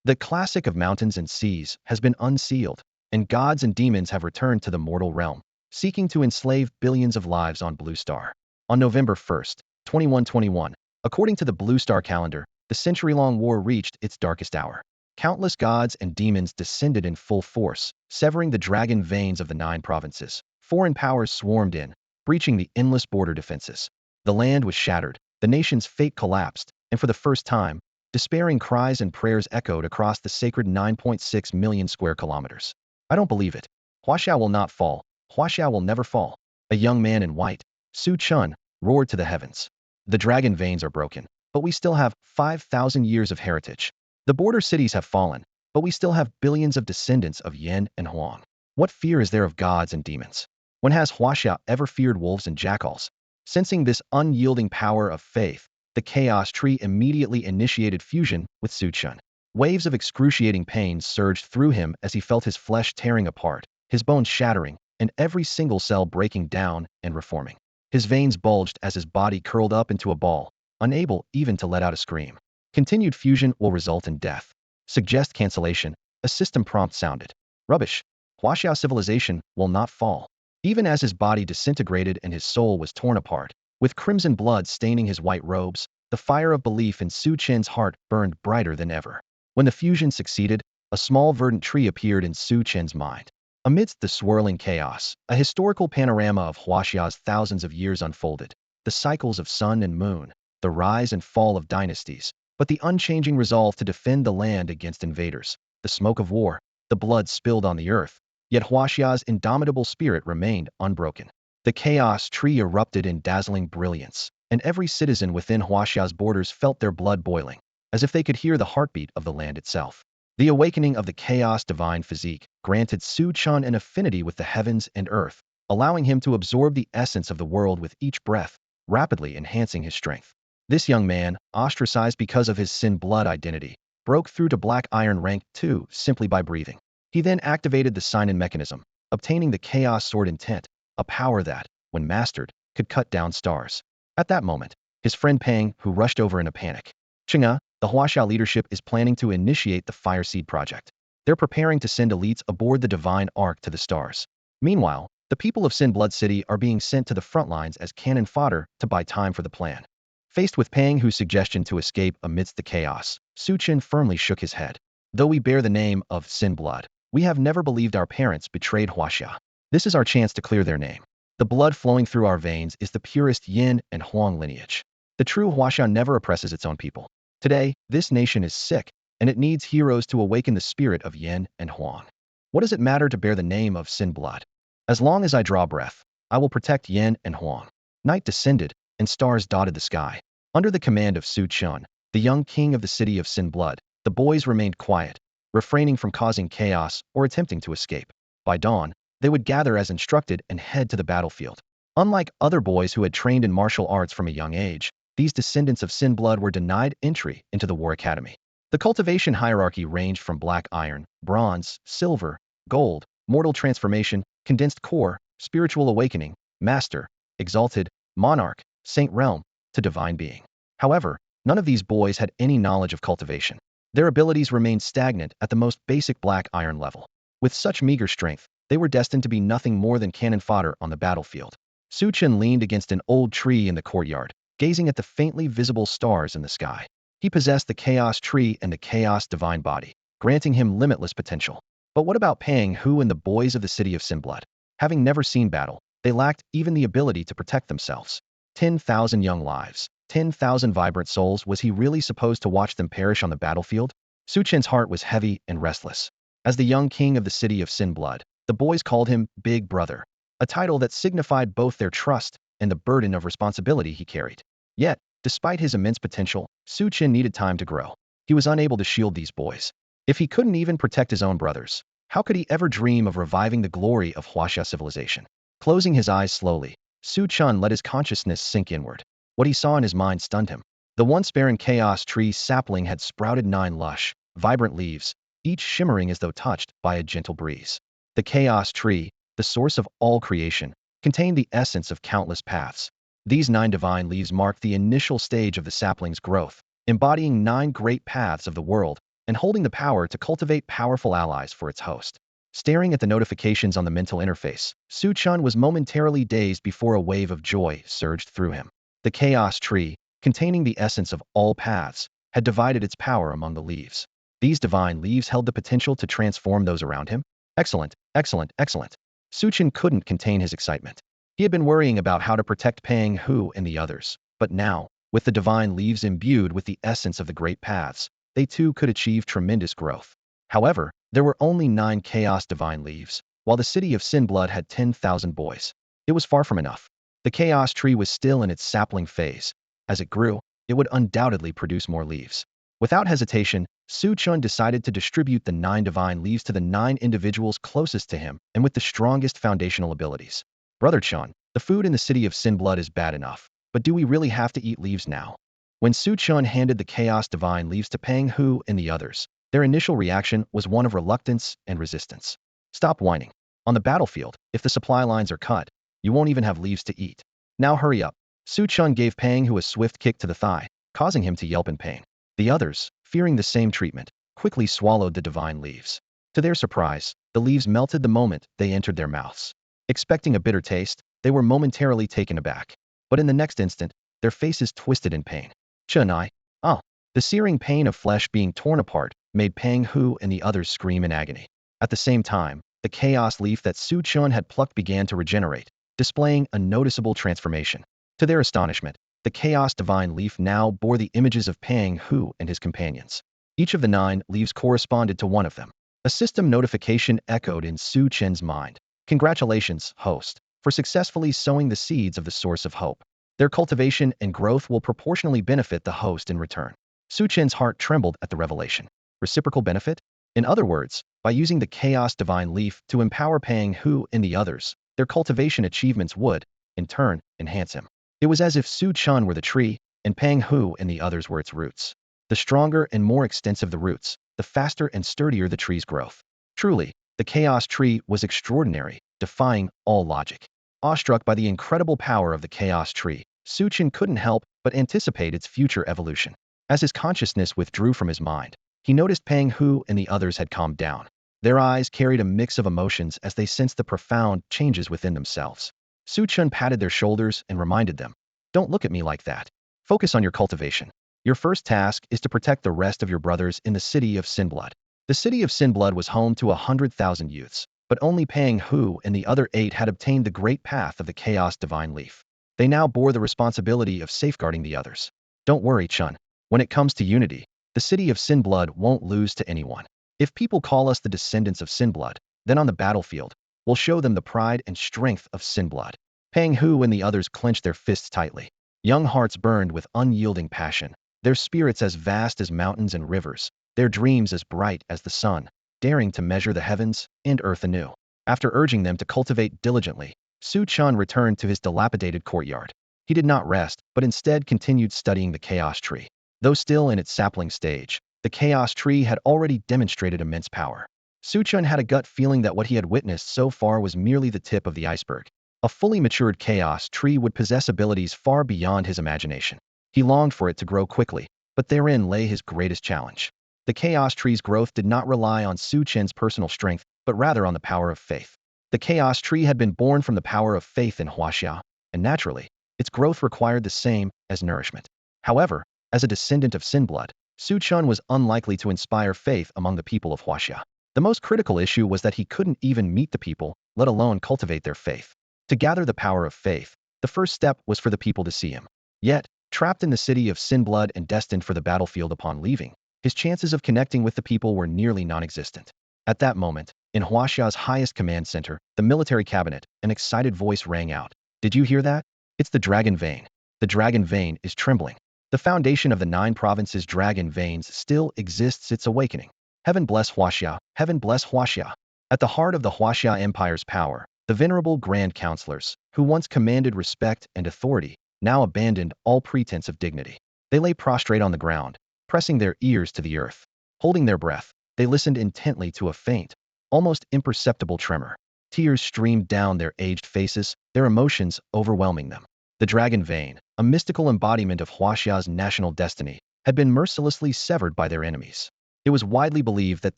The classic of mountains and seas has been unsealed, and gods and demons have returned to the mortal realm, seeking to enslave billions of lives on Blue Star. On November 1st, 2121, according to the Blue Star calendar, the century-long war reached its darkest hour. Countless gods and demons descended in full force, severing the dragon veins of the 9 provinces. Foreign powers swarmed in, breaching the endless border defenses. The land was shattered, the nation's fate collapsed, and for the first time, despairing cries and prayers echoed across the sacred 9.6 million square kilometers. I don't believe it. Hashia will not fall. Hashia will never fall. A young man in white, Chen, roared to the heavens. The dragon veins are broken, but we still have 5,000 years of heritage. The border cities have fallen, but we still have billions of descendants of Yin and Huang. What fear is there of gods and demons? When has Hashia ever feared wolves and jackals? Sensing this unyielding power of faith, the chaos tree immediately initiated fusion with Chen. Waves of excruciating pain surged through him as he felt his flesh tearing apart, his bones shattering, and every single cell breaking down and reforming. His veins bulged as his body curled up into a ball, unable even to let out a scream. Continued fusion will result in death. Suggest cancellation. A system prompt sounded. Rubbish. Hashia civilization will not fall. Even as his body disintegrated and his soul was torn apart, with crimson blood staining his white robes, the fire of belief in Chen's heart burned brighter than ever. When the fusion succeeded, a small verdant tree appeared in Chen's mind. Amidst the swirling chaos, a historical panorama of Hashia's thousands of years unfolded. The cycles of sun and moon, the rise and fall of dynasties, but the unchanging resolve to defend the land against invaders, the smoke of war, the blood spilled on the earth. Yet Hashia's indomitable spirit remained unbroken. The chaos tree erupted in dazzling brilliance, and every citizen within Hashia's borders felt their blood boiling, as if they could hear the heartbeat of the land itself. The awakening of the chaos divine physique granted Chen an affinity with the heavens and earth, allowing him to absorb the essence of the world with each breath, rapidly enhancing his strength. This young man, ostracized because of his sin blood identity, broke through to Black Iron rank 2 simply by breathing. He then activated the sign-in mechanism, obtaining the Chaos Sword Intent, a power that, when mastered, could cut down stars. At that moment, his friend Pang, who rushed over in a panic. Chinga, the Hashia leadership is planning to initiate the Fire Seed project. They're preparing to send elites aboard the Divine Ark to the stars. Meanwhile, the people of Sin Blood City are being sent to the front lines as cannon fodder to buy time for the plan. Faced with Pang Hu's suggestion to escape amidst the chaos, Chen firmly shook his head. Though we bear the name of Sin Blood, we have never believed our parents betrayed Hashia. This is our chance to clear their name. The blood flowing through our veins is the purest Yin and Huang lineage. The true Hashia never oppresses its own people. Today, this nation is sick, and it needs heroes to awaken the spirit of Yin and Huang. What does it matter to bear the name of Sin Blood? As long as I draw breath, I will protect Yin and Huang. Night descended, and stars dotted the sky. Under the command of Chen, the young king of the city of Sin Blood, the boys remained quiet, refraining from causing chaos or attempting to escape. By dawn, they would gather as instructed and head to the battlefield. Unlike other boys who had trained in martial arts from a young age, these descendants of Sin Blood were denied entry into the War Academy. The cultivation hierarchy ranged from black iron, bronze, silver, gold, mortal transformation, condensed core, spiritual awakening, master, exalted, monarch, saint realm, to divine being. However, none of these boys had any knowledge of cultivation. Their abilities remained stagnant at the most basic black iron level. With such meager strength, they were destined to be nothing more than cannon fodder on the battlefield. Chen leaned against an old tree in the courtyard, gazing at the faintly visible stars in the sky. He possessed the chaos tree and the chaos divine body, granting him limitless potential. But what about Pang Hu and the boys of the city of Sinblood? Having never seen battle, they lacked even the ability to protect themselves. 10,000 young lives, 10,000 vibrant souls. Was he really supposed to watch them perish on the battlefield? Chen's heart was heavy and restless. As the young king of the city of Sinblood, the boys called him Big Brother, a title that signified both their trust and the burden of responsibility he carried. Yet, despite his immense potential, Chen needed time to grow. He was unable to shield these boys. If he couldn't even protect his own brothers, how could he ever dream of reviving the glory of Hashia civilization? Closing his eyes slowly, Chen let his consciousness sink inward. What he saw in his mind stunned him. The once barren chaos tree sapling had sprouted 9 lush, vibrant leaves, each shimmering as though touched by a gentle breeze. The chaos tree, the source of all creation, contained the essence of countless paths. These 9 divine leaves marked the initial stage of the sapling's growth, embodying 9 great paths of the world, and holding the power to cultivate powerful allies for its host. Staring at the notifications on the mental interface, Chen was momentarily dazed before a wave of joy surged through him. The chaos tree, containing the essence of all paths, had divided its power among the leaves. These divine leaves held the potential to transform those around him. Excellent, excellent, excellent. Chen couldn't contain his excitement. He had been worrying about how to protect Pang Hu and the others, but now, with the divine leaves imbued with the essence of the great paths, they too could achieve tremendous growth. However, there were only 9 chaos divine leaves, while the city of Sinblood had 10,000 boys. It was far from enough. The chaos tree was still in its sapling phase. As it grew, it would undoubtedly produce more leaves. Without hesitation, Chen decided to distribute the 9 divine leaves to the 9 individuals closest to him and with the strongest foundational abilities. Brother Chen, the food in the city of Sinblood is bad enough, but do we really have to eat leaves now? When Chen handed the chaos divine leaves to Pang Hu and the others, their initial reaction was one of reluctance and resistance. Stop whining. On the battlefield, if the supply lines are cut, you won't even have leaves to eat. Now hurry up. Chen gave Pang Hu a swift kick to the thigh, causing him to yelp in pain. The others, fearing the same treatment, quickly swallowed the divine leaves. To their surprise, the leaves melted the moment they entered their mouths. Expecting a bitter taste, they were momentarily taken aback. But in the next instant, their faces twisted in pain. Chen I. Oh. The searing pain of flesh being torn apart made Pang Hu and the others scream in agony. At the same time, the chaos leaf that Chen had plucked began to regenerate, displaying a noticeable transformation. To their astonishment, the chaos divine leaf now bore the images of Pang Hu and his companions. Each of the 9 leaves corresponded to one of them. A system notification echoed in Chen's mind. Congratulations, host, for successfully sowing the seeds of the source of hope. Their cultivation and growth will proportionally benefit the host in return. Chen's heart trembled at the revelation. Reciprocal benefit? In other words, by using the chaos divine leaf to empower Pang Hu and the others, their cultivation achievements would, in turn, enhance him. It was as if Chen were the tree, and Pang Hu and the others were its roots. The stronger and more extensive the roots, the faster and sturdier the tree's growth. Truly, the chaos tree was extraordinary, defying all logic. Awestruck by the incredible power of the chaos tree, Chen couldn't help but anticipate its future evolution. As his consciousness withdrew from his mind, he noticed Pang Hu and the others had calmed down. Their eyes carried a mix of emotions as they sensed the profound changes within themselves. Chen patted their shoulders and reminded them, "Don't look at me like that. Focus on your cultivation. Your first task is to protect the rest of your brothers in the city of Sinblood." The city of Sinblood was home to 100,000 youths, but only Pang Hu and the other 8 had obtained the great path of the chaos divine leaf. They now bore the responsibility of safeguarding the others. Don't worry, Chen. When it comes to unity, the city of Sinblood won't lose to anyone. If people call us the descendants of Sinblood, then on the battlefield, we'll show them the pride and strength of Sinblood. Pang Hu and the others clenched their fists tightly. Young hearts burned with unyielding passion, their spirits as vast as mountains and rivers, their dreams as bright as the sun, daring to measure the heavens and earth anew. After urging them to cultivate diligently, Chen returned to his dilapidated courtyard. He did not rest, but instead continued studying the chaos tree. Though still in its sapling stage, the chaos tree had already demonstrated immense power. Chen had a gut feeling that what he had witnessed so far was merely the tip of the iceberg. A fully matured chaos tree would possess abilities far beyond his imagination. He longed for it to grow quickly, but therein lay his greatest challenge. The chaos tree's growth did not rely on Chen's personal strength, but rather on the power of faith. The chaos tree had been born from the power of faith in Hashia, and naturally, its growth required the same as nourishment. However, as a descendant of Sinblood, Chen was unlikely to inspire faith among the people of Hashia. The most critical issue was that he couldn't even meet the people, let alone cultivate their faith. To gather the power of faith, the first step was for the people to see him. Yet, trapped in the city of Sinblood and destined for the battlefield upon leaving, his chances of connecting with the people were nearly non-existent. At that moment, in Huashia's highest command center, the military cabinet, an excited voice rang out. "Did you hear that? It's the dragon vein. The dragon vein is trembling. The foundation of the 9 provinces' dragon veins still exists. It's awakening. Heaven bless Hashia, heaven bless Hashia." At the heart of the Hashia Empire's power, the venerable Grand Counselors, who once commanded respect and authority, now abandoned all pretense of dignity. They lay prostrate on the ground, pressing their ears to the earth. Holding their breath, they listened intently to a faint, almost imperceptible tremor. Tears streamed down their aged faces, their emotions overwhelming them. The dragon vein, a mystical embodiment of Huashia's national destiny, had been mercilessly severed by their enemies. It was widely believed that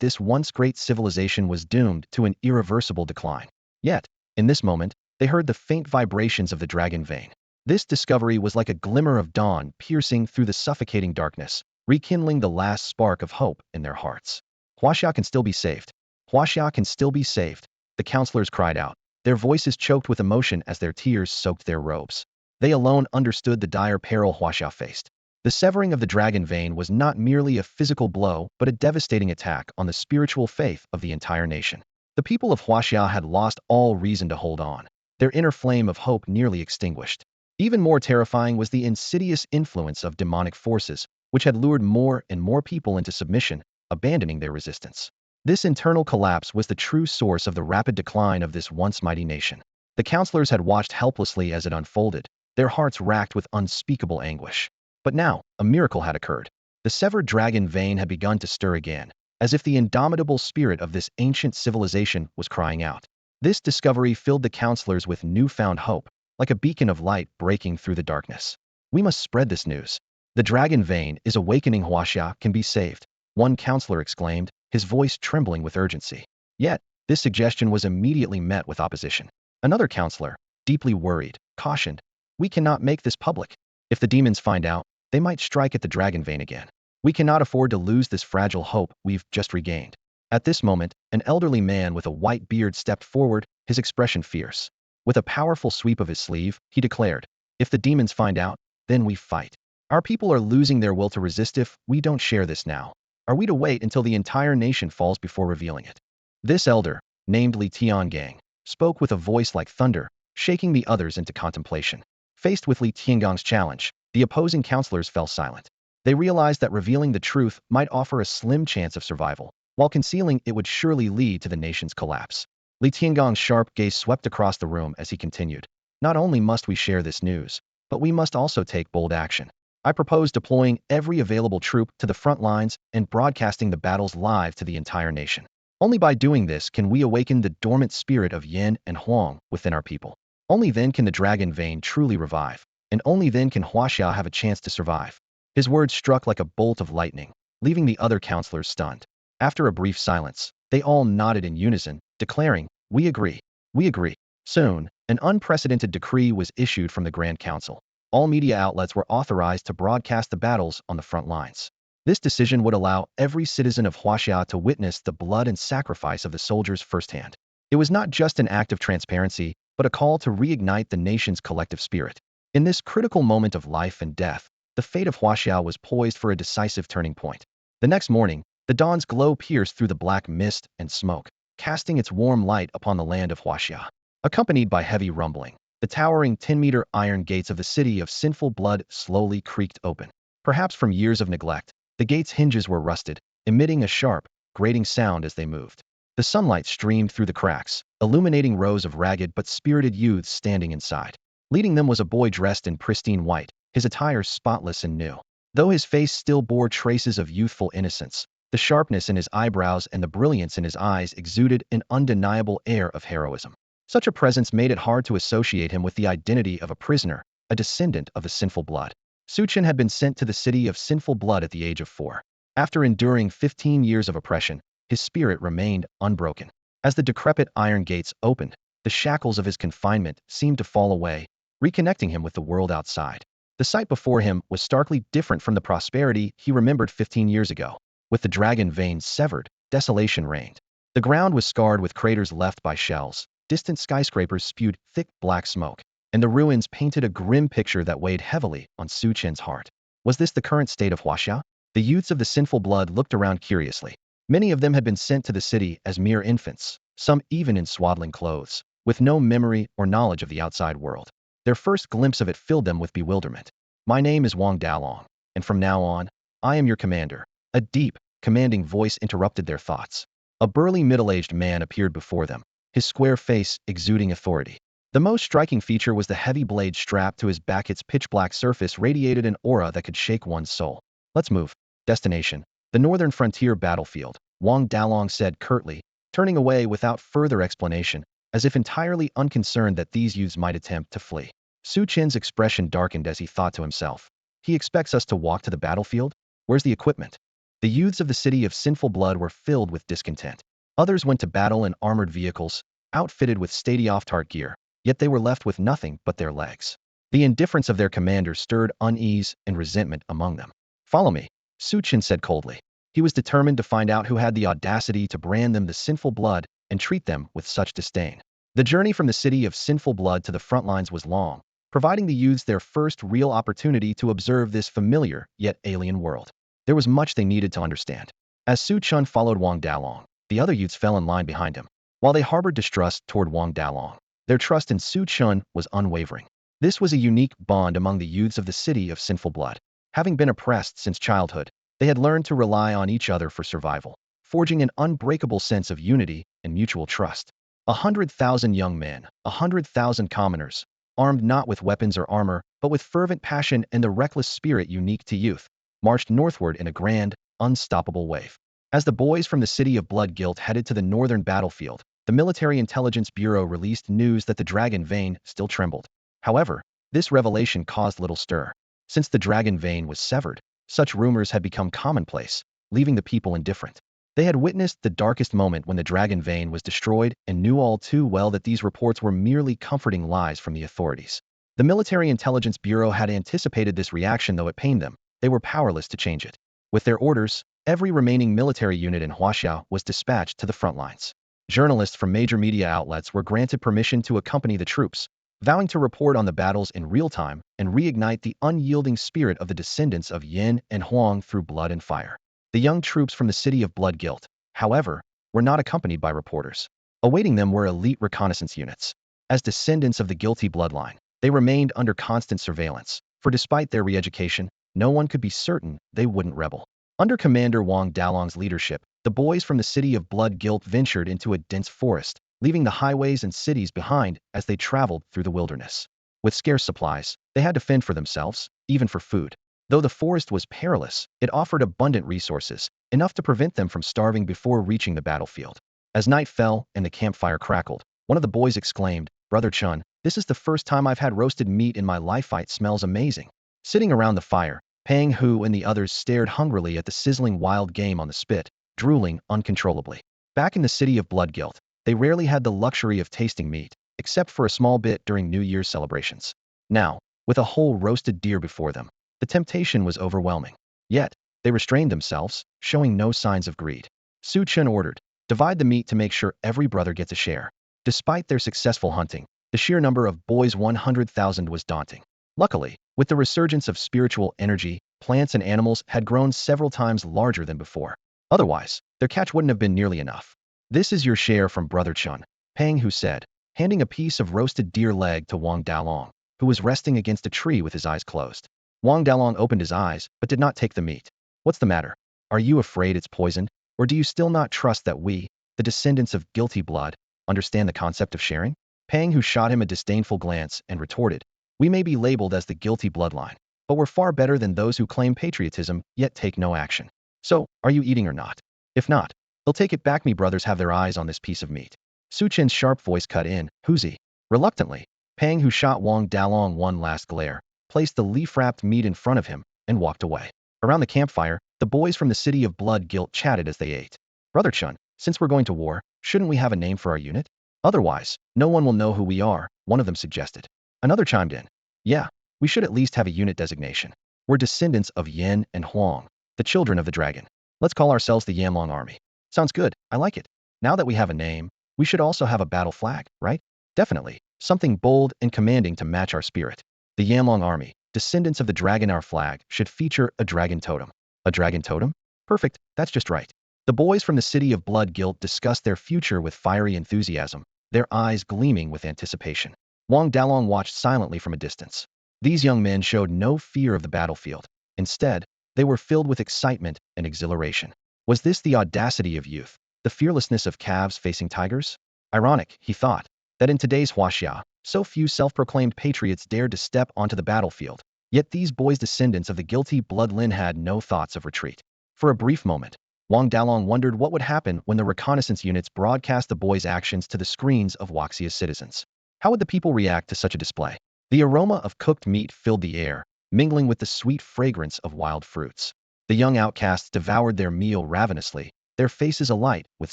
this once great civilization was doomed to an irreversible decline. Yet, in this moment, they heard the faint vibrations of the dragon vein. This discovery was like a glimmer of dawn piercing through the suffocating darkness, rekindling the last spark of hope in their hearts. Hashia can still be saved. Hashia can still be saved, the counselors cried out, their voices choked with emotion as their tears soaked their robes. They alone understood the dire peril Hashia faced. The severing of the dragon vein was not merely a physical blow, but a devastating attack on the spiritual faith of the entire nation. The people of Hashia had lost all reason to hold on, their inner flame of hope nearly extinguished. Even more terrifying was the insidious influence of demonic forces, which had lured more and more people into submission, abandoning their resistance. This internal collapse was the true source of the rapid decline of this once mighty nation. The counselors had watched helplessly as it unfolded, their hearts racked with unspeakable anguish. But now, a miracle had occurred. The severed dragon vein had begun to stir again, as if the indomitable spirit of this ancient civilization was crying out. This discovery filled the counselors with newfound hope, like a beacon of light breaking through the darkness. We must spread this news. The dragon vein is awakening. Hashia can be saved, one counselor exclaimed, his voice trembling with urgency. Yet, this suggestion was immediately met with opposition. Another counselor, deeply worried, cautioned, we cannot make this public. If the demons find out, they might strike at the dragon vein again. We cannot afford to lose this fragile hope we've just regained. At this moment, an elderly man with a white beard stepped forward, his expression fierce. With a powerful sweep of his sleeve, he declared, if the demons find out, then we fight. Our people are losing their will to resist if we don't share this now. Are we to wait until the entire nation falls before revealing it? This elder, named Li Tiangang, spoke with a voice like thunder, shaking the others into contemplation. Faced with Li Tiangang's challenge, the opposing counselors fell silent. They realized that revealing the truth might offer a slim chance of survival, while concealing it would surely lead to the nation's collapse. Li Tiangang's sharp gaze swept across the room as he continued. Not only must we share this news, but we must also take bold action. I propose deploying every available troop to the front lines and broadcasting the battles live to the entire nation. Only by doing this can we awaken the dormant spirit of Yin and Huang within our people. Only then can the dragon vein truly revive, and only then can Hashia have a chance to survive. His words struck like a bolt of lightning, leaving the other counselors stunned. After a brief silence, they all nodded in unison, declaring, we agree. We agree. Soon, an unprecedented decree was issued from the Grand Council. All media outlets were authorized to broadcast the battles on the front lines. This decision would allow every citizen of Hashia to witness the blood and sacrifice of the soldiers firsthand. It was not just an act of transparency, but a call to reignite the nation's collective spirit. In this critical moment of life and death, the fate of Hashia was poised for a decisive turning point. The next morning, the dawn's glow pierced through the black mist and smoke, casting its warm light upon the land of Hashia. Accompanied by heavy rumbling, the towering 10-meter iron gates of the city of sinful blood slowly creaked open. Perhaps from years of neglect, the gates' hinges were rusted, emitting a sharp, grating sound as they moved. The sunlight streamed through the cracks, illuminating rows of ragged but spirited youths standing inside. Leading them was a boy dressed in pristine white, his attire spotless and new. Though his face still bore traces of youthful innocence, the sharpness in his eyebrows and the brilliance in his eyes exuded an undeniable air of heroism. Such a presence made it hard to associate him with the identity of a prisoner, a descendant of the sinful blood. Chen had been sent to the city of sinful blood at the age of 4. After enduring 15 years of oppression, his spirit remained unbroken. As the decrepit iron gates opened, the shackles of his confinement seemed to fall away, reconnecting him with the world outside. The sight before him was starkly different from the prosperity he remembered 15 years ago. With the dragon veins severed, desolation reigned. The ground was scarred with craters left by shells, distant skyscrapers spewed thick black smoke, and the ruins painted a grim picture that weighed heavily on Chen's heart. Was this the current state of Hashia? The youths of the sinful blood looked around curiously. Many of them had been sent to the city as mere infants, some even in swaddling clothes, with no memory or knowledge of the outside world. Their first glimpse of it filled them with bewilderment. My name is Wang Dalong, and from now on, I am your commander. A deep, commanding voice interrupted their thoughts. A burly middle-aged man appeared before them, his square face exuding authority. The most striking feature was the heavy blade strapped to his back. Its pitch-black surface radiated an aura that could shake one's soul. Let's move. Destination: the northern frontier battlefield, Wang Dalong said curtly, turning away without further explanation, as if entirely unconcerned that these youths might attempt to flee. Chen's expression darkened as he thought to himself. He expects us to walk to the battlefield? Where's the equipment? The youths of the city of sinful blood were filled with discontent. Others went to battle in armored vehicles, outfitted with state-of-the-art gear, yet they were left with nothing but their legs. The indifference of their commander stirred unease and resentment among them. "Follow me," Chen said coldly. He was determined to find out who had the audacity to brand them the sinful blood and treat them with such disdain. The journey from the city of sinful blood to the front lines was long, providing the youths their first real opportunity to observe this familiar yet alien world. There was much they needed to understand. As Chen followed Wang Dalong, the other youths fell in line behind him. While they harbored distrust toward Wang Dalong, their trust in Chen was unwavering. This was a unique bond among the youths of the city of sinful blood. Having been oppressed since childhood, they had learned to rely on each other for survival, forging an unbreakable sense of unity and mutual trust. 100,000 young men, 100,000 commoners, armed not with weapons or armor, but with fervent passion and the reckless spirit unique to youth, marched northward in a grand, unstoppable wave. As the boys from the city of blood guilt headed to the northern battlefield, the Military Intelligence Bureau released news that the dragon vein still trembled. However, this revelation caused little stir. Since the dragon vein was severed, such rumors had become commonplace, leaving the people indifferent. They had witnessed the darkest moment when the dragon vein was destroyed and knew all too well that these reports were merely comforting lies from the authorities. The Military Intelligence Bureau had anticipated this reaction, though it pained them. They were powerless to change it. With their orders, every remaining military unit in Hashia was dispatched to the front lines. Journalists from major media outlets were granted permission to accompany the troops, vowing to report on the battles in real time and reignite the unyielding spirit of the descendants of Yin and Huang through blood and fire. The young troops from the city of blood guilt, however, were not accompanied by reporters. Awaiting them were elite reconnaissance units. As descendants of the guilty bloodline, they remained under constant surveillance, for despite their re-education, no one could be certain they wouldn't rebel. Under Commander Wang Dalong's leadership, the boys from the city of blood guilt ventured into a dense forest, leaving the highways and cities behind as they traveled through the wilderness. With scarce supplies, they had to fend for themselves, even for food. Though the forest was perilous, it offered abundant resources, enough to prevent them from starving before reaching the battlefield. As night fell and the campfire crackled, one of the boys exclaimed, "Brother Chen, this is the first time I've had roasted meat in my life. It smells amazing." Sitting around the fire, Pang Hu and the others stared hungrily at the sizzling wild game on the spit, drooling uncontrollably. Back in the city of blood guilt, they rarely had the luxury of tasting meat, except for a small bit during New Year's celebrations. Now, with a whole roasted deer before them, the temptation was overwhelming. Yet, they restrained themselves, showing no signs of greed. Chen ordered, "Divide the meat to make sure every brother gets a share." Despite their successful hunting, the sheer number of boys 100,000 was daunting. Luckily, with the resurgence of spiritual energy, plants and animals had grown several times larger than before. Otherwise, their catch wouldn't have been nearly enough. "This is your share from Brother Chen," Pang Hu said, handing a piece of roasted deer leg to Wang Dalong, who was resting against a tree with his eyes closed. Wang Dalong opened his eyes, but did not take the meat. "What's the matter? Are you afraid it's poisoned? Or do you still not trust that we, the descendants of guilty blood, understand the concept of sharing?" Pang Hu shot him a disdainful glance and retorted, "We may be labeled as the guilty bloodline, but we're far better than those who claim patriotism yet take no action. So, are you eating or not? If not, they'll take it back. Me brothers have their eyes on this piece of meat." Chen's sharp voice cut in, "Who's he?" Reluctantly, Pang Hu shot Wang Dalong one last glare, placed the leaf-wrapped meat in front of him, and walked away. Around the campfire, the boys from the city of blood guilt chatted as they ate. "Brother Chen, since we're going to war, shouldn't we have a name for our unit? Otherwise, no one will know who we are," one of them suggested. Another chimed in, "Yeah, we should at least have a unit designation. We're descendants of Yin and Huang, the children of the dragon. Let's call ourselves the Yanlong Army." "Sounds good, I like it. Now that we have a name, we should also have a battle flag, right?" "Definitely, something bold and commanding to match our spirit. The Yanlong Army, descendants of the dragon. Our flag should feature a dragon totem." "A dragon totem? Perfect, that's just right." The boys from the city of blood guilt discussed their future with fiery enthusiasm, their eyes gleaming with anticipation. Wang Dalong watched silently from a distance. These young men showed no fear of the battlefield. Instead, they were filled with excitement and exhilaration. Was this the audacity of youth, the fearlessness of calves facing tigers? Ironic, he thought, that in today's Hashia, so few self-proclaimed patriots dared to step onto the battlefield. Yet these boys, descendants of the guilty bloodline, had no thoughts of retreat. For a brief moment, Wang Dalong wondered what would happen when the reconnaissance units broadcast the boys' actions to the screens of Waxia's citizens. How would the people react to such a display? The aroma of cooked meat filled the air, mingling with the sweet fragrance of wild fruits. The young outcasts devoured their meal ravenously, their faces alight with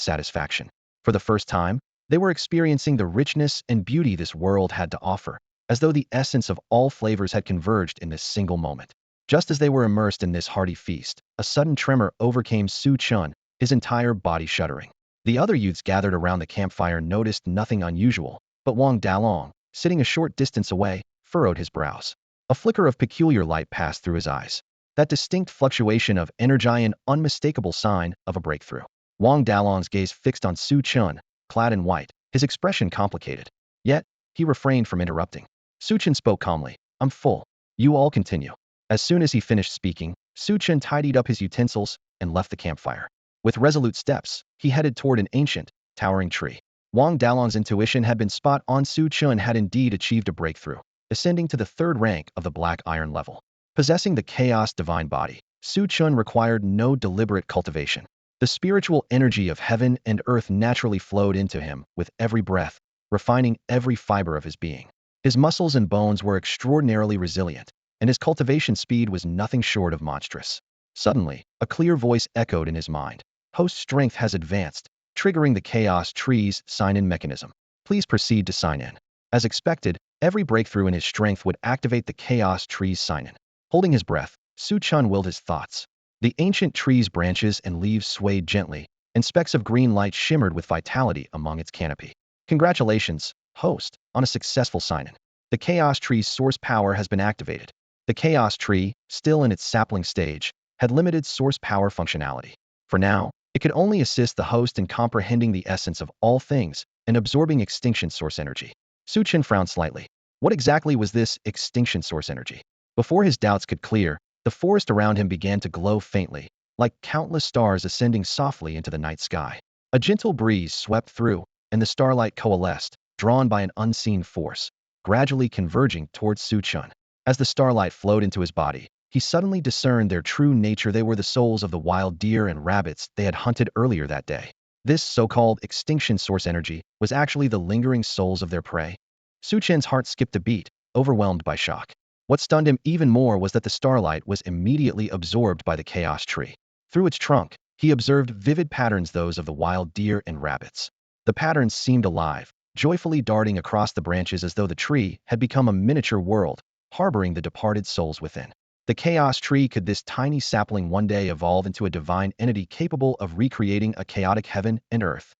satisfaction. For the first time, they were experiencing the richness and beauty this world had to offer, as though the essence of all flavors had converged in this single moment. Just as they were immersed in this hearty feast, a sudden tremor overcame Chen, his entire body shuddering. The other youths gathered around the campfire noticed nothing unusual, but Wang Dalong, sitting a short distance away, furrowed his brows. A flicker of peculiar light passed through his eyes. That distinct fluctuation of energy, an unmistakable sign of a breakthrough. Wang Dalong's gaze fixed on Chen, clad in white, his expression complicated. Yet, he refrained from interrupting. Chen spoke calmly. I'm full. You all continue. As soon as he finished speaking, Chen tidied up his utensils and left the campfire. With resolute steps, he headed toward an ancient, towering tree. Wang Dalong's intuition had been spot on. Chen had indeed achieved a breakthrough, ascending to the third rank of the black iron level. Possessing the chaos divine body, Chen required no deliberate cultivation. The spiritual energy of heaven and earth naturally flowed into him with every breath, refining every fiber of his being. His muscles and bones were extraordinarily resilient, and his cultivation speed was nothing short of monstrous. Suddenly, a clear voice echoed in his mind. Host strength has advanced, triggering the chaos tree's sign-in mechanism. Please proceed to sign in. As expected, every breakthrough in his strength would activate the chaos tree's sign-in. Holding his breath, Chen willed his thoughts. The ancient tree's branches and leaves swayed gently, and specks of green light shimmered with vitality among its canopy. Congratulations, host, on a successful sign-in. The chaos tree's source power has been activated. The chaos tree, still in its sapling stage, had limited source power functionality. For now, it could only assist the host in comprehending the essence of all things and absorbing extinction source energy. Chen frowned slightly. What exactly was this extinction source energy? Before his doubts could clear, the forest around him began to glow faintly, like countless stars ascending softly into the night sky. A gentle breeze swept through, and the starlight coalesced, drawn by an unseen force, gradually converging towards Chen. As the starlight flowed into his body, he suddenly discerned their true nature. They were the souls of the wild deer and rabbits they had hunted earlier that day. This so-called extinction source energy was actually the lingering souls of their prey. Chen's heart skipped a beat, overwhelmed by shock. What stunned him even more was that the starlight was immediately absorbed by the chaos tree. Through its trunk, he observed vivid patterns, those of the wild deer and rabbits. The patterns seemed alive, joyfully darting across the branches as though the tree had become a miniature world, harboring the departed souls within. The chaos tree, could this tiny sapling one day evolve into a divine entity capable of recreating a chaotic heaven and earth?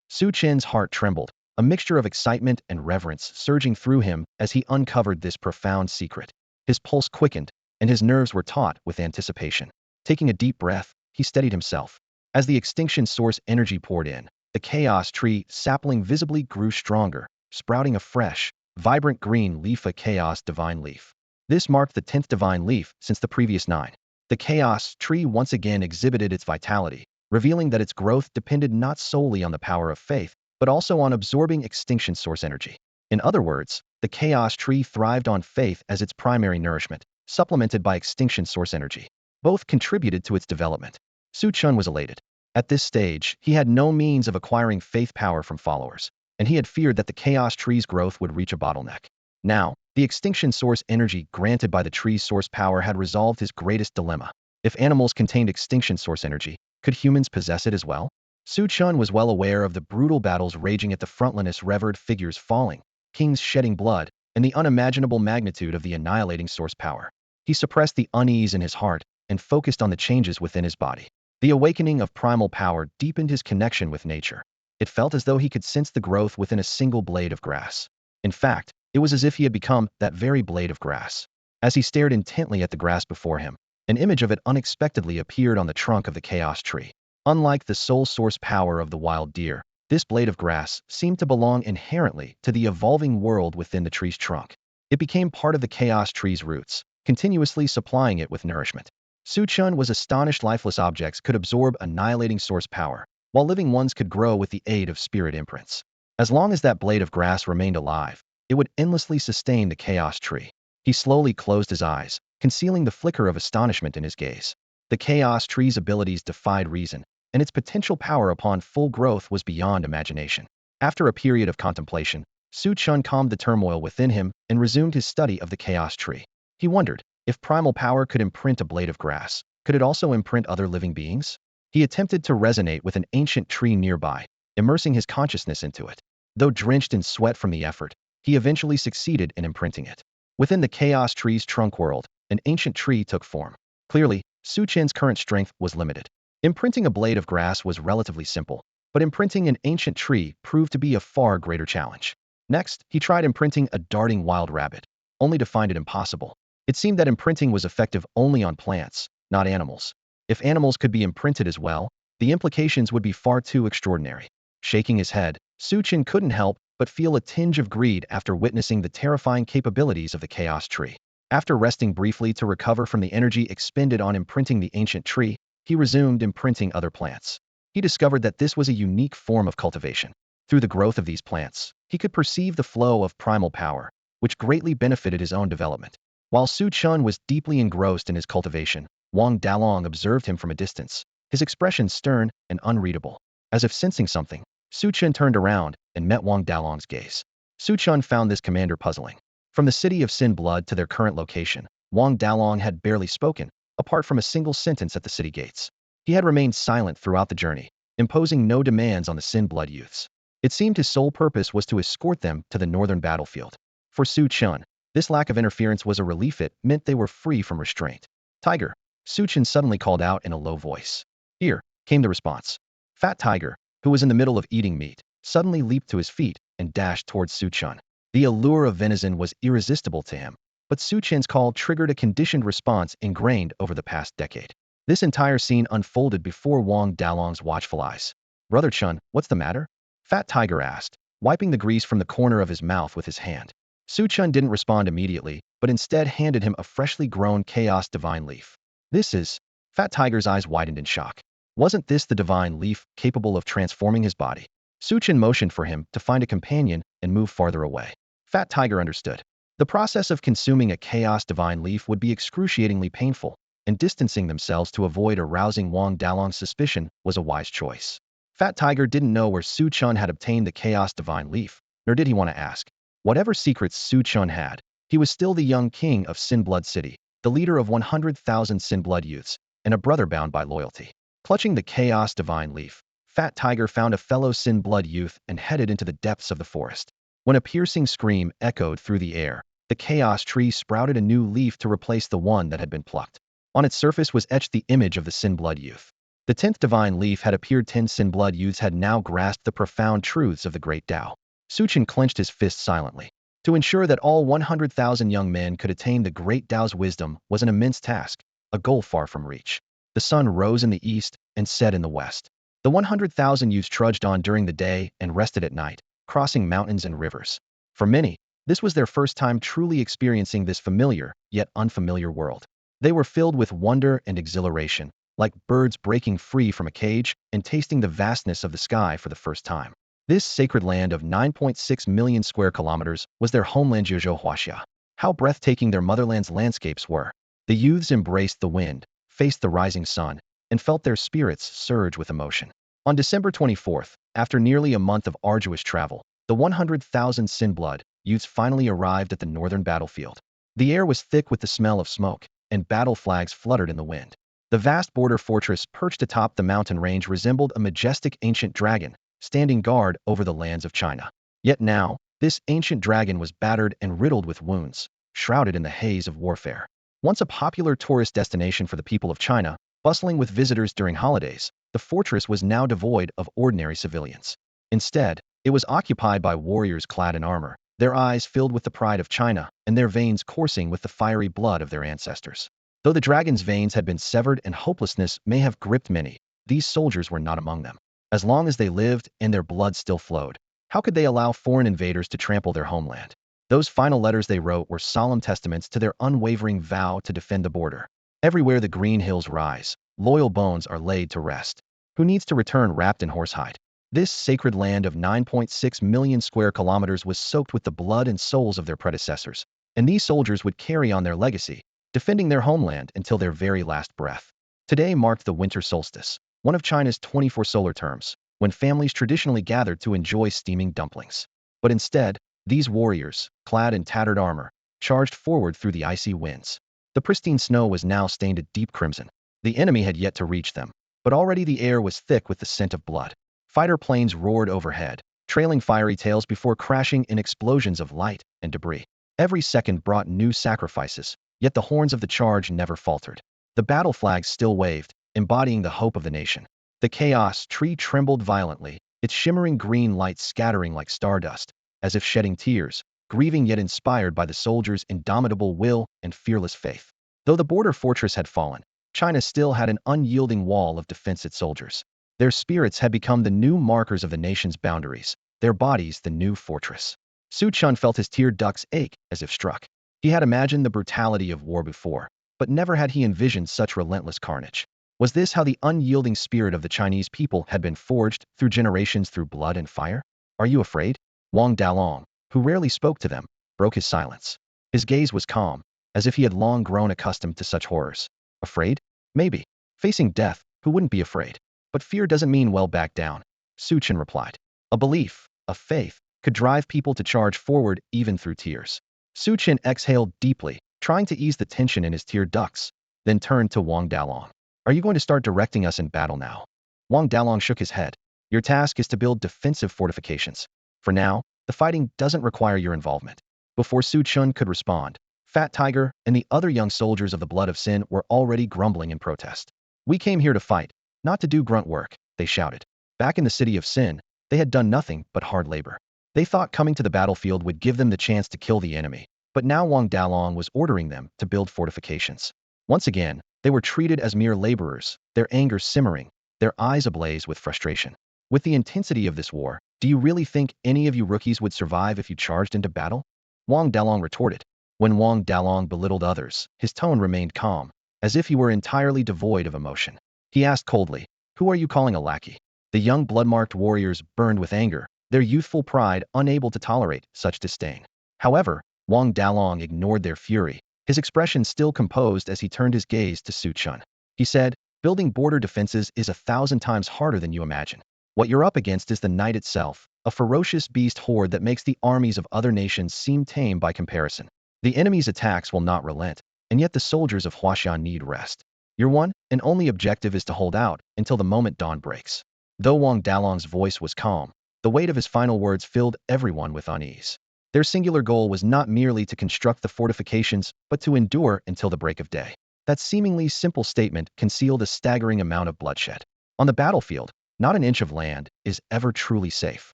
Chen's heart trembled, a mixture of excitement and reverence surging through him as he uncovered this profound secret. His pulse quickened, and his nerves were taut with anticipation. Taking a deep breath, he steadied himself. As the extinction source energy poured in, the chaos tree sapling visibly grew stronger, sprouting a fresh, vibrant green leaf, a chaos divine leaf. This marked the 10th divine leaf since the previous 9. The chaos tree once again exhibited its vitality, revealing that its growth depended not solely on the power of faith, but also on absorbing extinction source energy. In other words, the chaos tree thrived on faith as its primary nourishment, supplemented by extinction source energy. Both contributed to its development. Chen was elated. At this stage, he had no means of acquiring faith power from followers, and he had feared that the chaos tree's growth would reach a bottleneck. Now, the extinction source energy granted by the tree's source power had resolved his greatest dilemma. If animals contained extinction source energy, could humans possess it as well? Chen was well aware of the brutal battles raging at the frontliness, revered figures falling, kings shedding blood, and the unimaginable magnitude of the annihilating source power. He suppressed the unease in his heart and focused on the changes within his body. The awakening of primal power deepened his connection with nature. It felt as though he could sense the growth within a single blade of grass. In fact, it was as if he had become that very blade of grass. As he stared intently at the grass before him, an image of it unexpectedly appeared on the trunk of the chaos tree. Unlike the sole source power of the wild deer, this blade of grass seemed to belong inherently to the evolving world within the tree's trunk. It became part of the chaos tree's roots, continuously supplying it with nourishment. Chen was astonished. Lifeless objects could absorb annihilating source power, while living ones could grow with the aid of spirit imprints. As long as that blade of grass remained alive, it would endlessly sustain the chaos tree. He slowly closed his eyes, concealing the flicker of astonishment in his gaze. The chaos tree's abilities defied reason, and its potential power upon full growth was beyond imagination. After a period of contemplation, Chen calmed the turmoil within him and resumed his study of the chaos tree. He wondered, if primal power could imprint a blade of grass, Could it also imprint other living beings? He attempted to resonate with an ancient tree nearby, immersing his consciousness into it. Though drenched in sweat from the effort, he eventually succeeded in imprinting it. Within the chaos tree's trunk world, an ancient tree took form. Clearly, Su Chen's current strength was limited. Imprinting a blade of grass was relatively simple, but imprinting an ancient tree proved to be a far greater challenge. Next, he tried imprinting a darting wild rabbit, only to find it impossible. It seemed that imprinting was effective only on plants, not animals. If animals could be imprinted as well, the implications would be far too extraordinary. Shaking his head, Su Chen couldn't help but feel a tinge of greed after witnessing the terrifying capabilities of the chaos tree. After resting briefly to recover from the energy expended on imprinting the ancient tree, he resumed imprinting other plants. He discovered that this was a unique form of cultivation. Through the growth of these plants, he could perceive the flow of primal power, which greatly benefited his own development. While Su Chen was deeply engrossed in his cultivation, Wang Dalong observed him from a distance, his expression stern and unreadable. As if sensing something, Su Chen turned around and met Wang Dalong's gaze. Su Chen found this commander puzzling. From the city of Sin Blood to their current location, Wang Dalong had barely spoken, apart from a single sentence at the city gates. He had remained silent throughout the journey, imposing no demands on the Sin Blood youths. It seemed his sole purpose was to escort them to the northern battlefield. For Su Chen, this lack of interference was a relief. It meant they were free from restraint. Tiger, Su Chen suddenly called out in a low voice. Here, came the response. Fat Tiger, who was in the middle of eating meat, suddenly leaped to his feet and dashed towards Su Chen. The allure of venison was irresistible to him, but Su Chen's call triggered a conditioned response ingrained over the past decade. This entire scene unfolded before Wang Dalong's watchful eyes. Brother Chen, what's the matter? Fat Tiger asked, wiping the grease from the corner of his mouth with his hand. Su Chen didn't respond immediately, but instead handed him a freshly grown chaos divine leaf. This is... Fat Tiger's eyes widened in shock. Wasn't this the divine leaf capable of transforming his body? Su Chen motioned for him to find a companion and move farther away. Fat Tiger understood. The process of consuming a chaos divine leaf would be excruciatingly painful, and distancing themselves to avoid arousing Wang Dalong's suspicion was a wise choice. Fat Tiger didn't know where Su Chen had obtained the chaos divine leaf, nor did he want to ask. Whatever secrets Su Chen had, he was still the young king of Sin Blood City, the leader of 100,000 Sin Blood youths, and a brother bound by loyalty. Clutching the chaos divine leaf, Fat Tiger found a fellow Sin Blood youth and headed into the depths of the forest. When a piercing scream echoed through the air, the chaos tree sprouted a new leaf to replace the one that had been plucked. On its surface was etched the image of the Sin Blood youth. The 10th divine leaf had appeared. 10 Sin Blood youths had now grasped the profound truths of the great Tao. Su Chen clenched his fist silently. To ensure that all 100,000 young men could attain the great Tao's wisdom was an immense task, a goal far from reach. The sun rose in the east and set in the west. The 100,000 youths trudged on during the day and rested at night, crossing mountains and rivers. For many, this was their first time truly experiencing this familiar, yet unfamiliar world. They were filled with wonder and exhilaration, like birds breaking free from a cage and tasting the vastness of the sky for the first time. This sacred land of 9.6 million square kilometers was their homeland. Hashia. How breathtaking their motherland's landscapes were. The youths embraced the wind, faced the rising sun, and felt their spirits surge with emotion. On December 24th, after nearly a month of arduous travel, the 100,000 Sin Blood youths finally arrived at the northern battlefield. The air was thick with the smell of smoke, and battle flags fluttered in the wind. The vast border fortress perched atop the mountain range resembled a majestic ancient dragon, standing guard over the lands of China. Yet now, this ancient dragon was battered and riddled with wounds, shrouded in the haze of warfare. Once a popular tourist destination for the people of China, bustling with visitors during holidays, the fortress was now devoid of ordinary civilians. Instead, it was occupied by warriors clad in armor, their eyes filled with the pride of China and their veins coursing with the fiery blood of their ancestors. Though the dragon's veins had been severed and hopelessness may have gripped many, these soldiers were not among them. As long as they lived and their blood still flowed, how could they allow foreign invaders to trample their homeland? Those final letters they wrote were solemn testaments to their unwavering vow to defend the border. Everywhere the green hills rise, loyal bones are laid to rest. Who needs to return wrapped in horsehide? This sacred land of 9.6 million square kilometers was soaked with the blood and souls of their predecessors, and these soldiers would carry on their legacy, defending their homeland until their very last breath. Today marked the winter solstice, one of China's 24 solar terms, when families traditionally gathered to enjoy steaming dumplings. But instead, these warriors, clad in tattered armor, charged forward through the icy winds. The pristine snow was now stained a deep crimson. The enemy had yet to reach them, but already the air was thick with the scent of blood. Fighter planes roared overhead, trailing fiery tails before crashing in explosions of light and debris. Every second brought new sacrifices, yet the horns of the charge never faltered. The battle flags still waved, embodying the hope of the nation. The chaos tree trembled violently, its shimmering green light scattering like stardust, as if shedding tears, grieving yet inspired by the soldiers' indomitable will and fearless faith. Though the border fortress had fallen, China still had an unyielding wall of defense its soldiers. Their spirits had become the new markers of the nation's boundaries, their bodies the new fortress. Chen felt his tear ducts ache as if struck. He had imagined the brutality of war before, but never had he envisioned such relentless carnage. Was this how the unyielding spirit of the Chinese people had been forged through generations through blood and fire? Are you afraid? Wang Dalong, who rarely spoke to them, broke his silence. His gaze was calm, as if he had long grown accustomed to such horrors. Afraid? Maybe. Facing death, who wouldn't be afraid? But fear doesn't mean well back down, Chen replied. A belief, a faith, could drive people to charge forward even through tears. Chen exhaled deeply, trying to ease the tension in his tear ducts, then turned to Wang Dalong. Are you going to start directing us in battle now? Wang Dalong shook his head. Your task is to build defensive fortifications. For now, the fighting doesn't require your involvement. Before Chen could respond, Fat Tiger and the other young soldiers of the blood of sin were already grumbling in protest. We came here to fight, not to do grunt work, they shouted. Back in the city of sin, they had done nothing but hard labor. They thought coming to the battlefield would give them the chance to kill the enemy, but now Wang Dalong was ordering them to build fortifications. Once again, they were treated as mere laborers, their anger simmering, their eyes ablaze with frustration. With the intensity of this war, do you really think any of you rookies would survive if you charged into battle? Wang Dalong retorted. When Wang Dalong belittled others, his tone remained calm, as if he were entirely devoid of emotion. He asked coldly, who are you calling a lackey? The young blood-marked warriors burned with anger, their youthful pride unable to tolerate such disdain. However, Wang Dalong ignored their fury, his expression still composed as he turned his gaze to Chen. He said, building border defenses is 1,000 times harder than you imagine. What you're up against is the night itself, a ferocious beast horde that makes the armies of other nations seem tame by comparison. The enemy's attacks will not relent, and yet the soldiers of Hashia need rest. Your one and only objective is to hold out until the moment dawn breaks. Though Wang Dalong's voice was calm, the weight of his final words filled everyone with unease. Their singular goal was not merely to construct the fortifications, but to endure until the break of day. That seemingly simple statement concealed a staggering amount of bloodshed. On the battlefield, not an inch of land is ever truly safe.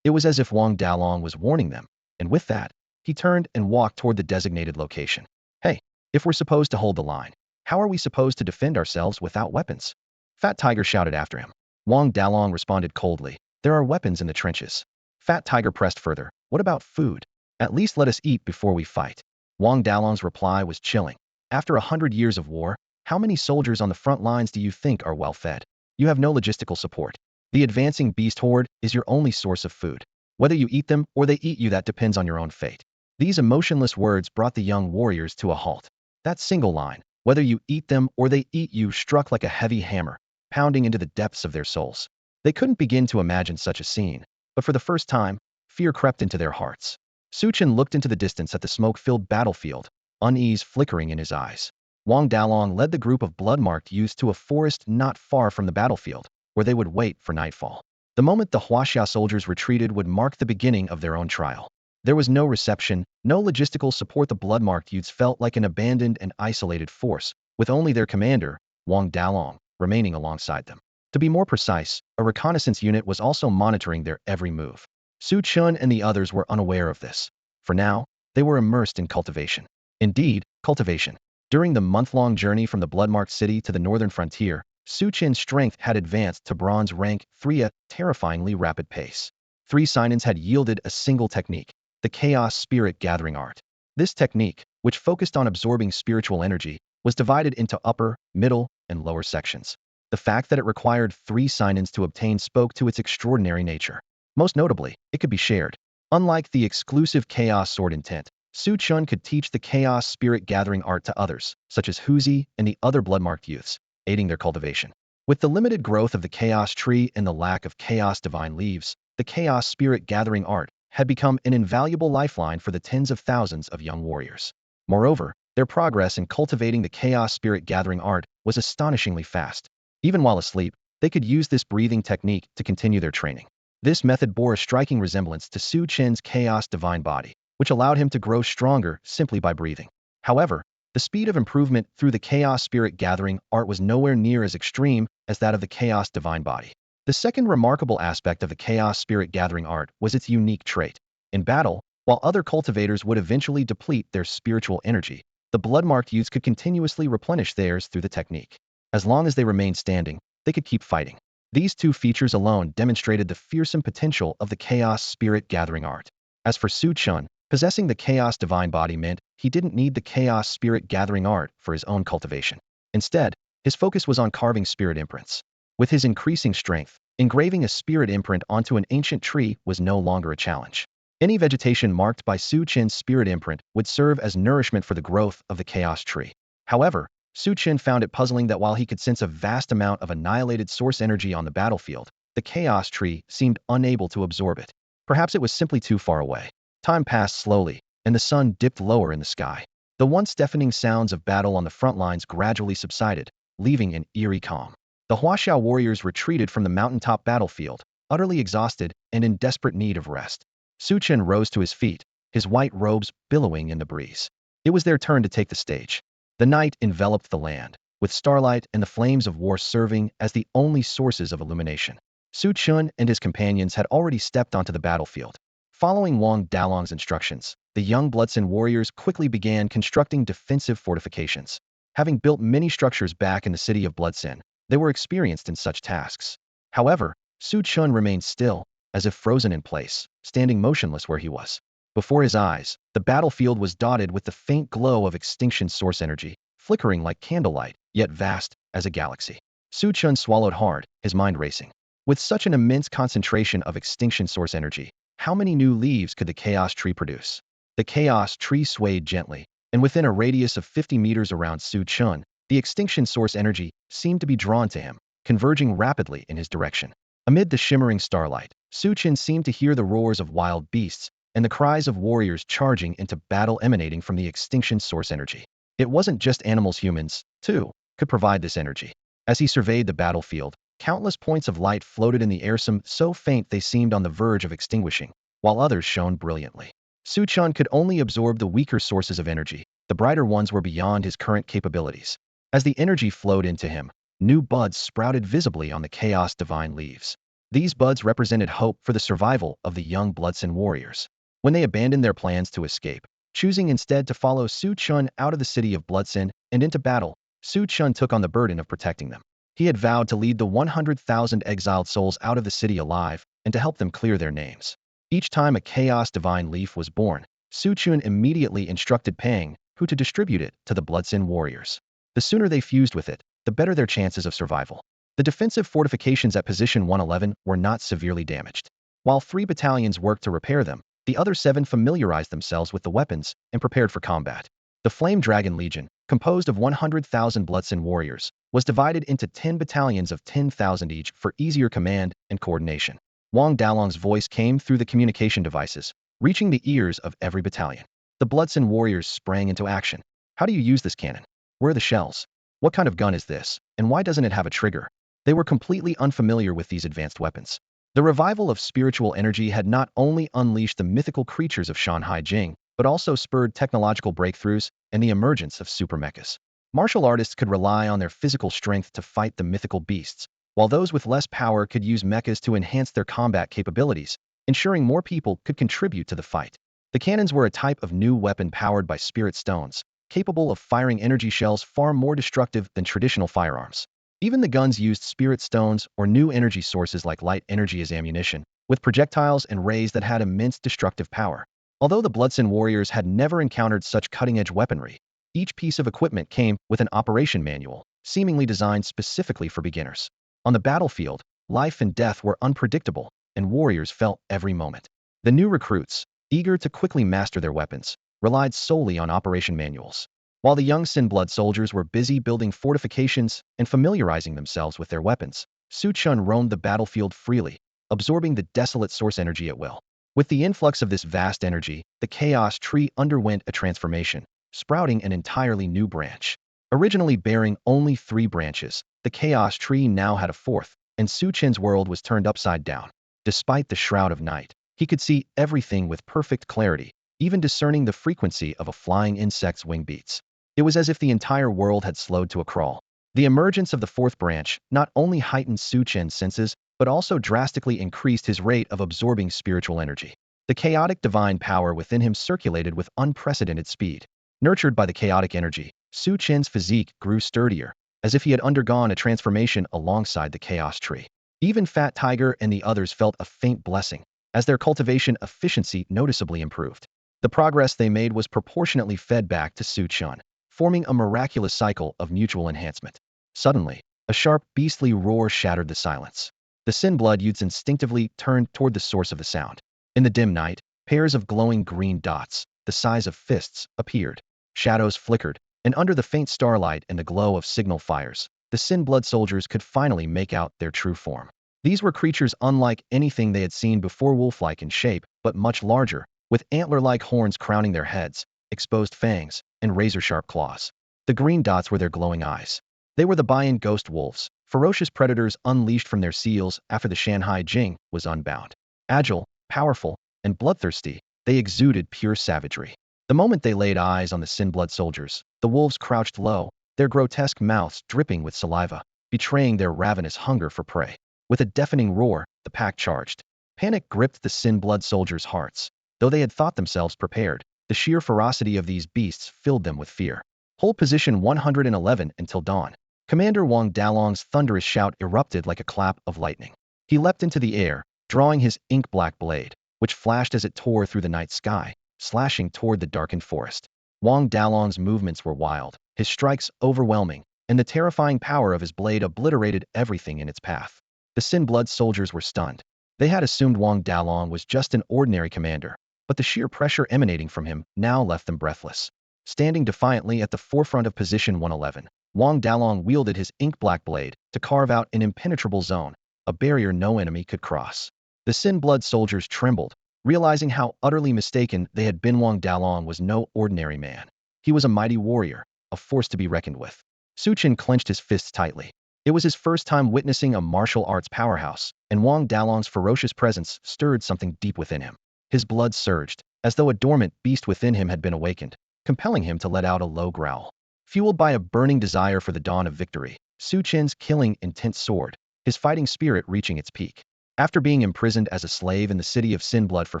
It was as if Wang Dalong was warning them, and with that, he turned and walked toward the designated location. Hey, if we're supposed to hold the line, how are we supposed to defend ourselves without weapons? Fat Tiger shouted after him. Wang Dalong responded coldly. There are weapons in the trenches. Fat Tiger pressed further. What about food? At least let us eat before we fight. Wang Dalong's reply was chilling. After 100 years of war, how many soldiers on the front lines do you think are well fed? You have no logistical support. The advancing beast horde is your only source of food. Whether you eat them or they eat you, that depends on your own fate. These emotionless words brought the young warriors to a halt. That single line, whether you eat them or they eat you, struck like a heavy hammer, pounding into the depths of their souls. They couldn't begin to imagine such a scene, but for the first time, fear crept into their hearts. Chen looked into the distance at the smoke-filled battlefield, unease flickering in his eyes. Wang Dalong led the group of blood-marked youths to a forest not far from the battlefield, where they would wait for nightfall. The moment the Hashia soldiers retreated would mark the beginning of their own trial. There was no reception, no logistical support. The blood-marked youths felt like an abandoned and isolated force, with only their commander, Wang Dalong, remaining alongside them. To be more precise, a reconnaissance unit was also monitoring their every move. Chen and the others were unaware of this. For now, they were immersed in cultivation. Indeed, cultivation. During the month-long journey from the blood-marked city to the northern frontier, Chen's strength had advanced to bronze rank 3 at a terrifyingly rapid pace. 3 signings had yielded a single technique, the chaos spirit gathering art. This technique, which focused on absorbing spiritual energy, was divided into upper, middle, and lower sections. The fact that it required 3 signings to obtain spoke to its extraordinary nature. Most notably, it could be shared. Unlike the exclusive chaos sword intent, Chen could teach the chaos spirit gathering art to others, such as Huzi and the other blood-marked youths, aiding their cultivation. With the limited growth of the chaos tree and the lack of chaos divine leaves, the chaos spirit gathering art had become an invaluable lifeline for the tens of thousands of young warriors. Moreover, Their progress in cultivating the chaos spirit gathering art was astonishingly fast. Even while asleep, they could use this breathing technique to continue their training. This method bore a striking resemblance to Su Chen's chaos divine body, which allowed him to grow stronger simply by breathing. However, the speed of improvement through the chaos spirit gathering art was nowhere near as extreme as that of the chaos divine body. The second remarkable aspect of the chaos spirit gathering art was its unique trait. In battle, while other cultivators would eventually deplete their spiritual energy, the blood-marked youths could continuously replenish theirs through the technique. As long as they remained standing, they could keep fighting. These two features alone demonstrated the fearsome potential of the chaos spirit gathering art. As for Su Chen, possessing the chaos divine body meant he didn't need the chaos spirit gathering art for his own cultivation. Instead, his focus was on carving spirit imprints. With his increasing strength, engraving a spirit imprint onto an ancient tree was no longer a challenge. Any vegetation marked by Su Chen's spirit imprint would serve as nourishment for the growth of the chaos tree. However, Su Chen found it puzzling that while he could sense a vast amount of annihilated source energy on the battlefield, the chaos tree seemed unable to absorb it. Perhaps it was simply too far away. Time passed slowly, and the sun dipped lower in the sky. The once deafening sounds of battle on the front lines gradually subsided, leaving an eerie calm. The Hashia warriors retreated from the mountaintop battlefield, utterly exhausted and in desperate need of rest. Su Chen rose to his feet, his white robes billowing in the breeze. It was their turn to take the stage. The night enveloped the land, with starlight and the flames of war serving as the only sources of illumination. Su Chen and his companions had already stepped onto the battlefield. Following Wang Dalong's instructions, the young Bloodsin warriors quickly began constructing defensive fortifications. Having built many structures back in the city of Bloodsin, they were experienced in such tasks. However, Su Chen remained still, as if frozen in place, standing motionless where he was. Before his eyes, the battlefield was dotted with the faint glow of extinction source energy, flickering like candlelight, yet vast as a galaxy. Su Chen swallowed hard, his mind racing. With such an immense concentration of extinction source energy, how many new leaves could the chaos tree produce? The chaos tree swayed gently, and within a radius of 50 meters around Su Chen, the extinction source energy seemed to be drawn to him, converging rapidly in his direction. Amid the shimmering starlight, Su Chen seemed to hear the roars of wild beasts and the cries of warriors charging into battle emanating from the extinction source energy. It wasn't just animals, humans, too, could provide this energy. As he surveyed the battlefield, countless points of light floated in the air, some so faint they seemed on the verge of extinguishing, while others shone brilliantly. Su Chen could only absorb the weaker sources of energy. The brighter ones were beyond his current capabilities. As the energy flowed into him, new buds sprouted visibly on the chaos divine leaves. These buds represented hope for the survival of the young Bloodsin warriors. When they abandoned their plans to escape, choosing instead to follow Su Chen out of the city of Bloodsin and into battle, Su Chen took on the burden of protecting them. He had vowed to lead the 100,000 exiled souls out of the city alive and to help them clear their names. Each time a chaos divine leaf was born, Su Chen immediately instructed Pang, who to distribute it to the Bloodsin warriors. The sooner they fused with it, the better their chances of survival. The defensive fortifications at position 111 were not severely damaged. While 3 battalions worked to repair them, the other 7 familiarized themselves with the weapons and prepared for combat. The Flame Dragon Legion, composed of 100,000 Bloodsin warriors, was divided into 10 battalions of 10,000 each for easier command and coordination. Wang Dalong's voice came through the communication devices, reaching the ears of every battalion. The Bloodsin warriors sprang into action. How do you use this cannon? Where are the shells? What kind of gun is this, and why doesn't it have a trigger? They were completely unfamiliar with these advanced weapons. The revival of spiritual energy had not only unleashed the mythical creatures of Shanhai Jing, but also spurred technological breakthroughs and the emergence of super mechas. Martial artists could rely on their physical strength to fight the mythical beasts, while those with less power could use mechas to enhance their combat capabilities, ensuring more people could contribute to the fight. The cannons were a type of new weapon powered by spirit stones, capable of firing energy shells far more destructive than traditional firearms. Even the guns used spirit stones or new energy sources like light energy as ammunition, with projectiles and rays that had immense destructive power. Although the Bloodsin warriors had never encountered such cutting-edge weaponry, each piece of equipment came with an operation manual, seemingly designed specifically for beginners. On the battlefield, life and death were unpredictable, and warriors felt every moment. The new recruits, eager to quickly master their weapons, relied solely on operation manuals. While the young Sin Blood soldiers were busy building fortifications and familiarizing themselves with their weapons, Su Chen roamed the battlefield freely, absorbing the desolate source energy at will. With the influx of this vast energy, the chaos tree underwent a transformation. sprouting an entirely new branch. Originally bearing only 3 branches, the chaos tree now had a 4th, and Su Chen's world was turned upside down. Despite the shroud of night, he could see everything with perfect clarity, even discerning the frequency of a flying insect's wing beats. It was as if the entire world had slowed to a crawl. The emergence of the 4th branch not only heightened Su Chen's senses, but also drastically increased his rate of absorbing spiritual energy. The chaotic divine power within him circulated with unprecedented speed. Nurtured by the chaotic energy, Su Chen's physique grew sturdier, as if he had undergone a transformation alongside the chaos tree. Even Fat Tiger and the others felt a faint blessing, as their cultivation efficiency noticeably improved. The progress they made was proportionately fed back to Su Chen, forming a miraculous cycle of mutual enhancement. Suddenly, a sharp, beastly roar shattered the silence. The Sin Blood youths instinctively turned toward the source of the sound. In the dim night, pairs of glowing green dots, the size of fists, appeared. Shadows flickered, and under the faint starlight and the glow of signal fires, the Sin Blood soldiers could finally make out their true form. These were creatures unlike anything they had seen before, wolf-like in shape, but much larger, with antler-like horns crowning their heads, exposed fangs, and razor-sharp claws. The green dots were their glowing eyes. They were the Bayan ghost wolves, ferocious predators unleashed from their seals after the Shanghai Jing was unbound. Agile, powerful, and bloodthirsty, they exuded pure savagery. The moment they laid eyes on the Sin Blood soldiers, the wolves crouched low, their grotesque mouths dripping with saliva, betraying their ravenous hunger for prey. With a deafening roar, the pack charged. Panic gripped the Sin Blood soldiers' hearts. Though they had thought themselves prepared, the sheer ferocity of these beasts filled them with fear. Hold position 111 until dawn. Commander Wang Dalong's thunderous shout erupted like a clap of lightning. He leapt into the air, drawing his ink-black blade, which flashed as it tore through the night sky, slashing toward the darkened forest. Wang Dalong's movements were wild, his strikes overwhelming, and the terrifying power of his blade obliterated everything in its path. The Sin Blood soldiers were stunned. They had assumed Wang Dalong was just an ordinary commander, but the sheer pressure emanating from him now left them breathless. Standing defiantly at the forefront of position 111, Wang Dalong wielded his ink-black blade to carve out an impenetrable zone, a barrier no enemy could cross. The Sin Blood soldiers trembled, realizing how utterly mistaken they had been. Wang Dalong was no ordinary man. He was a mighty warrior, a force to be reckoned with. Su Chen clenched his fists tightly. It was his first time witnessing a martial arts powerhouse, and Wang Dalong's ferocious presence stirred something deep within him. His blood surged, as though a dormant beast within him had been awakened, compelling him to let out a low growl. Fueled by a burning desire for the dawn of victory, Su Chen's killing intent soared, his fighting spirit reaching its peak. After being imprisoned as a slave in the city of Sin Blood for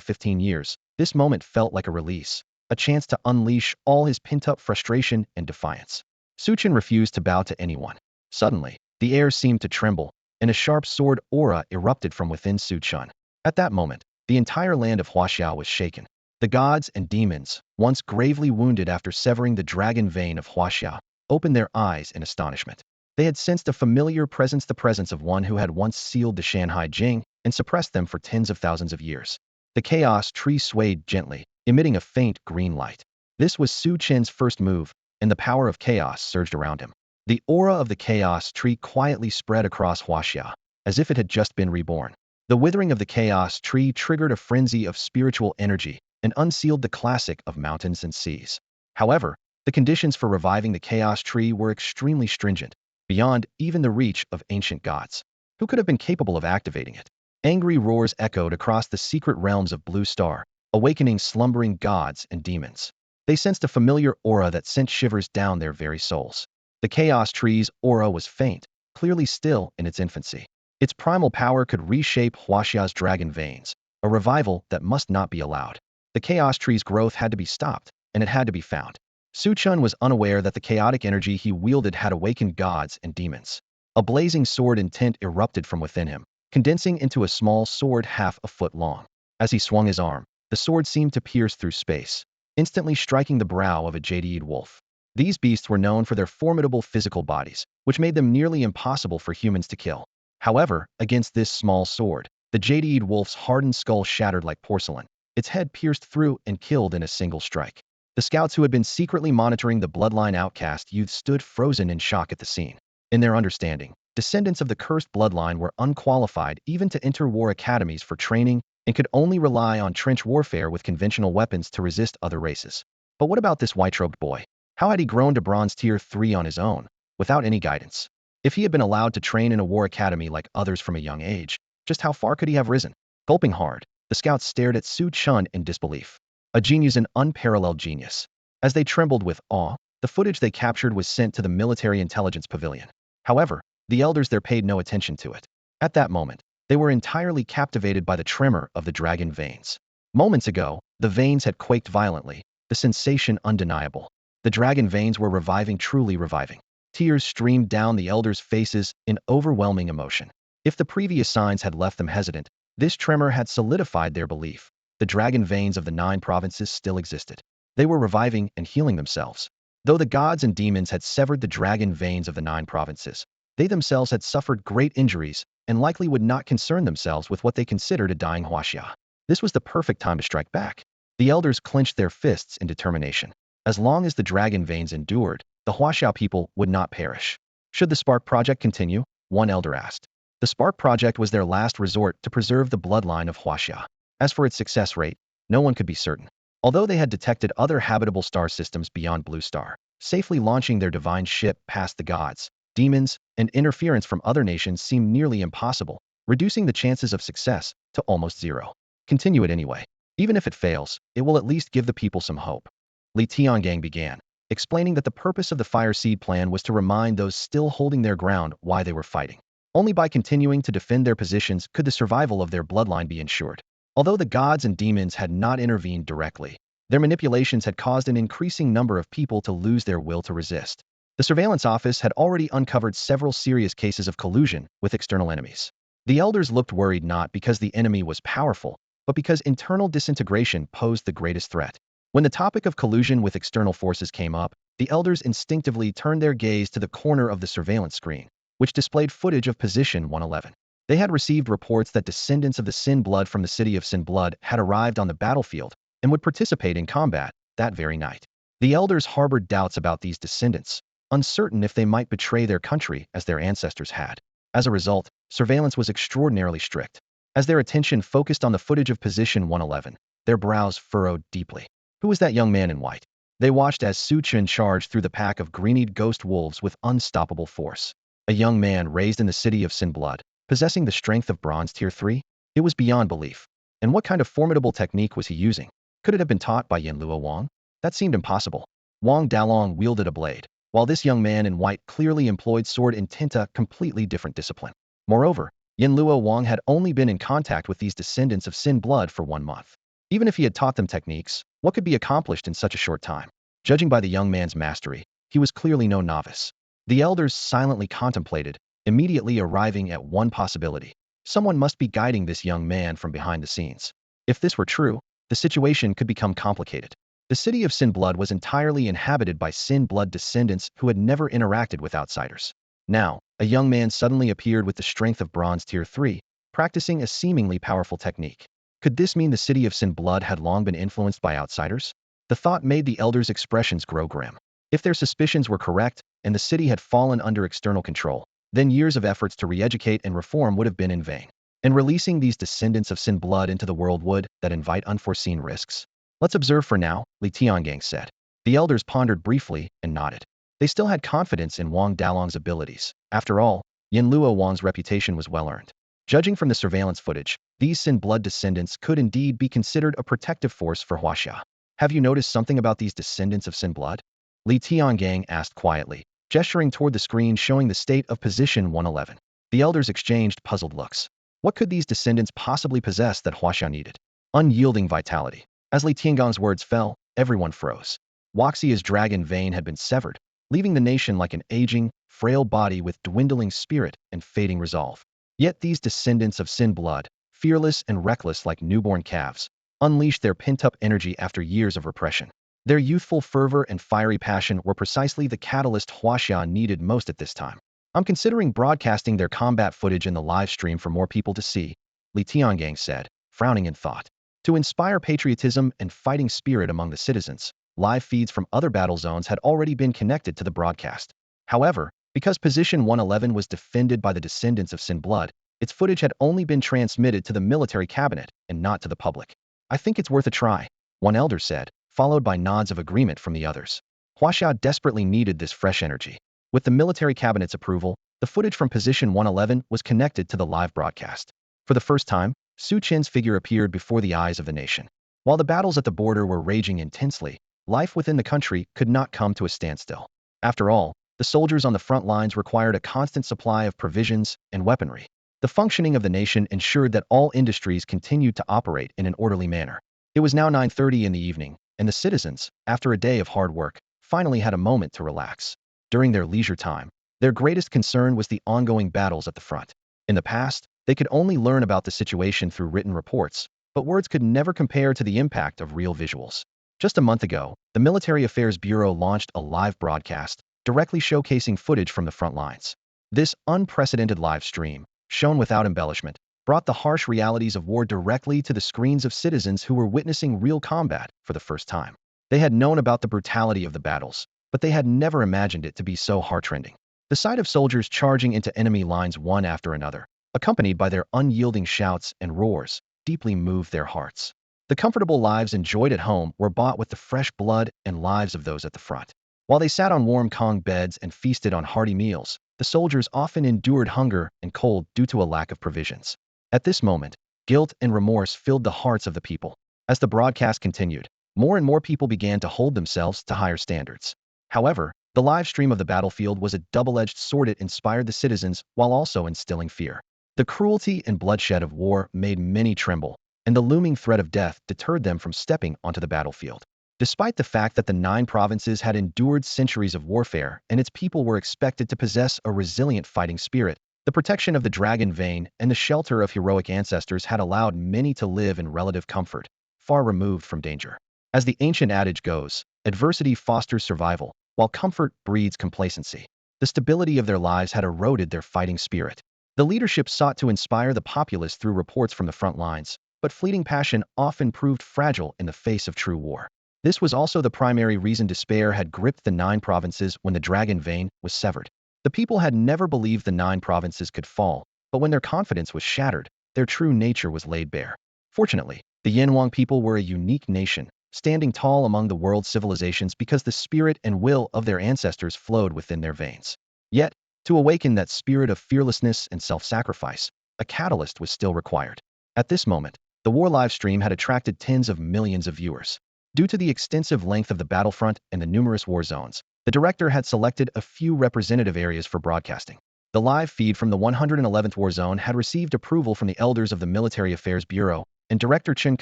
15 years, this moment felt like a release, a chance to unleash all his pent-up frustration and defiance. Su Chen refused to bow to anyone. Suddenly, the air seemed to tremble, and a sharp sword aura erupted from within Su Chen. At that moment, the entire land of Hashia was shaken. The gods and demons, once gravely wounded after severing the dragon vein of Hashia, opened their eyes in astonishment. They had sensed a familiar presence, the presence of one who had once sealed the Shanghai Jing and suppressed them for tens of thousands of years. The chaos tree swayed gently, emitting a faint green light. This was Su Chen's first move, and the power of chaos surged around him. The aura of the chaos tree quietly spread across Hashia, as if it had just been reborn. The withering of the chaos tree triggered a frenzy of spiritual energy and unsealed the classic of mountains and seas. However, the conditions for reviving the chaos tree were extremely stringent, beyond even the reach of ancient gods. Who could have been capable of activating it? Angry roars echoed across the secret realms of Blue Star, awakening slumbering gods and demons. They sensed a familiar aura that sent shivers down their very souls. The chaos tree's aura was faint, clearly still in its infancy. Its primal power could reshape Huaxia's dragon veins, a revival that must not be allowed. The chaos tree's growth had to be stopped, and it had to be found. Su Chen was unaware that the chaotic energy he wielded had awakened gods and demons. A blazing sword intent erupted from within him, condensing into a small sword half a foot long. As he swung his arm, the sword seemed to pierce through space, instantly striking the brow of a jade-eyed wolf. These beasts were known for their formidable physical bodies, which made them nearly impossible for humans to kill. However, against this small sword, the jade-eyed wolf's hardened skull shattered like porcelain, its head pierced through and killed in a single strike. The scouts who had been secretly monitoring the bloodline outcast youth stood frozen in shock at the scene. In their understanding, descendants of the cursed bloodline were unqualified even to enter war academies for training and could only rely on trench warfare with conventional weapons to resist other races. But what about this white-robed boy? How had he grown to bronze tier 3 on his own, without any guidance? If he had been allowed to train in a war academy like others from a young age, just how far could he have risen? Gulping hard, the scouts stared at Chen in disbelief. A genius, an unparalleled genius. As they trembled with awe, the footage they captured was sent to the military intelligence pavilion. However, the elders there paid no attention to it. At that moment, they were entirely captivated by the tremor of the dragon veins. Moments ago, the veins had quaked violently, the sensation undeniable. The dragon veins were reviving, truly reviving. Tears streamed down the elders' faces in overwhelming emotion. If the previous signs had left them hesitant, this tremor had solidified their belief. The dragon veins of the 9 provinces still existed. They were reviving and healing themselves. Though the gods and demons had severed the dragon veins of the 9 provinces, they themselves had suffered great injuries and likely would not concern themselves with what they considered a dying Hashia. This was the perfect time to strike back. The elders clenched their fists in determination. As long as the dragon veins endured, the Hashia people would not perish. Should the Spark Project continue? One elder asked. The Spark Project was their last resort to preserve the bloodline of Hashia. As for its success rate, no one could be certain. Although they had detected other habitable star systems beyond Blue Star, safely launching their divine ship past the gods, demons, and interference from other nations seemed nearly impossible, reducing the chances of success to almost zero. Continue it anyway. Even if it fails, it will at least give the people some hope. Li Tiangang began, explaining that the purpose of the Fire Seed plan was to remind those still holding their ground why they were fighting. Only by continuing to defend their positions could the survival of their bloodline be ensured. Although the gods and demons had not intervened directly, their manipulations had caused an increasing number of people to lose their will to resist. The surveillance office had already uncovered several serious cases of collusion with external enemies. The elders looked worried not because the enemy was powerful, but because internal disintegration posed the greatest threat. When the topic of collusion with external forces came up, the elders instinctively turned their gaze to the corner of the surveillance screen, which displayed footage of Position 111. They had received reports that descendants of the Sin Blood from the city of Sin Blood had arrived on the battlefield and would participate in combat that very night. The elders harbored doubts about these descendants, uncertain if they might betray their country as their ancestors had. As a result, surveillance was extraordinarily strict. As their attention focused on the footage of Position 111, their brows furrowed deeply. Who was that young man in white? They watched as Chen charged through the pack of green-eyed ghost wolves with unstoppable force. A young man raised in the city of Sin Blood, possessing the strength of Bronze Tier 3? It was beyond belief. And what kind of formidable technique was he using? Could it have been taught by Yanluo Wang? That seemed impossible. Wang Dalong wielded a blade, while this young man in white clearly employed sword intent, a completely different discipline. Moreover, Yanluo Wang had only been in contact with these descendants of Sin Blood for 1 month. Even if he had taught them techniques, what could be accomplished in such a short time? Judging by the young man's mastery, he was clearly no novice. The elders silently contemplated, immediately arriving at one possibility. Someone must be guiding this young man from behind the scenes. If this were true, the situation could become complicated. The city of Sin Blood was entirely inhabited by Sin Blood descendants who had never interacted with outsiders. Now, a young man suddenly appeared with the strength of Bronze Tier 3, practicing a seemingly powerful technique. Could this mean the city of Sin Blood had long been influenced by outsiders? The thought made the elders' expressions grow grim. If their suspicions were correct, and the city had fallen under external control, then years of efforts to re-educate and reform would have been in vain. And releasing these descendants of Sin Blood into the world would that invite unforeseen risks? Let's observe for now, Li Tiangang said. The elders pondered briefly and nodded. They still had confidence in Wang Dalong's abilities. After all, Yanluo Wang's reputation was well-earned. Judging from the surveillance footage, these Sin Blood descendants could indeed be considered a protective force for Hashia. Have you noticed something about these descendants of Sin Blood? Li Tiangang asked quietly, gesturing toward the screen showing the state of Position 111. The elders exchanged puzzled looks. What could these descendants possibly possess that Hashia needed? Unyielding vitality. As Li Tiangang's words fell, everyone froze. Waxia's dragon vein had been severed, leaving the nation like an aging, frail body with dwindling spirit and fading resolve. Yet these descendants of Sin Blood, fearless and reckless like newborn calves, unleashed their pent-up energy after years of repression. Their youthful fervor and fiery passion were precisely the catalyst Hashia needed most at this time. I'm considering broadcasting their combat footage in the live stream for more people to see, Li Tiangang said, frowning in thought. To inspire patriotism and fighting spirit among the citizens, live feeds from other battle zones had already been connected to the broadcast. However, because Position 111 was defended by the descendants of Sin Blood, its footage had only been transmitted to the military cabinet and not to the public. I think it's worth a try, one elder said, followed by nods of agreement from the others. Hashia desperately needed this fresh energy. With the military cabinet's approval, the footage from Position 111 was connected to the live broadcast. For the first time, Su Chen's figure appeared before the eyes of the nation. While the battles at the border were raging intensely, life within the country could not come to a standstill. After all, the soldiers on the front lines required a constant supply of provisions and weaponry. The functioning of the nation ensured that all industries continued to operate in an orderly manner. It was now 9:30 in the evening, and the citizens, after a day of hard work, finally had a moment to relax. During their leisure time, their greatest concern was the ongoing battles at the front. In the past, they could only learn about the situation through written reports, but words could never compare to the impact of real visuals. Just a month ago, the Military Affairs Bureau launched a live broadcast, directly showcasing footage from the front lines. This unprecedented live stream, shown without embellishment, brought the harsh realities of war directly to the screens of citizens who were witnessing real combat for the first time. They had known about the brutality of the battles, but they had never imagined it to be so heartrending. The sight of soldiers charging into enemy lines one after another, accompanied by their unyielding shouts and roars, deeply moved their hearts. The comfortable lives enjoyed at home were bought with the fresh blood and lives of those at the front. While they sat on warm Kong beds and feasted on hearty meals, the soldiers often endured hunger and cold due to a lack of provisions. At this moment, guilt and remorse filled the hearts of the people. As the broadcast continued, more and more people began to hold themselves to higher standards. However, the live stream of the battlefield was a double-edged sword. It inspired the citizens while also instilling fear. The cruelty and bloodshed of war made many tremble, and the looming threat of death deterred them from stepping onto the battlefield. Despite the fact that the 9 provinces had endured centuries of warfare and its people were expected to possess a resilient fighting spirit, the protection of the dragon vein and the shelter of heroic ancestors had allowed many to live in relative comfort, far removed from danger. As the ancient adage goes, adversity fosters survival, while comfort breeds complacency. The stability of their lives had eroded their fighting spirit. The leadership sought to inspire the populace through reports from the front lines, but fleeting passion often proved fragile in the face of true war. This was also the primary reason despair had gripped the 9 provinces when the dragon vein was severed. The people had never believed the 9 provinces could fall, but when their confidence was shattered, their true nature was laid bare. Fortunately, the Yanwang people were a unique nation, standing tall among the world's civilizations because the spirit and will of their ancestors flowed within their veins. Yet, to awaken that spirit of fearlessness and self-sacrifice, a catalyst was still required. At this moment, the war live stream had attracted tens of millions of viewers. Due to the extensive length of the battlefront and the numerous war zones, the director had selected a few representative areas for broadcasting. The live feed from the 111th War Zone had received approval from the elders of the Military Affairs Bureau, and Director Chen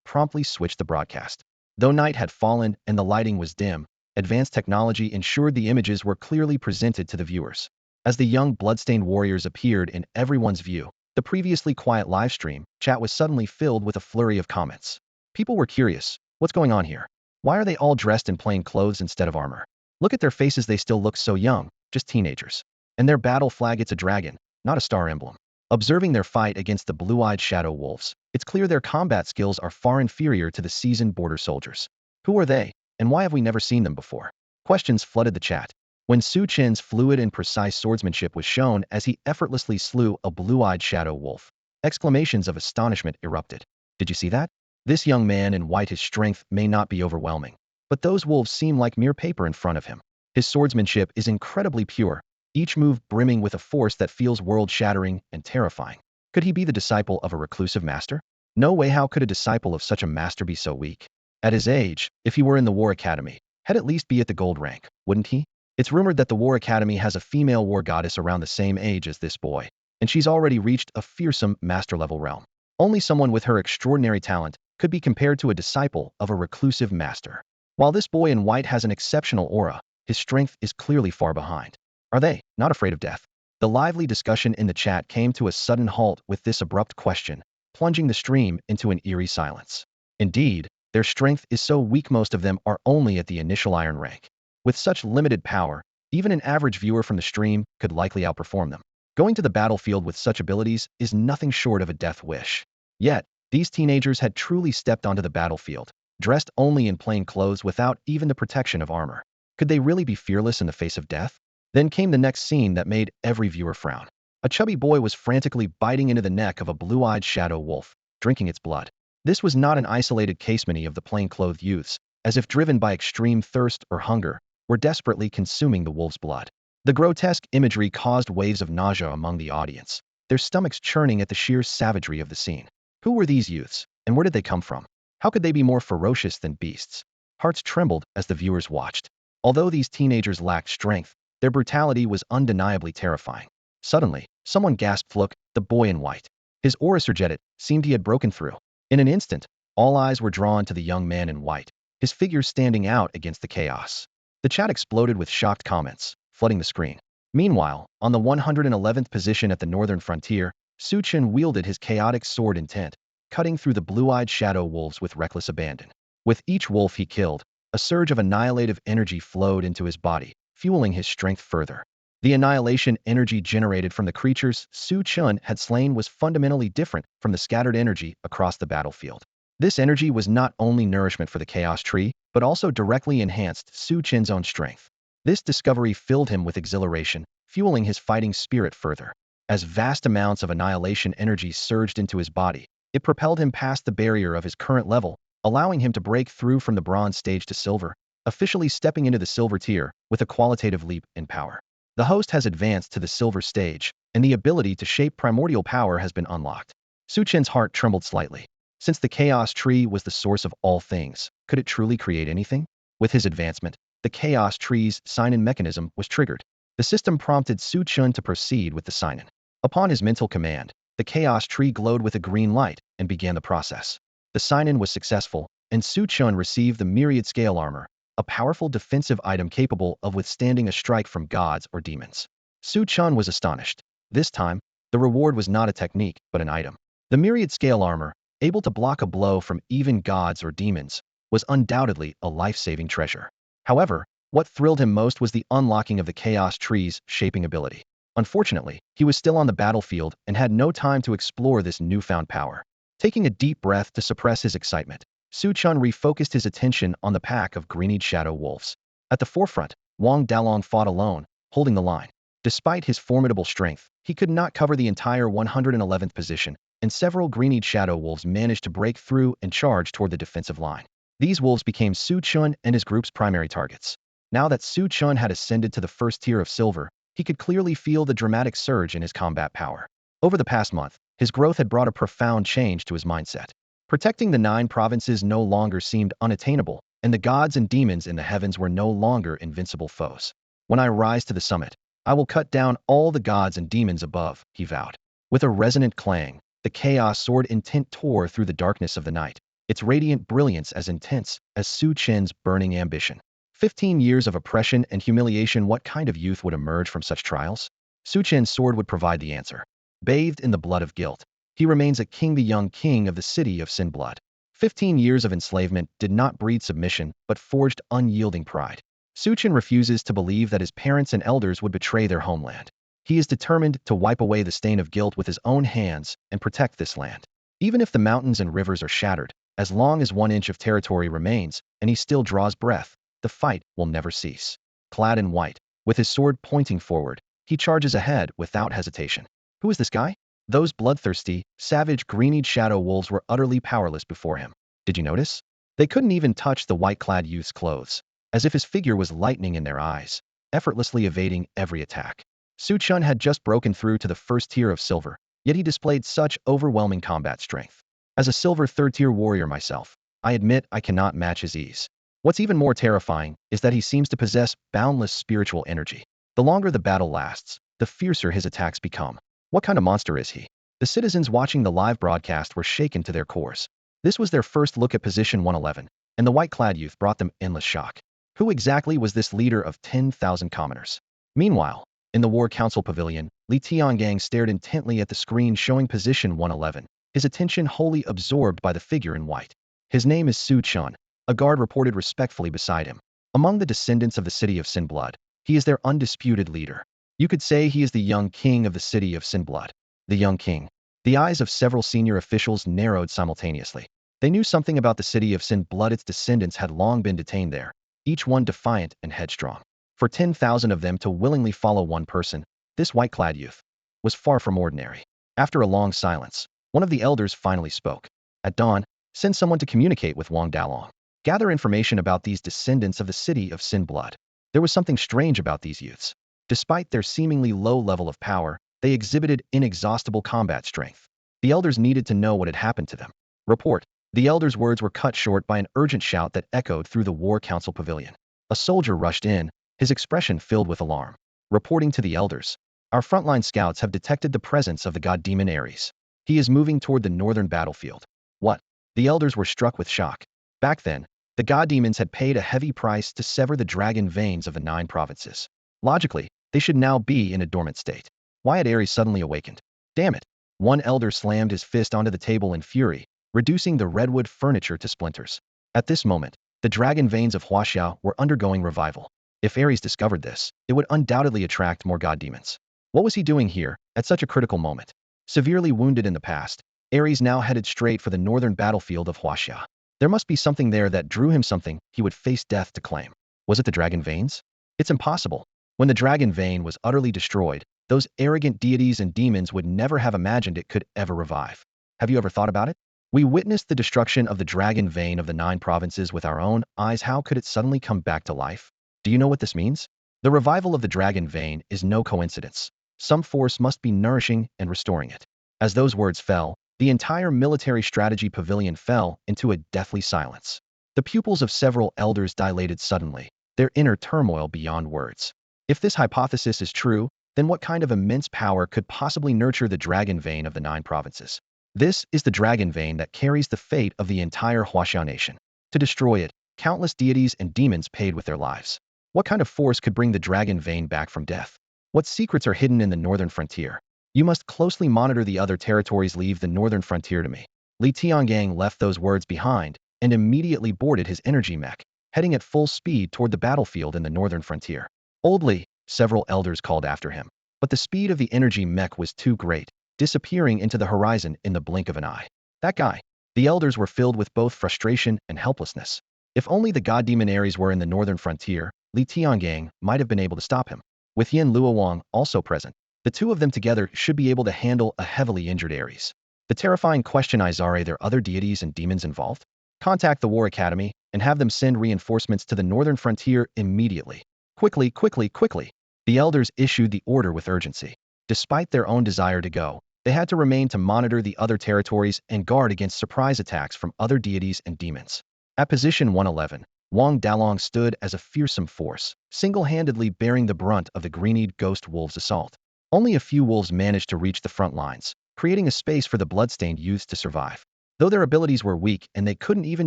promptly switched the broadcast. Though night had fallen and the lighting was dim, advanced technology ensured the images were clearly presented to the viewers. As the young bloodstained warriors appeared in everyone's view, the previously quiet live stream chat was suddenly filled with a flurry of comments. People were curious. What's going on here? Why are they all dressed in plain clothes instead of armor? Look at their faces, they still look so young, just teenagers. And their battle flag, it's a dragon, not a star emblem. Observing their fight against the blue-eyed shadow wolves, it's clear their combat skills are far inferior to the seasoned border soldiers. Who are they, and why have we never seen them before? Questions flooded the chat. When Su Chen's fluid and precise swordsmanship was shown as he effortlessly slew a blue-eyed shadow wolf, exclamations of astonishment erupted. Did you see that? This young man in white, his strength may not be overwhelming, but those wolves seem like mere paper in front of him. His swordsmanship is incredibly pure, each move brimming with a force that feels world-shattering and terrifying. Could he be the disciple of a reclusive master? No way. How could a disciple of such a master be so weak? At his age, if he were in the War Academy, he'd at least be at the gold rank, wouldn't he? It's rumored that the War Academy has a female war goddess around the same age as this boy, and she's already reached a fearsome master-level realm. Only someone with her extraordinary talent could be compared to a disciple of a reclusive master. While this boy in white has an exceptional aura, his strength is clearly far behind. Are they not afraid of death? The lively discussion in the chat came to a sudden halt with this abrupt question, plunging the stream into an eerie silence. Indeed, their strength is so weak most of them are only at the initial iron rank. With such limited power, even an average viewer from the stream could likely outperform them. Going to the battlefield with such abilities is nothing short of a death wish. Yet, these teenagers had truly stepped onto the battlefield, dressed only in plain clothes without even the protection of armor. Could they really be fearless in the face of death? Then came the next scene that made every viewer frown. A chubby boy was frantically biting into the neck of a blue-eyed shadow wolf, drinking its blood. This was not an isolated case. Many of the plain-clothed youths, as if driven by extreme thirst or hunger, were desperately consuming the wolf's blood. The grotesque imagery caused waves of nausea among the audience, their stomachs churning at the sheer savagery of the scene. Who were these youths, and where did they come from? How could they be more ferocious than beasts? Hearts trembled as the viewers watched. Although these teenagers lacked strength, their brutality was undeniably terrifying. Suddenly, someone gasped, "Look, the boy in white." His aura surged, seemed he had broken through. In an instant, all eyes were drawn to the young man in white, his figure standing out against the chaos. The chat exploded with shocked comments, flooding the screen. Meanwhile, on the 111th position at the northern frontier, Chen wielded his chaotic sword intent, cutting through the blue-eyed shadow wolves with reckless abandon. With each wolf he killed, a surge of annihilative energy flowed into his body, fueling his strength further. The annihilation energy generated from the creatures Chen had slain was fundamentally different from the scattered energy across the battlefield. This energy was not only nourishment for the Chaos Tree, but also directly enhanced Chen's own strength. This discovery filled him with exhilaration, fueling his fighting spirit further. As vast amounts of annihilation energy surged into his body, it propelled him past the barrier of his current level, allowing him to break through from the bronze stage to silver, officially stepping into the silver tier with a qualitative leap in power. The host has advanced to the silver stage, and the ability to shape primordial power has been unlocked. Chen's heart trembled slightly. Since the Chaos Tree was the source of all things, could it truly create anything? With his advancement, the Chaos Tree's sign-in mechanism was triggered. The system prompted Chen to proceed with the sign-in. Upon his mental command, the Chaos Tree glowed with a green light and began the process. The sign-in was successful, and Chen received the Myriad Scale Armor, a powerful defensive item capable of withstanding a strike from gods or demons. Chen was astonished. This time, the reward was not a technique, but an item. The Myriad Scale Armor, able to block a blow from even gods or demons, was undoubtedly a life-saving treasure. However, what thrilled him most was the unlocking of the Chaos Tree's shaping ability. Unfortunately, he was still on the battlefield and had no time to explore this newfound power. Taking a deep breath to suppress his excitement, Chen refocused his attention on the pack of green-eyed shadow wolves. At the forefront, Wang Dalong fought alone, holding the line. Despite his formidable strength, he could not cover the entire 111th position, and several green-eyed shadow wolves managed to break through and charge toward the defensive line. These wolves became Chen and his group's primary targets. Now that Chen had ascended to the first tier of silver, he could clearly feel the dramatic surge in his combat power. Over the past month, his growth had brought a profound change to his mindset. Protecting the 9 provinces no longer seemed unattainable, and the gods and demons in the heavens were no longer invincible foes. When I rise to the summit, I will cut down all the gods and demons above, he vowed. With a resonant clang, the Chaos Sword intent tore through the darkness of the night, its radiant brilliance as intense as Chen's burning ambition. 15 years of oppression and humiliation. What kind of youth would emerge from such trials? Chen's sword would provide the answer. Bathed in the blood of guilt, he remains a king, the young king of the city of sin blood. 15 years of enslavement did not breed submission, but forged unyielding pride. Chen refuses to believe that his parents and elders would betray their homeland. He is determined to wipe away the stain of guilt with his own hands and protect this land. Even if the mountains and rivers are shattered, as long as 1 inch of territory remains, and he still draws breath, the fight will never cease. Clad in white, with his sword pointing forward, he charges ahead without hesitation. Who is this guy? Those bloodthirsty, savage green-eyed shadow wolves were utterly powerless before him. Did you notice? They couldn't even touch the white-clad youth's clothes, as if his figure was lightning in their eyes, effortlessly evading every attack. Chen had just broken through to the first tier of silver, yet he displayed such overwhelming combat strength. As a silver third-tier warrior myself, I admit I cannot match his ease. What's even more terrifying is that he seems to possess boundless spiritual energy. The longer the battle lasts, the fiercer his attacks become. What kind of monster is he? The citizens watching the live broadcast were shaken to their cores. This was their first look at position 111, and the white-clad youth brought them endless shock. Who exactly was this leader of 10,000 commoners? Meanwhile, in the War Council Pavilion, Li Tiangang stared intently at the screen showing position 111, his attention wholly absorbed by the figure in white. His name is Chen, a guard reported respectfully beside him. Among the descendants of the city of Sin Blood, he is their undisputed leader. You could say he is the young king of the city of Sin Blood. The young king. The eyes of several senior officials narrowed simultaneously. They knew something about the city of Sin Blood. Its descendants had long been detained there, each one defiant and headstrong. For 10,000 of them to willingly follow one person, this white-clad youth, was far from ordinary. After a long silence, one of the elders finally spoke. At dawn, send someone to communicate with Wang Dalong. Gather information about these descendants of the city of Sin blood. There was something strange about these youths. Despite their seemingly low level of power, they exhibited inexhaustible combat strength. The elders needed to know what had happened to them. Report. The elders' words were cut short by an urgent shout that echoed through the war council pavilion. A soldier rushed in, his expression filled with alarm. Reporting to the elders. Our frontline scouts have detected the presence of the god demon Ares. He is moving toward the northern battlefield. What? The elders were struck with shock. Back then, the god demons had paid a heavy price to sever the dragon veins of the 9 provinces. Logically, they should now be in a dormant state. Why had Ares suddenly awakened? Damn it! One elder slammed his fist onto the table in fury, reducing the redwood furniture to splinters. At this moment, the dragon veins of Hashia were undergoing revival. If Ares discovered this, it would undoubtedly attract more god demons. What was he doing here, at such a critical moment? Severely wounded in the past, Ares now headed straight for the northern battlefield of Hashia. There must be something there that drew him, something he would face death to claim. Was it the dragon veins? It's impossible. When the dragon vein was utterly destroyed, those arrogant deities and demons would never have imagined it could ever revive. Have you ever thought about it? We witnessed the destruction of the dragon vein of the 9 provinces with our own eyes. How could it suddenly come back to life? Do you know what this means? The revival of the dragon vein is no coincidence. Some force must be nourishing and restoring it. As those words fell, the entire military strategy pavilion fell into a deathly silence. The pupils of several elders dilated suddenly, their inner turmoil beyond words. If this hypothesis is true, then what kind of immense power could possibly nurture the dragon vein of the 9 provinces? This is the dragon vein that carries the fate of the entire Hashia nation. To destroy it, countless deities and demons paid with their lives. What kind of force could bring the dragon vein back from death? What secrets are hidden in the northern frontier? You must closely monitor the other territories. Leave the northern frontier to me. Li Tiangang left those words behind and immediately boarded his energy mech, heading at full speed toward the battlefield in the northern frontier. Old Li, several elders called after him. But the speed of the energy mech was too great, disappearing into the horizon in the blink of an eye. That guy. The elders were filled with both frustration and helplessness. If only the god demon Ares were in the northern frontier, Li Tiangang might have been able to stop him. With Yin Luowang also present, the two of them together should be able to handle a heavily injured Ares. The terrifying question is, are there other deities and demons involved? Contact the War Academy and have them send reinforcements to the northern frontier immediately. Quickly, quickly, quickly. The elders issued the order with urgency. Despite their own desire to go, they had to remain to monitor the other territories and guard against surprise attacks from other deities and demons. At position 111, Wang Dalong stood as a fearsome force, single-handedly bearing the brunt of the green-eyed ghost wolves' assault. Only a few wolves managed to reach the front lines, creating a space for the bloodstained youths to survive. Though their abilities were weak and they couldn't even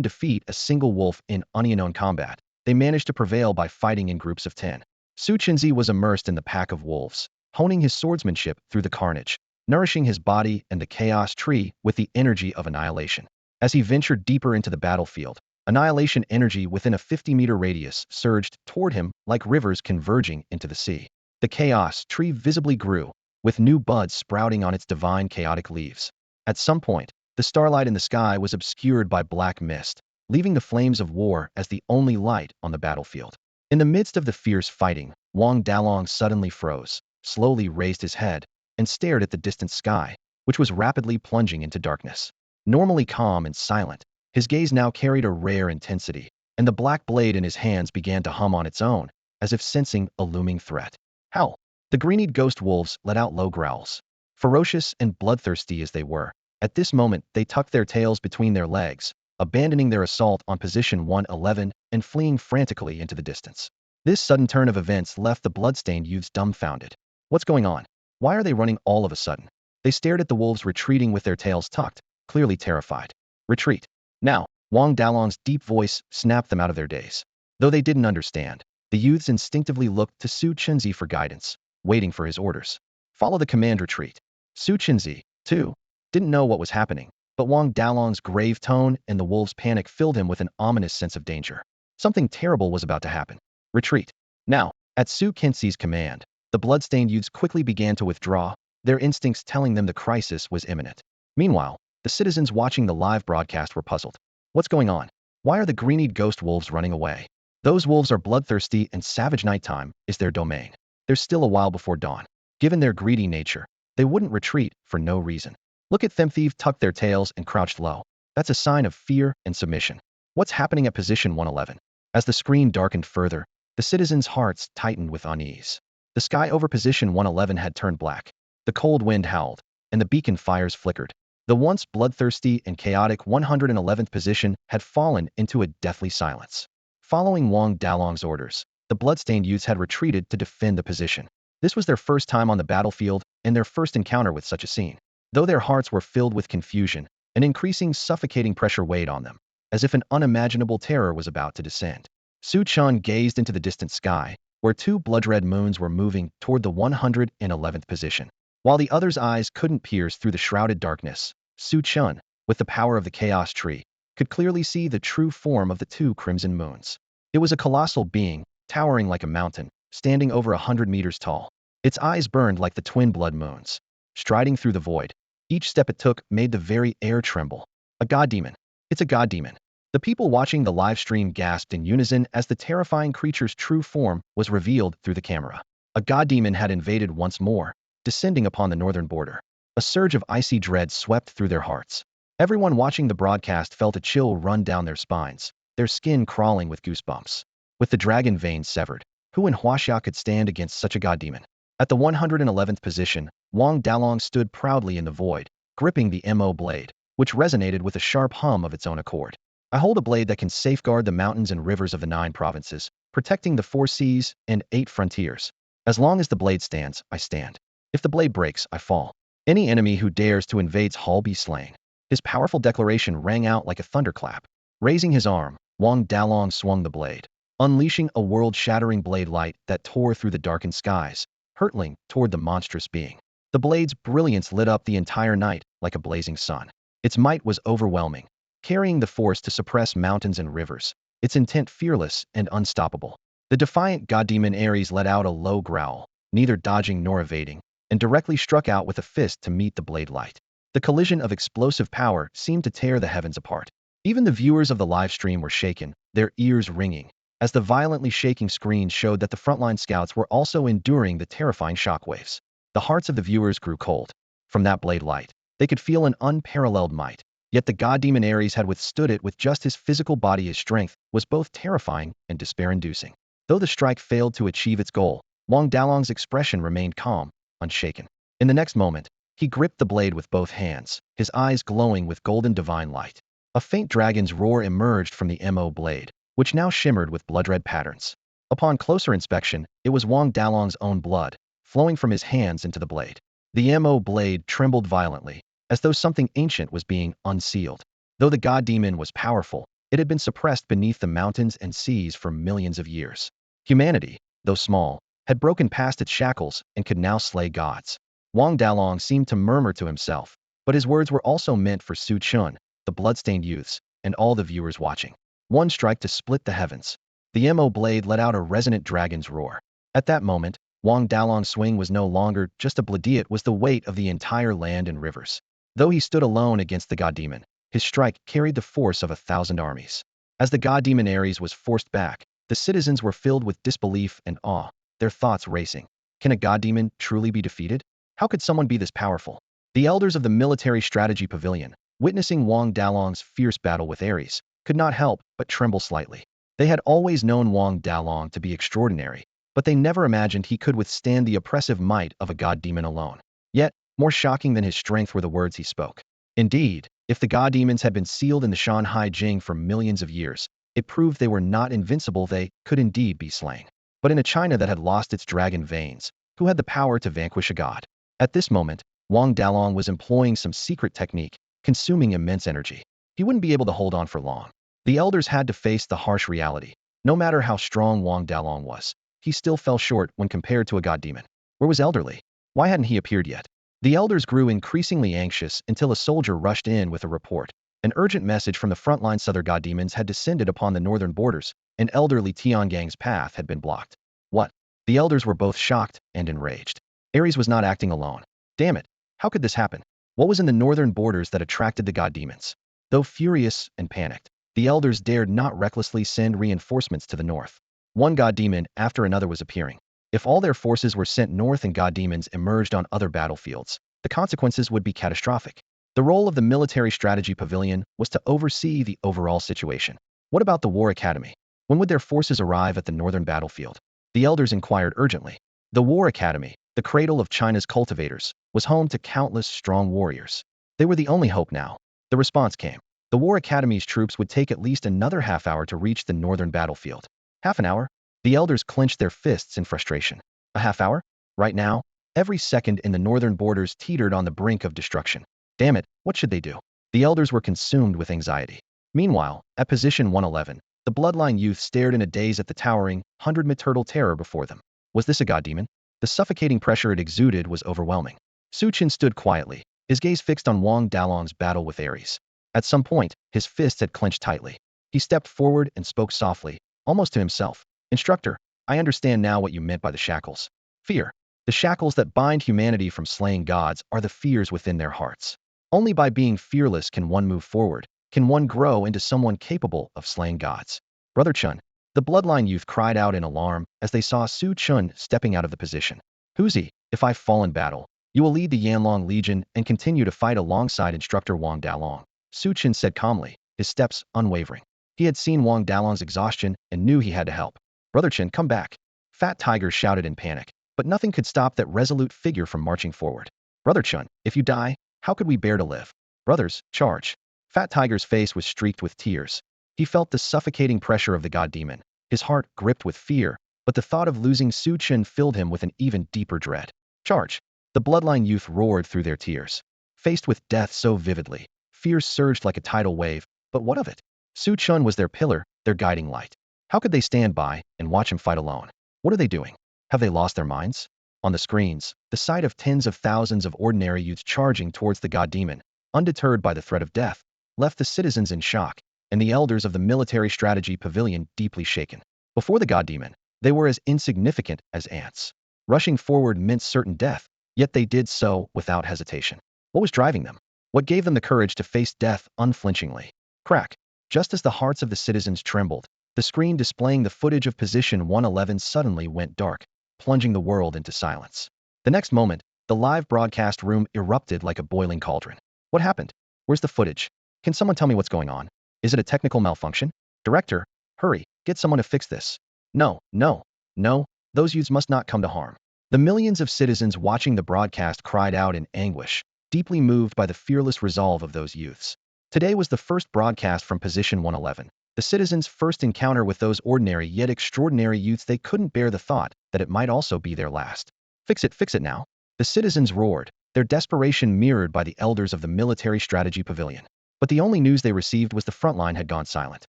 defeat a single wolf in unknown combat, they managed to prevail by fighting in groups of 10. Su Chenzi was immersed in the pack of wolves, honing his swordsmanship through the carnage, nourishing his body and the chaos tree with the energy of annihilation. As he ventured deeper into the battlefield, annihilation energy within a 50-meter radius surged toward him like rivers converging into the sea. The chaos tree visibly grew, with new buds sprouting on its divine chaotic leaves. At some point, the starlight in the sky was obscured by black mist, leaving the flames of war as the only light on the battlefield. In the midst of the fierce fighting, Wang Dalong suddenly froze, slowly raised his head, and stared at the distant sky, which was rapidly plunging into darkness. Normally calm and silent, his gaze now carried a rare intensity, and the black blade in his hands began to hum on its own, as if sensing a looming threat. Howl! The green-eyed ghost wolves let out low growls. Ferocious and bloodthirsty as they were, at this moment they tucked their tails between their legs, abandoning their assault on position 111 and fleeing frantically into the distance. This sudden turn of events left the bloodstained youths dumbfounded. What's going on? Why are they running all of a sudden? They stared at the wolves retreating with their tails tucked, clearly terrified. Retreat. Now, Wang Dalong's deep voice snapped them out of their daze. Though they didn't understand, the youths instinctively looked to Su Chenzi for guidance, waiting for his orders. Follow the command, retreat. Su Chenzi, too, didn't know what was happening, but Wang Dalong's grave tone and the wolves' panic filled him with an ominous sense of danger. Something terrible was about to happen. Retreat. Now, at Su Chenzi's command, the bloodstained youths quickly began to withdraw, their instincts telling them the crisis was imminent. Meanwhile, the citizens watching the live broadcast were puzzled. What's going on? Why are the green-eyed ghost wolves running away? Those wolves are bloodthirsty and savage. Nighttime is their domain. There's still a while before dawn. Given their greedy nature, they wouldn't retreat for no reason. Look at them. Thieves tucked their tails and crouched low. That's a sign of fear and submission. What's happening at position 111? As the screen darkened further, the citizens' hearts tightened with unease. The sky over position 111 had turned black. The cold wind howled, and the beacon fires flickered. The once bloodthirsty and chaotic 111th position had fallen into a deathly silence. Following Wang Dalong's orders, the bloodstained youths had retreated to defend the position. This was their first time on the battlefield and their first encounter with such a scene. Though their hearts were filled with confusion, an increasing suffocating pressure weighed on them, as if an unimaginable terror was about to descend. Chen gazed into the distant sky, where two blood-red moons were moving toward the 111th position. While the other's eyes couldn't pierce through the shrouded darkness, Chen, with the power of the Chaos Tree, could clearly see the true form of the two crimson moons. It was a colossal being, towering like a mountain, standing over 100 meters tall. Its eyes burned like the twin blood moons. Striding through the void, each step it took made the very air tremble. A god demon. It's a god demon. The people watching the live stream gasped in unison as the terrifying creature's true form was revealed through the camera. A god demon had invaded once more, descending upon the northern border. A surge of icy dread swept through their hearts. Everyone watching the broadcast felt a chill run down their spines, their skin crawling with goosebumps. With the dragon veins severed, who in Hashia could stand against such a god demon? At the 111th position, Wang Dalong stood proudly in the void, gripping the MO blade, which resonated with a sharp hum of its own accord. I hold a blade that can safeguard the mountains and rivers of the 9 provinces, protecting the 4 seas and 8 frontiers. As long as the blade stands, I stand. If the blade breaks, I fall. Any enemy who dares to invade Hall be slain. His powerful declaration rang out like a thunderclap. Raising his arm, Wang Dalong swung the blade, unleashing a world-shattering blade light that tore through the darkened skies, hurtling toward the monstrous being. The blade's brilliance lit up the entire night like a blazing sun. Its might was overwhelming, carrying the force to suppress mountains and rivers, its intent fearless and unstoppable. The defiant god demon Ares let out a low growl, neither dodging nor evading, and directly struck out with a fist to meet the blade light. The collision of explosive power seemed to tear the heavens apart. Even the viewers of the live stream were shaken, their ears ringing, as the violently shaking screen showed that the frontline scouts were also enduring the terrifying shockwaves. The hearts of the viewers grew cold. From that blade light, they could feel an unparalleled might, yet the god demon Ares had withstood it with just his physical body. His strength was both terrifying and despair-inducing. Though the strike failed to achieve its goal, Wang Dalong's expression remained calm, unshaken. In the next moment, he gripped the blade with both hands, his eyes glowing with golden divine light. A faint dragon's roar emerged from the MO blade, which now shimmered with blood-red patterns. Upon closer inspection, it was Wang Dalong's own blood, flowing from his hands into the blade. The MO blade trembled violently, as though something ancient was being unsealed. Though the god demon was powerful, it had been suppressed beneath the mountains and seas for millions of years. Humanity, though small, had broken past its shackles and could now slay gods. Wang Dalong seemed to murmur to himself, but his words were also meant for Chen, the bloodstained youths, and all the viewers watching. One strike to split the heavens. The MO blade let out a resonant dragon's roar. At that moment, Wang Dalong's swing was no longer just a blade, it was the weight of the entire land and rivers. Though he stood alone against the god demon, his strike carried the force of 1,000 armies. As the god demon Ares was forced back, the citizens were filled with disbelief and awe, their thoughts racing. Can a god demon truly be defeated? How could someone be this powerful? The elders of the military strategy pavilion, witnessing Wang Dalong's fierce battle with Ares, could not help but tremble slightly. They had always known Wang Dalong to be extraordinary, but they never imagined he could withstand the oppressive might of a god demon alone. Yet, more shocking than his strength were the words he spoke. Indeed, if the god demons had been sealed in the Shanhai Jing for millions of years, it proved they were not invincible. They could indeed be slain. But in a China that had lost its dragon veins, who had the power to vanquish a god? At this moment, Wang Dalong was employing some secret technique, consuming immense energy. He wouldn't be able to hold on for long. The elders had to face the harsh reality. No matter how strong Wang Dalong was, he still fell short when compared to a god demon. Where was Elderly? Why hadn't he appeared yet? The elders grew increasingly anxious until a soldier rushed in with a report. An urgent message from the frontline southern god demons had descended upon the northern borders, and Elderly Tiangang's path had been blocked. What? The elders were both shocked and enraged. Ares was not acting alone. Damn it, how could this happen? What was in the northern borders that attracted the god demons? Though furious and panicked, the elders dared not recklessly send reinforcements to the north. One god demon after another was appearing. If all their forces were sent north and god demons emerged on other battlefields, the consequences would be catastrophic. The role of the military strategy pavilion was to oversee the overall situation. What about the War Academy? When would their forces arrive at the northern battlefield? The elders inquired urgently. The War Academy, the cradle of China's cultivators, was home to countless strong warriors. They were the only hope now. The response came. The War Academy's troops would take at least another half-hour to reach the northern battlefield. Half an hour? The elders clenched their fists in frustration. A half-hour? Right now? Every second in the northern borders teetered on the brink of destruction. Damn it, what should they do? The elders were consumed with anxiety. Meanwhile, at position 111, the bloodline youth stared in a daze at the towering, 100-meter terror before them. Was this a god demon? The suffocating pressure it exuded was overwhelming. Chen stood quietly, his gaze fixed on Wang Dalong's battle with Ares. At some point, his fists had clenched tightly. He stepped forward and spoke softly, almost to himself. Instructor, I understand now what you meant by the shackles. Fear. The shackles that bind humanity from slaying gods are the fears within their hearts. Only by being fearless can one move forward, can one grow into someone capable of slaying gods. Brother Chen, the bloodline youth cried out in alarm as they saw Chen stepping out of the position. Who's he? If I fall in battle, you will lead the Yanlong Legion and continue to fight alongside instructor Wang Dalong. Chen said calmly, his steps unwavering. He had seen Wang Dalong's exhaustion and knew he had to help. Brother Chen, come back. Fat Tiger shouted in panic, but nothing could stop that resolute figure from marching forward. Brother Chen, if you die, how could we bear to live? Brothers, charge. Fat Tiger's face was streaked with tears. He felt the suffocating pressure of the god demon, his heart gripped with fear, but the thought of losing Chen filled him with an even deeper dread. Charge. The bloodline youth roared through their tears. Faced with death so vividly, fears surged like a tidal wave, but what of it? Chen was their pillar, their guiding light. How could they stand by and watch him fight alone? What are they doing? Have they lost their minds? On the screens, the sight of tens of thousands of ordinary youths charging towards the god demon, undeterred by the threat of death, left the citizens in shock, and the elders of the military strategy pavilion deeply shaken. Before the god demon, they were as insignificant as ants. Rushing forward meant certain death, yet they did so without hesitation. What was driving them? What gave them the courage to face death unflinchingly? Crack. Just as the hearts of the citizens trembled, the screen displaying the footage of position 111 suddenly went dark, plunging the world into silence. The next moment, the live broadcast room erupted like a boiling cauldron. What happened? Where's the footage? Can someone tell me what's going on? Is it a technical malfunction? Director, hurry, get someone to fix this. No, no, no, those youths must not come to harm. The millions of citizens watching the broadcast cried out in anguish, deeply moved by the fearless resolve of those youths. Today was the first broadcast from position 111. The citizens' first encounter with those ordinary yet extraordinary youths. They couldn't bear the thought that it might also be their last. Fix it now. The citizens roared, their desperation mirrored by the elders of the military strategy pavilion. But the only news they received was the front line had gone silent.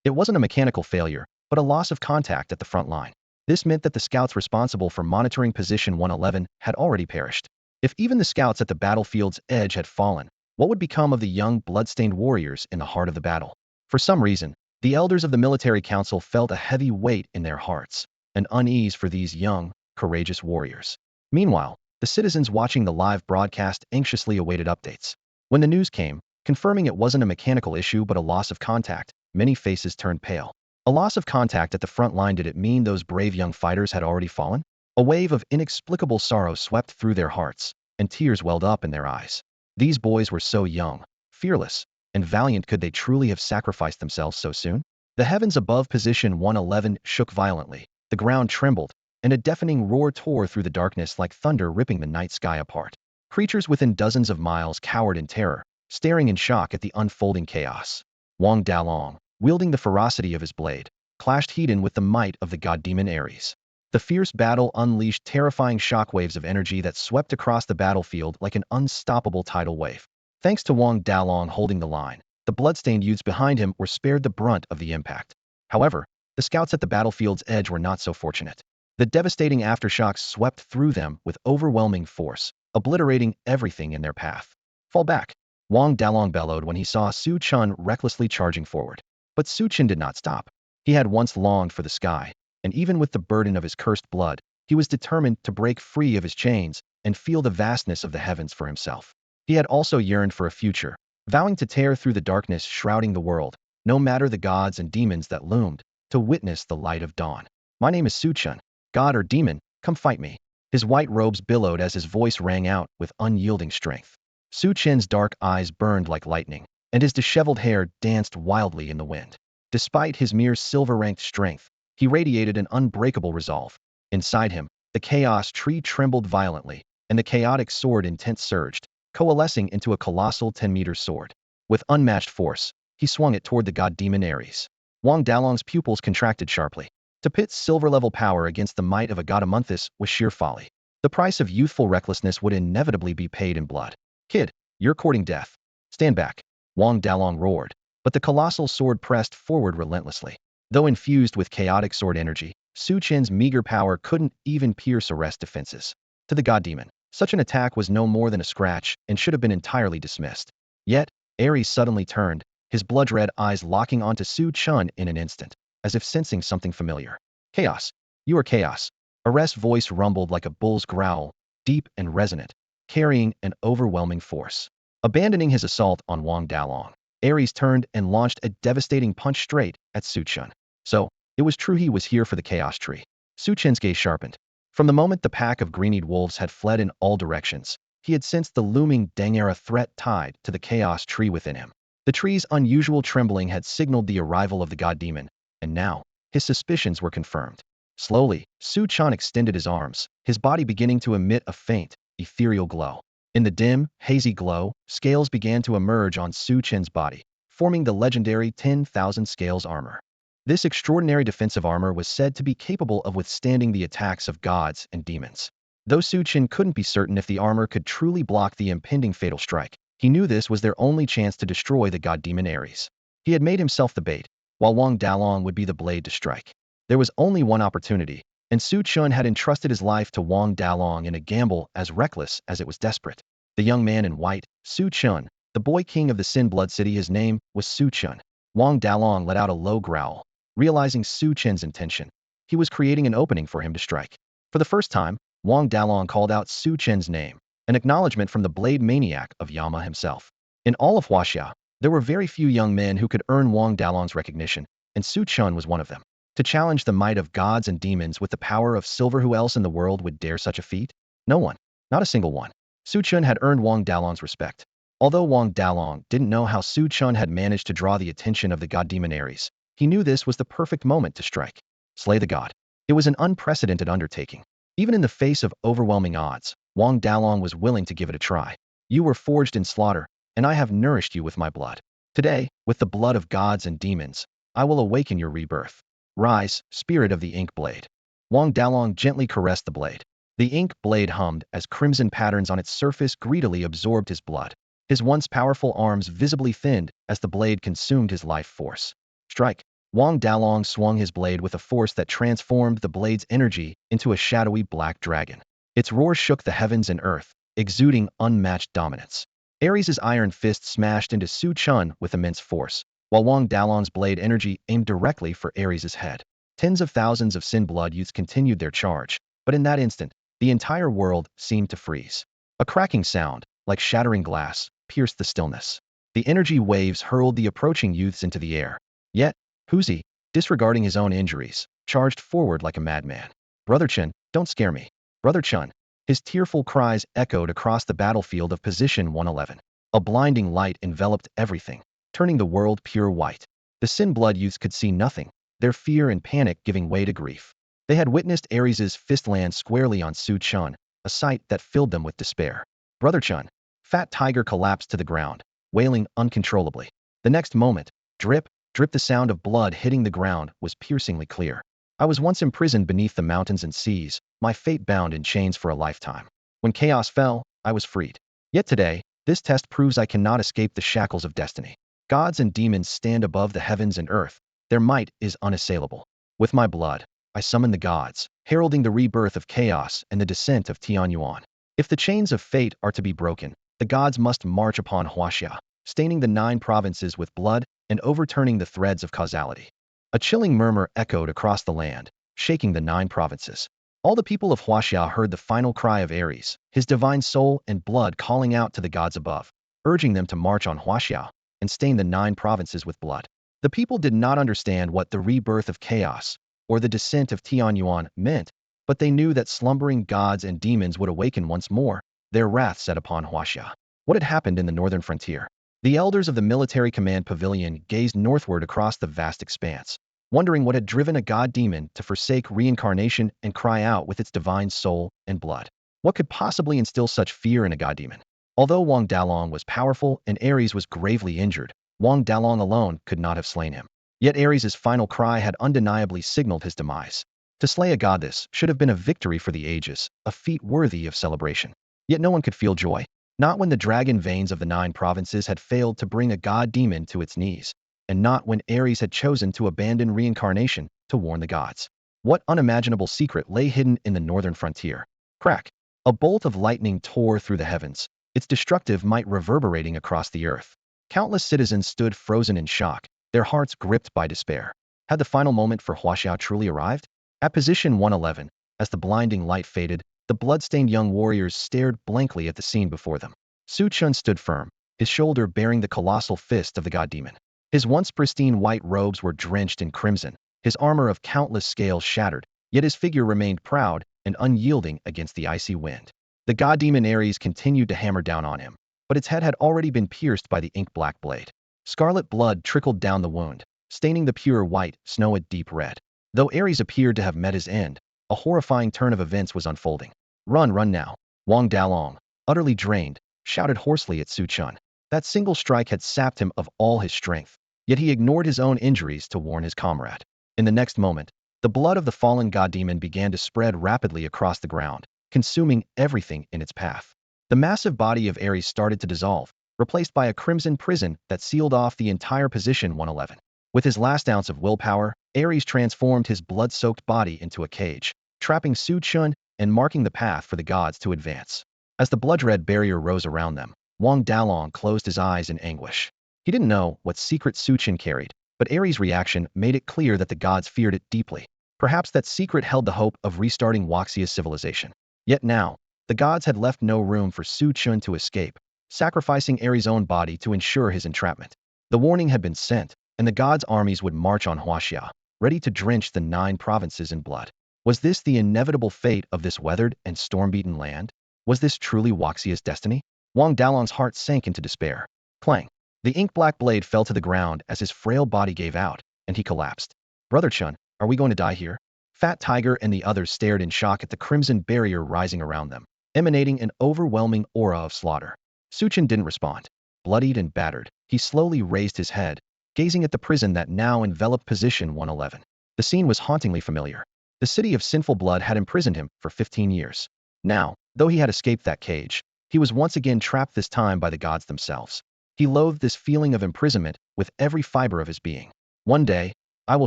It wasn't a mechanical failure, but a loss of contact at the front line. This meant that the scouts responsible for monitoring position 111 had already perished. If even the scouts at the battlefield's edge had fallen, what would become of the young, blood-stained warriors in the heart of the battle? For some reason, the elders of the military council felt a heavy weight in their hearts, an unease for these young, courageous warriors. Meanwhile, the citizens watching the live broadcast anxiously awaited updates. When the news came, confirming it wasn't a mechanical issue but a loss of contact, many faces turned pale. A loss of contact at the front line. Did it mean those brave young fighters had already fallen? A wave of inexplicable sorrow swept through their hearts, and tears welled up in their eyes. These boys were so young, fearless, and valiant. Could they truly have sacrificed themselves so soon? The heavens above position 111 shook violently, the ground trembled, and a deafening roar tore through the darkness like thunder ripping the night sky apart. Creatures within dozens of miles cowered in terror, staring in shock at the unfolding chaos. Wang Dalong, wielding the ferocity of his blade, clashed head-on with the might of the god demon Ares. The fierce battle unleashed terrifying shockwaves of energy that swept across the battlefield like an unstoppable tidal wave. Thanks to Wang Dalong holding the line, the bloodstained youths behind him were spared the brunt of the impact. However, the scouts at the battlefield's edge were not so fortunate. The devastating aftershocks swept through them with overwhelming force, obliterating everything in their path. Fall back, Wang Dalong bellowed when he saw Chen recklessly charging forward. But Chen did not stop. He had once longed for the sky, and even with the burden of his cursed blood, he was determined to break free of his chains and feel the vastness of the heavens for himself. He had also yearned for a future, vowing to tear through the darkness shrouding the world, no matter the gods and demons that loomed, to witness the light of dawn. My name is Chen. God or demon, come fight me. His white robes billowed as his voice rang out with unyielding strength. Chen's dark eyes burned like lightning, and his disheveled hair danced wildly in the wind. Despite his mere silver-ranked strength, he radiated an unbreakable resolve. Inside him, the chaos tree trembled violently, and the chaotic sword intent surged, coalescing into a colossal 10-meter sword. With unmatched force, he swung it toward the god demon Ares. Wang Dalong's pupils contracted sharply. To pit silver-level power against the might of a god Amonthus was sheer folly. The price of youthful recklessness would inevitably be paid in blood. Kid, you're courting death. Stand back. Wang Dalong roared, but the colossal sword pressed forward relentlessly. Though infused with chaotic sword energy, Su Chen's meager power couldn't even pierce Ares' defenses. To the god demon, such an attack was no more than a scratch and should have been entirely dismissed. Yet, Ares suddenly turned, his blood-red eyes locking onto Su Chen in an instant, as if sensing something familiar. Chaos. You are chaos. Ares' voice rumbled like a bull's growl, deep and resonant, carrying an overwhelming force. Abandoning his assault on Wang Dalong, Ares turned and launched a devastating punch straight at Su Chen. So, it was true he was here for the chaos tree. Su Chen's gaze sharpened. From the moment the pack of green-eyed wolves had fled in all directions, he had sensed the looming Dangera threat tied to the chaos tree within him. The tree's unusual trembling had signaled the arrival of the god demon, and now, his suspicions were confirmed. Slowly, Su Chen extended his arms, his body beginning to emit a faint, ethereal glow. In the dim, hazy glow, scales began to emerge on Su Chen's body, forming the legendary 10,000 scales armor. This extraordinary defensive armor was said to be capable of withstanding the attacks of gods and demons. Though Su Chen couldn't be certain if the armor could truly block the impending fatal strike, he knew this was their only chance to destroy the god demon Ares. He had made himself the bait, while Wang Dalong would be the blade to strike. There was only one opportunity, and Su Chen had entrusted his life to Wang Dalong in a gamble as reckless as it was desperate. The young man in white, Su Chen, the boy king of the Sin Blood City, his name was Su Chen. Wang Dalong let out a low growl, realizing Su Chen's intention. He was creating an opening for him to strike. For the first time, Wang Dalong called out Su Chen's name, an acknowledgement from the blade maniac of Yama himself. In all of Hashia, there were very few young men who could earn Wang Dalong's recognition, and Su Chen was one of them. To challenge the might of gods and demons with the power of silver, who else in the world would dare such a feat? No one. Not a single one. Su Chen had earned Wang Dalong's respect. Although Wang Dalong didn't know how Su Chen had managed to draw the attention of the god demon Ares, he knew this was the perfect moment to strike. Slay the god. It was an unprecedented undertaking. Even in the face of overwhelming odds, Wang Dalong was willing to give it a try. You were forged in slaughter, and I have nourished you with my blood. Today, with the blood of gods and demons, I will awaken your rebirth. Rise, spirit of the ink blade. Wang Dalong gently caressed the blade. The ink blade hummed as crimson patterns on its surface greedily absorbed his blood. His once powerful arms visibly thinned as the blade consumed his life force. Strike. Wang Dalong swung his blade with a force that transformed the blade's energy into a shadowy black dragon. Its roar shook the heavens and earth, exuding unmatched dominance. Ares' iron fist smashed into Su Chen with immense force, while Wang Dalong's blade energy aimed directly for Ares' head. Tens of thousands of Sin Blood youths continued their charge, but in that instant, the entire world seemed to freeze. A cracking sound, like shattering glass, pierced the stillness. The energy waves hurled the approaching youths into the air. Yet, Huzi, disregarding his own injuries, charged forward like a madman. Brother Chen, don't scare me. Brother Chen. His tearful cries echoed across the battlefield of Position 111. A blinding light enveloped everything, turning the world pure white. The Sin Blood youths could see nothing, their fear and panic giving way to grief. They had witnessed Ares' fist land squarely on Su Chen, a sight that filled them with despair. Brother Chen. Fat Tiger collapsed to the ground, wailing uncontrollably. The next moment, drip, drip, the sound of blood hitting the ground was piercingly clear. I was once imprisoned beneath the mountains and seas, my fate bound in chains for a lifetime. When chaos fell, I was freed. Yet today, this test proves I cannot escape the shackles of destiny. Gods and demons stand above the heavens and earth. Their might is unassailable. With my blood, I summon the gods, heralding the rebirth of chaos and the descent of Tianyuan. If the chains of fate are to be broken, the gods must march upon Hashia, staining the 9 provinces with blood and overturning the threads of causality. A chilling murmur echoed across the land, shaking the 9 provinces. All the people of Hashia heard the final cry of Ares, his divine soul and blood calling out to the gods above, urging them to march on Hashia and stain the 9 provinces with blood. The people did not understand what the rebirth of chaos or the descent of Tianyuan meant, but they knew that slumbering gods and demons would awaken once more, their wrath set upon Hashia. What had happened in the northern frontier? The elders of the military command pavilion gazed northward across the vast expanse, wondering what had driven a god-demon to forsake reincarnation and cry out with its divine soul and blood. What could possibly instill such fear in a god-demon? Although Wang Dalong was powerful and Ares was gravely injured, Wang Dalong alone could not have slain him. Yet Ares' final cry had undeniably signaled his demise. To slay a god this should have been a victory for the ages, a feat worthy of celebration. Yet no one could feel joy. Not when the dragon veins of the 9 provinces had failed to bring a god-demon to its knees, and not when Ares had chosen to abandon reincarnation to warn the gods. What unimaginable secret lay hidden in the northern frontier? Crack! A bolt of lightning tore through the heavens, its destructive might reverberating across the earth. Countless citizens stood frozen in shock, their hearts gripped by despair. Had the final moment for Hashia truly arrived? At position 111, as the blinding light faded, the blood-stained young warriors stared blankly at the scene before them. Su Chen stood firm, his shoulder bearing the colossal fist of the god-demon. His once pristine white robes were drenched in crimson, his armor of countless scales shattered, yet his figure remained proud and unyielding against the icy wind. The god-demon Ares continued to hammer down on him, but its head had already been pierced by the ink-black blade. Scarlet blood trickled down the wound, staining the pure white snow a deep red. Though Ares appeared to have met his end, a horrifying turn of events was unfolding. Run now! Wang Dalong, utterly drained, shouted hoarsely at Su Chen. That single strike had sapped him of all his strength, yet he ignored his own injuries to warn his comrade. In the next moment, the blood of the fallen god-demon began to spread rapidly across the ground, consuming everything in its path. The massive body of Ares started to dissolve, replaced by a crimson prison that sealed off the entire position 111. With his last ounce of willpower, Ares transformed his blood-soaked body into a cage, trapping Su Chen and marking the path for the gods to advance. As the blood-red barrier rose around them, Wang Dalong closed his eyes in anguish. He didn't know what secret Su Chen carried, but Ares' reaction made it clear that the gods feared it deeply. Perhaps that secret held the hope of restarting Waxia's civilization. Yet now, the gods had left no room for Su Chen to escape, sacrificing Ares' own body to ensure his entrapment. The warning had been sent, and the gods' armies would march on Hashia, ready to drench the 9 provinces in blood. Was this the inevitable fate of this weathered and storm-beaten land? Was this truly Waxia's destiny? Wang Dalong's heart sank into despair. Clang! The ink-black blade fell to the ground as his frail body gave out, and he collapsed. Brother Chen, are we going to die here? Fat Tiger and the others stared in shock at the crimson barrier rising around them, emanating an overwhelming aura of slaughter. Su Chen didn't respond. Bloodied and battered, he slowly raised his head, gazing at the prison that now enveloped position 111. The scene was hauntingly familiar. The city of sinful blood had imprisoned him for 15 years. Now, though he had escaped that cage, he was once again trapped, this time by the gods themselves. He loathed this feeling of imprisonment with every fiber of his being. One day, I will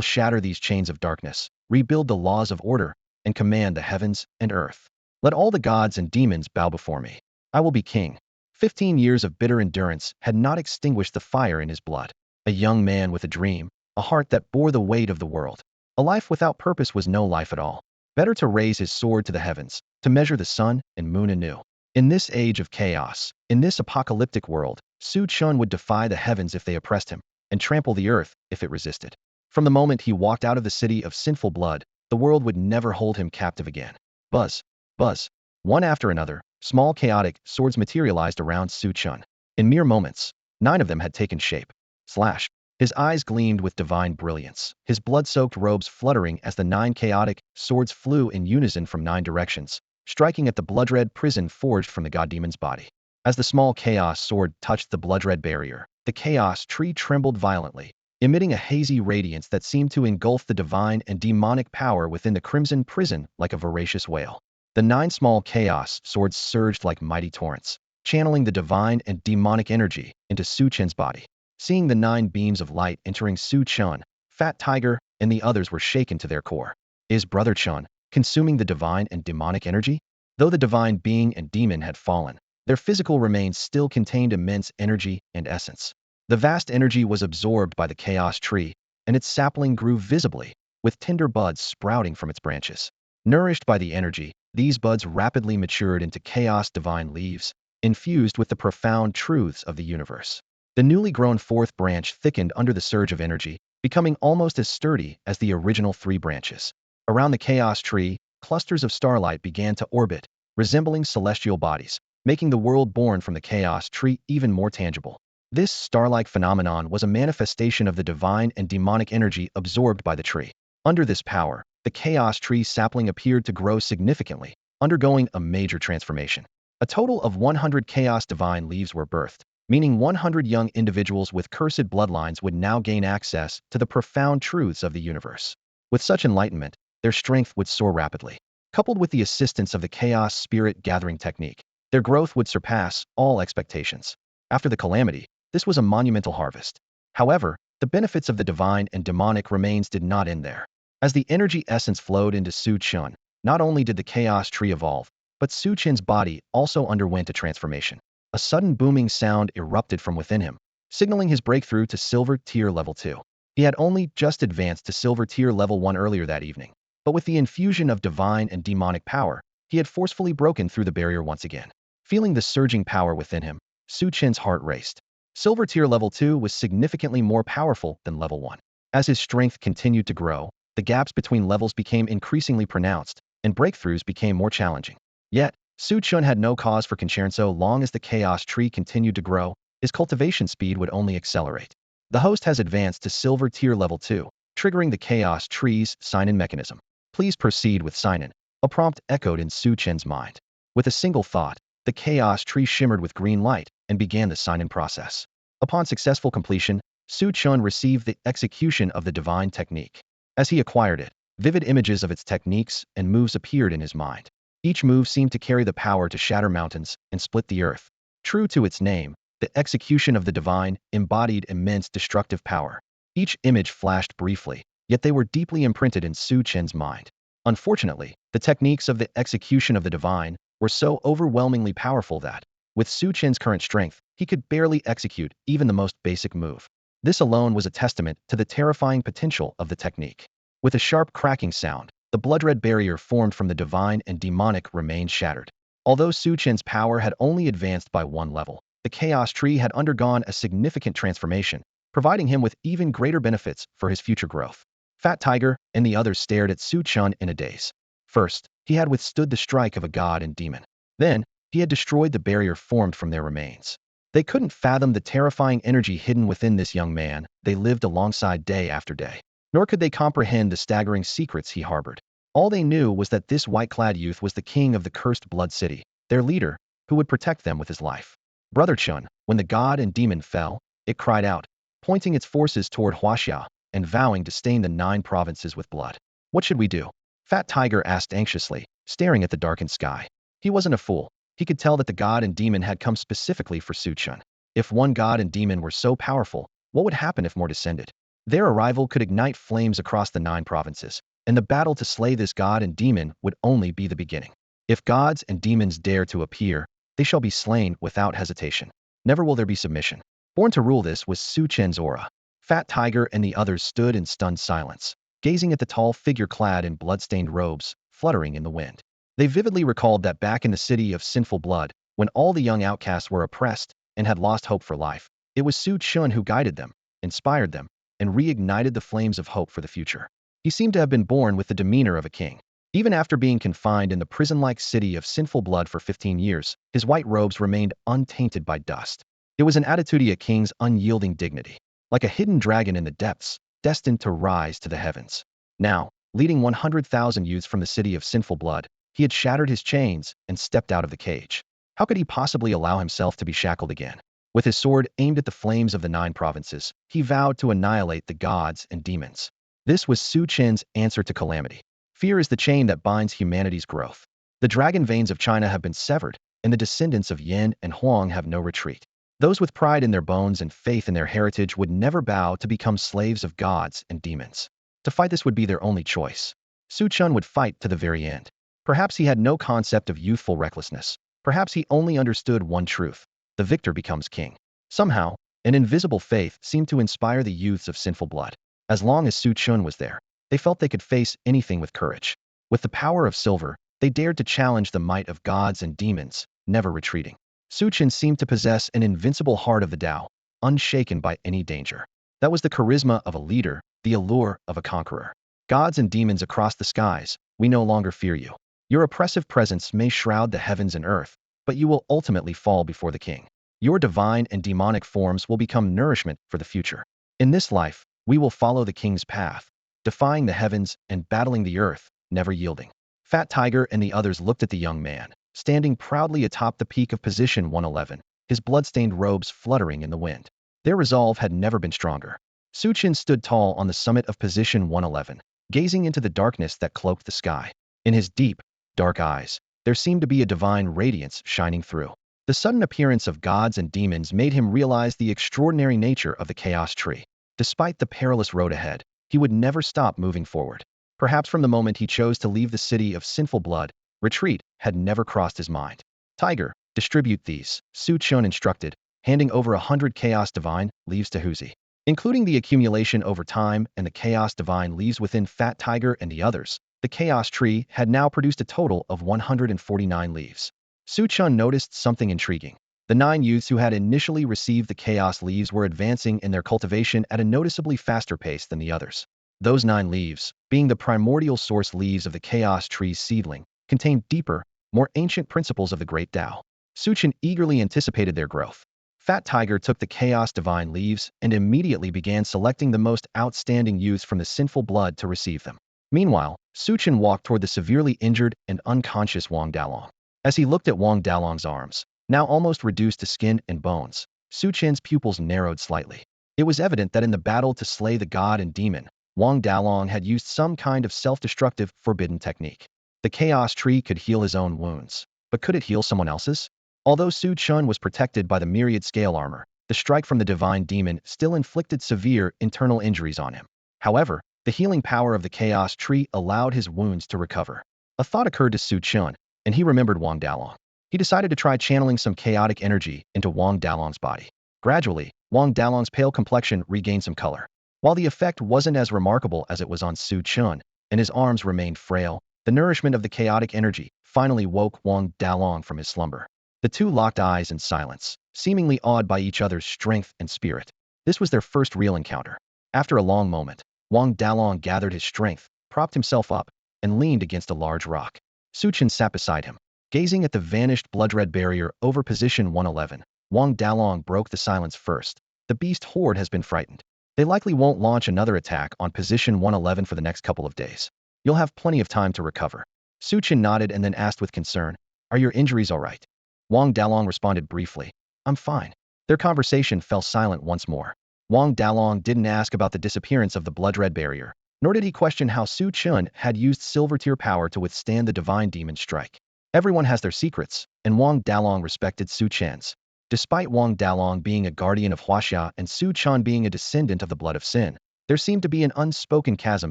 shatter these chains of darkness, rebuild the laws of order, and command the heavens and earth. Let all the gods and demons bow before me. I will be king. 15 years of bitter endurance had not extinguished the fire in his blood. A young man with a dream, a heart that bore the weight of the world. A life without purpose was no life at all. Better to raise his sword to the heavens, to measure the sun and moon anew. In this age of chaos, in this apocalyptic world, Su Chen would defy the heavens if they oppressed him, and trample the earth if it resisted. From the moment he walked out of the city of sinful blood, the world would never hold him captive again. Buzz, buzz. One after another, small chaotic swords materialized around Su Chen. In mere moments, 9 of them had taken shape. Slash. His eyes gleamed with divine brilliance, his blood-soaked robes fluttering as the 9 chaotic swords flew in unison from 9 directions, striking at the blood-red prison forged from the god-demon's body. As the small chaos sword touched the blood-red barrier, the chaos tree trembled violently, emitting a hazy radiance that seemed to engulf the divine and demonic power within the crimson prison like a voracious whale. The 9 small chaos swords surged like mighty torrents, channeling the divine and demonic energy into Su Chen's body. Seeing the 9 beams of light entering Su Chen, Fat Tiger, and the others were shaken to their core. Is Brother Chen consuming the divine and demonic energy? Though the divine being and demon had fallen, their physical remains still contained immense energy and essence. The vast energy was absorbed by the chaos tree, and its sapling grew visibly, with tender buds sprouting from its branches. Nourished by the energy, these buds rapidly matured into chaos divine leaves, infused with the profound truths of the universe. The newly grown 4th branch thickened under the surge of energy, becoming almost as sturdy as the original 3 branches. Around the chaos tree, clusters of starlight began to orbit, resembling celestial bodies, making the world born from the chaos tree even more tangible. This star-like phenomenon was a manifestation of the divine and demonic energy absorbed by the tree. Under this power, the chaos tree sapling appeared to grow significantly, undergoing a major transformation. A total of 100 chaos divine leaves were birthed, meaning 100 young individuals with cursed bloodlines would now gain access to the profound truths of the universe. With such enlightenment, their strength would soar rapidly. Coupled with the assistance of the chaos spirit gathering technique, their growth would surpass all expectations. After the calamity, this was a monumental harvest. However, the benefits of the divine and demonic remains did not end there. As the energy essence flowed into Su Chen, not only did the chaos tree evolve, but Su Chen's body also underwent a transformation. A sudden booming sound erupted from within him, signaling his breakthrough to Silver Tier Level 2. He had only just advanced to Silver Tier Level 1 earlier that evening, but with the infusion of divine and demonic power, he had forcefully broken through the barrier once again. Feeling the surging power within him, Su Chen's heart raced. Silver Tier Level 2 was significantly more powerful than Level 1. As his strength continued to grow, the gaps between levels became increasingly pronounced, and breakthroughs became more challenging. Yet, Su Chen had no cause for concern so long as the chaos tree continued to grow, his cultivation speed would only accelerate. The host has advanced to Silver Tier Level 2, triggering the chaos tree's sign-in mechanism. Please proceed with sign-in. A prompt echoed in Su Chen's mind. With a single thought, the chaos tree shimmered with green light and began the sign-in process. Upon successful completion, Su Chen received the execution of the divine technique. As he acquired it, vivid images of its techniques and moves appeared in his mind. Each move seemed to carry the power to shatter mountains and split the earth. True to its name, the execution of the divine embodied immense destructive power. Each image flashed briefly, yet they were deeply imprinted in Su Chen's mind. Unfortunately, the techniques of the execution of the divine were so overwhelmingly powerful that, with Su Chen's current strength, he could barely execute even the most basic move. This alone was a testament to the terrifying potential of the technique. With a sharp cracking sound, the blood-red barrier formed from the divine and demonic remained shattered. Although Su Chen's power had only advanced by one level, the chaos tree had undergone a significant transformation, providing him with even greater benefits for his future growth. Fat Tiger and the others stared at Su Chen in a daze. First, he had withstood the strike of a god and demon. Then, he had destroyed the barrier formed from their remains. They couldn't fathom the terrifying energy hidden within this young man they lived alongside day after day. Nor could they comprehend the staggering secrets he harbored. All they knew was that this white-clad youth was the king of the cursed blood city, their leader, who would protect them with his life. Brother Chen, when the god and demon fell, it cried out, pointing its forces toward Hashia and vowing to stain the 9 provinces with blood. What should we do? Fat Tiger asked anxiously, staring at the darkened sky. He wasn't a fool. He could tell that the god and demon had come specifically for Su Chen. If one god and demon were so powerful, what would happen if more descended? Their arrival could ignite flames across the 9 provinces, and the battle to slay this god and demon would only be the beginning. If gods and demons dare to appear, they shall be slain without hesitation. Never will there be submission. Born to rule, this was Su Chen's aura. Fat Tiger and the others stood in stunned silence, gazing at the tall figure clad in blood-stained robes, fluttering in the wind. They vividly recalled that back in the city of sinful blood, when all the young outcasts were oppressed and had lost hope for life, it was Su Chen who guided them, inspired them, and reignited the flames of hope for the future. He seemed to have been born with the demeanor of a king. Even after being confined in the prison-like city of sinful blood for 15 years, his white robes remained untainted by dust. It was an attitude of a king's unyielding dignity, like a hidden dragon in the depths, destined to rise to the heavens. Now, leading 100,000 youths from the city of sinful blood, he had shattered his chains and stepped out of the cage. How could he possibly allow himself to be shackled again? With his sword aimed at the flames of the 9 provinces, he vowed to annihilate the gods and demons. This was Su Chen's answer to calamity. Fear is the chain that binds humanity's growth. The dragon veins of China have been severed, and the descendants of Yin and Huang have no retreat. Those with pride in their bones and faith in their heritage would never bow to become slaves of gods and demons. To fight this would be their only choice. Su Chen would fight to the very end. Perhaps he had no concept of youthful recklessness. Perhaps he only understood one truth. The victor becomes king. Somehow, an invisible faith seemed to inspire the youths of sinful blood. As long as Su Chen was there, they felt they could face anything with courage. With the power of silver, they dared to challenge the might of gods and demons, never retreating. Su Chen seemed to possess an invincible heart of the Tao, unshaken by any danger. That was the charisma of a leader, the allure of a conqueror. Gods and demons across the skies, we no longer fear you. Your oppressive presence may shroud the heavens and earth, but you will ultimately fall before the king. Your divine and demonic forms will become nourishment for the future. In this life, we will follow the king's path, defying the heavens and battling the earth, never yielding. Fat Tiger and the others looked at the young man, standing proudly atop the peak of position 111, his blood-stained robes fluttering in the wind. Their resolve had never been stronger. Chen stood tall on the summit of position 111, gazing into the darkness that cloaked the sky. In his deep, dark eyes, there seemed to be a divine radiance shining through. The sudden appearance of gods and demons made him realize the extraordinary nature of the chaos tree. Despite the perilous road ahead, he would never stop moving forward. Perhaps from the moment he chose to leave the city of sinful blood, retreat had never crossed his mind. Tiger, distribute these, Chen instructed, handing over 100 chaos divine leaves to Huzi. Including the accumulation over time and the chaos divine leaves within Fat Tiger and the others, the chaos tree had now produced a total of 149 leaves. Chen noticed something intriguing. The 9 youths who had initially received the chaos leaves were advancing in their cultivation at a noticeably faster pace than the others. Those 9 leaves, being the primordial source leaves of the chaos tree's seedling, contained deeper, more ancient principles of the great Tao. Chen eagerly anticipated their growth. Fat Tiger took the chaos divine leaves and immediately began selecting the most outstanding youths from the sinful blood to receive them. Meanwhile, Chen walked toward the severely injured and unconscious Wang Dalong. As he looked at Wang Dalong's arms, now almost reduced to skin and bones, Chen's pupils narrowed slightly. It was evident that in the battle to slay the god and demon, Wang Dalong had used some kind of self-destructive, forbidden technique. The chaos tree could heal his own wounds, but could it heal someone else's? Although Chen was protected by the myriad scale armor, the strike from the divine demon still inflicted severe internal injuries on him. However, the healing power of the chaos tree allowed his wounds to recover. A thought occurred to Chen, and he remembered Wang Dalong. He decided to try channeling some chaotic energy into Wang Dalong's body. Gradually, Wang Dalong's pale complexion regained some color. While the effect wasn't as remarkable as it was on Chen, and his arms remained frail, the nourishment of the chaotic energy finally woke Wang Dalong from his slumber. The two locked eyes in silence, seemingly awed by each other's strength and spirit. This was their first real encounter. After a long moment, Wang Dalong gathered his strength, propped himself up, and leaned against a large rock. Chen sat beside him. Gazing at the vanished blood-red barrier over position 111, Wang Dalong broke the silence first. The beast horde has been frightened. They likely won't launch another attack on position 111 for the next couple of days. You'll have plenty of time to recover. Chen nodded and then asked with concern, "Are your injuries all right?" Wang Dalong responded briefly, "I'm fine." Their conversation fell silent once more. Wang Dalong didn't ask about the disappearance of the blood-red barrier, nor did he question how Chen had used silver tier power to withstand the divine demon's strike. Everyone has their secrets, and Wang Dalong respected Chen's. Despite Wang Dalong being a guardian of Hashia and Chen being a descendant of the blood of sin, there seemed to be an unspoken chasm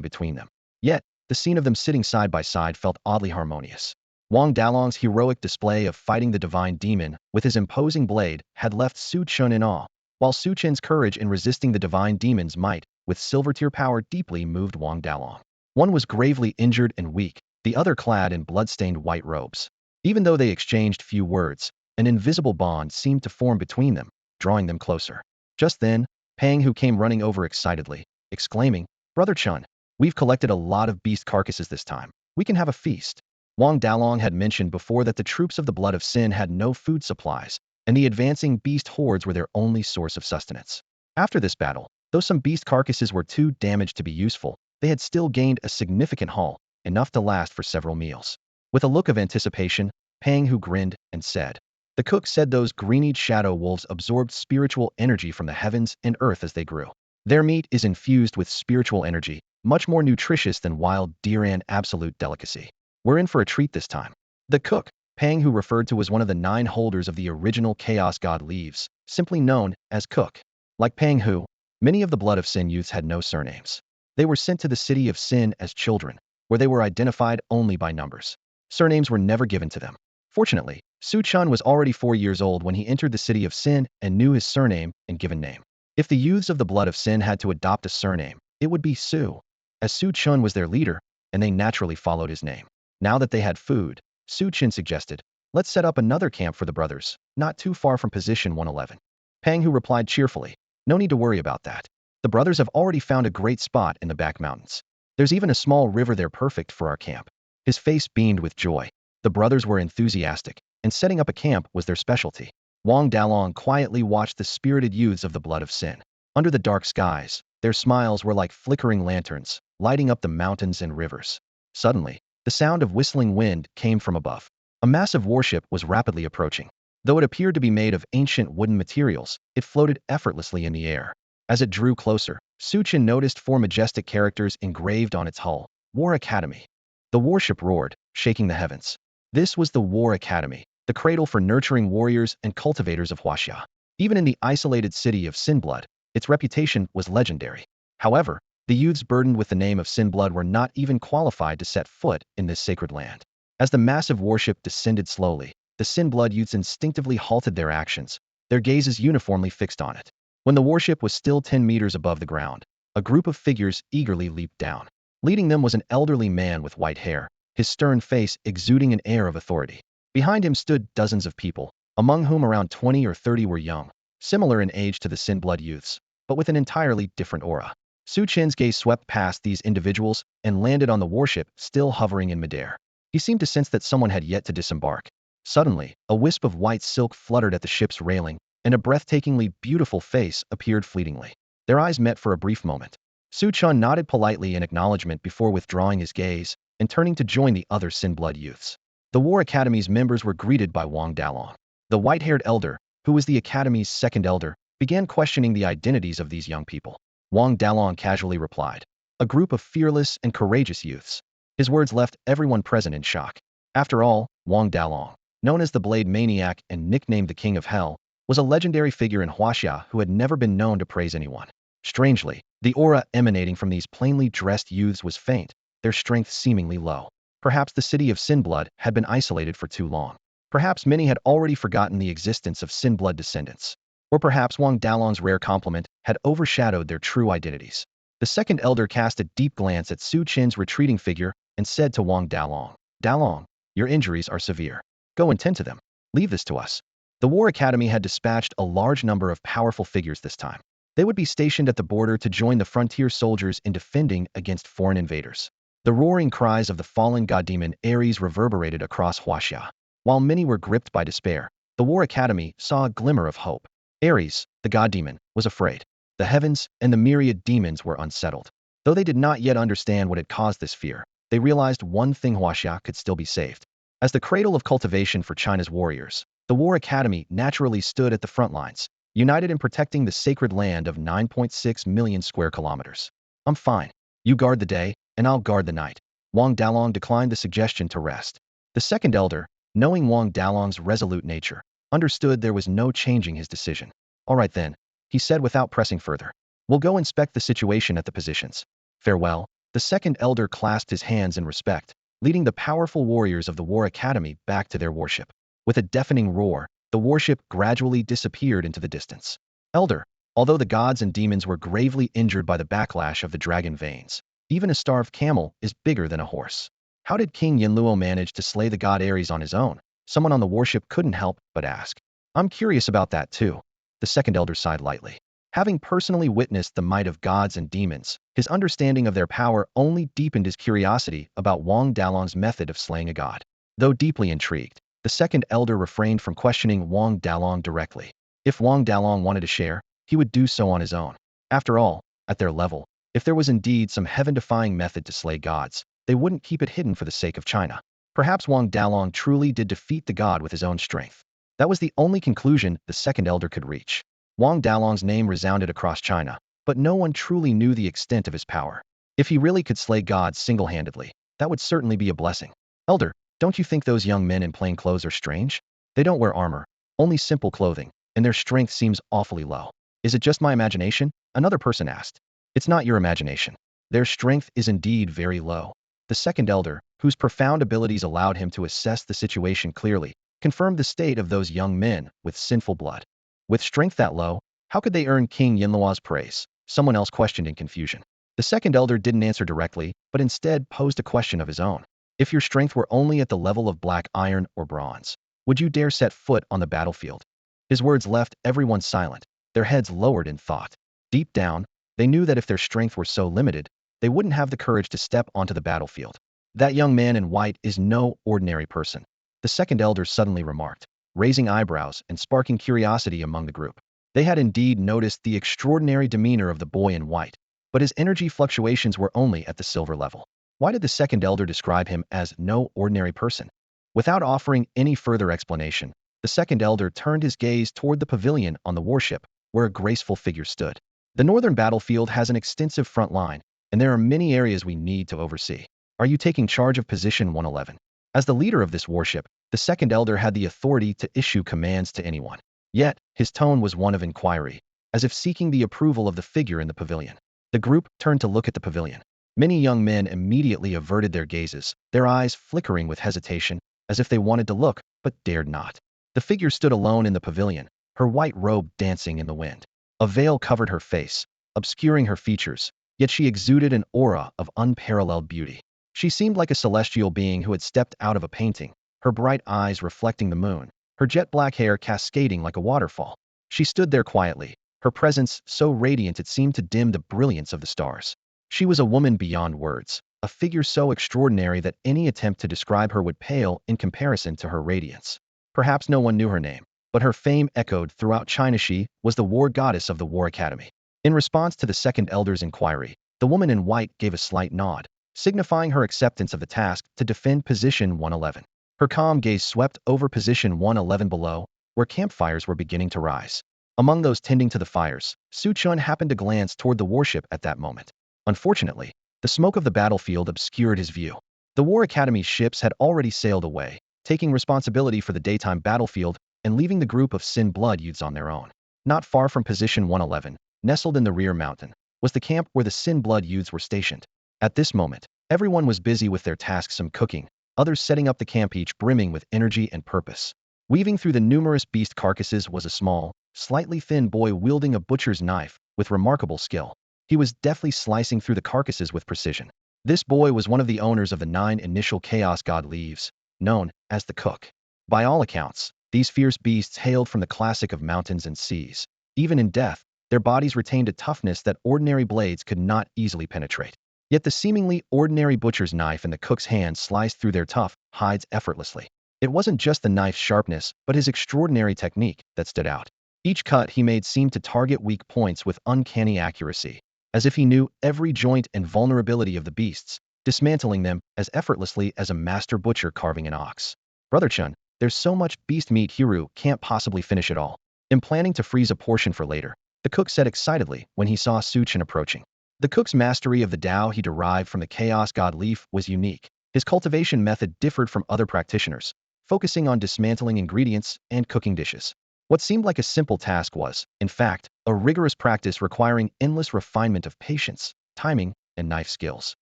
between them. Yet, the scene of them sitting side by side felt oddly harmonious. Wang Dalong's heroic display of fighting the divine demon with his imposing blade had left Chen in awe, while Chen's courage in resisting the divine demon's might with silver tier power deeply moved Wang Dalong. One was gravely injured and weak, the other clad in blood-stained white robes. Even though they exchanged few words, an invisible bond seemed to form between them, drawing them closer. Just then, Pang Hu came running over excitedly, exclaiming, "Brother Chen, we've collected a lot of beast carcasses this time. We can have a feast." Wang Dalong had mentioned before that the troops of the blood of sin had no food supplies, and the advancing beast hordes were their only source of sustenance. After this battle, though some beast carcasses were too damaged to be useful, they had still gained a significant haul, enough to last for several meals. With a look of anticipation, Pang Hu grinned and said, "The cook said those green-eyed shadow wolves absorbed spiritual energy from the heavens and earth as they grew. Their meat is infused with spiritual energy, much more nutritious than wild deer and absolute delicacy. We're in for a treat this time." The cook, Pang Hu referred to as one of the 9 holders of the original Chaos God leaves, simply known as Cook. Like Pang Hu, many of the blood of sin youths had no surnames. They were sent to the city of sin as children, where they were identified only by numbers. Surnames were never given to them. Fortunately, Chen was already 4 years old when he entered the city of sin and knew his surname and given name. If the youths of the blood of sin had to adopt a surname, it would be Su, as Chen was their leader, and they naturally followed his name. Now that they had food, Chen suggested, "Let's set up another camp for the brothers, not too far from position 111. Pang Hu replied cheerfully, "No need to worry about that. The brothers have already found a great spot in the back mountains. There's even a small river there perfect for our camp." His face beamed with joy. The brothers were enthusiastic, and setting up a camp was their specialty. Wang Dalong quietly watched the spirited youths of the blood of sin. Under the dark skies, their smiles were like flickering lanterns, lighting up the mountains and rivers. Suddenly, the sound of whistling wind came from above. A massive warship was rapidly approaching. Though it appeared to be made of ancient wooden materials, it floated effortlessly in the air. As it drew closer, Chen noticed four majestic characters engraved on its hull. War Academy. The warship roared, shaking the heavens. This was the War Academy, the cradle for nurturing warriors and cultivators of Hashia. Even in the isolated city of Sinblood, its reputation was legendary. However, the youths burdened with the name of Sinblood were not even qualified to set foot in this sacred land. As the massive warship descended slowly, the Sinblood youths instinctively halted their actions, their gazes uniformly fixed on it. When the warship was still 10 meters above the ground, a group of figures eagerly leaped down. Leading them was an elderly man with white hair, his stern face exuding an air of authority. Behind him stood dozens of people, among whom around 20 or 30 were young, similar in age to the Sinblood youths, but with an entirely different aura. Chen's gaze swept past these individuals and landed on the warship still hovering in midair. He seemed to sense that someone had yet to disembark. Suddenly, a wisp of white silk fluttered at the ship's railing, and a breathtakingly beautiful face appeared fleetingly. Their eyes met for a brief moment. Chen nodded politely in acknowledgement before withdrawing his gaze and turning to join the other Sinblood youths. The War Academy's members were greeted by Wang Dalong. The white-haired elder, who was the Academy's second elder, began questioning the identities of these young people. Wang Dalong casually replied, "A group of fearless and courageous youths." His words left everyone present in shock. After all, Wang Dalong, known as the Blade Maniac and nicknamed the King of Hell, was a legendary figure in Hashia who had never been known to praise anyone. Strangely, the aura emanating from these plainly dressed youths was faint, their strength seemingly low. Perhaps the city of Sinblood had been isolated for too long. Perhaps many had already forgotten the existence of Sinblood descendants. Or perhaps Wang Dalong's rare compliment had overshadowed their true identities. The second elder cast a deep glance at Chen's retreating figure and said to Wang Dalong, "Dalong, your injuries are severe. Go and tend to them. Leave this to us." The War Academy had dispatched a large number of powerful figures this time. They would be stationed at the border to join the frontier soldiers in defending against foreign invaders. The roaring cries of the fallen god demon Ares reverberated across Hashia. While many were gripped by despair, the War Academy saw a glimmer of hope. Ares, the god demon, was afraid. The heavens and the myriad demons were unsettled. Though they did not yet understand what had caused this fear, they realized one thing: Hashia could still be saved. As the cradle of cultivation for China's warriors, the War Academy naturally stood at the front lines, united in protecting the sacred land of 9.6 million square kilometers. "I'm fine. You guard the day, and I'll guard the night." Wang Dalong declined the suggestion to rest. The second elder, knowing Wang Dalong's resolute nature, understood there was no changing his decision. "All right then," he said without pressing further. "We'll go inspect the situation at the positions. Farewell." The second elder clasped his hands in respect, leading the powerful warriors of the War Academy back to their warship. With a deafening roar, the warship gradually disappeared into the distance. "Elder, although the gods and demons were gravely injured by the backlash of the dragon veins, even a starved camel is bigger than a horse. How did King Yinluo manage to slay the god Ares on his own?" Someone on the warship couldn't help but ask. "I'm curious about that too." The second elder sighed lightly. Having personally witnessed the might of gods and demons, his understanding of their power only deepened his curiosity about Wang Dalong's method of slaying a god. Though deeply intrigued, the second elder refrained from questioning Wang Dalong directly. If Wang Dalong wanted to share, he would do so on his own. After all, at their level, if there was indeed some heaven-defying method to slay gods, they wouldn't keep it hidden for the sake of China. Perhaps Wang Dalong truly did defeat the god with his own strength. That was the only conclusion the second elder could reach. Wang Dalong's name resounded across China, but no one truly knew the extent of his power. If he really could slay gods single-handedly, that would certainly be a blessing. "Elder, don't you think those young men in plain clothes are strange? They don't wear armor, only simple clothing, and their strength seems awfully low." "Is it just my imagination?" another person asked. "It's not your imagination. Their strength is indeed very low." The second elder, whose profound abilities allowed him to assess the situation clearly, confirmed the state of those young men with sinful blood. "With strength that low, how could they earn King Yinluo's praise?" someone else questioned in confusion. The second elder didn't answer directly, but instead posed a question of his own. "If your strength were only at the level of black iron or bronze, would you dare set foot on the battlefield?" His words left everyone silent, their heads lowered in thought. Deep down, they knew that if their strength were so limited, they wouldn't have the courage to step onto the battlefield. "That young man in white is no ordinary person," the second elder suddenly remarked. raising eyebrows and sparking curiosity among the group. They had indeed noticed the extraordinary demeanor of the boy in white, but his energy fluctuations were only at the silver level. Why did the second elder describe him as no ordinary person? Without offering any further explanation, the second elder turned his gaze toward the pavilion on the warship, where a graceful figure stood. The northern battlefield has an extensive front line, and there are many areas we need to oversee. Are you taking charge of position 111? As the leader of this warship, the second elder had the authority to issue commands to anyone. Yet, his tone was one of inquiry, as if seeking the approval of the figure in the pavilion. The group turned to look at the pavilion. Many young men immediately averted their gazes, their eyes flickering with hesitation, as if they wanted to look, but dared not. The figure stood alone in the pavilion, her white robe dancing in the wind. A veil covered her face, obscuring her features, yet she exuded an aura of unparalleled beauty. She seemed like a celestial being who had stepped out of a painting, her bright eyes reflecting the moon, her jet black hair cascading like a waterfall. She stood there quietly, her presence so radiant it seemed to dim the brilliance of the stars. She was a woman beyond words, a figure so extraordinary that any attempt to describe her would pale in comparison to her radiance. Perhaps no one knew her name, but her fame echoed throughout China. She was the war goddess of the War Academy. In response to the second elder's inquiry, the woman in white gave a slight nod, signifying her acceptance of the task to defend position 111. Her calm gaze swept over position 111 below, where campfires were beginning to rise. Among those tending to the fires, Chen happened to glance toward the warship at that moment. Unfortunately, the smoke of the battlefield obscured his view. The War Academy's ships had already sailed away, taking responsibility for the daytime battlefield and leaving the group of Sin blood youths on their own. Not far from position 111, nestled in the rear mountain, was the camp where the Sin blood youths were stationed. At this moment, everyone was busy with their tasks, some cooking, others setting up the camp, each brimming with energy and purpose. Weaving through the numerous beast carcasses was a small, slightly thin boy wielding a butcher's knife with remarkable skill. He was deftly slicing through the carcasses with precision. This boy was one of the owners of the 9 initial Chaos God leaves, known as the Cook. By all accounts, these fierce beasts hailed from the classic of mountains and seas. Even in death, their bodies retained a toughness that ordinary blades could not easily penetrate. Yet the seemingly ordinary butcher's knife in the cook's hand sliced through their tough hides effortlessly. It wasn't just the knife's sharpness, but his extraordinary technique that stood out. Each cut he made seemed to target weak points with uncanny accuracy, as if he knew every joint and vulnerability of the beasts, dismantling them as effortlessly as a master butcher carving an ox. Brother Chen, there's so much beast meat Hiru can't possibly finish it all. I'm planning to freeze a portion for later, the cook said excitedly when he saw Chen approaching. The cook's mastery of the Tao he derived from the Chaos God leaf was unique. His cultivation method differed from other practitioners, focusing on dismantling ingredients and cooking dishes. What seemed like a simple task was, in fact, a rigorous practice requiring endless refinement of patience, timing, and knife skills.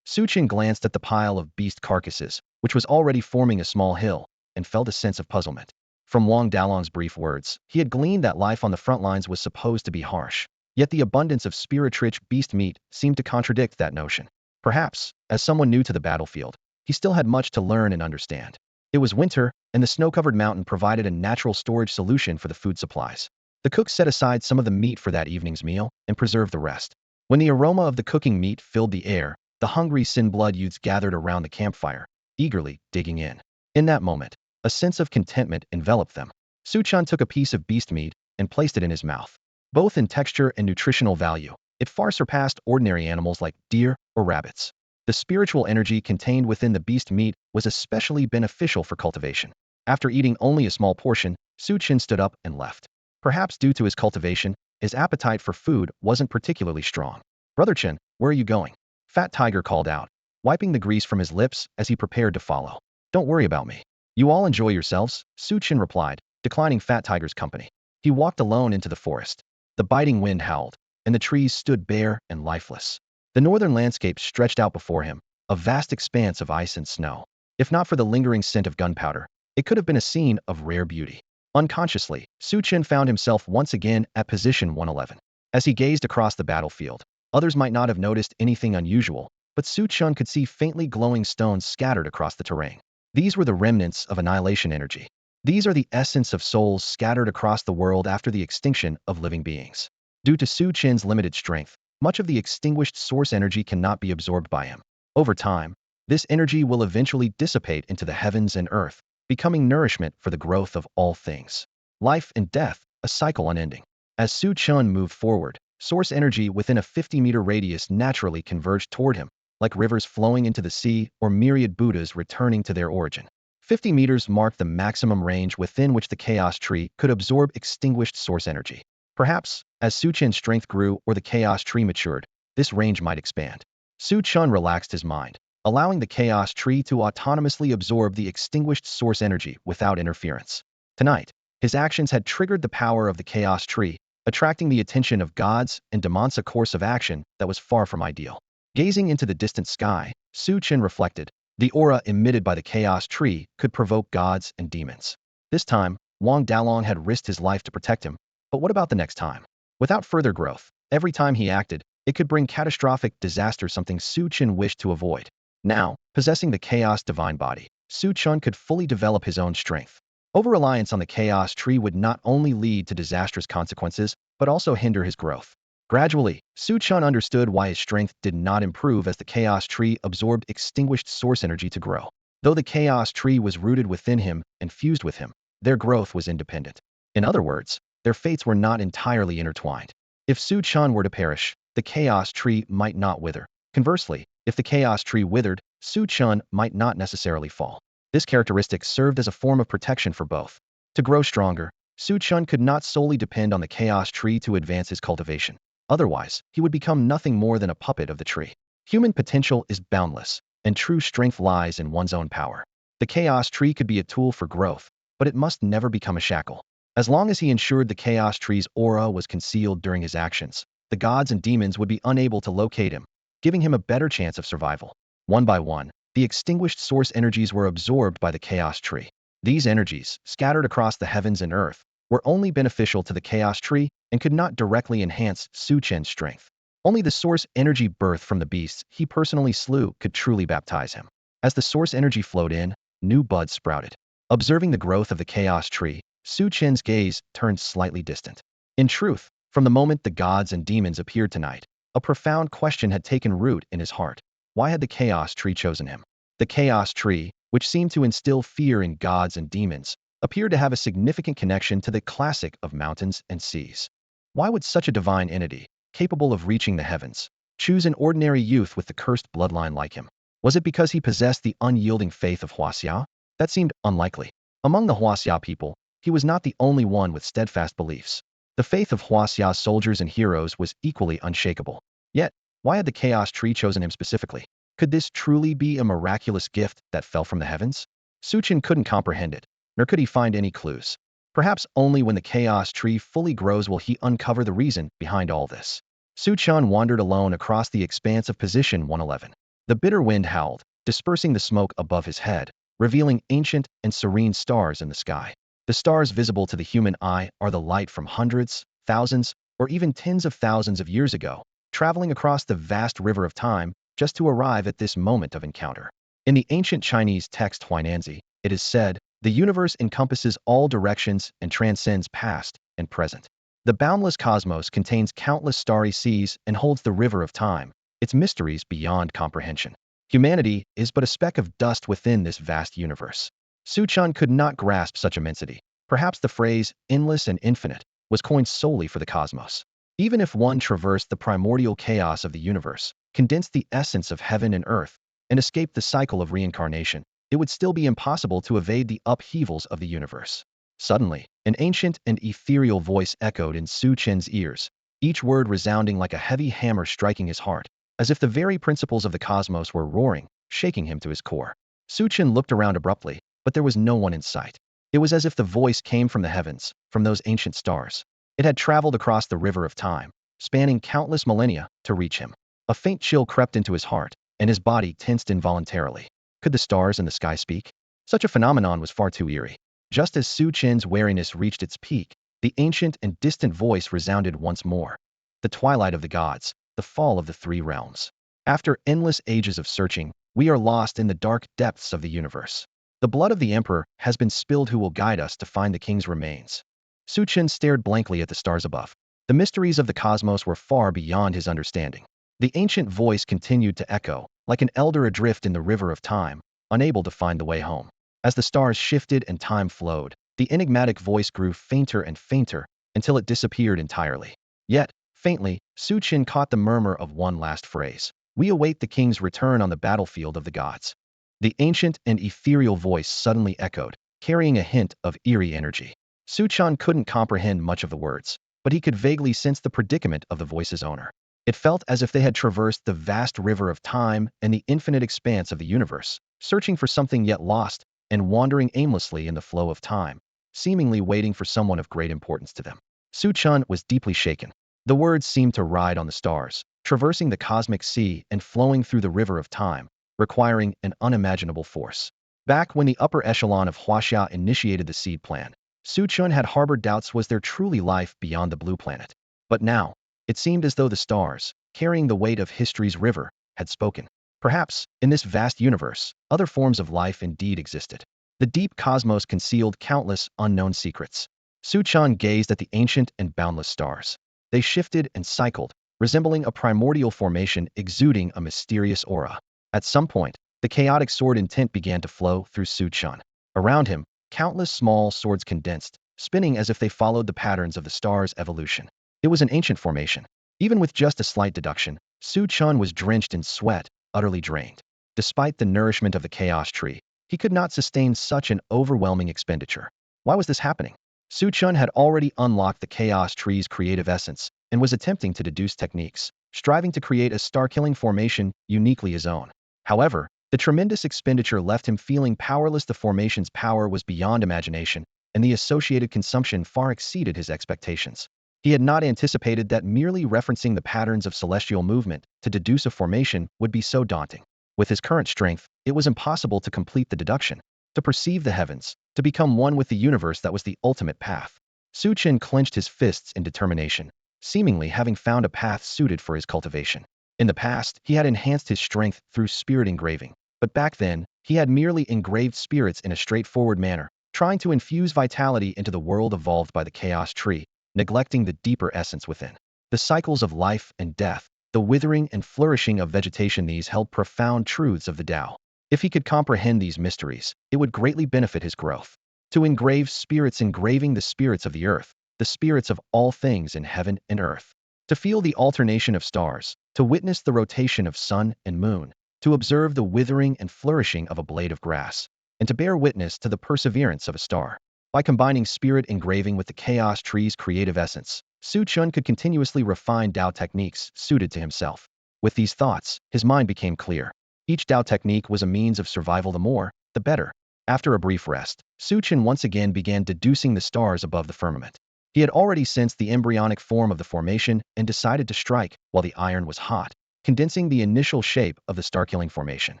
Chen glanced at the pile of beast carcasses, which was already forming a small hill, and felt a sense of puzzlement. From Wang Dalong's brief words, he had gleaned that life on the front lines was supposed to be harsh. Yet the abundance of spirit-rich beast meat seemed to contradict that notion. Perhaps, as someone new to the battlefield, he still had much to learn and understand. It was winter, and the snow-covered mountain provided a natural storage solution for the food supplies. The cook set aside some of the meat for that evening's meal and preserved the rest. When the aroma of the cooking meat filled the air, the hungry Sin blood youths gathered around the campfire, eagerly digging in. In that moment, a sense of contentment enveloped them. Chen took a piece of beast meat and placed it in his mouth. Both in texture and nutritional value, it far surpassed ordinary animals like deer or rabbits. The spiritual energy contained within the beast meat was especially beneficial for cultivation. After eating only a small portion, Chen stood up and left. Perhaps due to his cultivation, his appetite for food wasn't particularly strong. Brother Chen, where are you going? Fat Tiger called out, wiping the grease from his lips as he prepared to follow. Don't worry about me. You all enjoy yourselves, Chen replied, declining Fat Tiger's company. He walked alone into the forest. The biting wind howled, and the trees stood bare and lifeless. The northern landscape stretched out before him, a vast expanse of ice and snow. If not for the lingering scent of gunpowder, it could have been a scene of rare beauty. Unconsciously, Chen found himself once again at position 111. As he gazed across the battlefield, others might not have noticed anything unusual, but Chen could see faintly glowing stones scattered across the terrain. These were the remnants of annihilation energy. These are the essence of souls scattered across the world after the extinction of living beings. Due to Chen's limited strength, much of the extinguished source energy cannot be absorbed by him. Over time, this energy will eventually dissipate into the heavens and earth, becoming nourishment for the growth of all things. Life and death, a cycle unending. As Chen moved forward, source energy within a 50-meter radius naturally converged toward him, like rivers flowing into the sea or myriad Buddhas returning to their origin. 50 meters marked the maximum range within which the chaos tree could absorb extinguished source energy. Perhaps, as Chen's strength grew or the chaos tree matured, this range might expand. Chen relaxed his mind, allowing the chaos tree to autonomously absorb the extinguished source energy without interference. Tonight, his actions had triggered the power of the chaos tree, attracting the attention of gods and demons, a course of action that was far from ideal. Gazing into the distant sky, Chen reflected, the aura emitted by the chaos tree could provoke gods and demons. This time, Wang Dalong had risked his life to protect him, but what about the next time? Without further growth, every time he acted, it could bring catastrophic disaster, something Chen wished to avoid. Now, possessing the chaos divine body, Chen could fully develop his own strength. Over-reliance on the chaos tree would not only lead to disastrous consequences, but also hinder his growth. Gradually, Chen understood why his strength did not improve as the chaos tree absorbed extinguished source energy to grow. Though the chaos tree was rooted within him and fused with him, their growth was independent. In other words, their fates were not entirely intertwined. If Chen were to perish, the chaos tree might not wither. Conversely, if the chaos tree withered, Chen might not necessarily fall. This characteristic served as a form of protection for both. To grow stronger, Chen could not solely depend on the chaos tree to advance his cultivation. Otherwise, he would become nothing more than a puppet of the tree. Human potential is boundless, and true strength lies in one's own power. The chaos tree could be a tool for growth, but it must never become a shackle. As long as he ensured the chaos tree's aura was concealed during his actions, the gods and demons would be unable to locate him, giving him a better chance of survival. One by one, the extinguished source energies were absorbed by the chaos tree. These energies, scattered across the heavens and earth, were only beneficial to the chaos tree and could not directly enhance Chen's strength. Only the source energy birthed from the beasts he personally slew could truly baptize him. As the source energy flowed in, new buds sprouted. Observing the growth of the chaos tree, Chen's gaze turned slightly distant. In truth, from the moment the gods and demons appeared tonight, a profound question had taken root in his heart. Why had the chaos tree chosen him? The chaos tree, which seemed to instill fear in gods and demons, appeared to have a significant connection to the classic of mountains and seas. Why would such a divine entity, capable of reaching the heavens, choose an ordinary youth with the cursed bloodline like him? Was it because he possessed the unyielding faith of Hashia? That seemed unlikely. Among the Hashia people, he was not the only one with steadfast beliefs. The faith of Hashia's soldiers and heroes was equally unshakable. Yet, why had the chaos tree chosen him specifically? Could this truly be a miraculous gift that fell from the heavens? Chen couldn't comprehend it, nor could he find any clues. Perhaps only when the chaos tree fully grows will he uncover the reason behind all this. Chen wandered alone across the expanse of position 111. The bitter wind howled, dispersing the smoke above his head, revealing ancient and serene stars in the sky. The stars visible to the human eye are the light from hundreds, thousands, or even tens of thousands of years ago, traveling across the vast river of time just to arrive at this moment of encounter. In the ancient Chinese text Huainanzi, it is said, the universe encompasses all directions and transcends past and present. The boundless cosmos contains countless starry seas and holds the river of time, its mysteries beyond comprehension. Humanity is but a speck of dust within this vast universe. Chen could not grasp such immensity. Perhaps the phrase, endless and infinite, was coined solely for the cosmos. Even if one traversed the primordial chaos of the universe, condensed the essence of heaven and earth, and escaped the cycle of reincarnation, it would still be impossible to evade the upheavals of the universe. Suddenly, an ancient and ethereal voice echoed in Chen's ears, each word resounding like a heavy hammer striking his heart, as if the very principles of the cosmos were roaring, shaking him to his core. Chen looked around abruptly, but there was no one in sight. It was as if the voice came from the heavens, from those ancient stars. It had traveled across the river of time, spanning countless millennia, to reach him. A faint chill crept into his heart, and his body tensed involuntarily. Could the stars in the sky speak? Such a phenomenon was far too eerie. Just as Chen's wariness reached its peak, the ancient and distant voice resounded once more. The twilight of the gods, the fall of the three realms. After endless ages of searching, we are lost in the dark depths of the universe. The blood of the emperor has been spilled. Who will guide us to find the king's remains? Chen stared blankly at the stars above. The mysteries of the cosmos were far beyond his understanding. The ancient voice continued to echo, like an elder adrift in the river of time, unable to find the way home. As the stars shifted and time flowed, the enigmatic voice grew fainter and fainter until it disappeared entirely. Yet, faintly, Chen caught the murmur of one last phrase. We await the king's return on the battlefield of the gods. The ancient and ethereal voice suddenly echoed, carrying a hint of eerie energy. Chen couldn't comprehend much of the words, but he could vaguely sense the predicament of the voice's owner. It felt as if they had traversed the vast river of time and the infinite expanse of the universe, searching for something yet lost and wandering aimlessly in the flow of time, seemingly waiting for someone of great importance to them. Chen was deeply shaken. The words seemed to ride on the stars, traversing the cosmic sea and flowing through the river of time, requiring an unimaginable force. Back when the upper echelon of Hashia initiated the seed plan, Chen had harbored doubts was there truly life beyond the blue planet. But now, it seemed as though the stars, carrying the weight of history's river, had spoken. Perhaps, in this vast universe, other forms of life indeed existed. The deep cosmos concealed countless unknown secrets. Chen gazed at the ancient and boundless stars. They shifted and cycled, resembling a primordial formation exuding a mysterious aura. At some point, the chaotic sword intent began to flow through Chen. Around him, countless small swords condensed, spinning as if they followed the patterns of the star's evolution. It was an ancient formation. Even with just a slight deduction, Chen was drenched in sweat, utterly drained. Despite the nourishment of the chaos tree, he could not sustain such an overwhelming expenditure. Why was this happening? Chen had already unlocked the chaos tree's creative essence and was attempting to deduce techniques, striving to create a star-killing formation uniquely his own. However, the tremendous expenditure left him feeling powerless. The formation's power was beyond imagination, and the associated consumption far exceeded his expectations. He had not anticipated that merely referencing the patterns of celestial movement to deduce a formation would be so daunting. With his current strength, it was impossible to complete the deduction. To perceive the heavens, to become one with the universe, that was the ultimate path. Chen clenched his fists in determination, seemingly having found a path suited for his cultivation. In the past, he had enhanced his strength through spirit engraving, but back then, he had merely engraved spirits in a straightforward manner, trying to infuse vitality into the world evolved by the chaos tree, neglecting the deeper essence within. The cycles of life and death, the withering and flourishing of vegetation, these held profound truths of the Tao. If he could comprehend these mysteries, it would greatly benefit his growth. To engrave spirits, engraving the spirits of the earth, the spirits of all things in heaven and earth. To feel the alternation of stars, to witness the rotation of sun and moon, to observe the withering and flourishing of a blade of grass, and to bear witness to the perseverance of a star. By combining spirit engraving with the chaos tree's creative essence, Chen could continuously refine Tao techniques suited to himself. With these thoughts, his mind became clear. Each Tao technique was a means of survival, the more, the better. After a brief rest, Chen once again began deducing the stars above the firmament. He had already sensed the embryonic form of the formation and decided to strike while the iron was hot, condensing the initial shape of the star-killing formation.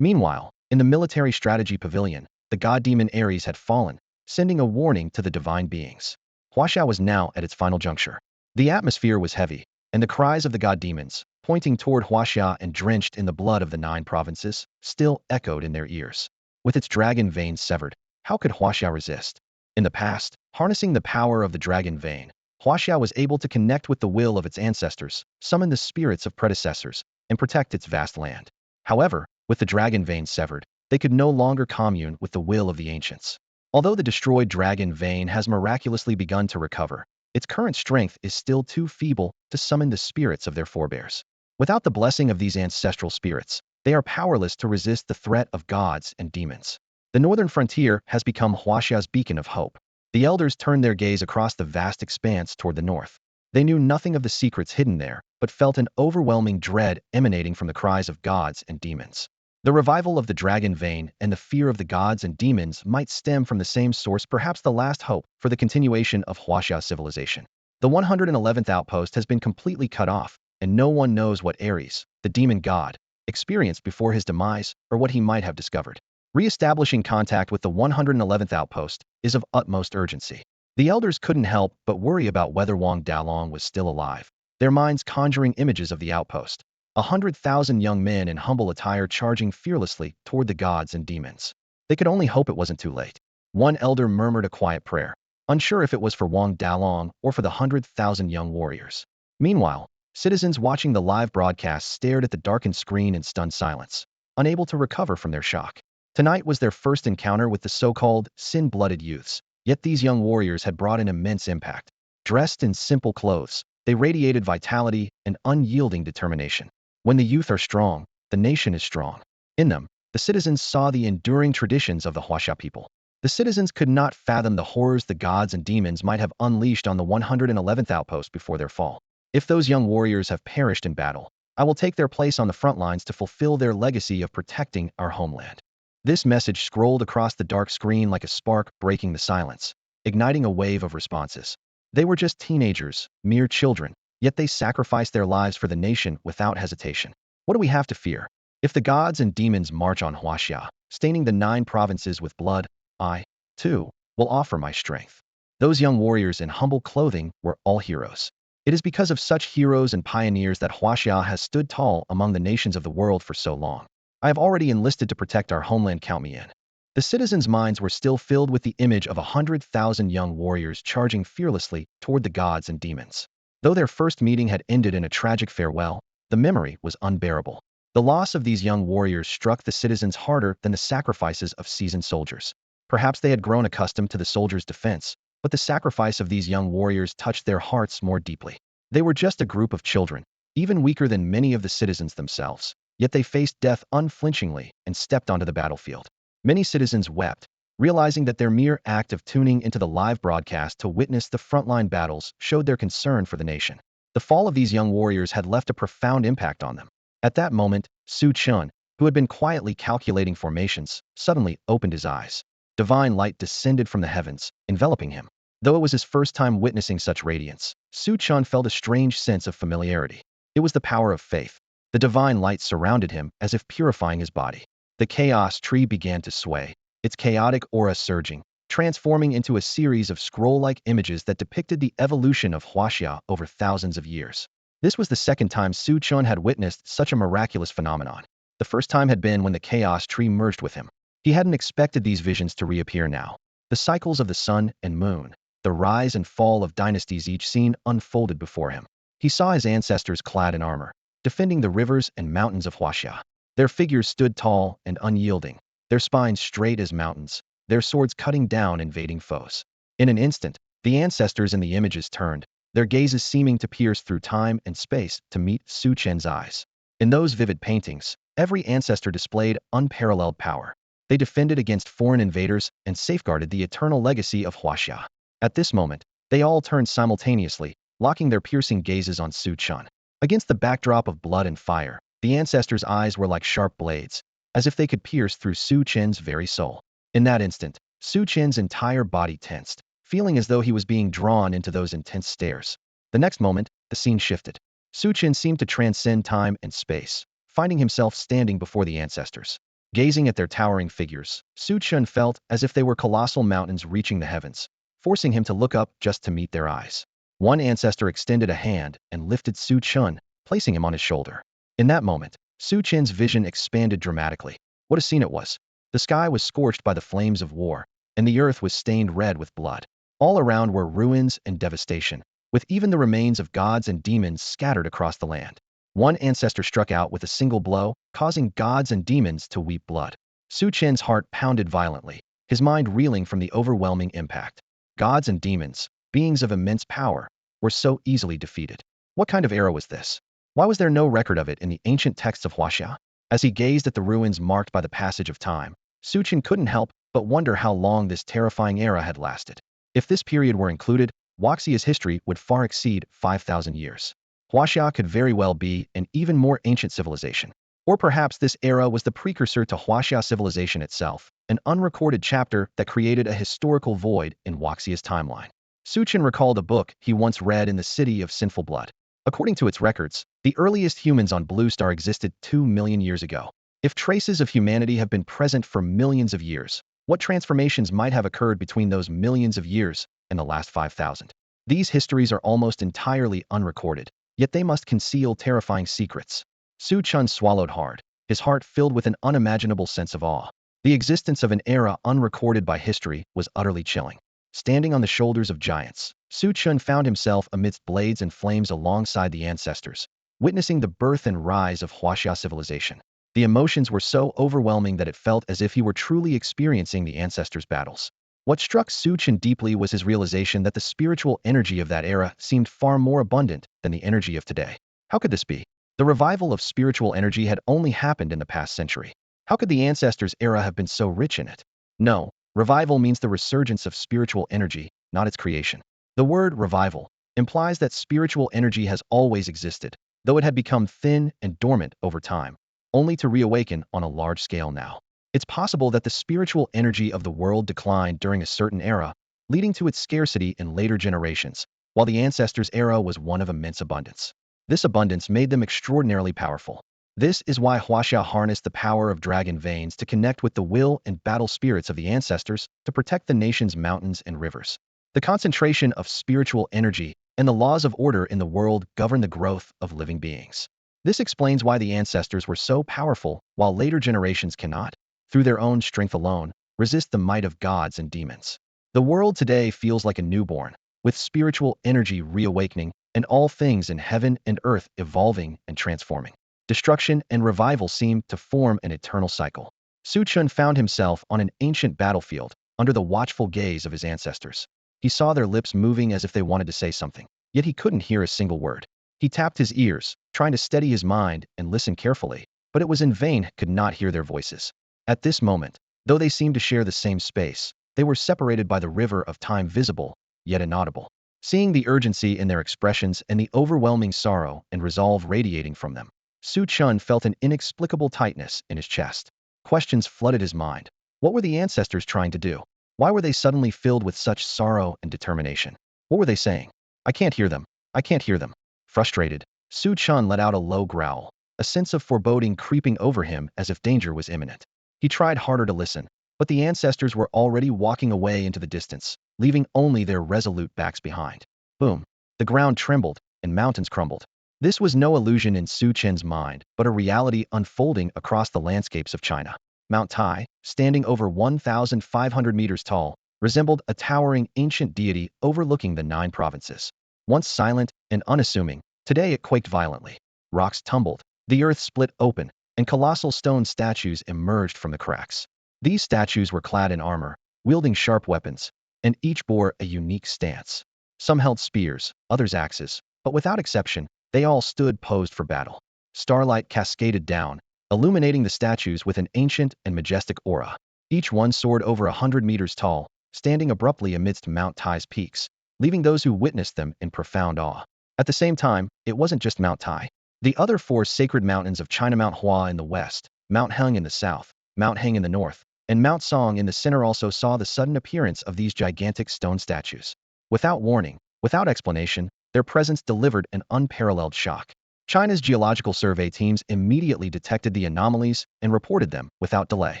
Meanwhile, in the military strategy pavilion, the god-demon Ares had fallen, sending a warning to the divine beings. Hashia was now at its final juncture. The atmosphere was heavy, and the cries of the god-demons, pointing toward Hashia and drenched in the blood of the 9 provinces, still echoed in their ears. With its dragon veins severed, how could Hashia resist? In the past, harnessing the power of the dragon vein, Hashia was able to connect with the will of its ancestors, summon the spirits of predecessors, and protect its vast land. However, with the dragon vein severed, they could no longer commune with the will of the ancients. Although the destroyed dragon vein has miraculously begun to recover, its current strength is still too feeble to summon the spirits of their forebears. Without the blessing of these ancestral spirits, they are powerless to resist the threat of gods and demons. The northern frontier has become Hashia's beacon of hope. The elders turned their gaze across the vast expanse toward the north. They knew nothing of the secrets hidden there, but felt an overwhelming dread emanating from the cries of gods and demons. The revival of the dragon vein and the fear of the gods and demons might stem from the same source, perhaps the last hope for the continuation of Hashia civilization. The 111th outpost has been completely cut off, and no one knows what Ares, the demon god, experienced before his demise or what he might have discovered. Re-establishing contact with the 111th outpost is of utmost urgency. The elders couldn't help but worry about whether Wang Dalong was still alive, their minds conjuring images of the outpost. 100,000 young men in humble attire charging fearlessly toward the gods and demons. They could only hope it wasn't too late. One elder murmured a quiet prayer, unsure if it was for Wang Dalong or for the 100,000 young warriors. Meanwhile, citizens watching the live broadcast stared at the darkened screen in stunned silence, unable to recover from their shock. Tonight was their first encounter with the so-called sin-blooded youths, yet these young warriors had brought an immense impact. Dressed in simple clothes, they radiated vitality and unyielding determination. When the youth are strong, the nation is strong. In them, the citizens saw the enduring traditions of the Hashia people. The citizens could not fathom the horrors the gods and demons might have unleashed on the 111th outpost before their fall. If those young warriors have perished in battle, I will take their place on the front lines to fulfill their legacy of protecting our homeland. This message scrolled across the dark screen like a spark breaking the silence, igniting a wave of responses. They were just teenagers, mere children, yet they sacrificed their lives for the nation without hesitation. What do we have to fear? If the gods and demons march on Hashia, staining the 9 provinces with blood, I, too, will offer my strength. Those young warriors in humble clothing were all heroes. It is because of such heroes and pioneers that Hashia has stood tall among the nations of the world for so long. I have already enlisted to protect our homeland, count me in. The citizens' minds were still filled with the image of 100,000 young warriors charging fearlessly toward the gods and demons. Though their first meeting had ended in a tragic farewell, the memory was unbearable. The loss of these young warriors struck the citizens harder than the sacrifices of seasoned soldiers. Perhaps they had grown accustomed to the soldiers' defense, but the sacrifice of these young warriors touched their hearts more deeply. They were just a group of children, even weaker than many of the citizens themselves, yet they faced death unflinchingly and stepped onto the battlefield. Many citizens wept, realizing that their mere act of tuning into the live broadcast to witness the frontline battles showed their concern for the nation. The fall of these young warriors had left a profound impact on them. At that moment, Chen, who had been quietly calculating formations, suddenly opened his eyes. Divine light descended from the heavens, enveloping him. Though it was his first time witnessing such radiance, Chen felt a strange sense of familiarity. It was the power of faith. The divine light surrounded him as if purifying his body. The chaos tree began to sway, its chaotic aura surging, transforming into a series of scroll-like images that depicted the evolution of Hashia over thousands of years. This was the second time Chen had witnessed such a miraculous phenomenon. The first time had been when the chaos tree merged with him. He hadn't expected these visions to reappear now. The cycles of the sun and moon, the rise and fall of dynasties, each scene unfolded before him. He saw his ancestors clad in armor, defending the rivers and mountains of Hashia. Their figures stood tall and unyielding, their spines straight as mountains, their swords cutting down invading foes. In an instant, the ancestors in the images turned, their gazes seeming to pierce through time and space to meet Chen's eyes. In those vivid paintings, every ancestor displayed unparalleled power. They defended against foreign invaders and safeguarded the eternal legacy of Hashia. At this moment, they all turned simultaneously, locking their piercing gazes on Chen. Against the backdrop of blood and fire, the ancestors' eyes were like sharp blades, as if they could pierce through Chen's very soul. In that instant, Chen's entire body tensed, feeling as though he was being drawn into those intense stares. The next moment, the scene shifted. Chen seemed to transcend time and space, finding himself standing before the ancestors. Gazing at their towering figures, Chen felt as if they were colossal mountains reaching the heavens, forcing him to look up just to meet their eyes. One ancestor extended a hand and lifted Chen, placing him on his shoulder. In that moment, Chen's vision expanded dramatically. What a scene it was! The sky was scorched by the flames of war, and the earth was stained red with blood. All around were ruins and devastation, with even the remains of gods and demons scattered across the land. One ancestor struck out with a single blow, causing gods and demons to weep blood. Chen's heart pounded violently, his mind reeling from the overwhelming impact. Gods and demons, beings of immense power, were so easily defeated. What kind of era was this? Why was there no record of it in the ancient texts of Hashia? As he gazed at the ruins marked by the passage of time, Chen couldn't help but wonder how long this terrifying era had lasted. If this period were included, Waxia's history would far exceed 5,000 years. Hashia could very well be an even more ancient civilization. Or perhaps this era was the precursor to Hashia civilization itself, an unrecorded chapter that created a historical void in Waxia's timeline. Chen recalled a book he once read in the City of Sinful Blood. According to its records, the earliest humans on Blue Star existed 2 million years ago. If traces of humanity have been present for millions of years, what transformations might have occurred between those millions of years and the last 5,000? These histories are almost entirely unrecorded, yet they must conceal terrifying secrets. Chen swallowed hard, his heart filled with an unimaginable sense of awe. The existence of an era unrecorded by history was utterly chilling. Standing on the shoulders of giants, Chen found himself amidst blades and flames alongside the ancestors, witnessing the birth and rise of Hashia civilization. The emotions were so overwhelming that it felt as if he were truly experiencing the ancestors' battles. What struck Su Chen deeply was his realization that the spiritual energy of that era seemed far more abundant than the energy of today. How could this be? The revival of spiritual energy had only happened in the past century. How could the ancestors' era have been so rich in it? No, revival means the resurgence of spiritual energy, not its creation. The word revival implies that spiritual energy has always existed, though it had become thin and dormant over time, only to reawaken on a large scale now. It's possible that the spiritual energy of the world declined during a certain era, leading to its scarcity in later generations, while the ancestors' era was one of immense abundance. This abundance made them extraordinarily powerful. This is why Hashia harnessed the power of dragon veins to connect with the will and battle spirits of the ancestors to protect the nation's mountains and rivers. The concentration of spiritual energy and the laws of order in the world govern the growth of living beings. This explains why the ancestors were so powerful, while later generations cannot, through their own strength alone, resist the might of gods and demons. The world today feels like a newborn, with spiritual energy reawakening and all things in heaven and earth evolving and transforming. Destruction and revival seem to form an eternal cycle. Su Chen found himself on an ancient battlefield, under the watchful gaze of his ancestors. He saw their lips moving as if they wanted to say something, yet he couldn't hear a single word. He tapped his ears, trying to steady his mind and listen carefully, but it was in vain. He could not hear their voices. At this moment, though they seemed to share the same space, they were separated by the river of time, visible, yet inaudible. Seeing the urgency in their expressions and the overwhelming sorrow and resolve radiating from them, Su Chen felt an inexplicable tightness in his chest. Questions flooded his mind. What were the ancestors trying to do? Why were they suddenly filled with such sorrow and determination? What were they saying? I can't hear them. I can't hear them. Frustrated, Su Chen let out a low growl, a sense of foreboding creeping over him as if danger was imminent. He tried harder to listen, but the ancestors were already walking away into the distance, leaving only their resolute backs behind. Boom! The ground trembled, and mountains crumbled. This was no illusion in Su Chen's mind, but a reality unfolding across the landscapes of China. Mount Tai, standing over 1,500 meters tall, resembled a towering ancient deity overlooking the 9 provinces. Once silent and unassuming, today it quaked violently. Rocks tumbled, the earth split open, and colossal stone statues emerged from the cracks. These statues were clad in armor, wielding sharp weapons, and each bore a unique stance. Some held spears, others axes, but without exception, they all stood posed for battle. Starlight cascaded down, illuminating the statues with an ancient and majestic aura. Each one soared over 100 meters tall, standing abruptly amidst Mount Tai's peaks, leaving those who witnessed them in profound awe. At the same time, it wasn't just Mount Tai. The other 4 sacred mountains of China, Mount Hua in the west, Mount Heng in the south, Mount Heng in the north, and Mount Song in the center also saw the sudden appearance of these gigantic stone statues. Without warning, without explanation, their presence delivered an unparalleled shock. China's geological survey teams immediately detected the anomalies and reported them without delay.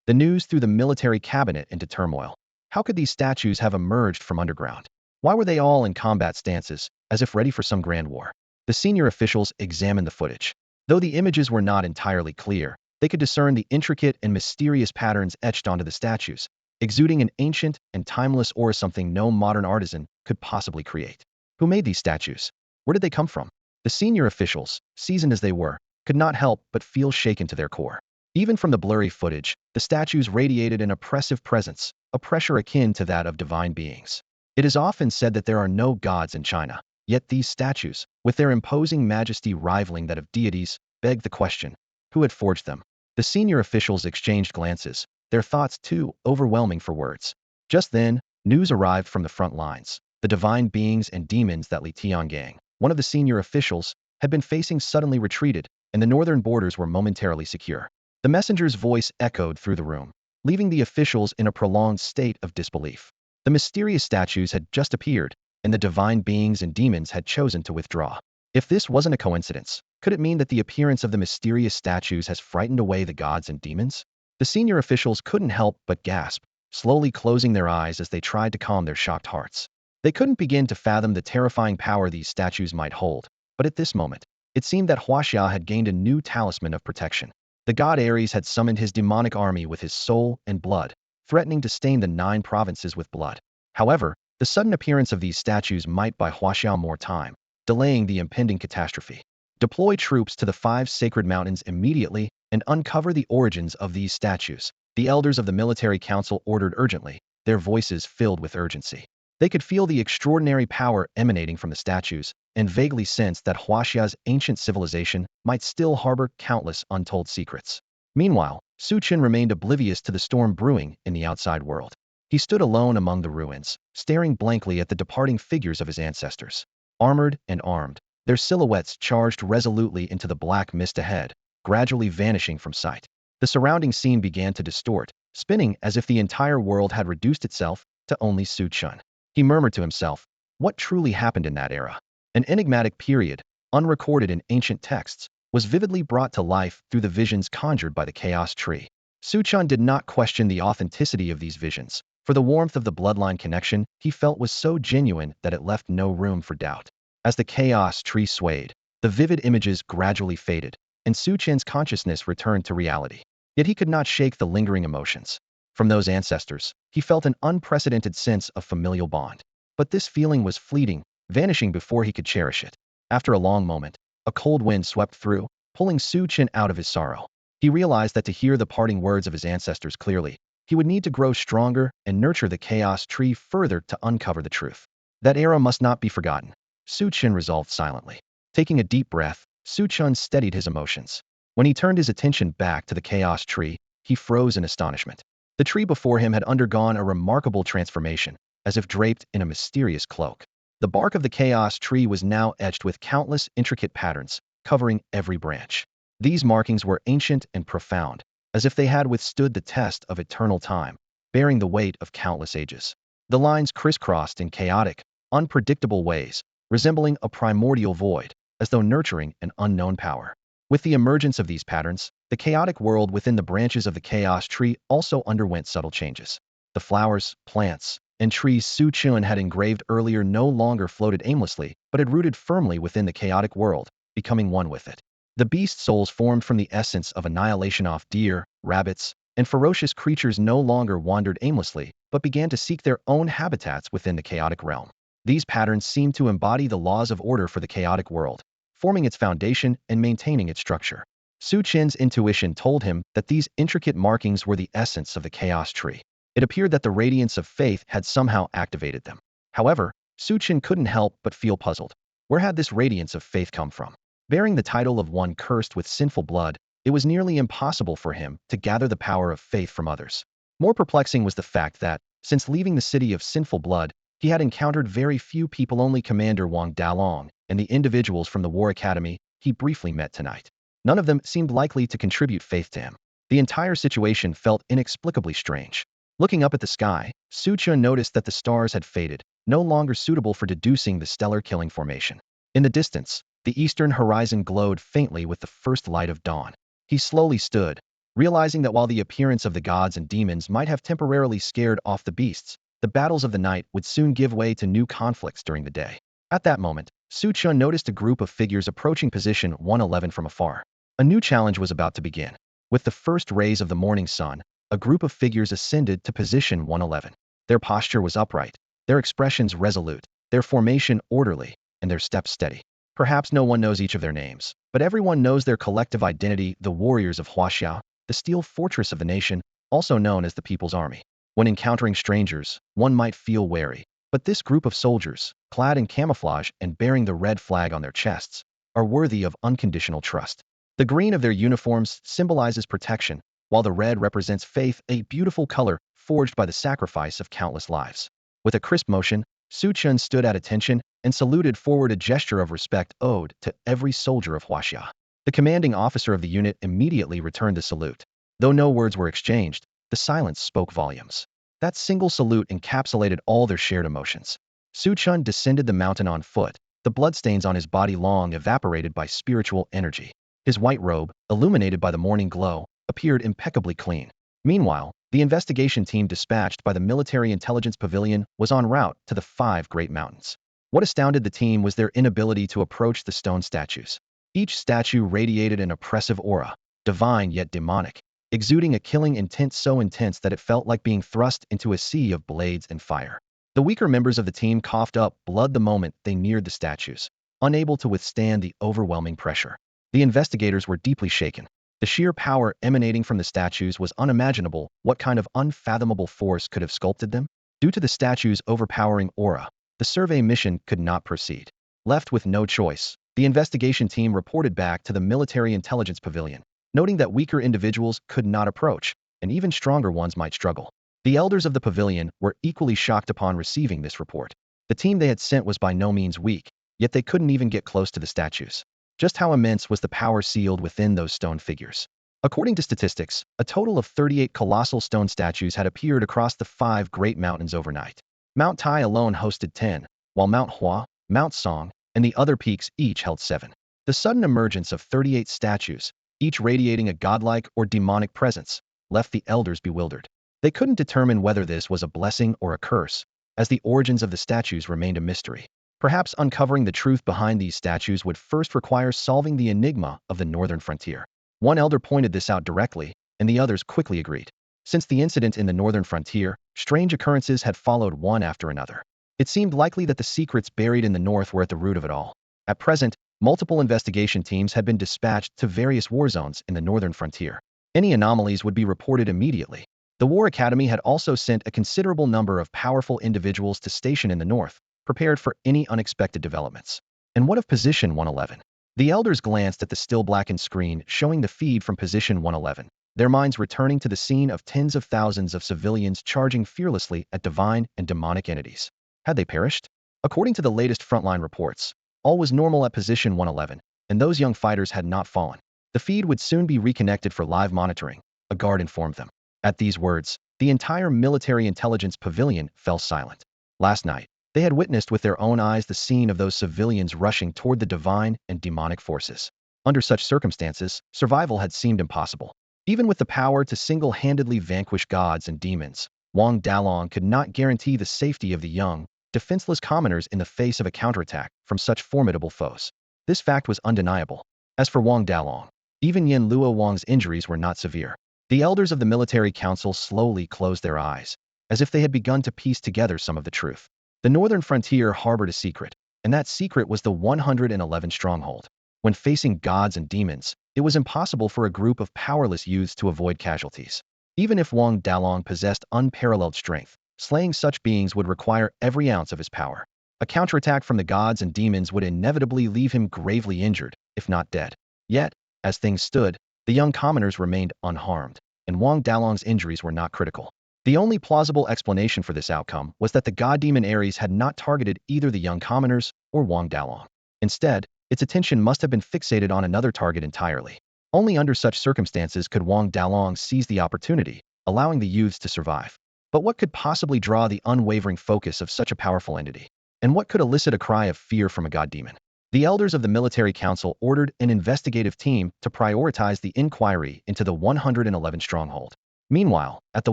The news threw the military cabinet into turmoil. How could these statues have emerged from underground? Why were they all in combat stances, as if ready for some grand war? The senior officials examined the footage. Though the images were not entirely clear, they could discern the intricate and mysterious patterns etched onto the statues, exuding an ancient and timeless aura, something no modern artisan could possibly create. Who made these statues? Where did they come from? The senior officials, seasoned as they were, could not help but feel shaken to their core. Even from the blurry footage, the statues radiated an oppressive presence, a pressure akin to that of divine beings. It is often said that there are no gods in China, yet these statues, with their imposing majesty rivaling that of deities, beg the question, who had forged them? The senior officials exchanged glances, their thoughts too overwhelming for words. Just then, news arrived from the front lines. The divine beings and demons that Li Tiangang, one of the senior officials, had been facing suddenly retreated, and the northern borders were momentarily secure. The messenger's voice echoed through the room, leaving the officials in a prolonged state of disbelief. The mysterious statues had just appeared, and the divine beings and demons had chosen to withdraw. If this wasn't a coincidence, could it mean that the appearance of the mysterious statues has frightened away the gods and demons? The senior officials couldn't help but gasp, slowly closing their eyes as they tried to calm their shocked hearts. They couldn't begin to fathom the terrifying power these statues might hold, but at this moment, it seemed that Hashia had gained a new talisman of protection. The god Ares had summoned his demonic army with his soul and blood, threatening to stain the 9 provinces with blood. However, the sudden appearance of these statues might buy Hashia more time, delaying the impending catastrophe. Deploy troops to the 5 sacred mountains immediately, and uncover the origins of these statues. The elders of the military council ordered urgently, their voices filled with urgency. They could feel the extraordinary power emanating from the statues, and vaguely sensed that Hashia's ancient civilization might still harbor countless untold secrets. Meanwhile, Chen remained oblivious to the storm brewing in the outside world. He stood alone among the ruins, staring blankly at the departing figures of his ancestors. Armored and armed, their silhouettes charged resolutely into the black mist ahead, gradually vanishing from sight. The surrounding scene began to distort, spinning as if the entire world had reduced itself to only Chen. He murmured to himself, what truly happened in that era? An enigmatic period, unrecorded in ancient texts, was vividly brought to life through the visions conjured by the chaos tree. Chen did not question the authenticity of these visions, for the warmth of the bloodline connection he felt was so genuine that it left no room for doubt. As the chaos tree swayed, the vivid images gradually faded, and Chen's consciousness returned to reality. Yet he could not shake the lingering emotions. From those ancestors, he felt an unprecedented sense of familial bond. But this feeling was fleeting, vanishing before he could cherish it. After a long moment, a cold wind swept through, pulling Chen out of his sorrow. He realized that to hear the parting words of his ancestors clearly, he would need to grow stronger and nurture the chaos tree further to uncover the truth. That era must not be forgotten. Chen resolved silently. Taking a deep breath, Chen steadied his emotions. When he turned his attention back to the chaos tree, he froze in astonishment. The tree before him had undergone a remarkable transformation, as if draped in a mysterious cloak. The bark of the chaos tree was now etched with countless intricate patterns, covering every branch. These markings were ancient and profound, as if they had withstood the test of eternal time, bearing the weight of countless ages. The lines crisscrossed in chaotic, unpredictable ways, resembling a primordial void, as though nurturing an unknown power. With the emergence of these patterns, the chaotic world within the branches of the chaos tree also underwent subtle changes. The flowers, plants, and trees Chen had engraved earlier no longer floated aimlessly, but had rooted firmly within the chaotic world, becoming one with it. The beast souls formed from the essence of annihilation of deer, rabbits, and ferocious creatures no longer wandered aimlessly, but began to seek their own habitats within the chaotic realm. These patterns seemed to embody the laws of order for the chaotic world, forming its foundation and maintaining its structure. Chen's intuition told him that these intricate markings were the essence of the chaos tree. It appeared that the radiance of faith had somehow activated them. However, Chen couldn't help but feel puzzled. Where had this radiance of faith come from? Bearing the title of one cursed with sinful blood, it was nearly impossible for him to gather the power of faith from others. More perplexing was the fact that, since leaving the city of sinful blood, he had encountered very few people. Only Commander Wang Dalong and the individuals from the War Academy he briefly met tonight. None of them seemed likely to contribute faith to him. The entire situation felt inexplicably strange. Looking up at the sky, Chen noticed that the stars had faded, no longer suitable for deducing the stellar killing formation. In the distance, the eastern horizon glowed faintly with the first light of dawn. He slowly stood, realizing that while the appearance of the gods and demons might have temporarily scared off the beasts, the battles of the night would soon give way to new conflicts during the day. At that moment, Chen noticed a group of figures approaching position 111 from afar. A new challenge was about to begin. With the first rays of the morning sun, a group of figures ascended to position 111. Their posture was upright, their expressions resolute, their formation orderly, and their steps steady. Perhaps no one knows each of their names, but everyone knows their collective identity: the warriors of Hashia, the steel fortress of the nation, also known as the People's Army. When encountering strangers, one might feel wary, but this group of soldiers, clad in camouflage and bearing the red flag on their chests, are worthy of unconditional trust. The green of their uniforms symbolizes protection, while the red represents faith, a beautiful color forged by the sacrifice of countless lives. With a crisp motion, Chen stood at attention and saluted forward, a gesture of respect owed to every soldier of Hashia. The commanding officer of the unit immediately returned the salute. Though no words were exchanged, the silence spoke volumes. That single salute encapsulated all their shared emotions. Chen descended the mountain on foot, the bloodstains on his body long evaporated by spiritual energy. His white robe, illuminated by the morning glow, appeared impeccably clean. Meanwhile, the investigation team dispatched by the Military Intelligence Pavilion was en route to the 5 Great Mountains. What astounded the team was their inability to approach the stone statues. Each statue radiated an oppressive aura, divine yet demonic, exuding a killing intent so intense that it felt like being thrust into a sea of blades and fire. The weaker members of the team coughed up blood the moment they neared the statues, unable to withstand the overwhelming pressure. The investigators were deeply shaken. The sheer power emanating from the statues was unimaginable. What kind of unfathomable force could have sculpted them? Due to the statues' overpowering aura, the survey mission could not proceed. Left with no choice, the investigation team reported back to the military intelligence pavilion, noting that weaker individuals could not approach, and even stronger ones might struggle. The elders of the pavilion were equally shocked upon receiving this report. The team they had sent was by no means weak, yet they couldn't even get close to the statues. Just how immense was the power sealed within those stone figures? According to statistics, a total of 38 colossal stone statues had appeared across the 5 great mountains overnight. Mount Tai alone hosted 10, while Mount Hua, Mount Song, and the other peaks each held 7. The sudden emergence of 38 statues, each radiating a godlike or demonic presence, left the elders bewildered. They couldn't determine whether this was a blessing or a curse, as the origins of the statues remained a mystery. Perhaps uncovering the truth behind these statues would first require solving the enigma of the northern frontier. One elder pointed this out directly, and the others quickly agreed. Since the incident in the northern frontier, strange occurrences had followed one after another. It seemed likely that the secrets buried in the north were at the root of it all. At present, multiple investigation teams had been dispatched to various war zones in the northern frontier. Any anomalies would be reported immediately. The War Academy had also sent a considerable number of powerful individuals to station in the north, prepared for any unexpected developments. And what of Position 111? The elders glanced at the still blackened screen showing the feed from Position 111, their minds returning to the scene of tens of thousands of civilians charging fearlessly at divine and demonic entities. Had they perished? According to the latest frontline reports, all was normal at Position 111, and those young fighters had not fallen. The feed would soon be reconnected for live monitoring, a guard informed them. At these words, the entire military intelligence pavilion fell silent. Last night, they had witnessed with their own eyes the scene of those civilians rushing toward the divine and demonic forces. Under such circumstances, survival had seemed impossible. Even with the power to single-handedly vanquish gods and demons, Wang Dalong could not guarantee the safety of the young, defenseless commoners in the face of a counterattack from such formidable foes. This fact was undeniable. As for Wang Dalong, even Yen Luo Wang's injuries were not severe. The elders of the military council slowly closed their eyes, as if they had begun to piece together some of the truth. The northern frontier harbored a secret, and that secret was the 111 stronghold. When facing gods and demons, it was impossible for a group of powerless youths to avoid casualties. Even if Wang Dalong possessed unparalleled strength, slaying such beings would require every ounce of his power. A counterattack from the gods and demons would inevitably leave him gravely injured, if not dead. Yet, as things stood, the young commoners remained unharmed, and Wang Dalong's injuries were not critical. The only plausible explanation for this outcome was that the god-demon Ares had not targeted either the young commoners or Wang Dalong. Instead, its attention must have been fixated on another target entirely. Only under such circumstances could Wang Dalong seize the opportunity, allowing the youths to survive. But what could possibly draw the unwavering focus of such a powerful entity? And what could elicit a cry of fear from a god-demon? The elders of the military council ordered an investigative team to prioritize the inquiry into the 111 stronghold. Meanwhile, at the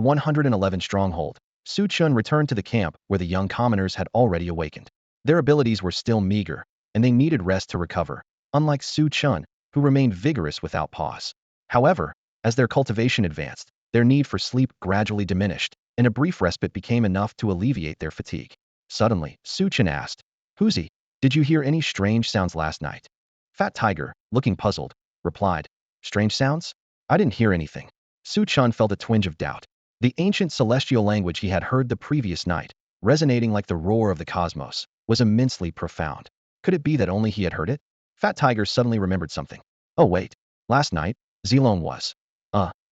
111 stronghold, Su Chen returned to the camp where the young commoners had already awakened. Their abilities were still meager, and they needed rest to recover, unlike Su Chen, who remained vigorous without pause. However, as their cultivation advanced, their need for sleep gradually diminished, and a brief respite became enough to alleviate their fatigue. Suddenly, Su Chen asked, "Huzi, did you hear any strange sounds last night?" Fat Tiger, looking puzzled, replied, "Strange sounds? I didn't hear anything." Su Chen felt a twinge of doubt. The ancient celestial language he had heard the previous night, resonating like the roar of the cosmos, was immensely profound. Could it be that only he had heard it? Fat Tiger suddenly remembered something. Oh wait, last night, Zilong was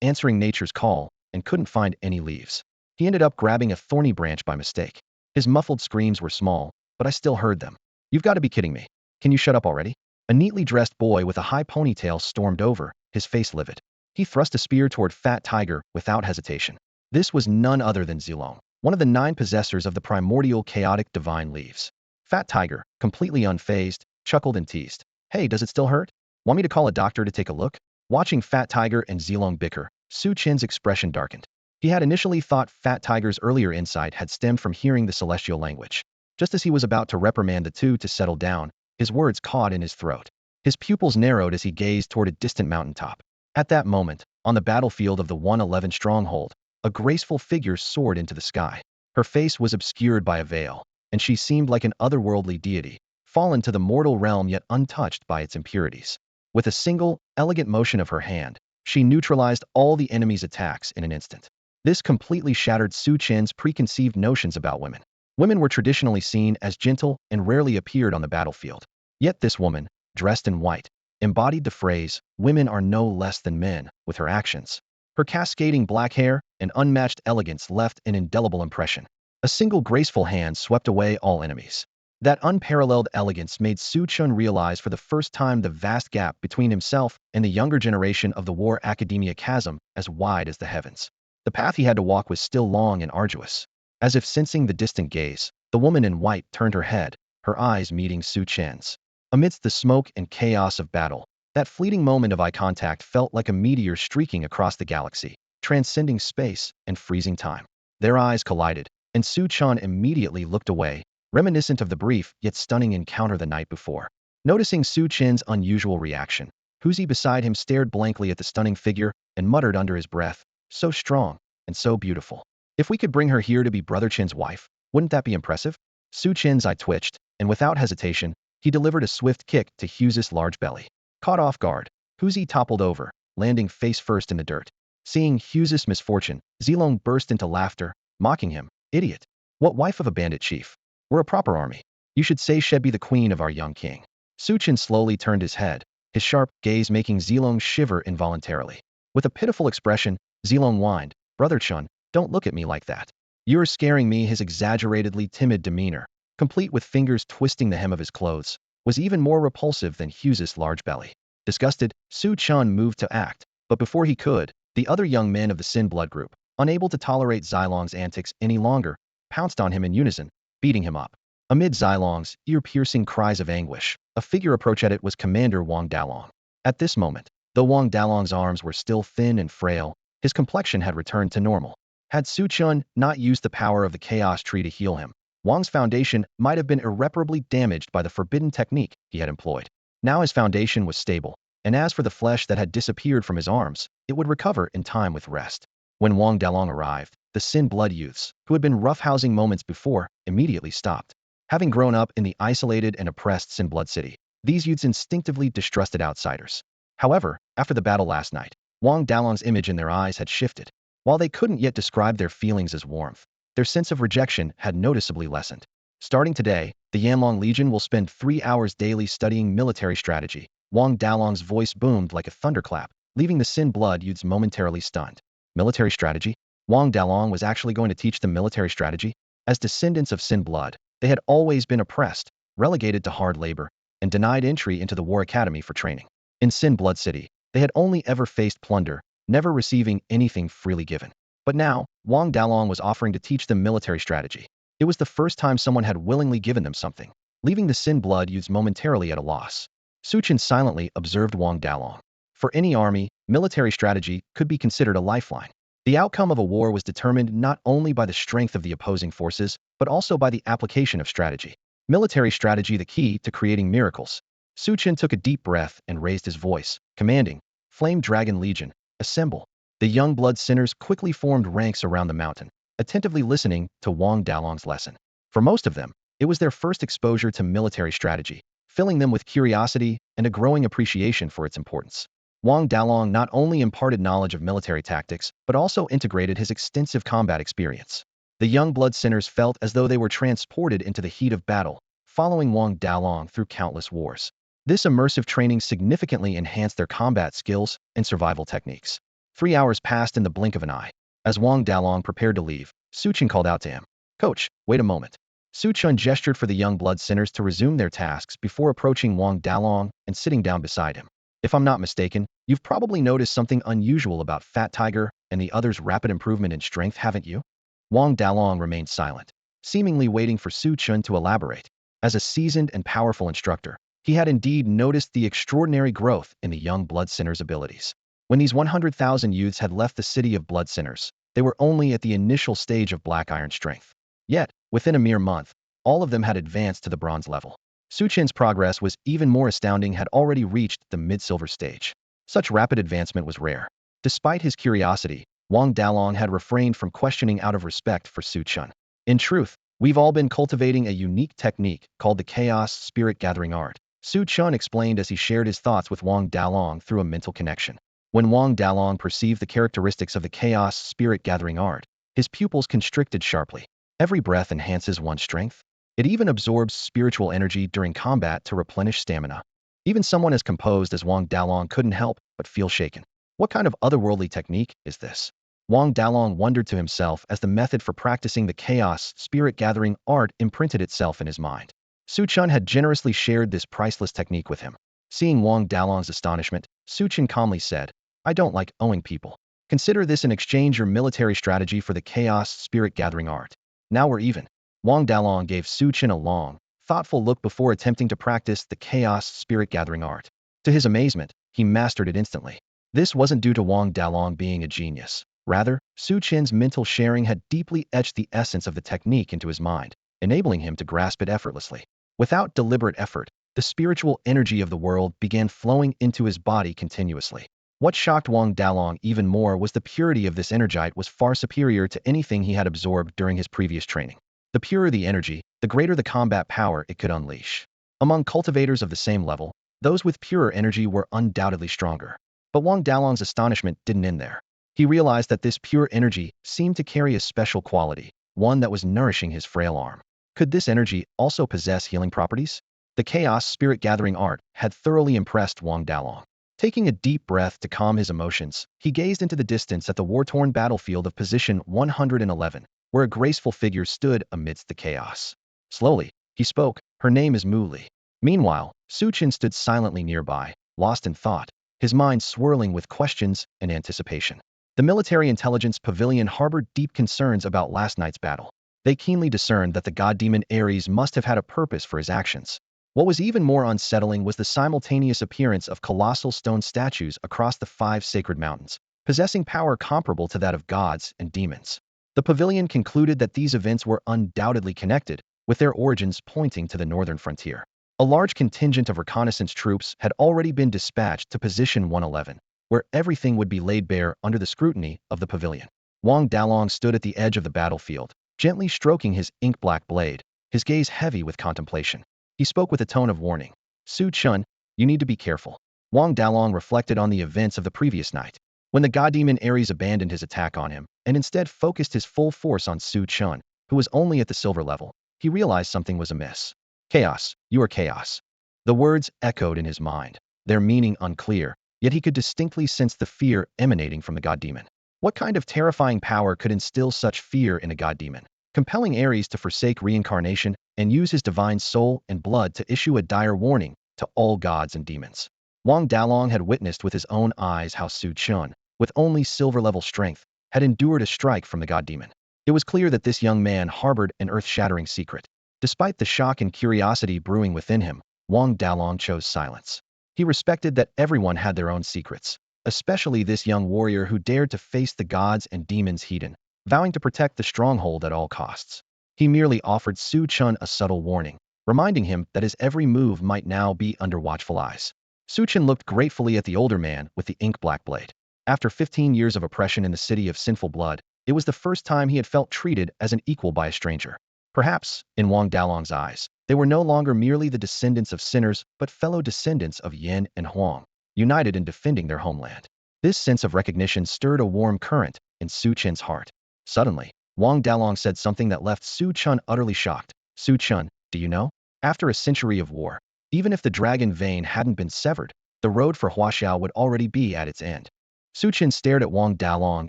answering nature's call and couldn't find any leaves. He ended up grabbing a thorny branch by mistake. His muffled screams were small, but I still heard them. You've got to be kidding me. Can you shut up already? A neatly dressed boy with a high ponytail stormed over, his face livid. He thrust a spear toward Fat Tiger without hesitation. This was none other than Zilong, one of the 9 possessors of the primordial chaotic divine leaves. Fat Tiger, completely unfazed, chuckled and teased. Hey, does it still hurt? Want me to call a doctor to take a look? Watching Fat Tiger and Zilong bicker, Su Chen's expression darkened. He had initially thought Fat Tiger's earlier insight had stemmed from hearing the celestial language. Just as he was about to reprimand the two to settle down, his words caught in his throat. His pupils narrowed as he gazed toward a distant mountaintop. At that moment, on the battlefield of the 111 stronghold, a graceful figure soared into the sky. Her face was obscured by a veil, and she seemed like an otherworldly deity, fallen to the mortal realm yet untouched by its impurities. With a single, elegant motion of her hand, She neutralized all the enemy's attacks in an instant. This completely shattered Su Chen's preconceived notions about women. Women were traditionally seen as gentle and rarely appeared on the battlefield. Yet this woman, dressed in white, embodied the phrase, "Women are no less than men," with her actions. Her cascading black hair and unmatched elegance left an indelible impression. A single graceful hand swept away all enemies. That unparalleled elegance made Su Chen realize for the first time the vast gap between himself and the younger generation of the war academia chasm as wide as the heavens. The path he had to walk was still long and arduous. As if sensing the distant gaze, the woman in white turned her head, her eyes meeting Su Chen's. Amidst the smoke and chaos of battle, that fleeting moment of eye contact felt like a meteor streaking across the galaxy, transcending space and freezing time. Their eyes collided, and Su Chen immediately looked away, reminiscent of the brief yet stunning encounter the night before. Noticing Su Chen's unusual reaction, Huzi beside him stared blankly at the stunning figure and muttered under his breath, "So strong and so beautiful. If we could bring her here to be Brother Chen's wife, wouldn't that be impressive?" Su Chen's eye twitched, and without hesitation, he delivered a swift kick to Huzi's large belly. Caught off guard, Huzi toppled over, landing face first in the dirt. Seeing Huzi's misfortune, Zilong burst into laughter, mocking him, "Idiot! What wife of a bandit chief? We're a proper army. You should say she'd be the queen of our young king." Su Chen slowly turned his head, his sharp gaze making Zilong shiver involuntarily. With a pitiful expression, Zilong whined, "Brother Chen, don't look at me like that. You're scaring me." His exaggeratedly timid demeanor, complete with fingers twisting the hem of his clothes, was even more repulsive than Hughes's large belly. Disgusted, Su Chen moved to act, but before he could, the other young men of the Sin Blood group, unable to tolerate Zilong's antics any longer, pounced on him in unison, beating him up. Amid Zilong's ear-piercing cries of anguish, a figure approached. It was Commander Wang Dalong. At this moment, though Wang Dalong's arms were still thin and frail, his complexion had returned to normal. Had Su Chen not used the power of the Chaos Tree to heal him, Wang's foundation might have been irreparably damaged by the forbidden technique he had employed. Now his foundation was stable, and as for the flesh that had disappeared from his arms, it would recover in time with rest. When Wang Dalong arrived, the Sin Blood youths, who had been roughhousing moments before, immediately stopped. Having grown up in the isolated and oppressed Sin Blood city, these youths instinctively distrusted outsiders. However, after the battle last night, Wang Dalong's image in their eyes had shifted. While they couldn't yet describe their feelings as warmth, their sense of rejection had noticeably lessened. Starting today, the Yanlong Legion will spend 3 hours daily studying military strategy. Wang Dalong's voice boomed like a thunderclap, leaving the Sin Blood youths momentarily stunned. Military strategy? Wang Dalong was actually going to teach them military strategy? As descendants of Sin Blood, they had always been oppressed, relegated to hard labor, and denied entry into the War Academy for training. In Sin Blood City, they had only ever faced plunder, never receiving anything freely given. But now, Wang Dalong was offering to teach them military strategy. It was the first time someone had willingly given them something, leaving the Sin Blood youths momentarily at a loss. Su Chen silently observed Wang Dalong. For any army, military strategy could be considered a lifeline. The outcome of a war was determined not only by the strength of the opposing forces, but also by the application of strategy. Military strategy, the key to creating miracles. Su Chen took a deep breath and raised his voice, commanding, "Flame Dragon Legion, assemble." The young blood sinners quickly formed ranks around the mountain, attentively listening to Wang Dalong's lesson. For most of them, it was their first exposure to military strategy, filling them with curiosity and a growing appreciation for its importance. Wang Dalong not only imparted knowledge of military tactics, but also integrated his extensive combat experience. The young blood sinners felt as though they were transported into the heat of battle, following Wang Dalong through countless wars. This immersive training significantly enhanced their combat skills and survival techniques. 3 hours passed in the blink of an eye. As Wang Dalong prepared to leave, Su Chen called out to him, "Coach, wait a moment." Su Chen gestured for the young blood sinners to resume their tasks before approaching Wang Dalong and sitting down beside him. "If I'm not mistaken, you've probably noticed something unusual about Fat Tiger and the other's rapid improvement in strength, haven't you?" Wang Dalong remained silent, seemingly waiting for Su Chen to elaborate. As a seasoned and powerful instructor, he had indeed noticed the extraordinary growth in the young blood sinners' abilities. When these 100,000 youths had left the city of blood sinners, they were only at the initial stage of black iron strength. Yet, within a mere month, all of them had advanced to the bronze level. Su Chen's progress was even more astounding, had already reached the mid-silver stage. Such rapid advancement was rare. Despite his curiosity, Wang Dalong had refrained from questioning out of respect for Su Chen. "In truth, we've all been cultivating a unique technique called the Chaos Spirit Gathering Art," Su Chen explained as he shared his thoughts with Wang Dalong through a mental connection. When Wang Dalong perceived the characteristics of the chaos spirit gathering art, his pupils constricted sharply. Every breath enhances one's strength. It even absorbs spiritual energy during combat to replenish stamina. Even someone as composed as Wang Dalong couldn't help but feel shaken. What kind of otherworldly technique is this? Wang Dalong wondered to himself as the method for practicing the chaos spirit gathering art imprinted itself in his mind. Su Chen had generously shared this priceless technique with him. Seeing Wang Dalong's astonishment, Su Chen calmly said, I don't like owing people. Consider this an exchange your military strategy for the chaos spirit gathering art. Now we're even. Wang Dalong gave Su Chen a long, thoughtful look before attempting to practice the chaos spirit gathering art. To his amazement, he mastered it instantly. This wasn't due to Wang Dalong being a genius. Rather, Su Chen's mental sharing had deeply etched the essence of the technique into his mind, enabling him to grasp it effortlessly. Without deliberate effort, the spiritual energy of the world began flowing into his body continuously. What shocked Wang Dalong even more was the purity of this energite was far superior to anything he had absorbed during his previous training. The purer the energy, the greater the combat power it could unleash. Among cultivators of the same level, those with purer energy were undoubtedly stronger. But Wang Dalong's astonishment didn't end there. He realized that this pure energy seemed to carry a special quality, one that was nourishing his frail arm. Could this energy also possess healing properties? The chaos spirit gathering art had thoroughly impressed Wang Dalong. Taking a deep breath to calm his emotions, he gazed into the distance at the war-torn battlefield of position 111, where a graceful figure stood amidst the chaos. Slowly, he spoke, her name is Mu Li. Meanwhile, Su Chen stood silently nearby, lost in thought, his mind swirling with questions and anticipation. The military intelligence pavilion harbored deep concerns about last night's battle. They keenly discerned that the god-demon Ares must have had a purpose for his actions. What was even more unsettling was the simultaneous appearance of colossal stone statues across the 5 sacred mountains, possessing power comparable to that of gods and demons. The pavilion concluded that these events were undoubtedly connected, with their origins pointing to the northern frontier. A large contingent of reconnaissance troops had already been dispatched to position 111, where everything would be laid bare under the scrutiny of the pavilion. Wang Dalong stood at the edge of the battlefield, gently stroking his ink-black blade, his gaze heavy with contemplation. He spoke with a tone of warning. Su Chen, you need to be careful. Wang Dalong reflected on the events of the previous night. When the god-demon Ares abandoned his attack on him and instead focused his full force on Su Chen, who was only at the silver level, he realized something was amiss. Chaos, you are chaos. The words echoed in his mind, their meaning unclear, yet he could distinctly sense the fear emanating from the god-demon. What kind of terrifying power could instill such fear in a god-demon, compelling Ares to forsake reincarnation and use his divine soul and blood to issue a dire warning to all gods and demons? Wang Dalong had witnessed with his own eyes how Su Chen, with only silver-level strength, had endured a strike from the god-demon. It was clear that this young man harbored an earth-shattering secret. Despite the shock and curiosity brewing within him, Wang Dalong chose silence. He respected that everyone had their own secrets, especially this young warrior who dared to face the gods and demons heathen, vowing to protect the stronghold at all costs. He merely offered Su Chen a subtle warning, reminding him that his every move might now be under watchful eyes. Su Chen looked gratefully at the older man with the ink-black blade. After 15 years of oppression in the city of sinful blood, it was the first time he had felt treated as an equal by a stranger. Perhaps, in Wang Dalong's eyes, they were no longer merely the descendants of sinners, but fellow descendants of Yin and Huang, united in defending their homeland. This sense of recognition stirred a warm current in Su Chen's heart. Suddenly, Wang Dalong said something that left Su Chen utterly shocked. Su Chen, do you know? After a century of war, even if the dragon vein hadn't been severed, the road for Hashia would already be at its end. Su Chen stared at Wang Dalong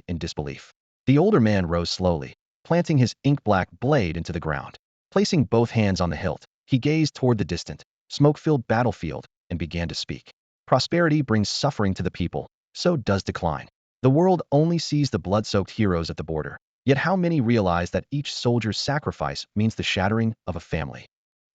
in disbelief. The older man rose slowly, planting his ink-black blade into the ground. Placing both hands on the hilt, he gazed toward the distant, smoke-filled battlefield and began to speak. Prosperity brings suffering to the people, so does decline. The world only sees the blood-soaked heroes at the border, yet how many realize that each soldier's sacrifice means the shattering of a family?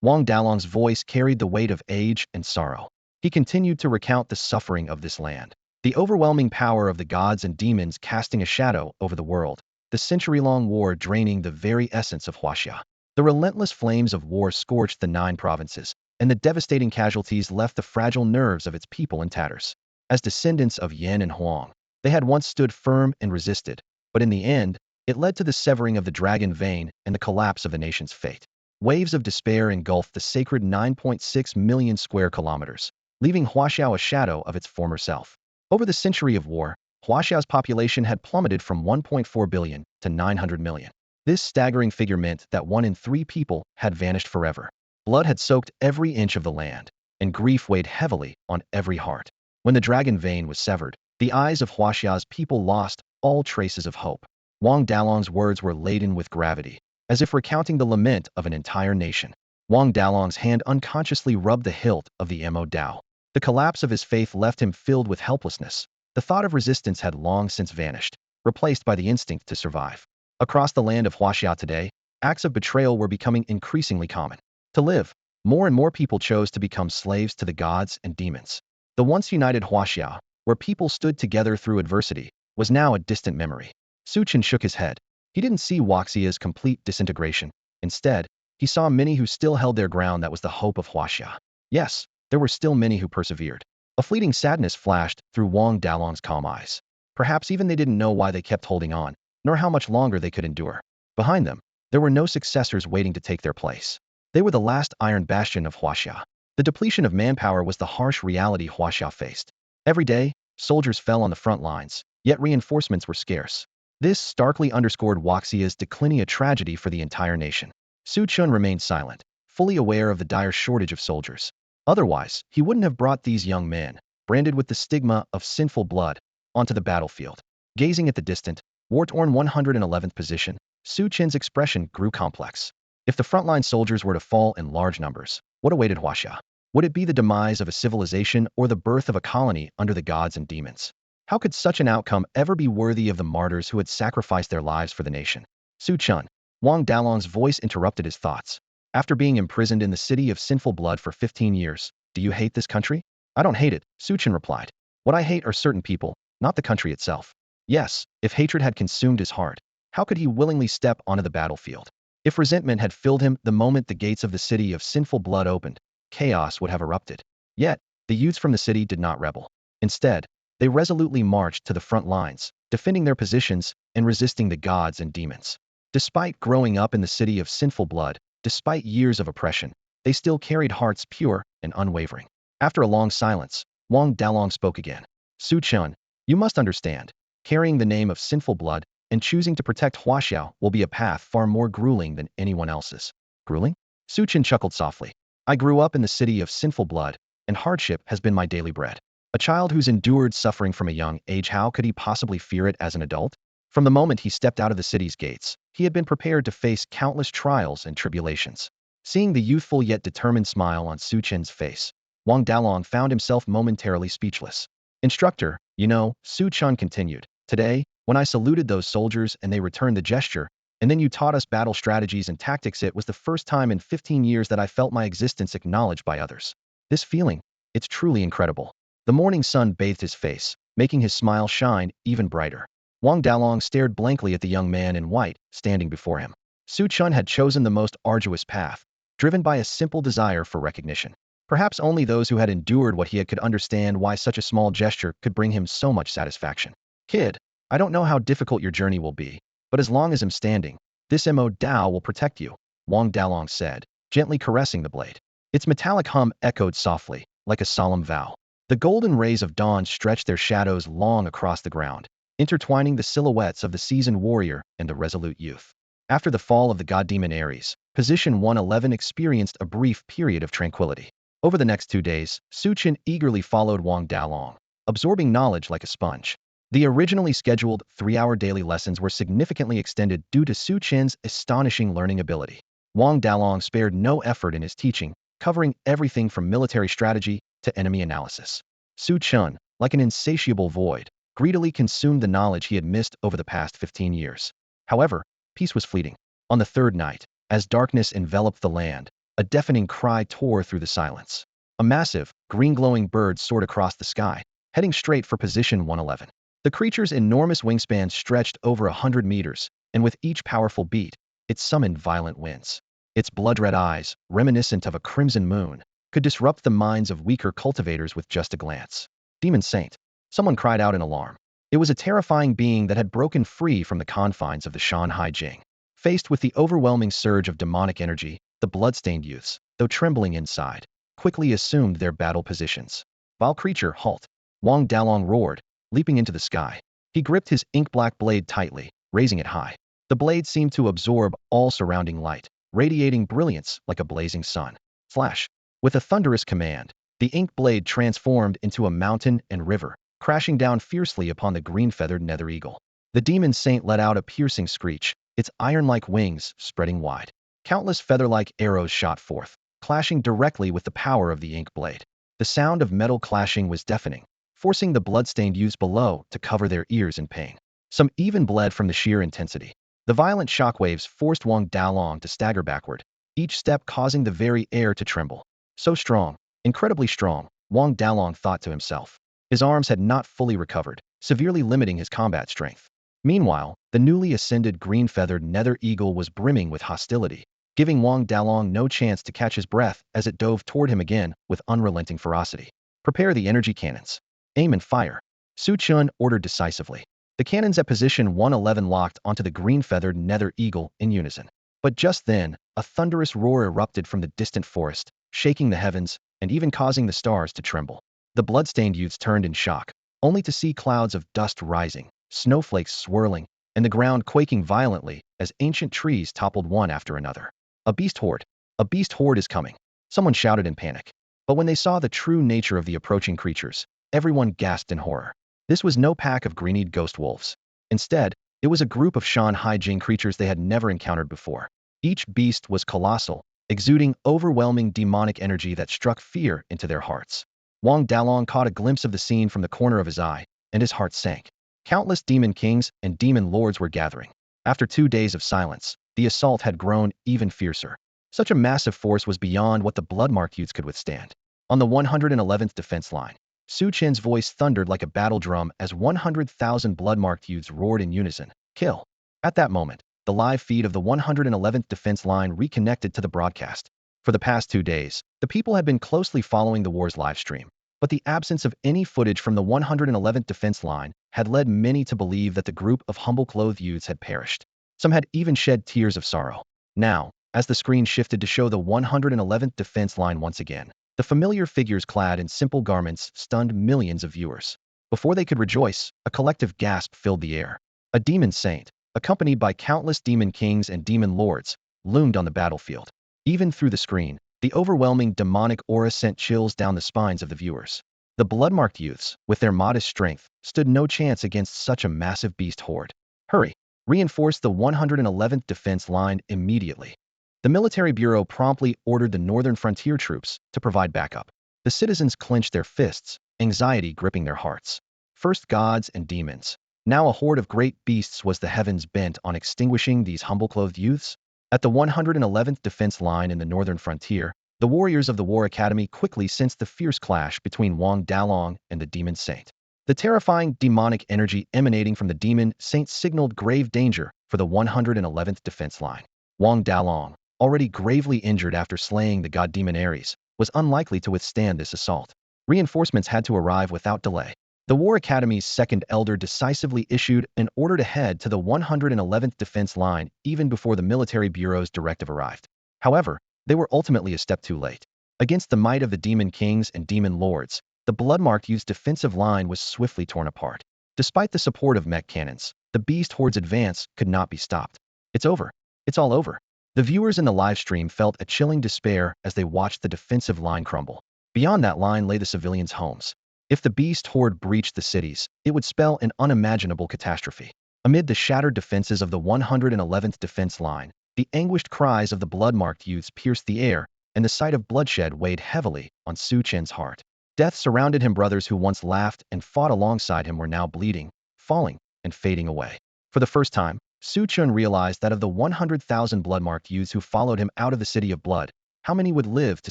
Wang Dalong's voice carried the weight of age and sorrow. He continued to recount the suffering of this land, the overwhelming power of the gods and demons casting a shadow over the world, the century-long war draining the very essence of Hashia. The relentless flames of war scorched the 9 provinces, and the devastating casualties left the fragile nerves of its people in tatters. As descendants of Yin and Huang, they had once stood firm and resisted, but in the end, it led to the severing of the dragon vein and the collapse of the nation's fate. Waves of despair engulfed the sacred 9.6 million square kilometers, leaving Hashia a shadow of its former self. Over the century of war, Huaxia's population had plummeted from 1.4 billion to 900 million. This staggering figure meant that 1 in 3 people had vanished forever. Blood had soaked every inch of the land, and grief weighed heavily on every heart. When the dragon vein was severed, the eyes of Huaxia's people lost all traces of hope. Wang Dalong's words were laden with gravity, as if recounting the lament of an entire nation. Wang Dalong's hand unconsciously rubbed the hilt of the Mo Dao. The collapse of his faith left him filled with helplessness. The thought of resistance had long since vanished, replaced by the instinct to survive. Across the land of Huaxia today, acts of betrayal were becoming increasingly common. To live, more and more people chose to become slaves to the gods and demons. The once united Huaxia, where people stood together through adversity, was now a distant memory. Su Chen shook his head. He didn't see Huaxia's complete disintegration. Instead, he saw many who still held their ground. That was the hope of Huaxia. Yes, there were still many who persevered. A fleeting sadness flashed through Wang Dalong's calm eyes. Perhaps even they didn't know why they kept holding on, nor how much longer they could endure. Behind them, there were no successors waiting to take their place. They were the last iron bastion of Huaxia. The depletion of manpower was the harsh reality Huaxia faced. Every day, soldiers fell on the front lines, yet reinforcements were scarce. This starkly underscored Huaxia's decline, a tragedy for the entire nation. Su Chen remained silent, fully aware of the dire shortage of soldiers. Otherwise, he wouldn't have brought these young men, branded with the stigma of sinful blood, onto the battlefield. Gazing at the distant, war-torn 111th position, Su Chen's expression grew complex. If the frontline soldiers were to fall in large numbers, what awaited Huaxia? Would it be the demise of a civilization or the birth of a colony under the gods and demons? How could such an outcome ever be worthy of the martyrs who had sacrificed their lives for the nation? Su Chen, Wang Dalong's voice interrupted his thoughts. After being imprisoned in the city of sinful blood for 15 years, do you hate this country? I don't hate it, Su Chen replied. What I hate are certain people, not the country itself. Yes, if hatred had consumed his heart, how could he willingly step onto the battlefield? If resentment had filled him the moment the gates of the city of sinful blood opened, chaos would have erupted. Yet, the youths from the city did not rebel. Instead, they resolutely marched to the front lines, defending their positions and resisting the gods and demons. Despite growing up in the city of sinful blood, despite years of oppression, they still carried hearts pure and unwavering. After a long silence, Wang Dalong spoke again. Su Chen, you must understand, carrying the name of sinful blood and choosing to protect Huaxia will be a path far more grueling than anyone else's. Grueling? Su Chen chuckled softly. I grew up in the city of sinful blood, and hardship has been my daily bread. A child who's endured suffering from a young age, how could he possibly fear it as an adult? From the moment he stepped out of the city's gates, he had been prepared to face countless trials and tribulations. Seeing the youthful yet determined smile on Su Chen's face, Wang Dalong found himself momentarily speechless. Instructor, you know, Su Chen continued, today, when I saluted those soldiers and they returned the gesture, and then you taught us battle strategies and tactics, it was the first time in 15 years that I felt my existence acknowledged by others. This feeling, it's truly incredible. The morning sun bathed his face, making his smile shine even brighter. Wang Dalong stared blankly at the young man in white, standing before him. Su Chen had chosen the most arduous path, driven by a simple desire for recognition. Perhaps only those who had endured what he had could understand why such a small gesture could bring him so much satisfaction. Kid, I don't know how difficult your journey will be, but as long as I'm standing, this Mo Dao will protect you, Wang Dalong said, gently caressing the blade. Its metallic hum echoed softly, like a solemn vow. The golden rays of dawn stretched their shadows long across the ground, intertwining the silhouettes of the seasoned warrior and the resolute youth. After the fall of the god-demon Ares, Position 111 experienced a brief period of tranquility. Over the next 2 days, Su Chen eagerly followed Wang Dalong, absorbing knowledge like a sponge. The originally scheduled 3-hour daily lessons were significantly extended due to Su Chen's astonishing learning ability. Wang Dalong spared no effort in his teaching, covering everything from military strategy to enemy analysis. Su Chen, like an insatiable void, greedily consumed the knowledge he had missed over the past 15 years. However, peace was fleeting. On the third night, as darkness enveloped the land, a deafening cry tore through the silence. A massive, green-glowing bird soared across the sky, heading straight for Position 111. The creature's enormous wingspan stretched over 100 meters, and with each powerful beat, it summoned violent winds. Its blood-red eyes, reminiscent of a crimson moon, could disrupt the minds of weaker cultivators with just a glance. Demon Saint! Someone cried out in alarm. It was a terrifying being that had broken free from the confines of the Shanhai Jing. Faced with the overwhelming surge of demonic energy, the bloodstained youths, though trembling inside, quickly assumed their battle positions. Vile creature, halt! Wang Dalong roared, leaping into the sky. He gripped his ink-black blade tightly, raising it high. The blade seemed to absorb all surrounding light, radiating brilliance like a blazing sun. Flash! With a thunderous command, the ink blade transformed into a mountain and river, crashing down fiercely upon the green-feathered nether eagle. The demon saint let out a piercing screech, its iron-like wings spreading wide. Countless feather-like arrows shot forth, clashing directly with the power of the ink blade. The sound of metal clashing was deafening, forcing the blood-stained youths below to cover their ears in pain. Some even bled from the sheer intensity. The violent shockwaves forced Wang Dalong to stagger backward, each step causing the very air to tremble. So strong, incredibly strong, Wang Dalong thought to himself. His arms had not fully recovered, severely limiting his combat strength. Meanwhile, the newly ascended green-feathered nether eagle was brimming with hostility, giving Wang Dalong no chance to catch his breath as it dove toward him again with unrelenting ferocity. Prepare the energy cannons. Aim and fire. Su Chen ordered decisively. The cannons at position 111 locked onto the green-feathered nether eagle in unison. But just then, a thunderous roar erupted from the distant forest, shaking the heavens and even causing the stars to tremble. The blood-stained youths turned in shock, only to see clouds of dust rising, snowflakes swirling, and the ground quaking violently as ancient trees toppled one after another. A beast horde! A beast horde is coming! Someone shouted in panic. But when they saw the true nature of the approaching creatures, everyone gasped in horror. This was no pack of green-eyed ghost wolves. Instead, it was a group of Shan Haijing creatures they had never encountered before. Each beast was colossal, exuding overwhelming demonic energy that struck fear into their hearts. Wang Dalong caught a glimpse of the scene from the corner of his eye, and his heart sank. Countless demon kings and demon lords were gathering. After 2 days of silence, the assault had grown even fiercer. Such a massive force was beyond what the blood-marked youths could withstand. On the 111th defense line, Su Chen's voice thundered like a battle drum as 100,000 blood-marked youths roared in unison. Kill! At that moment, the live feed of the 111th defense line reconnected to the broadcast. For the past 2 days, the people had been closely following the war's live stream, but the absence of any footage from the 111th defense line had led many to believe that the group of humble-clothed youths had perished. Some had even shed tears of sorrow. Now, as the screen shifted to show the 111th defense line once again, the familiar figures clad in simple garments stunned millions of viewers. Before they could rejoice, a collective gasp filled the air. A demon saint, accompanied by countless demon kings and demon lords, loomed on the battlefield. Even through the screen, the overwhelming demonic aura sent chills down the spines of the viewers. The blood-marked youths, with their modest strength, stood no chance against such a massive beast horde. Hurry! Reinforce the 111th defense line immediately. The military bureau promptly ordered the northern frontier troops to provide backup. The citizens clenched their fists, anxiety gripping their hearts. First gods and demons. Now a horde of great beasts was the heavens bent on extinguishing these humble-clothed youths? At the 111th defense line in the northern frontier, the warriors of the War Academy quickly sensed the fierce clash between Wang Dalong and the demon saint. The terrifying demonic energy emanating from the demon saint signaled grave danger for the 111th defense line. Wang Dalong, already gravely injured after slaying the god-demon Ares, was unlikely to withstand this assault. Reinforcements had to arrive without delay. The War Academy's second elder decisively issued an order to head to the 111th defense line even before the military bureau's directive arrived. However, they were ultimately a step too late. Against the might of the demon kings and demon lords, the blood-marked youth's defensive line was swiftly torn apart. Despite the support of mech cannons, the beast horde's advance could not be stopped. It's over. It's all over. The viewers in the live stream felt a chilling despair as they watched the defensive line crumble. Beyond that line lay the civilians' homes. If the beast horde breached the cities, it would spell an unimaginable catastrophe. Amid the shattered defenses of the 111th defense line, the anguished cries of the blood-marked youths pierced the air, and the sight of bloodshed weighed heavily on Su Chen's heart. Death surrounded him. Brothers who once laughed and fought alongside him were now bleeding, falling, and fading away. For the first time, Su Chen realized that of the 100,000 blood-marked youths who followed him out of the City of Blood, how many would live to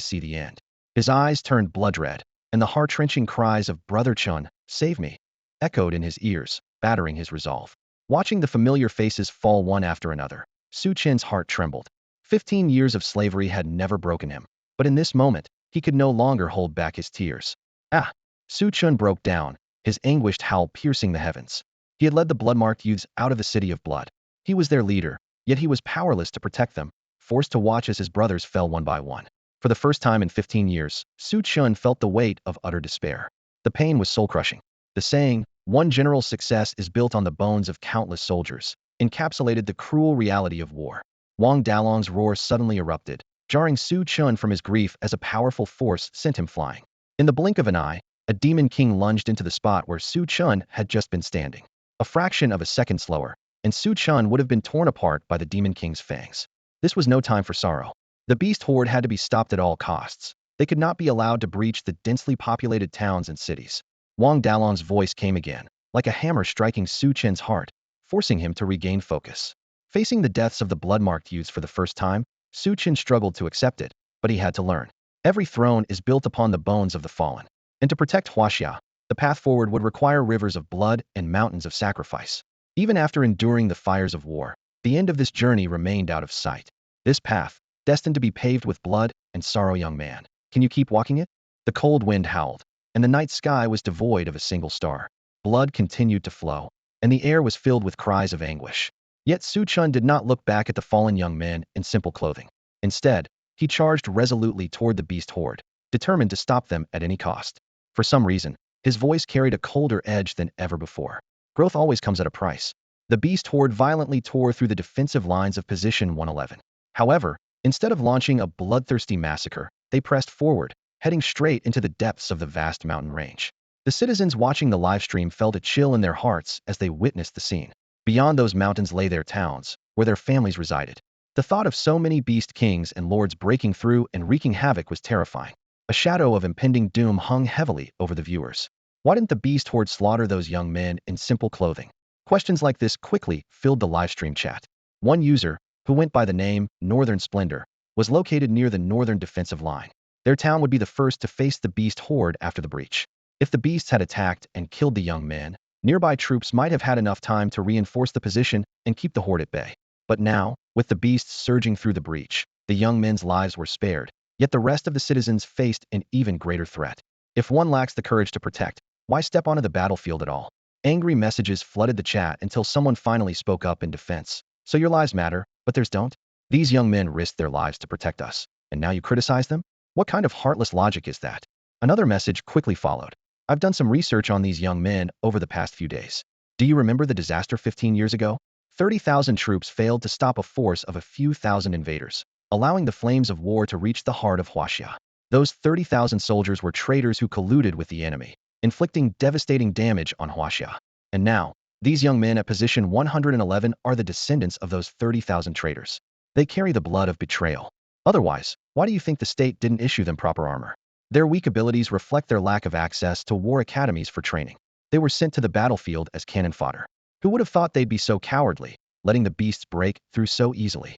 see the end? His eyes turned blood-red, and the heart-wrenching cries of "Brother Chen, save me!" echoed in his ears, battering his resolve. Watching the familiar faces fall one after another, Su Chen's heart trembled. 15 years of slavery had never broken him, but in this moment, he could no longer hold back his tears. Ah! Su Chen broke down, his anguished howl piercing the heavens. He had led the blood-marked youths out of the City of Blood. He was their leader, yet he was powerless to protect them, forced to watch as his brothers fell one by one. For the first time in 15 years, Su Chen felt the weight of utter despair. The pain was soul-crushing. The saying, "One general's success is built on the bones of countless soldiers," encapsulated the cruel reality of war. Wang Dalong's roar suddenly erupted, jarring Su Chun from his grief as a powerful force sent him flying. In the blink of an eye, a demon king lunged into the spot where Su Chun had just been standing. A fraction of a second slower, and Su Chun would have been torn apart by the demon king's fangs. This was no time for sorrow. The beast horde had to be stopped at all costs. They could not be allowed to breach the densely populated towns and cities. Wang Dalong's voice came again, like a hammer striking Su Chen's heart, forcing him to regain focus. Facing the deaths of the blood-marked youths for the first time, Su Chen struggled to accept it, but he had to learn. Every throne is built upon the bones of the fallen. And to protect Hashia, the path forward would require rivers of blood and mountains of sacrifice. Even after enduring the fires of war, the end of this journey remained out of sight. This path, destined to be paved with blood and sorrow, young man. Can you keep walking it? The cold wind howled, and the night sky was devoid of a single star. Blood continued to flow, and the air was filled with cries of anguish. Yet Su Chun did not look back at the fallen young men in simple clothing. Instead, he charged resolutely toward the beast horde, determined to stop them at any cost. For some reason, his voice carried a colder edge than ever before. Growth always comes at a price. The beast horde violently tore through the defensive lines of position 111. However, instead of launching a bloodthirsty massacre, they pressed forward, heading straight into the depths of the vast mountain range. The citizens watching the livestream felt a chill in their hearts as they witnessed the scene. Beyond those mountains lay their towns, where their families resided. The thought of so many beast kings and lords breaking through and wreaking havoc was terrifying. A shadow of impending doom hung heavily over the viewers. Why didn't the beast horde slaughter those young men in simple clothing? Questions like this quickly filled the livestream chat. One user, who went by the name Northern Splendor, was located near the northern defensive line. Their town would be the first to face the beast horde after the breach. If the beasts had attacked and killed the young men, nearby troops might have had enough time to reinforce the position and keep the horde at bay. But now, with the beasts surging through the breach, the young men's lives were spared, yet the rest of the citizens faced an even greater threat. If one lacks the courage to protect, why step onto the battlefield at all? Angry messages flooded the chat until someone finally spoke up in defense. So your lives matter, but theirs don't? These young men risked their lives to protect us, and now you criticize them? What kind of heartless logic is that? Another message quickly followed. I've done some research on these young men over the past few days. Do you remember the disaster 15 years ago? 30,000 troops failed to stop a force of a few thousand invaders, allowing the flames of war to reach the heart of Hashia. Those 30,000 soldiers were traitors who colluded with the enemy, inflicting devastating damage on Hashia. And now, these young men at position 111 are the descendants of those 30,000 traitors. They carry the blood of betrayal. Otherwise, why do you think the state didn't issue them proper armor? Their weak abilities reflect their lack of access to war academies for training. They were sent to the battlefield as cannon fodder. Who would have thought they'd be so cowardly, letting the beasts break through so easily?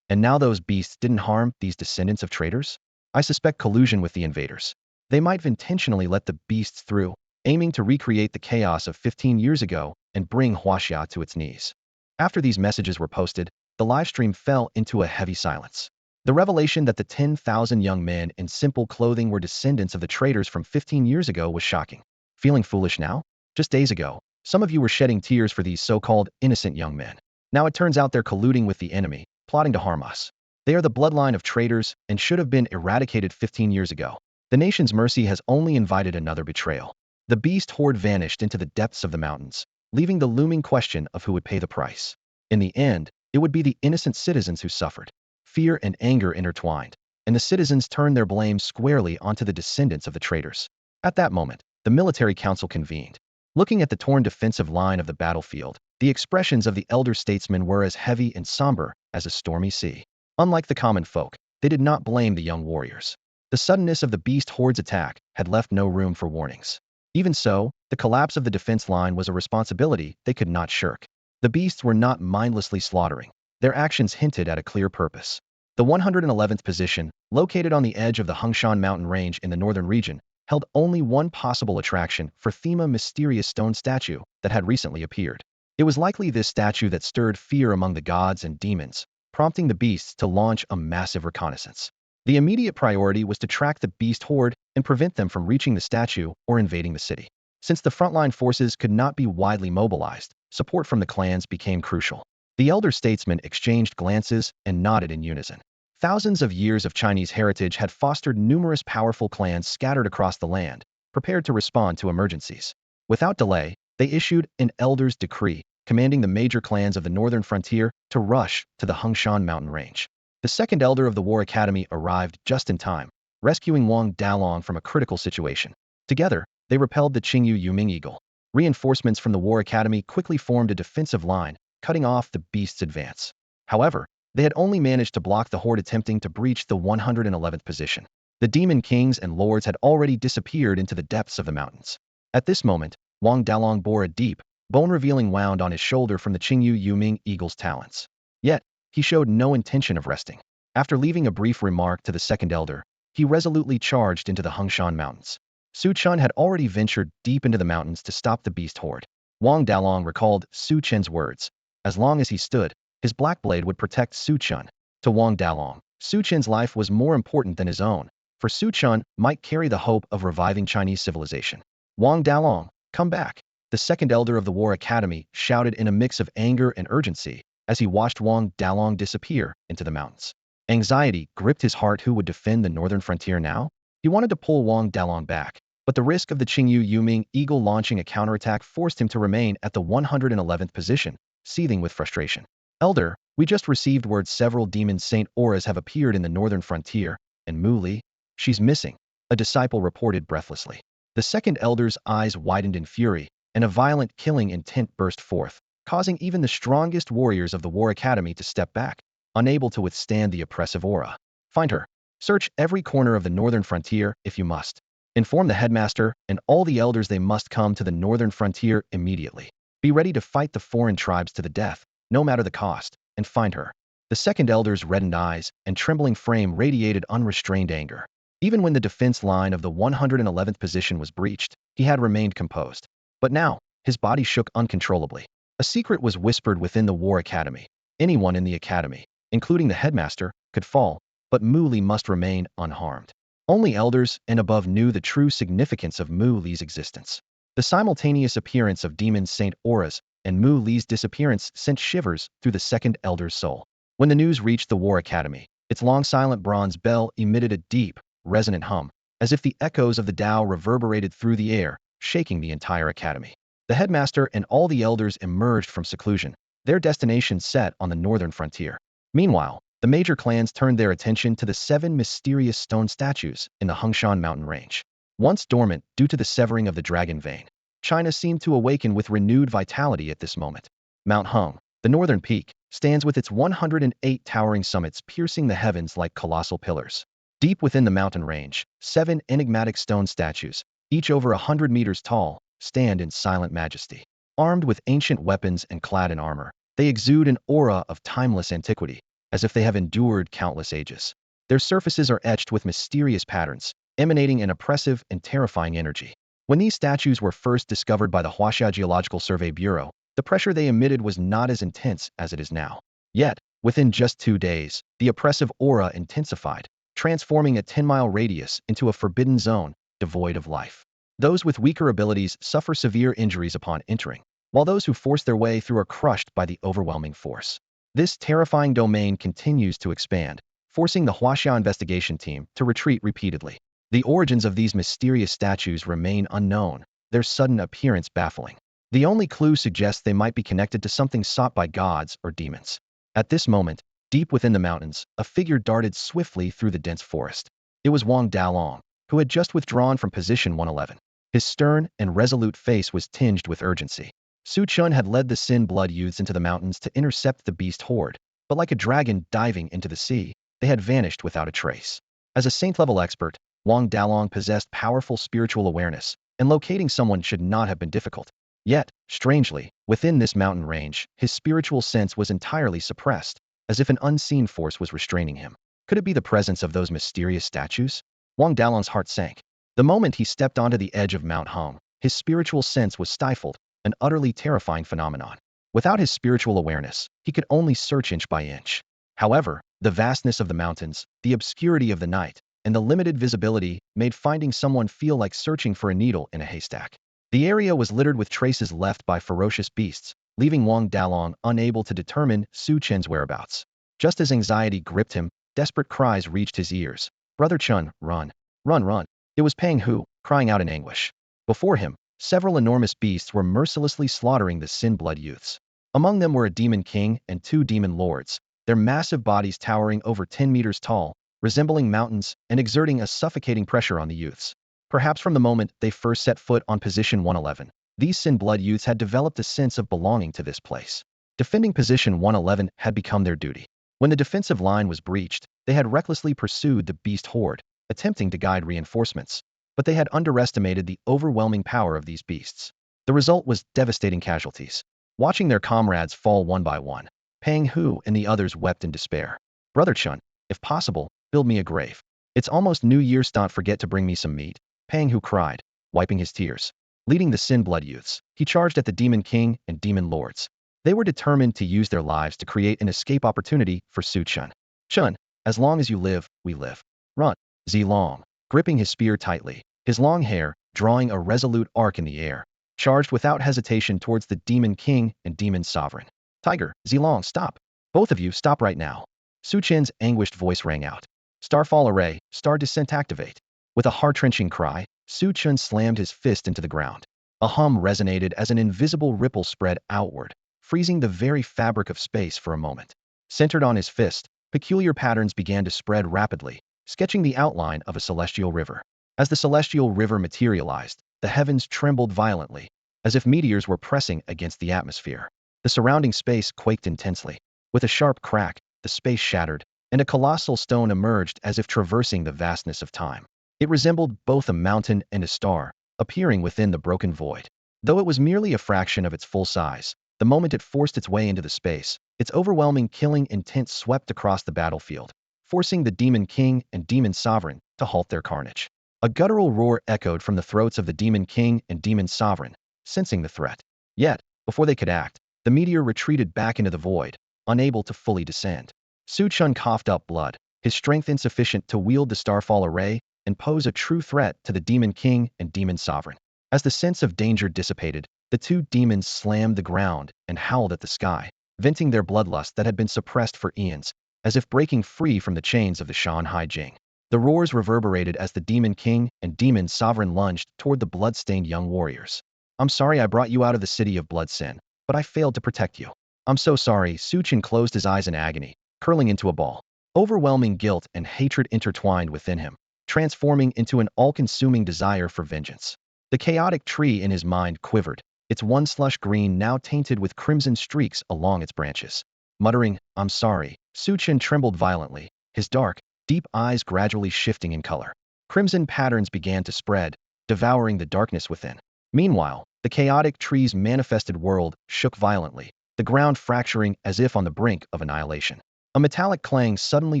And now those beasts didn't harm these descendants of traitors? I suspect collusion with the invaders. They might have intentionally let the beasts through, aiming to recreate the chaos of 15 years ago and bring Hashia to its knees. After these messages were posted, the livestream fell into a heavy silence. The revelation that the 10,000 young men in simple clothing were descendants of the traitors from 15 years ago was shocking. Feeling foolish now? Just days ago, some of you were shedding tears for these so-called innocent young men. Now it turns out they're colluding with the enemy, plotting to harm us. They are the bloodline of traitors and should have been eradicated 15 years ago. The nation's mercy has only invited another betrayal. The beast horde vanished into the depths of the mountains, leaving the looming question of who would pay the price. In the end, it would be the innocent citizens who suffered. Fear and anger intertwined, and the citizens turned their blame squarely onto the descendants of the traitors. At that moment, the military council convened. Looking at the torn defensive line of the battlefield, the expressions of the elder statesmen were as heavy and somber as a stormy sea. Unlike the common folk, they did not blame the young warriors. The suddenness of the beast horde's attack had left no room for warnings. Even so, the collapse of the defense line was a responsibility they could not shirk. The beasts were not mindlessly slaughtering. Their actions hinted at a clear purpose. The 111th position, located on the edge of the Hengshan mountain range in the northern region, held only one possible attraction for Thema mysterious stone statue that had recently appeared. It was likely this statue that stirred fear among the gods and demons, prompting the beasts to launch a massive reconnaissance. The immediate priority was to track the beast horde and prevent them from reaching the statue or invading the city. Since the frontline forces could not be widely mobilized, support from the clans became crucial. The elder statesmen exchanged glances and nodded in unison. Thousands of years of Chinese heritage had fostered numerous powerful clans scattered across the land, prepared to respond to emergencies. Without delay, they issued an elder's decree, commanding the major clans of the northern frontier to rush to the Hengshan mountain range. The second elder of the War Academy arrived just in time, rescuing Wang Dalong from a critical situation. Together, they repelled the Qingyu Yuming Eagle. Reinforcements from the War Academy quickly formed a defensive line, cutting off the beast's advance. However, they had only managed to block the horde attempting to breach the 111th position. The demon kings and lords had already disappeared into the depths of the mountains. At this moment, Wang Dalong bore a deep, bone-revealing wound on his shoulder from the Qingyu Yuming Eagle's talons. Yet, he showed no intention of resting. After leaving a brief remark to the second elder, he resolutely charged into the Hengshan mountains. Su Chen had already ventured deep into the mountains to stop the beast horde. Wang Dalong recalled Su Chen's words. As long as he stood, his black blade would protect Su Chen. To Wang Dalong, Su Chen's life was more important than his own, for Su Chen might carry the hope of reviving Chinese civilization. Wang Dalong, come back! The second elder of the War Academy shouted in a mix of anger and urgency as he watched Wang Dalong disappear into the mountains. Anxiety gripped his heart. Who would defend the northern frontier now? He wanted to pull Wang Dalong back, but the risk of the Qingyu Yuming Eagle launching a counterattack forced him to remain at the 111th position, seething with frustration. Elder, we just received word several demon Saint Auras have appeared in the northern frontier, and Mu Li, she's missing, a disciple reported breathlessly. The second elder's eyes widened in fury, and a violent killing intent burst forth, causing even the strongest warriors of the War Academy to step back, unable to withstand the oppressive aura. Find her. Search every corner of the northern frontier if you must. Inform the headmaster and all the elders they must come to the northern frontier immediately. Be ready to fight the foreign tribes to the death, no matter the cost, and find her. The second elder's reddened eyes and trembling frame radiated unrestrained anger. Even when the defense line of the 111th position was breached, he had remained composed. But now, his body shook uncontrollably. A secret was whispered within the War Academy. Anyone in the academy, including the headmaster, could fall, but Mu Li must remain unharmed. Only elders and above knew the true significance of Mu Li's existence. The simultaneous appearance of demon Saint Auras and Mu Li's disappearance sent shivers through the second elder's soul. When the news reached the War Academy, its long silent bronze bell emitted a deep, resonant hum, as if the echoes of the Tao reverberated through the air, shaking the entire academy. The headmaster and all the elders emerged from seclusion, their destination set on the northern frontier. Meanwhile, the major clans turned their attention to the 7 mysterious stone statues in the Hengshan mountain range. Once dormant due to the severing of the dragon vein, China seemed to awaken with renewed vitality at this moment. Mount Heng, the northern peak, stands with its 108 towering summits piercing the heavens like colossal pillars. Deep within the mountain range, 7 enigmatic stone statues, each over 100 meters tall, stand in silent majesty. Armed with ancient weapons and clad in armor, they exude an aura of timeless antiquity, as if they have endured countless ages. Their surfaces are etched with mysterious patterns, emanating an oppressive and terrifying energy. When these statues were first discovered by the Hashia Geological Survey Bureau, the pressure they emitted was not as intense as it is now. Yet, within just 2 days, the oppressive aura intensified, transforming a 10-mile radius into a forbidden zone, devoid of life. Those with weaker abilities suffer severe injuries upon entering, while those who force their way through are crushed by the overwhelming force. This terrifying domain continues to expand, forcing the Hashia investigation team to retreat repeatedly. The origins of these mysterious statues remain unknown, their sudden appearance baffling. The only clue suggests they might be connected to something sought by gods or demons. At this moment, deep within the mountains, a figure darted swiftly through the dense forest. It was Wang Dalong, who had just withdrawn from position 111. His stern and resolute face was tinged with urgency. Su Chen had led the Sin Blood youths into the mountains to intercept the beast horde, but like a dragon diving into the sea, they had vanished without a trace. As a saint-level expert, Wang Dalong possessed powerful spiritual awareness, and locating someone should not have been difficult. Yet, strangely, within this mountain range, his spiritual sense was entirely suppressed, as if an unseen force was restraining him. Could it be the presence of those mysterious statues? Wang Dalong's heart sank. The moment he stepped onto the edge of Mount Heng, his spiritual sense was stifled, an utterly terrifying phenomenon. Without his spiritual awareness, he could only search inch by inch. However, the vastness of the mountains, the obscurity of the night, and the limited visibility made finding someone feel like searching for a needle in a haystack. The area was littered with traces left by ferocious beasts, leaving Wang Dalong unable to determine Su Chen's whereabouts. Just as anxiety gripped him, desperate cries reached his ears. "Brother Chen, run! Run, run!" It was Pang Hu, crying out in anguish. Before him, several enormous beasts were mercilessly slaughtering the Sin Blood youths. Among them were a demon king and 2 demon lords, their massive bodies towering over 10 meters tall, resembling mountains and exerting a suffocating pressure on the youths. Perhaps from the moment they first set foot on position 111, these Sin Blood youths had developed a sense of belonging to this place. Defending position 111 had become their duty. When the defensive line was breached, they had recklessly pursued the beast horde, attempting to guide reinforcements. But they had underestimated the overwhelming power of these beasts. The result was devastating casualties. Watching their comrades fall one by one, Pang Hu and the others wept in despair. Brother Chen, if possible, build me a grave. It's almost New Year's, don't forget to bring me some meat. Pang Hu cried, wiping his tears. Leading the Sin Blood youths, he charged at the Demon King and Demon Lords. They were determined to use their lives to create an escape opportunity for Su Chen. Chen, as long as you live, we live. Run. Zilong, gripping his spear tightly, his long hair drawing a resolute arc in the air, charged without hesitation towards the Demon King and Demon Sovereign. Tiger, Zilong, stop. Both of you stop right now. Su Chen's anguished voice rang out. Starfall array, star descent activate. With a heart-wrenching cry, Su Chen slammed his fist into the ground. A hum resonated as an invisible ripple spread outward, freezing the very fabric of space for a moment. Centered on his fist, peculiar patterns began to spread rapidly, sketching the outline of a celestial river. As the celestial river materialized, the heavens trembled violently, as if meteors were pressing against the atmosphere. The surrounding space quaked intensely. With a sharp crack, the space shattered, and a colossal stone emerged as if traversing the vastness of time. It resembled both a mountain and a star, appearing within the broken void. Though it was merely a fraction of its full size, the moment it forced its way into the space, its overwhelming killing intent swept across the battlefield, forcing the Demon King and Demon Sovereign to halt their carnage. A guttural roar echoed from the throats of the Demon King and Demon Sovereign, sensing the threat. Yet, before they could act, the meteor retreated back into the void, unable to fully descend. Su Chen coughed up blood, his strength insufficient to wield the Starfall array and pose a true threat to the Demon King and Demon Sovereign. As the sense of danger dissipated, the 2 demons slammed the ground and howled at the sky, venting their bloodlust that had been suppressed for eons, as if breaking free from the chains of the Shanhai Jing. The roars reverberated as the Demon King and Demon Sovereign lunged toward the blood-stained young warriors. I'm sorry I brought you out of the city of blood sin, but I failed to protect you. I'm so sorry. Su Chen closed his eyes in agony, curling into a ball. Overwhelming guilt and hatred intertwined within him, transforming into an all-consuming desire for vengeance. The chaotic tree in his mind quivered, its one slush green now tainted with crimson streaks along its branches. Muttering, I'm sorry, Su Chen trembled violently, his dark, deep eyes gradually shifting in color. Crimson patterns began to spread, devouring the darkness within. Meanwhile, the chaotic tree's manifested world shook violently, the ground fracturing as if on the brink of annihilation. A metallic clang suddenly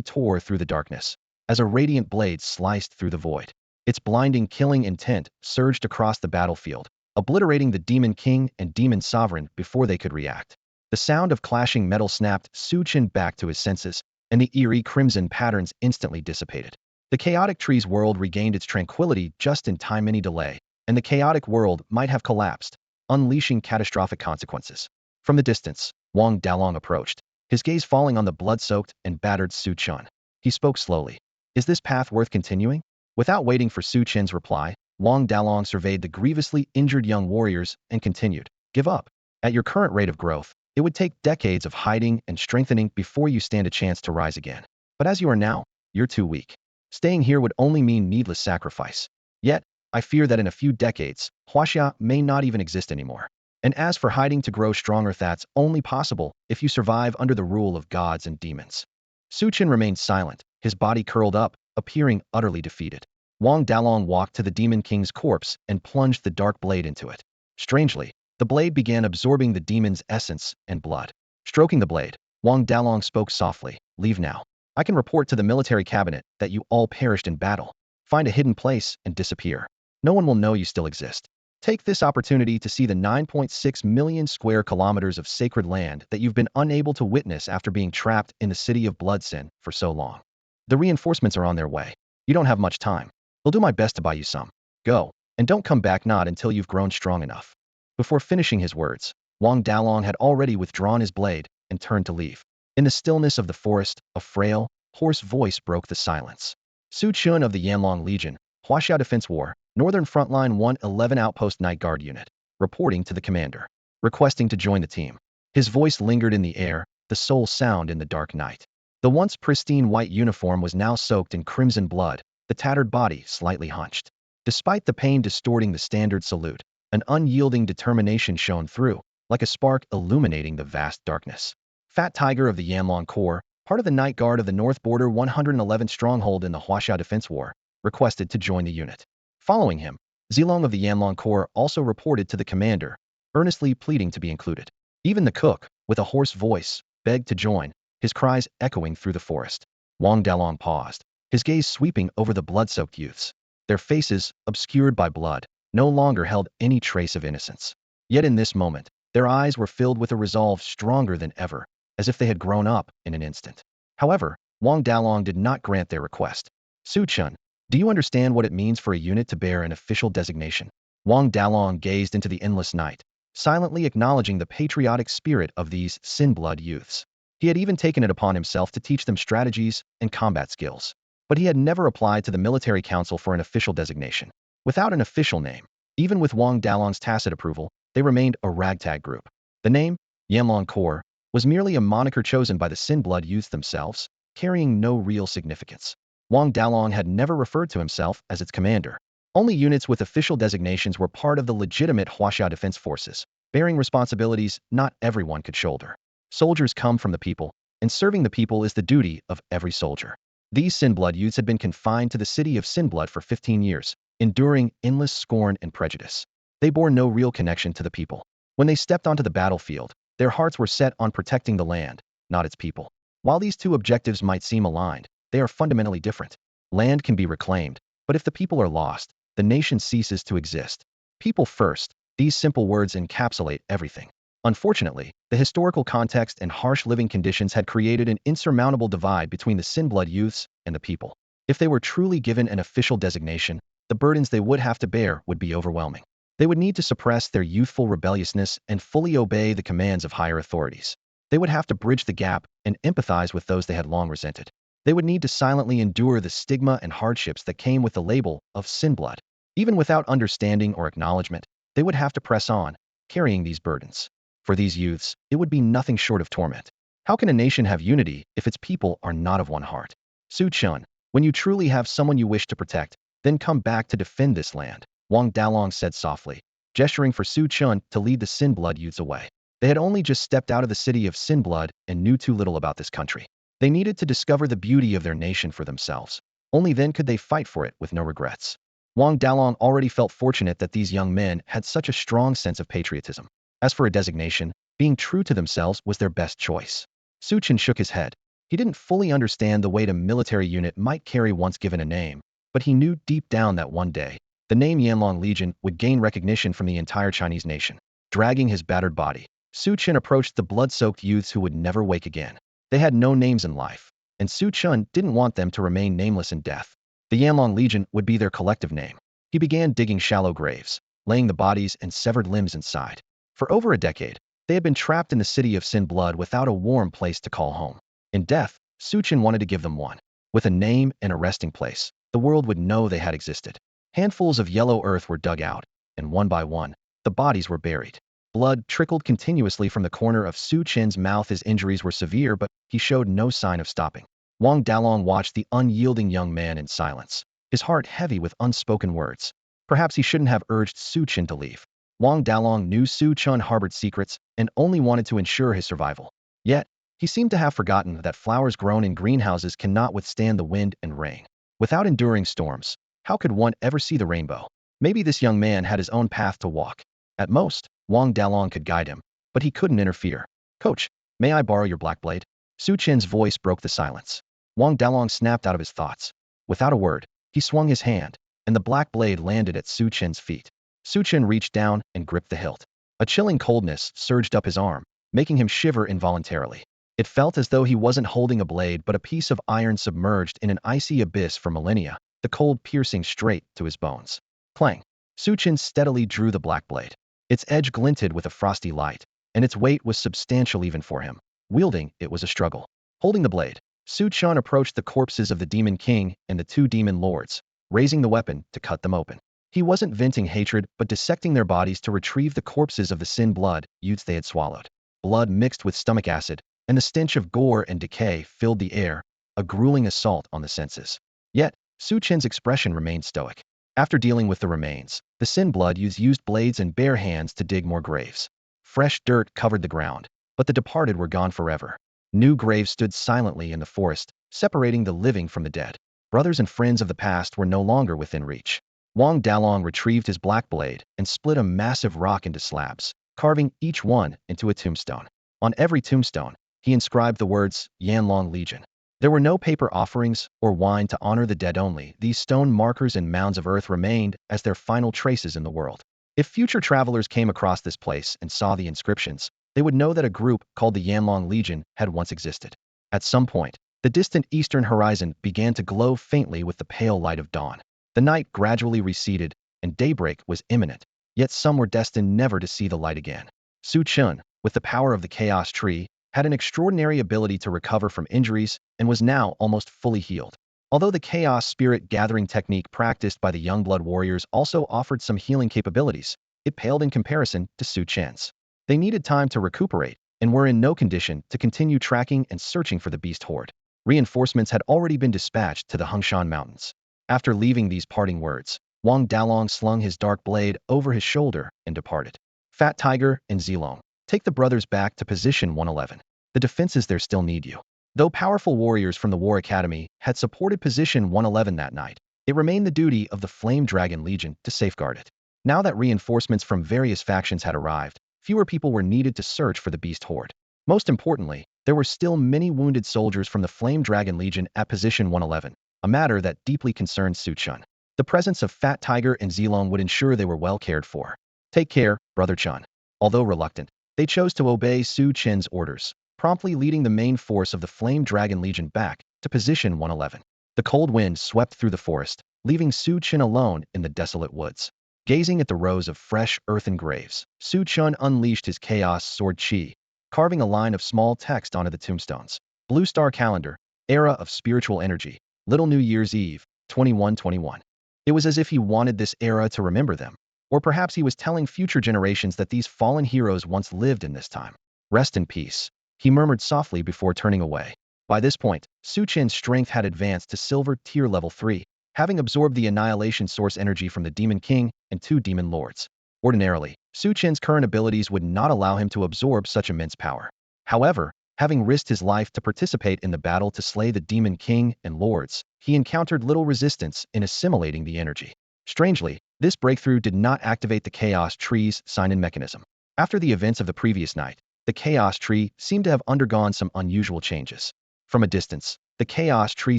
tore through the darkness, as a radiant blade sliced through the void. Its blinding killing intent surged across the battlefield, obliterating the Demon King and Demon Sovereign before they could react. The sound of clashing metal snapped Su Chen back to his senses, and the eerie crimson patterns instantly dissipated. The chaotic tree's world regained its tranquility just in time. Any delay, and the chaotic world might have collapsed, unleashing catastrophic consequences. From the distance, Wang Dalong approached, his gaze falling on the blood-soaked and battered Su Chen. He spoke slowly. Is this path worth continuing? Without waiting for Su Chen's reply, Wang Dalong surveyed the grievously injured young warriors and continued. Give up. At your current rate of growth, it would take decades of hiding and strengthening before you stand a chance to rise again. But as you are now, you're too weak. Staying here would only mean needless sacrifice. Yet, I fear that in a few decades, Hashia may not even exist anymore. And as for hiding to grow stronger, that's only possible if you survive under the rule of gods and demons. Su Chen remained silent, his body curled up, appearing utterly defeated. Wang Dalong walked to the Demon King's corpse and plunged the dark blade into it. Strangely, the blade began absorbing the demon's essence and blood. Stroking the blade, Wang Dalong spoke softly, leave now. I can report to the military cabinet that you all perished in battle. Find a hidden place and disappear. No one will know you still exist. Take this opportunity to see the 9.6 million square kilometers of sacred land that you've been unable to witness after being trapped in the city of Bloodsin for so long. The reinforcements are on their way. You don't have much time. I'll do my best to buy you some. Go, and don't come back not until you've grown strong enough. Before finishing his words, Wang Dalong had already withdrawn his blade and turned to leave. In the stillness of the forest, a frail, hoarse voice broke the silence. Su Chen of the Yanlong Legion, Hashia Defense War, Northern Frontline 111 Outpost Night Guard Unit, reporting to the commander, requesting to join the team. His voice lingered in the air, the soul sound in the dark night. The once pristine white uniform was now soaked in crimson blood, the tattered body slightly hunched. Despite the pain distorting the standard salute, an unyielding determination shone through, like a spark illuminating the vast darkness. Fat Tiger of the Yanlong Corps, part of the Night Guard of the North Border 111 Stronghold in the Hashia Defense War, requested to join the unit. Following him, Zilong of the Yanlong Corps also reported to the commander, earnestly pleading to be included. Even the cook, with a hoarse voice, begged to join, his cries echoing through the forest. Wang Dalong paused, his gaze sweeping over the blood-soaked youths. Their faces, obscured by blood, no longer held any trace of innocence. Yet in this moment, their eyes were filled with a resolve stronger than ever, as if they had grown up in an instant. However, Wang Dalong did not grant their request. Su Chen, do you understand what it means for a unit to bear an official designation? Wang Dalong gazed into the endless night, silently acknowledging the patriotic spirit of these sin-blood youths. He had even taken it upon himself to teach them strategies and combat skills. But he had never applied to the military council for an official designation. Without an official name, even with Wang Dalong's tacit approval, they remained a ragtag group. The name, Yanlong Corps, was merely a moniker chosen by the sin-blood youths themselves, carrying no real significance. Wang Dalong had never referred to himself as its commander. Only units with official designations were part of the legitimate Hashia Defense Forces, bearing responsibilities not everyone could shoulder. Soldiers come from the people, and serving the people is the duty of every soldier. These Sinblood youths had been confined to the city of Sinblood for 15 years, enduring endless scorn and prejudice. They bore no real connection to the people. When they stepped onto the battlefield, their hearts were set on protecting the land, not its people. While these two objectives might seem aligned, they are fundamentally different. Land can be reclaimed, but if the people are lost, the nation ceases to exist. People first, these simple words encapsulate everything. Unfortunately, the historical context and harsh living conditions had created an insurmountable divide between the Sinblood youths and the people. If they were truly given an official designation, the burdens they would have to bear would be overwhelming. They would need to suppress their youthful rebelliousness and fully obey the commands of higher authorities. They would have to bridge the gap and empathize with those they had long resented. They would need to silently endure the stigma and hardships that came with the label of Sinblood. Even without understanding or acknowledgement, they would have to press on, carrying these burdens. For these youths, it would be nothing short of torment. How can a nation have unity if its people are not of one heart? Su Chen, when you truly have someone you wish to protect, then come back to defend this land, Wang Dalong said softly, gesturing for Su Chen to lead the Sinblood youths away. They had only just stepped out of the city of Sinblood and knew too little about this country. They needed to discover the beauty of their nation for themselves. Only then could they fight for it with no regrets. Wang Dalong already felt fortunate that these young men had such a strong sense of patriotism. As for a designation, being true to themselves was their best choice. Su Chen shook his head. He didn't fully understand the weight a military unit might carry once given a name, but he knew deep down that one day, the name Yanlong Legion would gain recognition from the entire Chinese nation. Dragging his battered body, Su Chen approached the blood-soaked youths who would never wake again. They had no names in life, and Su Chen didn't want them to remain nameless in death. The Yanlong Legion would be their collective name. He began digging shallow graves, laying the bodies and severed limbs inside. For over a decade, they had been trapped in the city of Sinblood without a warm place to call home. In death, Su Chen wanted to give them one. With a name and a resting place, the world would know they had existed. Handfuls of yellow earth were dug out, and one by one, the bodies were buried. Blood trickled continuously from the corner of Su Chen's mouth. His injuries were severe, but he showed no sign of stopping. Wang Dalong watched the unyielding young man in silence, his heart heavy with unspoken words. Perhaps he shouldn't have urged Su Chen to leave. Wang Dalong knew Su Chen harbored secrets and only wanted to ensure his survival. Yet, he seemed to have forgotten that flowers grown in greenhouses cannot withstand the wind and rain. Without enduring storms, how could one ever see the rainbow? Maybe this young man had his own path to walk. At most, Wang Dalong could guide him, but he couldn't interfere. Coach, may I borrow your black blade? Su Chen's voice broke the silence. Wang Dalong snapped out of his thoughts. Without a word, he swung his hand, and the black blade landed at Su Chen's feet. Su Chen reached down and gripped the hilt. A chilling coldness surged up his arm, making him shiver involuntarily. It felt as though he wasn't holding a blade but a piece of iron submerged in an icy abyss for millennia, the cold piercing straight to his bones. Clang! Su Chen steadily drew the black blade. Its edge glinted with a frosty light, and its weight was substantial even for him. Wielding it was a struggle. Holding the blade, Su Chen approached the corpses of the Demon King and the two Demon Lords, raising the weapon to cut them open. He wasn't venting hatred, but dissecting their bodies to retrieve the corpses of the sin blood youths they had swallowed. Blood mixed with stomach acid, and the stench of gore and decay filled the air, a grueling assault on the senses. Yet, Su Chen's expression remained stoic. After dealing with the remains, the sin blood youths used blades and bare hands to dig more graves. Fresh dirt covered the ground, but the departed were gone forever. New graves stood silently in the forest, separating the living from the dead. Brothers and friends of the past were no longer within reach. Wang Dalong retrieved his black blade and split a massive rock into slabs, carving each one into a tombstone. On every tombstone, he inscribed the words Yanlong Legion. There were no paper offerings or wine to honor the dead. Only these stone markers and mounds of earth remained as their final traces in the world. If future travelers came across this place and saw the inscriptions, they would know that a group called the Yanlong Legion had once existed. At some point, the distant eastern horizon began to glow faintly with the pale light of dawn. The night gradually receded, and daybreak was imminent, yet some were destined never to see the light again. Su Chen, with the power of the Chaos Tree, had an extraordinary ability to recover from injuries and was now almost fully healed. Although the chaos spirit gathering technique practiced by the young blood warriors also offered some healing capabilities, it paled in comparison to Su Chen's. They needed time to recuperate and were in no condition to continue tracking and searching for the beast horde. Reinforcements had already been dispatched to the Hengshan Mountains. After leaving these parting words, Wang Dalong slung his dark blade over his shoulder and departed. Fat Tiger and Zilong, take the brothers back to position 111. The defenses there still need you. Though powerful warriors from the War Academy had supported position 111 that night, it remained the duty of the Flame Dragon Legion to safeguard it. Now that reinforcements from various factions had arrived, fewer people were needed to search for the beast horde. Most importantly, there were still many wounded soldiers from the Flame Dragon Legion at position 111, a matter that deeply concerned Su Chen. The presence of Fat Tiger and Zilong would ensure they were well cared for. Take care, Brother Chen. Although reluctant, they chose to obey Su Chen's orders, promptly leading the main force of the Flame Dragon Legion back to position 111. The cold wind swept through the forest, leaving Su Chen alone in the desolate woods. Gazing at the rows of fresh earthen graves, Su Chen unleashed his chaos sword Qi, carving a line of small text onto the tombstones. Blue Star Calendar, Era of Spiritual Energy, Little New Year's Eve, 2121. It was as if he wanted this era to remember them, or perhaps he was telling future generations that these fallen heroes once lived in this time. Rest in peace, he murmured softly before turning away. By this point, Su Chen's strength had advanced to Silver Tier Level 3, having absorbed the Annihilation Source energy from the Demon King and 2 Demon Lords. Ordinarily, Su Chen's current abilities would not allow him to absorb such immense power. However, having risked his life to participate in the battle to slay the Demon King and Lords, he encountered little resistance in assimilating the energy. Strangely, this breakthrough did not activate the Chaos Tree's sign-in mechanism. After the events of the previous night, the Chaos Tree seemed to have undergone some unusual changes. From a distance, the Chaos Tree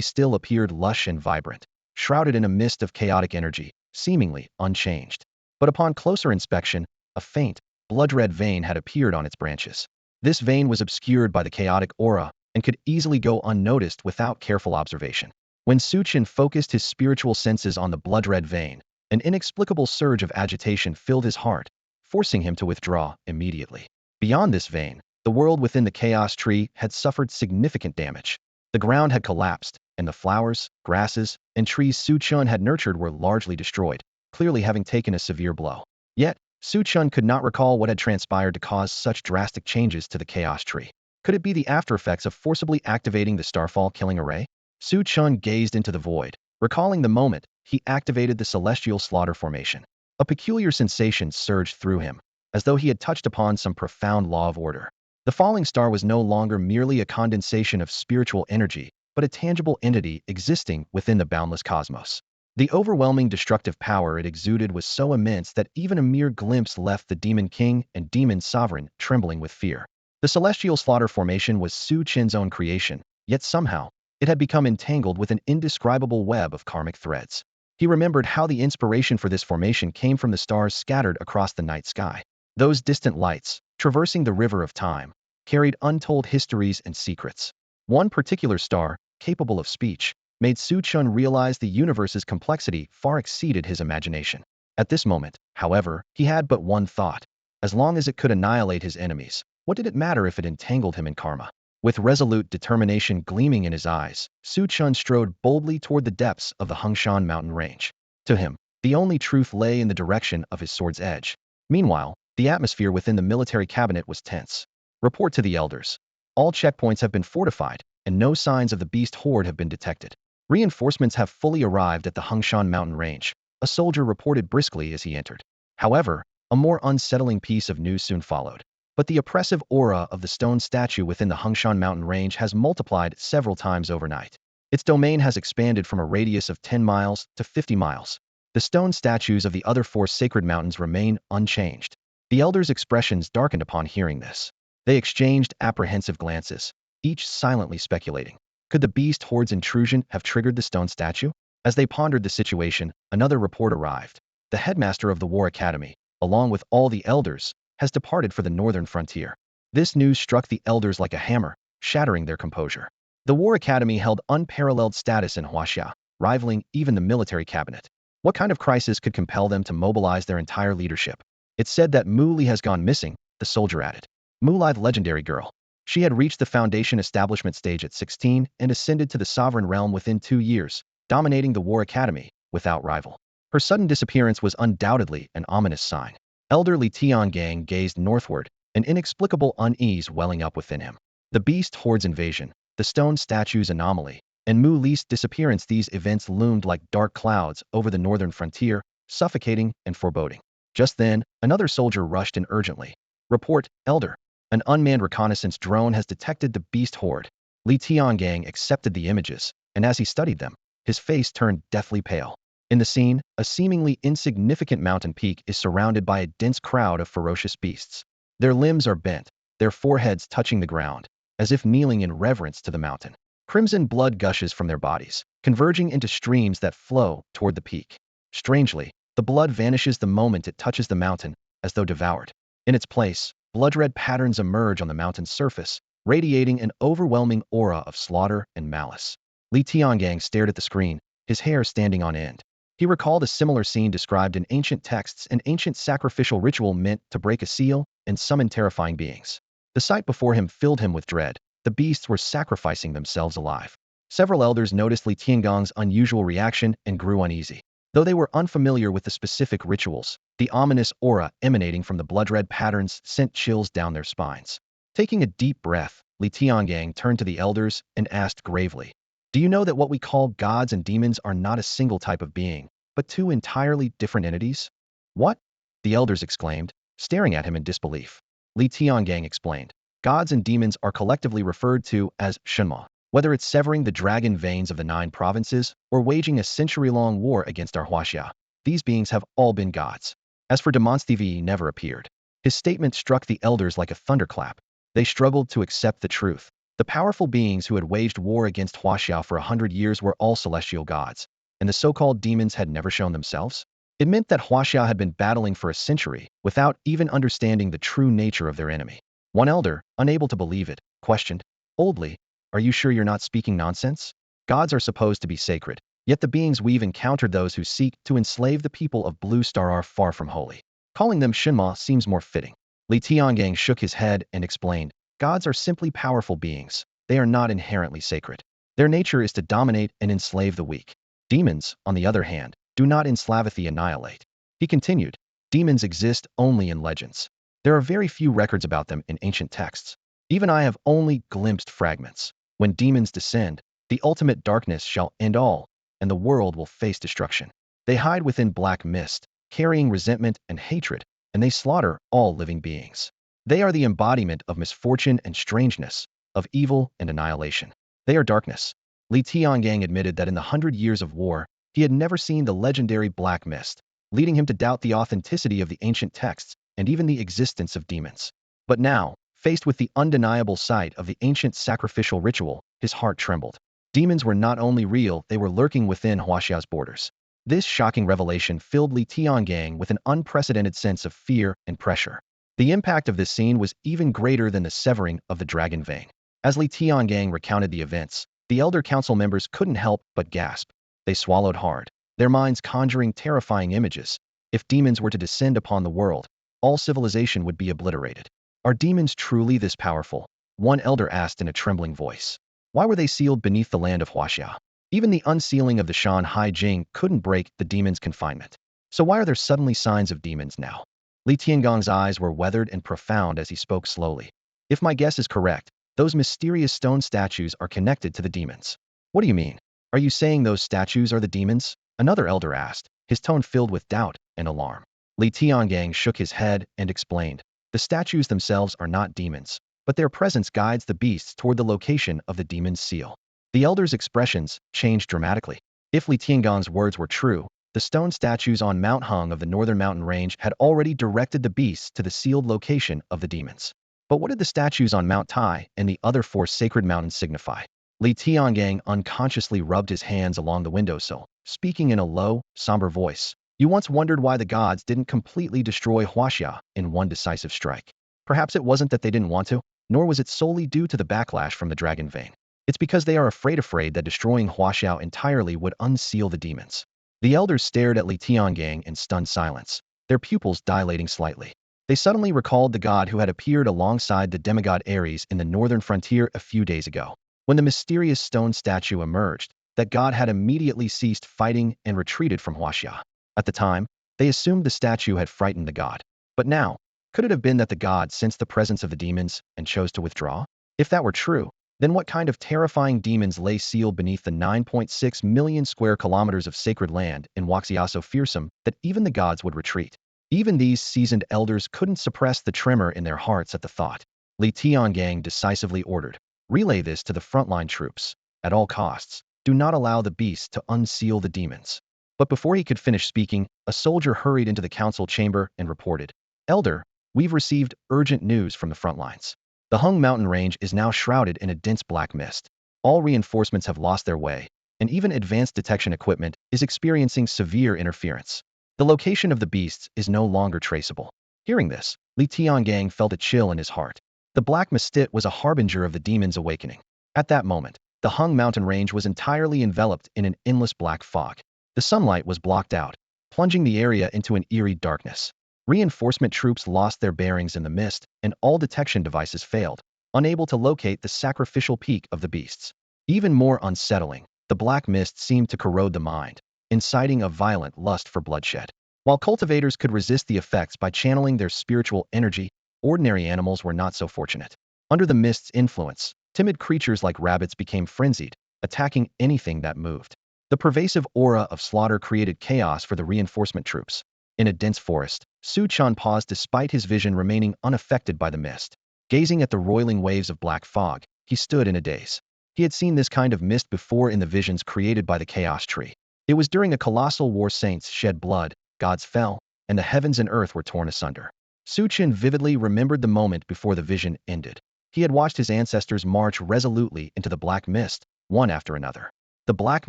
still appeared lush and vibrant, shrouded in a mist of chaotic energy, seemingly unchanged. But upon closer inspection, a faint, blood-red vein had appeared on its branches. This vein was obscured by the chaotic aura and could easily go unnoticed without careful observation. When Su Chen focused his spiritual senses on the blood-red vein, an inexplicable surge of agitation filled his heart, forcing him to withdraw immediately. Beyond this vein, the world within the Chaos Tree had suffered significant damage. The ground had collapsed, and the flowers, grasses, and trees Su Chen had nurtured were largely destroyed, clearly having taken a severe blow. Yet, Su Chen could not recall what had transpired to cause such drastic changes to the Chaos Tree. Could it be the aftereffects of forcibly activating the Starfall killing array? Su Chen gazed into the void, recalling the moment he activated the Celestial Slaughter Formation. A peculiar sensation surged through him, as though he had touched upon some profound law of order. The falling star was no longer merely a condensation of spiritual energy, but a tangible entity existing within the boundless cosmos. The overwhelming destructive power it exuded was so immense that even a mere glimpse left the Demon King and Demon Sovereign trembling with fear. The Celestial Slaughter Formation was Su Chen's own creation, yet somehow, it had become entangled with an indescribable web of karmic threads. He remembered how the inspiration for this formation came from the stars scattered across the night sky. Those distant lights, traversing the river of time, carried untold histories and secrets. One particular star, capable of speech, made Su Chen realize the universe's complexity far exceeded his imagination. At this moment, however, he had but one thought. As long as it could annihilate his enemies, what did it matter if it entangled him in karma? With resolute determination gleaming in his eyes, Su Chun strode boldly toward the depths of the Hungshan mountain range. To him, the only truth lay in the direction of his sword's edge. Meanwhile, the atmosphere within the military cabinet was tense. Report to the elders. All checkpoints have been fortified, and no signs of the beast horde have been detected. Reinforcements have fully arrived at the Hungshan mountain range, a soldier reported briskly as he entered. However, a more unsettling piece of news soon followed. But the oppressive aura of the stone statue within the Hungshan mountain range has multiplied several times overnight. Its domain has expanded from a radius of 10 miles to 50 miles. The stone statues of the other four sacred mountains remain unchanged. The elders' expressions darkened upon hearing this. They exchanged apprehensive glances, each silently speculating. Could the beast horde's intrusion have triggered the stone statue? As they pondered the situation, another report arrived. The headmaster of the War Academy, along with all the elders, has departed for the northern frontier. This news struck the elders like a hammer, shattering their composure. The War Academy held unparalleled status in Hashia, rivaling even the military cabinet. What kind of crisis could compel them to mobilize their entire leadership? It's said that Mu Li has gone missing, the soldier added. Mu Li, the legendary girl. She had reached the Foundation establishment stage at 16 and ascended to the sovereign realm within 2 years, dominating the War Academy without rival. Her sudden disappearance was undoubtedly an ominous sign. Elder Li Tiangang gazed northward, an inexplicable unease welling up within him. The beast horde's invasion, the stone statue's anomaly, and Mu Li's disappearance, these events loomed like dark clouds over the northern frontier, suffocating and foreboding. Just then, another soldier rushed in urgently. Report, Elder. An unmanned reconnaissance drone has detected the beast horde. Li Tiangang accepted the images, and as he studied them, his face turned deathly pale. In the scene, a seemingly insignificant mountain peak is surrounded by a dense crowd of ferocious beasts. Their limbs are bent, their foreheads touching the ground, as if kneeling in reverence to the mountain. Crimson blood gushes from their bodies, converging into streams that flow toward the peak. Strangely, the blood vanishes the moment it touches the mountain, as though devoured. In its place, blood-red patterns emerge on the mountain's surface, radiating an overwhelming aura of slaughter and malice. Li Tiangang stared at the screen, his hair standing on end. He recalled a similar scene described in ancient texts, an ancient sacrificial ritual meant to break a seal and summon terrifying beings. The sight before him filled him with dread. The beasts were sacrificing themselves alive. Several elders noticed Li Tiangang's unusual reaction and grew uneasy. Though they were unfamiliar with the specific rituals, the ominous aura emanating from the blood-red patterns sent chills down their spines. Taking a deep breath, Li Tiangang turned to the elders and asked gravely, "Do you know that what we call gods and demons are not a single type of being, but two entirely different entities?" "What?" the elders exclaimed, staring at him in disbelief. Li Tiangang explained, "Gods and demons are collectively referred to as Shenma. Whether it's severing the dragon veins of the 9 provinces or waging a century-long war against our Hashia, these beings have all been gods. As for demons, he never appeared." His statement struck the elders like a thunderclap. They struggled to accept the truth. The powerful beings who had waged war against Hashia for 100 years were all celestial gods, and the so-called demons had never shown themselves. It meant that Hashia had been battling for a century without even understanding the true nature of their enemy. One elder, unable to believe it, questioned, "Oldly, are you sure you're not speaking nonsense? Gods are supposed to be sacred, yet the beings we've encountered, those who seek to enslave the people of Blue Star, are far from holy. Calling them Shenma seems more fitting." Li Tiangang shook his head and explained, "Gods are simply powerful beings. They are not inherently sacred. Their nature is to dominate and enslave the weak. Demons, on the other hand, do not enslave, annihilate." He continued, "Demons exist only in legends. There are very few records about them in ancient texts. Even I have only glimpsed fragments. When demons descend, the ultimate darkness shall end all, and the world will face destruction. They hide within black mist, carrying resentment and hatred, and they slaughter all living beings. They are the embodiment of misfortune and strangeness, of evil and annihilation. They are darkness." Li Tiangang admitted that in the 100 years of war, he had never seen the legendary black mist, leading him to doubt the authenticity of the ancient texts and even the existence of demons. But now, faced with the undeniable sight of the ancient sacrificial ritual, his heart trembled. Demons were not only real, they were lurking within Hashia's borders. This shocking revelation filled Li Tiangang with an unprecedented sense of fear and pressure. The impact of this scene was even greater than the severing of the dragon vein. As Li Tiangang recounted the events, the elder council members couldn't help but gasp. They swallowed hard, their minds conjuring terrifying images. If demons were to descend upon the world, all civilization would be obliterated. Are demons truly this powerful? one elder asked in a trembling voice. Why were they sealed beneath the land of Hashia? Even the unsealing of the Shan Hai Jing couldn't break the demon's confinement. So why are there suddenly signs of demons now? Li Tiangong's eyes were weathered and profound as he spoke slowly. If my guess is correct, those mysterious stone statues are connected to the demons. What do you mean? Are you saying those statues are the demons? Another elder asked, his tone filled with doubt and alarm. Li Tiangang shook his head and explained. The statues themselves are not demons, but their presence guides the beasts toward the location of the demon's seal. The elder's expressions changed dramatically. If Li Tiangong's words were true, the stone statues on Mount Hung of the northern mountain range had already directed the beasts to the sealed location of the demons. But what did the statues on Mount Tai and the other four sacred mountains signify? Li Tiangang unconsciously rubbed his hands along the windowsill, speaking in a low, somber voice. You once wondered why the gods didn't completely destroy Hashia in one decisive strike. Perhaps it wasn't that they didn't want to, nor was it solely due to the backlash from the dragon vein. It's because they are afraid that destroying Hashia entirely would unseal the demons. The elders stared at Li Tiangang in stunned silence, their pupils dilating slightly. They suddenly recalled the god who had appeared alongside the demigod Ares in the northern frontier a few days ago. When the mysterious stone statue emerged, that god had immediately ceased fighting and retreated from Hashia. At the time, they assumed the statue had frightened the god. But now, could it have been that the god sensed the presence of the demons and chose to withdraw? If that were true, then what kind of terrifying demons lay sealed beneath the 9.6 million square kilometers of sacred land in Waxia so fearsome that even the gods would retreat? Even these seasoned elders couldn't suppress the tremor in their hearts at the thought. Li Tiangang decisively ordered, relay this to the frontline troops. At all costs, do not allow the beasts to unseal the demons. But before he could finish speaking, a soldier hurried into the council chamber and reported, Elder, we've received urgent news from the front lines. The Hung mountain range is now shrouded in a dense black mist. All reinforcements have lost their way, and even advanced detection equipment is experiencing severe interference. The location of the beasts is no longer traceable. Hearing this, Li Tiangang felt a chill in his heart. The black mystit was a harbinger of the demon's awakening. At that moment, the Hung mountain range was entirely enveloped in an endless black fog. The sunlight was blocked out, plunging the area into an eerie darkness. Reinforcement troops lost their bearings in the mist, and all detection devices failed, unable to locate the sacrificial peak of the beasts. Even more unsettling, the black mist seemed to corrode the mind, inciting a violent lust for bloodshed. While cultivators could resist the effects by channeling their spiritual energy, ordinary animals were not so fortunate. Under the mist's influence, timid creatures like rabbits became frenzied, attacking anything that moved. The pervasive aura of slaughter created chaos for the reinforcement troops. In a dense forest, Su Chen paused despite his vision remaining unaffected by the mist. Gazing at the roiling waves of black fog, he stood in a daze. He had seen this kind of mist before in the visions created by the Chaos Tree. It was during a colossal war saints shed blood, gods fell, and the heavens and earth were torn asunder. Su Chen vividly remembered the moment before the vision ended. He had watched his ancestors march resolutely into the black mist, one after another. The black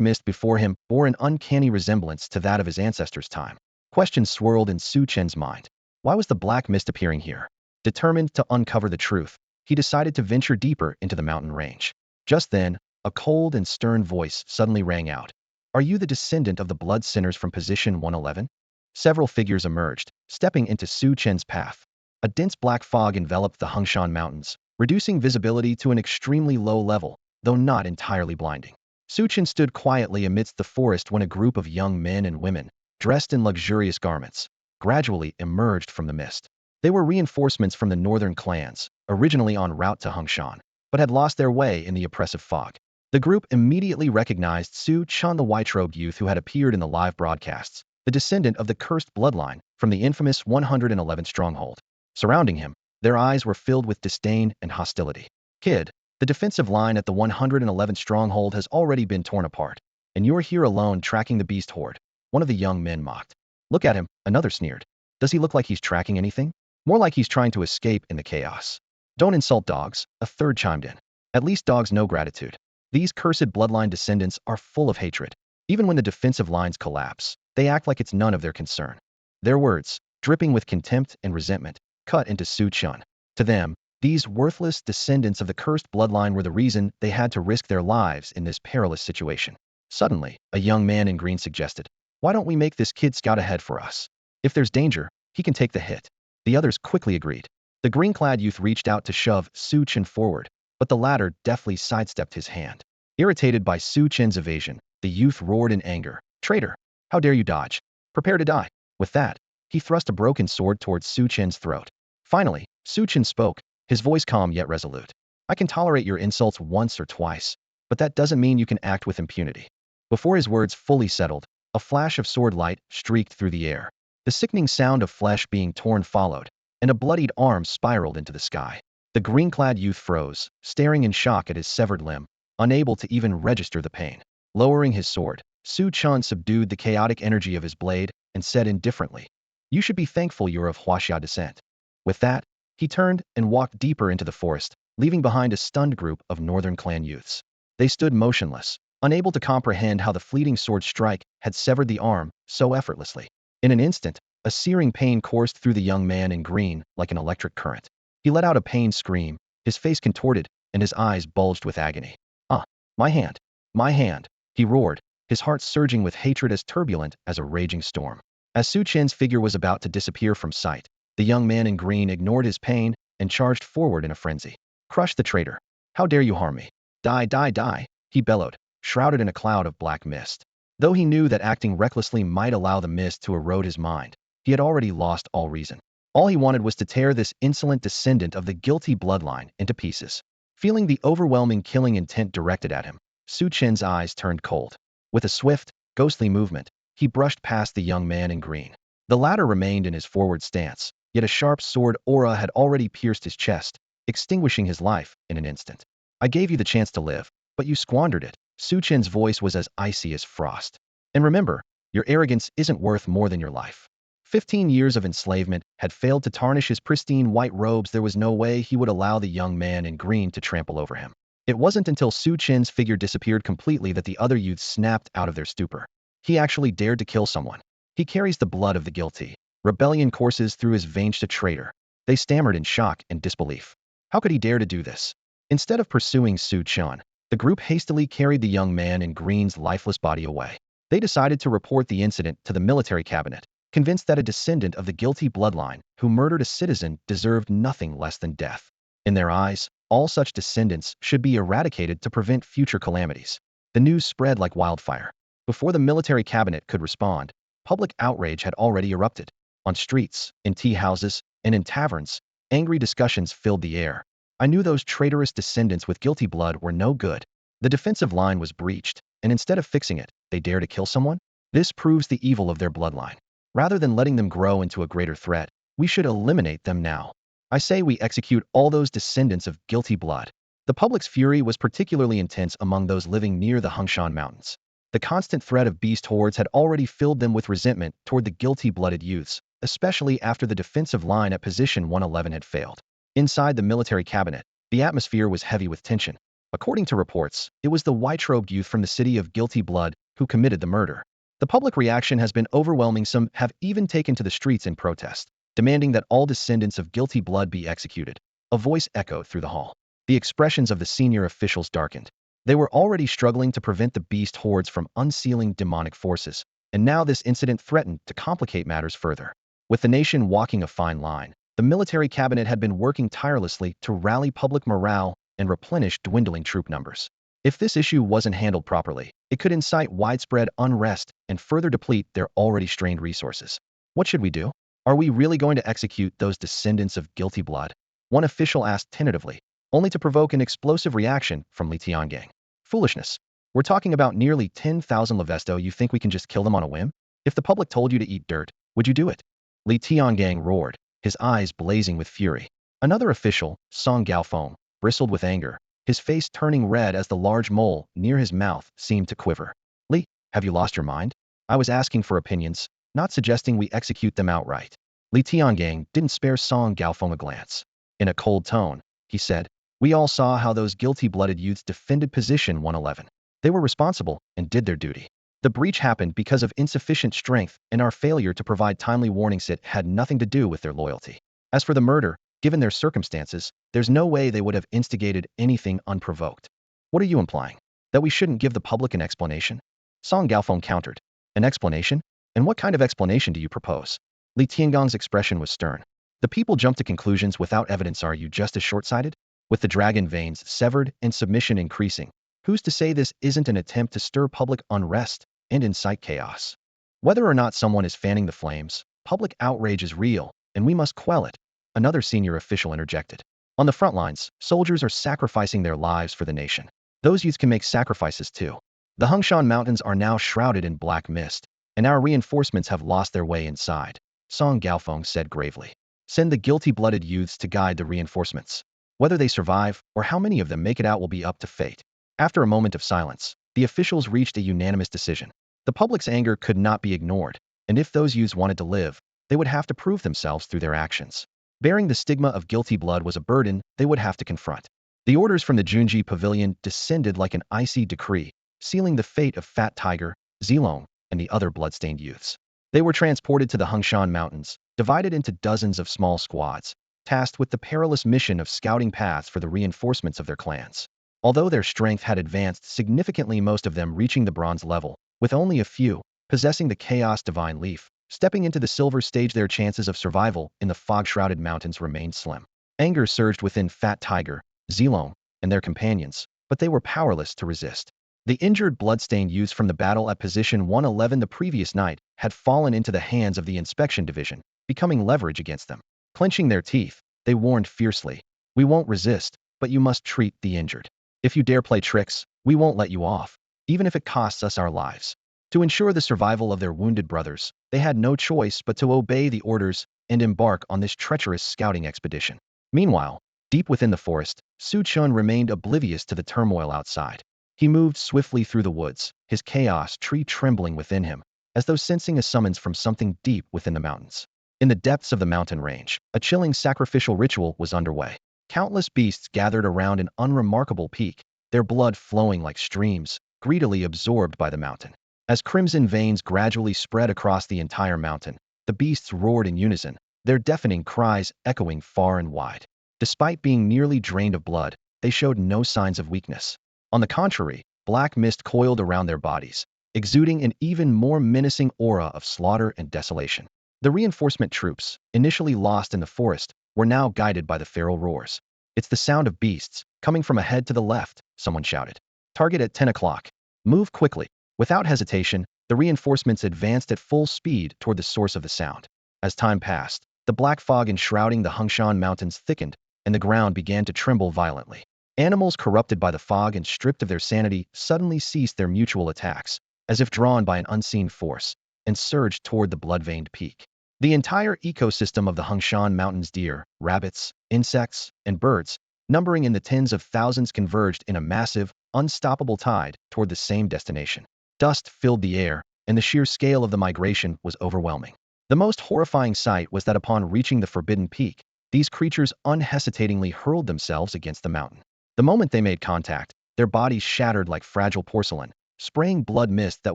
mist before him bore an uncanny resemblance to that of his ancestors' time. Questions swirled in Su Chen's mind. Why was the black mist appearing here? Determined to uncover the truth, he decided to venture deeper into the mountain range. Just then, a cold and stern voice suddenly rang out. Are you the descendant of the blood sinners from position 111? Several figures emerged, stepping into Su Chen's path. A dense black fog enveloped the Hungshan Mountains, reducing visibility to an extremely low level, though not entirely blinding. Su Chen stood quietly amidst the forest when a group of young men and women, dressed in luxurious garments, gradually emerged from the mist. They were reinforcements from the northern clans, originally en route to Hungshan, but had lost their way in the oppressive fog. The group immediately recognized Su Chen, the white-robed youth who had appeared in the live broadcasts, the descendant of the cursed bloodline from the infamous 111 stronghold. Surrounding him, their eyes were filled with disdain and hostility. Kid, the defensive line at the 111 stronghold has already been torn apart, and you're here alone tracking the beast horde. One of the young men mocked. Look at him, another sneered. Does he look like he's tracking anything? More like he's trying to escape in the chaos. Don't insult dogs, a third chimed in. At least dogs know gratitude. These cursed bloodline descendants are full of hatred. Even when the defensive lines collapse, they act like it's none of their concern. Their words, dripping with contempt and resentment, cut into Su Chen. To them, these worthless descendants of the cursed bloodline were the reason they had to risk their lives in this perilous situation. Suddenly, a young man in green suggested, why don't we make this kid scout ahead for us? If there's danger, he can take the hit. The others quickly agreed. The green-clad youth reached out to shove Su Chen forward, but the latter deftly sidestepped his hand. Irritated by Su Chen's evasion, the youth roared in anger. Traitor! How dare you dodge? Prepare to die. With that, he thrust a broken sword towards Su Chen's throat. Finally, Su Chen spoke, his voice calm yet resolute. I can tolerate your insults once or twice, but that doesn't mean you can act with impunity. Before his words fully settled, a flash of sword light streaked through the air. The sickening sound of flesh being torn followed, and a bloodied arm spiraled into the sky. The green-clad youth froze, staring in shock at his severed limb, unable to even register the pain. Lowering his sword, Su Chen subdued the chaotic energy of his blade and said indifferently, You should be thankful you're of Hashia descent. With that, he turned and walked deeper into the forest, leaving behind a stunned group of northern clan youths. They stood motionless, unable to comprehend how the fleeting sword strike had severed the arm so effortlessly. In an instant, a searing pain coursed through the young man in green like an electric current. He let out a pained scream, his face contorted, and his eyes bulged with agony. Ah, my hand! My hand! He roared, his heart surging with hatred as turbulent as a raging storm. As Su Chen's figure was about to disappear from sight, the young man in green ignored his pain and charged forward in a frenzy. Crush the traitor! How dare you harm me? Die, die, die! He bellowed, shrouded in a cloud of black mist. Though he knew that acting recklessly might allow the mist to erode his mind, he had already lost all reason. All he wanted was to tear this insolent descendant of the guilty bloodline into pieces. Feeling the overwhelming killing intent directed at him, Su Chen's eyes turned cold. With a swift, ghostly movement, he brushed past the young man in green. The latter remained in his forward stance, yet a sharp sword aura had already pierced his chest, extinguishing his life in an instant. I gave you the chance to live, but you squandered it. Su Chen's voice was as icy as frost. And remember, your arrogance isn't worth more than your life. 15 years of enslavement had failed to tarnish his pristine white robes. There was no way he would allow the young man in green to trample over him. It wasn't until Su Chen's figure disappeared completely that the other youths snapped out of their stupor. He actually dared to kill someone. He carries the blood of the guilty. Rebellion courses through his veins. A traitor. They stammered in shock and disbelief. How could he dare to do this? Instead of pursuing Su Chen, the group hastily carried the young man in green's lifeless body away. They decided to report the incident to the military cabinet, convinced that a descendant of the guilty bloodline who murdered a citizen deserved nothing less than death. In their eyes, all such descendants should be eradicated to prevent future calamities. The news spread like wildfire. Before the military cabinet could respond, public outrage had already erupted. On streets, in tea houses, and in taverns, angry discussions filled the air. I knew those traitorous descendants with guilty blood were no good. The defensive line was breached, and instead of fixing it, they dare to kill someone? This proves the evil of their bloodline. Rather than letting them grow into a greater threat, we should eliminate them now. I say we execute all those descendants of guilty blood. The public's fury was particularly intense among those living near the Hungshan Mountains. The constant threat of beast hordes had already filled them with resentment toward the guilty-blooded youths, especially after the defensive line at position 111 had failed. Inside the military cabinet, the atmosphere was heavy with tension. According to reports, it was the white-robed youth from the city of guilty blood who committed the murder. The public reaction has been overwhelming. Some have even taken to the streets in protest, demanding that all descendants of guilty blood be executed. A voice echoed through the hall. The expressions of the senior officials darkened. They were already struggling to prevent the beast hordes from unsealing demonic forces, and now this incident threatened to complicate matters further. With the nation walking a fine line, the military cabinet had been working tirelessly to rally public morale and replenish dwindling troop numbers. If this issue wasn't handled properly, it could incite widespread unrest and further deplete their already strained resources. What should we do? Are we really going to execute those descendants of guilty blood? One official asked tentatively, only to provoke an explosive reaction from Li Tiangang. Foolishness. We're talking about nearly 10,000 Levesto. You think we can just kill them on a whim? If the public told you to eat dirt, would you do it? Li Tiangang roared, his eyes blazing with fury. Another official, Song Gaofeng, bristled with anger, his face turning red as the large mole near his mouth seemed to quiver. Li, have you lost your mind? I was asking for opinions, not suggesting we execute them outright. Li Tiangang didn't spare Song Gaofeng a glance. In a cold tone, he said, we all saw how those guilty-blooded youths defended position 111. They were responsible and did their duty. The breach happened because of insufficient strength, and our failure to provide timely warnings. It had nothing to do with their loyalty. As for the murder, given their circumstances, there's no way they would have instigated anything unprovoked. What are you implying? That we shouldn't give the public an explanation? Song Gaofeng countered. An explanation? And what kind of explanation do you propose? Li Tiangong's expression was stern. The people jump to conclusions without evidence. Are you just as short-sighted? with the dragon veins severed and submission increasing. Who's to say this isn't an attempt to stir public unrest and incite chaos? Whether or not someone is fanning the flames, public outrage is real, and we must quell it, another senior official interjected. On the front lines, soldiers are sacrificing their lives for the nation. Those youths can make sacrifices too. The Hungshan Mountains are now shrouded in black mist, and our reinforcements have lost their way inside, Song Gaofeng said gravely. Send the guilty-blooded youths to guide the reinforcements. Whether they survive or how many of them make it out will be up to fate. After a moment of silence, the officials reached a unanimous decision. The public's anger could not be ignored, and if those youths wanted to live, they would have to prove themselves through their actions. Bearing the stigma of guilty blood was a burden they would have to confront. The orders from the Junji Pavilion descended like an icy decree, sealing the fate of Fat Tiger, Zilong, and the other bloodstained youths. They were transported to the Hungshan Mountains, divided into dozens of small squads, tasked with the perilous mission of scouting paths for the reinforcements of their clans. Although their strength had advanced significantly, most of them reaching the bronze level, with only a few possessing the Chaos Divine Leaf, stepping into the silver stage, their chances of survival in the fog-shrouded mountains remained slim. Anger surged within Fat Tiger, Zilong, and their companions, but they were powerless to resist. The injured bloodstained youths from the battle at position 111 the previous night had fallen into the hands of the inspection division, becoming leverage against them. Clenching their teeth, they warned fiercely, "We won't resist, but you must treat the injured. If you dare play tricks, we won't let you off, even if it costs us our lives." To ensure the survival of their wounded brothers, they had no choice but to obey the orders and embark on this treacherous scouting expedition. Meanwhile, deep within the forest, Su Chun remained oblivious to the turmoil outside. He moved swiftly through the woods, his chaos tree trembling within him, as though sensing a summons from something deep within the mountains. In the depths of the mountain range, a chilling sacrificial ritual was underway. Countless beasts gathered around an unremarkable peak, their blood flowing like streams, greedily absorbed by the mountain. As crimson veins gradually spread across the entire mountain, the beasts roared in unison, their deafening cries echoing far and wide. Despite being nearly drained of blood, they showed no signs of weakness. On the contrary, black mist coiled around their bodies, exuding an even more menacing aura of slaughter and desolation. The reinforcement troops, initially lost in the forest, were now guided by the feral roars. "It's the sound of beasts, coming from ahead to the left," someone shouted. "Target at 10 o'clock. Move quickly." Without hesitation, the reinforcements advanced at full speed toward the source of the sound. As time passed, the black fog enshrouding the Hungshan Mountains thickened, and the ground began to tremble violently. Animals corrupted by the fog and stripped of their sanity suddenly ceased their mutual attacks, as if drawn by an unseen force, and surged toward the blood-veined peak. The entire ecosystem of the Hungshan Mountains, deer, rabbits, insects, and birds, numbering in the tens of thousands, converged in a massive, unstoppable tide toward the same destination. Dust filled the air, and the sheer scale of the migration was overwhelming. The most horrifying sight was that upon reaching the forbidden peak, these creatures unhesitatingly hurled themselves against the mountain. The moment they made contact, their bodies shattered like fragile porcelain, spraying blood mist that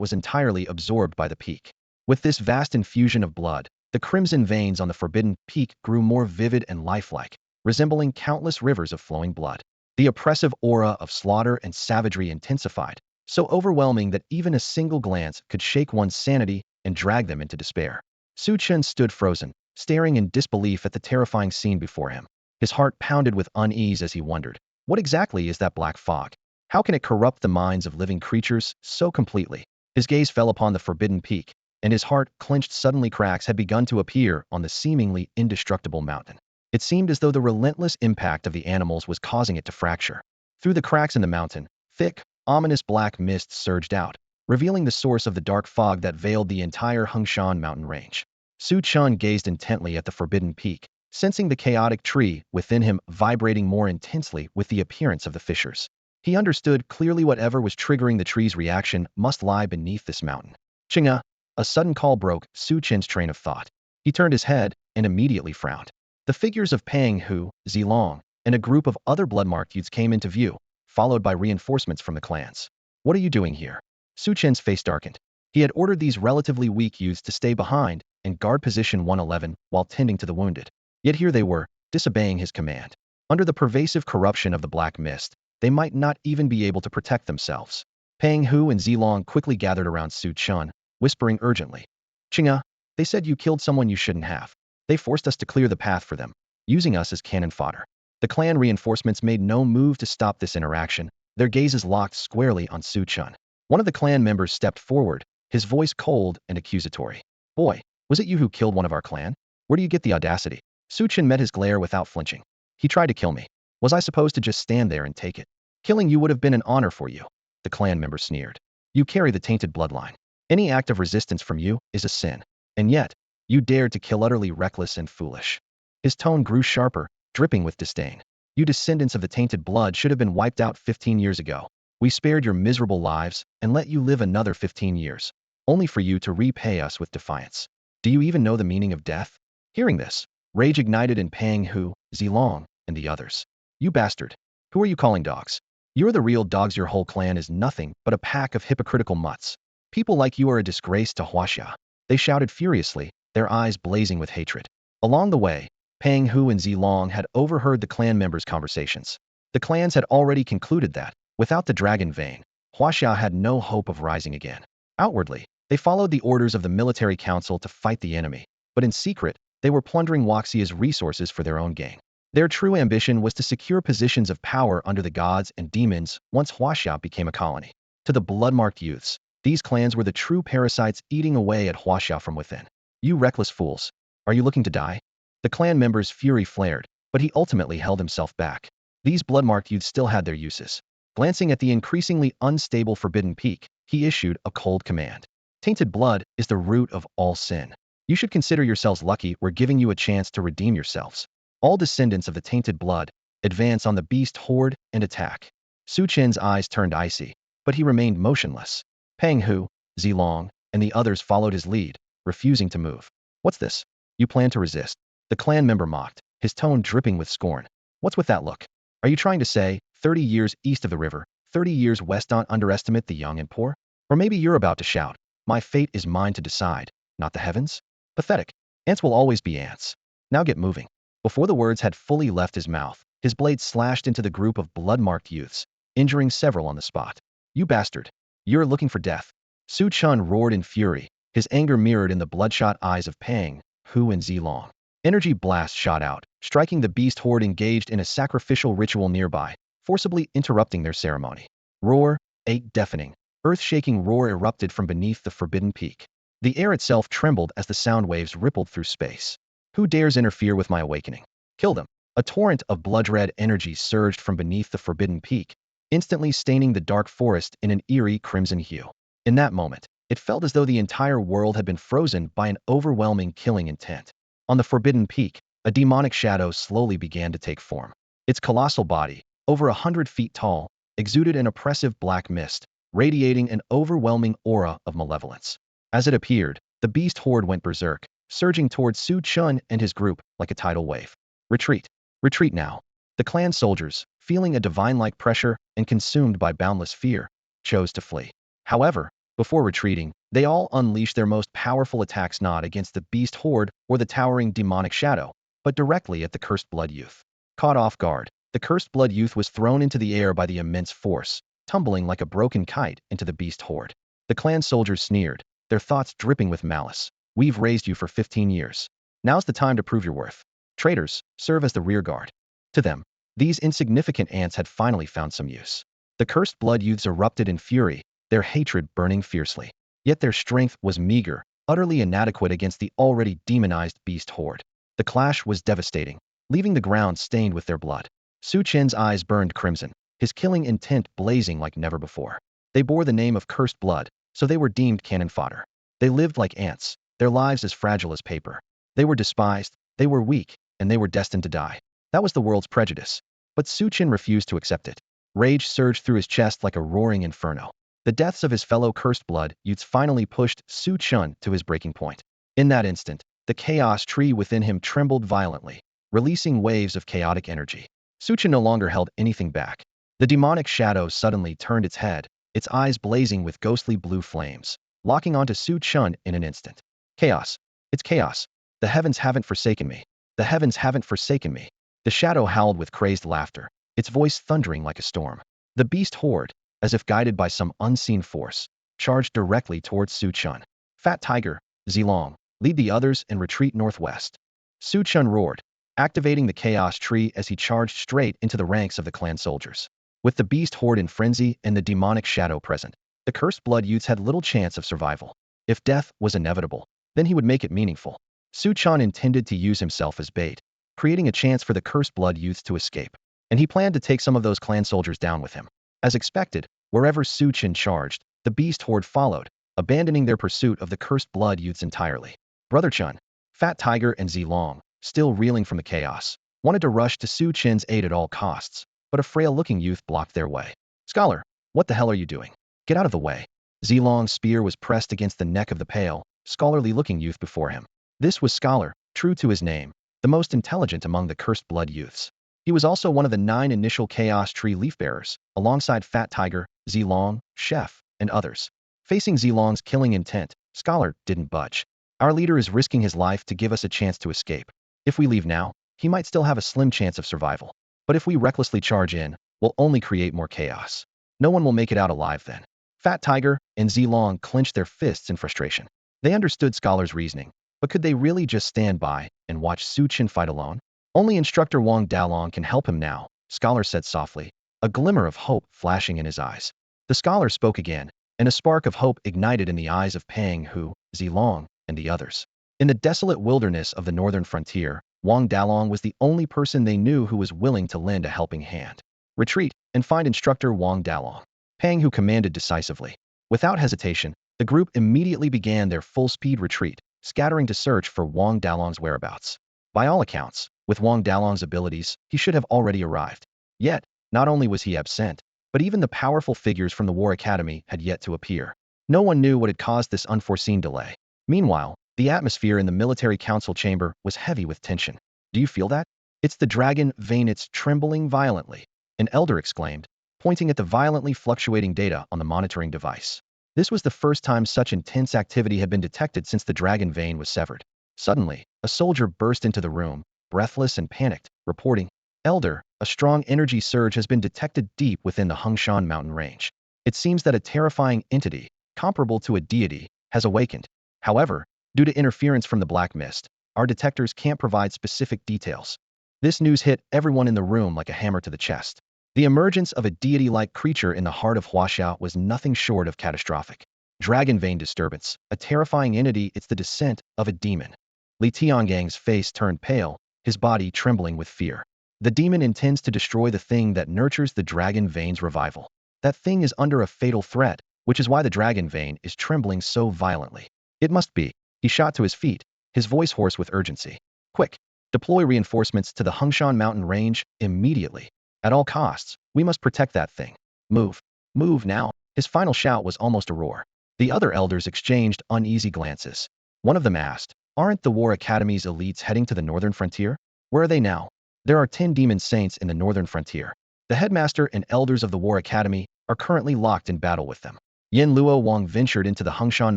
was entirely absorbed by the peak. With this vast infusion of blood, the crimson veins on the forbidden peak grew more vivid and lifelike, resembling countless rivers of flowing blood. The oppressive aura of slaughter and savagery intensified, so overwhelming that even a single glance could shake one's sanity and drag them into despair. Su Chen stood frozen, staring in disbelief at the terrifying scene before him. His heart pounded with unease as he wondered, what exactly is that black fog? How can it corrupt the minds of living creatures so completely? His gaze fell upon the forbidden peak, and his heart clenched. Suddenly cracks had begun to appear on the seemingly indestructible mountain. It seemed as though the relentless impact of the animals was causing it to fracture. Through the cracks in the mountain, thick, ominous black mist surged out, revealing the source of the dark fog that veiled the entire Hungshan mountain range. Su Chun gazed intently at the forbidden peak, sensing the chaotic tree within him vibrating more intensely with the appearance of the fissures. He understood clearly whatever was triggering the tree's reaction must lie beneath this mountain. "Chinga!" A sudden call broke Su Chen's train of thought. He turned his head and immediately frowned. The figures of Pang Hu, Zilong, and a group of other blood-marked youths came into view, followed by reinforcements from the clans. "What are you doing here?" Su Chen's face darkened. He had ordered these relatively weak youths to stay behind and guard position 111 while tending to the wounded. Yet here they were, disobeying his command. Under the pervasive corruption of the black mist, they might not even be able to protect themselves. Pang Hu and Zilong quickly gathered around Su Chun, whispering urgently. "Chinga, they said you killed someone you shouldn't have. They forced us to clear the path for them, using us as cannon fodder." The clan reinforcements made no move to stop this interaction, their gazes locked squarely on Chen. One of the clan members stepped forward, his voice cold and accusatory. Boy, was it you who killed one of our clan? Where do you get the audacity? Chen met his glare without flinching. He tried to kill me. Was I supposed to just stand there and take it? Killing you would have been an honor for you. The clan member sneered. You carry the tainted bloodline. Any act of resistance from you is a sin. And yet, you dared to kill utterly reckless and foolish. His tone grew sharper, dripping with disdain. You descendants of the tainted blood should have been wiped out 15 years ago. We spared your miserable lives and let you live another 15 years, only for you to repay us with defiance. Do you even know the meaning of death? Hearing this, rage ignited in Pang Hu, Zilong, and the others. You bastard. Who are you calling dogs? You're the real dogs. Your whole clan is nothing but a pack of hypocritical mutts. People like you are a disgrace to Hashia. They shouted furiously, their eyes blazing with hatred. Along the way, Pang Hu and Zilong had overheard the clan members' conversations. The clans had already concluded that, without the dragon vein, Hashia had no hope of rising again. Outwardly, they followed the orders of the military council to fight the enemy, but in secret, they were plundering Waxia's resources for their own gain. Their true ambition was to secure positions of power under the gods and demons once Hashia became a colony. To the blood-marked youths, these clans were the true parasites eating away at Hashia from within. You reckless fools. Are you looking to die? The clan member's fury flared, but he ultimately held himself back. These blood-marked youths still had their uses. Glancing at the increasingly unstable Forbidden Peak, he issued a cold command. Tainted blood is the root of all sin. You should consider yourselves lucky we're giving you a chance to redeem yourselves. All descendants of the tainted blood, advance on the beast horde and attack. Chen's eyes turned icy, but he remained motionless. Pang Hu, Zilong, and the others followed his lead, refusing to move. What's this? You plan to resist? The clan member mocked, his tone dripping with scorn. What's with that look? Are you trying to say, 30 years east of the river, 30 years west don't underestimate the young and poor? Or maybe you're about to shout, my fate is mine to decide, not the heavens? Pathetic. Ants will always be ants. Now get moving. Before the words had fully left his mouth, his blade slashed into the group of blood-marked youths, injuring several on the spot. You bastard. You're looking for death. Chen roared in fury, his anger mirrored in the bloodshot eyes of Pang Hu and Zilong. Energy blasts shot out, striking the beast horde engaged in a sacrificial ritual nearby, forcibly interrupting their ceremony. Roar, a deafening, earth-shaking roar erupted from beneath the Forbidden Peak. The air itself trembled as the sound waves rippled through space. Who dares interfere with my awakening? Kill them. A torrent of blood-red energy surged from beneath the Forbidden Peak, instantly staining the dark forest in an eerie crimson hue. In that moment, it felt as though the entire world had been frozen by an overwhelming killing intent. On the Forbidden Peak, a demonic shadow slowly began to take form. Its colossal body, over 100 feet tall, exuded an oppressive black mist, radiating an overwhelming aura of malevolence. As it appeared, the beast horde went berserk, surging towards Chen and his group like a tidal wave. Retreat. Retreat now. The clan soldiers, feeling a divine-like pressure and consumed by boundless fear, chose to flee. However, before retreating, they all unleashed their most powerful attacks not against the beast horde or the towering demonic shadow, but directly at the cursed blood youth. Caught off guard, the cursed blood youth was thrown into the air by the immense force, tumbling like a broken kite into the beast horde. The clan soldiers sneered, their thoughts dripping with malice. We've raised you for 15 years. Now's the time to prove your worth. Traitors, serve as the rear guard. To them, these insignificant ants had finally found some use. The cursed blood youths erupted in fury, their hatred burning fiercely. Yet their strength was meager, utterly inadequate against the already demonized beast horde. The clash was devastating, leaving the ground stained with their blood. Chen's eyes burned crimson, his killing intent blazing like never before. They bore the name of cursed blood, so they were deemed cannon fodder. They lived like ants, their lives as fragile as paper. They were despised, they were weak, and they were destined to die. That was the world's prejudice. But Chen refused to accept it. Rage surged through his chest like a roaring inferno. The deaths of his fellow cursed blood youths finally pushed Chen to his breaking point. In that instant, the chaos tree within him trembled violently, releasing waves of chaotic energy. Chen no longer held anything back. The demonic shadow suddenly turned its head, its eyes blazing with ghostly blue flames, locking onto Chen in an instant. Chaos. It's chaos. The heavens haven't forsaken me. The heavens haven't forsaken me. The shadow howled with crazed laughter, its voice thundering like a storm. The beast horde, as if guided by some unseen force, charged directly towards Chen. Fat Tiger, Zilong, lead the others and retreat northwest. Chen roared. activating the chaos tree as he charged straight into the ranks of the clan soldiers. With the beast horde in frenzy and the demonic shadow present, the cursed blood youths had little chance of survival. If death was inevitable, then he would make it meaningful. Su Chan intended to use himself as bait, creating a chance for the cursed blood youths to escape, and he planned to take some of those clan soldiers down with him. As expected, wherever Su Chan charged, the beast horde followed, abandoning their pursuit of the cursed blood youths entirely. Brother Chen, Fat Tiger and Zilong, still reeling from the chaos, wanted to rush to Su Chen's aid at all costs, but a frail-looking youth blocked their way. Scholar, what the hell are you doing? Get out of the way. Zilong's spear was pressed against the neck of the pale, scholarly-looking youth before him. This was Scholar, true to his name, the most intelligent among the cursed blood youths. He was also one of the 9 initial Chaos Tree leaf-bearers, alongside Fat Tiger, Zilong, Chef, and others. Facing Zilong's killing intent, Scholar didn't budge. Our leader is risking his life to give us a chance to escape. If we leave now, he might still have a slim chance of survival. But if we recklessly charge in, we'll only create more chaos. No one will make it out alive then. Fat Tiger and Zilong clenched their fists in frustration. They understood Scholar's reasoning, but could they really just stand by and watch Su Chen fight alone? Only Instructor Wang Dalong can help him now, Scholar said softly, a glimmer of hope flashing in his eyes. The Scholar spoke again, and a spark of hope ignited in the eyes of Pang Hu, Zilong, and the others. In the desolate wilderness of the northern frontier, Wang Dalong was the only person they knew who was willing to lend a helping hand. Retreat and find Instructor Wang Dalong. Pang Hu commanded decisively. Without hesitation, the group immediately began their full-speed retreat, scattering to search for Wang Dalong's whereabouts. By all accounts, with Wang Dalong's abilities, he should have already arrived. Yet, not only was he absent, but even the powerful figures from the War Academy had yet to appear. No one knew what had caused this unforeseen delay. Meanwhile, the atmosphere in the military council chamber was heavy with tension. Do you feel that? It's the dragon vein, it's trembling violently, an elder exclaimed, pointing at the violently fluctuating data on the monitoring device. This was the first time such intense activity had been detected since the dragon vein was severed. Suddenly, a soldier burst into the room, breathless and panicked, reporting, Elder, a strong energy surge has been detected deep within the Hengshan mountain range. It seems that a terrifying entity, comparable to a deity, has awakened. However, due to interference from the black mist, our detectors can't provide specific details. This news hit everyone in the room like a hammer to the chest. The emergence of a deity-like creature in the heart of Hashia was nothing short of catastrophic. Dragon vein disturbance, a terrifying entity, it's the descent of a demon. Li Tiangang's face turned pale, his body trembling with fear. The demon intends to destroy the thing that nurtures the dragon vein's revival. That thing is under a fatal threat, which is why the dragon vein is trembling so violently. It must be. He shot to his feet, his voice hoarse with urgency. Quick! Deploy reinforcements to the Hengshan mountain range immediately. At all costs, we must protect that thing. Move. Move now. His final shout was almost a roar. The other elders exchanged uneasy glances. One of them asked, aren't the War Academy's elites heading to the northern frontier? Where are they now? There are 10 demon saints in the northern frontier. The headmaster and elders of the War Academy are currently locked in battle with them. Yin Luo Wang ventured into the Hengshan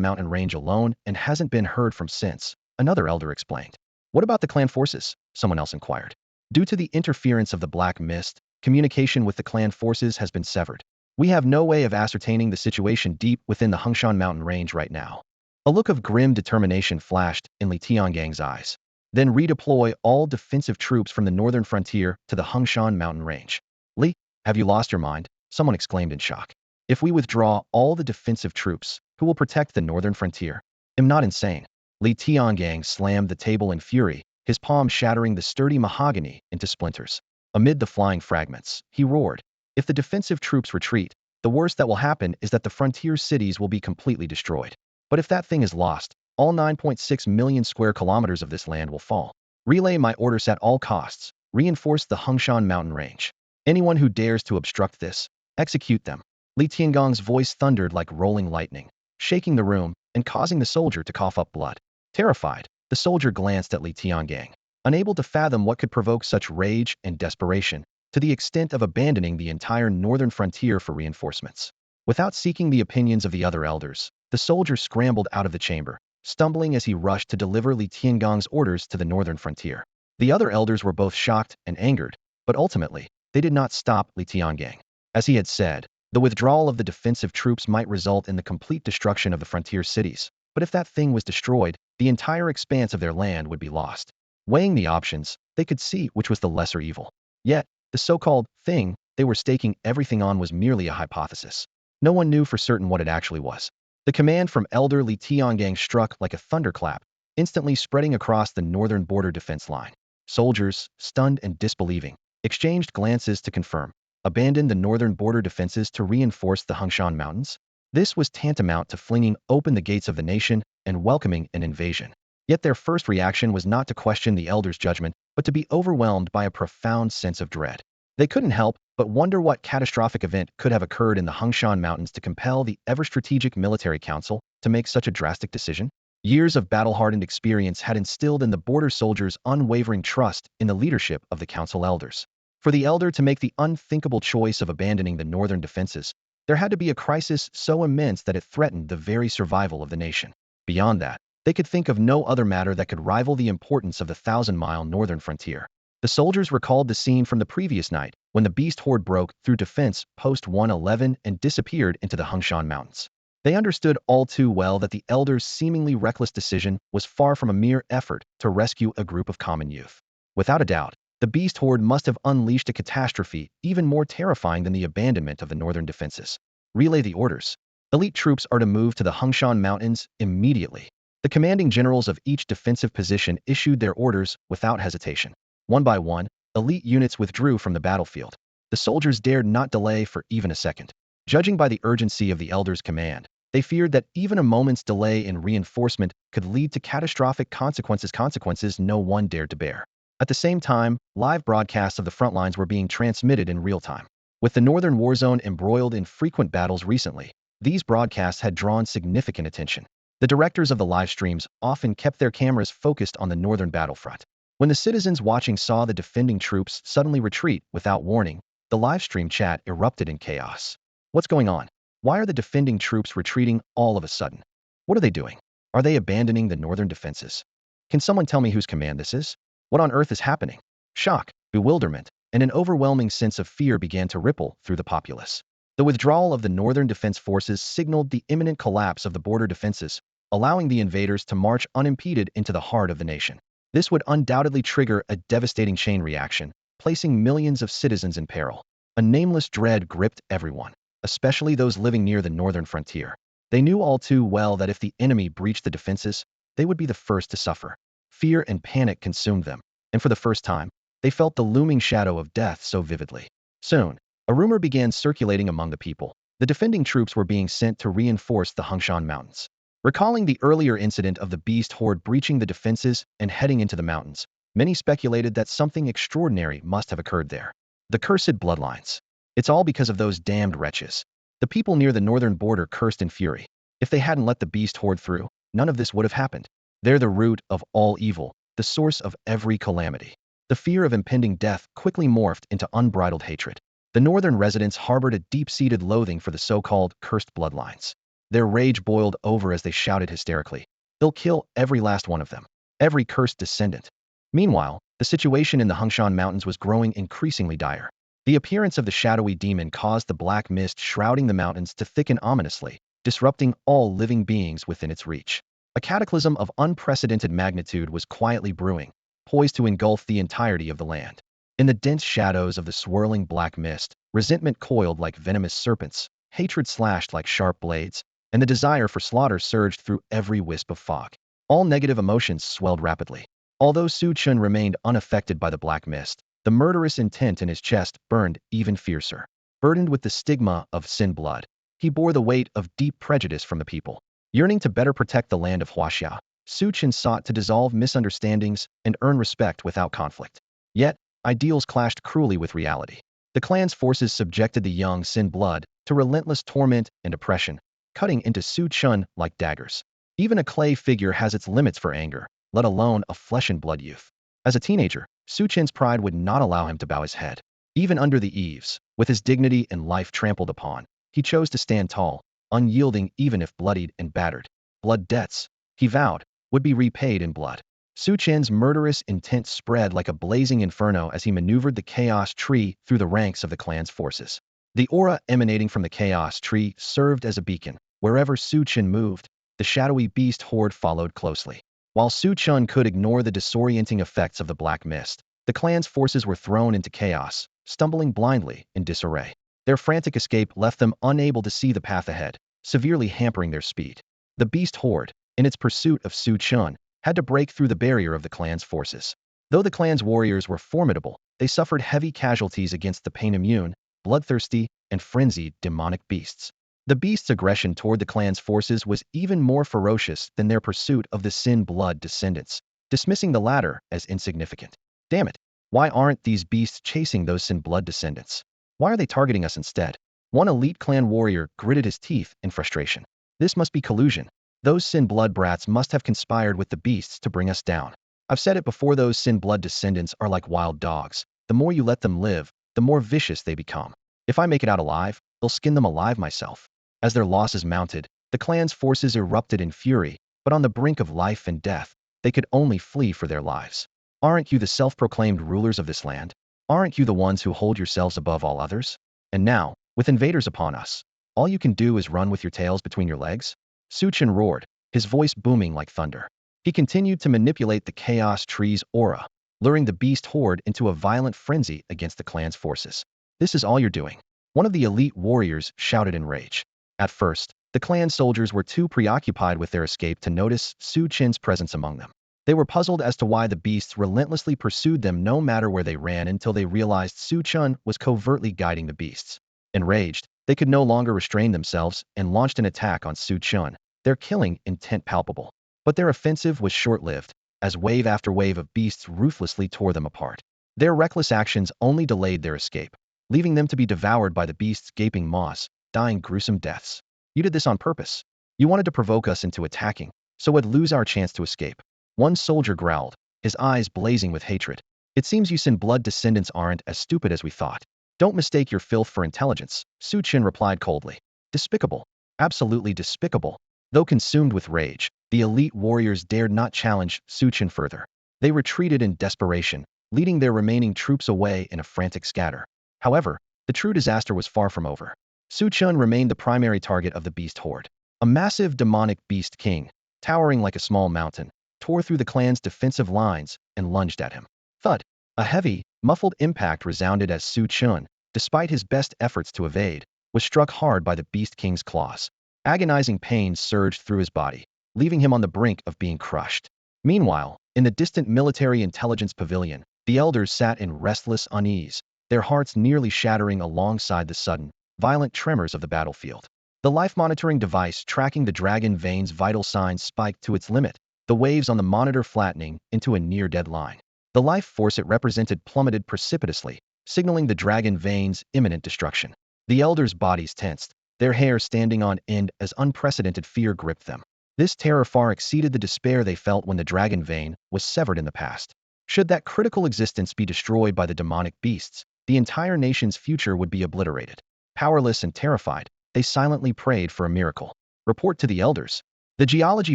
mountain range alone and hasn't been heard from since, another elder explained. What about the clan forces? Someone else inquired. Due to the interference of the black mist, communication with the clan forces has been severed. We have no way of ascertaining the situation deep within the Hengshan mountain range right now. A look of grim determination flashed in Li Tiangang's eyes. Then redeploy all defensive troops from the northern frontier to the Hengshan mountain range. Li, have you lost your mind? Someone exclaimed in shock. If we withdraw all the defensive troops, who will protect the northern frontier? I'm not insane. Li Tiangang slammed the table in fury, his palm shattering the sturdy mahogany into splinters. Amid the flying fragments, he roared, if the defensive troops retreat, the worst that will happen is that the frontier cities will be completely destroyed. But if that thing is lost, all 9.6 million square kilometers of this land will fall. Relay my orders at all costs. Reinforce the Hengshan mountain range. Anyone who dares to obstruct this, execute them. Li Tiangang's voice thundered like rolling lightning, shaking the room and causing the soldier to cough up blood. Terrified, the soldier glanced at Li Tiangang, unable to fathom what could provoke such rage and desperation, to the extent of abandoning the entire northern frontier for reinforcements. Without seeking the opinions of the other elders, the soldier scrambled out of the chamber, stumbling as he rushed to deliver Li Tiangang's orders to the northern frontier. The other elders were both shocked and angered, but ultimately, they did not stop Li Tiangang. As he had said, the withdrawal of the defensive troops might result in the complete destruction of the frontier cities, but if that thing was destroyed, the entire expanse of their land would be lost. Weighing the options, They could see which was the lesser evil. Yet, the so-called thing they were staking everything on was merely a hypothesis. No one knew for certain what it actually was. The command from Elder Li Tiangang struck like a thunderclap, instantly spreading across the northern border defense line. Soldiers, stunned and disbelieving, exchanged glances to confirm. Abandon the northern border defenses to reinforce the Hungshan Mountains? This was tantamount to flinging open the gates of the nation and welcoming an invasion. Yet their first reaction was not to question the elder's judgment, but to be overwhelmed by a profound sense of dread. They couldn't help but wonder what catastrophic event could have occurred in the Hungshan Mountains to compel the ever-strategic military council to make such a drastic decision. Years of battle-hardened experience had instilled in the border soldiers unwavering trust in the leadership of the council elders. For the elder to make the unthinkable choice of abandoning the northern defenses, there had to be a crisis so immense that it threatened the very survival of the nation. Beyond that, they could think of no other matter that could rival the importance of the 1,000-mile northern frontier. The soldiers recalled the scene from the previous night, when the beast horde broke through defense post 111 and disappeared into the Hungshan Mountains. They understood all too well that the elders' seemingly reckless decision was far from a mere effort to rescue a group of common youth. Without a doubt, the beast horde must have unleashed a catastrophe even more terrifying than the abandonment of the northern defenses. Relay the orders. Elite troops are to move to the Hungshan Mountains immediately. The commanding generals of each defensive position issued their orders without hesitation. One by one, elite units withdrew from the battlefield. The soldiers dared not delay for even a second. Judging by the urgency of the elders' command, they feared that even a moment's delay in reinforcement could lead to catastrophic consequences no one dared to bear. At the same time, live broadcasts of the front lines were being transmitted in real time. With the northern war zone embroiled in frequent battles recently, these broadcasts had drawn significant attention. The directors of the live streams often kept their cameras focused on the northern battlefront. When the citizens watching saw the defending troops suddenly retreat without warning, the live stream chat erupted in chaos. What's going on? Why are the defending troops retreating all of a sudden? What are they doing? Are they abandoning the northern defenses? Can someone tell me whose command this is? What on earth is happening? Shock, bewilderment, and an overwhelming sense of fear began to ripple through the populace. The withdrawal of the northern defense forces signaled the imminent collapse of the border defenses, allowing the invaders to march unimpeded into the heart of the nation. This would undoubtedly trigger a devastating chain reaction, placing millions of citizens in peril. A nameless dread gripped everyone, especially those living near the northern frontier. They knew all too well that if the enemy breached the defenses, they would be the first to suffer. Fear and panic consumed them, and for the first time, they felt the looming shadow of death so vividly. Soon, a rumor began circulating among the people. The defending troops were being sent to reinforce the Hungshan Mountains. Recalling the earlier incident of the beast horde breaching the defenses and heading into the mountains, many speculated that something extraordinary must have occurred there. The cursed bloodlines. It's all because of those damned wretches. The people near the northern border cursed in fury. If they hadn't let the beast horde through, none of this would have happened. They're the root of all evil, the source of every calamity. The fear of impending death quickly morphed into unbridled hatred. The northern residents harbored a deep-seated loathing for the so-called cursed bloodlines. Their rage boiled over as they shouted hysterically, "They'll kill every last one of them, every cursed descendant." Meanwhile, the situation in the Hungshan Mountains was growing increasingly dire. The appearance of the shadowy demon caused the black mist shrouding the mountains to thicken ominously, disrupting all living beings within its reach. A cataclysm of unprecedented magnitude was quietly brewing, poised to engulf the entirety of the land. In the dense shadows of the swirling black mist, resentment coiled like venomous serpents, hatred slashed like sharp blades, and the desire for slaughter surged through every wisp of fog. All negative emotions swelled rapidly. Although Chen remained unaffected by the black mist, the murderous intent in his chest burned even fiercer. Burdened with the stigma of sin blood, he bore the weight of deep prejudice from the people. Yearning to better protect the land of Hashia, Chen sought to dissolve misunderstandings and earn respect without conflict. Yet, ideals clashed cruelly with reality. The clan's forces subjected the young Sin blood to relentless torment and oppression, cutting into Chen like daggers. Even a clay figure has its limits for anger, let alone a flesh and blood youth. As a teenager, Chen's pride would not allow him to bow his head. Even under the eaves, with his dignity and life trampled upon, he chose to stand tall, unyielding even if bloodied and battered. Blood debts, he vowed, would be repaid in blood. Chen's murderous intent spread like a blazing inferno as he maneuvered the chaos tree through the ranks of the clan's forces. The aura emanating from the chaos tree served as a beacon. Wherever Chen moved, the shadowy beast horde followed closely. While Chen could ignore the disorienting effects of the black mist, The clan's forces were thrown into chaos, stumbling blindly in disarray. Their frantic escape left them unable to see the path ahead, severely hampering their speed. The beast horde, in its pursuit of Chen, had to break through the barrier of the clan's forces. Though the clan's warriors were formidable, they suffered heavy casualties against the pain-immune, bloodthirsty, and frenzied demonic beasts. The beast's aggression toward the clan's forces was even more ferocious than their pursuit of the Sin blood descendants, dismissing the latter as insignificant. Damn it! Why aren't these beasts chasing those Sin blood descendants? Why are they targeting us instead? One elite clan warrior gritted his teeth in frustration. This must be collusion. Those Sin blood brats must have conspired with the beasts to bring us down. I've said it before, those Sin blood descendants are like wild dogs. The more you let them live, the more vicious they become. If I make it out alive, I'll skin them alive myself. As their losses mounted, the clan's forces erupted in fury, but on the brink of life and death, they could only flee for their lives. Aren't you the self-proclaimed rulers of this land? Aren't you the ones who hold yourselves above all others? And now, with invaders upon us, all you can do is run with your tails between your legs? Chen roared, his voice booming like thunder. He continued to manipulate the chaos tree's aura, luring the beast horde into a violent frenzy against the clan's forces. This is all you're doing? One of the elite warriors shouted in rage. At first, the clan soldiers were too preoccupied with their escape to notice Chen's presence among them. They were puzzled as to why the beasts relentlessly pursued them no matter where they ran until they realized Chen was covertly guiding the beasts. Enraged, they could no longer restrain themselves and launched an attack on Chen, their killing intent palpable. But their offensive was short-lived, as wave after wave of beasts ruthlessly tore them apart. Their reckless actions only delayed their escape, leaving them to be devoured by the beasts' gaping maws, dying gruesome deaths. You did this on purpose. You wanted to provoke us into attacking, so we'd lose our chance to escape. One soldier growled, his eyes blazing with hatred. It seems you Sin blood descendants aren't as stupid as we thought. Don't mistake your filth for intelligence, Chen replied coldly. Despicable. Absolutely despicable. Though consumed with rage, the elite warriors dared not challenge Chen further. They retreated in desperation, leading their remaining troops away in a frantic scatter. However, the true disaster was far from over. Chen remained the primary target of the beast horde. A massive demonic beast king, towering like a small mountain, tore through the clan's defensive lines and lunged at him. Thud! A heavy, muffled impact resounded as Chen, despite his best efforts to evade, was struck hard by the beast king's claws. Agonizing pain surged through his body, leaving him on the brink of being crushed. Meanwhile, in the distant military intelligence pavilion, the elders sat in restless unease, their hearts nearly shattering alongside the sudden, violent tremors of the battlefield. The life-monitoring device tracking the dragon vein's vital signs spiked to its limit, the waves on the monitor flattening into a near-dead line. The life force it represented plummeted precipitously, signaling the dragon vein's imminent destruction. The elders' bodies tensed, their hair standing on end as unprecedented fear gripped them. This terror far exceeded the despair they felt when the dragon vein was severed in the past. Should that critical existence be destroyed by the demonic beasts, the entire nation's future would be obliterated. Powerless and terrified, they silently prayed for a miracle. Report to the elders. The Geology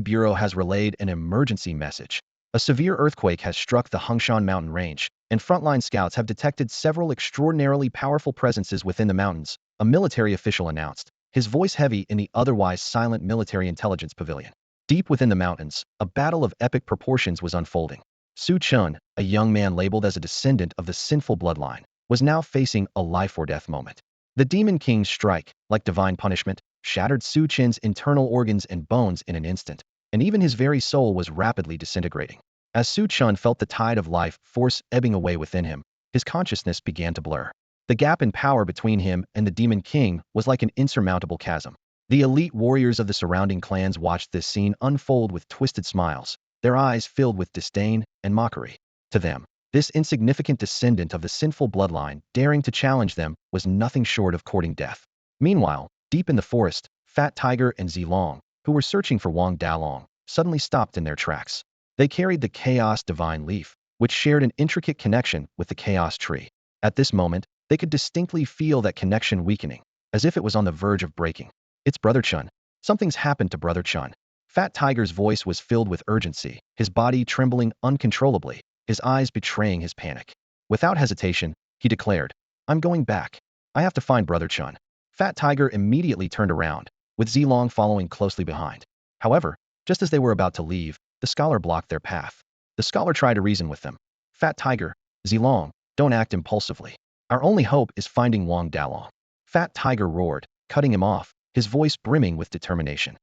Bureau has relayed an emergency message. A severe earthquake has struck the Hungshan mountain range, and frontline scouts have detected several extraordinarily powerful presences within the mountains, a military official announced, his voice heavy in the otherwise silent military intelligence pavilion. Deep within the mountains, a battle of epic proportions was unfolding. Chen, a young man labeled as a descendant of the sinful bloodline, was now facing a life-or-death moment. The Demon King's strike, like divine punishment, shattered Chen's internal organs and bones in an instant, and even his very soul was rapidly disintegrating. As Chen felt the tide of life force ebbing away within him, his consciousness began to blur. The gap in power between him and the Demon King was like an insurmountable chasm. The elite warriors of the surrounding clans watched this scene unfold with twisted smiles, their eyes filled with disdain and mockery. To them, this insignificant descendant of the sinful bloodline daring to challenge them was nothing short of courting death. Meanwhile, deep in the forest, Fat Tiger and Zilong, who were searching for Wang Dalong, suddenly stopped in their tracks. They carried the Chaos Divine Leaf, which shared an intricate connection with the Chaos Tree. At this moment, they could distinctly feel that connection weakening, as if it was on the verge of breaking. It's Brother Chen. Something's happened to Brother Chen. Fat Tiger's voice was filled with urgency, his body trembling uncontrollably, his eyes betraying his panic. Without hesitation, he declared, I'm going back. I have to find Brother Chen. Fat Tiger immediately turned around, with Zilong following closely behind. However, just as they were about to leave, the scholar blocked their path. The scholar tried to reason with them. Fat Tiger, Zilong, don't act impulsively. Our only hope is finding Wang Dalong. Fat Tiger roared, cutting him off, his voice brimming with determination.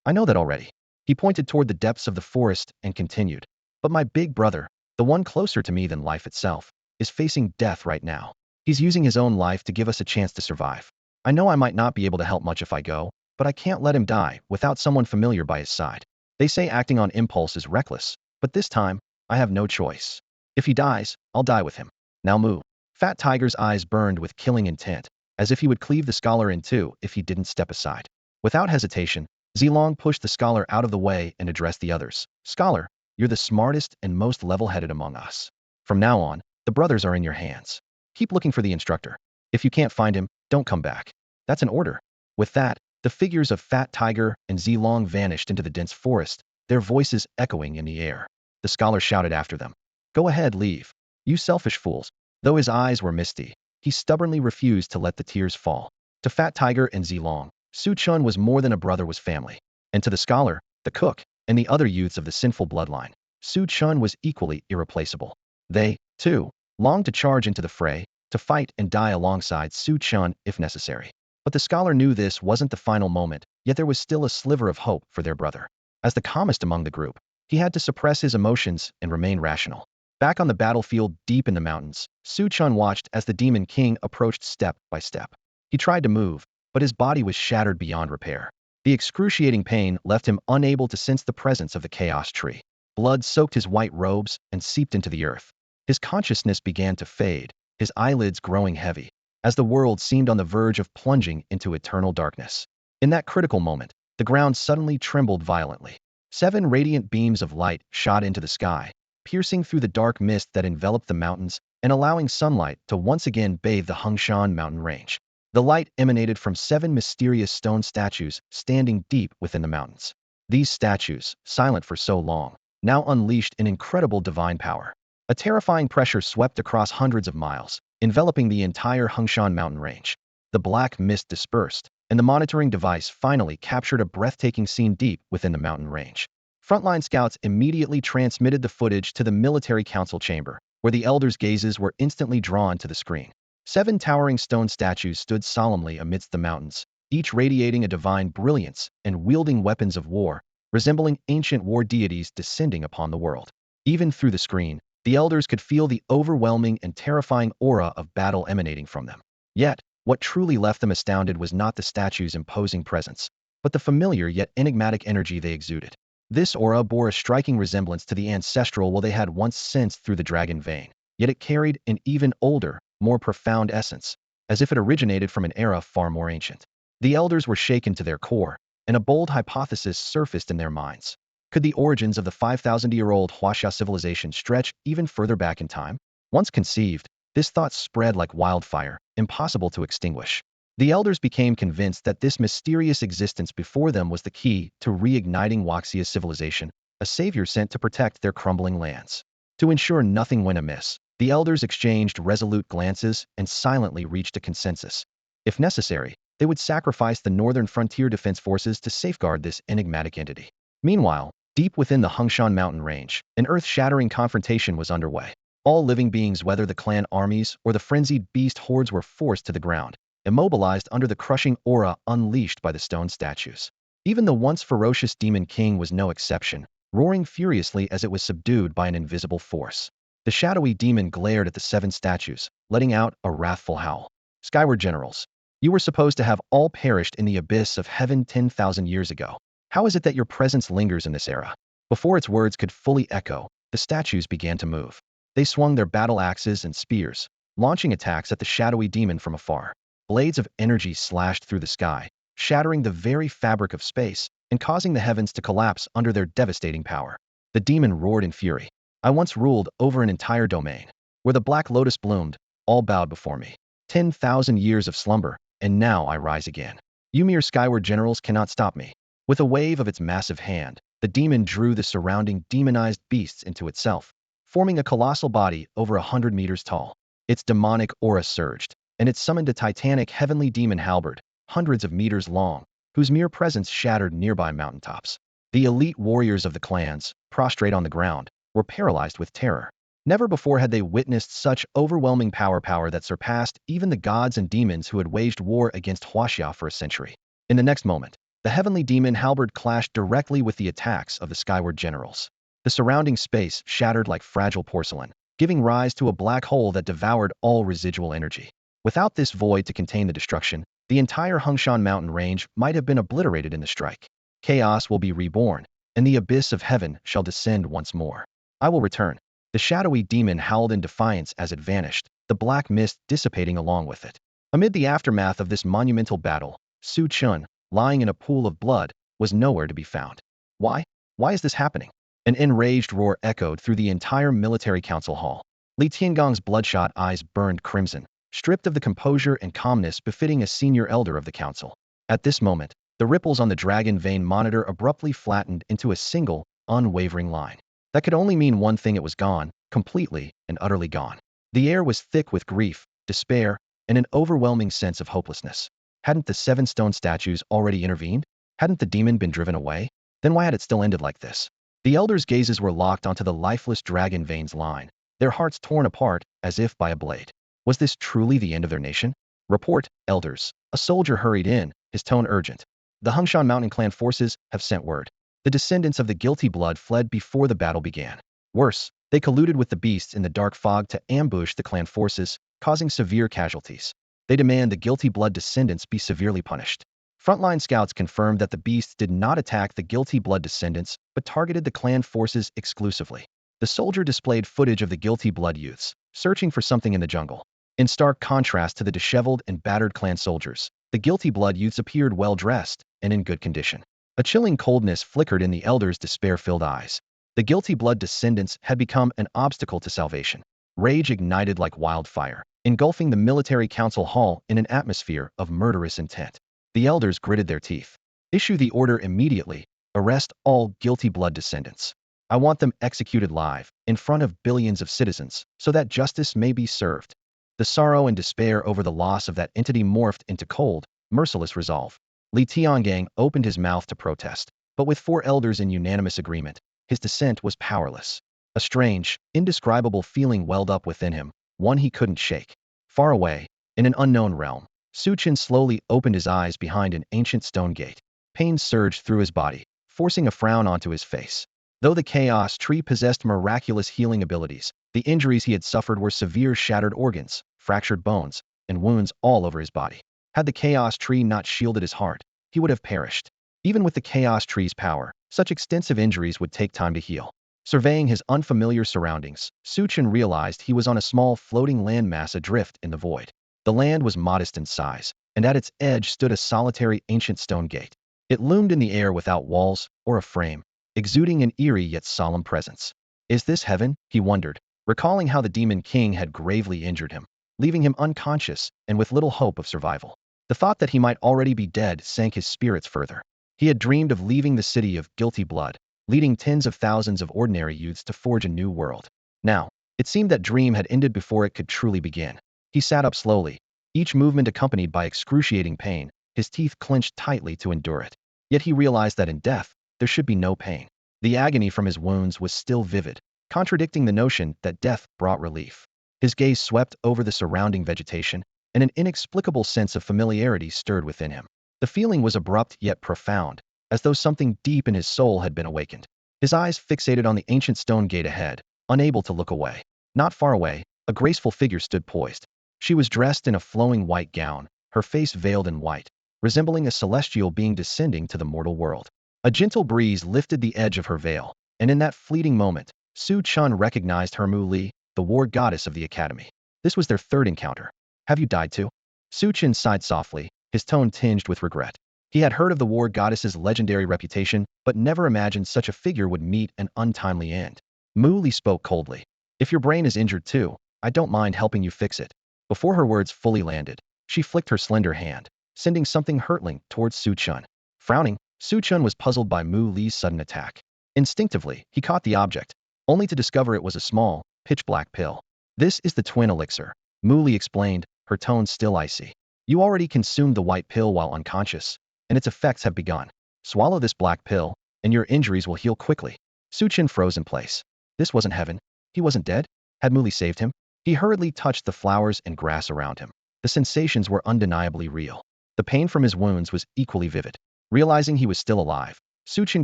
I know that already. He pointed toward the depths of the forest and continued. But my big brother, the one closer to me than life itself, is facing death right now. He's using his own life to give us a chance to survive. I know I might not be able to help much if I go, but I can't let him die without someone familiar by his side. They say acting on impulse is reckless, but this time, I have no choice. If he dies, I'll die with him. Now move. Fat Tiger's eyes burned with killing intent, as if he would cleave the scholar in two if he didn't step aside. Without hesitation, Zilong pushed the scholar out of the way and addressed the others. Scholar, you're the smartest and most level-headed among us. From now on, the brothers are in your hands. Keep looking for the instructor. If you can't find him, don't come back. That's an order. With that, the figures of Fat Tiger and Zilong vanished into the dense forest, their voices echoing in the air. The scholar shouted after them. Go ahead, leave. You selfish fools. Though his eyes were misty, he stubbornly refused to let the tears fall. To Fat Tiger and Zilong, Su Chun was more than a brother was family. And to the scholar, the cook, and the other youths of the sinful bloodline, Su Chun was equally irreplaceable. They, too, longed to charge into the fray, to fight and die alongside Su Chun if necessary. But the scholar knew this wasn't the final moment, yet there was still a sliver of hope for their brother. As the calmest among the group, he had to suppress his emotions and remain rational. Back on the battlefield deep in the mountains, Su Chun watched as the Demon King approached step by step. He tried to move, but his body was shattered beyond repair. The excruciating pain left him unable to sense the presence of the chaos tree. Blood soaked his white robes and seeped into the earth. His consciousness began to fade, his eyelids growing heavy, as the world seemed on the verge of plunging into eternal darkness. In that critical moment, the ground suddenly trembled violently. 7 radiant beams of light shot into the sky, piercing through the dark mist that enveloped the mountains and allowing sunlight to once again bathe the Hungshan mountain range. The light emanated from 7 mysterious stone statues standing deep within the mountains. These statues, silent for so long, now unleashed an incredible divine power. A terrifying pressure swept across hundreds of miles, enveloping the entire Hungshan mountain range. The black mist dispersed, and the monitoring device finally captured a breathtaking scene deep within the mountain range. Frontline scouts immediately transmitted the footage to the military council chamber, where the elders' gazes were instantly drawn to the screen. 7 towering stone statues stood solemnly amidst the mountains, each radiating a divine brilliance and wielding weapons of war, resembling ancient war deities descending upon the world. Even through the screen, the elders could feel the overwhelming and terrifying aura of battle emanating from them. Yet, what truly left them astounded was not the statues' imposing presence, but the familiar yet enigmatic energy they exuded. This aura bore a striking resemblance to the ancestral will they had once sensed through the dragon vein, yet it carried an even older, more profound essence, as if it originated from an era far more ancient. The elders were shaken to their core, and a bold hypothesis surfaced in their minds. Could the origins of the 5,000-year-old Hashia civilization stretch even further back in time? Once conceived, this thought spread like wildfire, impossible to extinguish. The elders became convinced that this mysterious existence before them was the key to reigniting Waxia's civilization, a savior sent to protect their crumbling lands. To ensure nothing went amiss, the elders exchanged resolute glances and silently reached a consensus. If necessary, they would sacrifice the northern frontier defense forces to safeguard this enigmatic entity. Meanwhile, deep within the Hungshan mountain range, an earth-shattering confrontation was underway. All living beings, whether the clan armies or the frenzied beast hordes, were forced to the ground, immobilized under the crushing aura unleashed by the stone statues. Even the once ferocious Demon King was no exception, roaring furiously as it was subdued by an invisible force. The shadowy demon glared at the 7 statues, letting out a wrathful howl. Skyward generals, you were supposed to have all perished in the abyss of heaven 10,000 years ago. How is it that your presence lingers in this era? Before its words could fully echo, the statues began to move. They swung their battle axes and spears, launching attacks at the shadowy demon from afar. Blades of energy slashed through the sky, shattering the very fabric of space and causing the heavens to collapse under their devastating power. The demon roared in fury. I once ruled over an entire domain. Where the black lotus bloomed, all bowed before me. 10,000 years of slumber, and now I rise again. You mere skyward generals cannot stop me. With a wave of its massive hand, the demon drew the surrounding demonized beasts into itself, forming a colossal body over 100 meters tall. Its demonic aura surged, and it summoned a titanic heavenly demon halberd, hundreds of meters long, whose mere presence shattered nearby mountaintops. The elite warriors of the clans, prostrate on the ground, were paralyzed with terror. Never before had they witnessed such overwhelming power that surpassed even the gods and demons who had waged war against Hashia for a century. In the next moment, the heavenly demon halberd clashed directly with the attacks of the skyward generals. The surrounding space shattered like fragile porcelain, giving rise to a black hole that devoured all residual energy. Without this void to contain the destruction, the entire Hungshan mountain range might have been obliterated in the strike. Chaos will be reborn, and the abyss of heaven shall descend once more. I will return. The shadowy demon howled in defiance as it vanished, the black mist dissipating along with it. Amid the aftermath of this monumental battle, Chen, lying in a pool of blood, was nowhere to be found. Why? Why is this happening? An enraged roar echoed through the entire military council hall. Li Tiangong's bloodshot eyes burned crimson, stripped of the composure and calmness befitting a senior elder of the council. At this moment, the ripples on the dragon vein monitor abruptly flattened into a single, unwavering line. That could only mean one thing: it was gone, completely and utterly gone. The air was thick with grief, despair, and an overwhelming sense of hopelessness. Hadn't the 7 stone statues already intervened? Hadn't the demon been driven away? Then why had it still ended like this? The elders' gazes were locked onto the lifeless dragon veins line, their hearts torn apart as if by a blade. Was this truly the end of their nation? Report, elders. A soldier hurried in, his tone urgent. The Hungshan Mountain clan forces have sent word. The descendants of the guilty blood fled before the battle began. Worse, they colluded with the beasts in the dark fog to ambush the clan forces, causing severe casualties. They demand the guilty blood descendants be severely punished. Frontline scouts confirmed that the beasts did not attack the guilty blood descendants, but targeted the clan forces exclusively. The soldier displayed footage of the guilty blood youths, searching for something in the jungle. In stark contrast to the disheveled and battered clan soldiers, the guilty blood youths appeared well-dressed and in good condition. A chilling coldness flickered in the elders' despair-filled eyes. The guilty blood descendants had become an obstacle to salvation. Rage ignited like wildfire, engulfing the military council hall in an atmosphere of murderous intent. The elders gritted their teeth. Issue the order immediately. Arrest all guilty blood descendants. I want them executed live, in front of billions of citizens, so that justice may be served. The sorrow and despair over the loss of that entity morphed into cold, merciless resolve. Li Tiangang opened his mouth to protest, but with 4 elders in unanimous agreement, his dissent was powerless. A strange, indescribable feeling welled up within him, one he couldn't shake. Far away, in an unknown realm, Chen slowly opened his eyes behind an ancient stone gate. Pain surged through his body, forcing a frown onto his face. Though the chaos tree possessed miraculous healing abilities, the injuries he had suffered were severe: shattered organs, fractured bones, and wounds all over his body. Had the chaos tree not shielded his heart, he would have perished. Even with the chaos tree's power, such extensive injuries would take time to heal. Surveying his unfamiliar surroundings, Chen realized he was on a small floating landmass adrift in the void. The land was modest in size, and at its edge stood a solitary ancient stone gate. It loomed in the air without walls or a frame, exuding an eerie yet solemn presence. Is this heaven? He wondered, recalling how the Demon King had gravely injured him, leaving him unconscious and with little hope of survival. The thought that he might already be dead sank his spirits further. He had dreamed of leaving the city of guilty blood, leading tens of thousands of ordinary youths to forge a new world. Now, it seemed that dream had ended before it could truly begin. He sat up slowly, each movement accompanied by excruciating pain, his teeth clenched tightly to endure it. Yet he realized that in death, there should be no pain. The agony from his wounds was still vivid, contradicting the notion that death brought relief. His gaze swept over the surrounding vegetation, and an inexplicable sense of familiarity stirred within him. The feeling was abrupt yet profound, as though something deep in his soul had been awakened. His eyes fixated on the ancient stone gate ahead, unable to look away. Not far away, a graceful figure stood poised. She was dressed in a flowing white gown, her face veiled in white, resembling a celestial being descending to the mortal world. A gentle breeze lifted the edge of her veil, and in that fleeting moment, Chen recognized her Mu Li, the war goddess of the academy. This was their 3rd encounter. Have you died too? Chen sighed softly, his tone tinged with regret. He had heard of the war goddess's legendary reputation, but never imagined such a figure would meet an untimely end. Mu Li spoke coldly. If your brain is injured too, I don't mind helping you fix it. Before her words fully landed, she flicked her slender hand, sending something hurtling towards Chen. Frowning, Chen was puzzled by Mu Li's sudden attack. Instinctively, he caught the object, only to discover it was a small, pitch-black pill. This is the twin elixir, Mu Li explained, her tone still icy. You already consumed the white pill while unconscious, and its effects have begun. Swallow this black pill, and your injuries will heal quickly. Chen froze in place. This wasn't heaven. He wasn't dead. Had Muli saved him? He hurriedly touched the flowers and grass around him. The sensations were undeniably real. The pain from his wounds was equally vivid. Realizing he was still alive, Chen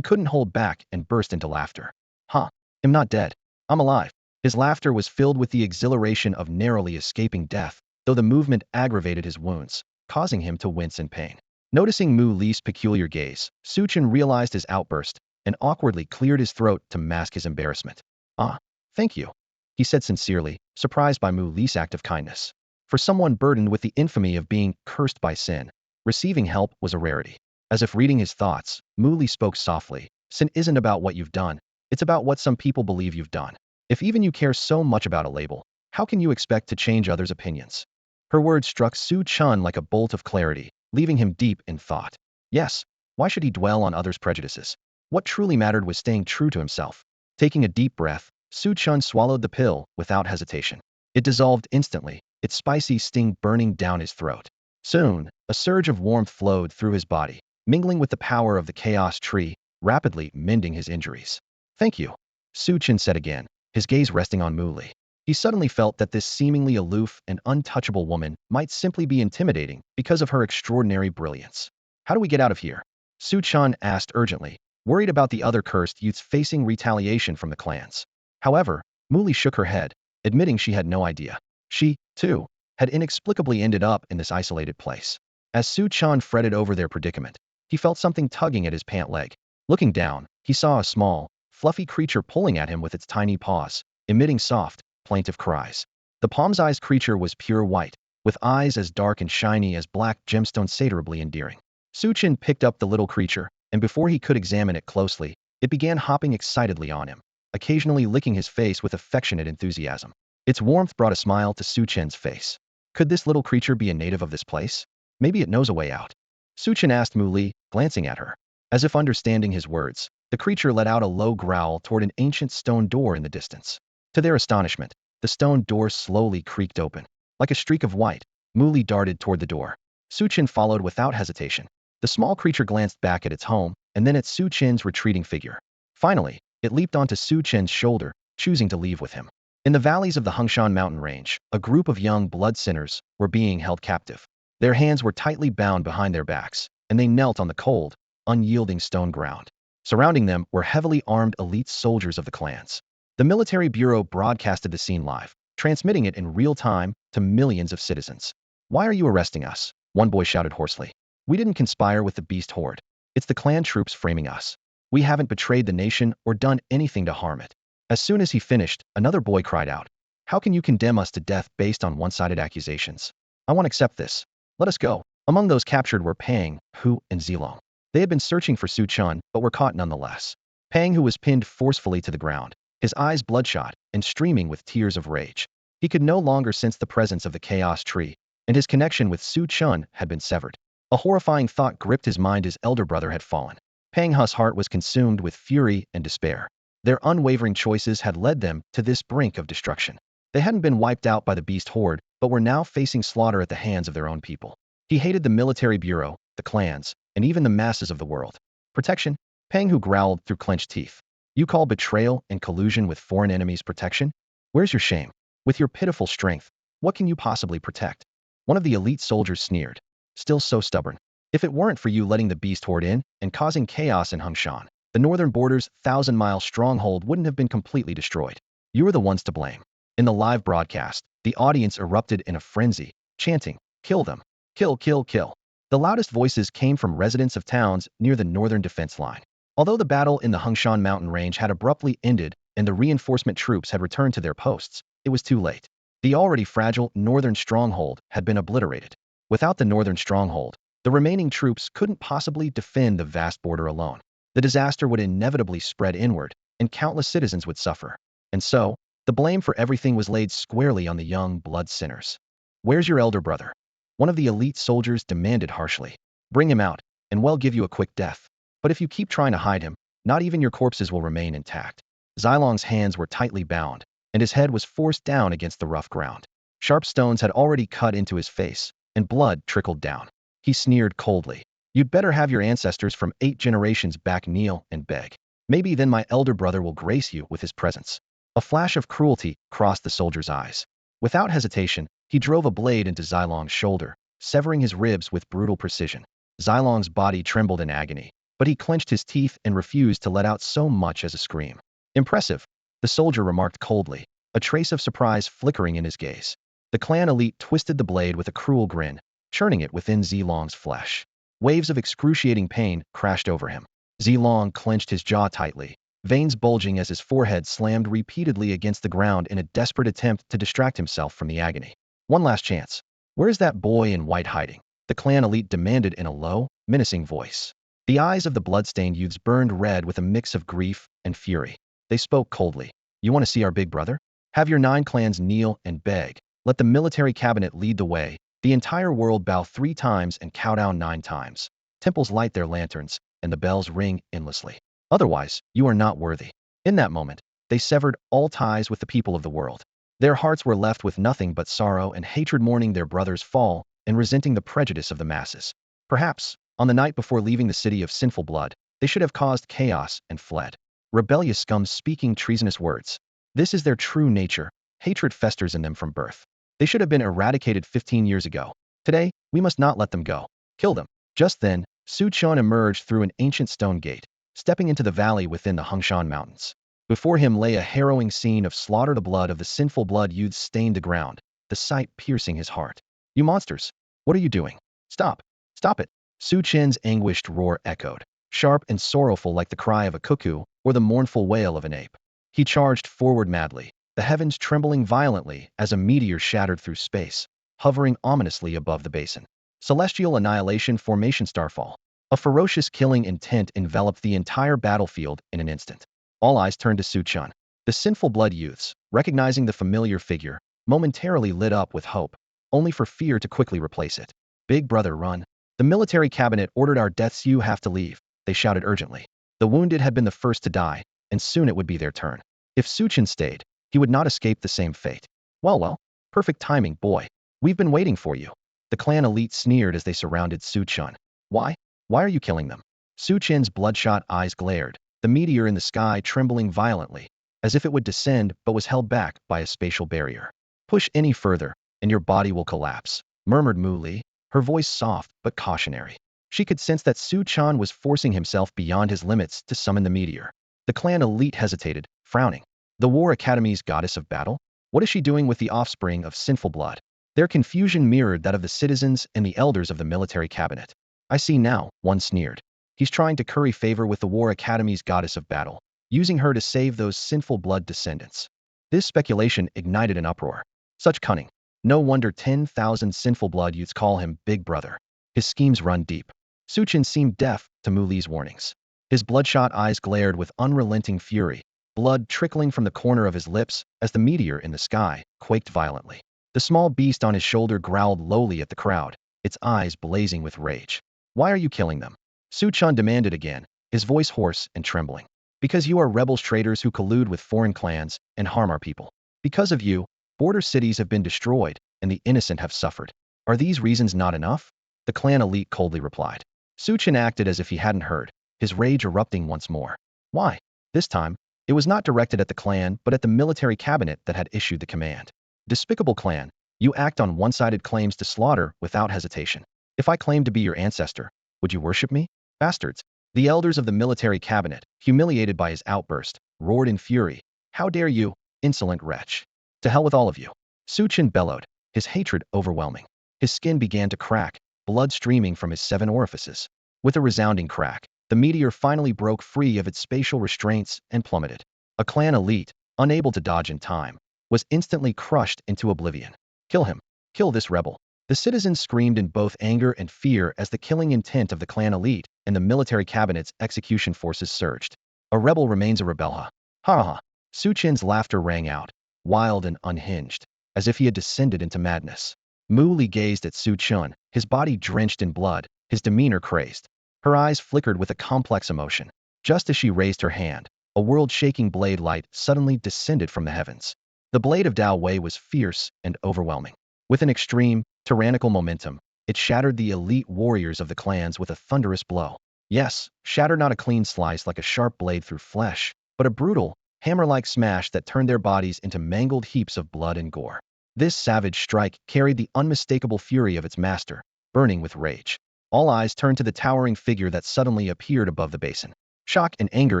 couldn't hold back and burst into laughter. Huh, I'm not dead. I'm alive. His laughter was filled with the exhilaration of narrowly escaping death, though the movement aggravated his wounds, causing him to wince in pain. Noticing Mu Li's peculiar gaze, Chen realized his outburst and awkwardly cleared his throat to mask his embarrassment. Ah, thank you, he said sincerely, surprised by Mu Li's act of kindness. For someone burdened with the infamy of being cursed by sin, receiving help was a rarity. As if reading his thoughts, Mu Li spoke softly. Sin isn't about what you've done, it's about what some people believe you've done. If even you care so much about a label, how can you expect to change others' opinions? Her words struck Chen like a bolt of clarity, leaving him deep in thought. Yes, why should he dwell on others' prejudices? What truly mattered was staying true to himself. Taking a deep breath, Chen swallowed the pill without hesitation. It dissolved instantly, its spicy sting burning down his throat. Soon, a surge of warmth flowed through his body, mingling with the power of the chaos tree, rapidly mending his injuries. Thank you, Chen said again, his gaze resting on Mu Li. He suddenly felt that this seemingly aloof and untouchable woman might simply be intimidating because of her extraordinary brilliance. How do we get out of here? Chen asked urgently, worried about the other cursed youths facing retaliation from the clans. However, Mu Li shook her head, admitting she had no idea. She, too, had inexplicably ended up in this isolated place. As Chen fretted over their predicament, he felt something tugging at his pant leg. Looking down, he saw a small, fluffy creature pulling at him with its tiny paws, emitting soft, plaintive cries. The palm-sized creature was pure white, with eyes as dark and shiny as black gemstones, satirably endearing. Chen picked up the little creature, and before he could examine it closely, it began hopping excitedly on him, occasionally licking his face with affectionate enthusiasm. Its warmth brought a smile to Chen's face. Could this little creature be a native of this place? Maybe it knows a way out. Chen asked Mu Li, glancing at her. As if understanding his words, the creature let out a low growl toward an ancient stone door in the distance. To their astonishment, the stone door slowly creaked open. Like a streak of white, Mu Li darted toward the door. Chen followed without hesitation. The small creature glanced back at its home, and then at Chen's retreating figure. Finally, it leaped onto Chen's shoulder, choosing to leave with him. In the valleys of the Hengshan mountain range, a group of young blood sinners were being held captive. Their hands were tightly bound behind their backs, and they knelt on the cold, unyielding stone ground. Surrounding them were heavily armed elite soldiers of the clans. The military bureau broadcasted the scene live, transmitting it in real time to millions of citizens. Why are you arresting us? One boy shouted hoarsely. We didn't conspire with the beast horde. It's the clan troops framing us. We haven't betrayed the nation or done anything to harm it. As soon as he finished, another boy cried out. How can you condemn us to death based on one-sided accusations? I won't accept this. Let us go. Among those captured were Pang, Hu, and Zilong. They had been searching for Chen, but were caught nonetheless. Pang, who was pinned forcefully to the ground, his eyes bloodshot and streaming with tears of rage. He could no longer sense the presence of the chaos tree, and his connection with Chen had been severed. A horrifying thought gripped his mind. His elder brother had fallen. Pang Hu's heart was consumed with fury and despair. Their unwavering choices had led them to this brink of destruction. They hadn't been wiped out by the beast horde, but were now facing slaughter at the hands of their own people. He hated the military bureau, the clans, and even the masses of the world. Protection? Pang Hu growled through clenched teeth. You call betrayal and collusion with foreign enemies protection? Where's your shame? With your pitiful strength, what can you possibly protect? One of the elite soldiers sneered. Still so stubborn. If it weren't for you letting the beast horde in and causing chaos in Hengshan, the northern border's 1,000-mile stronghold wouldn't have been completely destroyed. You were the ones to blame. In the live broadcast, the audience erupted in a frenzy, chanting, "Kill them! Kill, kill, kill!" The loudest voices came from residents of towns near the northern defense line. Although the battle in the Hengshan mountain range had abruptly ended and the reinforcement troops had returned to their posts, it was too late. The already fragile northern stronghold had been obliterated. Without the northern stronghold, the remaining troops couldn't possibly defend the vast border alone. The disaster would inevitably spread inward, and countless citizens would suffer. And so, the blame for everything was laid squarely on the young blood sinners. Where's your elder brother? One of the elite soldiers demanded harshly. Bring him out, and we'll give you a quick death. But if you keep trying to hide him, not even your corpses will remain intact. Zilong's hands were tightly bound, and his head was forced down against the rough ground. Sharp stones had already cut into his face, and blood trickled down. He sneered coldly. You'd better have your ancestors from 8 generations back kneel and beg. Maybe then my elder brother will grace you with his presence. A flash of cruelty crossed the soldier's eyes. Without hesitation, he drove a blade into Xilong's shoulder, severing his ribs with brutal precision. Xilong's body trembled in agony, but he clenched his teeth and refused to let out so much as a scream. Impressive, the soldier remarked coldly, a trace of surprise flickering in his gaze. The clan elite twisted the blade with a cruel grin, churning it within Xilong's flesh. Waves of excruciating pain crashed over him. Xilong clenched his jaw tightly, veins bulging as his forehead slammed repeatedly against the ground in a desperate attempt to distract himself from the agony. One last chance. Where is that boy in white hiding? The clan elite demanded in a low, menacing voice. The eyes of the bloodstained youths burned red with a mix of grief and fury. They spoke coldly. You want to see our big brother? Have your 9 clans kneel and beg. Let the military cabinet lead the way. The entire world bow 3 times and cow down 9 times. Temples light their lanterns, and the bells ring endlessly. Otherwise, you are not worthy. In that moment, they severed all ties with the people of the world. Their hearts were left with nothing but sorrow and hatred, mourning their brother's fall and resenting the prejudice of the masses. Perhaps, on the night before leaving the city of sinful blood, they should have caused chaos and fled. Rebellious scum speaking treasonous words. This is their true nature. Hatred festers in them from birth. They should have been eradicated 15 years ago. Today, we must not let them go. Kill them. Just then, Su Chen emerged through an ancient stone gate, stepping into the valley within the Hungshan Mountains. Before him lay a harrowing scene of slaughter. The blood of the sinful blood youths stained the ground, the sight piercing his heart. You monsters! What are you doing? Stop! Stop it! Su Chen's anguished roar echoed, sharp and sorrowful like the cry of a cuckoo or the mournful wail of an ape. He charged forward madly, the heavens trembling violently as a meteor shattered through space, hovering ominously above the basin. Celestial annihilation formation starfall. A ferocious killing intent enveloped the entire battlefield in an instant. All eyes turned to Su Chen. The sinful blood youths, recognizing the familiar figure, momentarily lit up with hope, only for fear to quickly replace it. Big brother, run. The military cabinet ordered our deaths. You have to leave, they shouted urgently. The wounded had been the first to die, and soon it would be their turn. If Su Chen stayed, he would not escape the same fate. Well, perfect timing, boy. We've been waiting for you. The clan elite sneered as they surrounded Su Chen. Why? Why are you killing them? Su Chen's bloodshot eyes glared, the meteor in the sky trembling violently, as if it would descend but was held back by a spatial barrier. Push any further, and your body will collapse, murmured Mu Li, her voice soft but cautionary. She could sense that Su Chen was forcing himself beyond his limits to summon the meteor. The clan elite hesitated, frowning. The War Academy's goddess of battle? What is she doing with the offspring of sinful blood? Their confusion mirrored that of the citizens and the elders of the military cabinet. I see now, one sneered. He's trying to curry favor with the War Academy's goddess of battle, using her to save those sinful blood descendants. This speculation ignited an uproar. Such cunning. No wonder 10,000 sinful blood youths call him Big Brother. His schemes run deep. Su Chen seemed deaf to Mu Li's warnings. His bloodshot eyes glared with unrelenting fury, blood trickling from the corner of his lips as the meteor in the sky quaked violently. The small beast on his shoulder growled lowly at the crowd, its eyes blazing with rage. Why are you killing them? Su Chen demanded again, his voice hoarse and trembling. Because you are rebels, traitors who collude with foreign clans and harm our people. Because of you, border cities have been destroyed and the innocent have suffered. Are these reasons not enough? The clan elite coldly replied. Su Chen acted as if he hadn't heard, his rage erupting once more. Why? This time, it was not directed at the clan but at the military cabinet that had issued the command. Despicable clan, you act on one-sided claims to slaughter without hesitation. If I claim to be your ancestor, would you worship me? Bastards! The elders of the military cabinet, humiliated by his outburst, roared in fury. How dare you, insolent wretch! To hell with all of you! Su Chen bellowed, his hatred overwhelming. His skin began to crack, blood streaming from his 7 orifices. With a resounding crack, the meteor finally broke free of its spatial restraints and plummeted. A clan elite, unable to dodge in time, was instantly crushed into oblivion. Kill him! Kill this rebel! The citizens screamed in both anger and fear as the killing intent of the clan elite and the military cabinet's execution forces surged. A rebel remains a rebel, ha! Ha ha! Su Chen's laughter rang out, wild and unhinged, as if he had descended into madness. Mu Li gazed at Su Chen, his body drenched in blood, his demeanor crazed. Her eyes flickered with a complex emotion. Just as she raised her hand, a world-shaking blade light suddenly descended from the heavens. The blade of Dao Wei was fierce and overwhelming. With an extreme, tyrannical momentum, it shattered the elite warriors of the clans with a thunderous blow. Yes, shattered not a clean slice like a sharp blade through flesh, but a brutal, hammer-like smash that turned their bodies into mangled heaps of blood and gore. This savage strike carried the unmistakable fury of its master, burning with rage. All eyes turned to the towering figure that suddenly appeared above the basin. Shock and anger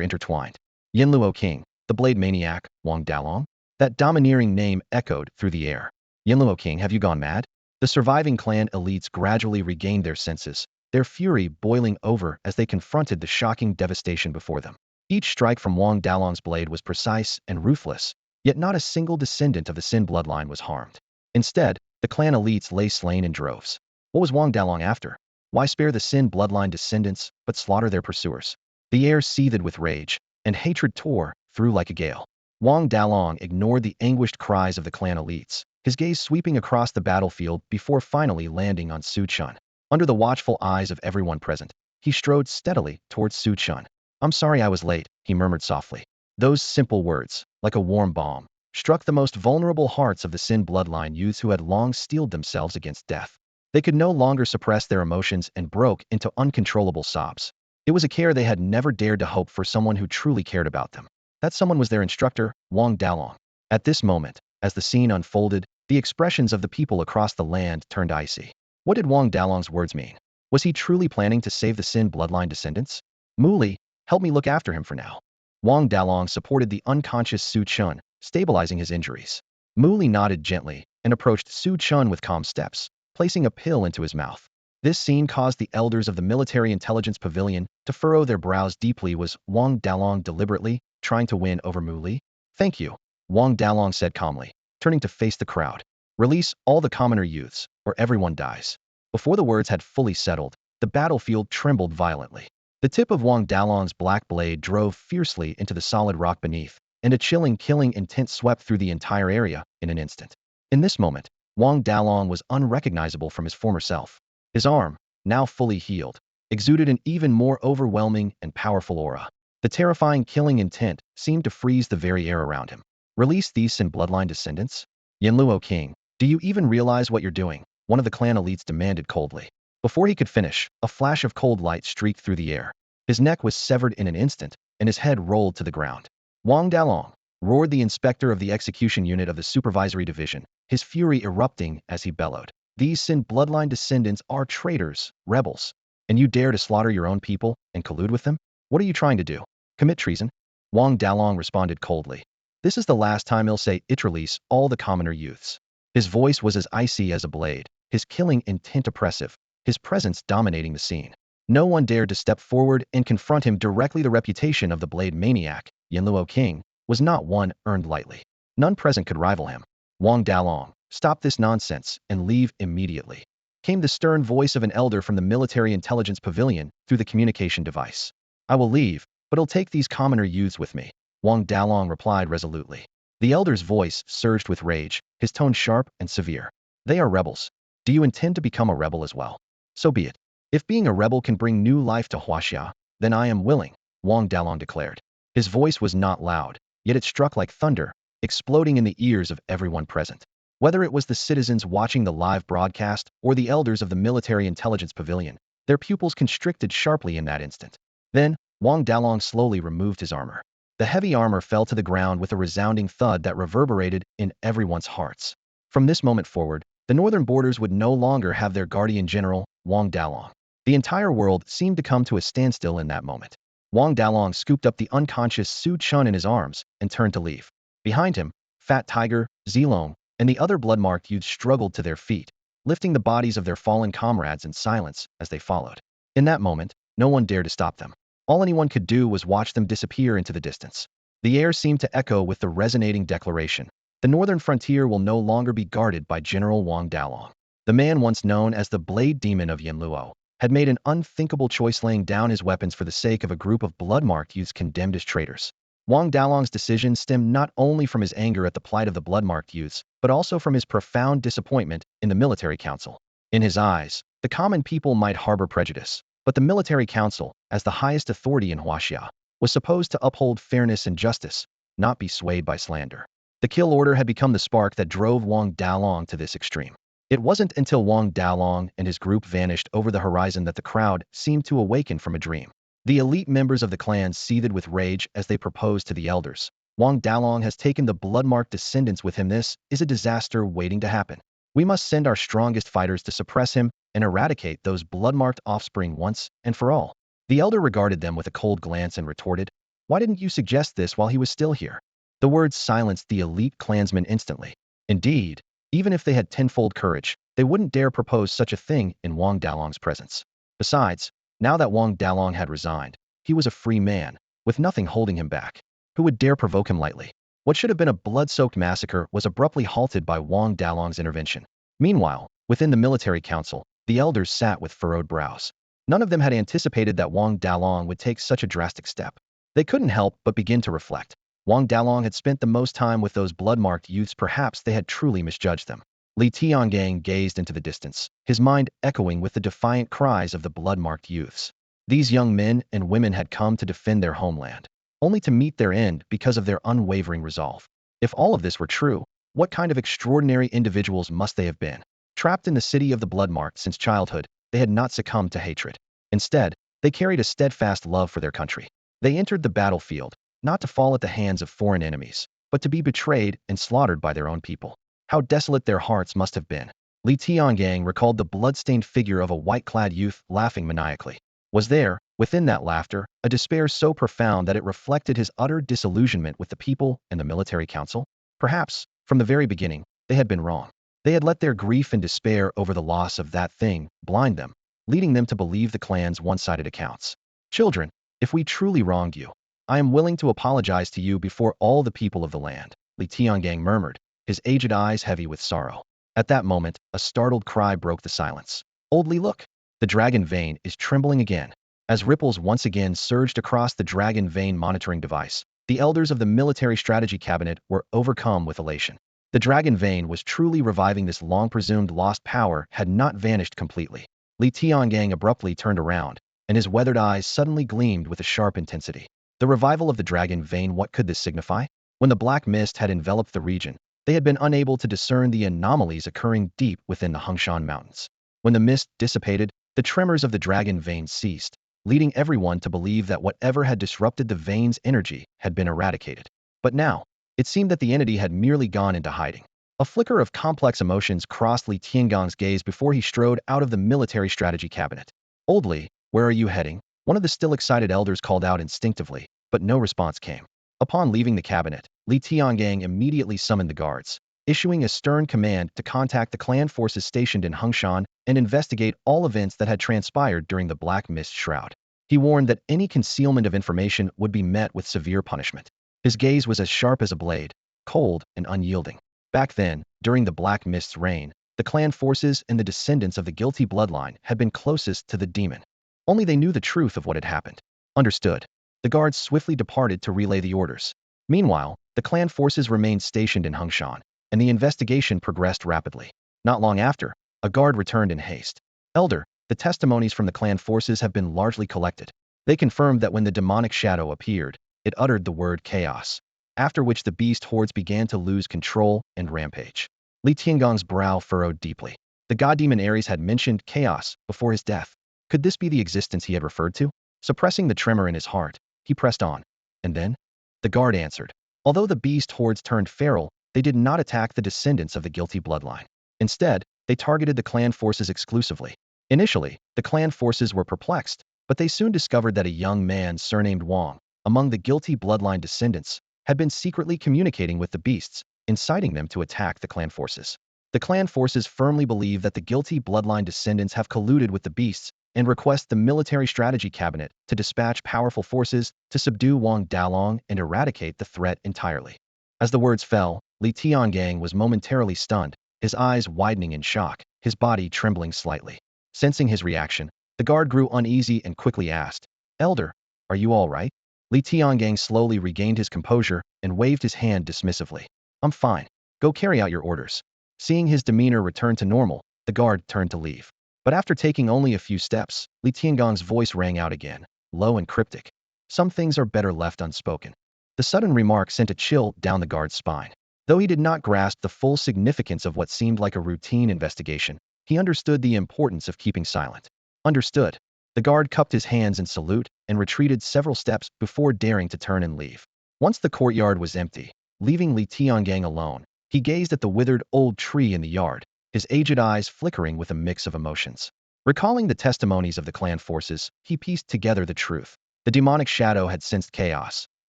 intertwined. Yinluo King, the blade maniac, Wang Dalong? That domineering name echoed through the air. Yinluo King, have you gone mad? The surviving clan elites gradually regained their senses, their fury boiling over as they confronted the shocking devastation before them. Each strike from Wang Dalong's blade was precise and ruthless, yet not a single descendant of the Sin bloodline was harmed. Instead, the clan elites lay slain in droves. What was Wang Dalong after? Why spare the Sin bloodline descendants, but slaughter their pursuers? The air seethed with rage, and hatred tore through like a gale. Wang Dalong ignored the anguished cries of the clan elites, his gaze sweeping across the battlefield before finally landing on Su Chen. Under the watchful eyes of everyone present, he strode steadily towards Su Chen. I'm sorry I was late, he murmured softly. Those simple words, like a warm balm, struck the most vulnerable hearts of the Sin bloodline youths who had long steeled themselves against death. They could no longer suppress their emotions and broke into uncontrollable sobs. It was a care they had never dared to hope for someone who truly cared about them. That someone was their instructor, Wang Dalong. At this moment, as the scene unfolded, the expressions of the people across the land turned icy. What did Wang Dalong's words mean? Was he truly planning to save the Sin bloodline descendants? Muli, help me look after him for now. Wang Dalong supported the unconscious Su Chen, stabilizing his injuries. Muli nodded gently and approached Su Chen with calm steps, placing a pill into his mouth. This scene caused the elders of the military intelligence pavilion to furrow their brows deeply. Was Wang Dalong deliberately trying to win over Muli? Thank you, Wang Dalong said calmly, turning to face the crowd. Release all the commoner youths, or everyone dies. Before the words had fully settled, the battlefield trembled violently. The tip of Wang Dalong's black blade drove fiercely into the solid rock beneath, and a chilling killing intent swept through the entire area in an instant. In this moment, Wang Dalong was unrecognizable from his former self. His arm, now fully healed, exuded an even more overwhelming and powerful aura. The terrifying killing intent seemed to freeze the very air around him. Release these Sin bloodline descendants? Yinluo King, do you even realize what you're doing? One of the clan elites demanded coldly. Before he could finish, a flash of cold light streaked through the air. His neck was severed in an instant, and his head rolled to the ground. Wang Dalong, roared the inspector of the execution unit of the supervisory division, his fury erupting as he bellowed. These Sin bloodline descendants are traitors, rebels. And you dare to slaughter your own people and collude with them? What are you trying to do? Commit treason? Wang Dalong responded coldly. This is the last time he'll say it. Release all the commoner youths. His voice was as icy as a blade, his killing intent oppressive, his presence dominating the scene. No one dared to step forward and confront him directly. The reputation of the blade maniac, Yinluo King, was not one earned lightly. None present could rival him. Wang Dalong, stop this nonsense and leave immediately, came the stern voice of an elder from the military intelligence pavilion through the communication device. I will leave, but I'll take these commoner youths with me, Wang Dalong replied resolutely. The elder's voice surged with rage, his tone sharp and severe. They are rebels. Do you intend to become a rebel as well? So be it. If being a rebel can bring new life to Hashia, then I am willing, Wang Dalong declared. His voice was not loud, yet it struck like thunder, exploding in the ears of everyone present. Whether it was the citizens watching the live broadcast or the elders of the military intelligence pavilion, their pupils constricted sharply in that instant. Then, Wang Dalong slowly removed his armor. The heavy armor fell to the ground with a resounding thud that reverberated in everyone's hearts. From this moment forward, the northern borders would no longer have their guardian general, Wang Dalong. The entire world seemed to come to a standstill in that moment. Wang Dalong scooped up the unconscious Su Chen in his arms and turned to leave. Behind him, Fat Tiger, Zilong, and the other blood-marked youths struggled to their feet, lifting the bodies of their fallen comrades in silence as they followed. In that moment, no one dared to stop them. All anyone could do was watch them disappear into the distance. The air seemed to echo with the resonating declaration. The northern frontier will no longer be guarded by General Wang Dalong. The man once known as the Blade Demon of Yinluo had made an unthinkable choice, laying down his weapons for the sake of a group of blood-marked youths condemned as traitors. Wang Dalong's decision stemmed not only from his anger at the plight of the blood-marked youths, but also from his profound disappointment in the military council. In his eyes, the common people might harbor prejudice, but the military council, as the highest authority in Hashia, was supposed to uphold fairness and justice, not be swayed by slander. The kill order had become the spark that drove Wang Dalong to this extreme. It wasn't until Wang Dalong and his group vanished over the horizon that the crowd seemed to awaken from a dream. The elite members of the clan seethed with rage as they proposed to the elders. Wang Dalong has taken the blood-marked descendants with him. This is a disaster waiting to happen. We must send our strongest fighters to suppress him and eradicate those blood-marked offspring once and for all." The elder regarded them with a cold glance and retorted, "Why didn't you suggest this while he was still here?" The words silenced the elite clansmen instantly. Indeed, even if they had tenfold courage, they wouldn't dare propose such a thing in Wang Dalong's presence. Besides, now that Wang Dalong had resigned, he was a free man, with nothing holding him back. Who would dare provoke him lightly? What should have been a blood-soaked massacre was abruptly halted by Wang Dalong's intervention. Meanwhile, within the military council, the elders sat with furrowed brows. None of them had anticipated that Wang Dalong would take such a drastic step. They couldn't help but begin to reflect. Wang Dalong had spent the most time with those blood-marked youths. Perhaps they had truly misjudged them. Li Tiangang gazed into the distance, his mind echoing with the defiant cries of the blood-marked youths. These young men and women had come to defend their homeland, only to meet their end because of their unwavering resolve. If all of this were true, what kind of extraordinary individuals must they have been? Trapped in the city of the blood-marked since childhood, they had not succumbed to hatred. Instead, they carried a steadfast love for their country. They entered the battlefield, not to fall at the hands of foreign enemies, but to be betrayed and slaughtered by their own people. How desolate their hearts must have been. Li Tiangang recalled the blood-stained figure of a white-clad youth laughing maniacally. Was there, within that laughter, a despair so profound that it reflected his utter disillusionment with the people and the military council? Perhaps, from the very beginning, they had been wrong. They had let their grief and despair over the loss of that thing blind them, leading them to believe the clan's one-sided accounts. "Children, if we truly wronged you, I am willing to apologize to you before all the people of the land," Li Tiangang murmured, his aged eyes heavy with sorrow. At that moment, a startled cry broke the silence. "Old Li, look! The dragon vein is trembling again." As ripples once again surged across the dragon vein monitoring device, the elders of the military strategy cabinet were overcome with elation. The dragon vein was truly reviving. This long-presumed lost power had not vanished completely. Li Tiangang abruptly turned around, and his weathered eyes suddenly gleamed with a sharp intensity. The revival of the dragon vein, what could this signify? When the black mist had enveloped the region, they had been unable to discern the anomalies occurring deep within the Hengshan Mountains. When the mist dissipated, the tremors of the dragon vein ceased, leading everyone to believe that whatever had disrupted the vein's energy had been eradicated. But now, it seemed that the entity had merely gone into hiding. A flicker of complex emotions crossed Li Tiangang's gaze before he strode out of the military strategy cabinet. "Old Li, where are you heading?" One of the still excited elders called out instinctively, but no response came. Upon leaving the cabinet, Li Tiangang immediately summoned the guards, issuing a stern command to contact the clan forces stationed in Hengshan and investigate all events that had transpired during the Black Mist Shroud. He warned that any concealment of information would be met with severe punishment. His gaze was as sharp as a blade, cold and unyielding. Back then, during the Black Mist's reign, the clan forces and the descendants of the guilty bloodline had been closest to the demon. Only they knew the truth of what had happened. Understood. The guards swiftly departed to relay the orders. Meanwhile, the clan forces remained stationed in Hengshan, and the investigation progressed rapidly. Not long after, a guard returned in haste. "Elder, the testimonies from the clan forces have been largely collected. They confirmed that when the demonic shadow appeared, it uttered the word chaos, after which the beast hordes began to lose control and rampage." Li Tiangong's brow furrowed deeply. The god demon Ares had mentioned chaos before his death. Could this be the existence he had referred to? Suppressing the tremor in his heart, he pressed on. "And then?" The guard answered. Although the beast hordes turned feral, they did not attack the descendants of the guilty bloodline. Instead, they targeted the clan forces exclusively. Initially, the clan forces were perplexed, but they soon discovered that a young man surnamed Wang, among the guilty bloodline descendants, had been secretly communicating with the beasts, inciting them to attack the clan forces. The clan forces firmly believe that the guilty bloodline descendants have colluded with the beasts and request the military strategy cabinet to dispatch powerful forces to subdue Wang Dalong and eradicate the threat entirely. As the words fell, Li Tiangang was momentarily stunned, his eyes widening in shock, his body trembling slightly. Sensing his reaction, the guard grew uneasy and quickly asked, "Elder, are you all right?" Li Tiangang slowly regained his composure and waved his hand dismissively. "I'm fine. Go carry out your orders." Seeing his demeanor return to normal, the guard turned to leave. But after taking only a few steps, Li Tiangong's voice rang out again, low and cryptic. "Some things are better left unspoken." The sudden remark sent a chill down the guard's spine. Though he did not grasp the full significance of what seemed like a routine investigation, he understood the importance of keeping silent. Understood. The guard cupped his hands in salute and retreated several steps before daring to turn and leave. Once the courtyard was empty, leaving Li Tiangang alone, he gazed at the withered old tree in the yard, his aged eyes flickering with a mix of emotions. Recalling the testimonies of the clan forces, he pieced together the truth. The demonic shadow had sensed chaos,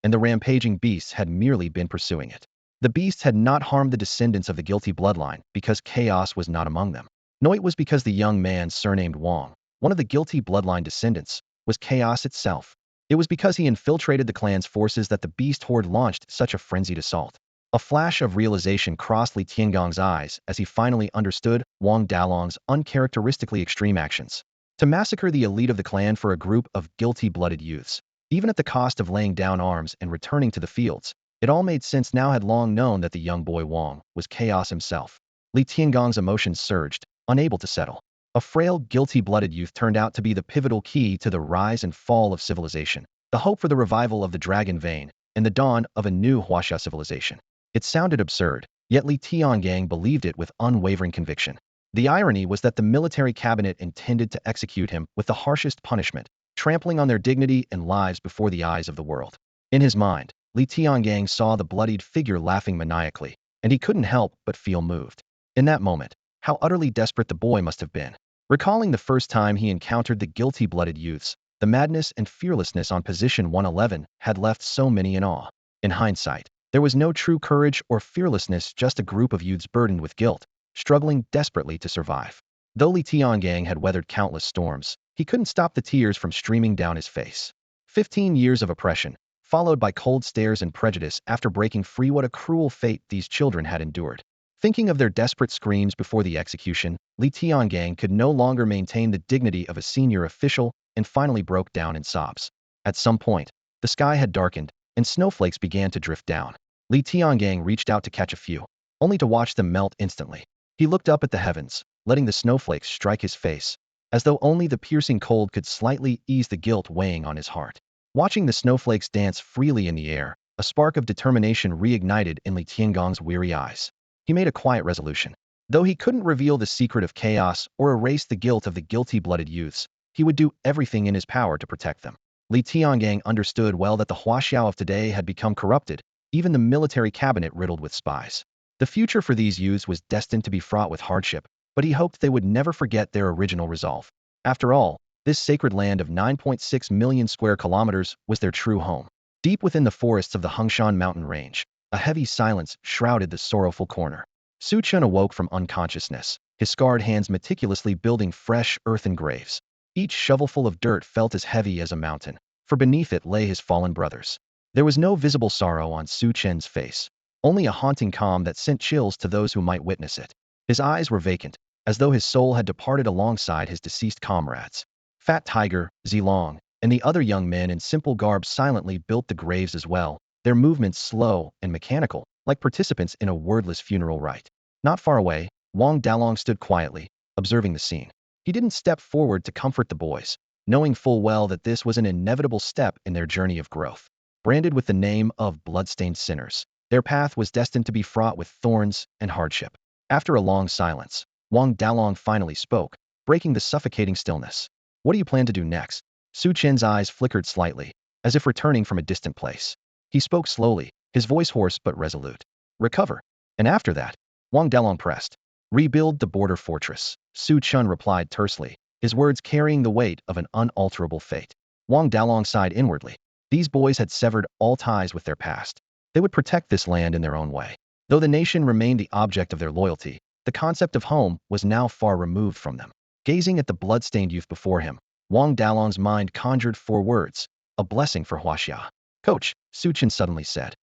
and the rampaging beasts had merely been pursuing it. The beasts had not harmed the descendants of the guilty bloodline because chaos was not among them. No, it was because the young man surnamed Wang, one of the guilty bloodline descendants, was chaos itself. It was because he infiltrated the clan's forces that the beast horde launched such a frenzied assault. A flash of realization crossed Li Tiangong's eyes as he finally understood Wang Dalong's uncharacteristically extreme actions. To massacre the elite of the clan for a group of guilty-blooded youths, even at the cost of laying down arms and returning to the fields, it all made sense now. Had long known that the young boy Wang was chaos himself. Li Tiangong's emotions surged, unable to settle. A frail, guilty-blooded youth turned out to be the pivotal key to the rise and fall of civilization, the hope for the revival of the dragon vein, and the dawn of a new Hashia civilization. It sounded absurd, yet Li Tiangang believed it with unwavering conviction. The irony was that the military cabinet intended to execute him with the harshest punishment, trampling on their dignity and lives before the eyes of the world. In his mind, Li Tiangang saw the bloodied figure laughing maniacally, and he couldn't help but feel moved. In that moment, how utterly desperate the boy must have been. Recalling the first time he encountered the guilty-blooded youths, the madness and fearlessness on position 111 had left so many in awe. In hindsight, there was no true courage or fearlessness, just a group of youths burdened with guilt, struggling desperately to survive. Though Li Tiangang had weathered countless storms, he couldn't stop the tears from streaming down his face. 15 years of oppression, followed by cold stares and prejudice after breaking free. What a cruel fate these children had endured. Thinking of their desperate screams before the execution, Li Tiangang could no longer maintain the dignity of a senior official and finally broke down in sobs. At some point, the sky had darkened, and snowflakes began to drift down. Li Tiangang reached out to catch a few, only to watch them melt instantly. He looked up at the heavens, letting the snowflakes strike his face, as though only the piercing cold could slightly ease the guilt weighing on his heart. Watching the snowflakes dance freely in the air, a spark of determination reignited in Li Tiangong's weary eyes. He made a quiet resolution. Though he couldn't reveal the secret of chaos or erase the guilt of the guilty-blooded youths, he would do everything in his power to protect them. Li Tiangang understood well that the Hashia of today had become corrupted, even the military cabinet riddled with spies. The future for these youths was destined to be fraught with hardship, but he hoped they would never forget their original resolve. After all, this sacred land of 9.6 million square kilometers was their true home. Deep within the forests of the Hengshan mountain range, a heavy silence shrouded the sorrowful corner. Chen awoke from unconsciousness, his scarred hands meticulously building fresh earthen graves. Each shovelful of dirt felt as heavy as a mountain, for beneath it lay his fallen brothers. There was no visible sorrow on Chen's face, only a haunting calm that sent chills to those who might witness it. His eyes were vacant, as though his soul had departed alongside his deceased comrades. Fat Tiger, Zilong, and the other young men in simple garb silently built the graves as well, their movements slow and mechanical, like participants in a wordless funeral rite. Not far away, Wang Dalong stood quietly, observing the scene. He didn't step forward to comfort the boys, knowing full well that this was an inevitable step in their journey of growth. Branded with the name of bloodstained sinners, their path was destined to be fraught with thorns and hardship. After a long silence, Wang Dalong finally spoke, breaking the suffocating stillness. What do you plan to do next? Chen's eyes flickered slightly, as if returning from a distant place. He spoke slowly, his voice hoarse but resolute. Recover. And after that? Wang Dalong pressed. Rebuild the border fortress. Chen replied tersely, his words carrying the weight of an unalterable fate. Wang Dalong sighed inwardly. These boys had severed all ties with their past. They would protect this land in their own way. Though the nation remained the object of their loyalty, the concept of home was now far removed from them. Gazing at the blood-stained youth before him, Wang Dalong's mind conjured 4 words, a blessing for Hashia. Coach, Chen suddenly said.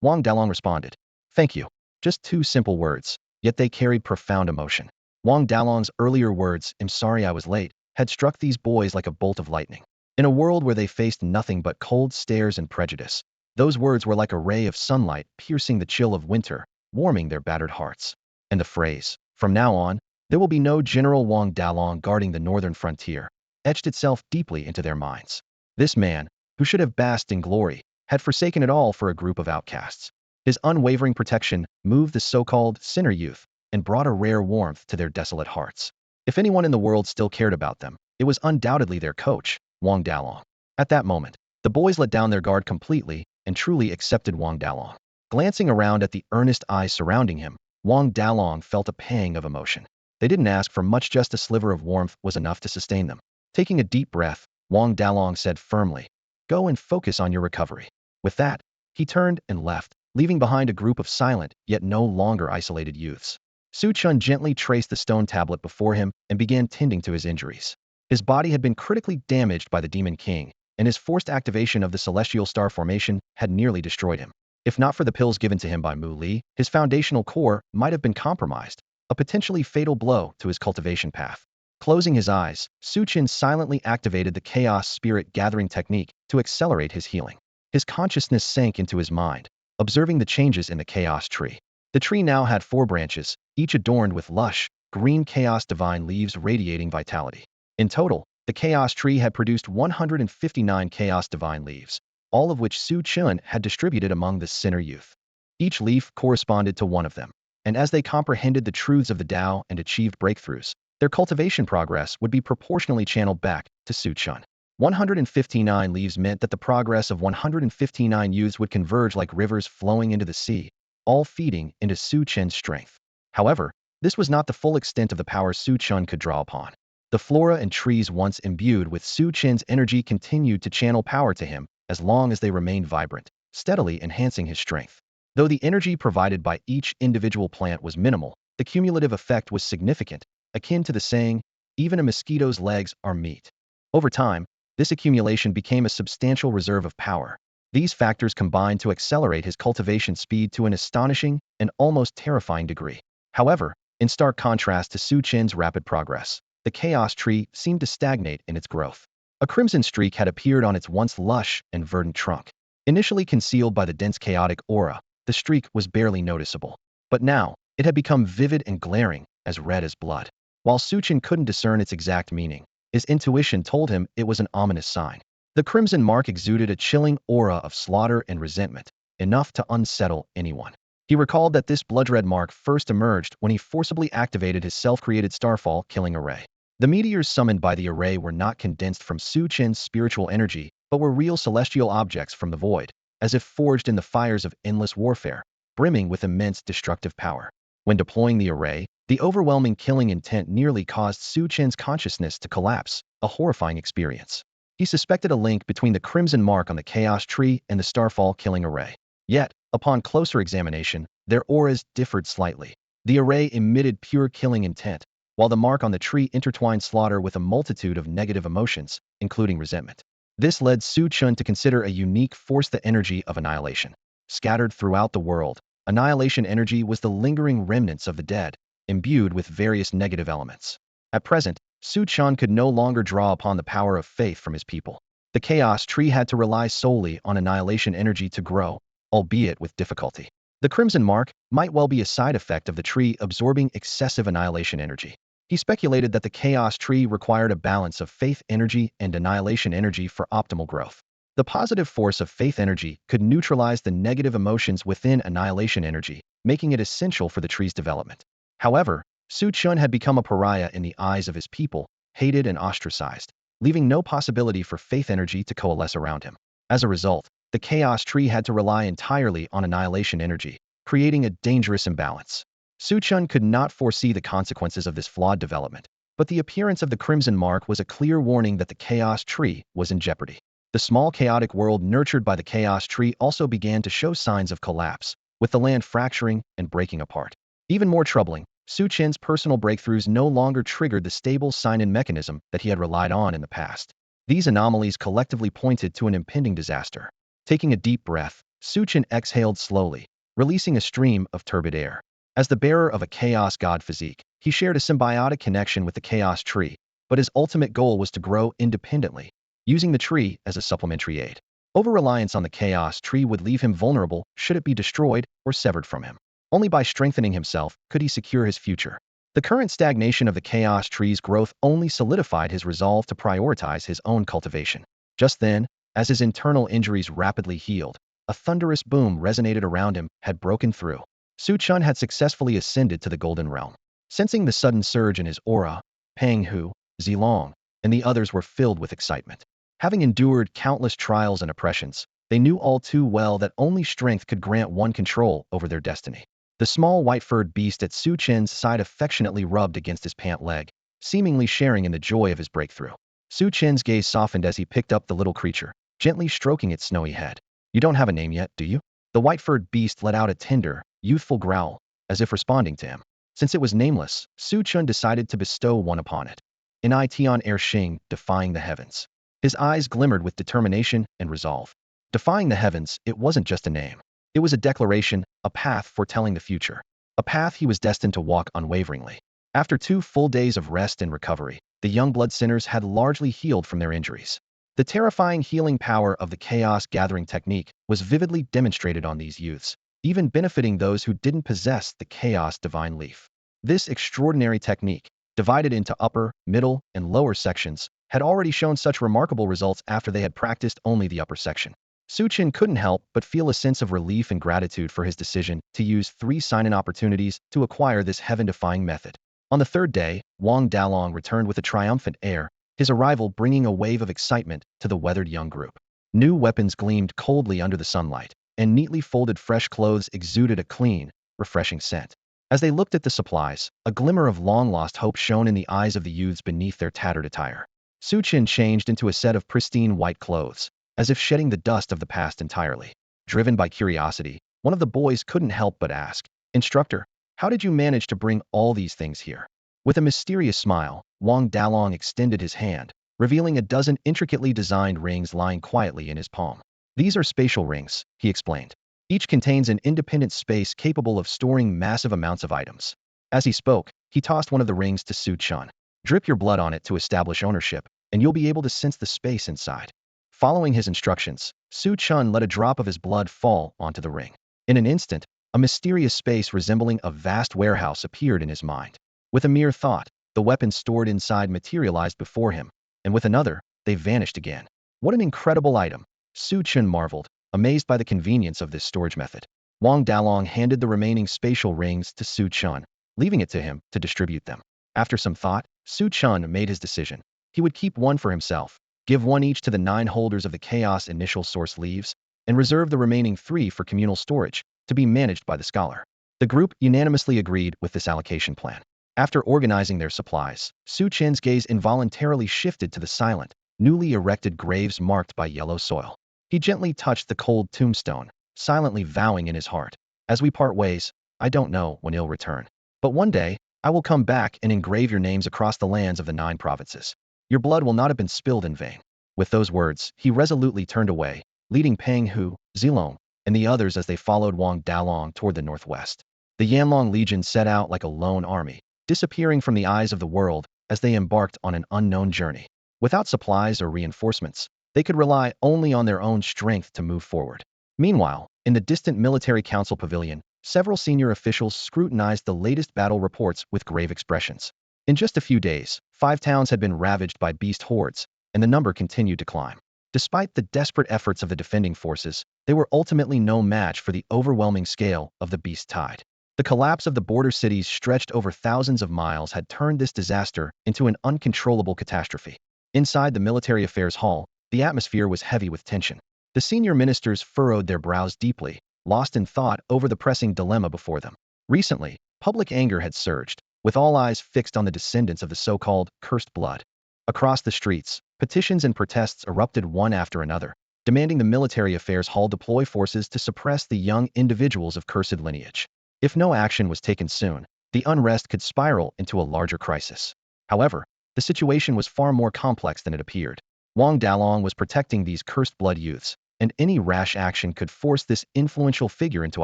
Wang Dalong responded. Thank you. Just 2 simple words, yet they carried profound emotion. Wang Dalong's earlier words, I'm sorry I was late, had struck these boys like a bolt of lightning. In a world where they faced nothing but cold stares and prejudice, those words were like a ray of sunlight piercing the chill of winter, warming their battered hearts. And the phrase, from now on, there will be no General Wang Dalong guarding the northern frontier, etched itself deeply into their minds. This man, who should have basked in glory, had forsaken it all for a group of outcasts. His unwavering protection moved the so-called sinner youth and brought a rare warmth to their desolate hearts. If anyone in the world still cared about them, it was undoubtedly their coach, Wang Dalong. At that moment, the boys let down their guard completely, and truly accepted Wang Dalong. Glancing around at the earnest eyes surrounding him, Wang Dalong felt a pang of emotion. They didn't ask for much, just a sliver of warmth was enough to sustain them. Taking a deep breath, Wang Dalong said firmly, "Go and focus on your recovery." With that, he turned and left, leaving behind a group of silent, yet no longer isolated youths. Su Chun gently traced the stone tablet before him and began tending to his injuries. His body had been critically damaged by the Demon King, and his forced activation of the Celestial Star Formation had nearly destroyed him. If not for the pills given to him by Mu Li, his foundational core might have been compromised, a potentially fatal blow to his cultivation path. Closing his eyes, Su Chen silently activated the Chaos Spirit Gathering technique to accelerate his healing. His consciousness sank into his mind, observing the changes in the Chaos Tree. The tree now had 4 branches, each adorned with lush, green Chaos Divine leaves radiating vitality. In total, the Chaos Tree had produced 159 Chaos Divine leaves, all of which Su Chun had distributed among the Sinner youth. Each leaf corresponded to one of them, and as they comprehended the truths of the Tao and achieved breakthroughs, their cultivation progress would be proportionally channeled back to Su Chun. 159 leaves meant that the progress of 159 youths would converge like rivers flowing into the sea, all feeding into Su Chen's strength. However, this was not the full extent of the power Su Chun could draw upon. The flora and trees once imbued with Su Chen's energy continued to channel power to him as long as they remained vibrant, steadily enhancing his strength. Though the energy provided by each individual plant was minimal, the cumulative effect was significant, akin to the saying, "Even a mosquito's legs are meat." Over time, this accumulation became a substantial reserve of power. These factors combined to accelerate his cultivation speed to an astonishing and almost terrifying degree. However, in stark contrast to Su Chen's rapid progress, the Chaos Tree seemed to stagnate in its growth. A crimson streak had appeared on its once lush and verdant trunk. Initially concealed by the dense chaotic aura, the streak was barely noticeable. But now, it had become vivid and glaring, as red as blood. While Su Chen couldn't discern its exact meaning, his intuition told him it was an ominous sign. The crimson mark exuded a chilling aura of slaughter and resentment, enough to unsettle anyone. He recalled that this blood-red mark first emerged when he forcibly activated his self-created starfall killing array. The meteors summoned by the array were not condensed from Su Chen's spiritual energy, but were real celestial objects from the void, as if forged in the fires of endless warfare, brimming with immense destructive power. When deploying the array, the overwhelming killing intent nearly caused Su Chen's consciousness to collapse, a horrifying experience. He suspected a link between the crimson mark on the Chaos Tree and the starfall killing array. Yet, upon closer examination, their auras differed slightly. The array emitted pure killing intent, while the mark on the tree intertwined slaughter with a multitude of negative emotions, including resentment. This led Su Chun to consider a unique force: the energy of annihilation. Scattered throughout the world, annihilation energy was the lingering remnants of the dead, imbued with various negative elements. At present, Su Chun could no longer draw upon the power of faith from his people. The Chaos Tree had to rely solely on annihilation energy to grow, albeit with difficulty. The crimson mark might well be a side effect of the tree absorbing excessive annihilation energy. He speculated that the Chaos Tree required a balance of faith energy and annihilation energy for optimal growth. The positive force of faith energy could neutralize the negative emotions within annihilation energy, making it essential for the tree's development. However, Su Chun had become a pariah in the eyes of his people, hated and ostracized, leaving no possibility for faith energy to coalesce around him. As a result, the Chaos Tree had to rely entirely on annihilation energy, creating a dangerous imbalance. Su Chun could not foresee the consequences of this flawed development, but the appearance of the crimson mark was a clear warning that the Chaos Tree was in jeopardy. The small chaotic world nurtured by the Chaos Tree also began to show signs of collapse, with the land fracturing and breaking apart. Even more troubling, Su Chen's personal breakthroughs no longer triggered the stable sign-in mechanism that he had relied on in the past. These anomalies collectively pointed to an impending disaster. Taking a deep breath, Su Chen exhaled slowly, releasing a stream of turbid air. As the bearer of a Chaos God physique, he shared a symbiotic connection with the Chaos Tree, but his ultimate goal was to grow independently, using the tree as a supplementary aid. Over-reliance on the Chaos Tree would leave him vulnerable should it be destroyed or severed from him. Only by strengthening himself could he secure his future. The current stagnation of the Chaos Tree's growth only solidified his resolve to prioritize his own cultivation. Just then, as his internal injuries rapidly healed, a thunderous boom resonated around him had broken through. Su Chun had successfully ascended to the Golden Realm. Sensing the sudden surge in his aura, Pang Hu, Zilong, and the others were filled with excitement. Having endured countless trials and oppressions, They knew all too well that only strength could grant one control over their destiny. The small white-furred beast at Su Chen's side affectionately rubbed against his pant leg, seemingly sharing in the joy of his breakthrough. Su Chen's gaze softened as he picked up the little creature, gently stroking its snowy head. You don't have a name yet, do you? The white-furred beast let out a tender, youthful growl, as if responding to him. Since it was nameless, Su Chen decided to bestow one upon it. In Ition Air Xing, defying the heavens. His eyes glimmered with determination and resolve. Defying the heavens, it wasn't just a name. It was a declaration, a path foretelling the future. A path he was destined to walk unwaveringly. After 2 full days of rest and recovery, the young blood sinners had largely healed from their injuries. The terrifying healing power of the chaos gathering technique was vividly demonstrated on these youths, even benefiting those who didn't possess the chaos divine leaf. This extraordinary technique, divided into upper, middle, and lower sections, had already shown such remarkable results after they had practiced only the upper section. Su Chen couldn't help but feel a sense of relief and gratitude for his decision to use 3 sign-in opportunities to acquire this heaven-defying method. On the 3rd day, Wang Dalong returned with a triumphant air, his arrival bringing a wave of excitement to the weathered young group. New weapons gleamed coldly under the sunlight, and neatly folded fresh clothes exuded a clean, refreshing scent. As they looked at the supplies, a glimmer of long-lost hope shone in the eyes of the youths beneath their tattered attire. Su Chen changed into a set of pristine white clothes, as if shedding the dust of the past entirely. Driven by curiosity, one of the boys couldn't help but ask, "Instructor, how did you manage to bring all these things here?" With a mysterious smile, Wang Dalong extended his hand, revealing a dozen intricately designed rings lying quietly in his palm. "These are spatial rings," he explained. "Each contains an independent space capable of storing massive amounts of items." As he spoke, he tossed one of the rings to Su Chen. "Drip your blood on it to establish ownership, and you'll be able to sense the space inside." Following his instructions, Su Chen let a drop of his blood fall onto the ring. In an instant, a mysterious space resembling a vast warehouse appeared in his mind. With a mere thought, the weapons stored inside materialized before him, and with another, they vanished again. What an incredible item! Su Chen marveled, amazed by the convenience of this storage method. Wang Dalong handed the remaining spatial rings to Su Chen, leaving it to him to distribute them. After some thought, Su Chen made his decision. He would keep one for himself, give one each to the 9 holders of the Chaos Initial Source Leaves, and reserve the remaining 3 for communal storage, to be managed by the scholar. The group unanimously agreed with this allocation plan. After organizing their supplies, Su Chen's gaze involuntarily shifted to the silent, newly erected graves marked by yellow soil. He gently touched the cold tombstone, silently vowing in his heart, "As we part ways, I don't know when he'll return. But one day, I will come back and engrave your names across the lands of the 9 provinces. Your blood will not have been spilled in vain." With those words, he resolutely turned away, leading Peng Hu, Zilong, and the others as they followed Wang Dalong toward the northwest. The Yanlong Legion set out like a lone army, disappearing from the eyes of the world as they embarked on an unknown journey. Without supplies or reinforcements, they could rely only on their own strength to move forward. Meanwhile, in the distant military council pavilion, several senior officials scrutinized the latest battle reports with grave expressions. In just a few days, 5 towns had been ravaged by beast hordes, and the number continued to climb. Despite the desperate efforts of the defending forces, they were ultimately no match for the overwhelming scale of the beast tide. The collapse of the border cities stretched over thousands of miles had turned this disaster into an uncontrollable catastrophe. Inside the military affairs hall, the atmosphere was heavy with tension. The senior ministers furrowed their brows deeply, lost in thought over the pressing dilemma before them. Recently, public anger had surged, with all eyes fixed on the descendants of the so-called cursed blood. Across the streets, petitions and protests erupted one after another, demanding the military affairs hall deploy forces to suppress the young individuals of cursed lineage. If no action was taken soon, the unrest could spiral into a larger crisis. However, the situation was far more complex than it appeared. Wang Dalong was protecting these cursed blood youths, and any rash action could force this influential figure into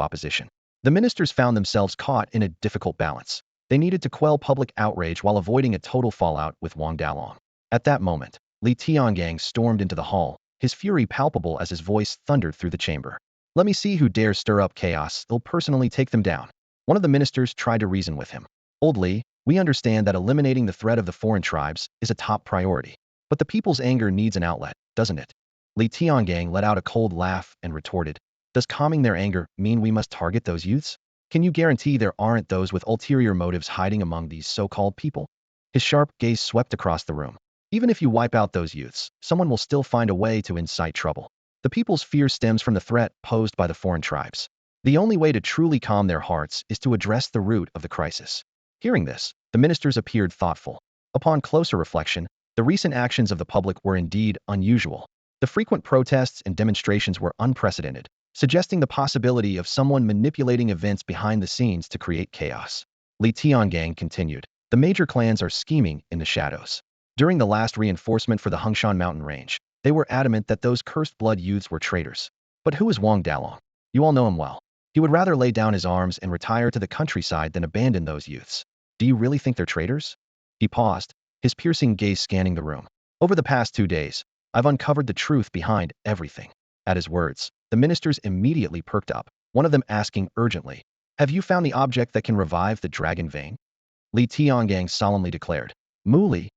opposition. The ministers found themselves caught in a difficult balance. They needed to quell public outrage while avoiding a total fallout with Wang Dalong. At that moment, Li Tiangang stormed into the hall, his fury palpable as his voice thundered through the chamber. "Let me see who dares stir up chaos. I'll personally take them down." One of the ministers tried to reason with him. "Old Li, we understand that eliminating the threat of the foreign tribes is a top priority. But the people's anger needs an outlet, doesn't it?" Li Tiangang let out a cold laugh and retorted, "Does calming their anger mean we must target those youths? Can you guarantee there aren't those with ulterior motives hiding among these so-called people?" His sharp gaze swept across the room. "Even if you wipe out those youths, someone will still find a way to incite trouble. The people's fear stems from the threat posed by the foreign tribes. The only way to truly calm their hearts is to address the root of the crisis. Hearing this, the ministers appeared thoughtful. Upon closer reflection, the recent actions of the public were indeed unusual. The frequent protests and demonstrations were unprecedented, suggesting the possibility of someone manipulating events behind the scenes to create chaos. Li Tiangang continued. The major clans are scheming in the shadows. During the last reinforcement for the Hengshan mountain range, they were adamant that those cursed blood youths were traitors. But who is Wang Dalong? You all know him well. He would rather lay down his arms and retire to the countryside than abandon those youths. Do you really think they're traitors? He paused, his piercing gaze scanning the room. Over the past 2 days, I've uncovered the truth behind everything. At his words, the ministers immediately perked up, one of them asking urgently, have you found the object that can revive the dragon vein? Li Tiangang solemnly declared, Muli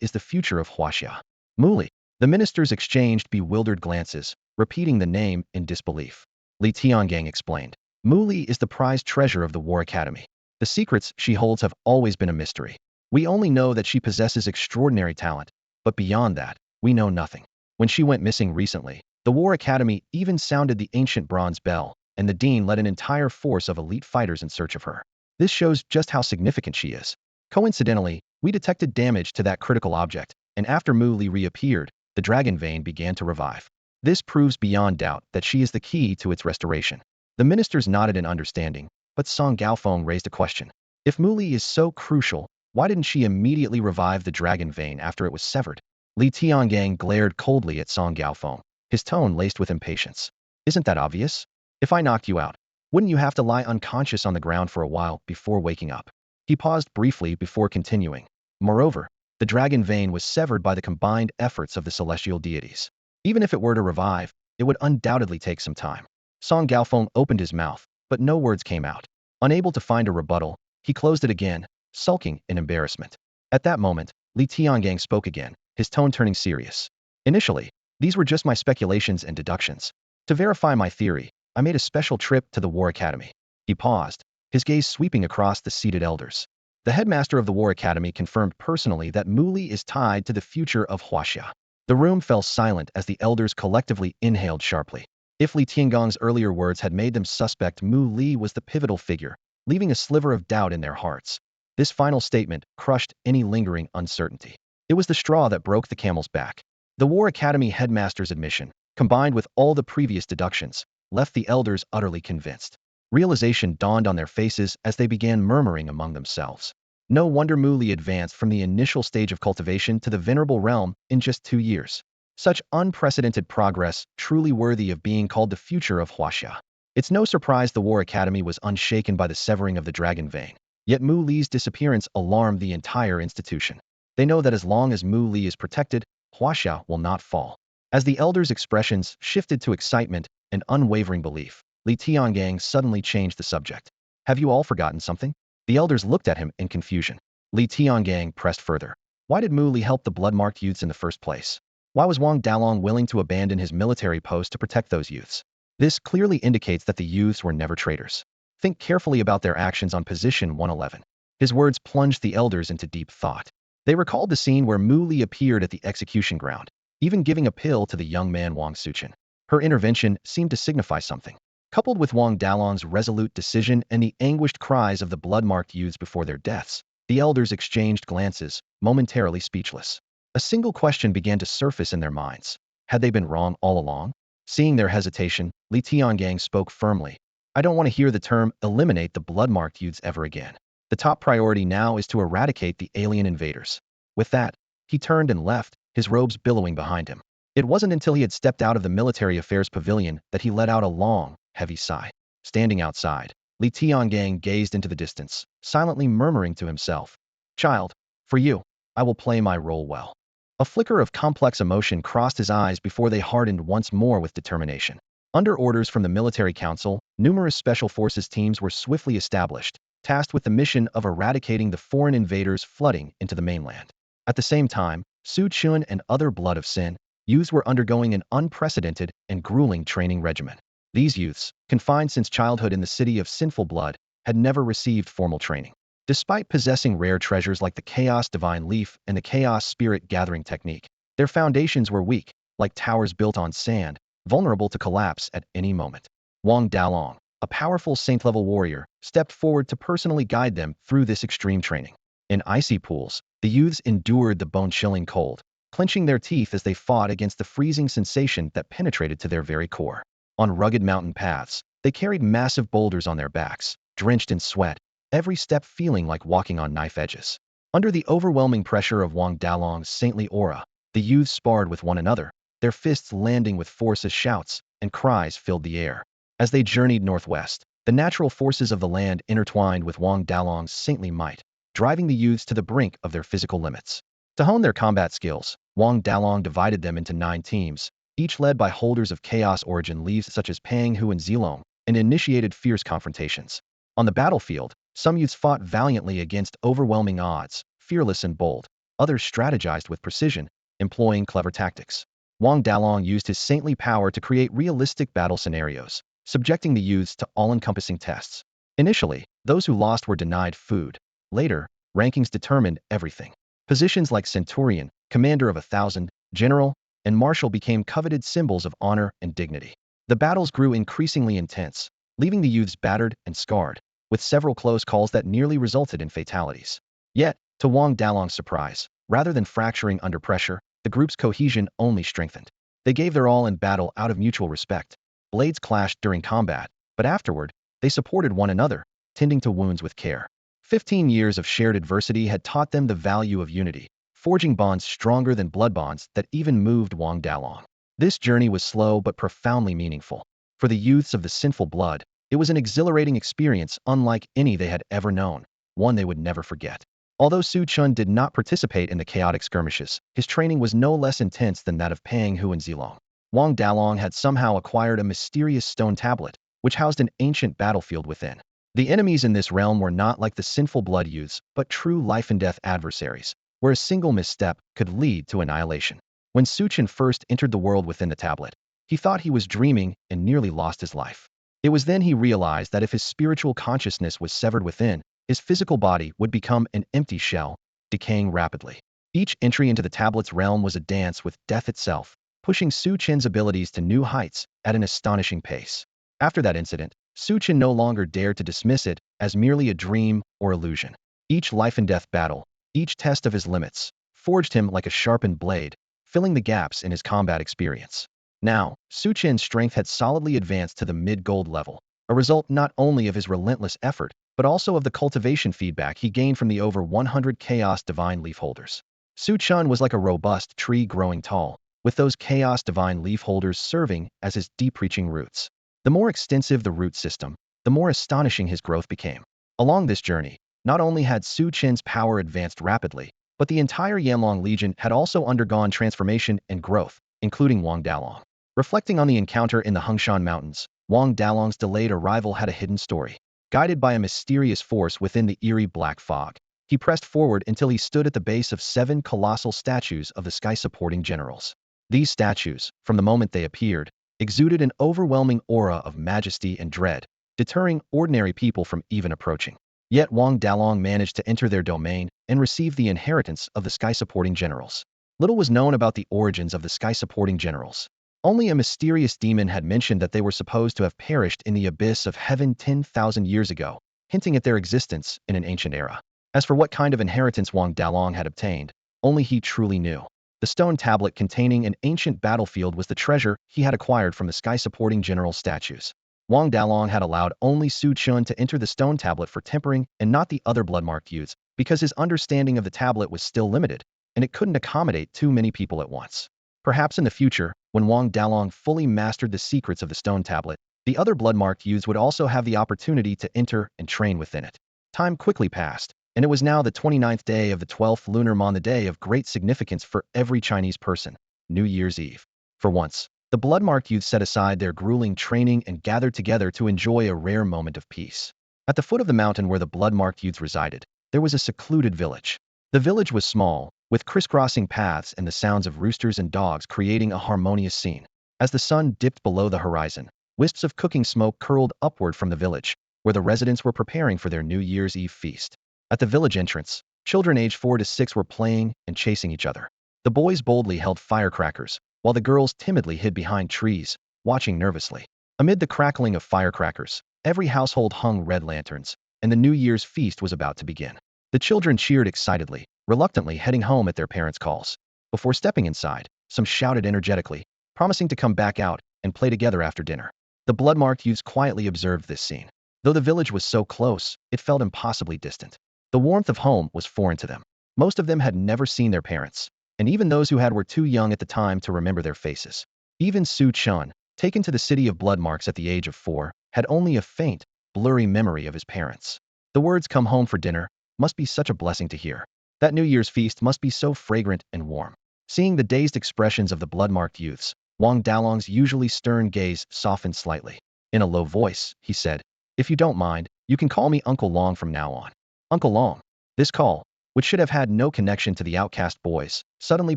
is the future of Hashia. Muli. The ministers exchanged bewildered glances, repeating the name in disbelief. Li Tiangang explained, Muli is the prized treasure of the War Academy. The secrets she holds have always been a mystery. We only know that she possesses extraordinary talent, but beyond that, we know nothing. When she went missing recently, the War Academy even sounded the ancient bronze bell, and the dean led an entire force of elite fighters in search of her. This shows just how significant she is. Coincidentally, we detected damage to that critical object, and after Muli reappeared, the dragon vein began to revive. This proves beyond doubt that she is the key to its restoration. The ministers nodded in understanding, but Song Gaofeng raised a question. If Muli is so crucial, why didn't she immediately revive the dragon vein after it was severed? Li Tiangang glared coldly at Song Gaofeng, his tone laced with impatience. Isn't that obvious? If I knocked you out, wouldn't you have to lie unconscious on the ground for a while before waking up? He paused briefly before continuing. Moreover, the dragon vein was severed by the combined efforts of the celestial deities. Even if it were to revive, it would undoubtedly take some time. Song Gaofeng opened his mouth, but no words came out. Unable to find a rebuttal, he closed it again, sulking in embarrassment. At that moment, Li Tiangang spoke again, his tone turning serious. Initially, these were just my speculations and deductions. To verify my theory, I made a special trip to the War Academy. He paused, his gaze sweeping across the seated elders. The headmaster of the War Academy confirmed personally that Muli is tied to the future of Hashia. The room fell silent as the elders collectively inhaled sharply. If Li Tiangang's earlier words had made them suspect Muli was the pivotal figure, leaving a sliver of doubt in their hearts, this final statement crushed any lingering uncertainty. It was the straw that broke the camel's back. The War Academy headmaster's admission, combined with all the previous deductions, left the elders utterly convinced. Realization dawned on their faces as they began murmuring among themselves. No wonder Muli advanced from the initial stage of cultivation to the venerable realm in just 2 years. Such unprecedented progress, truly worthy of being called the future of Hashia. It's no surprise the War Academy was unshaken by the severing of the dragon vein. Yet Muli's disappearance alarmed the entire institution. They know that as long as Muli is protected, Hashia will not fall. As the elders' expressions shifted to excitement and unwavering belief, Li Tiangang suddenly changed the subject. Have you all forgotten something? The elders looked at him in confusion. Li Tiangang pressed further. Why did Muli help the blood-marked youths in the first place? Why was Wang Dalong willing to abandon his military post to protect those youths? This clearly indicates that the youths were never traitors. Think carefully about their actions on position 111. His words plunged the elders into deep thought. They recalled the scene where Muli appeared at the execution ground, even giving a pill to the young man Wang Suchen. Her intervention seemed to signify something. Coupled with Wang Dalong's resolute decision and the anguished cries of the blood-marked youths before their deaths, the elders exchanged glances, momentarily speechless. A single question began to surface in their minds. Had they been wrong all along? Seeing their hesitation, Li Tiangang spoke firmly. I don't want to hear the term eliminate the blood-marked youths ever again. The top priority now is to eradicate the alien invaders. With that, he turned and left, his robes billowing behind him. It wasn't until he had stepped out of the military affairs pavilion that he let out a long, heavy sigh. Standing outside, Li Tiangang gazed into the distance, silently murmuring to himself, Child, for you, I will play my role well. A flicker of complex emotion crossed his eyes before they hardened once more with determination. Under orders from the military council, numerous special forces teams were swiftly established, tasked with the mission of eradicating the foreign invaders flooding into the mainland. At the same time, Su Chun and other blood of sin youths were undergoing an unprecedented and grueling training regimen. These youths, confined since childhood in the city of sinful blood, had never received formal training. Despite possessing rare treasures like the Chaos Divine Leaf and the Chaos Spirit Gathering Technique, their foundations were weak, like towers built on sand, vulnerable to collapse at any moment. Wang Dalong, a powerful saint-level warrior, stepped forward to personally guide them through this extreme training. In icy pools, the youths endured the bone-chilling cold, clenching their teeth as they fought against the freezing sensation that penetrated to their very core. On rugged mountain paths, they carried massive boulders on their backs, drenched in sweat, every step feeling like walking on knife edges. Under the overwhelming pressure of Wang Dalong's saintly aura, the youths sparred with one another, their fists landing with force as shouts and cries filled the air. As they journeyed northwest, the natural forces of the land intertwined with Wang Dalong's saintly might, driving the youths to the brink of their physical limits. To hone their combat skills, Wang Dalong divided them into 9 teams, each led by holders of chaos origin leaves such as Pang Hu and Zilong, and initiated fierce confrontations. On the battlefield, some youths fought valiantly against overwhelming odds, fearless and bold. Others strategized with precision, employing clever tactics. Wang Dalong used his saintly power to create realistic battle scenarios, subjecting the youths to all-encompassing tests. Initially, those who lost were denied food. Later, rankings determined everything. Positions like Centurion, Commander of 1,000, General, and Marshal became coveted symbols of honor and dignity. The battles grew increasingly intense, leaving the youths battered and scarred, with several close calls that nearly resulted in fatalities. Yet, to Wang Dalong's surprise, rather than fracturing under pressure, the group's cohesion only strengthened. They gave their all in battle out of mutual respect. Blades clashed during combat, but afterward, they supported one another, tending to wounds with care. 15 years of shared adversity had taught them the value of unity, forging bonds stronger than blood bonds that even moved Wang Dalong. This journey was slow but profoundly meaningful. For the youths of the sinful blood, it was an exhilarating experience unlike any they had ever known, one they would never forget. Although Su Chen did not participate in the chaotic skirmishes, his training was no less intense than that of Pang Hu and Zilong. Wang Dalong had somehow acquired a mysterious stone tablet, which housed an ancient battlefield within. The enemies in this realm were not like the sinful blood youths, but true life-and-death adversaries, where a single misstep could lead to annihilation. When Su Chen first entered the world within the tablet, he thought he was dreaming and nearly lost his life. It was then he realized that if his spiritual consciousness was severed within, his physical body would become an empty shell, decaying rapidly. Each entry into the tablet's realm was a dance with death itself, pushing Su Chen's abilities to new heights at an astonishing pace. After that incident, Su Chen no longer dared to dismiss it as merely a dream or illusion. Each life-and-death battle, each test of his limits, forged him like a sharpened blade, filling the gaps in his combat experience. Now, Su Chen's strength had solidly advanced to the mid-gold level, a result not only of his relentless effort, but also of the cultivation feedback he gained from the over 100 Chaos Divine Leaf holders. Su Chen was like a robust tree growing tall, with those Chaos Divine Leaf holders serving as his deep-reaching roots. The more extensive the root system, the more astonishing his growth became. Along this journey, not only had Su Chen's power advanced rapidly, but the entire Yanlong Legion had also undergone transformation and growth, including Wang Dalong. Reflecting on the encounter in the Hengshan Mountains, Wang Dalong's delayed arrival had a hidden story. Guided by a mysterious force within the eerie black fog, he pressed forward until he stood at the base of 7 colossal statues of the sky-supporting generals. These statues, from the moment they appeared, exuded an overwhelming aura of majesty and dread, deterring ordinary people from even approaching. Yet Wang Dalong managed to enter their domain and receive the inheritance of the sky-supporting generals. Little was known about the origins of the sky-supporting generals. Only a mysterious demon had mentioned that they were supposed to have perished in the abyss of heaven 10,000 years ago, hinting at their existence in an ancient era. As for what kind of inheritance Wang Dalong had obtained, only he truly knew. The stone tablet containing an ancient battlefield was the treasure he had acquired from the sky-supporting general statues. Wang Dalong had allowed only Su Chen to enter the stone tablet for tempering and not the other blood-marked youths, because his understanding of the tablet was still limited, and it couldn't accommodate too many people at once. Perhaps in the future, when Wang Dalong fully mastered the secrets of the stone tablet, the other blood-marked youths would also have the opportunity to enter and train within it. Time quickly passed, and it was now the 29th day of the 12th lunar moon, the day of great significance for every Chinese person, New Year's Eve. For once, the blood-marked youths set aside their grueling training and gathered together to enjoy a rare moment of peace. At the foot of the mountain where the blood-marked youths resided, there was a secluded village. The village was small, with crisscrossing paths and the sounds of roosters and dogs creating a harmonious scene. As the sun dipped below the horizon, wisps of cooking smoke curled upward from the village, where the residents were preparing for their New Year's Eve feast. At the village entrance, children aged 4 to 6 were playing and chasing each other. The boys boldly held firecrackers, while the girls timidly hid behind trees, watching nervously. Amid the crackling of firecrackers, every household hung red lanterns, and the New Year's feast was about to begin. The children cheered excitedly, reluctantly heading home at their parents' calls. Before stepping inside, some shouted energetically, promising to come back out and play together after dinner. The blood-marked youths quietly observed this scene. Though the village was so close, it felt impossibly distant. The warmth of home was foreign to them. Most of them had never seen their parents, and even those who had were too young at the time to remember their faces. Even Chen, taken to the city of blood marks at the age of 4, had only a faint, blurry memory of his parents. The words "come home for dinner" must be such a blessing to hear. That New Year's feast must be so fragrant and warm. Seeing the dazed expressions of the blood-marked youths, Wang Dalong's usually stern gaze softened slightly. In a low voice, he said, "If you don't mind, you can call me Uncle Long from now on." Uncle Long. This call, which should have had no connection to the outcast boys, suddenly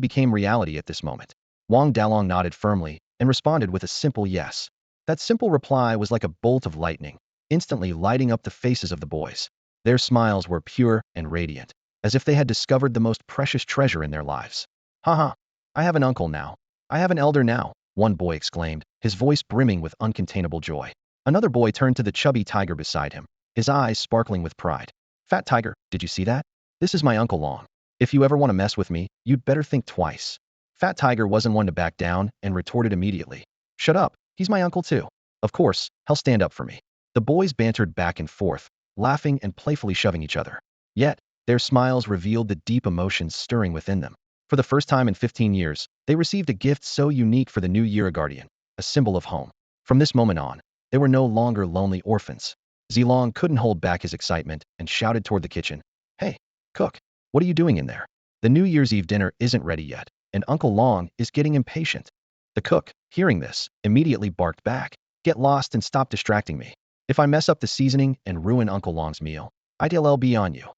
became reality at this moment. Wang Dalong nodded firmly and responded with a simple yes. That simple reply was like a bolt of lightning, instantly lighting up the faces of the boys. Their smiles were pure and radiant, as if they had discovered the most precious treasure in their lives. "Haha, I have an uncle now. I have an elder now," one boy exclaimed, his voice brimming with uncontainable joy. Another boy turned to the chubby tiger beside him, his eyes sparkling with pride. "Fat tiger, did you see that? This is my Uncle Long. If you ever want to mess with me, you'd better think twice." Fat Tiger wasn't one to back down and retorted immediately. "Shut up, he's my uncle too. Of course, he'll stand up for me." The boys bantered back and forth, laughing and playfully shoving each other. Yet, their smiles revealed the deep emotions stirring within them. For the first time in 15 years, they received a gift so unique for the new year, a guardian, a symbol of home. From this moment on, they were no longer lonely orphans. Zilong couldn't hold back his excitement and shouted toward the kitchen, "Hey, cook, what are you doing in there? The New Year's Eve dinner isn't ready yet, and Uncle Long is getting impatient." The cook, hearing this, immediately barked back, "Get lost and stop distracting me. If I mess up the seasoning and ruin Uncle Long's meal, I'll be on you."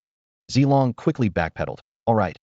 Zilong quickly backpedaled. All right,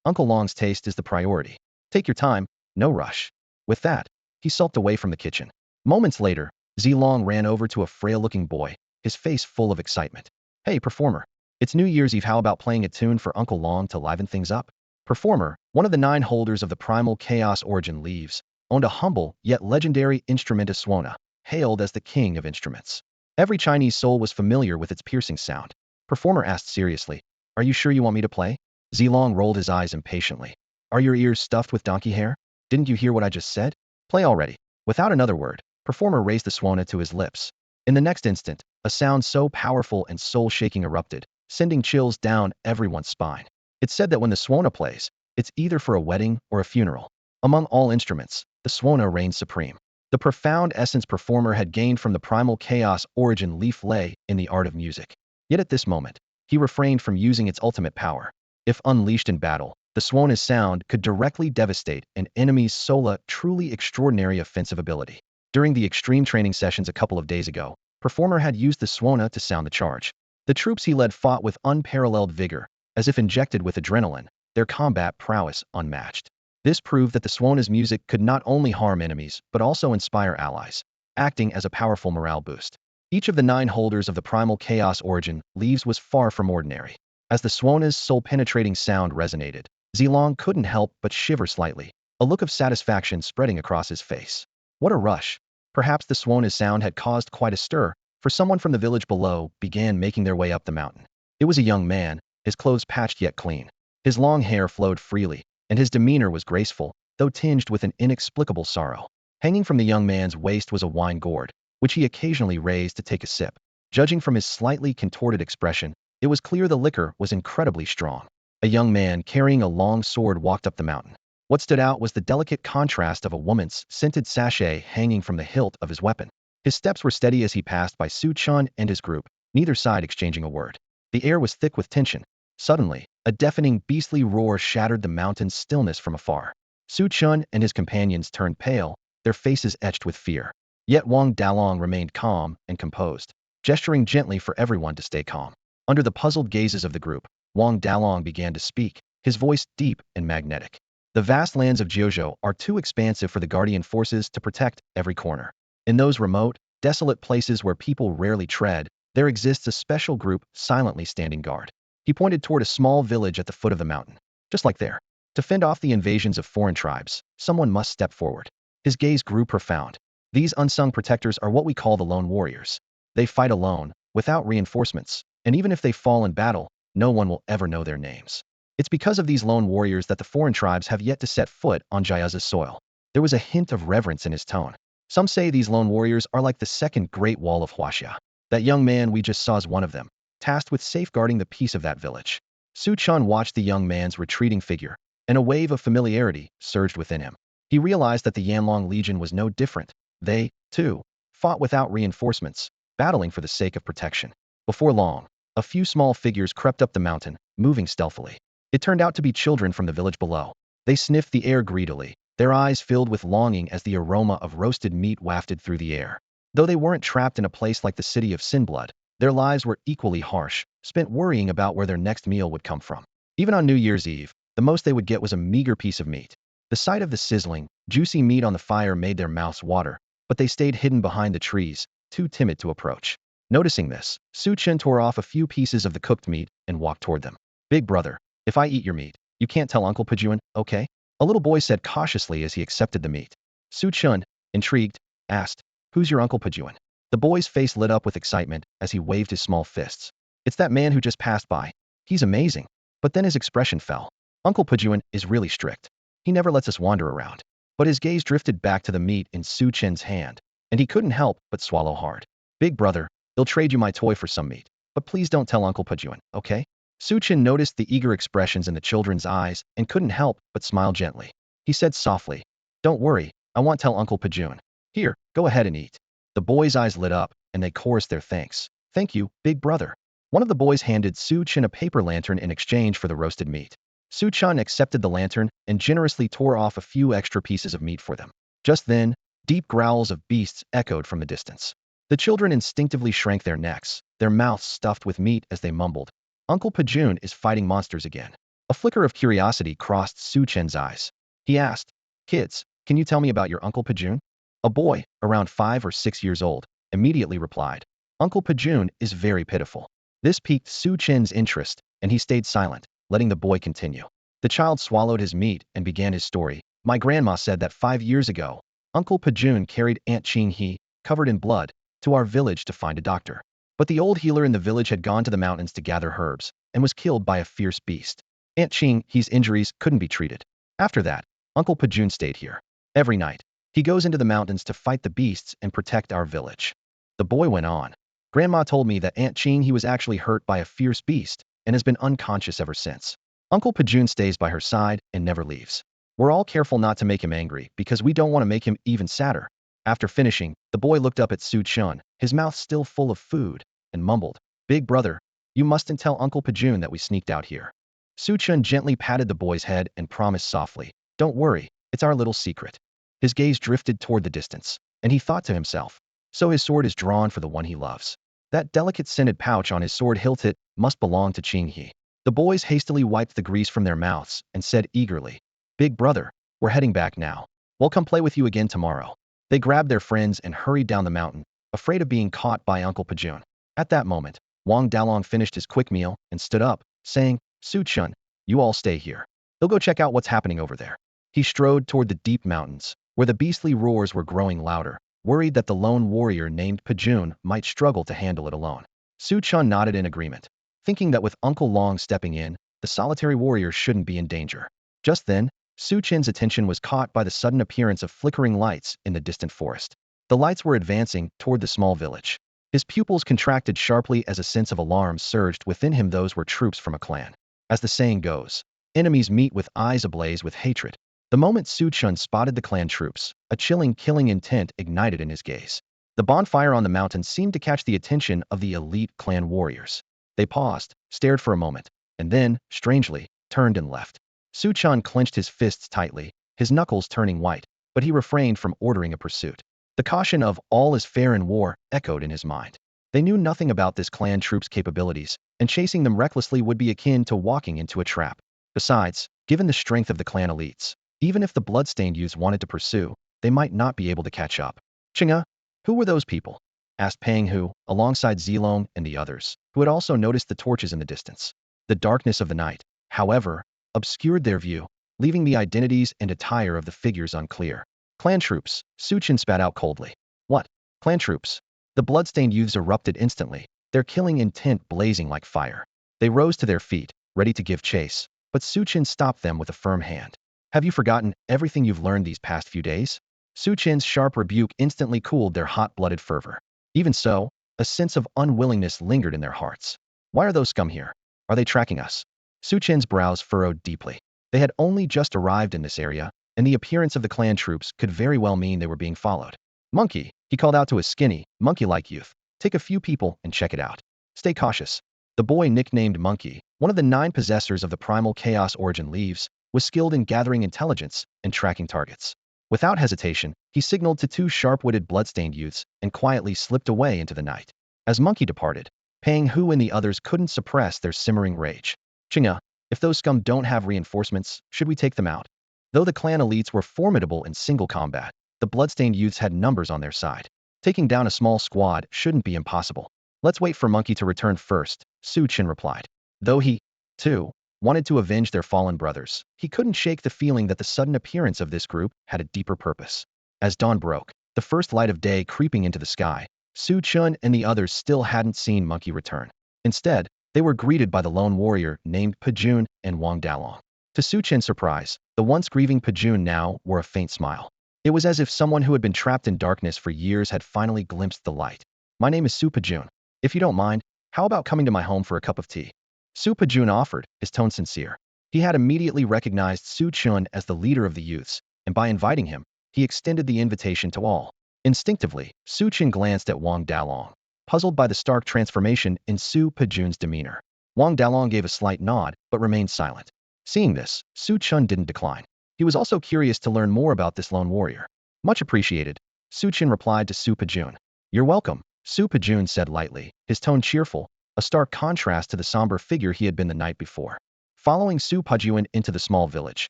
Uncle Long's taste is the priority. Take your time, no rush." With that, he sulked away from the kitchen. Moments later, Zilong ran over to a frail-looking boy, his face full of excitement. "Hey, performer. It's New Year's Eve, how about playing a tune for Uncle Long to liven things up?" Performer, one of the 9 holders of the primal chaos origin leaves, owned a humble yet legendary instrument as Suona, hailed as the king of instruments. Every Chinese soul was familiar with its piercing sound. Performer asked seriously, "Are you sure you want me to play?" Zilong rolled his eyes impatiently. "Are your ears stuffed with donkey hair? Didn't you hear what I just said? Play already." Without another word, Performer raised the Suona to his lips. In the next instant, a sound so powerful and soul-shaking erupted, sending chills down everyone's spine. It's said that when the Suona plays, it's either for a wedding or a funeral. Among all instruments, the Suona reigns supreme. The profound essence Performer had gained from the primal chaos origin leaf lay in the art of music. Yet at this moment, he refrained from using its ultimate power. If unleashed in battle, the Suona's sound could directly devastate an enemy's sola, truly extraordinary offensive ability. During the extreme training sessions a couple of days ago, Performer had used the Suona to sound the charge. The troops he led fought with unparalleled vigor, as if injected with adrenaline, their combat prowess unmatched. This proved that the Suona's music could not only harm enemies, but also inspire allies, acting as a powerful morale boost. Each of the 9 holders of the primal chaos origin leaves was far from ordinary. As the Suona's soul-penetrating sound resonated, Zilong couldn't help but shiver slightly, a look of satisfaction spreading across his face. What a rush! Perhaps the Suona's sound had caused quite a stir, for someone from the village below began making their way up the mountain. It was a young man, his clothes patched yet clean. His long hair flowed freely, and his demeanor was graceful, though tinged with an inexplicable sorrow. Hanging from the young man's waist was a wine gourd, which he occasionally raised to take a sip. Judging from his slightly contorted expression, it was clear the liquor was incredibly strong. A young man carrying a long sword walked up the mountain. What stood out was the delicate contrast of a woman's scented sachet hanging from the hilt of his weapon. His steps were steady as he passed by Su Chen and his group, neither side exchanging a word. The air was thick with tension. Suddenly, a deafening beastly roar shattered the mountain's stillness from afar. Su Chen and his companions turned pale, their faces etched with fear. Yet Wang Dalong remained calm and composed, gesturing gently for everyone to stay calm. Under the puzzled gazes of the group, Wang Dalong began to speak, his voice deep and magnetic. "The vast lands of Jiuzhou are too expansive for the Guardian forces to protect every corner. In those remote, desolate places where people rarely tread, there exists a special group silently standing guard." He pointed toward a small village at the foot of the mountain. "Just like there. To fend off the invasions of foreign tribes, someone must step forward." His gaze grew profound. These unsung protectors are what we call the lone warriors. They fight alone, without reinforcements, and even if they fall in battle, no one will ever know their names. It's because of these lone warriors that the foreign tribes have yet to set foot on Jayaza's soil. There was a hint of reverence in his tone. Some say these lone warriors are like the second Great Wall of Hashia. That young man we just saw is one of them, tasked with safeguarding the peace of that village. Su Chen watched the young man's retreating figure, and a wave of familiarity surged within him. He realized that the Yanlong Legion was no different. They, too, fought without reinforcements, battling for the sake of protection. Before long, a few small figures crept up the mountain, moving stealthily. It turned out to be children from the village below. They sniffed the air greedily, their eyes filled with longing as the aroma of roasted meat wafted through the air. Though they weren't trapped in a place like the city of Sinblood, their lives were equally harsh, spent worrying about where their next meal would come from. Even on New Year's Eve, the most they would get was a meager piece of meat. The sight of the sizzling, juicy meat on the fire made their mouths water, but they stayed hidden behind the trees, too timid to approach. Noticing this, Su Chen tore off a few pieces of the cooked meat and walked toward them. Big brother, if I eat your meat, you can't tell Uncle Pajuan, okay? A little boy said cautiously as he accepted the meat. Su Chen, intrigued, asked, "Who's your Uncle Pajuan?" The boy's face lit up with excitement as he waved his small fists. "It's that man who just passed by. He's amazing." But then his expression fell. Uncle Pajuan is really strict. He never lets us wander around. But his gaze drifted back to the meat in Su Chen's hand, and he couldn't help but swallow hard. "Big brother, he'll trade you my toy for some meat. But please don't tell Uncle Pajuan, okay?" Su Chen noticed the eager expressions in the children's eyes and couldn't help but smile gently. He said softly, "Don't worry, I won't tell Uncle Pajuan. Here, go ahead and eat." The boys' eyes lit up, and they chorused their thanks. "Thank you, big brother." One of the boys handed Su Chen a paper lantern in exchange for the roasted meat. Su Chen accepted the lantern and generously tore off a few extra pieces of meat for them. Just then, deep growls of beasts echoed from the distance. The children instinctively shrank their necks, their mouths stuffed with meat as they mumbled, "Uncle Pajuan is fighting monsters again." A flicker of curiosity crossed Su Chen's eyes. He asked, "Kids, can you tell me about your Uncle Pajuan?" A boy, around 5 or 6 years old, immediately replied, "Uncle Pajuan is very pitiful." This piqued Su Chen's interest, and he stayed silent, letting the boy continue. The child swallowed his meat and began his story. "My grandma said that 5 years ago, Uncle Pajuan carried Aunt Ching He, covered in blood, to our village to find a doctor. But the old healer in the village had gone to the mountains to gather herbs, and was killed by a fierce beast. Aunt Ching He's injuries couldn't be treated. After that, Uncle Pajuan stayed here. Every night, he goes into the mountains to fight the beasts and protect our village." The boy went on. "Grandma told me that Aunt Ching He was actually hurt by a fierce beast, and has been unconscious ever since. Uncle Pajuan stays by her side and never leaves. We're all careful not to make him angry because we don't want to make him even sadder." After finishing, the boy looked up at Su Chen, his mouth still full of food, and mumbled, "Big brother, you mustn't tell Uncle Pajuan that we sneaked out here." Su Chen gently patted the boy's head and promised softly, "Don't worry, it's our little secret." His gaze drifted toward the distance, and he thought to himself, "So his sword is drawn for the one he loves. That delicate scented pouch on his sword hilt must belong to Ching He." The boys hastily wiped the grease from their mouths and said eagerly, "Big brother, we're heading back now. We'll come play with you again tomorrow." They grabbed their friends and hurried down the mountain, afraid of being caught by Uncle Pajuan. At that moment, Wang Dalong finished his quick meal and stood up, saying, "Su Chen, you all stay here. He'll go check out what's happening over there." He strode toward the deep mountains, where the beastly roars were growing louder, worried that the lone warrior named Pajuan might struggle to handle it alone. Su Chen nodded in agreement, thinking that with Uncle Long stepping in, the solitary warrior shouldn't be in danger. Just then, Su Chen's attention was caught by the sudden appearance of flickering lights in the distant forest. The lights were advancing toward the small village. His pupils contracted sharply as a sense of alarm surged within him. Those were troops from a clan. As the saying goes, enemies meet with eyes ablaze with hatred. The moment Su Chen spotted the clan troops, a chilling killing intent ignited in his gaze. The bonfire on the mountain seemed to catch the attention of the elite clan warriors. They paused, stared for a moment, and then, strangely, turned and left. Su Chen clenched his fists tightly, his knuckles turning white, but he refrained from ordering a pursuit. The caution of "all is fair in war" echoed in his mind. They knew nothing about this clan troop's capabilities, and chasing them recklessly would be akin to walking into a trap. Besides, given the strength of the clan elites, even if the bloodstained youths wanted to pursue, they might not be able to catch up. "Chinga, who were those people?" asked Pang Hu, alongside Zilong and the others, who had also noticed the torches in the distance. The darkness of the night, however, obscured their view, leaving the identities and attire of the figures unclear. Clan troops, Su Chen spat out coldly. What? Clan troops? The bloodstained youths erupted instantly, their killing intent blazing like fire. They rose to their feet, ready to give chase, but Su Chen stopped them with a firm hand. Have you forgotten everything you've learned these past few days? Su Chen's sharp rebuke instantly cooled their hot-blooded fervor. Even so, a sense of unwillingness lingered in their hearts. Why are those scum here? Are they tracking us? Su Chen's brows furrowed deeply. They had only just arrived in this area, and the appearance of the clan troops could very well mean they were being followed. Monkey, he called out to his skinny, monkey-like youth. Take a few people and check it out. Stay cautious. The boy nicknamed Monkey, one of the 9 possessors of the primal chaos origin leaves, was skilled in gathering intelligence and tracking targets. Without hesitation, he signaled to 2 sharp-witted bloodstained youths and quietly slipped away into the night. As Monkey departed, Pang Hu and the others couldn't suppress their simmering rage. Chinga, if those scum don't have reinforcements, should we take them out? Though the clan elites were formidable in single combat, the bloodstained youths had numbers on their side. Taking down a small squad shouldn't be impossible. Let's wait for Monkey to return first, Su Chen replied. Though he, too, wanted to avenge their fallen brothers, he couldn't shake the feeling that the sudden appearance of this group had a deeper purpose. As dawn broke, the first light of day creeping into the sky, Su Chen and the others still hadn't seen Monkey return. Instead, they were greeted by the lone warrior named Pajun and Wang Dalong. To Su Chen's surprise, the once grieving Pajun now wore a faint smile. It was as if someone who had been trapped in darkness for years had finally glimpsed the light. My name is Su Pajun. If you don't mind, how about coming to my home for a cup of tea? Su Pajun offered, his tone sincere. He had immediately recognized Su Chen as the leader of the youths, and by inviting him, he extended the invitation to all. Instinctively, Su Chen glanced at Wang Dalong, puzzled by the stark transformation in Su Pajun's demeanor. Wang Dalong gave a slight nod, but remained silent. Seeing this, Su Chen didn't decline. He was also curious to learn more about this lone warrior. Much appreciated, Su Chen replied to Su Pajun. You're welcome, Su Pajun said lightly, his tone cheerful, a stark contrast to the somber figure he had been the night before. Following Su Pajun into the small village,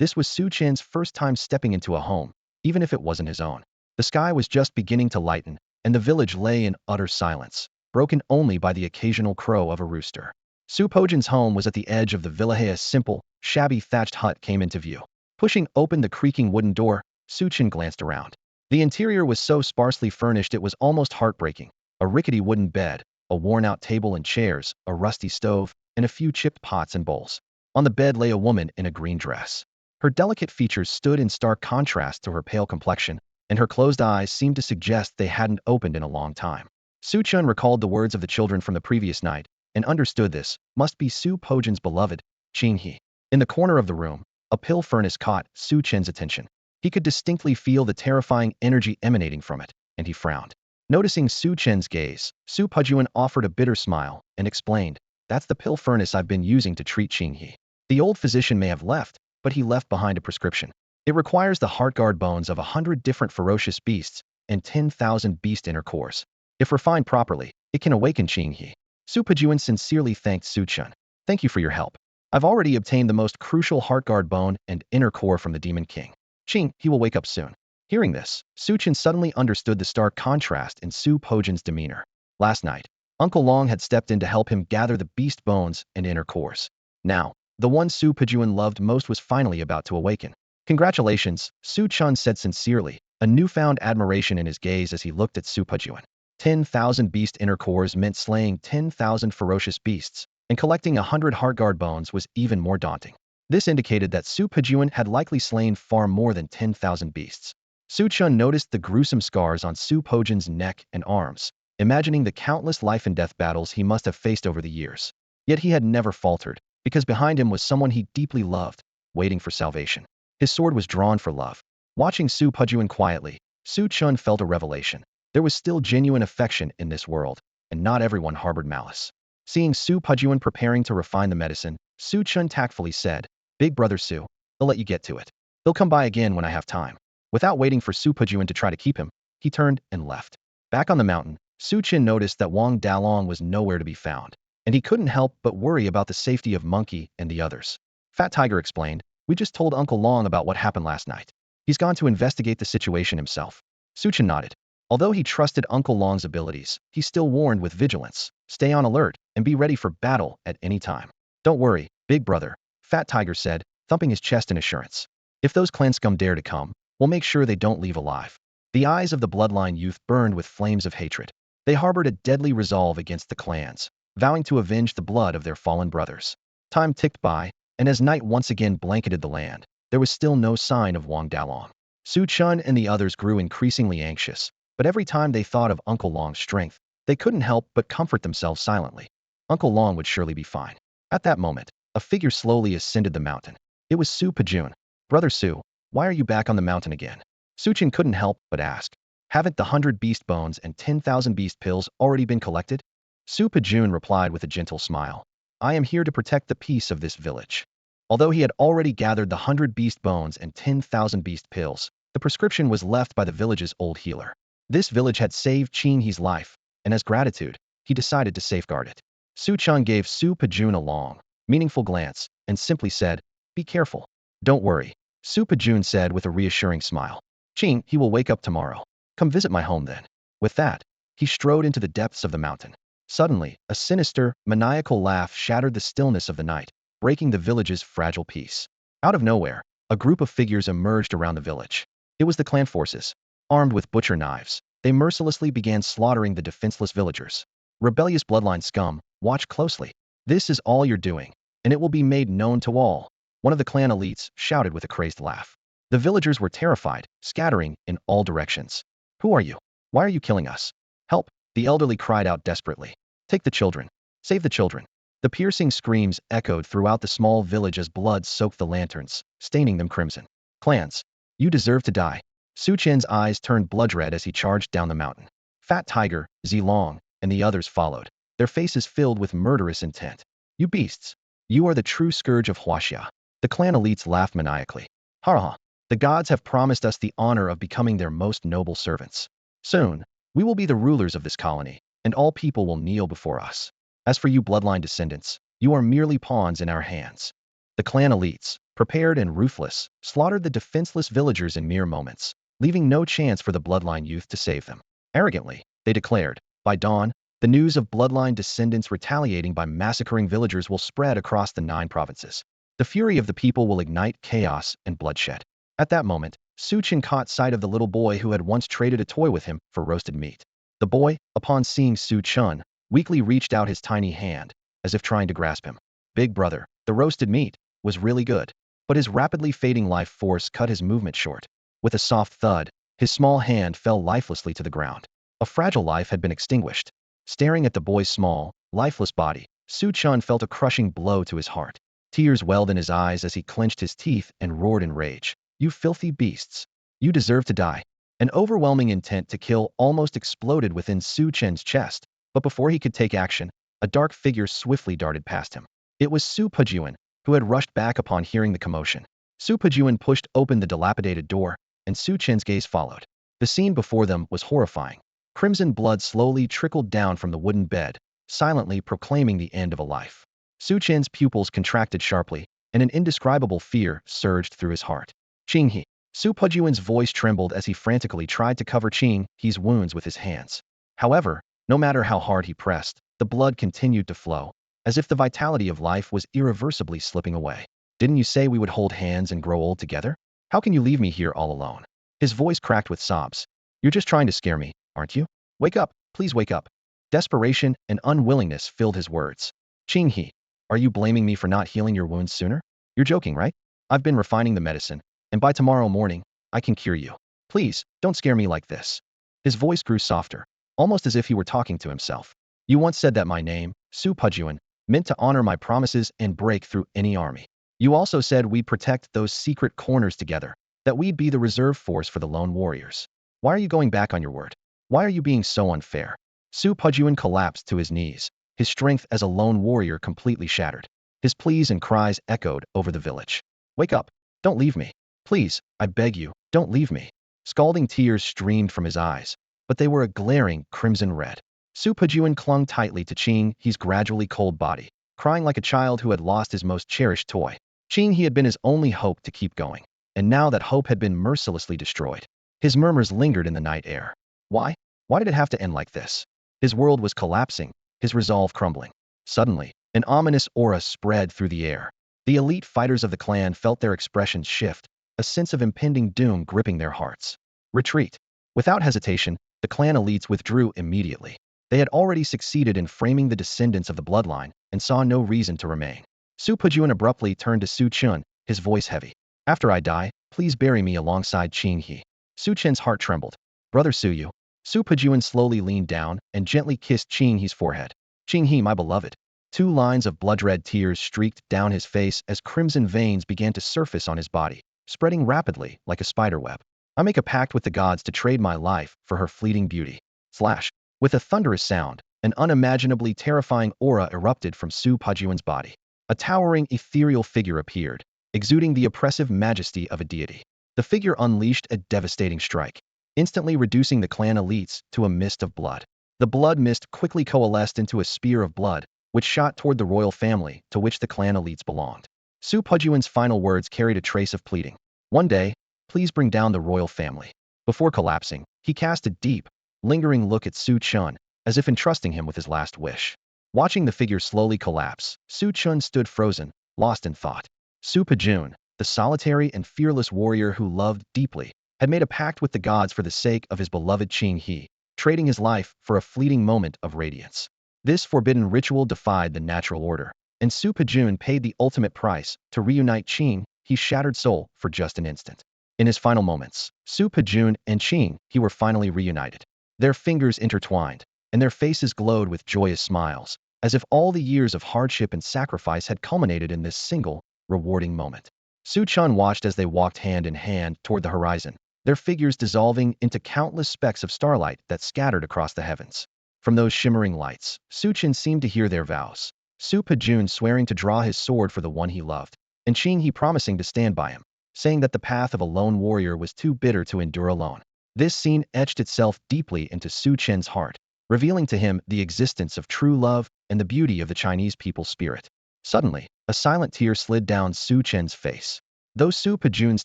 this was Su Chen's first time stepping into a home, even if it wasn't his own. The sky was just beginning to lighten, and the village lay in utter silence, broken only by the occasional crow of a rooster. Su Pajun's home was at the edge of the village. A simple, shabby thatched hut came into view. Pushing open the creaking wooden door, Su Chen glanced around. The interior was so sparsely furnished it was almost heartbreaking. A rickety wooden bed, a worn-out table and chairs, a rusty stove, and a few chipped pots and bowls. On the bed lay a woman in a green dress. Her delicate features stood in stark contrast to her pale complexion, and her closed eyes seemed to suggest they hadn't opened in a long time. Su Chen recalled the words of the children from the previous night, and understood this must be Su Pojin's beloved, Qing He. In the corner of the room, a pill furnace caught Su Chen's attention. He could distinctly feel the terrifying energy emanating from it, and he frowned. Noticing Su Chen's gaze, Su Pajun offered a bitter smile and explained, "That's the pill furnace I've been using to treat Qing He. The old physician may have left, but he left behind a prescription. It requires the heart guard bones of 100 different ferocious beasts and 10,000 beast inner cores. If refined properly, it can awaken Qing He." Su Pajun sincerely thanked Su Chen. "Thank you for your help. I've already obtained the most crucial heart guard bone and inner core from the Demon King. Qing, he will wake up soon." Hearing this, Su Chen suddenly understood the stark contrast in Su Pojin's demeanor. Last night, Uncle Long had stepped in to help him gather the beast bones and inner cores. Now, the one Su Pajun loved most was finally about to awaken. "Congratulations," Su Chen said sincerely, a newfound admiration in his gaze as he looked at Su Pajun. 10,000 beast inner cores meant slaying 10,000 ferocious beasts, and collecting 100 heart guard bones was even more daunting. This indicated that Su Pajun had likely slain far more than 10,000 beasts. Su Chen noticed the gruesome scars on Su Pojin's neck and arms, imagining the countless life and death battles he must have faced over the years. Yet he had never faltered, because behind him was someone he deeply loved, waiting for salvation. His sword was drawn for love. Watching Su Pajun quietly, Su Chen felt a revelation. There was still genuine affection in this world, and not everyone harbored malice. Seeing Su Pajun preparing to refine the medicine, Su Chen tactfully said, "Big brother Su, I'll let you get to it. He'll come by again when I have time." Without waiting for Su Pajun to try to keep him, he turned and left. Back on the mountain, Su Chen noticed that Wang Dalong was nowhere to be found, and he couldn't help but worry about the safety of Monkey and the others. Fat Tiger explained, "We just told Uncle Long about what happened last night. He's gone to investigate the situation himself." Su Chen nodded. Although he trusted Uncle Long's abilities, he still warned with vigilance, "Stay on alert and be ready for battle at any time." "Don't worry, big brother," Fat Tiger said, thumping his chest in assurance. "If those clan scum dare to come, We'll make sure they don't leave alive. The eyes of the bloodline youth burned with flames of hatred. They harbored a deadly resolve against the clans, vowing to avenge the blood of their fallen brothers. Time ticked by, and as night once again blanketed the land, there was still no sign of Wang Dalong. Su Chun and the others grew increasingly anxious, but every time they thought of Uncle Long's strength, they couldn't help but comfort themselves silently. Uncle Long would surely be fine. At that moment, a figure slowly ascended the mountain. It was Su Pajun. Brother Su, why are you back on the mountain again? Su Chen couldn't help but ask. Haven't the 100 beast bones and 10,000 beast pills already been collected? Su Pajun replied with a gentle smile. I am here to protect the peace of this village. Although he had already gathered the 100 beast bones and 10,000 beast pills, the prescription was left by the village's old healer. This village had saved Qing He's life, and as gratitude, he decided to safeguard it. Su Chun gave Su Pajun a long, meaningful glance and simply said, Be careful. Don't worry, Su Pajun said with a reassuring smile. Qing, he will wake up tomorrow. Come visit my home then. With that, he strode into the depths of the mountain. Suddenly, a sinister, maniacal laugh shattered the stillness of the night, breaking the village's fragile peace. Out of nowhere, a group of figures emerged around the village. It was the clan forces. Armed with butcher knives, they mercilessly began slaughtering the defenseless villagers. Rebellious bloodline scum, watch closely. This is all you're doing, and it will be made known to all. One of the clan elites shouted with a crazed laugh. The villagers were terrified, scattering in all directions. Who are you? Why are you killing us? Help, the elderly cried out desperately. Take the children. Save the children. The piercing screams echoed throughout the small village as blood soaked the lanterns, staining them crimson. Clans, you deserve to die. Su Chen's eyes turned blood-red as he charged down the mountain. Fat Tiger, Zilong, and the others followed, their faces filled with murderous intent. You beasts. You are the true scourge of Hashia. The clan elites laughed maniacally. Ha ha. The gods have promised us the honor of becoming their most noble servants. Soon, we will be the rulers of this colony, and all people will kneel before us. As for you bloodline descendants, you are merely pawns in our hands. The clan elites, prepared and ruthless, slaughtered the defenseless villagers in mere moments, leaving no chance for the bloodline youth to save them. Arrogantly, they declared, by dawn, the news of bloodline descendants retaliating by massacring villagers will spread across the 9 provinces. The fury of the people will ignite chaos and bloodshed. At that moment, Su Chen caught sight of the little boy who had once traded a toy with him for roasted meat. The boy, upon seeing Su Chen, weakly reached out his tiny hand, as if trying to grasp him. Big brother, the roasted meat was really good. But his rapidly fading life force cut his movement short. With a soft thud, his small hand fell lifelessly to the ground. A fragile life had been extinguished. Staring at the boy's small, lifeless body, Su Chen felt a crushing blow to his heart. Tears welled in his eyes as he clenched his teeth and roared in rage. You filthy beasts. You deserve to die. An overwhelming intent to kill almost exploded within Su Chen's chest, but before he could take action, a dark figure swiftly darted past him. It was Su Pajun, who had rushed back upon hearing the commotion. Su Pajun pushed open the dilapidated door, and Su Chen's gaze followed. The scene before them was horrifying. Crimson blood slowly trickled down from the wooden bed, silently proclaiming the end of a life. Su Chen's pupils contracted sharply, and an indescribable fear surged through his heart. Qing He. Su Pajun's voice trembled as he frantically tried to cover Qing He's wounds with his hands. However, no matter how hard he pressed, the blood continued to flow, as if the vitality of life was irreversibly slipping away. Didn't you say we would hold hands and grow old together? How can you leave me here all alone? His voice cracked with sobs. You're just trying to scare me, aren't you? Wake up, please wake up. Desperation and unwillingness filled his words. Qing He, are you blaming me for not healing your wounds sooner? You're joking, right? I've been refining the medicine, and by tomorrow morning, I can cure you. Please, don't scare me like this. His voice grew softer, almost as if he were talking to himself. You once said that my name, Su Pajun, meant to honor my promises and break through any army. You also said we'd protect those secret corners together, that we'd be the reserve force for the lone warriors. Why are you going back on your word? Why are you being so unfair? Su Pajun collapsed to his knees, his strength as a lone warrior completely shattered. His pleas and cries echoed over the village. Wake up. Don't leave me. Please, I beg you, don't leave me. Scalding tears streamed from his eyes, but they were a glaring crimson red. Su Pajun clung tightly to Qing He's gradually cold body, crying like a child who had lost his most cherished toy. Qing He had been his only hope to keep going, and now that hope had been mercilessly destroyed. His murmurs lingered in the night air. Why? Why did it have to end like this? His world was collapsing, his resolve crumbling. Suddenly, an ominous aura spread through the air. The elite fighters of the clan felt their expressions shift, a sense of impending doom gripping their hearts. Retreat. Without hesitation, the clan elites withdrew immediately. They had already succeeded in framing the descendants of the bloodline and saw no reason to remain. Su Pejun abruptly turned to Su Chun, his voice heavy. After I die, please bury me alongside Qing He. Su Chen's heart trembled. Brother Suyu. Su Pejun slowly leaned down and gently kissed Qing He's forehead. Qing He, my beloved. 2 lines of blood-red tears streaked down his face as crimson veins began to surface on his body, spreading rapidly like a spiderweb. I make a pact with the gods to trade my life for her fleeting beauty. Flash. With a thunderous sound, an unimaginably terrifying aura erupted from Su Pejun's body. A towering ethereal figure appeared, exuding the oppressive majesty of a deity. The figure unleashed a devastating strike, instantly reducing the clan elites to a mist of blood. The blood mist quickly coalesced into a spear of blood, which shot toward the royal family to which the clan elites belonged. Su Pejun's final words carried a trace of pleading. One day, please bring down the royal family. Before collapsing, he cast a deep, lingering look at Su Chun, as if entrusting him with his last wish. Watching the figure slowly collapse, Su Chun stood frozen, lost in thought. Su Pejun, the solitary and fearless warrior who loved deeply, had made a pact with the gods for the sake of his beloved Qing He, trading his life for a fleeting moment of radiance. This forbidden ritual defied the natural order, and Su Pejun paid the ultimate price to reunite Qing He's shattered soul for just an instant. In his final moments, Su Pejun and Qing He were finally reunited. Their fingers intertwined, and their faces glowed with joyous smiles, as if all the years of hardship and sacrifice had culminated in this single, rewarding moment. Su Chun watched as they walked hand in hand toward the horizon, their figures dissolving into countless specks of starlight that scattered across the heavens. From those shimmering lights, Su Chen seemed to hear their vows. Su Pejun swearing to draw his sword for the one he loved, and Qing He promising to stand by him, saying that the path of a lone warrior was too bitter to endure alone. This scene etched itself deeply into Su Chen's heart, revealing to him the existence of true love and the beauty of the Chinese people's spirit. Suddenly, a silent tear slid down Su Chen's face. Though Su Pejun's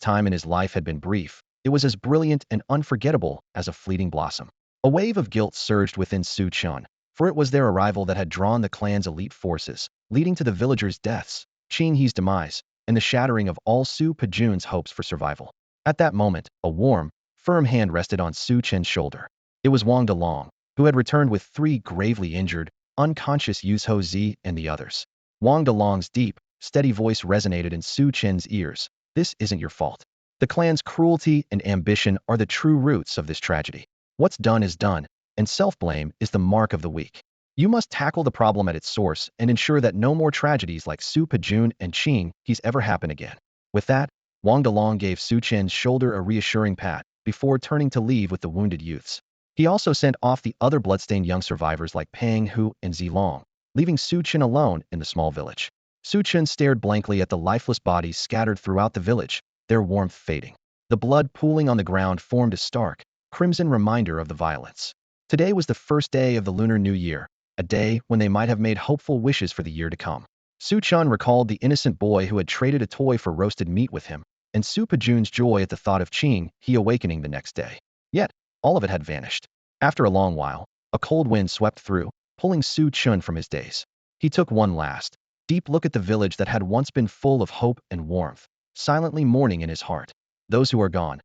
time in his life had been brief, it was as brilliant and unforgettable as a fleeting blossom. A wave of guilt surged within Su Chun, for it was their arrival that had drawn the clan's elite forces, leading to the villagers' deaths, Qing He's demise, and the shattering of all Su Pejun's hopes for survival. At that moment, a warm, firm hand rested on Su Chen's shoulder. It was Wang Delong, who had returned with 3 gravely injured, unconscious Yuzhou Zi and the others. Wang Delong's deep, steady voice resonated in Su Chen's ears. This isn't your fault. The clan's cruelty and ambition are the true roots of this tragedy. What's done is done, and self-blame is the mark of the weak. You must tackle the problem at its source and ensure that no more tragedies like Su Pejun and Qing He's ever happen again. With that, Wang Delong gave Su Chen's shoulder a reassuring pat before turning to leave with the wounded youths. He also sent off the other bloodstained young survivors like Pang Hu and Zilong, leaving Su Chen alone in the small village. Su Chen stared blankly at the lifeless bodies scattered throughout the village, their warmth fading. The blood pooling on the ground formed a stark, crimson reminder of the violence. Today was the first day of the Lunar New Year, a day when they might have made hopeful wishes for the year to come. Su Chun recalled the innocent boy who had traded a toy for roasted meat with him, and Su Pejun's joy at the thought of Qing He awakening the next day. Yet, all of it had vanished. After a long while, a cold wind swept through, pulling Su Chun from his daze. He took one last, deep look at the village that had once been full of hope and warmth, silently mourning in his heart. Those who are gone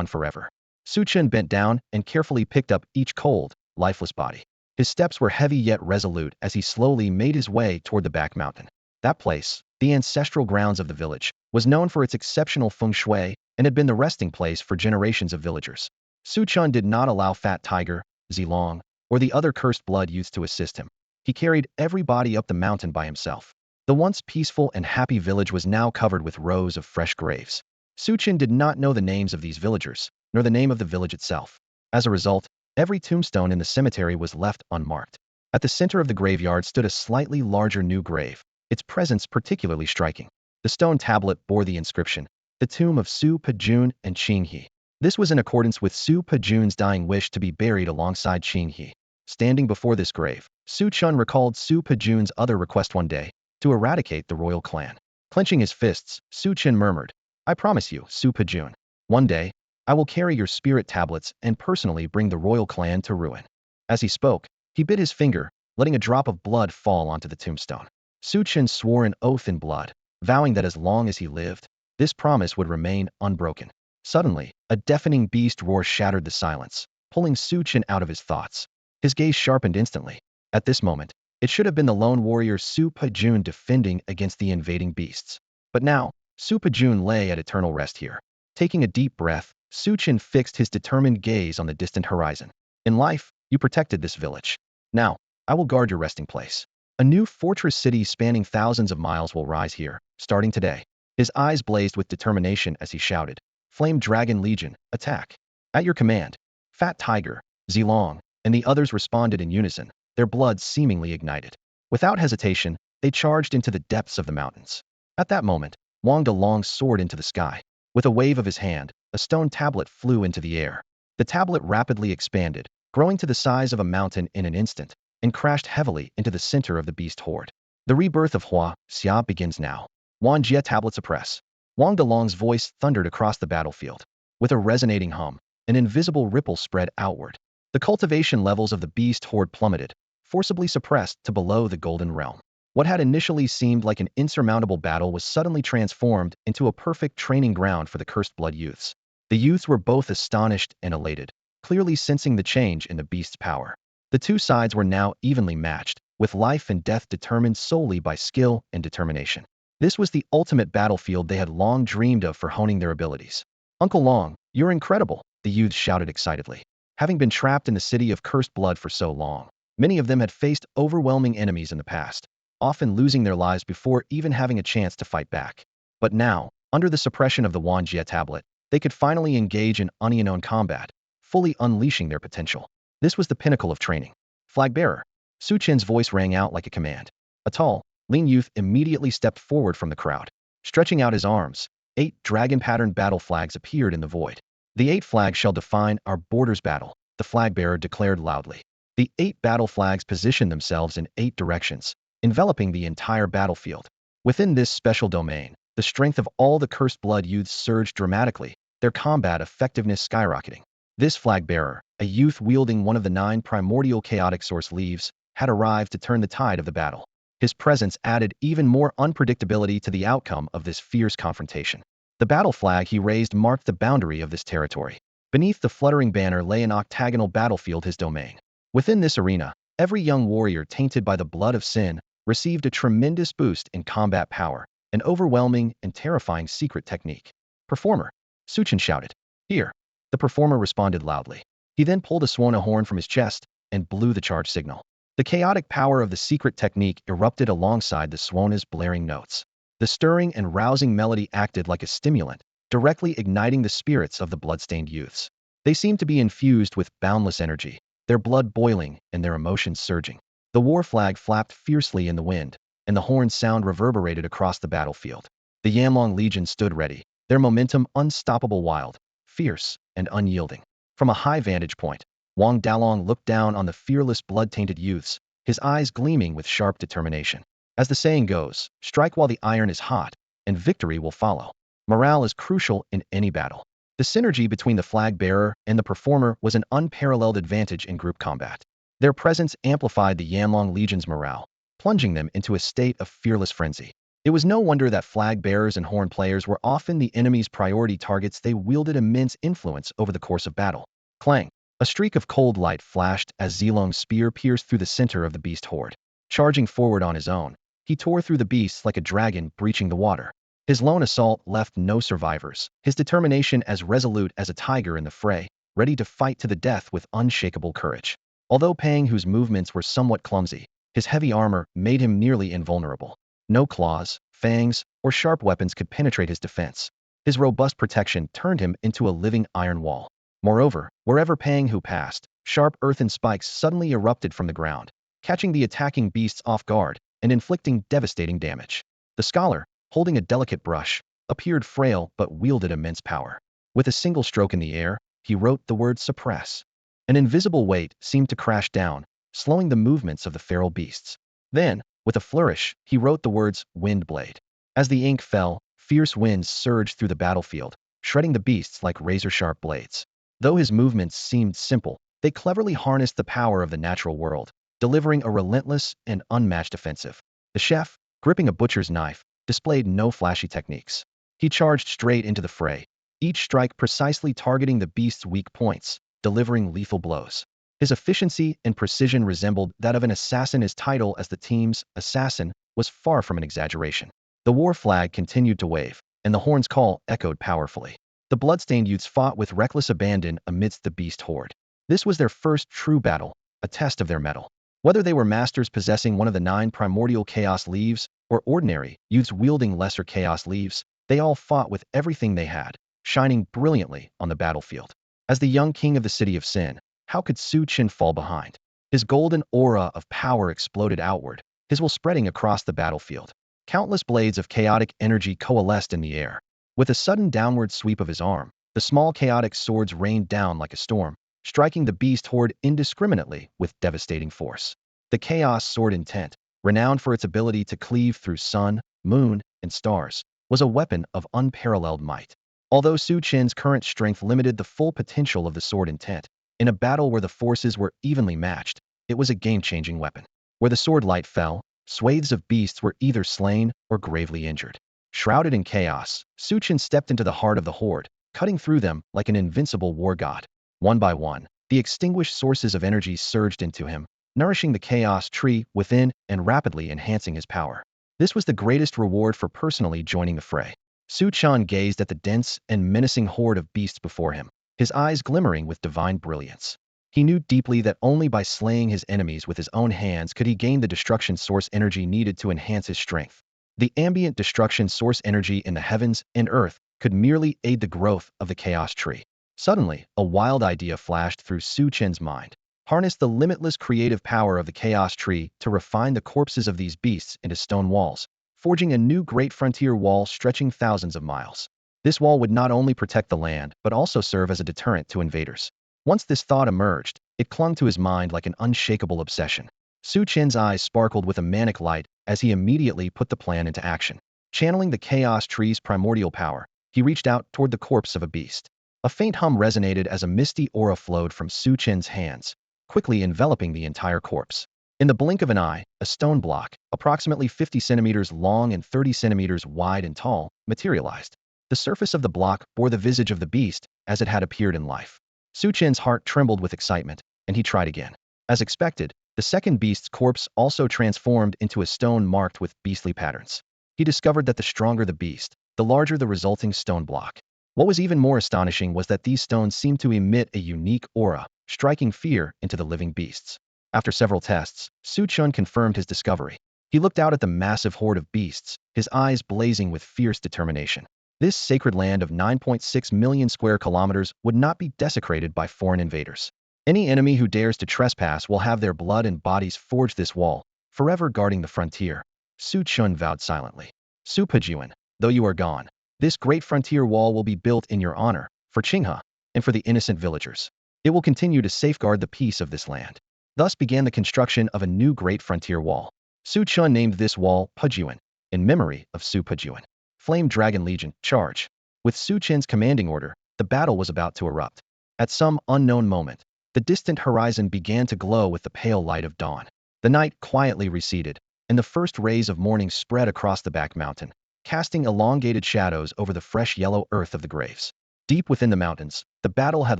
forever. Su Chen bent down and carefully picked up each cold, lifeless body. His steps were heavy yet resolute as he slowly made his way toward the back mountain. That place, the ancestral grounds of the village, was known for its exceptional feng shui and had been the resting place for generations of villagers. Su Chun did not allow Fat Tiger, Zilong, or the other cursed blood youths to assist him. He carried every body up the mountain by himself. The once peaceful and happy village was now covered with rows of fresh graves. Su Chen did not know the names of these villagers, nor the name of the village itself. As a result, every tombstone in the cemetery was left unmarked. At the center of the graveyard stood a slightly larger new grave, its presence particularly striking. The stone tablet bore the inscription, "The tomb of Su Pejun and Qing He." This was in accordance with Su Pejun's dying wish to be buried alongside Qing He. Standing before this grave, Su Chun recalled Su Pejun's other request one day, to eradicate the royal clan. Clenching his fists, Su Chen murmured, "I promise you, Su Pejun, one day, I will carry your spirit tablets and personally bring the royal clan to ruin." As he spoke, he bit his finger, letting a drop of blood fall onto the tombstone. Su Chen swore an oath in blood, vowing that as long as he lived, this promise would remain unbroken. Suddenly, a deafening beast roar shattered the silence, pulling Chen out of his thoughts. His gaze sharpened instantly. At this moment, it should have been the lone warrior Su Pajun defending against the invading beasts. But now, Su Pajun lay at eternal rest here. Taking a deep breath, Chen fixed his determined gaze on the distant horizon. In life, you protected this village. Now, I will guard your resting place. A new fortress city spanning thousands of miles will rise here, starting today. His eyes blazed with determination as he shouted, Flame Dragon Legion, attack. At your command. Fat Tiger, Zilong, and the others responded in unison, their blood seemingly ignited. Without hesitation, they charged into the depths of the mountains. At that moment, Wang Delong soared into the sky. With a wave of his hand, a stone tablet flew into the air. The tablet rapidly expanded, growing to the size of a mountain in an instant, and crashed heavily into the center of the beast horde. The rebirth of Xia begins now. Wanjie tablets oppress. Wang Delong's voice thundered across the battlefield. With a resonating hum, an invisible ripple spread outward. The cultivation levels of the beast horde plummeted, forcibly suppressed to below the golden realm. What had initially seemed like an insurmountable battle was suddenly transformed into a perfect training ground for the cursed blood youths. The youths were both astonished and elated, clearly sensing the change in the beast's power. The two sides were now evenly matched, with life and death determined solely by skill and determination. This was the ultimate battlefield they had long dreamed of for honing their abilities. Uncle Long, you're incredible, the youths shouted excitedly. Having been trapped in the city of cursed blood for so long, many of them had faced overwhelming enemies in the past, often losing their lives before even having a chance to fight back. But now, under the suppression of the Wanjie tablet, they could finally engage in unknown combat, fully unleashing their potential. This was the pinnacle of training. Flag bearer. Chen's voice rang out like a command. A tall, lean youth immediately stepped forward from the crowd. Stretching out his arms, 8 dragon-patterned battle flags appeared in the void. The 8 flags shall define our borders battle, the flag bearer declared loudly. The 8 battle flags positioned themselves in 8 directions, enveloping the entire battlefield. Within this special domain, the strength of all the cursed blood youths surged dramatically, their combat effectiveness skyrocketing. This flag bearer, a youth wielding one of the 9 primordial chaotic source leaves, had arrived to turn the tide of the battle. His presence added even more unpredictability to the outcome of this fierce confrontation. The battle flag he raised marked the boundary of this territory. Beneath the fluttering banner lay an octagonal battlefield, his domain. Within this arena, every young warrior tainted by the blood of sin received a tremendous boost in combat power, an overwhelming and terrifying secret technique. Performer, Chen shouted. Here. The performer responded loudly. He then pulled a Swana horn from his chest and blew the charge signal. The chaotic power of the secret technique erupted alongside the Swana's blaring notes. The stirring and rousing melody acted like a stimulant, directly igniting the spirits of the bloodstained youths. They seemed to be infused with boundless energy, their blood boiling and their emotions surging. The war flag flapped fiercely in the wind, and the horn's sound reverberated across the battlefield. The Yanlong Legion stood ready, their momentum unstoppable, wild, fierce, and unyielding. From a high vantage point, Wang Dalong looked down on the fearless blood-tainted youths, his eyes gleaming with sharp determination. As the saying goes, strike while the iron is hot, and victory will follow. Morale is crucial in any battle. The synergy between the flag bearer and the performer was an unparalleled advantage in group combat. Their presence amplified the Yanlong Legion's morale, plunging them into a state of fearless frenzy. It was no wonder that flag bearers and horn players were often the enemy's priority targets. They wielded immense influence over the course of battle. Clang! A streak of cold light flashed as Zilong's spear pierced through the center of the beast horde. Charging forward on his own, he tore through the beasts like a dragon breaching the water. His lone assault left no survivors, his determination as resolute as a tiger in the fray, ready to fight to the death with unshakable courage. Although Pang, whose movements were somewhat clumsy, his heavy armor made him nearly invulnerable. No claws, fangs, or sharp weapons could penetrate his defense. His robust protection turned him into a living iron wall. Moreover, wherever Pang Hu passed, sharp earthen spikes suddenly erupted from the ground, catching the attacking beasts off guard and inflicting devastating damage. The scholar, holding a delicate brush, appeared frail but wielded immense power. With a single stroke in the air, he wrote the word suppress. An invisible weight seemed to crash down, slowing the movements of the feral beasts. Then, with a flourish, he wrote the words wind blade. As the ink fell, fierce winds surged through the battlefield, shredding the beasts like razor-sharp blades. Though his movements seemed simple, they cleverly harnessed the power of the natural world, delivering a relentless and unmatched offensive. The chef, gripping a butcher's knife, displayed no flashy techniques. He charged straight into the fray, each strike precisely targeting the beast's weak points, delivering lethal blows. His efficiency and precision resembled that of an assassin. His title as the team's assassin was far from an exaggeration. The war flag continued to wave, and the horn's call echoed powerfully. The bloodstained youths fought with reckless abandon amidst the beast horde. This was their first true battle, a test of their mettle. Whether they were masters possessing one of the 9 primordial chaos leaves, or ordinary youths wielding lesser chaos leaves, they all fought with everything they had, shining brilliantly on the battlefield. As the young king of the city of sin, how could Chen fall behind? His golden aura of power exploded outward, his will spreading across the battlefield. Countless blades of chaotic energy coalesced in the air. With a sudden downward sweep of his arm, the small chaotic swords rained down like a storm, striking the beast horde indiscriminately with devastating force. The Chaos Sword Intent, renowned for its ability to cleave through sun, moon, and stars, was a weapon of unparalleled might. Although Chen's current strength limited the full potential of the Sword Intent, in a battle where the forces were evenly matched, it was a game-changing weapon. Where the sword light fell, swathes of beasts were either slain or gravely injured. Shrouded in chaos, Chen stepped into the heart of the horde, cutting through them like an invincible war god. One by one, the extinguished sources of energy surged into him, nourishing the chaos tree within and rapidly enhancing his power. This was the greatest reward for personally joining the fray. Chen gazed at the dense and menacing horde of beasts before him, his eyes glimmering with divine brilliance. He knew deeply that only by slaying his enemies with his own hands could he gain the destruction source energy needed to enhance his strength. The ambient destruction source energy in the heavens and earth could merely aid the growth of the chaos tree. Suddenly, a wild idea flashed through Chen's mind. Harness the limitless creative power of the chaos tree to refine the corpses of these beasts into stone walls, forging a new great frontier wall stretching thousands of miles. This wall would not only protect the land, but also serve as a deterrent to invaders. Once this thought emerged, it clung to his mind like an unshakable obsession. Chen's eyes sparkled with a manic light as he immediately put the plan into action. Channeling the chaos tree's primordial power, he reached out toward the corpse of a beast. A faint hum resonated as a misty aura flowed from Chen's hands, quickly enveloping the entire corpse. In the blink of an eye, a stone block, approximately 50 centimeters long and 30 centimeters wide and tall, materialized. The surface of the block bore the visage of the beast as it had appeared in life. Chen's heart trembled with excitement, and he tried again. As expected, the second beast's corpse also transformed into a stone marked with beastly patterns. He discovered that the stronger the beast, the larger the resulting stone block. What was even more astonishing was that these stones seemed to emit a unique aura, striking fear into the living beasts. After several tests, Chen confirmed his discovery. He looked out at the massive horde of beasts, his eyes blazing with fierce determination. This sacred land of 9.6 million square kilometers would not be desecrated by foreign invaders. Any enemy who dares to trespass will have their blood and bodies forge this wall, forever guarding the frontier. Chen vowed silently. Supajuan, though you are gone, this great frontier wall will be built in your honor, for Qinghe, and for the innocent villagers. It will continue to safeguard the peace of this land. Thus began the construction of a new great frontier wall. Chen named this wall Pujuan, in memory of Supajuan. Flame Dragon Legion, charge. With Chen's commanding order, the battle was about to erupt. At some unknown moment, the distant horizon began to glow with the pale light of dawn. The night quietly receded, and the first rays of morning spread across the back mountain, casting elongated shadows over the fresh yellow earth of the graves. Deep within the mountains, the battle had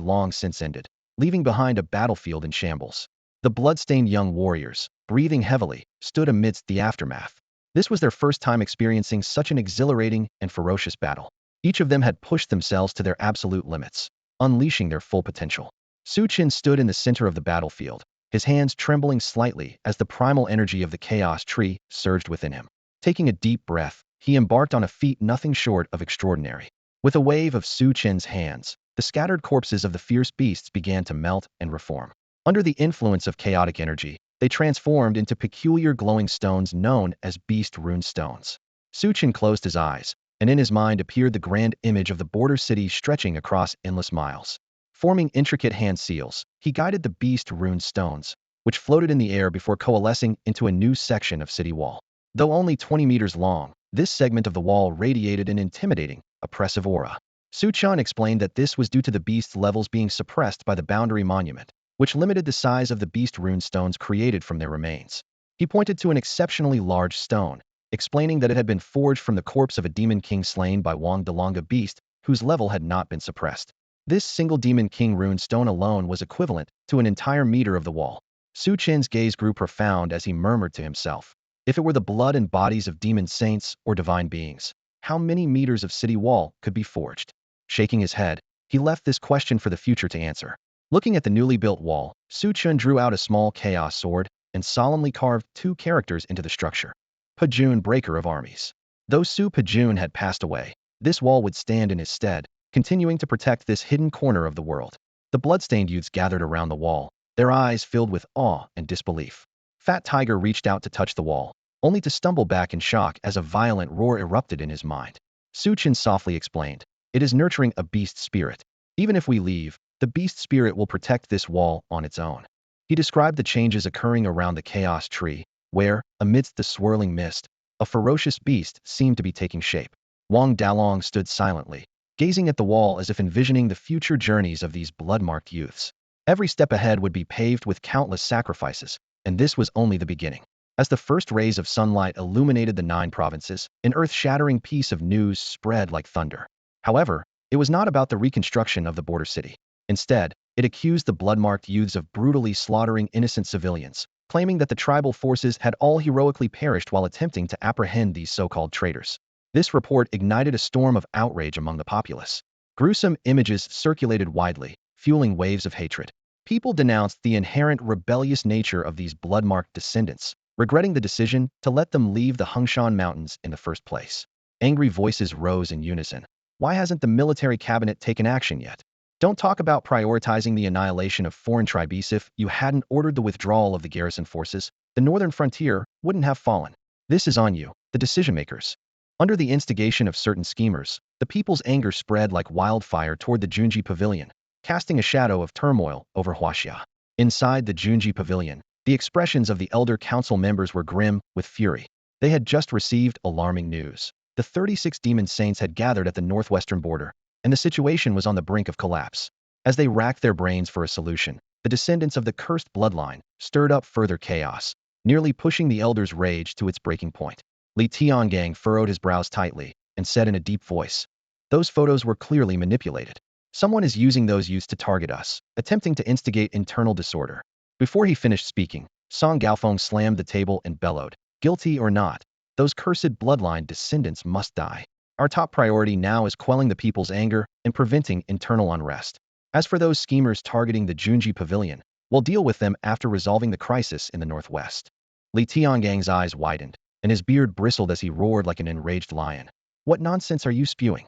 long since ended, leaving behind a battlefield in shambles. The blood-stained young warriors, breathing heavily, stood amidst the aftermath. This was their first time experiencing such an exhilarating and ferocious battle. Each of them had pushed themselves to their absolute limits, unleashing their full potential. Chen stood in the center of the battlefield, his hands trembling slightly as the primal energy of the chaos tree surged within him. Taking a deep breath, he embarked on a feat nothing short of extraordinary. With a wave of Chen's hands, the scattered corpses of the fierce beasts began to melt and reform. Under the influence of chaotic energy, they transformed into peculiar glowing stones known as beast rune stones. Chen closed his eyes, and in his mind appeared the grand image of the border city stretching across endless miles. Forming intricate hand seals, he guided the beast rune stones, which floated in the air before coalescing into a new section of city wall. Though only 20 meters long, this segment of the wall radiated an intimidating, oppressive aura. Chen explained that this was due to the beast's levels being suppressed by the boundary monument, which limited the size of the beast rune stones created from their remains. He pointed to an exceptionally large stone, explaining that it had been forged from the corpse of a demon king slain by Wang Dalanga beast whose level had not been suppressed. This single demon king rune stone alone was equivalent to an entire meter of the wall. Su Chen's gaze grew profound as he murmured to himself. If it were the blood and bodies of demon saints or divine beings, how many meters of city wall could be forged? Shaking his head, he left this question for the future to answer. Looking at the newly built wall, Su Chen drew out a small chaos sword and solemnly carved 2 characters into the structure. Pajun, breaker of armies. Though Su Pajun had passed away, this wall would stand in his stead, continuing to protect this hidden corner of the world. The bloodstained youths gathered around the wall, their eyes filled with awe and disbelief. Fat Tiger reached out to touch the wall, only to stumble back in shock as a violent roar erupted in his mind. Su Chen softly explained, "It is nurturing a beast spirit. Even if we leave, the beast spirit will protect this wall on its own." He described the changes occurring around the chaos tree, where, amidst the swirling mist, a ferocious beast seemed to be taking shape. Wang Dalong stood silently, gazing at the wall as if envisioning the future journeys of these blood-marked youths. Every step ahead would be paved with countless sacrifices, and this was only the beginning. As the first rays of sunlight illuminated the 9 provinces, an earth-shattering piece of news spread like thunder. However, it was not about the reconstruction of the border city. Instead, it accused the blood-marked youths of brutally slaughtering innocent civilians, claiming that the tribal forces had all heroically perished while attempting to apprehend these so-called traitors. This report ignited a storm of outrage among the populace. Gruesome images circulated widely, fueling waves of hatred. People denounced the inherent rebellious nature of these blood-marked descendants, regretting the decision to let them leave the Hungshan Mountains in the first place. Angry voices rose in unison. Why hasn't the military cabinet taken action yet? Don't talk about prioritizing the annihilation of foreign tribes. If you hadn't ordered the withdrawal of the garrison forces, the northern frontier wouldn't have fallen. This is on you, the decision-makers. Under the instigation of certain schemers, the people's anger spread like wildfire toward the Junji Pavilion, casting a shadow of turmoil over Hashia. Inside the Junji Pavilion, the expressions of the elder council members were grim with fury. They had just received alarming news. The 36 demon saints had gathered at the northwestern border, and the situation was on the brink of collapse. As they racked their brains for a solution, the descendants of the cursed bloodline stirred up further chaos, nearly pushing the elders' rage to its breaking point. Li Tiangang furrowed his brows tightly and said in a deep voice, "Those photos were clearly manipulated. Someone is using those youths to target us, attempting to instigate internal disorder." Before he finished speaking, Song Gaofeng slammed the table and bellowed, "Guilty or not, those cursed bloodline descendants must die. Our top priority now is quelling the people's anger and preventing internal unrest. As for those schemers targeting the Junji Pavilion, we'll deal with them after resolving the crisis in the northwest." Li Tiangang's eyes widened, and his beard bristled as he roared like an enraged lion. "What nonsense are you spewing?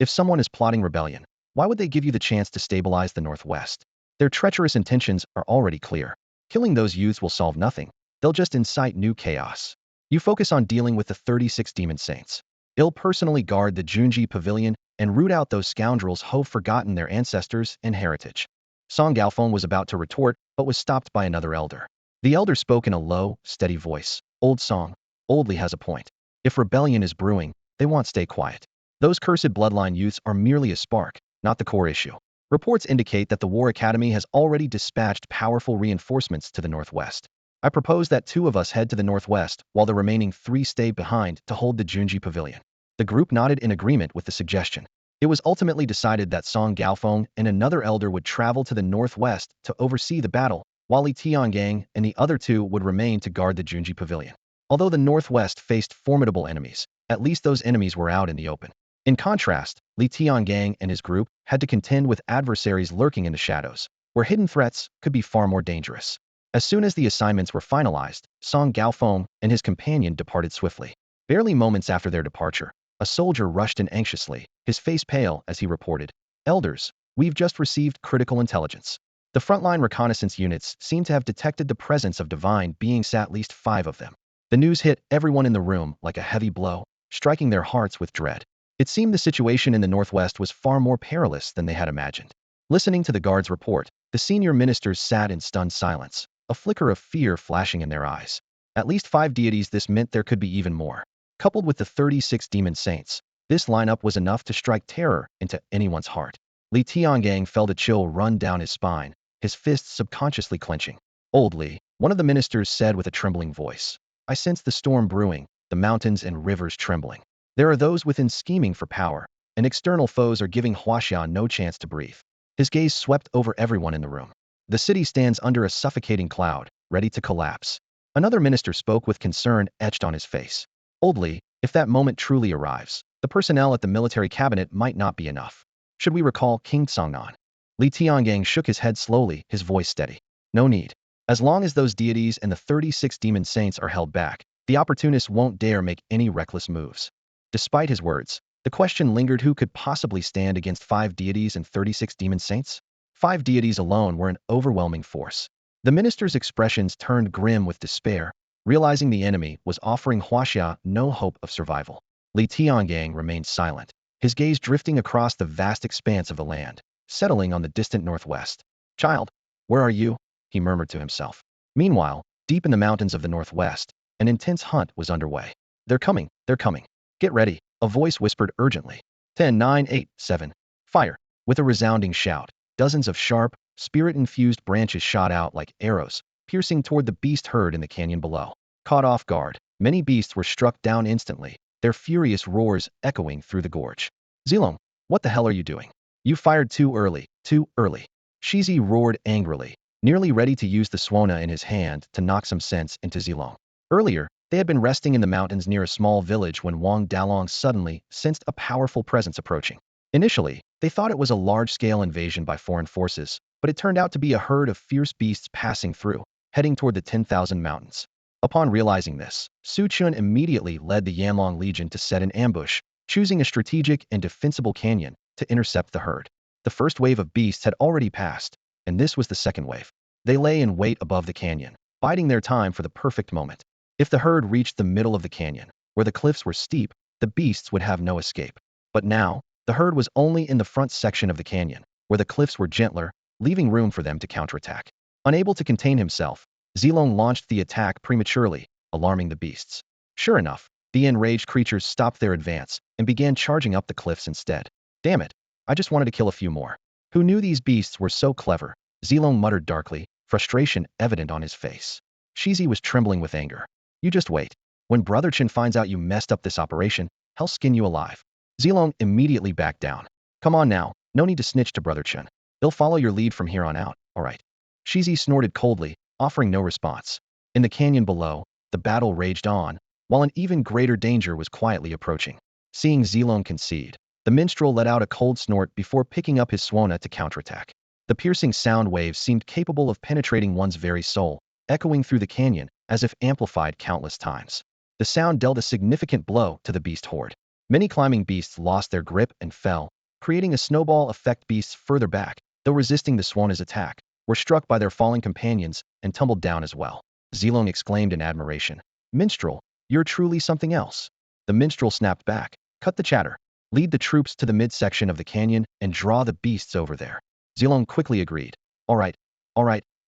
If someone is plotting rebellion, why would they give you the chance to stabilize the northwest? Their treacherous intentions are already clear. Killing those youths will solve nothing. They'll just incite new chaos. You focus on dealing with the 36 demon saints. I'll personally guard the Junji Pavilion and root out those scoundrels who've forgotten their ancestors and heritage." Song Gaofeng was about to retort, but was stopped by another elder. The elder spoke in a low, steady voice. "Old Song, Oldly has a point. If rebellion is brewing, they won't stay quiet. Those cursed bloodline youths are merely a spark, not the core issue. Reports indicate that the War Academy has already dispatched powerful reinforcements to the northwest. I propose that 2 of us head to the northwest, while the remaining 3 stay behind to hold the Junji Pavilion." The group nodded in agreement with the suggestion. It was ultimately decided that Song Gaofeng and another elder would travel to the northwest to oversee the battle, while Li Tiangang and the other 2 would remain to guard the Junji Pavilion. Although the northwest faced formidable enemies, at least those enemies were out in the open. In contrast, Li Tiangang and his group had to contend with adversaries lurking in the shadows, where hidden threats could be far more dangerous. As soon as the assignments were finalized, Song Gaofeng and his companion departed swiftly. Barely moments after their departure, a soldier rushed in anxiously, his face pale as he reported, "Elders, we've just received critical intelligence. The frontline reconnaissance units seem to have detected the presence of divine beings, at least 5 of them." The news hit everyone in the room like a heavy blow, striking their hearts with dread. It seemed the situation in the northwest was far more perilous than they had imagined. Listening to the guard's report, the senior ministers sat in stunned silence, a flicker of fear flashing in their eyes. At least 5 deities, this meant there could be even more. Coupled with the 36 demon saints, this lineup was enough to strike terror into anyone's heart. Li Tiangang felt a chill run down his spine, his fists subconsciously clenching. "Old Li," one of the ministers said with a trembling voice, "I sense the storm brewing, the mountains and rivers trembling. There are those within scheming for power, and external foes are giving Hashia no chance to breathe. His gaze swept over everyone in the room. The city stands under a suffocating cloud, ready to collapse. Another minister spoke with concern etched on his face. Boldly, if that moment truly arrives, the personnel at the military cabinet might not be enough. Should we recall King Songnan? Li Tiangang shook his head slowly, his voice steady. No need. As long as those deities and the 36 demon saints are held back, the opportunists won't dare make any reckless moves. Despite his words, the question lingered: who could possibly stand against 5 deities and 36 demon saints? 5 deities alone were an overwhelming force. The minister's expressions turned grim with despair, realizing the enemy was offering Hashia no hope of survival. Li Tiangang remained silent, his gaze drifting across the vast expanse of the land, settling on the distant northwest. Child, where are you? He murmured to himself. Meanwhile, deep in the mountains of the northwest, an intense hunt was underway. They're coming, they're coming. Get ready, a voice whispered urgently. 10, 9, 8, 7. Fire. With a resounding shout, dozens of sharp, spirit-infused branches shot out like arrows, piercing toward the beast herd in the canyon below. Caught off guard, many beasts were struck down instantly, their furious roars echoing through the gorge. Zilong, what the hell are you doing? You fired too early, too early. Shizi roared angrily, nearly ready to use the Suona in his hand to knock some sense into Zilong. Earlier, they had been resting in the mountains near a small village when Wang Dalong suddenly sensed a powerful presence approaching. Initially, they thought it was a large-scale invasion by foreign forces, but it turned out to be a herd of fierce beasts passing through, heading toward the 10,000 mountains. Upon realizing this, Su Chun immediately led the Yanlong Legion to set an ambush, choosing a strategic and defensible canyon to intercept the herd. The first wave of beasts had already passed, and this was the second wave. They lay in wait above the canyon, biding their time for the perfect moment. If the herd reached the middle of the canyon, where the cliffs were steep, the beasts would have no escape. But now, the herd was only in the front section of the canyon, where the cliffs were gentler, leaving room for them to counterattack. Unable to contain himself, Zilong launched the attack prematurely, alarming the beasts. Sure enough, the enraged creatures stopped their advance and began charging up the cliffs instead. Damn it, I just wanted to kill a few more. Who knew these beasts were so clever? Zilong muttered darkly, frustration evident on his face. Shizi was trembling with anger. You just wait. When Brother Chen finds out you messed up this operation, he'll skin you alive. Zilong immediately backed down. Come on now, no need to snitch to Brother Chen. They'll follow your lead from here on out, alright. Shizi snorted coldly, offering no response. In the canyon below, the battle raged on, while an even greater danger was quietly approaching. Seeing Zilong concede, the minstrel let out a cold snort before picking up his Suona to counterattack. The piercing sound waves seemed capable of penetrating one's very soul, echoing through the canyon, as if amplified countless times. The sound dealt a significant blow to the beast horde. Many climbing beasts lost their grip and fell, creating a snowball effect. Beasts further back, though resisting the Suona's attack, were struck by their falling companions and tumbled down as well. Zilong exclaimed in admiration. Minstrel, you're truly something else. The minstrel snapped back. Cut the chatter. Lead the troops to the midsection of the canyon and draw the beasts over there. Zilong quickly agreed. All right,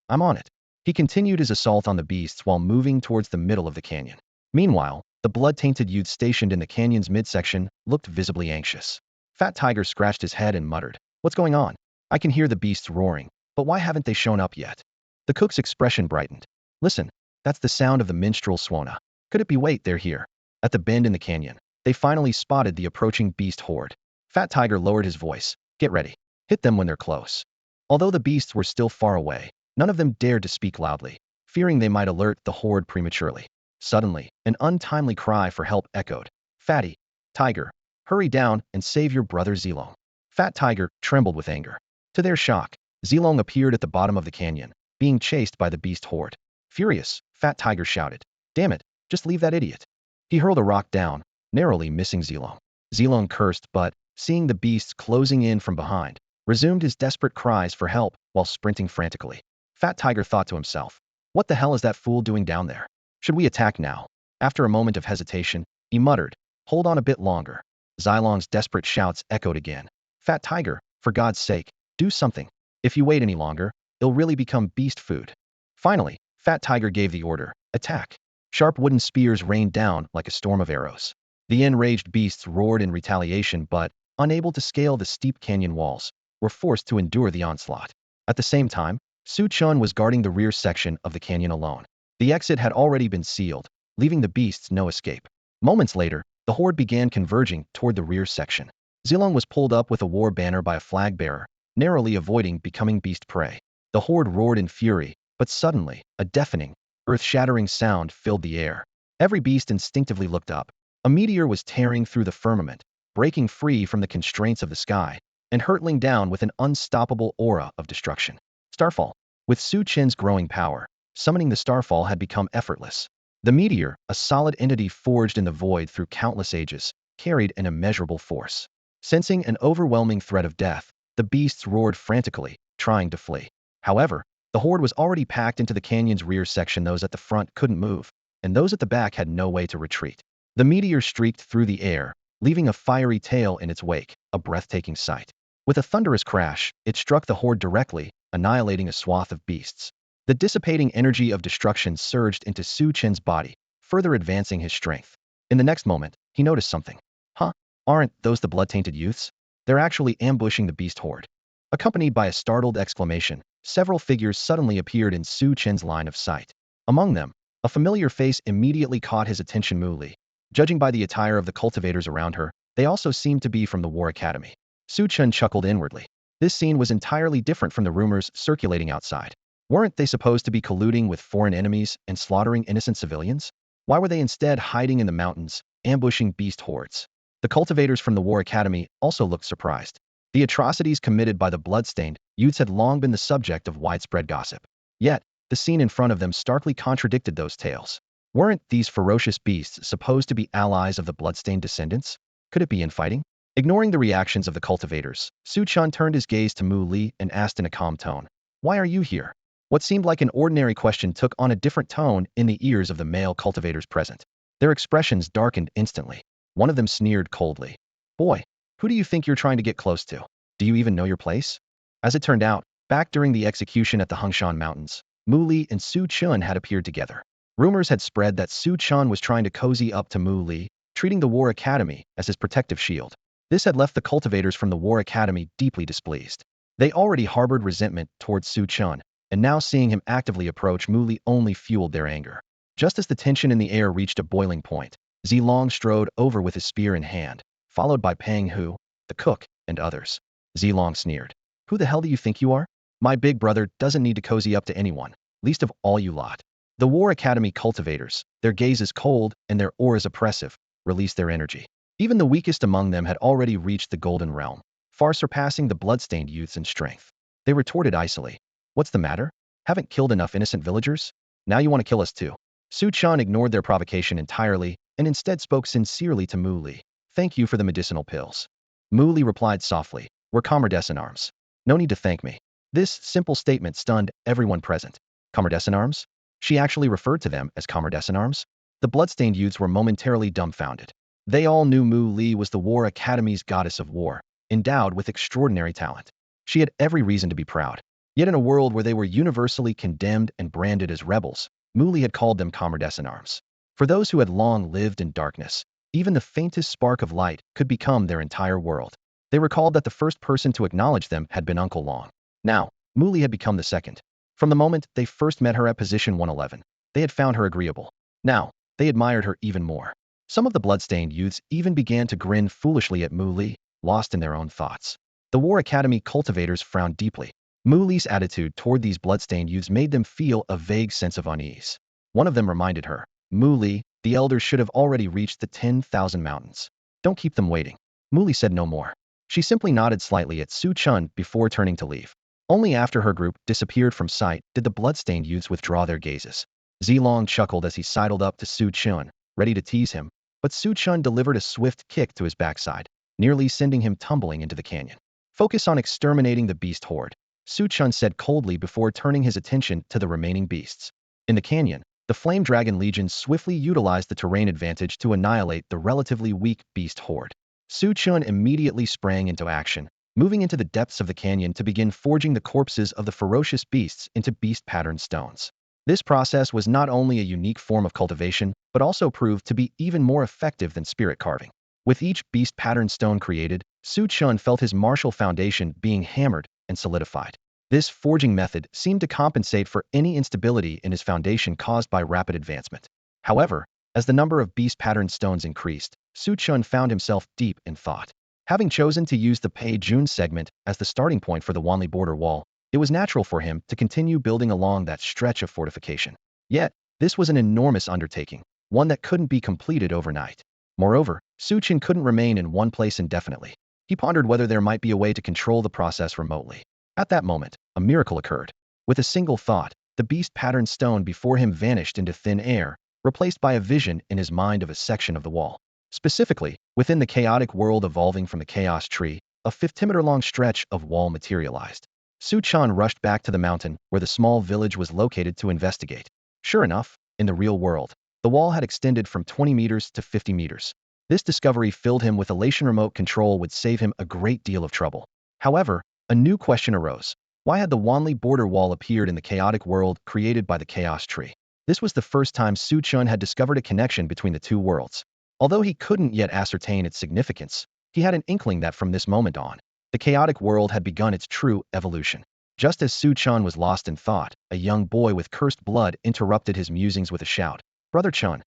I'm on it. He continued his assault on the beasts while moving towards the middle of the canyon. Meanwhile, the blood-tainted youth stationed in the canyon's midsection looked visibly anxious. Fat Tiger scratched his head and muttered, What's going on? I can hear the beasts roaring, but why haven't they shown up yet? The cook's expression brightened. Listen, that's the sound of the minstrel Suona. Could it be? Wait, they're here. At the bend in the canyon, they finally spotted the approaching beast horde. Fat Tiger lowered his voice. Get ready. Hit them when they're close. Although the beasts were still far away, none of them dared to speak loudly, fearing they might alert the horde prematurely. Suddenly, an untimely cry for help echoed. Fatty, Tiger, hurry down and save your brother Zilong. Fat Tiger trembled with anger. To their shock, Zilong appeared at the bottom of the canyon, being chased by the beast horde. Furious, Fat Tiger shouted, Damn it, just leave that idiot. He hurled a rock down, narrowly missing Zilong. Zilong cursed, but, seeing the beasts closing in from behind, resumed his desperate cries for help while sprinting frantically. Fat Tiger thought to himself, What the hell is that fool doing down there? Should we attack now? After a moment of hesitation, he muttered, Hold on a bit longer. Zilong's desperate shouts echoed again. Fat Tiger, for God's sake, do something. If you wait any longer, it'll really become beast food. Finally, Fat Tiger gave the order, Attack. Sharp wooden spears rained down like a storm of arrows. The enraged beasts roared in retaliation but, unable to scale the steep canyon walls, were forced to endure the onslaught. At the same time, Su Chun was guarding the rear section of the canyon alone. The exit had already been sealed, leaving the beasts no escape. Moments later, the horde began converging toward the rear section. Zilong was pulled up with a war banner by a flag bearer, narrowly avoiding becoming beast prey. The horde roared in fury, but suddenly, a deafening, earth-shattering sound filled the air. Every beast instinctively looked up. A meteor was tearing through the firmament, breaking free from the constraints of the sky, and hurtling down with an unstoppable aura of destruction. Starfall. With Su Chen's growing power, summoning the starfall had become effortless. The meteor, a solid entity forged in the void through countless ages, carried an immeasurable force. Sensing an overwhelming threat of death, the beasts roared frantically, trying to flee. However, the horde was already packed into the canyon's rear section. Those at the front couldn't move, and those at the back had no way to retreat. The meteor streaked through the air, leaving a fiery tail in its wake, a breathtaking sight. With a thunderous crash, it struck the horde directly, annihilating a swath of beasts. The dissipating energy of destruction surged into Su Chen's body, further advancing his strength. In the next moment, he noticed something. Huh? Aren't those the blood-tainted youths? They're actually ambushing the beast horde. Accompanied by a startled exclamation, several figures suddenly appeared in Su Chen's line of sight. Among them, a familiar face immediately caught his attention. Mu Li. Judging by the attire of the cultivators around her, they also seemed to be from the War Academy. Su Chen chuckled inwardly. This scene was entirely different from the rumors circulating outside. Weren't they supposed to be colluding with foreign enemies and slaughtering innocent civilians? Why were they instead hiding in the mountains, ambushing beast hordes? The cultivators from the War Academy also looked surprised. The atrocities committed by the bloodstained youths had long been the subject of widespread gossip. Yet, the scene in front of them starkly contradicted those tales. Weren't these ferocious beasts supposed to be allies of the bloodstained descendants? Could it be infighting? Ignoring the reactions of the cultivators, Su Chen turned his gaze to Mu Li and asked in a calm tone, "Why are you here?" What seemed like an ordinary question took on a different tone in the ears of the male cultivators present. Their expressions darkened instantly. One of them sneered coldly. "Boy, who do you think you're trying to get close to? Do you even know your place?" As it turned out, back during the execution at the Hengshan Mountains, Mu Li and Su Chen had appeared together. Rumors had spread that Su Chen was trying to cozy up to Mu Li, treating the War Academy as his protective shield. This had left the cultivators from the War Academy deeply displeased. They already harbored resentment towards Su Chen, and now seeing him actively approach Mu Li only fueled their anger. Just as the tension in the air reached a boiling point, Zilong strode over with his spear in hand, followed by Pang Hu, the cook, and others. Zilong sneered. "Who the hell do you think you are? My big brother doesn't need to cozy up to anyone, least of all you lot." The War Academy cultivators, their gazes cold and their auras oppressive, released their energy. Even the weakest among them had already reached the Golden Realm, far surpassing the bloodstained youths in strength. They retorted icily. "What's the matter? Haven't killed enough innocent villagers? Now you want to kill us too." Su Chen ignored their provocation entirely and instead spoke sincerely to Mu Li. "Thank you for the medicinal pills." Mu Li replied softly, "We're comrades in arms. No need to thank me." This simple statement stunned everyone present. Comrades in arms? She actually referred to them as comrades in arms? The bloodstained youths were momentarily dumbfounded. They all knew Mu Li was the War Academy's goddess of war, endowed with extraordinary talent. She had every reason to be proud. Yet in a world where they were universally condemned and branded as rebels, Mu Li had called them comrades in arms. For those who had long lived in darkness, even the faintest spark of light could become their entire world. They recalled that the first person to acknowledge them had been Uncle Long. Now, Mu Li had become the second. From the moment they first met her at position 111, they had found her agreeable. Now, they admired her even more. Some of the bloodstained youths even began to grin foolishly at Mu Li, lost in their own thoughts. The War Academy cultivators frowned deeply. Mu Li's attitude toward these bloodstained youths made them feel a vague sense of unease. One of them reminded her, "Mu Li, the elders should have already reached the 10,000 mountains. Don't keep them waiting." Mu Li said no more. She simply nodded slightly at Su Chen before turning to leave. Only after her group disappeared from sight did the bloodstained youths withdraw their gazes. Zilong chuckled as he sidled up to Su Chen, ready to tease him, but Su Chen delivered a swift kick to his backside, nearly sending him tumbling into the canyon. "Focus on exterminating the beast horde," Su Chen said coldly before turning his attention to the remaining beasts. In the canyon, the Flame Dragon Legion swiftly utilized the terrain advantage to annihilate the relatively weak beast horde. Su Chen immediately sprang into action, moving into the depths of the canyon to begin forging the corpses of the ferocious beasts into beast-patterned stones. This process was not only a unique form of cultivation, but also proved to be even more effective than spirit carving. With each beast-patterned stone created, Su Chen felt his martial foundation being hammered and solidified. This forging method seemed to compensate for any instability in his foundation caused by rapid advancement. However, As the number of beast pattern stones increased, Chen found himself deep in thought. Having chosen to use the Pei Jun segment as the starting point for the Wanli border wall, it was natural for him to continue building along that stretch of fortification. Yet, this was an enormous undertaking, one that couldn't be completed overnight. Moreover, Chen couldn't remain in one place indefinitely. He pondered whether there might be a way to control the process remotely. At that moment, a miracle occurred. With a single thought, the beast pattern stone before him vanished into thin air, replaced by a vision in his mind of a section of the wall. Specifically, within the chaotic world evolving from the chaos tree, a 50-meter-long stretch of wall materialized. Chen rushed back to the mountain where the small village was located to investigate. Sure enough, in the real world, the wall had extended from 20 meters to 50 meters. This discovery filled him with elation. Remote control would save him a great deal of trouble. However, a new question arose. Why had the Wanli border wall appeared in the chaotic world created by the chaos tree? This was the first time Chen had discovered a connection between the two worlds. Although he couldn't yet ascertain its significance, he had an inkling that from this moment on, the chaotic world had begun its true evolution. Just as Chen was lost in thought, a young boy with cursed blood interrupted his musings with a shout. Brother Chen,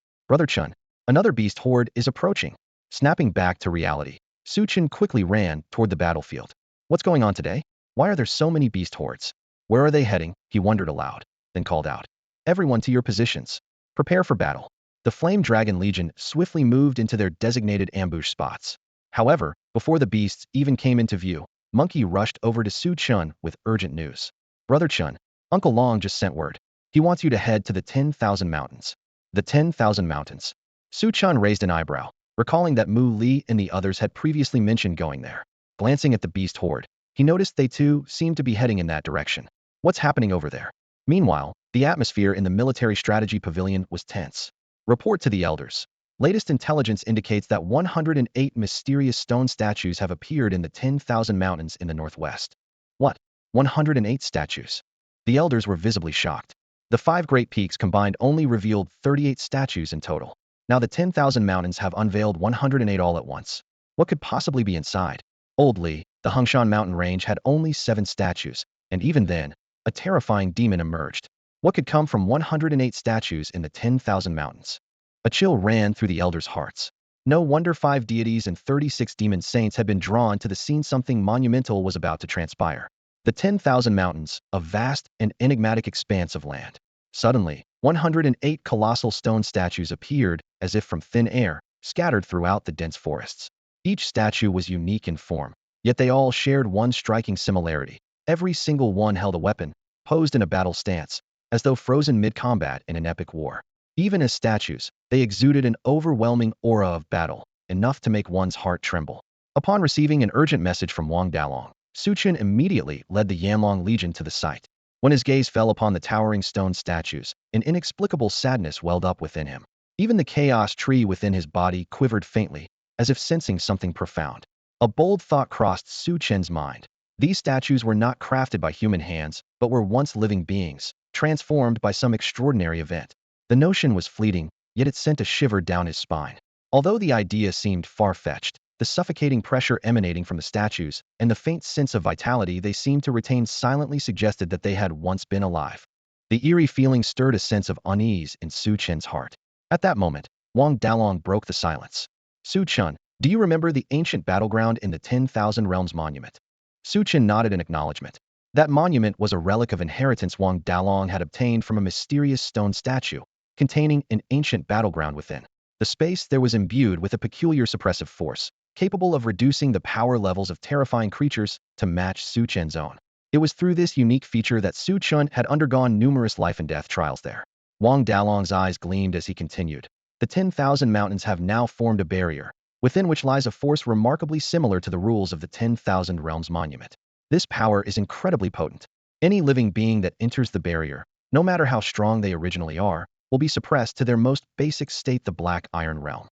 another beast horde is approaching. Snapping back to reality, Chen quickly ran toward the battlefield. What's going on today? Why are there so many beast hordes? Where are they heading? He wondered aloud, then called out. Everyone to your positions. Prepare for battle. The Flame Dragon Legion swiftly moved into their designated ambush spots. However, before the beasts even came into view, Monkey rushed over to Chen with urgent news. Brother Chen, Uncle Long just sent word. He wants you to head to the 10,000 mountains. The 10,000 mountains. Chen raised an eyebrow, recalling that Mu Li and the others had previously mentioned going there. Glancing at the beast horde, he noticed they too seemed to be heading in that direction. What's happening over there? Meanwhile, the atmosphere in the military strategy pavilion was tense. Report to the elders. Latest intelligence indicates that 108 mysterious stone statues have appeared in the 10,000 mountains in the northwest. What? 108 statues? The elders were visibly shocked. The 5 great peaks combined only revealed 38 statues in total. Now the 10,000 mountains have unveiled 108 all at once. What could possibly be inside? Old Li, the Hengshan mountain range had only 7 statues, and even then, a terrifying demon emerged. What could come from 108 statues in the 10,000 mountains? A chill ran through the elders' hearts. No wonder 5 deities and 36 demon saints had been drawn to the scene. Something monumental was about to transpire. The 10,000 mountains, a vast and enigmatic expanse of land. Suddenly, 108 colossal stone statues appeared as if from thin air, scattered throughout the dense forests. Each statue was unique in form, yet they all shared one striking similarity. Every single one held a weapon, posed in a battle stance, as though frozen mid-combat in an epic war. Even as statues, they exuded an overwhelming aura of battle, enough to make one's heart tremble. Upon receiving an urgent message from Wang Dalong, Chen immediately led the Yanlong Legion to the site. When his gaze fell upon the towering stone statues, an inexplicable sadness welled up within him. Even the chaos tree within his body quivered faintly, as if sensing something profound. A bold thought crossed Chen's mind. These statues were not crafted by human hands, but were once living beings, transformed by some extraordinary event. The notion was fleeting, yet it sent a shiver down his spine. Although the idea seemed far-fetched, the suffocating pressure emanating from the statues and the faint sense of vitality they seemed to retain silently suggested that they had once been alive. The eerie feeling stirred a sense of unease in Chen's heart. At that moment, Wang Dalong broke the silence. Chen, do you remember the ancient battleground in the 10,000 Realms monument? Chen nodded in acknowledgement. That monument was a relic of inheritance Wang Dalong had obtained from a mysterious stone statue, containing an ancient battleground within. The space there was imbued with a peculiar suppressive force, capable of reducing the power levels of terrifying creatures to match Chen's own. It was through this unique feature that Chen had undergone numerous life and death trials there. Wang Dalong's eyes gleamed as he continued. The 10,000 mountains have now formed a barrier, within which lies a force remarkably similar to the rules of the 10,000 Realms monument. This power is incredibly potent. Any living being that enters the barrier, no matter how strong they originally are, will be suppressed to their most basic state, the Black Iron Realm.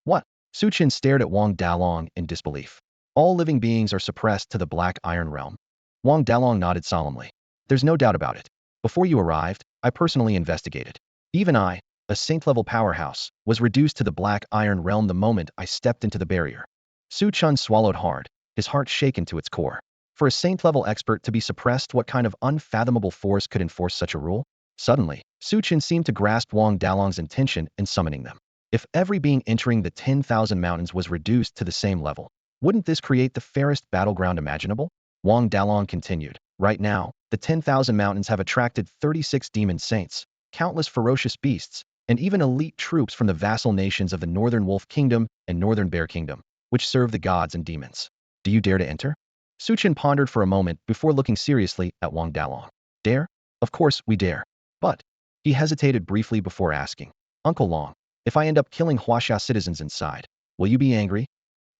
What? Chen stared at Wang Dalong in disbelief. All living beings are suppressed to the Black Iron Realm. Wang Dalong nodded solemnly. There's no doubt about it. Before you arrived, I personally investigated. Even I, a saint-level powerhouse, was reduced to the Black Iron Realm the moment I stepped into the barrier. Chen swallowed hard, his heart shaken to its core. For a saint-level expert to be suppressed, what kind of unfathomable force could enforce such a rule? Suddenly, Chen seemed to grasp Wang Dalong's intention in summoning them. If every being entering the 10,000 mountains was reduced to the same level, wouldn't this create the fairest battleground imaginable? Wang Dalong continued. Right now, the 10,000 mountains have attracted 36 demon saints, countless ferocious beasts, and even elite troops from the vassal nations of the Northern Wolf Kingdom and Northern Bear Kingdom, which serve the gods and demons. Do you dare to enter? Su Chen pondered for a moment before looking seriously at Wang Dalong. Dare? Of course we dare. But he hesitated briefly before asking, Uncle Long, if I end up killing Hashia citizens inside, will you be angry?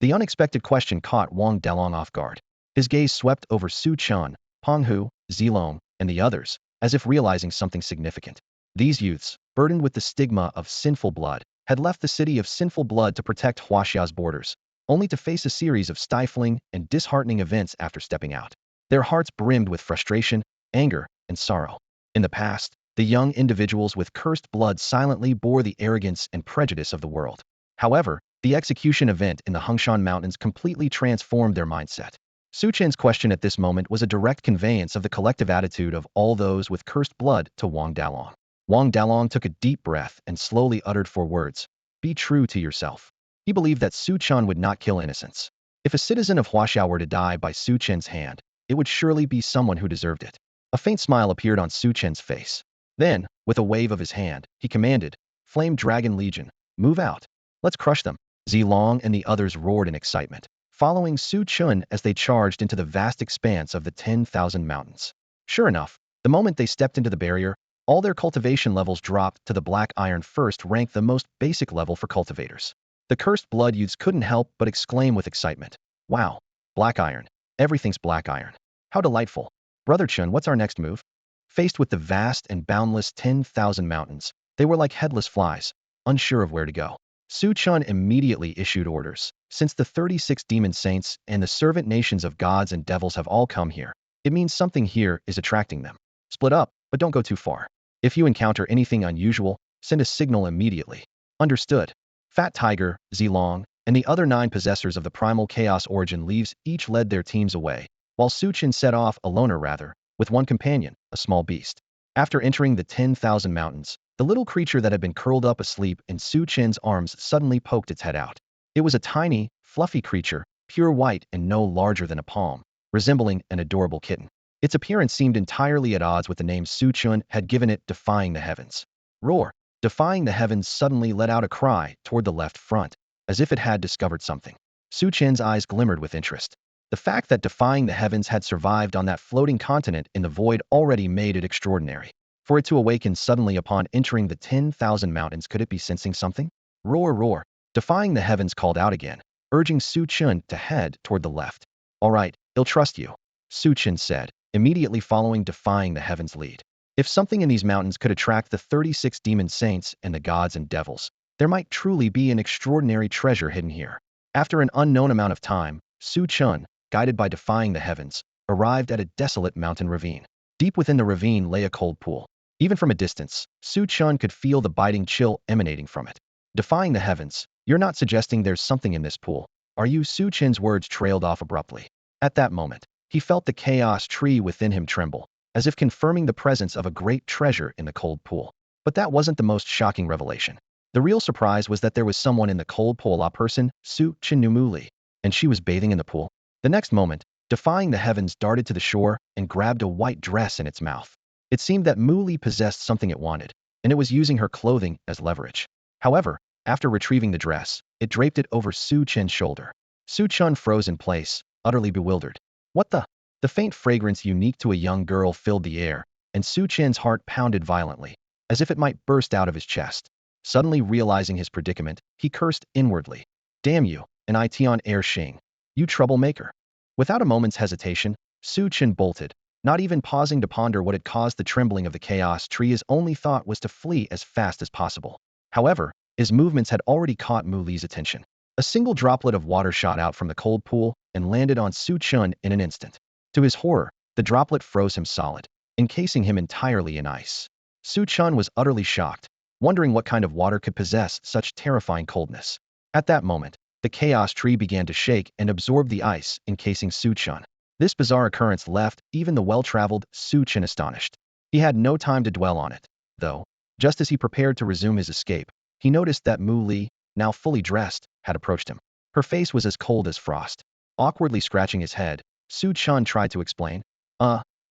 The unexpected question caught Wang Dalong off guard. His gaze swept over Su Chen, Peng Hu, Zilong, and the others, as if realizing something significant. These youths, burdened with the stigma of sinful blood, had left the city of sinful blood to protect Huaxia's borders, only to face a series of stifling and disheartening events after stepping out. Their hearts brimmed with frustration, anger, and sorrow. In the past, the young individuals with cursed blood silently bore the arrogance and prejudice of the world. However, the execution event in the Hengshan Mountains completely transformed their mindset. Su Chen's question at this moment was a direct conveyance of the collective attitude of all those with cursed blood to Wang Dalong. Wang Dalong took a deep breath and slowly uttered 4 words. Be true to yourself. He believed that Su Chen would not kill innocents. If a citizen of Huaxia were to die by Su Chen's hand, it would surely be someone who deserved it. A faint smile appeared on Su Chen's face. Then, with a wave of his hand, he commanded, Flame Dragon Legion, move out. Let's crush them. Zilong and the others roared in excitement, following Su Chen as they charged into the vast expanse of the 10,000 mountains. Sure enough, the moment they stepped into the barrier, all their cultivation levels dropped to the black iron first rank, the most basic level for cultivators. The cursed blood youths couldn't help but exclaim with excitement. Wow, black iron. Everything's black iron. How delightful. Brother Chen, what's our next move? Faced with the vast and boundless 10,000 mountains, they were like headless flies, unsure of where to go. Su Chen immediately issued orders. Since the 36 demon saints and the servant nations of gods and devils have all come here, it means something here is attracting them. Split up, but don't go too far. If you encounter anything unusual, send a signal immediately. Understood. Fat Tiger, Zilong, and the other 9 possessors of the primal chaos origin leaves each led their teams away, while Su Chen set off, a loner rather, with one companion, a small beast. After entering the 10,000 mountains, the little creature that had been curled up asleep in Su Chen's arms suddenly poked its head out. It was a tiny, fluffy creature, pure white and no larger than a palm, resembling an adorable kitten. Its appearance seemed entirely at odds with the name Su Chen had given it, Defying the Heavens. Roar! Defying the Heavens suddenly let out a cry toward the left front, as if it had discovered something. Su Chen's eyes glimmered with interest. The fact that Defying the Heavens had survived on that floating continent in the void already made it extraordinary. For it to awaken suddenly upon entering the 10,000 mountains, could it be sensing something? Roar, roar! Defying the Heavens called out again, urging Su Chen to head toward the left. All right, he'll trust you, Su Chen said, immediately following Defying the Heavens' lead. If something in these mountains could attract the 36 demon saints and the gods and devils, there might truly be an extraordinary treasure hidden here. After an unknown amount of time, Su Chen, guided by Defying the Heavens, arrived at a desolate mountain ravine. Deep within the ravine lay a cold pool. Even from a distance, Su Chen could feel the biting chill emanating from it. Defying the Heavens, you're not suggesting there's something in this pool, are you? Su Chen's words trailed off abruptly. At that moment, he felt the chaos tree within him tremble, as if confirming the presence of a great treasure in the cold pool. But that wasn't the most shocking revelation. The real surprise was that there was someone in the cold pool, a person, Su Chen knew Muli, and she was bathing in the pool. The next moment, Defying the Heavens darted to the shore and grabbed a white dress in its mouth. It seemed that Muli possessed something it wanted, and it was using her clothing as leverage. However, after retrieving the dress, it draped it over Su Chen's shoulder. Su Chen froze in place, utterly bewildered. What the? The faint fragrance unique to a young girl filled the air, and Su Chen's heart pounded violently, as if it might burst out of his chest. Suddenly realizing his predicament, he cursed inwardly. Damn you, an Ition Air Shing. You troublemaker. Without a moment's hesitation, Su Chen bolted, not even pausing to ponder what had caused the trembling of the chaos tree. His only thought was to flee as fast as possible. However, his movements had already caught Muli's attention. A single droplet of water shot out from the cold pool and landed on Su Chen in an instant. To his horror, the droplet froze him solid, encasing him entirely in ice. Su Chen was utterly shocked, wondering what kind of water could possess such terrifying coldness. At that moment, the chaos tree began to shake and absorb the ice encasing Su Chen. This bizarre occurrence left even the well-traveled Su Chen astonished. He had no time to dwell on it, though. Just as he prepared to resume his escape, he noticed that Mu Li, now fully dressed, had approached him. Her face was as cold as frost. Awkwardly scratching his head, Su Chen tried to explain.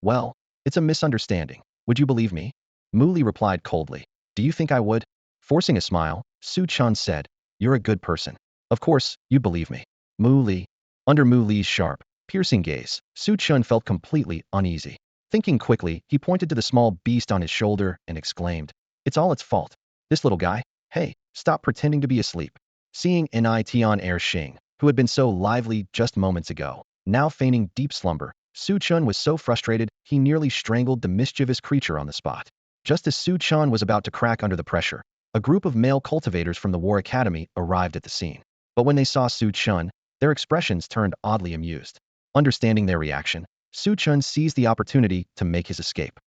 Well, it's a misunderstanding. Would you believe me? Mu Li replied coldly. Do you think I would? Forcing a smile, Su Chen said, you're a good person. Of course, you believe me. Mu Li. Under Mu Li's sharp, piercing gaze, Su Chen felt completely uneasy. Thinking quickly, he pointed to the small beast on his shoulder and exclaimed, it's all its fault. This little guy? Hey, stop pretending to be asleep. Seeing Nition Air Xing, who had been so lively just moments ago, now feigning deep slumber, Su Chen was so frustrated he nearly strangled the mischievous creature on the spot. Just as Su Chen was about to crack under the pressure, a group of male cultivators from the War Academy arrived at the scene. But when they saw Su Chen, their expressions turned oddly amused. Understanding their reaction, Su Chen seized the opportunity to make his escape.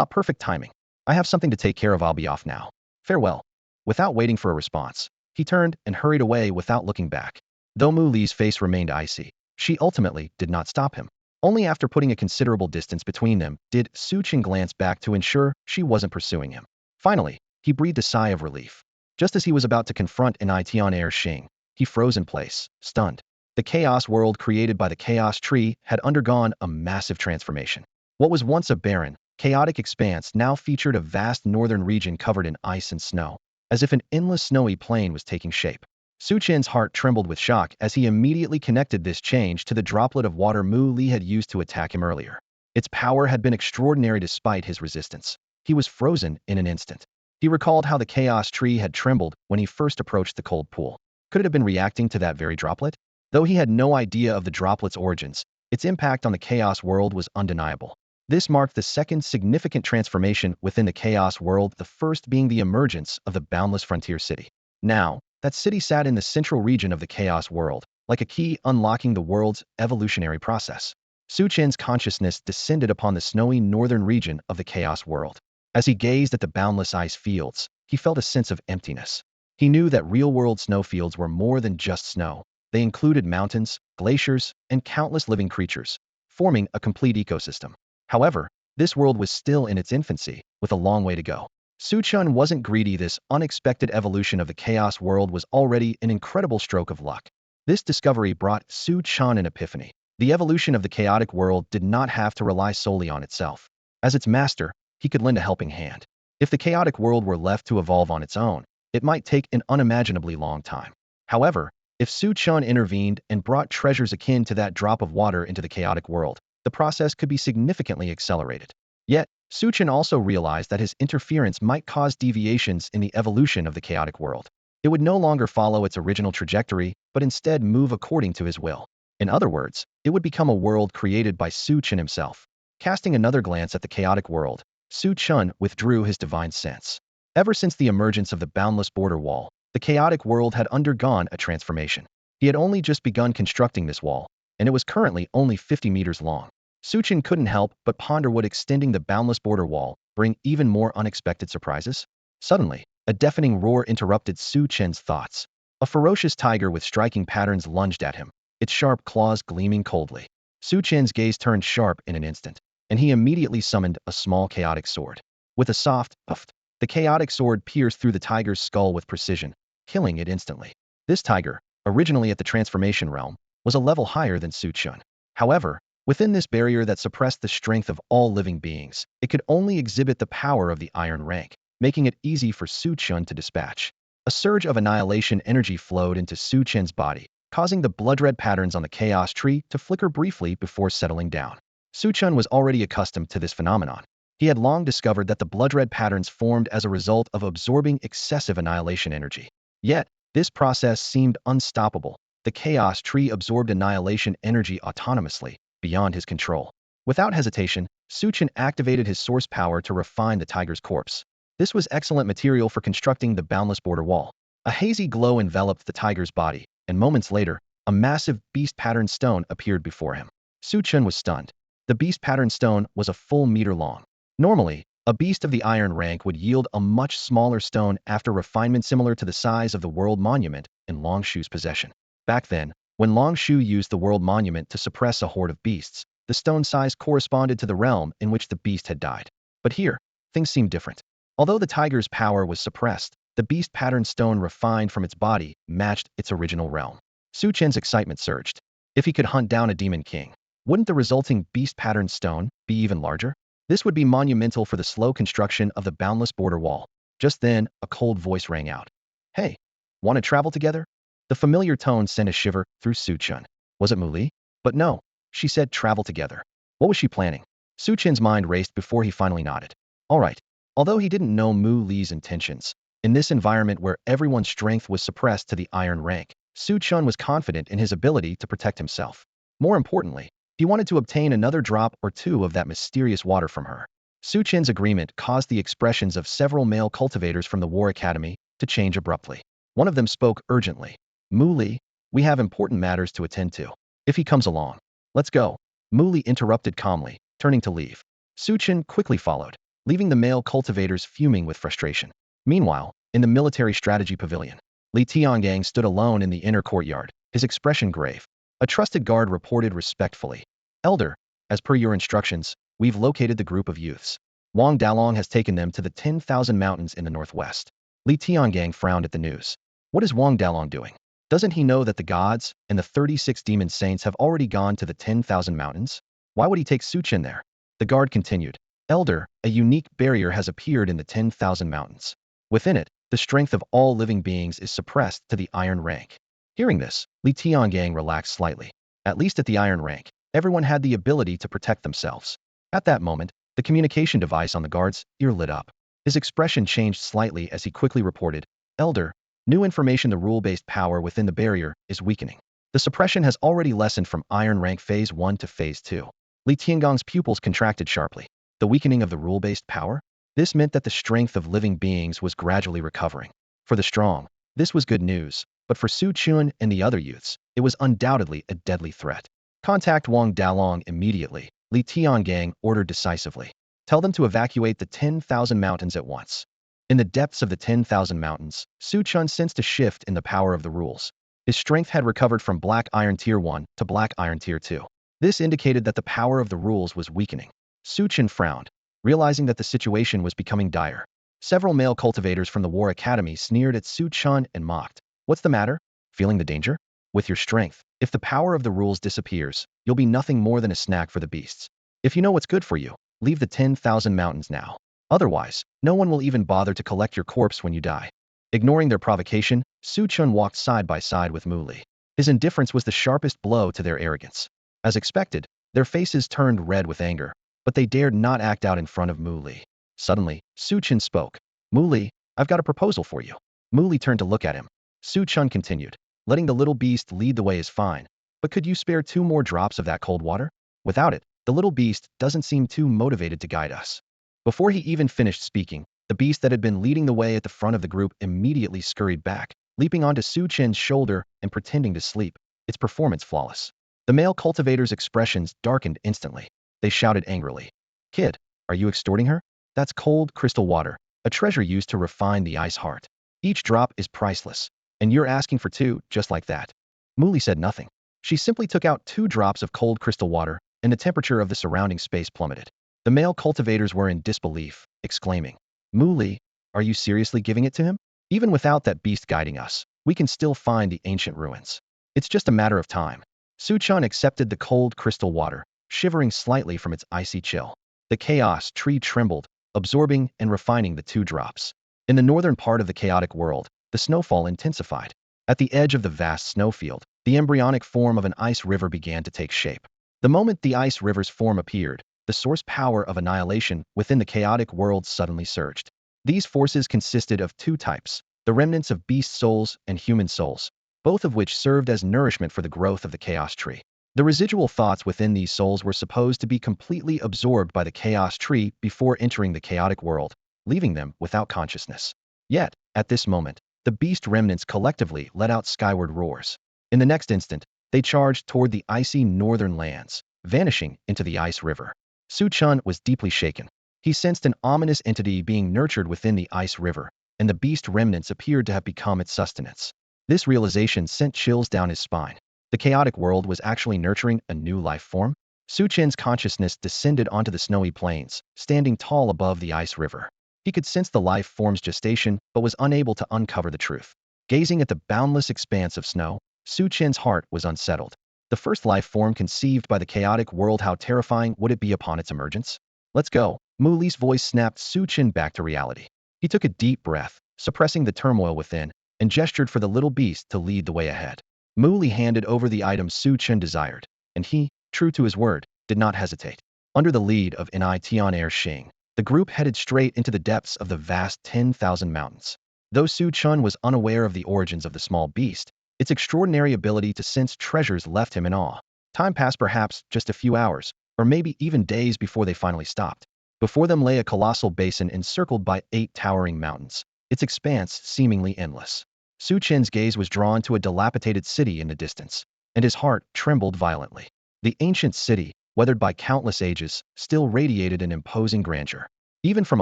Perfect timing. I have something to take care of. I'll be off now. Farewell. Without waiting for a response, he turned and hurried away without looking back. Though Mu Li's face remained icy, she ultimately did not stop him. Only after putting a considerable distance between them did Su Chen glance back to ensure she wasn't pursuing him. Finally, he breathed a sigh of relief. Just as he was about to confront Nition Air Xing, he froze in place, stunned. The chaos world created by the chaos tree had undergone a massive transformation. What was once a barren, chaotic expanse now featured a vast northern region covered in ice and snow, as if an endless snowy plain was taking shape. Su Chen's heart trembled with shock as he immediately connected this change to the droplet of water Mu Li had used to attack him earlier. Its power had been extraordinary despite his resistance. He was frozen in an instant. He recalled how the chaos tree had trembled when he first approached the cold pool. Could it have been reacting to that very droplet? Though he had no idea of the droplet's origins, its impact on the chaos world was undeniable. This marked the second significant transformation within the chaos world, the first being the emergence of the boundless frontier city. Now, that city sat in the central region of the chaos world, like a key unlocking the world's evolutionary process. Su Chen's consciousness descended upon the snowy northern region of the chaos world. As he gazed at the boundless ice fields, he felt a sense of emptiness. He knew that real-world snowfields were more than just snow. They included mountains, glaciers, and countless living creatures, forming a complete ecosystem. However, this world was still in its infancy, with a long way to go. Su Chen wasn't greedy. This unexpected evolution of the chaos world was already an incredible stroke of luck. This discovery brought Su Chen an epiphany. The evolution of the chaotic world did not have to rely solely on itself. As its master, he could lend a helping hand. If the chaotic world were left to evolve on its own, it might take an unimaginably long time. However, if Su Chen intervened and brought treasures akin to that drop of water into the chaotic world, the process could be significantly accelerated. Yet, Su Chen also realized that his interference might cause deviations in the evolution of the chaotic world. It would no longer follow its original trajectory, but instead move according to his will. In other words, it would become a world created by Su Chen himself. Casting another glance at the chaotic world, Su Chen withdrew his divine sense. Ever since the emergence of the boundless border wall, the chaotic world had undergone a transformation. He had only just begun constructing this wall, and it was currently only 50 meters long. Su Chen couldn't help but ponder, would extending the boundless border wall bring even more unexpected surprises? Suddenly, a deafening roar interrupted Su Chen's thoughts. A ferocious tiger with striking patterns lunged at him, its sharp claws gleaming coldly. Su Chen's gaze turned sharp in an instant, and he immediately summoned a small chaotic sword. With a soft puff, the chaotic sword pierced through the tiger's skull with precision, killing it instantly. This tiger, originally at the transformation realm, was a level higher than Su Chen. However, within this barrier that suppressed the strength of all living beings, it could only exhibit the power of the iron rank, making it easy for Su Chen to dispatch. A surge of annihilation energy flowed into Su Chen's body, causing the blood-red patterns on the chaos tree to flicker briefly before settling down. Su Chen was already accustomed to this phenomenon. He had long discovered that the blood-red patterns formed as a result of absorbing excessive annihilation energy. Yet, this process seemed unstoppable. The chaos tree absorbed annihilation energy autonomously, beyond his control. Without hesitation, Su Chen activated his source power to refine the tiger's corpse. This was excellent material for constructing the boundless border wall. A hazy glow enveloped the tiger's body, and moments later, a massive beast-patterned stone appeared before him. Su Chen was stunned. The beast-patterned stone was a full meter long. Normally, a beast of the iron rank would yield a much smaller stone after refinement similar to the size of the world monument in Long Shu's possession. Back then, when Long Shu used the world monument to suppress a horde of beasts, the stone size corresponded to the realm in which the beast had died. But here, things seemed different. Although the tiger's power was suppressed, The beast pattern stone refined from its body matched its original realm. Su Chen's excitement surged. If he could hunt down a demon king, wouldn't the resulting beast pattern stone be even larger? This would be monumental for the slow construction of the boundless border wall. Just then, a cold voice rang out. Hey, want to travel together? The familiar tone sent a shiver through Su Chen. Was it Mu Li? But no, she said travel together. What was she planning? Su Chen's mind raced before he finally nodded. All right. Although he didn't know Mu Li's intentions, in this environment where everyone's strength was suppressed to the iron rank, Su Chen was confident in his ability to protect himself. More importantly, he wanted to obtain another drop or two of that mysterious water from her. Su Chen's agreement caused the expressions of several male cultivators from the War Academy to change abruptly. One of them spoke urgently. Mu Li, we have important matters to attend to. If he comes along, let's go. Mu Li interrupted calmly, turning to leave. Su Chen quickly followed, leaving the male cultivators fuming with frustration. Meanwhile, in the military strategy pavilion, Li Tiangang stood alone in the inner courtyard, his expression grave. A trusted guard reported respectfully. Elder, as per your instructions, we've located the group of youths. Wang Dalong has taken them to the 10,000 mountains in the northwest. Li Tiangang frowned at the news. What is Wang Dalong doing? Doesn't he know that the gods and the 36 demon saints have already gone to the 10,000 mountains? Why would he take Su Chen there? The guard continued. Elder, a unique barrier has appeared in the 10,000 mountains. Within it, the strength of all living beings is suppressed to the iron rank. Hearing this, Li Tiangang relaxed slightly. At least at the iron rank, everyone had the ability to protect themselves. At that moment, the communication device on the guard's ear lit up. His expression changed slightly as he quickly reported, Elder, new information: the rule-based power within the barrier is weakening. The suppression has already lessened from iron rank phase 1 to phase 2. Li Tiangong's pupils contracted sharply. The weakening of the rule-based power? This meant that the strength of living beings was gradually recovering. For the strong, this was good news, but for Su Chen and the other youths, it was undoubtedly a deadly threat. Contact Wang Dalong immediately, Li Tiangang ordered decisively. Tell them to evacuate the 10,000 mountains at once. In the depths of the 10,000 mountains, Su Chen sensed a shift in the power of the rules. His strength had recovered from Black Iron Tier 1 to Black Iron Tier 2. This indicated that the power of the rules was weakening. Su Chen frowned, realizing that the situation was becoming dire. Several male cultivators from the War Academy sneered at Su Chen and mocked. What's the matter? Feeling the danger? With your strength, if the power of the rules disappears, you'll be nothing more than a snack for the beasts. If you know what's good for you, leave the 10,000 mountains now. Otherwise, no one will even bother to collect your corpse when you die. Ignoring their provocation, Su Chen walked side by side with Mu Li. His indifference was the sharpest blow to their arrogance. As expected, their faces turned red with anger, but they dared not act out in front of Mu Li. Suddenly, Su Chen spoke. Mu Li, I've got a proposal for you. Mu Li turned to look at him. Su Chen continued. Letting the little beast lead the way is fine, but could you spare 2 more drops of that cold water? Without it, the little beast doesn't seem too motivated to guide us. Before he even finished speaking, the beast that had been leading the way at the front of the group immediately scurried back, leaping onto Su Chen's shoulder and pretending to sleep, its performance flawless. The male cultivator's expressions darkened instantly. They shouted angrily. Kid, are you extorting her? That's cold crystal water, a treasure used to refine the ice heart. Each drop is priceless, and you're asking for 2 just like that. Mu Li said nothing. She simply took out 2 drops of cold crystal water, and the temperature of the surrounding space plummeted. The male cultivators were in disbelief, exclaiming, Mu Li, are you seriously giving it to him? Even without that beast guiding us, we can still find the ancient ruins. It's just a matter of time. Su Chen accepted the cold crystal water, shivering slightly from its icy chill. The chaos tree trembled, absorbing and refining the 2 drops. In the northern part of the chaotic world, the snowfall intensified. At the edge of the vast snowfield, the embryonic form of an ice river began to take shape. The moment the ice river's form appeared, the source power of annihilation within the chaotic world suddenly surged. These forces consisted of 2 types, the remnants of beast souls and human souls, both of which served as nourishment for the growth of the chaos tree. The residual thoughts within these souls were supposed to be completely absorbed by the chaos tree before entering the chaotic world, leaving them without consciousness. Yet, at this moment, the beast remnants collectively let out skyward roars. In the next instant, they charged toward the icy northern lands, vanishing into the ice river. Su Chen was deeply shaken. He sensed an ominous entity being nurtured within the ice river, and the beast remnants appeared to have become its sustenance. This realization sent chills down his spine. The chaotic world was actually nurturing a new life form. Su Chen's consciousness descended onto the snowy plains, standing tall above the ice river. He could sense the life form's gestation, but was unable to uncover the truth. Gazing at the boundless expanse of snow, Su Chen's heart was unsettled. The first life form conceived by the chaotic world, how terrifying would it be upon its emergence? Let's go. Mu Li's voice snapped Su Chen back to reality. He took a deep breath, suppressing the turmoil within, and gestured for the little beast to lead the way ahead. Mu Li handed over the item Su Chen desired, and he, true to his word, did not hesitate. Under the lead of Tian Xing, the group headed straight into the depths of the vast 10,000 mountains. Though Su Chen was unaware of the origins of the small beast, its extraordinary ability to sense treasures left him in awe. Time passed, perhaps just a few hours, or maybe even days before they finally stopped. Before them lay a colossal basin encircled by 8 towering mountains, its expanse seemingly endless. Su Chen's gaze was drawn to a dilapidated city in the distance, and his heart trembled violently. The ancient city, weathered by countless ages, still radiated an imposing grandeur. Even from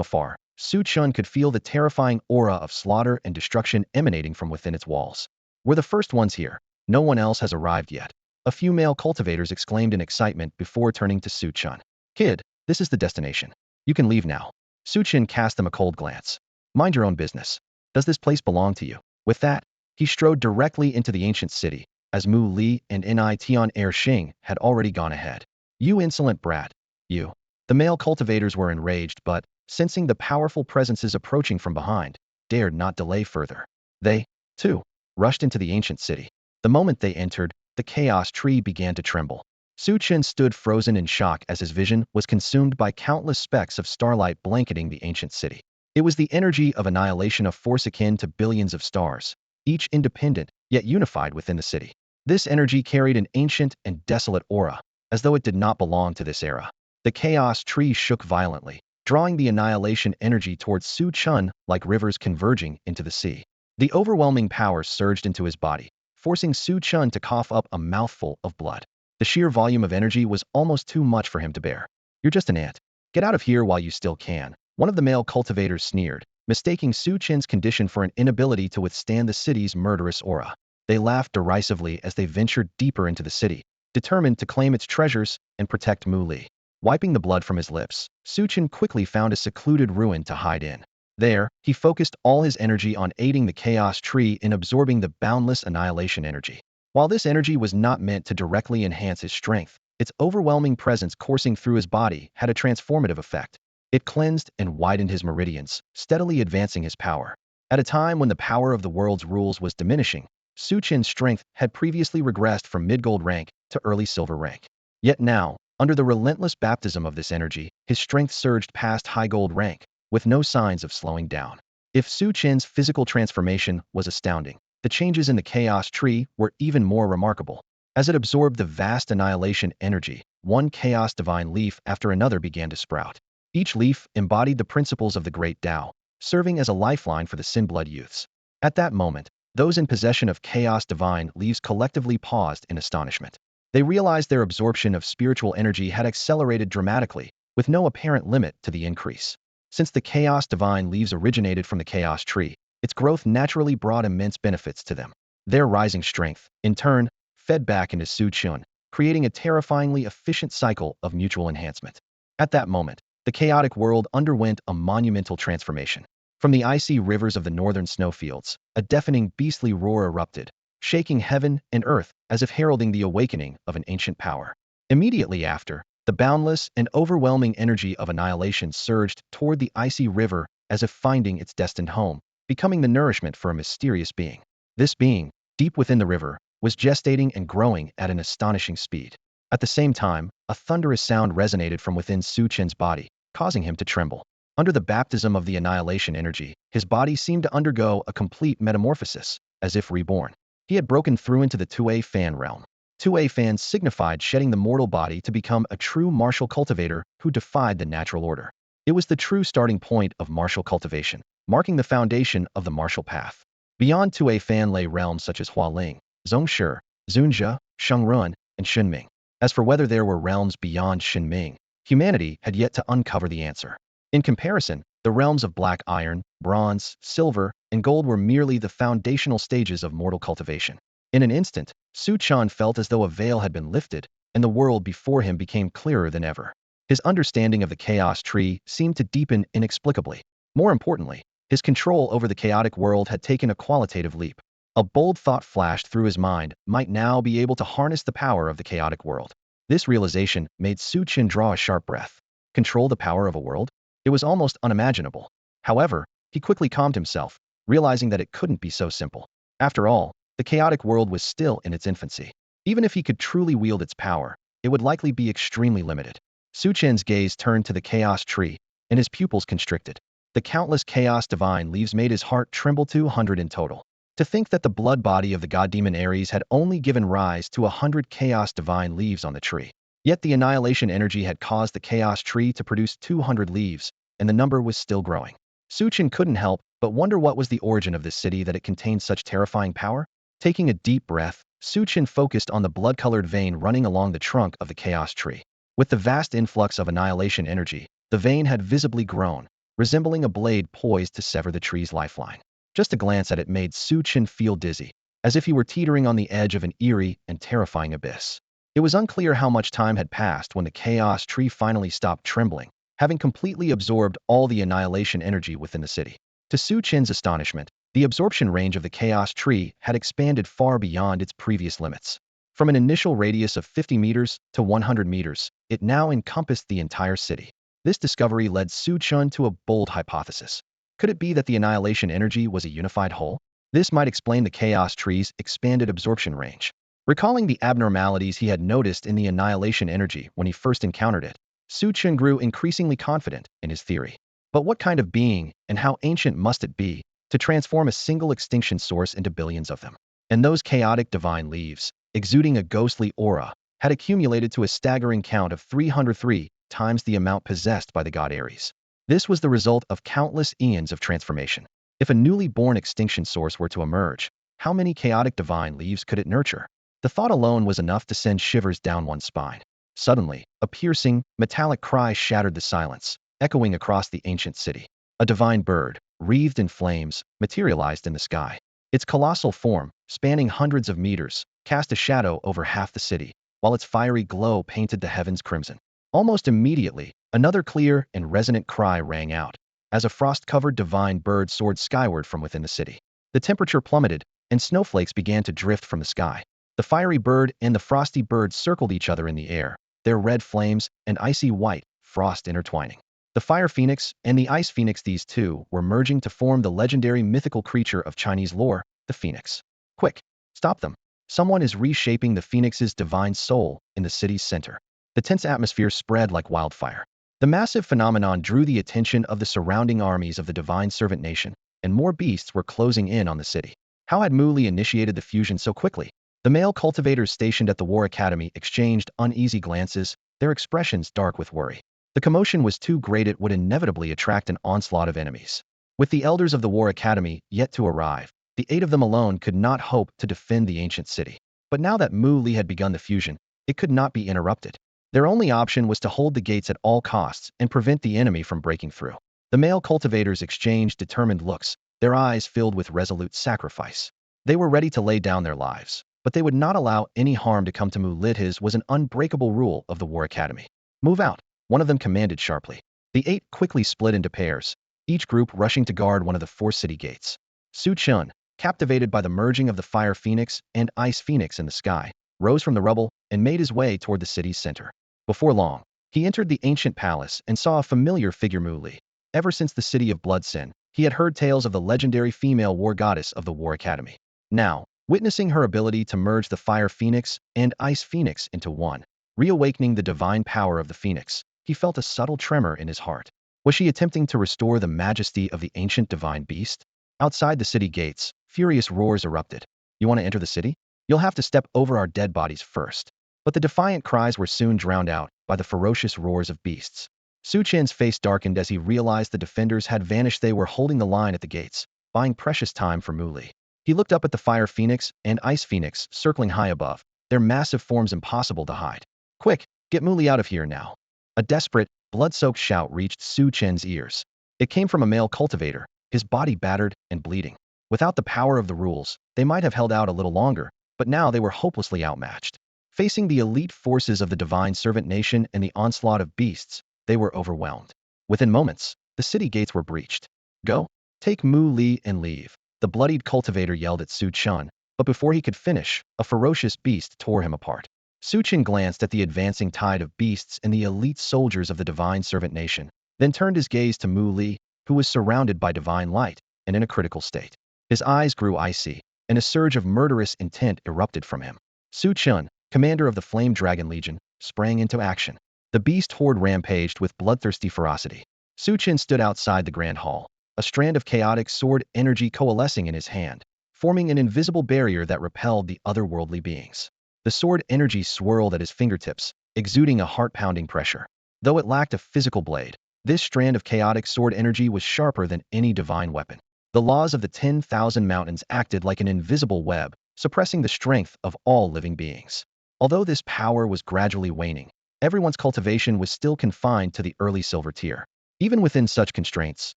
afar, Su Chen could feel the terrifying aura of slaughter and destruction emanating from within its walls. We're the first ones here. No one else has arrived yet. A few male cultivators exclaimed in excitement before turning to Su Chen. Kid, this is the destination. You can leave now. Su Chen cast them a cold glance. Mind your own business. Does this place belong to you? With that, he strode directly into the ancient city, as Mu Li and Tian Xing had already gone ahead. You insolent brat. You. The male cultivators were enraged, but, sensing the powerful presences approaching from behind, dared not delay further. They, too, rushed into the ancient city. The moment they entered, the chaos tree began to tremble. Su Chen stood frozen in shock as his vision was consumed by countless specks of starlight blanketing the ancient city. It was the energy of annihilation, a force akin to billions of stars, each independent, yet unified within the city. This energy carried an ancient and desolate aura, as though it did not belong to this era. The chaos tree shook violently, drawing the annihilation energy towards Su Chen like rivers converging into the sea. The overwhelming power surged into his body, forcing Su Chen to cough up a mouthful of blood. The sheer volume of energy was almost too much for him to bear. You're just an ant. Get out of here while you still can. One of the male cultivators sneered, mistaking Su Chen's condition for an inability to withstand the city's murderous aura. They laughed derisively as they ventured deeper into the city, determined to claim its treasures and protect Mu Li. Wiping the blood from his lips, Su Chen quickly found a secluded ruin to hide in. There, he focused all his energy on aiding the chaos tree in absorbing the boundless annihilation energy. While this energy was not meant to directly enhance his strength, its overwhelming presence coursing through his body had a transformative effect. It cleansed and widened his meridians, steadily advancing his power. At a time when the power of the world's rules was diminishing, Su Chen's strength had previously regressed from mid-gold rank to early silver rank. Yet now, under the relentless baptism of this energy, his strength surged past high gold rank, with no signs of slowing down. If Su Chen's physical transformation was astounding, the changes in the chaos tree were even more remarkable. As it absorbed the vast annihilation energy, one chaos divine leaf after another began to sprout. Each leaf embodied the principles of the great Tao, serving as a lifeline for the Sin-blood youths. At that moment, those in possession of chaos divine leaves collectively paused in astonishment. They realized their absorption of spiritual energy had accelerated dramatically, with no apparent limit to the increase. Since the chaos divine leaves originated from the chaos tree, its growth naturally brought immense benefits to them. Their rising strength, in turn, fed back into Su Chen, creating a terrifyingly efficient cycle of mutual enhancement. At that moment, the chaotic world underwent a monumental transformation. From the icy rivers of the northern snowfields, a deafening beastly roar erupted, shaking heaven and earth as if heralding the awakening of an ancient power. Immediately after, the boundless and overwhelming energy of annihilation surged toward the icy river as if finding its destined home, becoming the nourishment for a mysterious being. This being, deep within the river, was gestating and growing at an astonishing speed. At the same time, a thunderous sound resonated from within Su Chen's body, causing him to tremble. Under the baptism of the annihilation energy, his body seemed to undergo a complete metamorphosis, as if reborn. He had broken through into the Tue Fan realm. Tue Fan signified shedding the mortal body to become a true martial cultivator who defied the natural order. It was the true starting point of martial cultivation, marking the foundation of the martial path. Beyond Tue Fan lay realms such as Hualing, Zhongshi, Zunjia, Shengruan, and Shenming. As for whether there were realms beyond Shenming, humanity had yet to uncover the answer. In comparison, the realms of black iron, bronze, silver, and gold were merely the foundational stages of mortal cultivation. In an instant, Su Chen felt as though a veil had been lifted, and the world before him became clearer than ever. His understanding of the chaos tree seemed to deepen inexplicably. More importantly, his control over the chaotic world had taken a qualitative leap. A bold thought flashed through his mind: might now be able to harness the power of the chaotic world. This realization made Su Chen draw a sharp breath. Control the power of a world? It was almost unimaginable. However, he quickly calmed himself, realizing that it couldn't be so simple. After all, the chaotic world was still in its infancy. Even if he could truly wield its power, it would likely be extremely limited. Su Chen's gaze turned to the chaos tree, and his pupils constricted. The countless chaos divine leaves made his heart tremble. 200 in total. To think that the blood body of the god demon Ares had only given rise to 100 chaos divine leaves on the tree. Yet the annihilation energy had caused the chaos tree to produce 200 leaves, and the number was still growing. Su Chen couldn't help but wonder what was the origin of this city that it contained such terrifying power. Taking a deep breath, Su Chen focused on the blood-colored vein running along the trunk of the chaos tree. With the vast influx of annihilation energy, the vein had visibly grown, resembling a blade poised to sever the tree's lifeline. Just a glance at it made Su Chen feel dizzy, as if he were teetering on the edge of an eerie and terrifying abyss. It was unclear how much time had passed when the chaos tree finally stopped trembling, having completely absorbed all the annihilation energy within the city. To Su Chen's astonishment, the absorption range of the chaos tree had expanded far beyond its previous limits. From an initial radius of 50 meters to 100 meters, it now encompassed the entire city. This discovery led Su Chen to a bold hypothesis. Could it be that the annihilation energy was a unified whole? This might explain the chaos tree's expanded absorption range. Recalling the abnormalities he had noticed in the annihilation energy when he first encountered it, Su Chen grew increasingly confident in his theory. But what kind of being, and how ancient must it be, to transform a single extinction source into billions of them? And those chaotic divine leaves, exuding a ghostly aura, had accumulated to a staggering count of 303 times the amount possessed by the god Ares. This was the result of countless eons of transformation. If a newly born extinction source were to emerge, how many chaotic divine leaves could it nurture? The thought alone was enough to send shivers down one's spine. Suddenly, a piercing, metallic cry shattered the silence, echoing across the ancient city. A divine bird, wreathed in flames, materialized in the sky. Its colossal form, spanning hundreds of meters, cast a shadow over half the city, while its fiery glow painted the heavens crimson. Almost immediately, another clear and resonant cry rang out, as a frost-covered divine bird soared skyward from within the city. The temperature plummeted, and snowflakes began to drift from the sky. The fiery bird and the frosty bird circled each other in the air, their red flames and icy white frost intertwining. The fire phoenix and the ice phoenix, these two were merging to form the legendary mythical creature of Chinese lore, the phoenix. Quick, stop them. Someone is reshaping the phoenix's divine soul in the city's center. The tense atmosphere spread like wildfire. The massive phenomenon drew the attention of the surrounding armies of the divine servant nation, and more beasts were closing in on the city. How had Mu Li initiated the fusion so quickly? The male cultivators stationed at the War Academy exchanged uneasy glances, their expressions dark with worry. The commotion was too great; it would inevitably attract an onslaught of enemies. With the elders of the War Academy yet to arrive, the 8 of them alone could not hope to defend the ancient city. But now that Mu Li had begun the fusion, it could not be interrupted. Their only option was to hold the gates at all costs and prevent the enemy from breaking through. The male cultivators exchanged determined looks, their eyes filled with resolute sacrifice. They were ready to lay down their lives, but they would not allow any harm to come to Mu Li. His was an unbreakable rule of the War Academy. Move out, one of them commanded sharply. The 8 quickly split into pairs, each group rushing to guard one of the 4 city gates. Su Chen, captivated by the merging of the fire phoenix and ice phoenix in the sky, rose from the rubble and made his way toward the city's center. Before long, he entered the ancient palace and saw a familiar figure: Mu Li. Ever since the city of Blood Sin, he had heard tales of the legendary female war goddess of the War Academy. Now, witnessing her ability to merge the fire phoenix and ice phoenix into one, reawakening the divine power of the phoenix, he felt a subtle tremor in his heart. Was she attempting to restore the majesty of the ancient divine beast? Outside the city gates, furious roars erupted. You want to enter the city? You'll have to step over our dead bodies first. But the defiant cries were soon drowned out by the ferocious roars of beasts. Su Chen's face darkened as he realized the defenders had vanished. They were holding the line at the gates, buying precious time for Mu Li. He looked up at the fire phoenix and ice phoenix circling high above, their massive forms impossible to hide. Quick, get Mu Li out of here now. A desperate, blood-soaked shout reached Su Chen's ears. It came from a male cultivator, his body battered and bleeding. Without the power of the rules, they might have held out a little longer, but now they were hopelessly outmatched. Facing the elite forces of the divine servant nation and the onslaught of beasts, they were overwhelmed. Within moments, the city gates were breached. Go. Take Mu Li and leave. The bloodied cultivator yelled at Su Chen, but before he could finish, a ferocious beast tore him apart. Su Chen glanced at the advancing tide of beasts and the elite soldiers of the divine servant nation, then turned his gaze to Mu Li, who was surrounded by divine light and in a critical state. His eyes grew icy, and a surge of murderous intent erupted from him. Su Chen, commander of the Flame Dragon Legion, sprang into action. The beast horde rampaged with bloodthirsty ferocity. Su Chen stood outside the grand hall, a strand of chaotic sword energy coalescing in his hand, forming an invisible barrier that repelled the otherworldly beings. The sword energy swirled at his fingertips, exuding a heart-pounding pressure. Though it lacked a physical blade, this strand of chaotic sword energy was sharper than any divine weapon. The laws of the 10,000 mountains acted like an invisible web, suppressing the strength of all living beings. Although this power was gradually waning, everyone's cultivation was still confined to the early silver tier. Even within such constraints,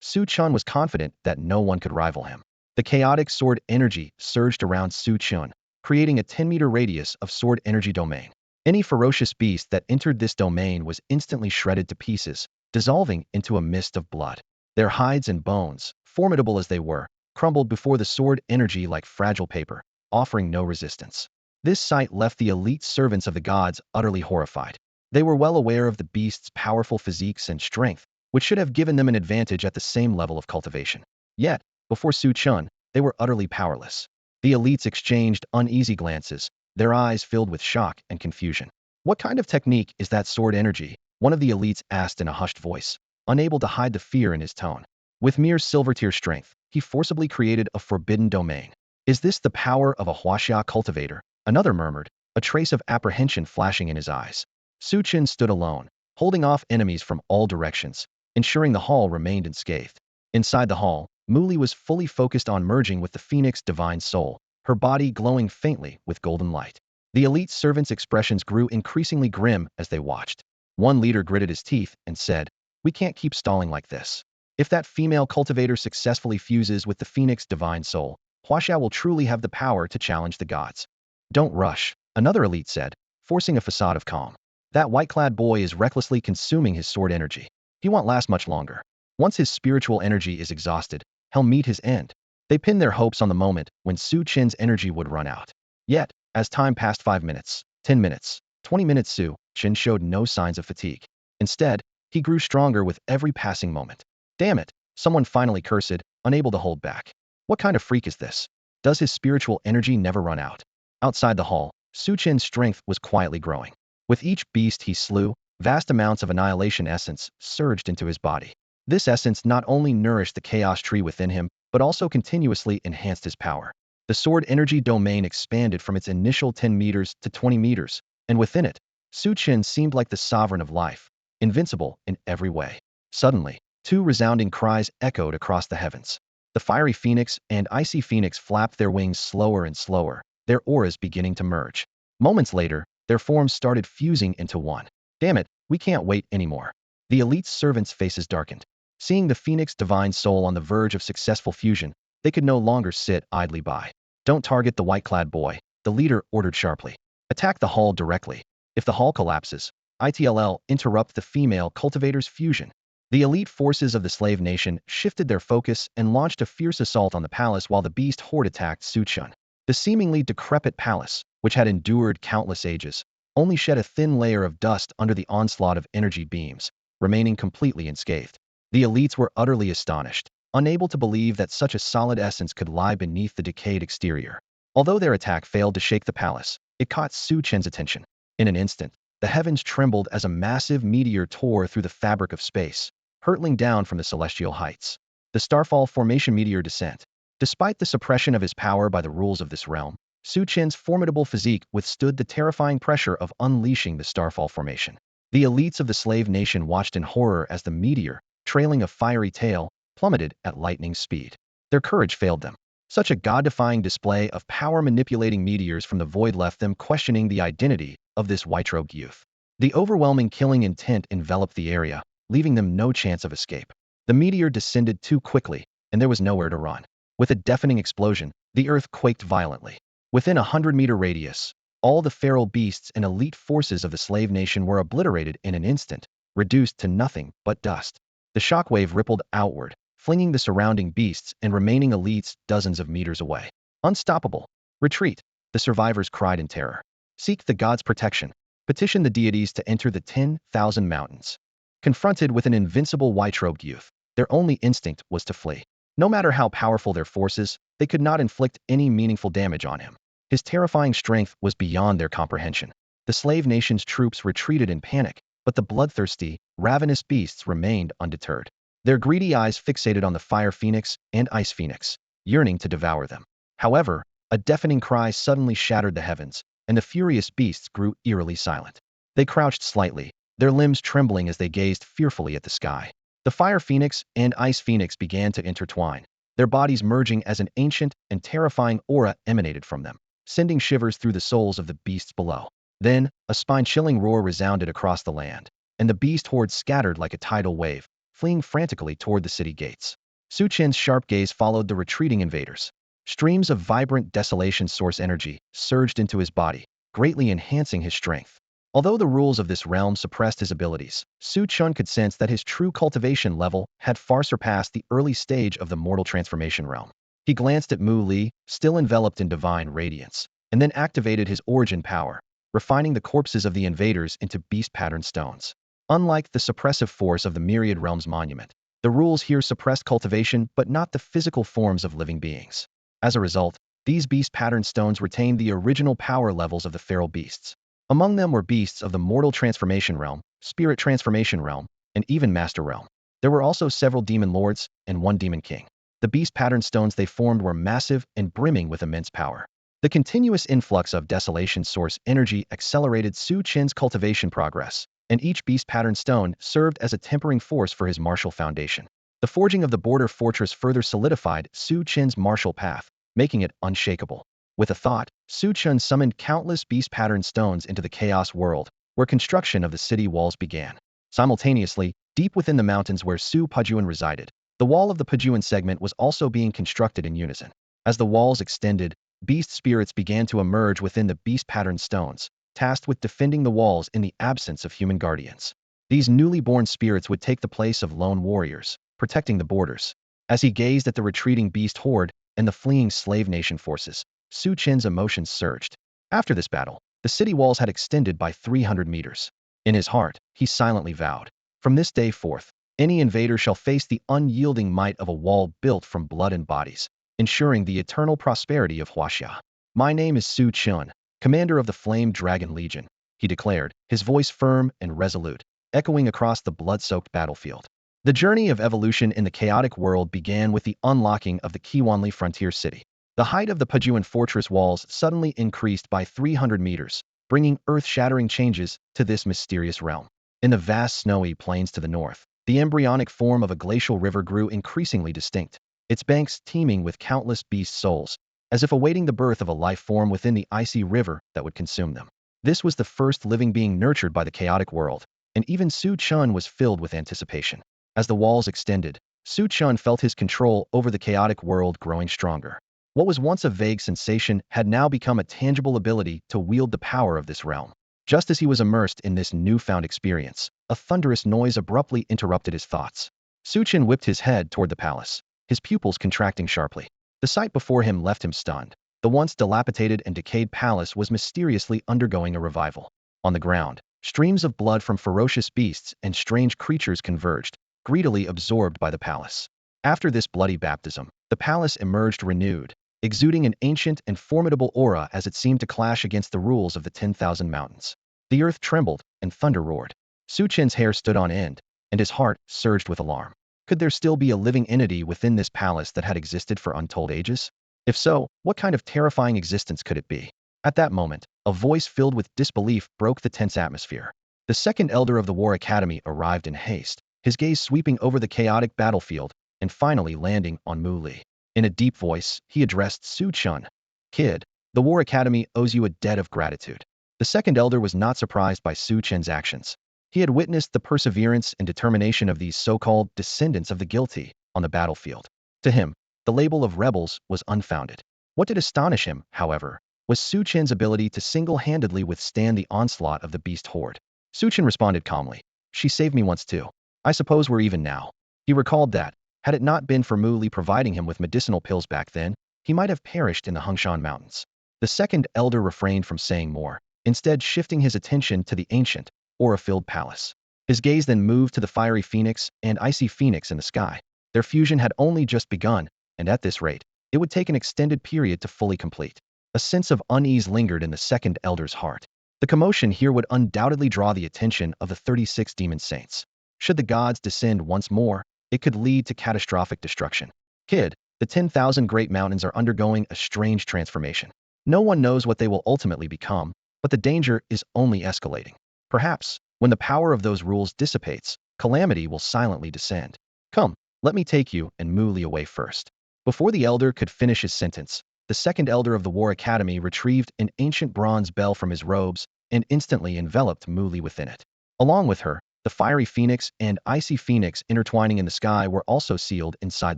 Su Chen was confident that no one could rival him. The chaotic sword energy surged around Su Chen, creating a 10-meter radius of sword energy domain. Any ferocious beast that entered this domain was instantly shredded to pieces, dissolving into a mist of blood. Their hides and bones, formidable as they were, crumbled before the sword energy like fragile paper, offering no resistance. This sight left the elite servants of the gods utterly horrified. They were well aware of the beast's powerful physiques and strength, which should have given them an advantage at the same level of cultivation. Yet, before Su Chen, they were utterly powerless. The elites exchanged uneasy glances, their eyes filled with shock and confusion. What kind of technique is that sword energy? One of the elites asked in a hushed voice, unable to hide the fear in his tone. With mere silver tier strength, he forcibly created a forbidden domain. Is this the power of a Hashia cultivator? Another murmured, a trace of apprehension flashing in his eyes. Su Chen stood alone, holding off enemies from all directions, ensuring the hall remained unscathed. Inside the hall, Muli was fully focused on merging with the Phoenix divine soul, her body glowing faintly with golden light. The elite servants' expressions grew increasingly grim as they watched. One leader gritted his teeth and said, "We can't keep stalling like this. If that female cultivator successfully fuses with the Phoenix divine soul, Hashia will truly have the power to challenge the gods." "Don't rush," another elite said, forcing a facade of calm. "That white-clad boy is recklessly consuming his sword energy. He won't last much longer. Once his spiritual energy is exhausted, he'll meet his end." They pinned their hopes on the moment when Su Chen's energy would run out. Yet, as time passed 5 minutes, 10 minutes, 20 minutes, Su Chen showed no signs of fatigue. Instead, he grew stronger with every passing moment. "Damn it," someone finally cursed, unable to hold back. "What kind of freak is this? Does his spiritual energy never run out?" Outside the hall, Su Chen's strength was quietly growing. With each beast he slew, vast amounts of annihilation essence surged into his body. This essence not only nourished the chaos tree within him, but also continuously enhanced his power. The sword energy domain expanded from its initial 10 meters to 20 meters, and within it, Su Chen seemed like the sovereign of life, invincible in every way. Suddenly, two resounding cries echoed across the heavens. The fiery phoenix and icy phoenix flapped their wings slower and slower, their auras beginning to merge. Moments later, their forms started fusing into one. "Damn it, we can't wait anymore." The elite servants' faces darkened. Seeing the Phoenix divine soul on the verge of successful fusion, they could no longer sit idly by. "Don't target the white-clad boy," the leader ordered sharply. "Attack the hall directly. If the hall collapses, ITLL interrupt the female cultivator's fusion." The elite forces of the slave nation shifted their focus and launched a fierce assault on the palace while the beast horde attacked Su Chen. The seemingly decrepit palace, which had endured countless ages, only shed a thin layer of dust under the onslaught of energy beams, remaining completely unscathed. The elites were utterly astonished, unable to believe that such a solid essence could lie beneath the decayed exterior. Although their attack failed to shake the palace, it caught Su Chen's attention. In an instant, the heavens trembled as a massive meteor tore through the fabric of space, hurtling down from the celestial heights. The Starfall Formation meteor descent. Despite the suppression of his power by the rules of this realm, Su Chen's formidable physique withstood the terrifying pressure of unleashing the Starfall Formation. The elites of the slave nation watched in horror as the meteor, trailing a fiery tail, plummeted at lightning speed. Their courage failed them. Such a god-defying display of power-manipulating meteors from the void left them questioning the identity of this white-robed youth. The overwhelming killing intent enveloped the area, leaving them no chance of escape. The meteor descended too quickly, and there was nowhere to run. With a deafening explosion, the earth quaked violently. Within a 100-meter radius, all the feral beasts and elite forces of the slave nation were obliterated in an instant, reduced to nothing but dust. The shockwave rippled outward, flinging the surrounding beasts and remaining elites dozens of meters away. Unstoppable. Retreat. The survivors cried in terror. Seek the gods' protection. Petition the deities to enter the 10,000 mountains. Confronted with an invincible white-robed youth, their only instinct was to flee. No matter how powerful their forces, they could not inflict any meaningful damage on him. His terrifying strength was beyond their comprehension. The slave nation's troops retreated in panic, but the bloodthirsty, ravenous beasts remained undeterred. Their greedy eyes fixated on the fire phoenix and ice phoenix, yearning to devour them. However, a deafening cry suddenly shattered the heavens, and the furious beasts grew eerily silent. They crouched slightly, their limbs trembling as they gazed fearfully at the sky. The fire phoenix and ice phoenix began to intertwine, their bodies merging as an ancient and terrifying aura emanated from them, sending shivers through the souls of the beasts below. Then, a spine-chilling roar resounded across the land, and the beast horde scattered like a tidal wave, fleeing frantically toward the city gates. Su Chen's sharp gaze followed the retreating invaders. Streams of vibrant desolation source energy surged into his body, greatly enhancing his strength. Although the rules of this realm suppressed his abilities, Su Chen could sense that his true cultivation level had far surpassed the early stage of the mortal transformation realm. He glanced at Mu Li, still enveloped in divine radiance, and then activated his origin power, refining the corpses of the invaders into beast-patterned stones. Unlike the suppressive force of the Myriad Realms Monument, the rules here suppressed cultivation but not the physical forms of living beings. As a result, these beast-patterned stones retained the original power levels of the feral beasts. Among them were beasts of the mortal transformation realm, spirit transformation realm, and even master realm. There were also several demon lords and one demon king. The beast-patterned stones they formed were massive and brimming with immense power. The continuous influx of desolation source energy accelerated Su Chen's cultivation progress, and each beast-patterned stone served as a tempering force for his martial foundation. The forging of the border fortress further solidified Su Chen's martial path, making it unshakable. With a thought, Su Chen summoned countless beast-patterned stones into the chaos world, where construction of the city walls began. Simultaneously, deep within the mountains where Su Pajuan resided, the wall of the Pajuan segment was also being constructed in unison. As the walls extended, beast spirits began to emerge within the beast-patterned stones, tasked with defending the walls in the absence of human guardians. These newly born spirits would take the place of lone warriors, protecting the borders. As he gazed at the retreating beast horde and the fleeing slave nation forces, Su Chen's emotions surged. After this battle, the city walls had extended by 300 meters. In his heart, he silently vowed, "From this day forth, any invader shall face the unyielding might of a wall built from blood and bodies, ensuring the eternal prosperity of Hashia. My name is Su Chen, commander of the Flame Dragon Legion," he declared, his voice firm and resolute, echoing across the blood-soaked battlefield. The journey of evolution in the chaotic world began with the unlocking of the Qiwanli frontier city. The height of the Pajuan fortress walls suddenly increased by 300 meters, bringing earth-shattering changes to this mysterious realm. In the vast snowy plains to the north, the embryonic form of a glacial river grew increasingly distinct, its banks teeming with countless beast souls, as if awaiting the birth of a life form within the icy river that would consume them. This was the first living being nurtured by the chaotic world, and even Su Chen was filled with anticipation. As the walls extended, Su Chen felt his control over the chaotic world growing stronger. What was once a vague sensation had now become a tangible ability to wield the power of this realm. Just as he was immersed in this newfound experience, a thunderous noise abruptly interrupted his thoughts. Su Chen whipped his head toward the palace, his pupils contracting sharply. The sight before him left him stunned. The once dilapidated and decayed palace was mysteriously undergoing a revival. On the ground, streams of blood from ferocious beasts and strange creatures converged, greedily absorbed by the palace. After this bloody baptism, the palace emerged renewed, exuding an ancient and formidable aura as it seemed to clash against the rules of the 10,000 mountains. The earth trembled, and thunder roared. Su Chen's hair stood on end, and his heart surged with alarm. Could there still be a living entity within this palace that had existed for untold ages? If so, what kind of terrifying existence could it be? At that moment, a voice filled with disbelief broke the tense atmosphere. The second elder of the War Academy arrived in haste, his gaze sweeping over the chaotic battlefield and finally landing on Mu Li. In a deep voice, he addressed Su Chen. "Kid, the War Academy owes you a debt of gratitude." The second elder was not surprised by Su Chen's actions. He had witnessed the perseverance and determination of these so-called descendants of the guilty on the battlefield. To him, the label of rebels was unfounded. What did astonish him, however, was Su Chen's ability to single-handedly withstand the onslaught of the beast horde. Su Chen responded calmly, "She saved me once too. I suppose we're even now." He recalled that, Had it not been for Mu Li providing him with medicinal pills back then, he might have perished in the Hengshan Mountains. The second elder refrained from saying more, instead shifting his attention to the ancient, aura-filled palace. His gaze then moved to the fiery phoenix and icy phoenix in the sky. Their fusion had only just begun, and at this rate, it would take an extended period to fully complete. A sense of unease lingered in the second elder's heart. The commotion here would undoubtedly draw the attention of the 36 demon saints. Should the gods descend once more, it could lead to catastrophic destruction. Kid, the 10,000 great mountains are undergoing a strange transformation. No one knows what they will ultimately become, but the danger is only escalating. Perhaps, when the power of those rules dissipates, calamity will silently descend. Come, let me take you and Mu Li away first. Before the elder could finish his sentence, the second elder of the War Academy retrieved an ancient bronze bell from his robes and instantly enveloped Mu Li within it. Along with her, the fiery phoenix and icy phoenix intertwining in the sky were also sealed inside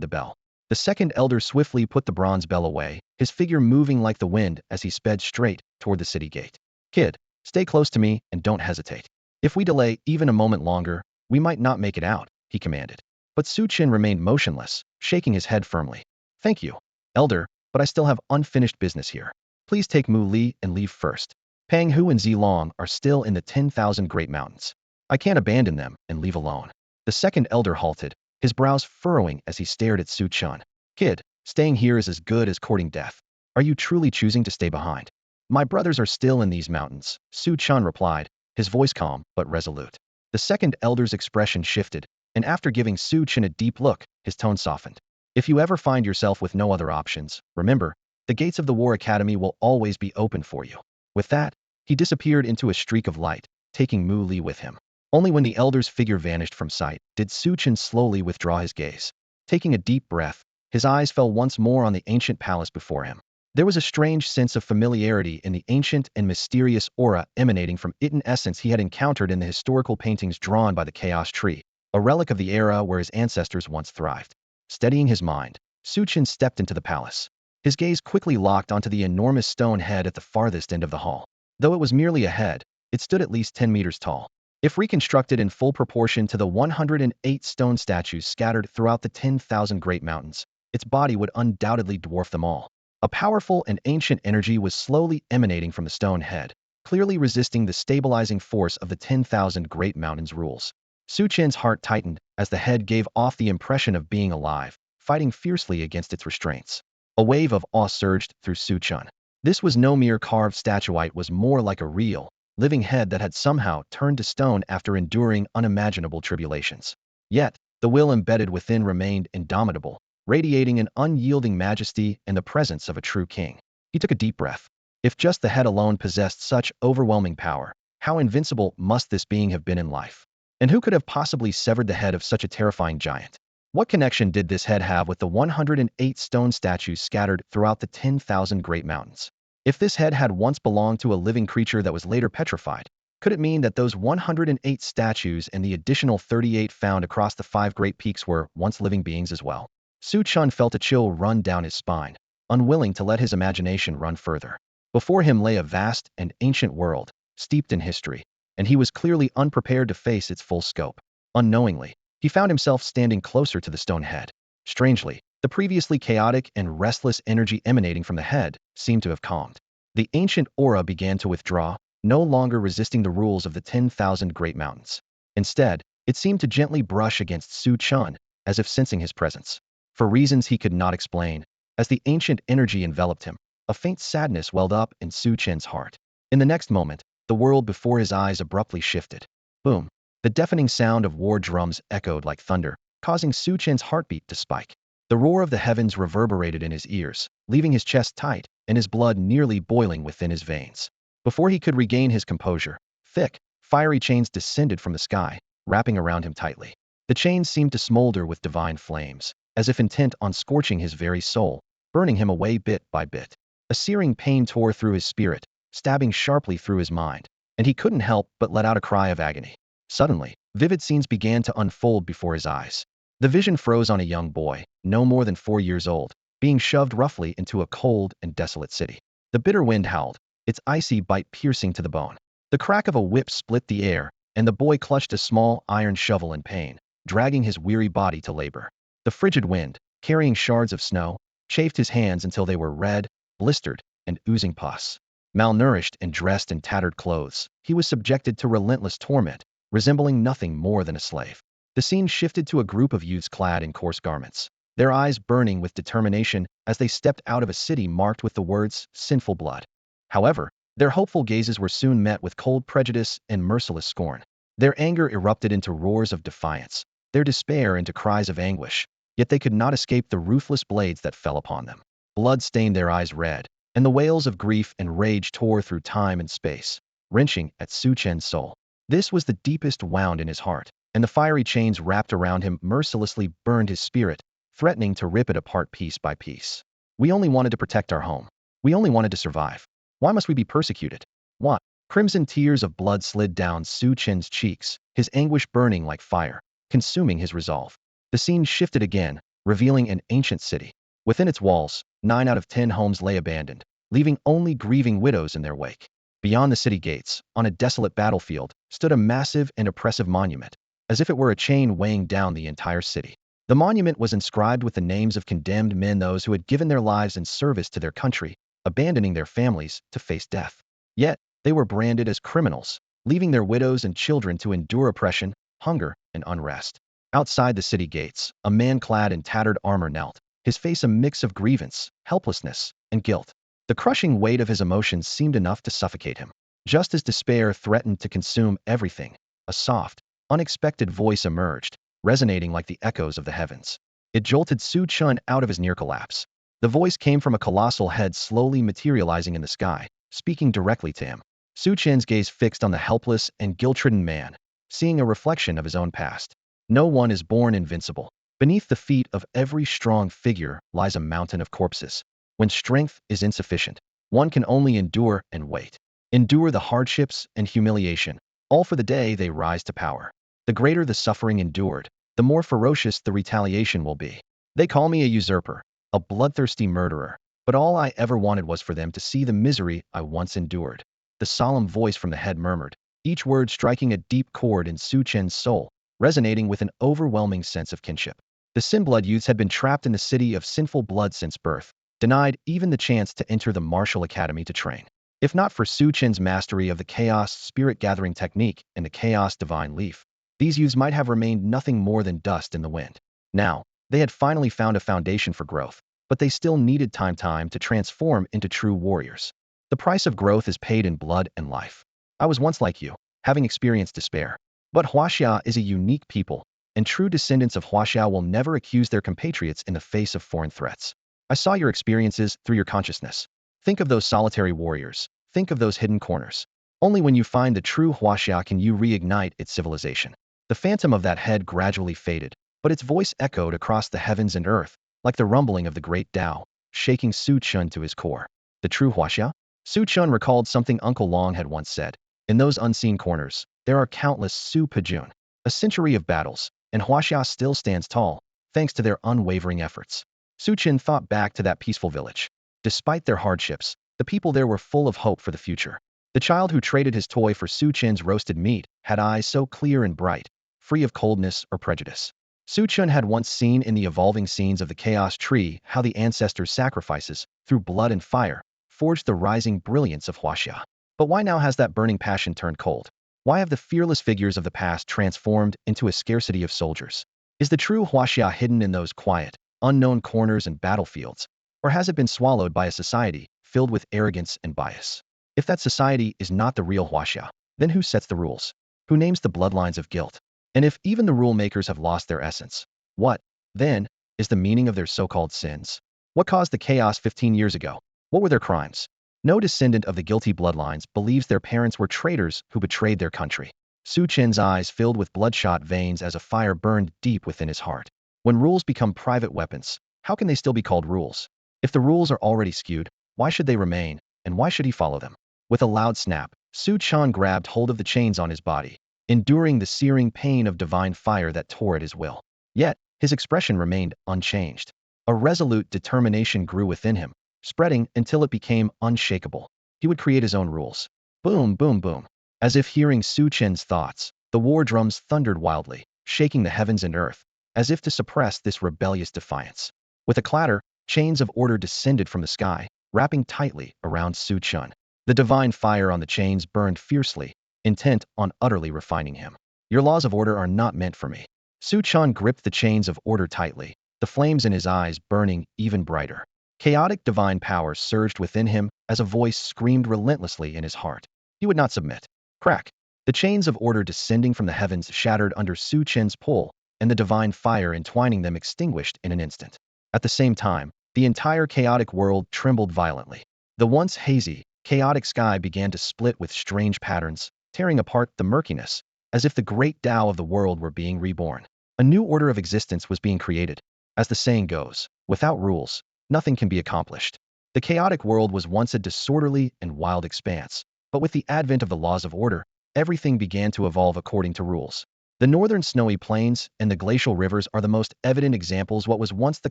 the bell. The second elder swiftly put the bronze bell away, his figure moving like the wind as he sped straight toward the city gate. Kid, stay close to me and don't hesitate. If we delay even a moment longer, we might not make it out, he commanded. But Su Chen remained motionless, shaking his head firmly. Thank you, elder, but I still have unfinished business here. Please take Mu Li and leave first. Pang Hu and Zilong are still in the 10,000 great mountains. I can't abandon them and leave alone. The second elder halted, his brows furrowing as he stared at Su Chen. Kid, staying here is as good as courting death. Are you truly choosing to stay behind? My brothers are still in these mountains, Su Chen replied, his voice calm but resolute. The second elder's expression shifted, and after giving Su Chen a deep look, his tone softened. If you ever find yourself with no other options, remember, the gates of the War Academy will always be open for you. With that, he disappeared into a streak of light, taking Mu Li with him. Only when the elder's figure vanished from sight did Su Chen slowly withdraw his gaze. Taking a deep breath, his eyes fell once more on the ancient palace before him. There was a strange sense of familiarity in the ancient and mysterious aura emanating from it, an essence he had encountered in the historical paintings drawn by the Chaos Tree, a relic of the era where his ancestors once thrived. Steadying his mind, Su Chen stepped into the palace. His gaze quickly locked onto the enormous stone head at the farthest end of the hall. Though it was merely a head, it stood at least 10 meters tall. If reconstructed in full proportion to the 108 stone statues scattered throughout the 10,000 great mountains, its body would undoubtedly dwarf them all. A powerful and ancient energy was slowly emanating from the stone head, clearly resisting the stabilizing force of the 10,000 great mountains rules. Su Chen's heart tightened as the head gave off the impression of being alive, fighting fiercely against its restraints. A wave of awe surged through Su Chen. This was no mere carved statuette, it was more like a real, living head that had somehow turned to stone after enduring unimaginable tribulations. Yet, the will embedded within remained indomitable, radiating an unyielding majesty and the presence of a true king. He took a deep breath. If just the head alone possessed such overwhelming power, how invincible must this being have been in life? And who could have possibly severed the head of such a terrifying giant? What connection did this head have with the 108 stone statues scattered throughout the 10,000 great mountains? If this head had once belonged to a living creature that was later petrified, could it mean that those 108 statues and the additional 38 found across the 5 great peaks were once living beings as well? Su Chen felt a chill run down his spine, unwilling to let his imagination run further. Before him lay a vast and ancient world, steeped in history, and he was clearly unprepared to face its full scope. Unknowingly, he found himself standing closer to the stone head. Strangely, the previously chaotic and restless energy emanating from the head seemed to have calmed. The ancient aura began to withdraw, no longer resisting the rules of the 10,000 great mountains. Instead, it seemed to gently brush against Su Chen, as if sensing his presence. For reasons he could not explain, as the ancient energy enveloped him, a faint sadness welled up in Su Chen's heart. In the next moment, the world before his eyes abruptly shifted. Boom! The deafening sound of war drums echoed like thunder, causing Su Chen's heartbeat to spike. The roar of the heavens reverberated in his ears, leaving his chest tight and his blood nearly boiling within his veins. Before he could regain his composure, thick, fiery chains descended from the sky, wrapping around him tightly. The chains seemed to smolder with divine flames, as if intent on scorching his very soul, burning him away bit by bit. A searing pain tore through his spirit, stabbing sharply through his mind, and he couldn't help but let out a cry of agony. Suddenly, vivid scenes began to unfold before his eyes. The vision froze on a young boy, no more than 4 years old, being shoved roughly into a cold and desolate city. The bitter wind howled, its icy bite piercing to the bone. The crack of a whip split the air, and the boy clutched a small iron shovel in pain, dragging his weary body to labor. The frigid wind, carrying shards of snow, chafed his hands until they were red, blistered, and oozing pus. Malnourished and dressed in tattered clothes, he was subjected to relentless torment, resembling nothing more than a slave. The scene shifted to a group of youths clad in coarse garments, their eyes burning with determination as they stepped out of a city marked with the words, sinful blood. However, their hopeful gazes were soon met with cold prejudice and merciless scorn. Their anger erupted into roars of defiance, their despair into cries of anguish, yet they could not escape the ruthless blades that fell upon them. Blood stained their eyes red, and the wails of grief and rage tore through time and space, wrenching at Su Chen's soul. This was the deepest wound in his heart, and the fiery chains wrapped around him mercilessly burned his spirit, threatening to rip it apart piece by piece. We only wanted to protect our home. We only wanted to survive. Why must we be persecuted? Why? Crimson tears of blood slid down Su Chen's cheeks, his anguish burning like fire, consuming his resolve. The scene shifted again, revealing an ancient city. Within its walls, 9 out of 10 homes lay abandoned, leaving only grieving widows in their wake. Beyond the city gates, on a desolate battlefield, stood a massive and oppressive monument, as if it were a chain weighing down the entire city. The monument was inscribed with the names of condemned men, those who had given their lives in service to their country, abandoning their families to face death. Yet, they were branded as criminals, leaving their widows and children to endure oppression, hunger, and unrest. Outside the city gates, a man clad in tattered armor knelt, his face a mix of grievance, helplessness, and guilt. The crushing weight of his emotions seemed enough to suffocate him. Just as despair threatened to consume everything, a soft, unexpected voice emerged, resonating like the echoes of the heavens. It jolted Su Chen out of his near collapse. The voice came from a colossal head slowly materializing in the sky, speaking directly to him. Su Chen's gaze fixed on the helpless and guilt-ridden man, seeing a reflection of his own past. No one is born invincible. Beneath the feet of every strong figure lies a mountain of corpses. When strength is insufficient, one can only endure and wait. Endure the hardships and humiliation, all for the day they rise to power. The greater the suffering endured, the more ferocious the retaliation will be. They call me a usurper, a bloodthirsty murderer, but all I ever wanted was for them to see the misery I once endured. The solemn voice from the head murmured, each word striking a deep chord in Su Chen's soul, resonating with an overwhelming sense of kinship. The Sin-blood youths had been trapped in the city of sinful blood since birth, denied even the chance to enter the martial academy to train. If not for Su Chen's mastery of the chaos spirit-gathering technique and the chaos divine leaf, these youths might have remained nothing more than dust in the wind. Now, they had finally found a foundation for growth, but they still needed time to transform into true warriors. The price of growth is paid in blood and life. I was once like you, having experienced despair. But Hashia is a unique people, and true descendants of Hashia will never accuse their compatriots in the face of foreign threats. I saw your experiences through your consciousness. Think of those solitary warriors. Think of those hidden corners. Only when you find the true Hashia can you reignite its civilization. The phantom of that head gradually faded, but its voice echoed across the heavens and earth, like the rumbling of the great Tao, shaking Su Chen to his core. The true Hashia? Su Chen recalled something Uncle Long had once said. In those unseen corners, there are countless Su Pajun. A century of battles, and Hashia still stands tall, thanks to their unwavering efforts. Su Chen thought back to that peaceful village. Despite their hardships, the people there were full of hope for the future. The child who traded his toy for Su Chen's roasted meat had eyes so clear and bright, free of coldness or prejudice. Su Chen had once seen in the evolving scenes of the Chaos Tree how the ancestors' sacrifices, through blood and fire, forged the rising brilliance of Hashia. But why now has that burning passion turned cold? Why have the fearless figures of the past transformed into a scarcity of soldiers? Is the true Hashia hidden in those quiet, unknown corners and battlefields? Or has it been swallowed by a society filled with arrogance and bias? If that society is not the real Hashia, then who sets the rules? Who names the bloodlines of guilt? And if even the rule makers have lost their essence, what, then, is the meaning of their so-called sins? What caused the chaos 15 years ago? What were their crimes? No descendant of the guilty bloodlines believes their parents were traitors who betrayed their country. Su Chen's eyes filled with bloodshot veins as a fire burned deep within his heart. When rules become private weapons, how can they still be called rules? If the rules are already skewed, why should they remain, and why should he follow them? With a loud snap, Su Chen grabbed hold of the chains on his body, enduring the searing pain of divine fire that tore at his will. Yet, his expression remained unchanged. A resolute determination grew within him, spreading until it became unshakable. He would create his own rules. Boom, boom, boom. As if hearing Su Chen's thoughts, the war drums thundered wildly, shaking the heavens and earth. as if to suppress this rebellious defiance. With a clatter, chains of order descended from the sky, wrapping tightly around Su Chen. The divine fire on the chains burned fiercely, intent on utterly refining him. Your laws of order are not meant for me. Su Chen gripped the chains of order tightly, the flames in his eyes burning even brighter. Chaotic divine power surged within him as a voice screamed relentlessly in his heart. He would not submit. Crack! The chains of order descending from the heavens shattered under Su Chen's pull, and the divine fire entwining them extinguished in an instant. At the same time, the entire chaotic world trembled violently. The once hazy, chaotic sky began to split with strange patterns, tearing apart the murkiness, as if the great Tao of the world were being reborn. A new order of existence was being created. As the saying goes, without rules, nothing can be accomplished. The chaotic world was once a disorderly and wild expanse, but with the advent of the laws of order, everything began to evolve according to rules. The northern snowy plains and the glacial rivers are the most evident examples. What was once the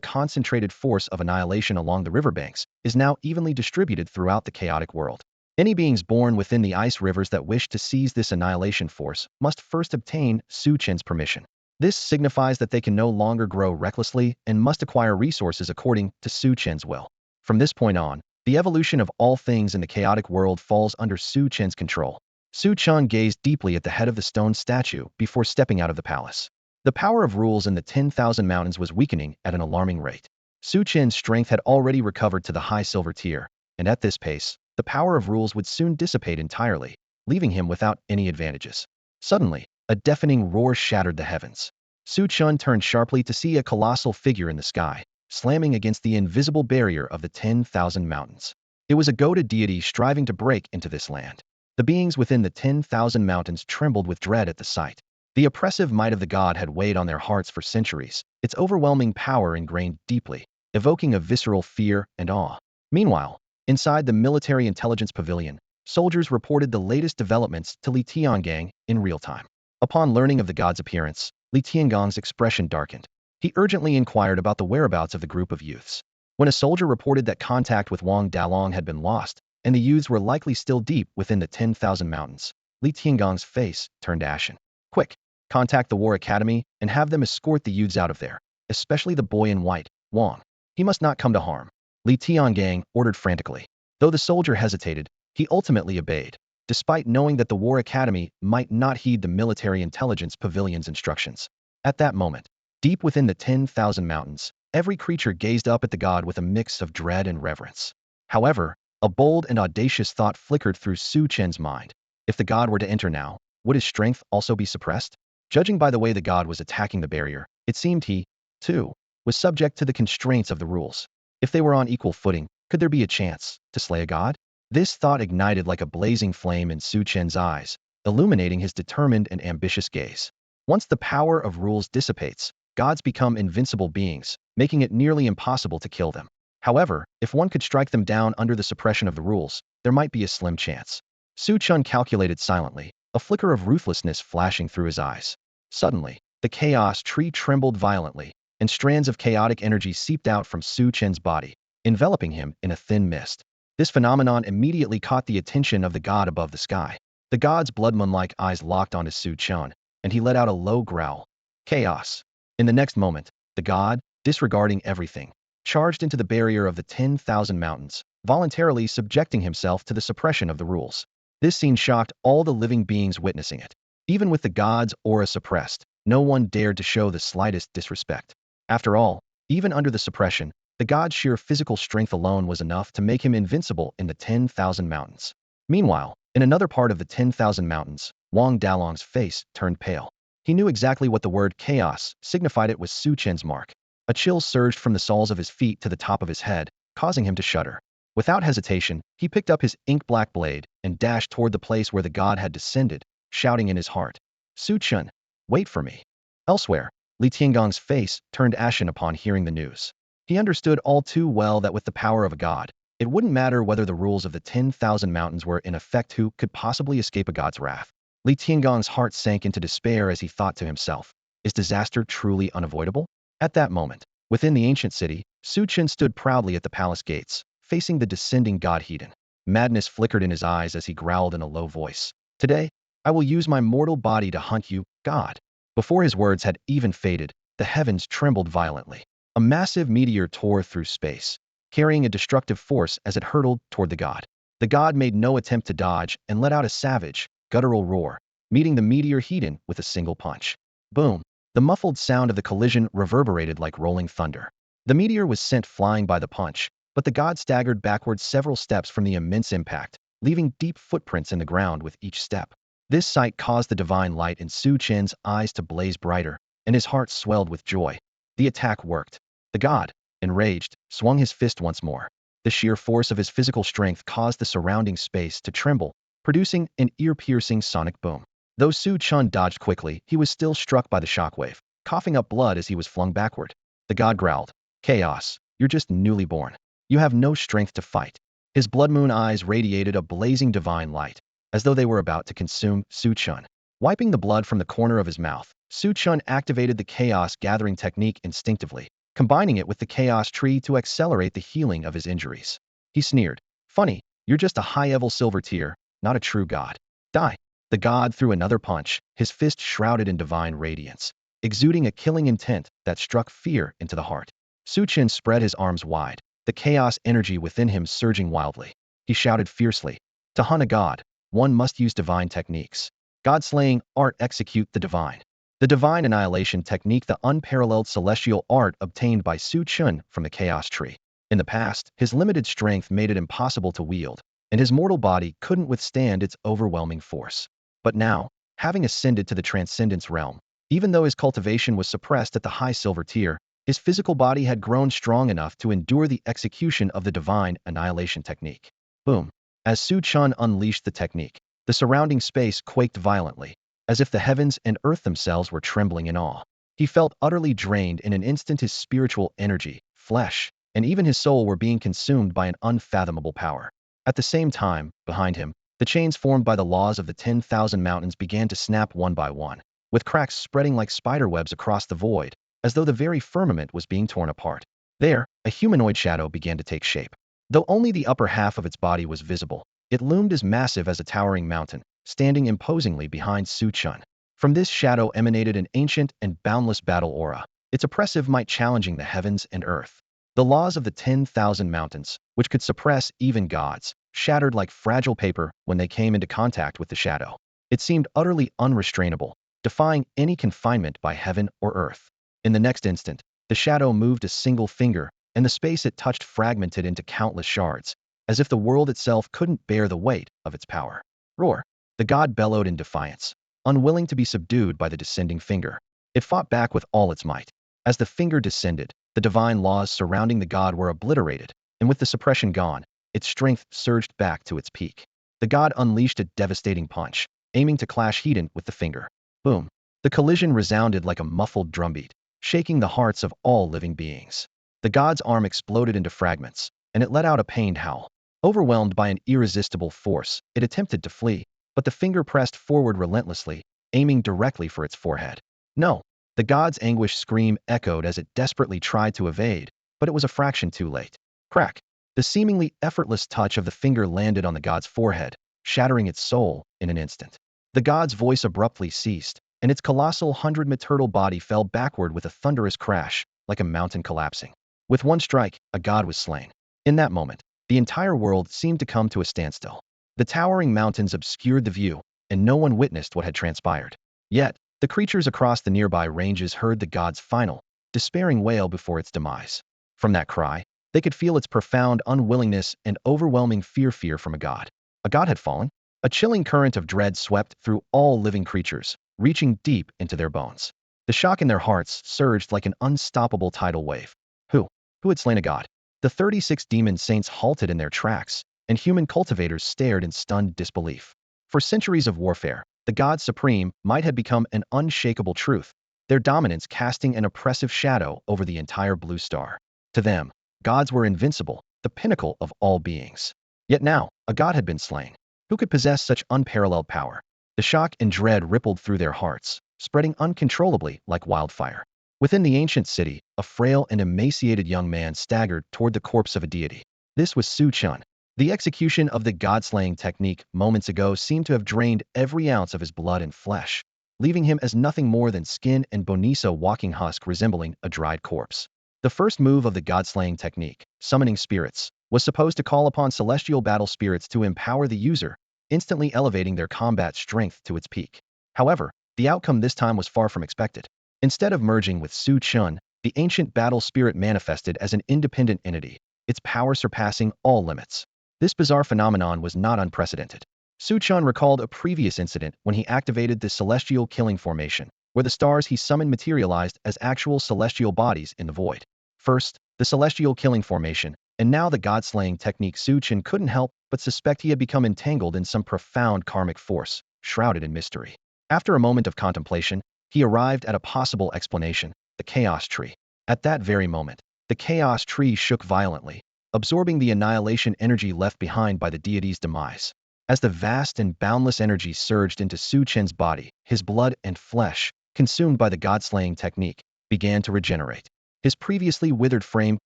concentrated force of annihilation along the riverbanks is now evenly distributed throughout the chaotic world. Any beings born within the ice rivers that wish to seize this annihilation force must first obtain Su Chen's permission. This signifies that they can no longer grow recklessly and must acquire resources according to Su Chen's will. From this point on, the evolution of all things in the chaotic world falls under Su Chen's control. Su Chen gazed deeply at the head of the stone statue before stepping out of the palace. The power of rules in the 10,000 mountains was weakening at an alarming rate. Su Chen's strength had already recovered to the high silver tier, and at this pace, the power of rules would soon dissipate entirely, leaving him without any advantages. Suddenly, a deafening roar shattered the heavens. Su Chen turned sharply to see a colossal figure in the sky, slamming against the invisible barrier of the 10,000 mountains. It was a goaded deity striving to break into this land. The beings within the 10,000 mountains trembled with dread at the sight. The oppressive might of the god had weighed on their hearts for centuries, its overwhelming power ingrained deeply, evoking a visceral fear and awe. Meanwhile, inside the military intelligence pavilion, soldiers reported the latest developments to Li Tiangang in real time. Upon learning of the god's appearance, Li Tiangang's expression darkened. He urgently inquired about the whereabouts of the group of youths. When a soldier reported that contact with Wang Dalong had been lost, and the youths were likely still deep within the 10,000 mountains, Li Tiangang's face turned ashen. Quick! Contact the War Academy and have them escort the youths out of there, especially the boy in white, Wang. He must not come to harm. Li Tiangang ordered frantically. Though the soldier hesitated, he ultimately obeyed, despite knowing that the War Academy might not heed the military intelligence pavilion's instructions. At that moment, deep within the 10,000 mountains, every creature gazed up at the god with a mix of dread and reverence. However, a bold and audacious thought flickered through Su Chen's mind. If the god were to enter now, would his strength also be suppressed? Judging by the way the god was attacking the barrier, it seemed he, too, was subject to the constraints of the rules. If they were on equal footing, could there be a chance to slay a god? This thought ignited like a blazing flame in Su Chen's eyes, illuminating his determined and ambitious gaze. Once the power of rules dissipates, gods become invincible beings, making it nearly impossible to kill them. However, if one could strike them down under the suppression of the rules, there might be a slim chance. Su Chen calculated silently, a flicker of ruthlessness flashing through his eyes. Suddenly, the chaos tree trembled violently, and strands of chaotic energy seeped out from Su Chen's body, enveloping him in a thin mist. This phenomenon immediately caught the attention of the god above the sky. The god's blood moon-like eyes locked onto Su Chen, and he let out a low growl. Chaos. In the next moment, the god, disregarding everything, charged into the barrier of the 10,000 mountains, voluntarily subjecting himself to the suppression of the rules. This scene shocked all the living beings witnessing it. Even with the god's aura suppressed, no one dared to show the slightest disrespect. After all, even under the suppression, the god's sheer physical strength alone was enough to make him invincible in the 10,000 mountains. Meanwhile, in another part of the 10,000 mountains, Wang Dalong's face turned pale. He knew exactly what the word chaos signified. It was Su Chen's mark. A chill surged from the soles of his feet to the top of his head, causing him to shudder. Without hesitation, he picked up his ink-black blade and dashed toward the place where the god had descended, shouting in his heart, "Su Chen, wait for me." Elsewhere, Li Tiangong's face turned ashen upon hearing the news. He understood all too well that with the power of a god, it wouldn't matter whether the rules of the 10,000 mountains were in effect. Who could possibly escape a god's wrath? Li Tiangong's heart sank into despair as he thought to himself, is disaster truly unavoidable? At that moment, within the ancient city, Su Chen stood proudly at the palace gates, facing the descending god Hedon. Madness flickered in his eyes as he growled in a low voice. "Today, I will use my mortal body to hunt you, god." Before his words had even faded, the heavens trembled violently. A massive meteor tore through space, carrying a destructive force as it hurtled toward the god. The god made no attempt to dodge and let out a savage, guttural roar, meeting the meteor head-in with a single punch. Boom! The muffled sound of the collision reverberated like rolling thunder. The meteor was sent flying by the punch, but the god staggered backward several steps from the immense impact, leaving deep footprints in the ground with each step. This sight caused the divine light in Chen's eyes to blaze brighter, and his heart swelled with joy. The attack worked. The god, enraged, swung his fist once more. The sheer force of his physical strength caused the surrounding space to tremble, producing an ear-piercing sonic boom. Though Chen dodged quickly, he was still struck by the shockwave, coughing up blood as he was flung backward. The god growled, "Chaos, you're just newly born. You have no strength to fight." His blood moon eyes radiated a blazing divine light, as though they were about to consume Chen. Wiping the blood from the corner of his mouth, Chen activated the chaos gathering technique instinctively, combining it with the chaos tree to accelerate the healing of his injuries. He sneered, "Funny, you're just a high-level silver tier, not a true god. Die." The god threw another punch, his fist shrouded in divine radiance, exuding a killing intent that struck fear into the heart. Chen spread his arms wide, the chaos energy within him surging wildly. He shouted fiercely, "To hunt a god, one must use divine techniques. God-slaying art execute the divine." The divine annihilation technique, the unparalleled celestial art obtained by Chen from the chaos tree. In the past, his limited strength made it impossible to wield, and his mortal body couldn't withstand its overwhelming force. But now, having ascended to the transcendence realm, even though his cultivation was suppressed at the high silver tier, his physical body had grown strong enough to endure the execution of the divine annihilation technique. Boom! As Chen unleashed the technique, the surrounding space quaked violently, as if the heavens and earth themselves were trembling in awe. He felt utterly drained in an instant. His spiritual energy, flesh, and even his soul were being consumed by an unfathomable power. At the same time, behind him, the chains formed by the laws of the 10,000 mountains began to snap one by one, with cracks spreading like spiderwebs across the void, as though the very firmament was being torn apart. There, a humanoid shadow began to take shape. Though only the upper half of its body was visible, it loomed as massive as a towering mountain, standing imposingly behind Chen. From this shadow emanated an ancient and boundless battle aura, its oppressive might challenging the heavens and earth. The laws of the 10,000 mountains, which could suppress even gods, shattered like fragile paper when they came into contact with the shadow. It seemed utterly unrestrainable, defying any confinement by heaven or earth. In the next instant, the shadow moved a single finger, and the space it touched fragmented into countless shards, as if the world itself couldn't bear the weight of its power. Roar! The god bellowed in defiance, unwilling to be subdued by the descending finger. It fought back with all its might. As the finger descended, the divine laws surrounding the god were obliterated, and with the suppression gone, its strength surged back to its peak. The god unleashed a devastating punch, aiming to clash head-in with the finger. Boom! The collision resounded like a muffled drumbeat, shaking the hearts of all living beings. The god's arm exploded into fragments, and it let out a pained howl. Overwhelmed by an irresistible force, it attempted to flee, but the finger pressed forward relentlessly, aiming directly for its forehead. No! The god's anguished scream echoed as it desperately tried to evade, but it was a fraction too late. Crack! The seemingly effortless touch of the finger landed on the god's forehead, shattering its soul in an instant. The god's voice abruptly ceased, and its colossal 100-meter body fell backward with a thunderous crash, like a mountain collapsing. With one strike, a god was slain. In that moment, the entire world seemed to come to a standstill. The towering mountains obscured the view, and no one witnessed what had transpired. Yet, the creatures across the nearby ranges heard the god's final, despairing wail before its demise. From that cry, they could feel its profound unwillingness and overwhelming fear from a god. A god had fallen. A chilling current of dread swept through all living creatures, reaching deep into their bones. The shock in their hearts surged like an unstoppable tidal wave. Who had slain a god? The 36 demon saints halted in their tracks, and human cultivators stared in stunned disbelief. For centuries of warfare, the gods supreme might have become an unshakable truth, their dominance casting an oppressive shadow over the entire blue star. To them, gods were invincible, the pinnacle of all beings. Yet now, a god had been slain. Who could possess such unparalleled power? The shock and dread rippled through their hearts, spreading uncontrollably like wildfire. Within the ancient city, a frail and emaciated young man staggered toward the corpse of a deity. This was Chen. The execution of the god-slaying technique moments ago seemed to have drained every ounce of his blood and flesh. leaving him as nothing more than skin and boniso walking husk resembling a dried corpse. The first move of the god-slaying technique, summoning spirits, was supposed to call upon celestial battle spirits to empower the user, instantly elevating their combat strength to its peak. However, the outcome this time was far from expected. Instead of merging with Su Chen, the ancient battle spirit manifested as an independent entity, its power surpassing all limits. This bizarre phenomenon was not unprecedented. Su Chen recalled a previous incident when he activated the celestial killing formation, where the stars he summoned materialized as actual celestial bodies in the void. First, the celestial killing formation, and now the god-slaying technique. Su Chen couldn't help but suspect he had become entangled in some profound karmic force, shrouded in mystery. After a moment of contemplation, he arrived at a possible explanation: the chaos tree. At that very moment, the chaos tree shook violently, absorbing the annihilation energy left behind by the deity's demise. As the vast and boundless energy surged into Su Chen's body, his blood and flesh, consumed by the god-slaying technique, began to regenerate. His previously withered frame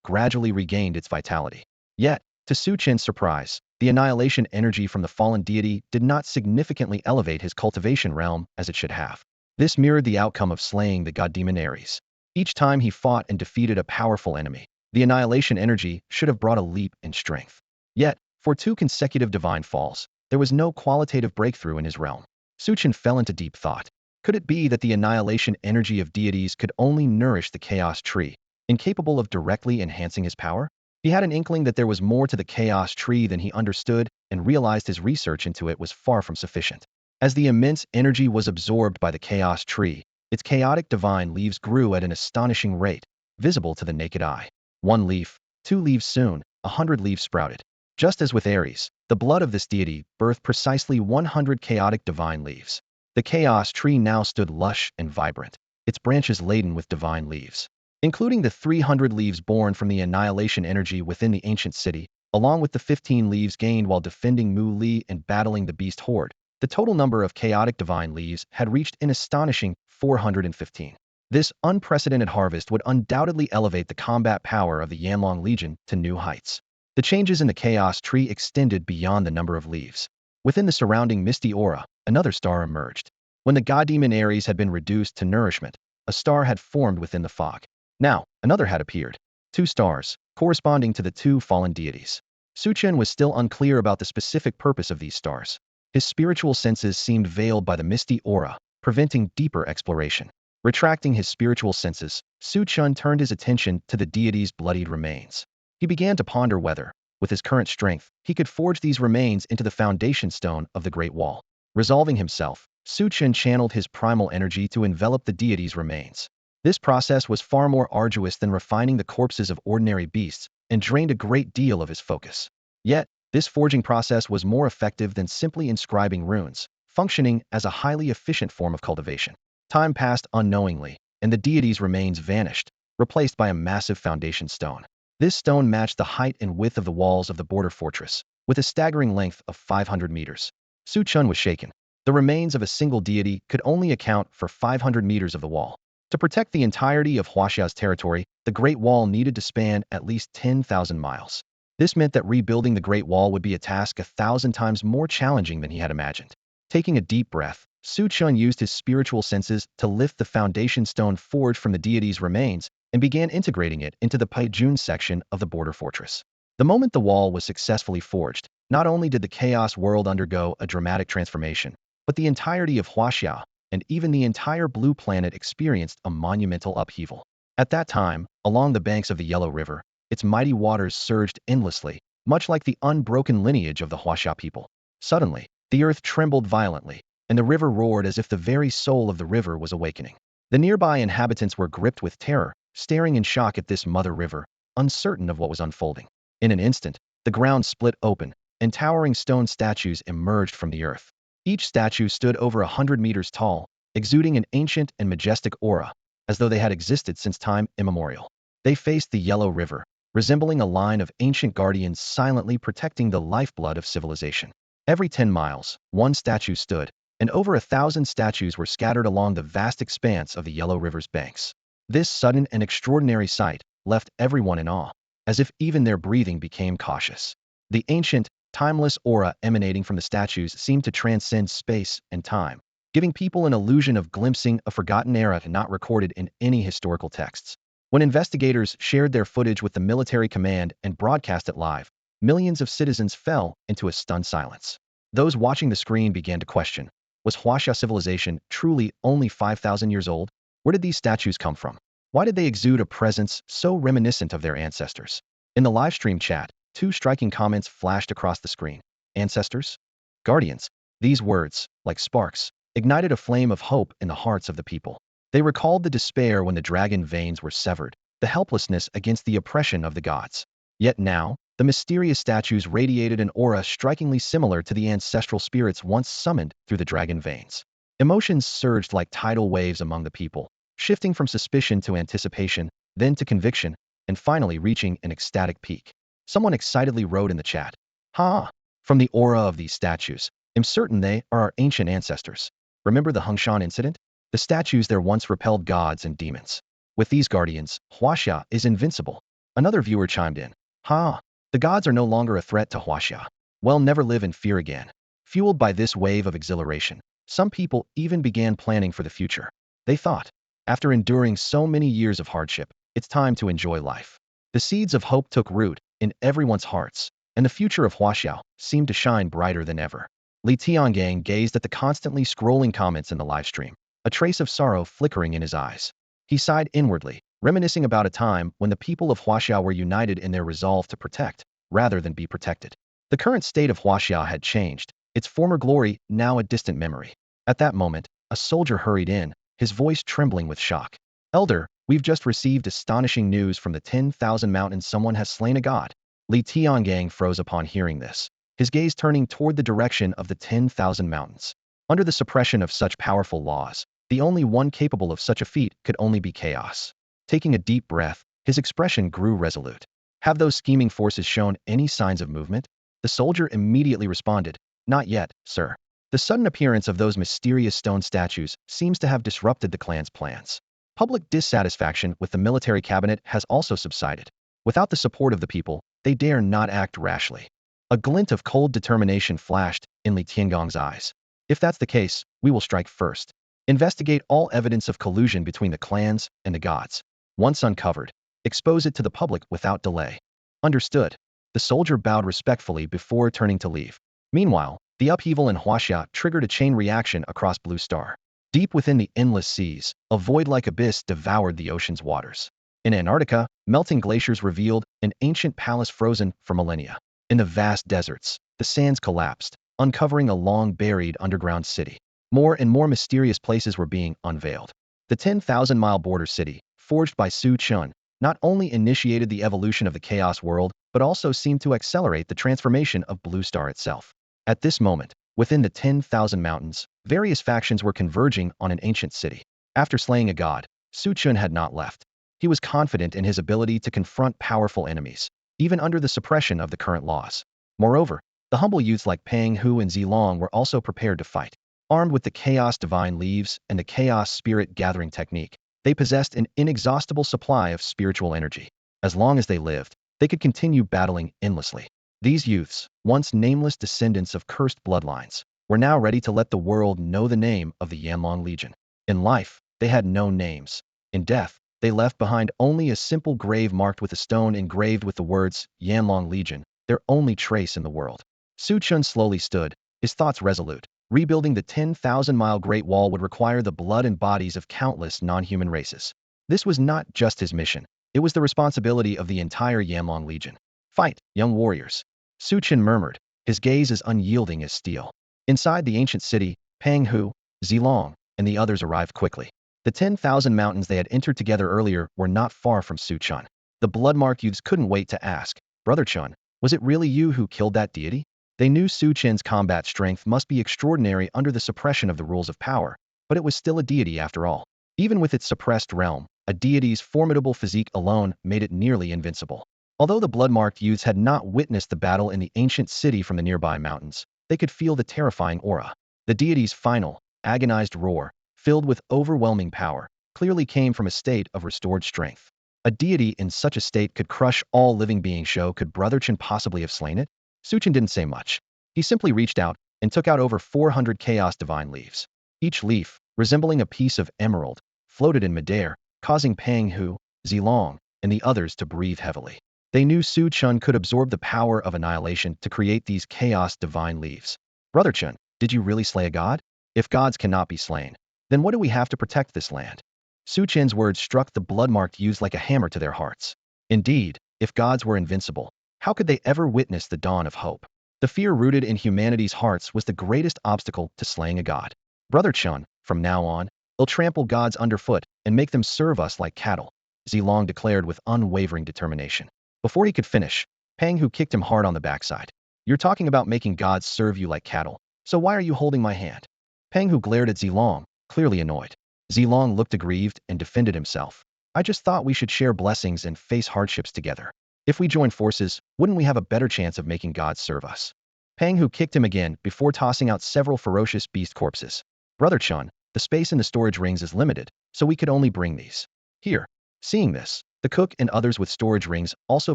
gradually regained its vitality. Yet, to Su Chen's surprise, the annihilation energy from the fallen deity did not significantly elevate his cultivation realm as it should have. This mirrored the outcome of slaying the god demon Ares. Each time he fought and defeated a powerful enemy, the annihilation energy should have brought a leap in strength. Yet, for 2 consecutive divine falls, there was no qualitative breakthrough in his realm. Su Chen fell into deep thought. Could it be that the annihilation energy of deities could only nourish the chaos tree, incapable of directly enhancing his power? He had an inkling that there was more to the chaos tree than he understood and realized his research into it was far from sufficient. As the immense energy was absorbed by the chaos tree, its chaotic divine leaves grew at an astonishing rate, visible to the naked eye. 1 leaf, 2 leaves, soon 100 leaves sprouted. Just as with Ares, the blood of this deity birthed precisely 100 chaotic divine leaves. The chaos tree now stood lush and vibrant, its branches laden with divine leaves. Including the 300 leaves born from the annihilation energy within the ancient city, along with the 15 leaves gained while defending Mu Li and battling the beast horde, the total number of chaotic divine leaves had reached an astonishing 415. This unprecedented harvest would undoubtedly elevate the combat power of the Yanlong Legion to new heights. The changes in the chaos tree extended beyond the number of leaves. Within the surrounding misty aura, another star emerged. When the god demon Ares had been reduced to nourishment, a star had formed within the fog. Now, another had appeared. 2 stars, corresponding to the 2 fallen deities. Su Chen was still unclear about the specific purpose of these stars. His spiritual senses seemed veiled by the misty aura, preventing deeper exploration. Retracting his spiritual senses, Su Chen turned his attention to the deity's bloodied remains. He began to ponder whether, with his current strength, he could forge these remains into the foundation stone of the Great Wall. Resolving himself, Su Chen channeled his primal energy to envelop the deity's remains. This process was far more arduous than refining the corpses of ordinary beasts and drained a great deal of his focus. Yet, this forging process was more effective than simply inscribing runes, functioning as a highly efficient form of cultivation. Time passed unknowingly, and the deity's remains vanished, replaced by a massive foundation stone. This stone matched the height and width of the walls of the border fortress, with a staggering length of 500 meters. Su Chen was shaken. The remains of a single deity could only account for 500 meters of the wall. To protect the entirety of Hashia's territory, the Great Wall needed to span at least 10,000 miles. This meant that rebuilding the Great Wall would be a task 1,000 times more challenging than he had imagined. Taking a deep breath, Su Chen used his spiritual senses to lift the foundation stone forged from the deity's remains and began integrating it into the Paijun section of the border fortress. The moment the wall was successfully forged, not only did the chaos world undergo a dramatic transformation, but the entirety of Hashia, and even the entire blue planet, experienced a monumental upheaval. At that time, along the banks of the Yellow River, its mighty waters surged endlessly, much like the unbroken lineage of the Hashia people. Suddenly, the earth trembled violently, and the river roared as if the very soul of the river was awakening. The nearby inhabitants were gripped with terror, staring in shock at this mother river, uncertain of what was unfolding. In an instant, the ground split open, and towering stone statues emerged from the earth. Each statue stood over 100 meters tall, exuding an ancient and majestic aura, as though they had existed since time immemorial. They faced the Yellow River, resembling a line of ancient guardians silently protecting the lifeblood of civilization. Every 10 miles, one statue stood, and over 1,000 statues were scattered along the vast expanse of the Yellow River's banks. This sudden and extraordinary sight left everyone in awe, as if even their breathing became cautious. The ancient, timeless aura emanating from the statues seemed to transcend space and time, giving people an illusion of glimpsing a forgotten era not recorded in any historical texts. When investigators shared their footage with the military command and broadcast it live, millions of citizens fell into a stunned silence. Those watching the screen began to question, was Hashia civilization truly only 5,000 years old? Where did these statues come from? Why did they exude a presence so reminiscent of their ancestors? In the livestream chat, two striking comments flashed across the screen. Ancestors? Guardians. These words, like sparks, ignited a flame of hope in the hearts of the people. They recalled the despair when the dragon veins were severed, the helplessness against the oppression of the gods. Yet now, the mysterious statues radiated an aura strikingly similar to the ancestral spirits once summoned through the dragon veins. Emotions surged like tidal waves among the people, shifting from suspicion to anticipation, then to conviction, and finally reaching an ecstatic peak. Someone excitedly wrote in the chat, "Ha! From the aura of these statues, I'm certain they are our ancient ancestors. Remember the Hungshan incident? The statues there once repelled gods and demons. With these guardians, Hashia is invincible." Another viewer chimed in, "Ha! The gods are no longer a threat to Hashia. We'll never live in fear again." Fueled by this wave of exhilaration, some people even began planning for the future. They thought, after enduring so many years of hardship, it's time to enjoy life. The seeds of hope took root in everyone's hearts, and the future of Hashia seemed to shine brighter than ever. Li Tiangang gazed at the constantly scrolling comments in the livestream, a trace of sorrow flickering in his eyes. He sighed inwardly, reminiscing about a time when the people of Hashia were united in their resolve to protect, rather than be protected. The current state of Hashia had changed, its former glory now a distant memory. At that moment, a soldier hurried in, his voice trembling with shock. "Elder, we've just received astonishing news from the 10,000 mountains. Someone has slain a god." Li Tiangang froze upon hearing this, his gaze turning toward the direction of the 10,000 mountains. Under the suppression of such powerful laws, the only one capable of such a feat could only be chaos. Taking a deep breath, his expression grew resolute. "Have those scheming forces shown any signs of movement?" The soldier immediately responded, "Not yet, sir. The sudden appearance of those mysterious stone statues seems to have disrupted the clan's plans. Public dissatisfaction with the military cabinet has also subsided. Without the support of the people, they dare not act rashly." A glint of cold determination flashed in Li Tiangong's eyes. "If that's the case, we will strike first. Investigate all evidence of collusion between the clans and the gods. Once uncovered, expose it to the public without delay." "Understood." The soldier bowed respectfully before turning to leave. Meanwhile, the upheaval in Hashia triggered a chain reaction across Blue Star. Deep within the endless seas, a void-like abyss devoured the ocean's waters. In Antarctica, melting glaciers revealed an ancient palace frozen for millennia. In the vast deserts, the sands collapsed, uncovering a long-buried underground city. More and more mysterious places were being unveiled. The 10,000-mile border city, forged by Chen, not only initiated the evolution of the chaos world, but also seemed to accelerate the transformation of Blue Star itself. At this moment, within the 10,000 mountains, various factions were converging on an ancient city. After slaying a god, Chen had not left. He was confident in his ability to confront powerful enemies, even under the suppression of the current laws. Moreover, the humble youths like Pang Hu and Zilong were also prepared to fight. Armed with the Chaos Divine Leaves and the Chaos Spirit Gathering technique, they possessed an inexhaustible supply of spiritual energy. As long as they lived, they could continue battling endlessly. These youths, once nameless descendants of cursed bloodlines, were now ready to let the world know the name of the Yanlong Legion. In life, they had no names. In death, they left behind only a simple grave marked with a stone engraved with the words, Yanlong Legion, their only trace in the world. Chen slowly stood, his thoughts resolute. Rebuilding the 10,000-mile Great Wall would require the blood and bodies of countless non-human races. This was not just his mission, it was the responsibility of the entire Yanlong Legion. "Fight, young warriors," Chen murmured, his gaze as unyielding as steel. Inside the ancient city, Pang Hu, Zilong, and the others arrived quickly. The 10,000 mountains they had entered together earlier were not far from Chen. The blood-marked youths couldn't wait to ask, "Brother Chen, was it really you who killed that deity?" They knew Chen's combat strength must be extraordinary under the suppression of the rules of power, but it was still a deity after all. Even with its suppressed realm, a deity's formidable physique alone made it nearly invincible. Although the blood-marked youths had not witnessed the battle in the ancient city from the nearby mountains, they could feel the terrifying aura. The deity's final, agonized roar, filled with overwhelming power, clearly came from a state of restored strength. A deity in such a state could crush all living beings. Could Brother Chen possibly have slain it? Chen didn't say much. He simply reached out and took out over 400 Chaos Divine Leaves. Each leaf, resembling a piece of emerald, floated in midair, causing Pang Hu, Zilong, and the others to breathe heavily. They knew Su Chun could absorb the power of annihilation to create these chaos divine leaves. Brother Chen, did you really slay a god? If gods cannot be slain, then what do we have to protect this land? Su Chen's words struck the blood-marked youths like a hammer to their hearts. Indeed, if gods were invincible, how could they ever witness the dawn of hope? The fear rooted in humanity's hearts was the greatest obstacle to slaying a god. Brother Chen, from now on, we'll trample gods underfoot and make them serve us like cattle, Zilong declared with unwavering determination. Before he could finish, Pang Hu kicked him hard on the backside. You're talking about making gods serve you like cattle, so why are you holding my hand? Pang Hu glared at Zilong, clearly annoyed. Zilong looked aggrieved and defended himself. I just thought we should share blessings and face hardships together. If we join forces, wouldn't we have a better chance of making gods serve us? Pang Hu kicked him again before tossing out several ferocious beast corpses. Brother Chen, the space in the storage rings is limited, so we could only bring these. Here. Seeing this, the cook and others with storage rings also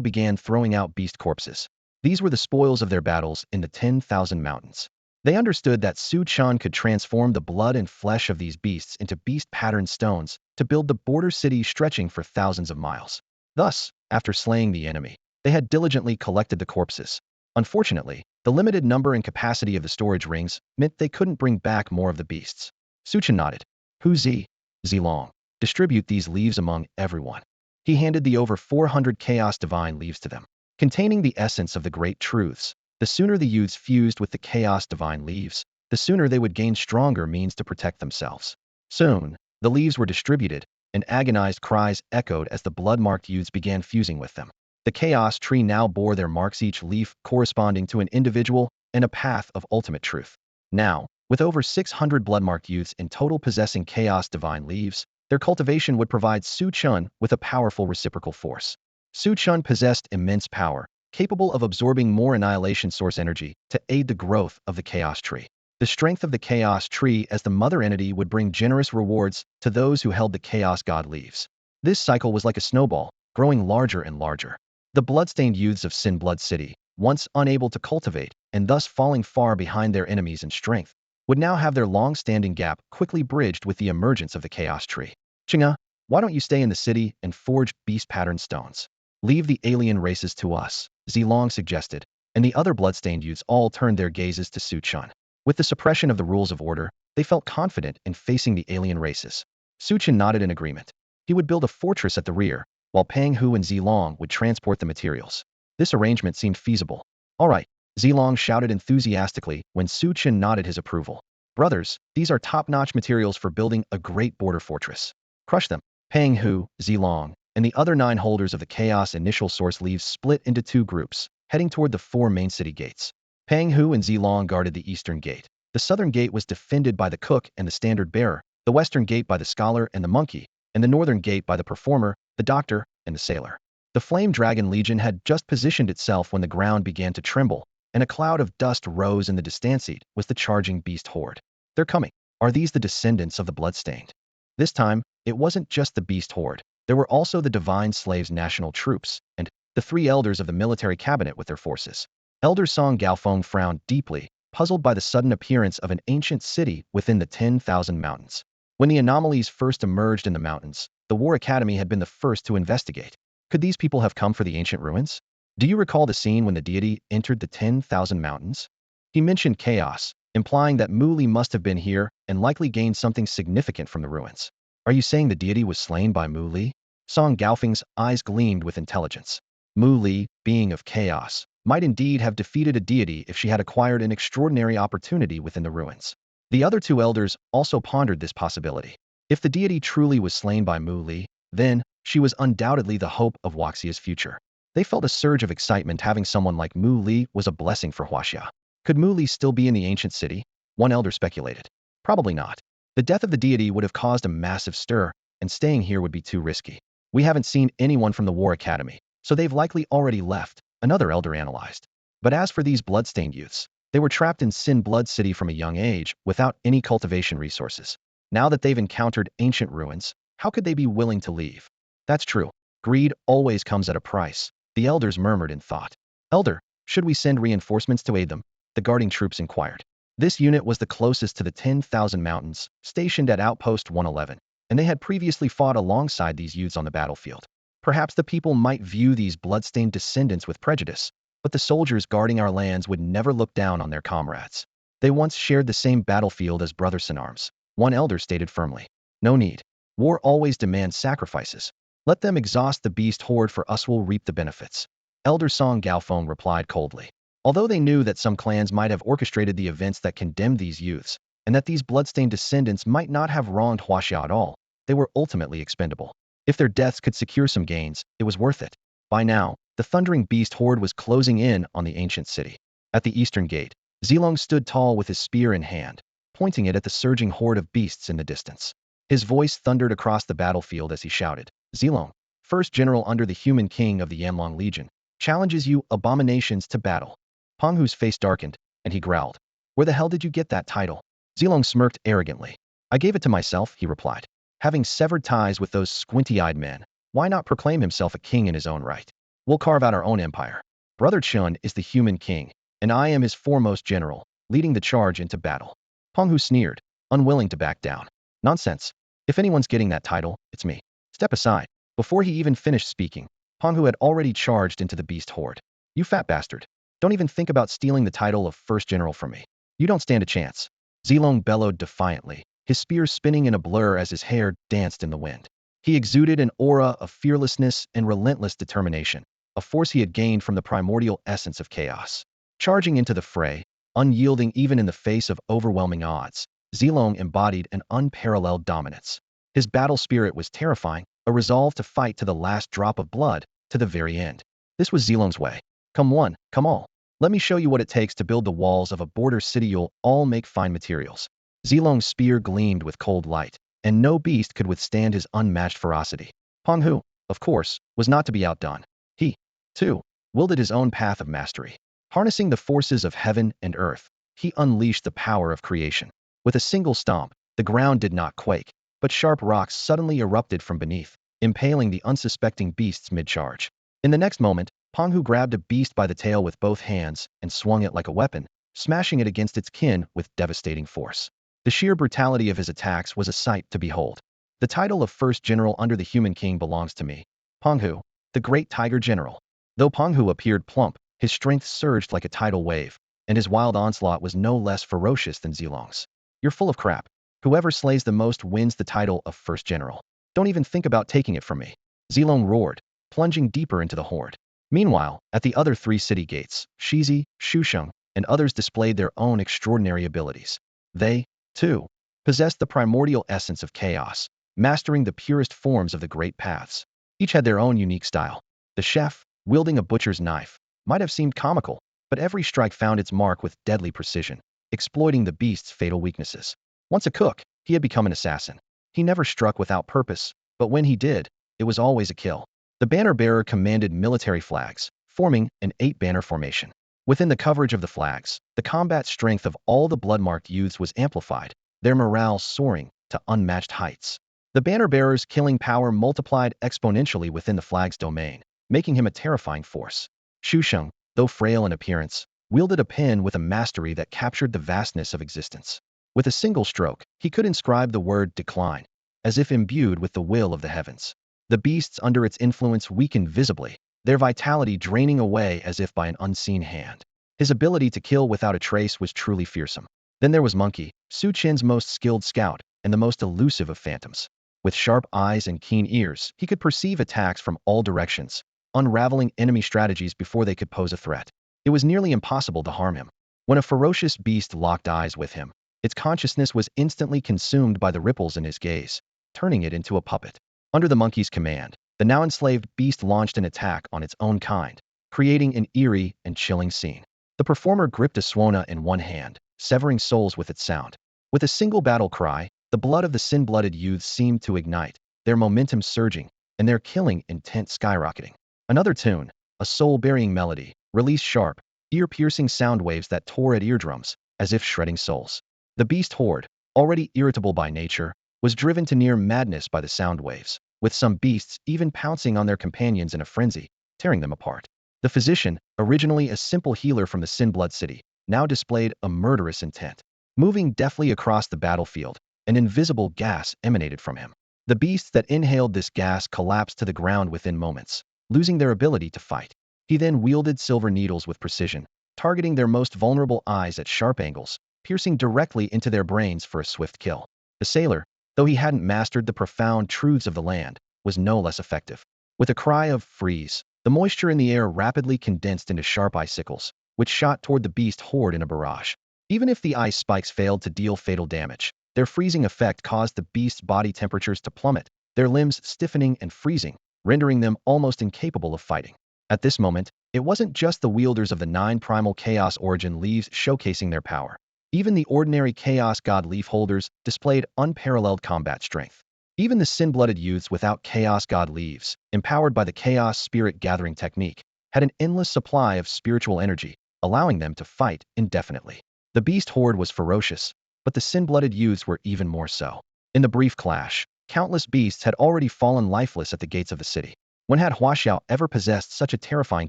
began throwing out beast corpses. These were the spoils of their battles in the 10,000 mountains. They understood that Su Chan could transform the blood and flesh of these beasts into beast-patterned stones to build the border city stretching for thousands of miles. Thus, after slaying the enemy, they had diligently collected the corpses. Unfortunately, the limited number and capacity of the storage rings meant they couldn't bring back more of the beasts. Su Chan nodded. Hu Zi, Zilong, distribute these leaves among everyone. He handed the over 400 chaos divine leaves to them, containing the essence of the great truths. The sooner the youths fused with the chaos divine leaves, the sooner they would gain stronger means to protect themselves. Soon, the leaves were distributed, and agonized cries echoed as the blood-marked youths began fusing with them. The chaos tree now bore their marks, each leaf corresponding to an individual and a path of ultimate truth. Now, with over 600 blood-marked youths in total possessing chaos divine leaves, their cultivation would provide Su Chun with a powerful reciprocal force. Su Chun possessed immense power, capable of absorbing more annihilation source energy to aid the growth of the chaos tree. The strength of the chaos tree as the mother entity would bring generous rewards to those who held the chaos god leaves. This cycle was like a snowball, growing larger and larger. The bloodstained youths of Sin Blood City, once unable to cultivate and thus falling far behind their enemies in strength, would now have their long-standing gap quickly bridged with the emergence of the chaos tree. Chinga, why don't you stay in the city and forge beast-patterned stones? Leave the alien races to us, Zilong suggested, and the other bloodstained youths all turned their gazes to Su Chun. With the suppression of the rules of order, they felt confident in facing the alien races. Su Chun nodded in agreement. He would build a fortress at the rear, while Pang Hu and Zilong would transport the materials. This arrangement seemed feasible. All right, Zilong shouted enthusiastically when Su Chun nodded his approval. Brothers, these are top-notch materials for building a great border fortress. Crush them. Pang Hu, Zilong, and the other 9 holders of the Chaos Initial Source leaves split into 2 groups, heading toward the 4 main city gates. Pang Hu and Zilong guarded the eastern gate. The southern gate was defended by the cook and the standard bearer, the western gate by the scholar and the monkey, and the northern gate by the performer, the doctor, and the sailor. The Flame Dragon Legion had just positioned itself when the ground began to tremble, and a cloud of dust rose in the distanced was the charging beast horde. They're coming. Are these the descendants of the bloodstained? This time, it wasn't just the beast horde. There were also the Divine Slaves National Troops, and the 3 elders of the military cabinet with their forces. Elder Song Gaofeng frowned deeply, puzzled by the sudden appearance of an ancient city within the 10,000 mountains. When the anomalies first emerged in the mountains, the War Academy had been the first to investigate. Could these people have come for the ancient ruins? Do you recall the scene when the deity entered the 10,000 mountains? He mentioned chaos, implying that Mu Li must have been here and likely gained something significant from the ruins. Are you saying the deity was slain by Mu Li? Song Gaofeng's eyes gleamed with intelligence. Mu Li, being of chaos, might indeed have defeated a deity if she had acquired an extraordinary opportunity within the ruins. The other 2 elders also pondered this possibility. If the deity truly was slain by Mu Li, then she was undoubtedly the hope of Huaxia's future. They felt a surge of excitement having someone like Mu Li was a blessing for Hashia. Could Mu Li still be in the ancient city? One elder speculated. Probably not. The death of the deity would have caused a massive stir, and staying here would be too risky. We haven't seen anyone from the War Academy, so they've likely already left, another elder analyzed. But as for these bloodstained youths, they were trapped in Sin Blood City from a young age without any cultivation resources. Now that they've encountered ancient ruins, how could they be willing to leave? That's true. Greed always comes at a price, the elders murmured in thought. Elder, should we send reinforcements to aid them? The guarding troops inquired. This unit was the closest to the 10,000 mountains, stationed at Outpost 111, and they had previously fought alongside these youths on the battlefield. Perhaps the people might view these bloodstained descendants with prejudice, but the soldiers guarding our lands would never look down on their comrades. They once shared the same battlefield as brothers in arms, one elder stated firmly. No need. War always demands sacrifices. Let them exhaust the beast horde, for us will reap the benefits. Elder Song Galfong replied coldly. Although they knew that some clans might have orchestrated the events that condemned these youths, and that these bloodstained descendants might not have wronged Hashia at all, they were ultimately expendable. If their deaths could secure some gains, it was worth it. By now, the thundering beast horde was closing in on the ancient city. At the eastern gate, Zilong stood tall with his spear in hand, pointing it at the surging horde of beasts in the distance. His voice thundered across the battlefield as he shouted, Zilong, first general under the human king of the Yamlong Legion, challenges you abominations to battle. Penghu's face darkened, and he growled, Where the hell did you get that title? Zilong smirked arrogantly. I gave it to myself, he replied. Having severed ties with those squinty-eyed men, why not proclaim himself a king in his own right? We'll carve out our own empire. Brother Chen is the human king, and I am his foremost general, leading the charge into battle. Penghu sneered, unwilling to back down. Nonsense. If anyone's getting that title, it's me. Step aside. Before he even finished speaking, Penghu had already charged into the beast horde. You fat bastard. Don't even think about stealing the title of first general from me. You don't stand a chance. Zilong bellowed defiantly, his spear spinning in a blur as his hair danced in the wind. He exuded an aura of fearlessness and relentless determination, a force he had gained from the primordial essence of chaos. Charging into the fray, unyielding even in the face of overwhelming odds, Zilong embodied an unparalleled dominance. His battle spirit was terrifying, a resolve to fight to the last drop of blood, to the very end. This was Zilong's way. Come one, come all. Let me show you what it takes to build the walls of a border city. You'll all make fine materials. Zilong's spear gleamed with cold light, and no beast could withstand his unmatched ferocity. Penghu, of course, was not to be outdone. He, too, wielded his own path of mastery. Harnessing the forces of heaven and earth, he unleashed the power of creation. With a single stomp, the ground did not quake, but sharp rocks suddenly erupted from beneath, impaling the unsuspecting beasts mid-charge. In the next moment, Penghu grabbed a beast by the tail with both hands and swung it like a weapon, smashing it against its kin with devastating force. The sheer brutality of his attacks was a sight to behold. The title of first general under the human king belongs to me, Penghu, the great tiger general. Though Penghu appeared plump, his strength surged like a tidal wave, and his wild onslaught was no less ferocious than Zilong's. You're full of crap. Whoever slays the most wins the title of first general. Don't even think about taking it from me. Zilong roared, plunging deeper into the horde. Meanwhile, at the other three city gates, Shizi, Shusheng, and others displayed their own extraordinary abilities. They, too, possessed the primordial essence of chaos, mastering the purest forms of the great paths. Each had their own unique style. The chef, wielding a butcher's knife, might have seemed comical, but every strike found its mark with deadly precision, exploiting the beast's fatal weaknesses. Once a cook, he had become an assassin. He never struck without purpose, but when he did, it was always a kill. The banner-bearer commanded military flags, forming an 8-banner formation. Within the coverage of the flags, the combat strength of all the blood-marked youths was amplified, their morale soaring to unmatched heights. The banner-bearer's killing power multiplied exponentially within the flag's domain, making him a terrifying force. Shusheng, though frail in appearance, wielded a pen with a mastery that captured the vastness of existence. With a single stroke, he could inscribe the word decline, as if imbued with the will of the heavens. The beasts under its influence weakened visibly, their vitality draining away as if by an unseen hand. His ability to kill without a trace was truly fearsome. Then there was Monkey, Su Chen's most skilled scout, and the most elusive of phantoms. With sharp eyes and keen ears, he could perceive attacks from all directions, unraveling enemy strategies before they could pose a threat. It was nearly impossible to harm him. When a ferocious beast locked eyes with him, its consciousness was instantly consumed by the ripples in his gaze, turning it into a puppet. Under the monkey's command, the now enslaved beast launched an attack on its own kind, creating an eerie and chilling scene. The performer gripped a swana in one hand, severing souls with its sound. With a single battle cry, the blood of the sin-blooded youths seemed to ignite, their momentum surging, and their killing intent skyrocketing. Another tune, a soul-burying melody, released sharp, ear-piercing sound waves that tore at eardrums, as if shredding souls. The beast horde, already irritable by nature, was driven to near madness by the sound waves, with some beasts even pouncing on their companions in a frenzy, tearing them apart. The physician, originally a simple healer from the Sin-Blood City, now displayed a murderous intent. Moving deftly across the battlefield, an invisible gas emanated from him. The beasts that inhaled this gas collapsed to the ground within moments, losing their ability to fight. He then wielded silver needles with precision, targeting their most vulnerable eyes at sharp angles, piercing directly into their brains for a swift kill. The sailor, though he hadn't mastered the profound truths of the land, was no less effective. With a cry of "freeze," the moisture in the air rapidly condensed into sharp icicles, which shot toward the beast horde in a barrage. Even if the ice spikes failed to deal fatal damage, their freezing effect caused the beast's body temperatures to plummet, their limbs stiffening and freezing, rendering them almost incapable of fighting. At this moment, it wasn't just the wielders of the 9 primal chaos origin leaves showcasing their power. Even the ordinary chaos god leaf holders displayed unparalleled combat strength. Even the sin-blooded youths without chaos god leaves, empowered by the chaos spirit gathering technique, had an endless supply of spiritual energy, allowing them to fight indefinitely. The beast horde was ferocious, but the sin-blooded youths were even more so. In the brief clash, countless beasts had already fallen lifeless at the gates of the city. When had Hashia ever possessed such a terrifying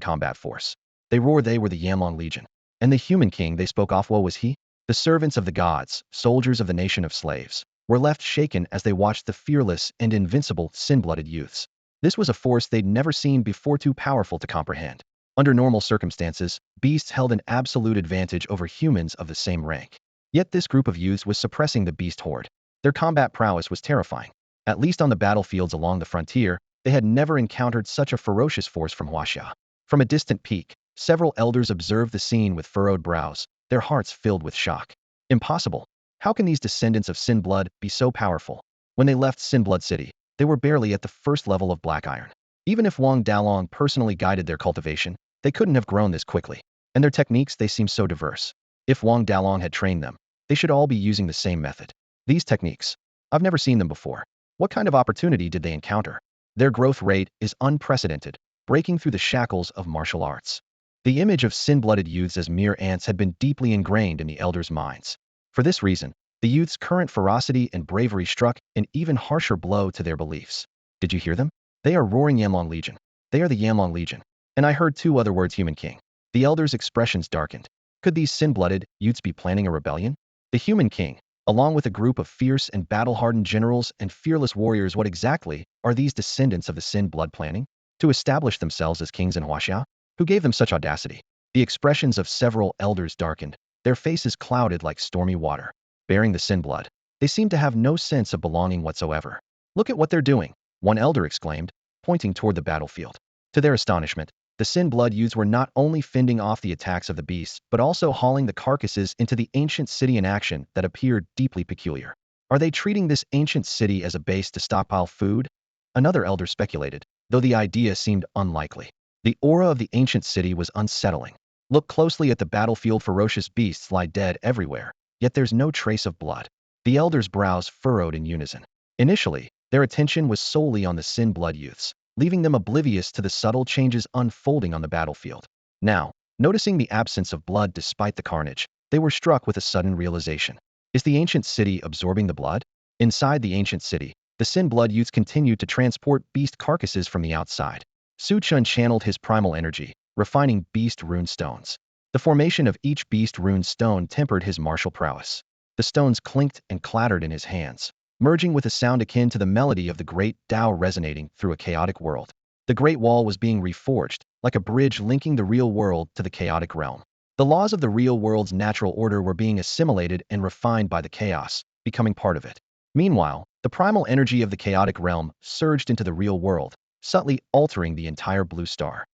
combat force? They roared they were the Yanlong Legion. And the human king they spoke of, was he? The servants of the gods, soldiers of the nation of slaves, were left shaken as they watched the fearless and invincible sin-blooded youths. This was a force they'd never seen before, too powerful to comprehend. Under normal circumstances, beasts held an absolute advantage over humans of the same rank. Yet this group of youths was suppressing the beast horde. Their combat prowess was terrifying. At least on the battlefields along the frontier, they had never encountered such a ferocious force from Hashia. From a distant peak, several elders observed the scene with furrowed brows, their hearts filled with shock. Impossible. How can these descendants of Sin-blood be so powerful? When they left Sin-blood City, they were barely at the first level of Black Iron. Even if Wang Dalong personally guided their cultivation, they couldn't have grown this quickly. And their techniques, they seem so diverse. If Wang Dalong had trained them, they should all be using the same method. These techniques, I've never seen them before. What kind of opportunity did they encounter? Their growth rate is unprecedented, breaking through the shackles of martial arts. The image of sin-blooded youths as mere ants had been deeply ingrained in the elders' minds. For this reason, the youth's current ferocity and bravery struck an even harsher blow to their beliefs. Did you hear them? They are roaring Yanlong Legion. They are the Yanlong Legion. And I heard 2 other words, human king. The elders' expressions darkened. Could these sin-blooded youths be planning a rebellion? The human king, along with a group of fierce and battle-hardened generals and fearless warriors, what exactly are these descendants of the sin-blood planning? To establish themselves as kings in Hashia? Who gave them such audacity? The expressions of several elders darkened, their faces clouded like stormy water. Bearing the sin-blood, they seemed to have no sense of belonging whatsoever. Look at what they're doing, one elder exclaimed, pointing toward the battlefield. To their astonishment, the sin-blood youths were not only fending off the attacks of the beasts, but also hauling the carcasses into the ancient city in action that appeared deeply peculiar. Are they treating this ancient city as a base to stockpile food? Another elder speculated, though the idea seemed unlikely. The aura of the ancient city was unsettling. Look closely at the battlefield, ferocious beasts lie dead everywhere, yet there's no trace of blood. The elders' brows furrowed in unison. Initially, their attention was solely on the sin-blood youths, leaving them oblivious to the subtle changes unfolding on the battlefield. Now, noticing the absence of blood despite the carnage, they were struck with a sudden realization. Is the ancient city absorbing the blood? Inside the ancient city, the sin-blood youths continued to transport beast carcasses from the outside. Chen channeled his primal energy, refining beast rune stones. The formation of each beast rune stone tempered his martial prowess. The stones clinked and clattered in his hands, merging with a sound akin to the melody of the great Tao resonating through a chaotic world. The Great Wall was being reforged, like a bridge linking the real world to the chaotic realm. The laws of the real world's natural order were being assimilated and refined by the chaos, becoming part of it. Meanwhile, the primal energy of the chaotic realm surged into the real world, subtly altering the entire blue star.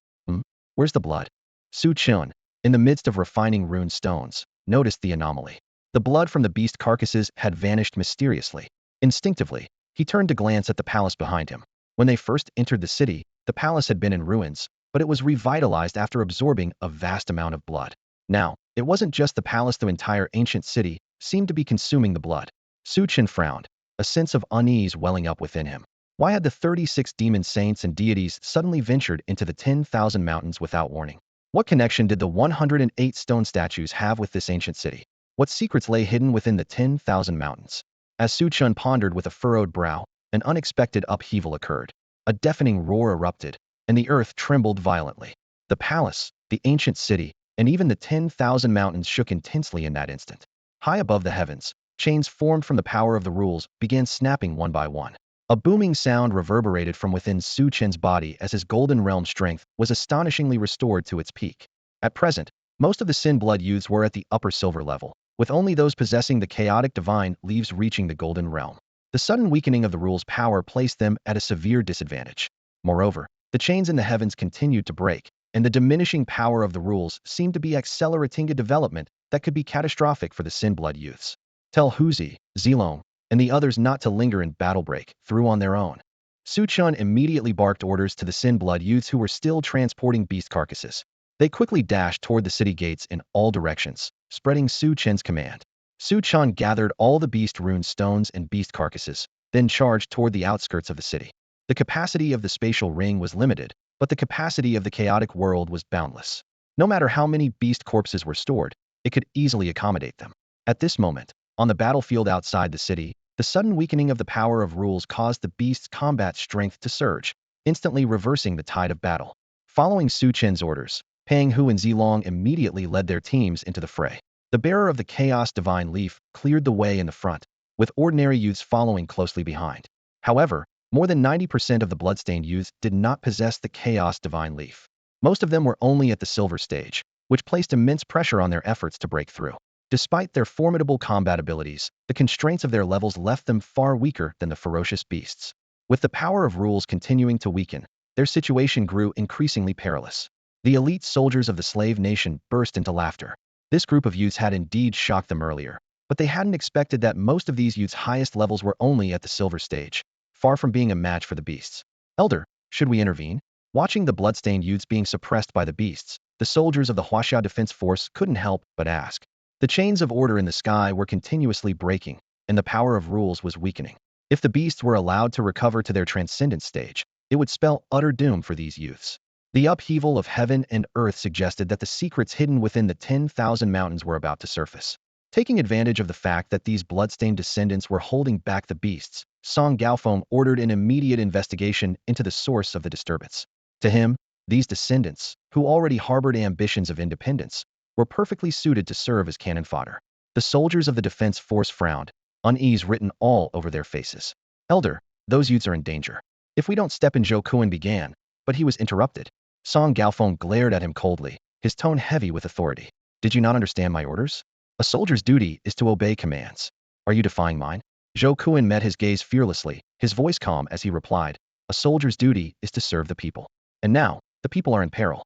Where's the blood? Chen, in the midst of refining rune stones, noticed the anomaly. The blood from the beast carcasses had vanished mysteriously. Instinctively, he turned to glance at the palace behind him. When they first entered the city, the palace had been in ruins, but it was revitalized after absorbing a vast amount of blood. Now, it wasn't just the palace, the entire ancient city seemed to be consuming the blood. Chen frowned, a sense of unease welling up within him. Why had the 36 demon saints and deities suddenly ventured into the 10,000 mountains without warning? What connection did the 108 stone statues have with this ancient city? What secrets lay hidden within the 10,000 mountains? As Chen pondered with a furrowed brow, an unexpected upheaval occurred. A deafening roar erupted, and the earth trembled violently. The palace, the ancient city, and even the 10,000 mountains shook intensely in that instant. High above the heavens, chains formed from the power of the rules began snapping one by one. A booming sound reverberated from within Su Chen's body as his golden realm strength was astonishingly restored to its peak. At present, most of the Sin Blood youths were at the upper silver level, with only those possessing the chaotic divine leaves reaching the golden realm. The sudden weakening of the rule's power placed them at a severe disadvantage. Moreover, the chains in the heavens continued to break, and the diminishing power of the rules seemed to be accelerating a development that could be catastrophic for the Sin Blood youths. Tell Huzi, Zilong, and the others not to linger in battle break through on their own. Su Chen immediately barked orders to the Sin Blood youths who were still transporting beast carcasses. They quickly dashed toward the city gates in all directions, spreading Su Chen's command. Su Chen gathered all the beast rune stones and beast carcasses, then charged toward the outskirts of the city. The capacity of the spatial ring was limited, but the capacity of the chaotic world was boundless. No matter how many beast corpses were stored, it could easily accommodate them. At this moment, on the battlefield outside the city, the sudden weakening of the power of rules caused the beast's combat strength to surge, instantly reversing the tide of battle. Following Su Chen's orders, Pang Hu and Zilong immediately led their teams into the fray. The bearer of the Chaos Divine Leaf cleared the way in the front, with ordinary youths following closely behind. However, more than 90% of the bloodstained youths did not possess the Chaos Divine Leaf. Most of them were only at the silver stage, which placed immense pressure on their efforts to break through. Despite their formidable combat abilities, the constraints of their levels left them far weaker than the ferocious beasts. With the power of rules continuing to weaken, their situation grew increasingly perilous. The elite soldiers of the slave nation burst into laughter. This group of youths had indeed shocked them earlier, but they hadn't expected that most of these youths' highest levels were only at the silver stage, far from being a match for the beasts. Elder, should we intervene? Watching the bloodstained youths being suppressed by the beasts, the soldiers of the Hashia Defense Force couldn't help but ask. The chains of order in the sky were continuously breaking, and the power of rules was weakening. If the beasts were allowed to recover to their transcendent stage, it would spell utter doom for these youths. The upheaval of heaven and earth suggested that the secrets hidden within the 10,000 mountains were about to surface. Taking advantage of the fact that these bloodstained descendants were holding back the beasts, Song Gaofeng ordered an immediate investigation into the source of the disturbance. To him, these descendants, who already harbored ambitions of independence, were perfectly suited to serve as cannon fodder. The soldiers of the defense force frowned, unease written all over their faces. Elder, those youths are in danger. If we don't step in, Zhou Kuan began, but he was interrupted. Song Gaofeng glared at him coldly, his tone heavy with authority. Did you not understand my orders? A soldier's duty is to obey commands. Are you defying mine? Zhou Kuan met his gaze fearlessly, his voice calm as he replied, a soldier's duty is to serve the people. And now, the people are in peril.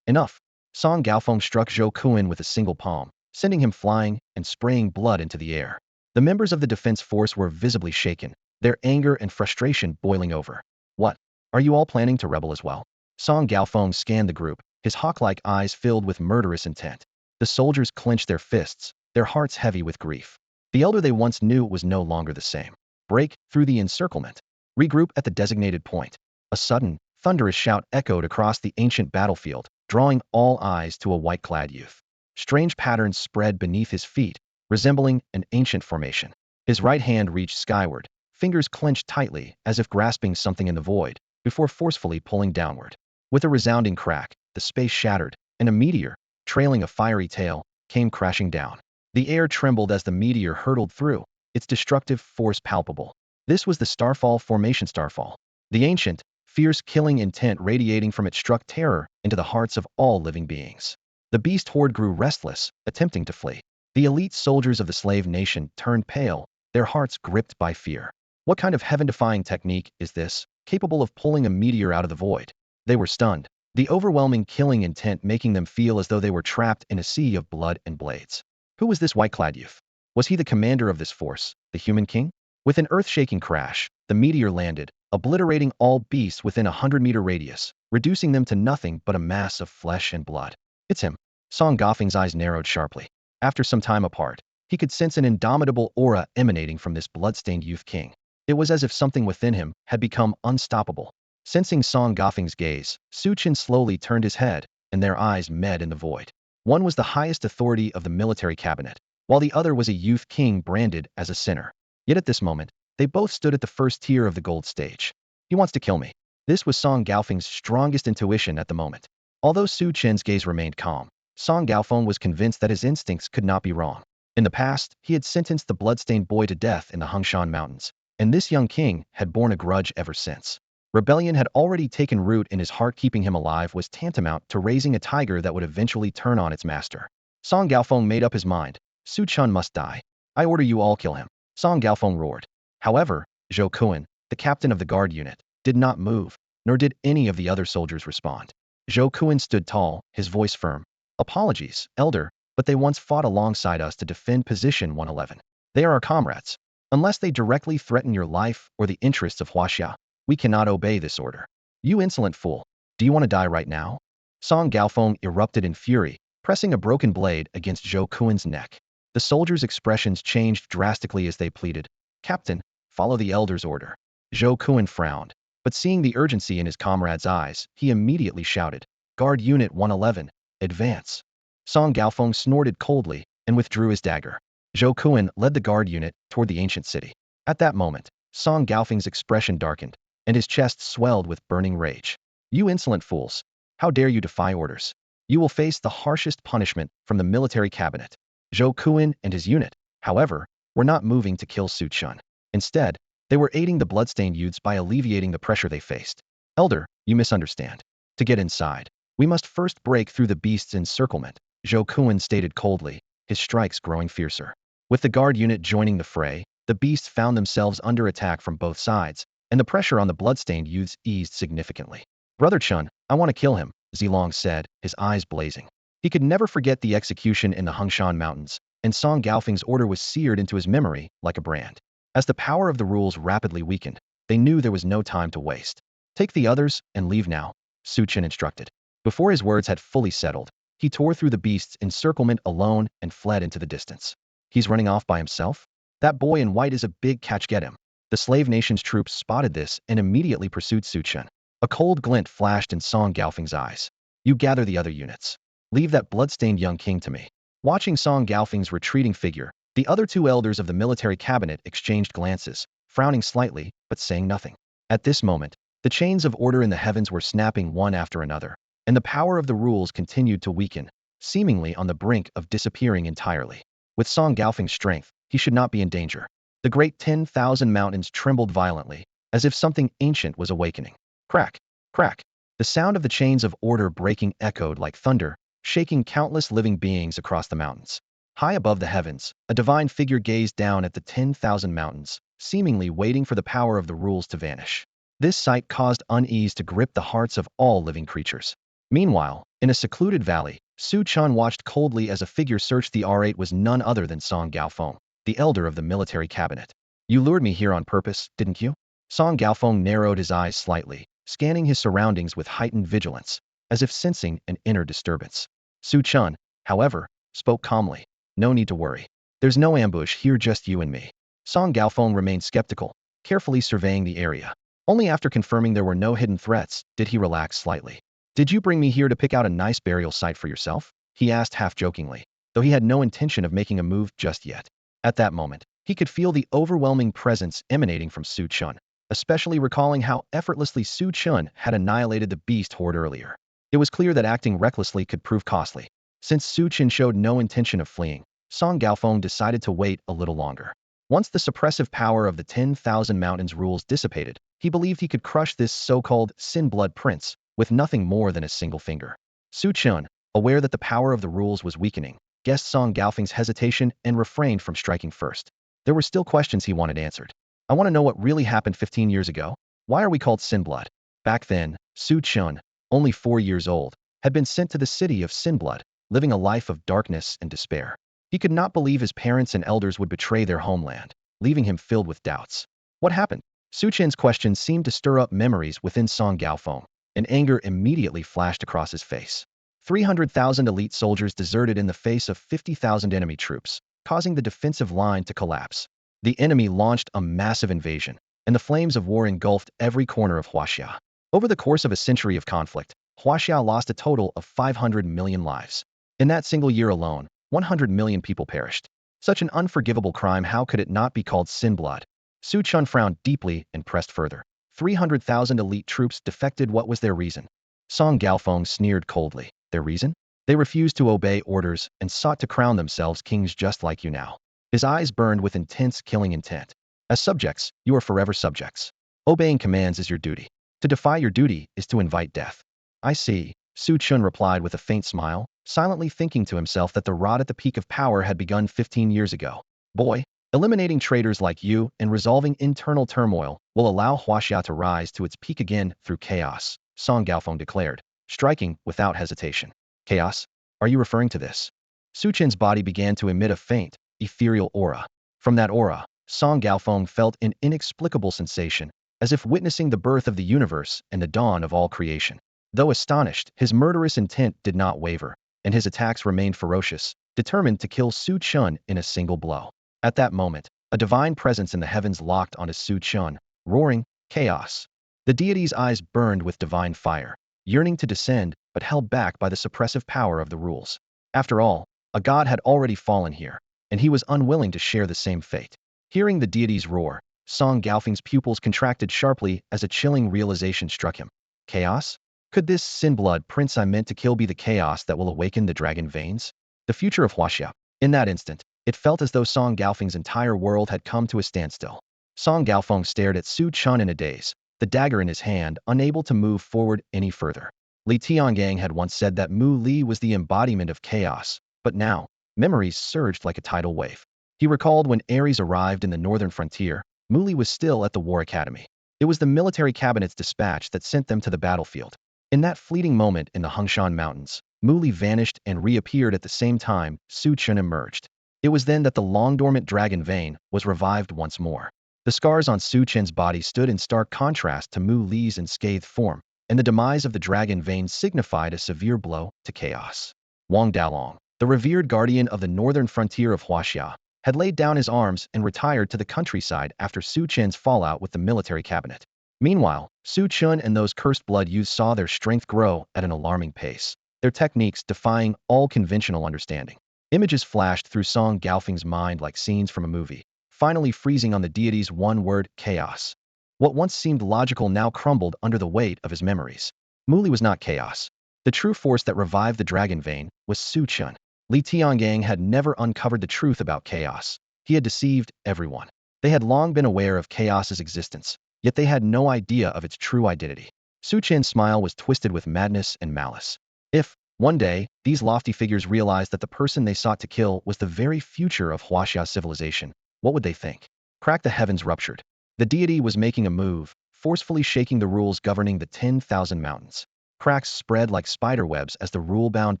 Enough. Song Gaofeng struck Zhou Kuan with a single palm, sending him flying and spraying blood into the air. The members of the defense force were visibly shaken, their anger and frustration boiling over. What? Are you all planning to rebel as well? Song Gaofeng scanned the group, his hawk-like eyes filled with murderous intent. The soldiers clenched their fists, their hearts heavy with grief. The elder they once knew was no longer the same. Break through the encirclement. Regroup at the designated point. A sudden, thunderous shout echoed across the ancient battlefield, drawing all eyes to a white-clad youth. Strange patterns spread beneath his feet, resembling an ancient formation. His right hand reached skyward, fingers clenched tightly as if grasping something in the void, before forcefully pulling downward. With a resounding crack, the space shattered, and a meteor, trailing a fiery tail, came crashing down. The air trembled as the meteor hurtled through, its destructive force palpable. This was the Starfall formation Starfall. The ancient, fierce killing intent radiating from it struck terror into the hearts of all living beings. The beast horde grew restless, attempting to flee. The elite soldiers of the slave nation turned pale, their hearts gripped by fear. What kind of heaven-defying technique is this, capable of pulling a meteor out of the void? They were stunned, the overwhelming killing intent making them feel as though they were trapped in a sea of blood and blades. Who was this white-clad youth? Was he the commander of this force, the human king? With an earth-shaking crash, the meteor landed, obliterating all beasts within a 100-meter radius, reducing them to nothing but a mass of flesh and blood. It's him. Song Gaofeng's eyes narrowed sharply. After some time apart, he could sense an indomitable aura emanating from this blood-stained youth king. It was as if something within him had become unstoppable. Sensing Song Gaofeng's gaze, Su Chen slowly turned his head, and their eyes met in the void. One was the highest authority of the military cabinet, while the other was a youth king branded as a sinner. Yet at this moment, they both stood at the first tier of the gold stage. He wants to kill me. This was Song Gaofeng's strongest intuition at the moment. Although Su Chen's gaze remained calm, Song Gaofeng was convinced that his instincts could not be wrong. In the past, he had sentenced the bloodstained boy to death in the Hengshan Mountains, and this young king had borne a grudge ever since. Rebellion had already taken root in his heart. Keeping him alive was tantamount to raising a tiger that would eventually turn on its master. Song Gaofeng made up his mind. Su Chen must die. I order you all kill him. Song Gaofeng roared. However, Zhou Kuan, the captain of the guard unit, did not move, nor did any of the other soldiers respond. Zhou Kuan stood tall, his voice firm. Apologies, elder, but they once fought alongside us to defend position 111. They are our comrades. Unless they directly threaten your life or the interests of Hashia, we cannot obey this order. You insolent fool. Do you want to die right now? Song Gaofeng erupted in fury, pressing a broken blade against Zhou Kuan's neck. The soldiers' expressions changed drastically as they pleaded. Captain, follow the elder's order. Zhou Kuan frowned, but seeing the urgency in his comrade's eyes, he immediately shouted, Guard Unit 111, advance. Song Gaofeng snorted coldly and withdrew his dagger. Zhou Kuan led the guard unit toward the ancient city. At that moment, Song Gaofeng's expression darkened, and his chest swelled with burning rage. You insolent fools! How dare you defy orders? You will face the harshest punishment from the military cabinet. Zhou Kuan and his unit, however, were not moving to kill Su Chen. Instead, they were aiding the bloodstained youths by alleviating the pressure they faced. Elder, you misunderstand. To get inside, we must first break through the beast's encirclement, Zhou Kuan stated coldly, his strikes growing fiercer. With the guard unit joining the fray, the beasts found themselves under attack from both sides, and the pressure on the bloodstained youths eased significantly. Brother Chen, I want to kill him, Zilong said, his eyes blazing. He could never forget the execution in the Hengshan Mountains, and Song Gaofeng's order was seared into his memory like a brand. As the power of the rules rapidly weakened, they knew there was no time to waste. Take the others and leave now, Su Chen instructed. Before his words had fully settled, he tore through the beast's encirclement alone and fled into the distance. He's running off by himself? That boy in white is a big catch. Get him. The slave nation's troops spotted this and immediately pursued Su Chen. A cold glint flashed in Song Gaofeng's eyes. You gather the other units. Leave that bloodstained young king to me. Watching Song Gaofeng's retreating figure, the other two elders of the military cabinet exchanged glances, frowning slightly, but saying nothing. At this moment, the chains of order in the heavens were snapping one after another, and the power of the rules continued to weaken, seemingly on the brink of disappearing entirely. With Song Gaofeng's strength, he should not be in danger. The great 10,000 mountains trembled violently, as if something ancient was awakening. Crack, crack. The sound of the chains of order breaking echoed like thunder, shaking countless living beings across the mountains. High above the heavens, a divine figure gazed down at the 10,000 mountains, seemingly waiting for the power of the rules to vanish. This sight caused unease to grip the hearts of all living creatures. Meanwhile, in a secluded valley, Su Chen watched coldly as a figure searched the R8 was none other than Song Gaofeng, the elder of the military cabinet. You lured me here on purpose, didn't you? Song Gaofeng narrowed his eyes slightly, scanning his surroundings with heightened vigilance, as if sensing an inner disturbance. Su Chen, however, spoke calmly. No need to worry. There's no ambush here, just you and me. Song Gaofeng remained skeptical, carefully surveying the area. Only after confirming there were no hidden threats did he relax slightly. Did you bring me here to pick out a nice burial site for yourself? He asked half-jokingly, though he had no intention of making a move just yet. At that moment, he could feel the overwhelming presence emanating from Su Chen, especially recalling how effortlessly Su Chen had annihilated the beast horde earlier. It was clear that acting recklessly could prove costly. Since Su Chen showed no intention of fleeing, Song Gaofeng decided to wait a little longer. Once the suppressive power of the 10,000 mountains rules dissipated, he believed he could crush this so-called Sin-Blood Prince with nothing more than a single finger. Su Chen, aware that the power of the rules was weakening, guessed Song Gaofeng's hesitation and refrained from striking first. There were still questions he wanted answered. I want to know what really happened 15 years ago. Why are we called Sin-Blood? Back then, Su Chen, only 4 years old, had been sent to the city of Sin-Blood, living a life of darkness and despair. He could not believe his parents and elders would betray their homeland, leaving him filled with doubts. What happened? Su Chen's questions seemed to stir up memories within Song Gaofeng, and anger immediately flashed across his face. 300,000 elite soldiers deserted in the face of 50,000 enemy troops, causing the defensive line to collapse. The enemy launched a massive invasion, and the flames of war engulfed every corner of Hashia. Over the course of a century of conflict, Hashia lost a total of 500 million lives. In that single year alone, 100 million people perished. Such an unforgivable crime, how could it not be called Sin-Blood? Su Chen frowned deeply and pressed further. 300,000 elite troops defected. What was their reason? Song Gaofeng sneered coldly. Their reason? They refused to obey orders and sought to crown themselves kings just like you now. His eyes burned with intense killing intent. As subjects, you are forever subjects. Obeying commands is your duty. To defy your duty is to invite death. I see, Chen replied with a faint smile, silently thinking to himself that the rod at the peak of power had begun 15 years ago. Boy, eliminating traitors like you and resolving internal turmoil will allow Hashia to rise to its peak again through chaos, Song Gaofeng declared, striking without hesitation. Chaos? Are you referring to this? Su Chen's body began to emit a faint, ethereal aura. From that aura, Song Gaofeng felt an inexplicable sensation, as if witnessing the birth of the universe and the dawn of all creation. Though astonished, his murderous intent did not waver, and his attacks remained ferocious, determined to kill Su Chen in a single blow. At that moment, a divine presence in the heavens locked onto Su Chen, roaring, chaos. The deity's eyes burned with divine fire, yearning to descend, but held back by the suppressive power of the rules. After all, a god had already fallen here, and he was unwilling to share the same fate. Hearing the deity's roar, Song Gaofeng's pupils contracted sharply as a chilling realization struck him. Chaos? Could this sin-blood prince I meant to kill be the chaos that will awaken the dragon veins? The future of Hashia. In that instant, it felt as though Song Gaofeng's entire world had come to a standstill. Song Gaofeng stared at Su Chen in a daze, the dagger in his hand, unable to move forward any further. Li Tiangang had once said that Mu Li was the embodiment of chaos, but now, memories surged like a tidal wave. He recalled when Ares arrived in the northern frontier, Mu Li was still at the War Academy. It was the military cabinet's dispatch that sent them to the battlefield. In that fleeting moment in the Hongshan Mountains, Mu Li vanished and reappeared at the same time Su Chen emerged. It was then that the long-dormant dragon vein was revived once more. The scars on Su Chen's body stood in stark contrast to Mu Li's unscathed form, and the demise of the dragon vein signified a severe blow to chaos. Wang Dalong, the revered guardian of the northern frontier of Hashia, had laid down his arms and retired to the countryside after Su Chen's fallout with the military cabinet. Meanwhile, Su Chen and those cursed blood youths saw their strength grow at an alarming pace, their techniques defying all conventional understanding. Images flashed through Song Gaofeng's mind like scenes from a movie, finally freezing on the deity's one word, chaos. What once seemed logical now crumbled under the weight of his memories. Mu Li was not chaos. The true force that revived the dragon vein was Su Chen. Li Tiangang had never uncovered the truth about chaos. He had deceived everyone. They had long been aware of chaos's existence, yet they had no idea of its true identity. Su Chen's smile was twisted with madness and malice. If, one day, these lofty figures realized that the person they sought to kill was the very future of Hashia civilization, what would they think? Crack the heavens ruptured. The deity was making a move, forcefully shaking the rules governing the 10,000 mountains. Cracks spread like spider webs as the rule-bound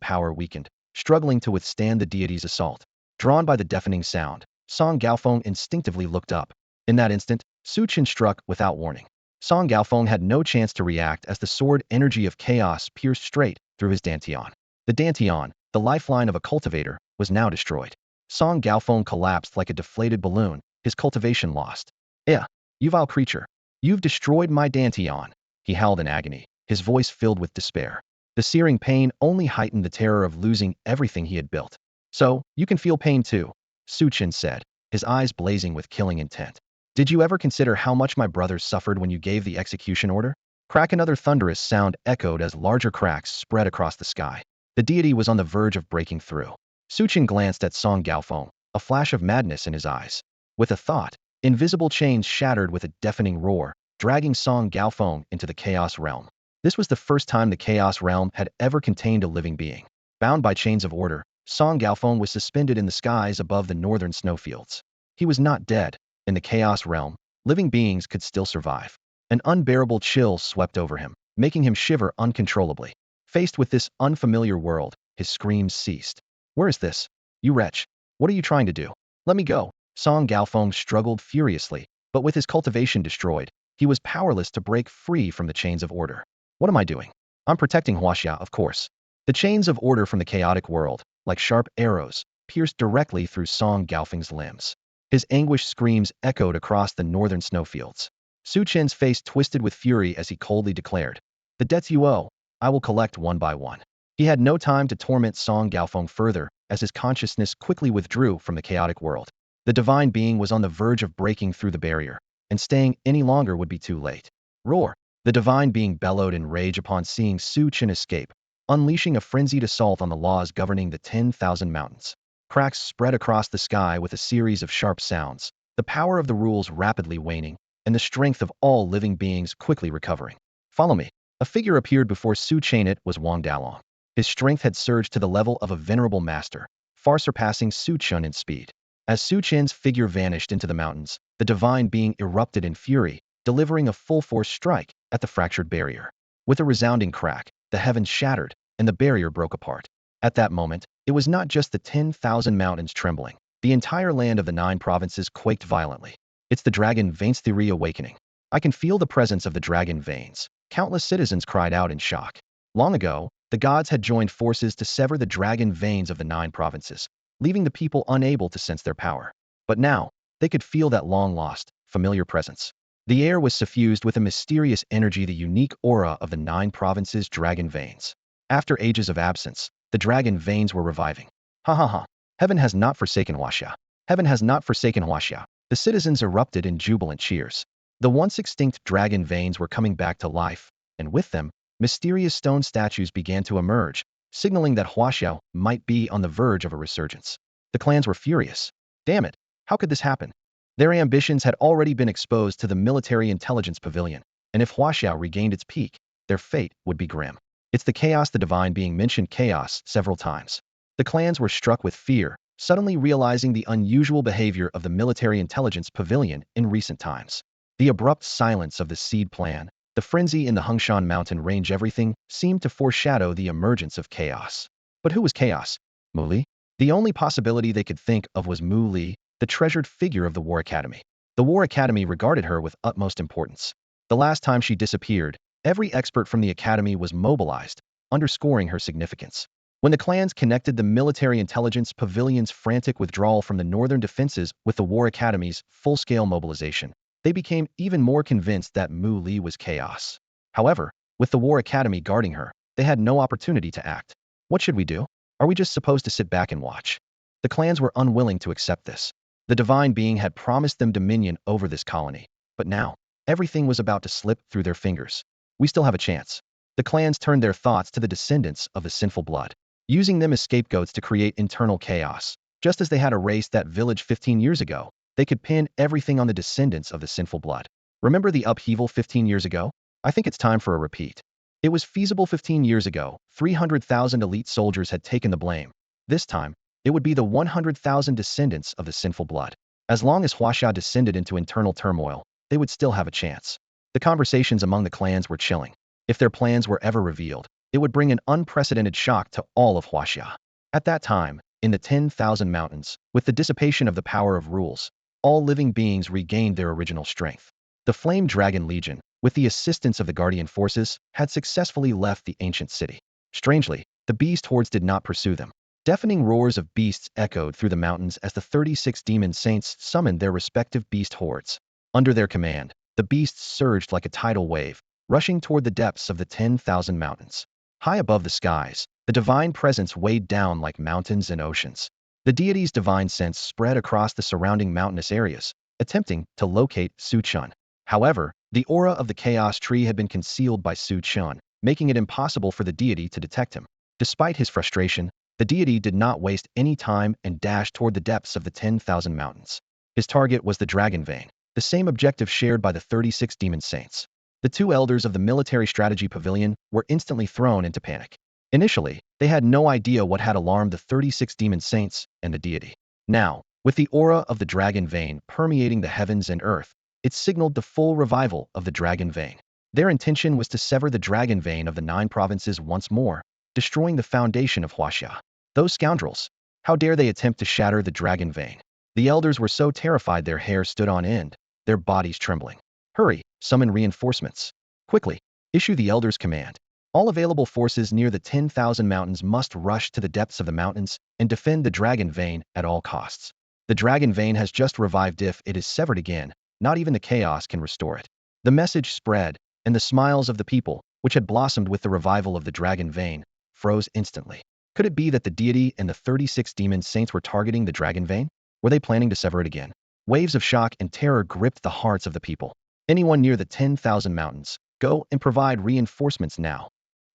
power weakened, struggling to withstand the deity's assault. Drawn by the deafening sound, Song Gaofeng instinctively looked up. In that instant, Su Chen struck without warning. Song Gaofeng had no chance to react as the sword energy of chaos pierced straight through his dantian. The dantian, the lifeline of a cultivator, was now destroyed. Song Gaofeng collapsed like a deflated balloon, his cultivation lost. You vile creature. You've destroyed my dantian, he howled in agony, his voice filled with despair. The searing pain only heightened the terror of losing everything he had built. So, you can feel pain too, Su Chen said, his eyes blazing with killing intent. Did you ever consider how much my brothers suffered when you gave the execution order? Crack. Another thunderous sound echoed as larger cracks spread across the sky. The deity was on the verge of breaking through. Su Chen glanced at Song Gaofeng, a flash of madness in his eyes. With a thought, invisible chains shattered with a deafening roar, dragging Song Gaofeng into the chaos realm. This was the first time the chaos realm had ever contained a living being. Bound by chains of order, Song Gaofeng was suspended in the skies above the northern snowfields. He was not dead. In the chaos realm, living beings could still survive. An unbearable chill swept over him, making him shiver uncontrollably. Faced with this unfamiliar world, his screams ceased. Where is this? You wretch. What are you trying to do? Let me go. Song Gaofeng struggled furiously, but with his cultivation destroyed, he was powerless to break free from the chains of order. What am I doing? I'm protecting Hashia, of course. The chains of order from the chaotic world, like sharp arrows, pierced directly through Song Gaofeng's limbs. His anguished screams echoed across the northern snowfields. Su Chen's face twisted with fury as he coldly declared, "The debts you owe, I will collect one by one." He had no time to torment Song Gaofeng further, as his consciousness quickly withdrew from the chaotic world. The divine being was on the verge of breaking through the barrier, and staying any longer would be too late. Roar! The divine being bellowed in rage upon seeing Su Chen escape, unleashing a frenzied assault on the laws governing the 10,000 mountains. Cracks spread across the sky with a series of sharp sounds, the power of the rules rapidly waning, and the strength of all living beings quickly recovering. Follow me. A figure appeared before Chen. It was Wang Dalong. His strength had surged to the level of a venerable master, far surpassing Chen in speed. As Chen's figure vanished into the mountains, the divine being erupted in fury, delivering a full-force strike at the fractured barrier. With a resounding crack, the heavens shattered, and the barrier broke apart. At that moment, it was not just the 10,000 mountains trembling. The entire land of the 9 provinces quaked violently. It's the dragon veins theory awakening. I can feel the presence of the dragon veins. Countless citizens cried out in shock. Long ago, the gods had joined forces to sever the dragon veins of the 9 provinces, leaving the people unable to sense their power. But now, they could feel that long-lost, familiar presence. The air was suffused with a mysterious energy, the unique aura of the 9 provinces' dragon veins. After ages of absence, the dragon veins were reviving. Ha ha ha. Heaven has not forsaken Hashia. Heaven has not forsaken Hashia. The citizens erupted in jubilant cheers. The once extinct dragon veins were coming back to life, and with them, mysterious stone statues began to emerge, signaling that Hashia might be on the verge of a resurgence. The clans were furious. Damn it, how could this happen? Their ambitions had already been exposed to the military intelligence pavilion, and if Hashia regained its peak, their fate would be grim. It's the chaos. The divine being mentioned chaos several times. The clans were struck with fear, suddenly realizing the unusual behavior of the military intelligence pavilion in recent times. The abrupt silence of the seed plan, the frenzy in the Hengshan mountain range, everything seemed to foreshadow the emergence of chaos. But who was chaos? Mu Li? The only possibility they could think of was Mu Li, the treasured figure of the War Academy. The War Academy regarded her with utmost importance. The last time she disappeared, every expert from the academy was mobilized, underscoring her significance. When the clans connected the military intelligence pavilion's frantic withdrawal from the northern defenses with the War Academy's full-scale mobilization, they became even more convinced that Mu Li was chaos. However, with the War Academy guarding her, they had no opportunity to act. What should we do? Are we just supposed to sit back and watch? The clans were unwilling to accept this. The divine being had promised them dominion over this colony, but now, everything was about to slip through their fingers. We still have a chance. The clans turned their thoughts to the descendants of the sinful blood, using them as scapegoats to create internal chaos. Just as they had erased that village 15 years ago, they could pin everything on the descendants of the sinful blood. Remember the upheaval 15 years ago? I think it's time for a repeat. It was feasible 15 years ago. 300,000 elite soldiers had taken the blame. This time, it would be the 100,000 descendants of the sinful blood. As long as Hashia descended into internal turmoil, they would still have a chance. The conversations among the clans were chilling. If their plans were ever revealed, it would bring an unprecedented shock to all of Hashia. At that time, in the 10,000 mountains, with the dissipation of the power of rules, all living beings regained their original strength. The Flame Dragon Legion, with the assistance of the Guardian forces, had successfully left the ancient city. Strangely, the beast hordes did not pursue them. Deafening roars of beasts echoed through the mountains as the 36 demon saints summoned their respective beast hordes. Under their command, the beasts surged like a tidal wave, rushing toward the depths of the 10,000 mountains. High above the skies, the divine presence weighed down like mountains and oceans. The deity's divine sense spread across the surrounding mountainous areas, attempting to locate Chen. However, the aura of the chaos tree had been concealed by Chen, making it impossible for the deity to detect him. Despite his frustration, the deity did not waste any time and dashed toward the depths of the 10,000 mountains. His target was the dragon vein, the same objective shared by the 36 demon saints. The 2 elders of the military strategy pavilion were instantly thrown into panic. Initially, they had no idea what had alarmed the 36 demon saints and the deity. Now, with the aura of the dragon vein permeating the heavens and earth, it signaled the full revival of the dragon vein. Their intention was to sever the dragon vein of the 9 provinces once more, destroying the foundation of Hashia. Those scoundrels! How dare they attempt to shatter the dragon vein? The elders were so terrified their hair stood on end, their bodies trembling. Hurry, summon reinforcements. Quickly, issue the elders' command. All available forces near the 10,000 mountains must rush to the depths of the mountains and defend the dragon vein at all costs. The dragon vein has just revived. If it is severed again, not even the chaos can restore it. The message spread, and the smiles of the people, which had blossomed with the revival of the dragon vein, froze instantly. Could it be that the deity and the 36 demon saints were targeting the dragon vein? Were they planning to sever it again? Waves of shock and terror gripped the hearts of the people. Anyone near the 10,000 mountains, go and provide reinforcements now.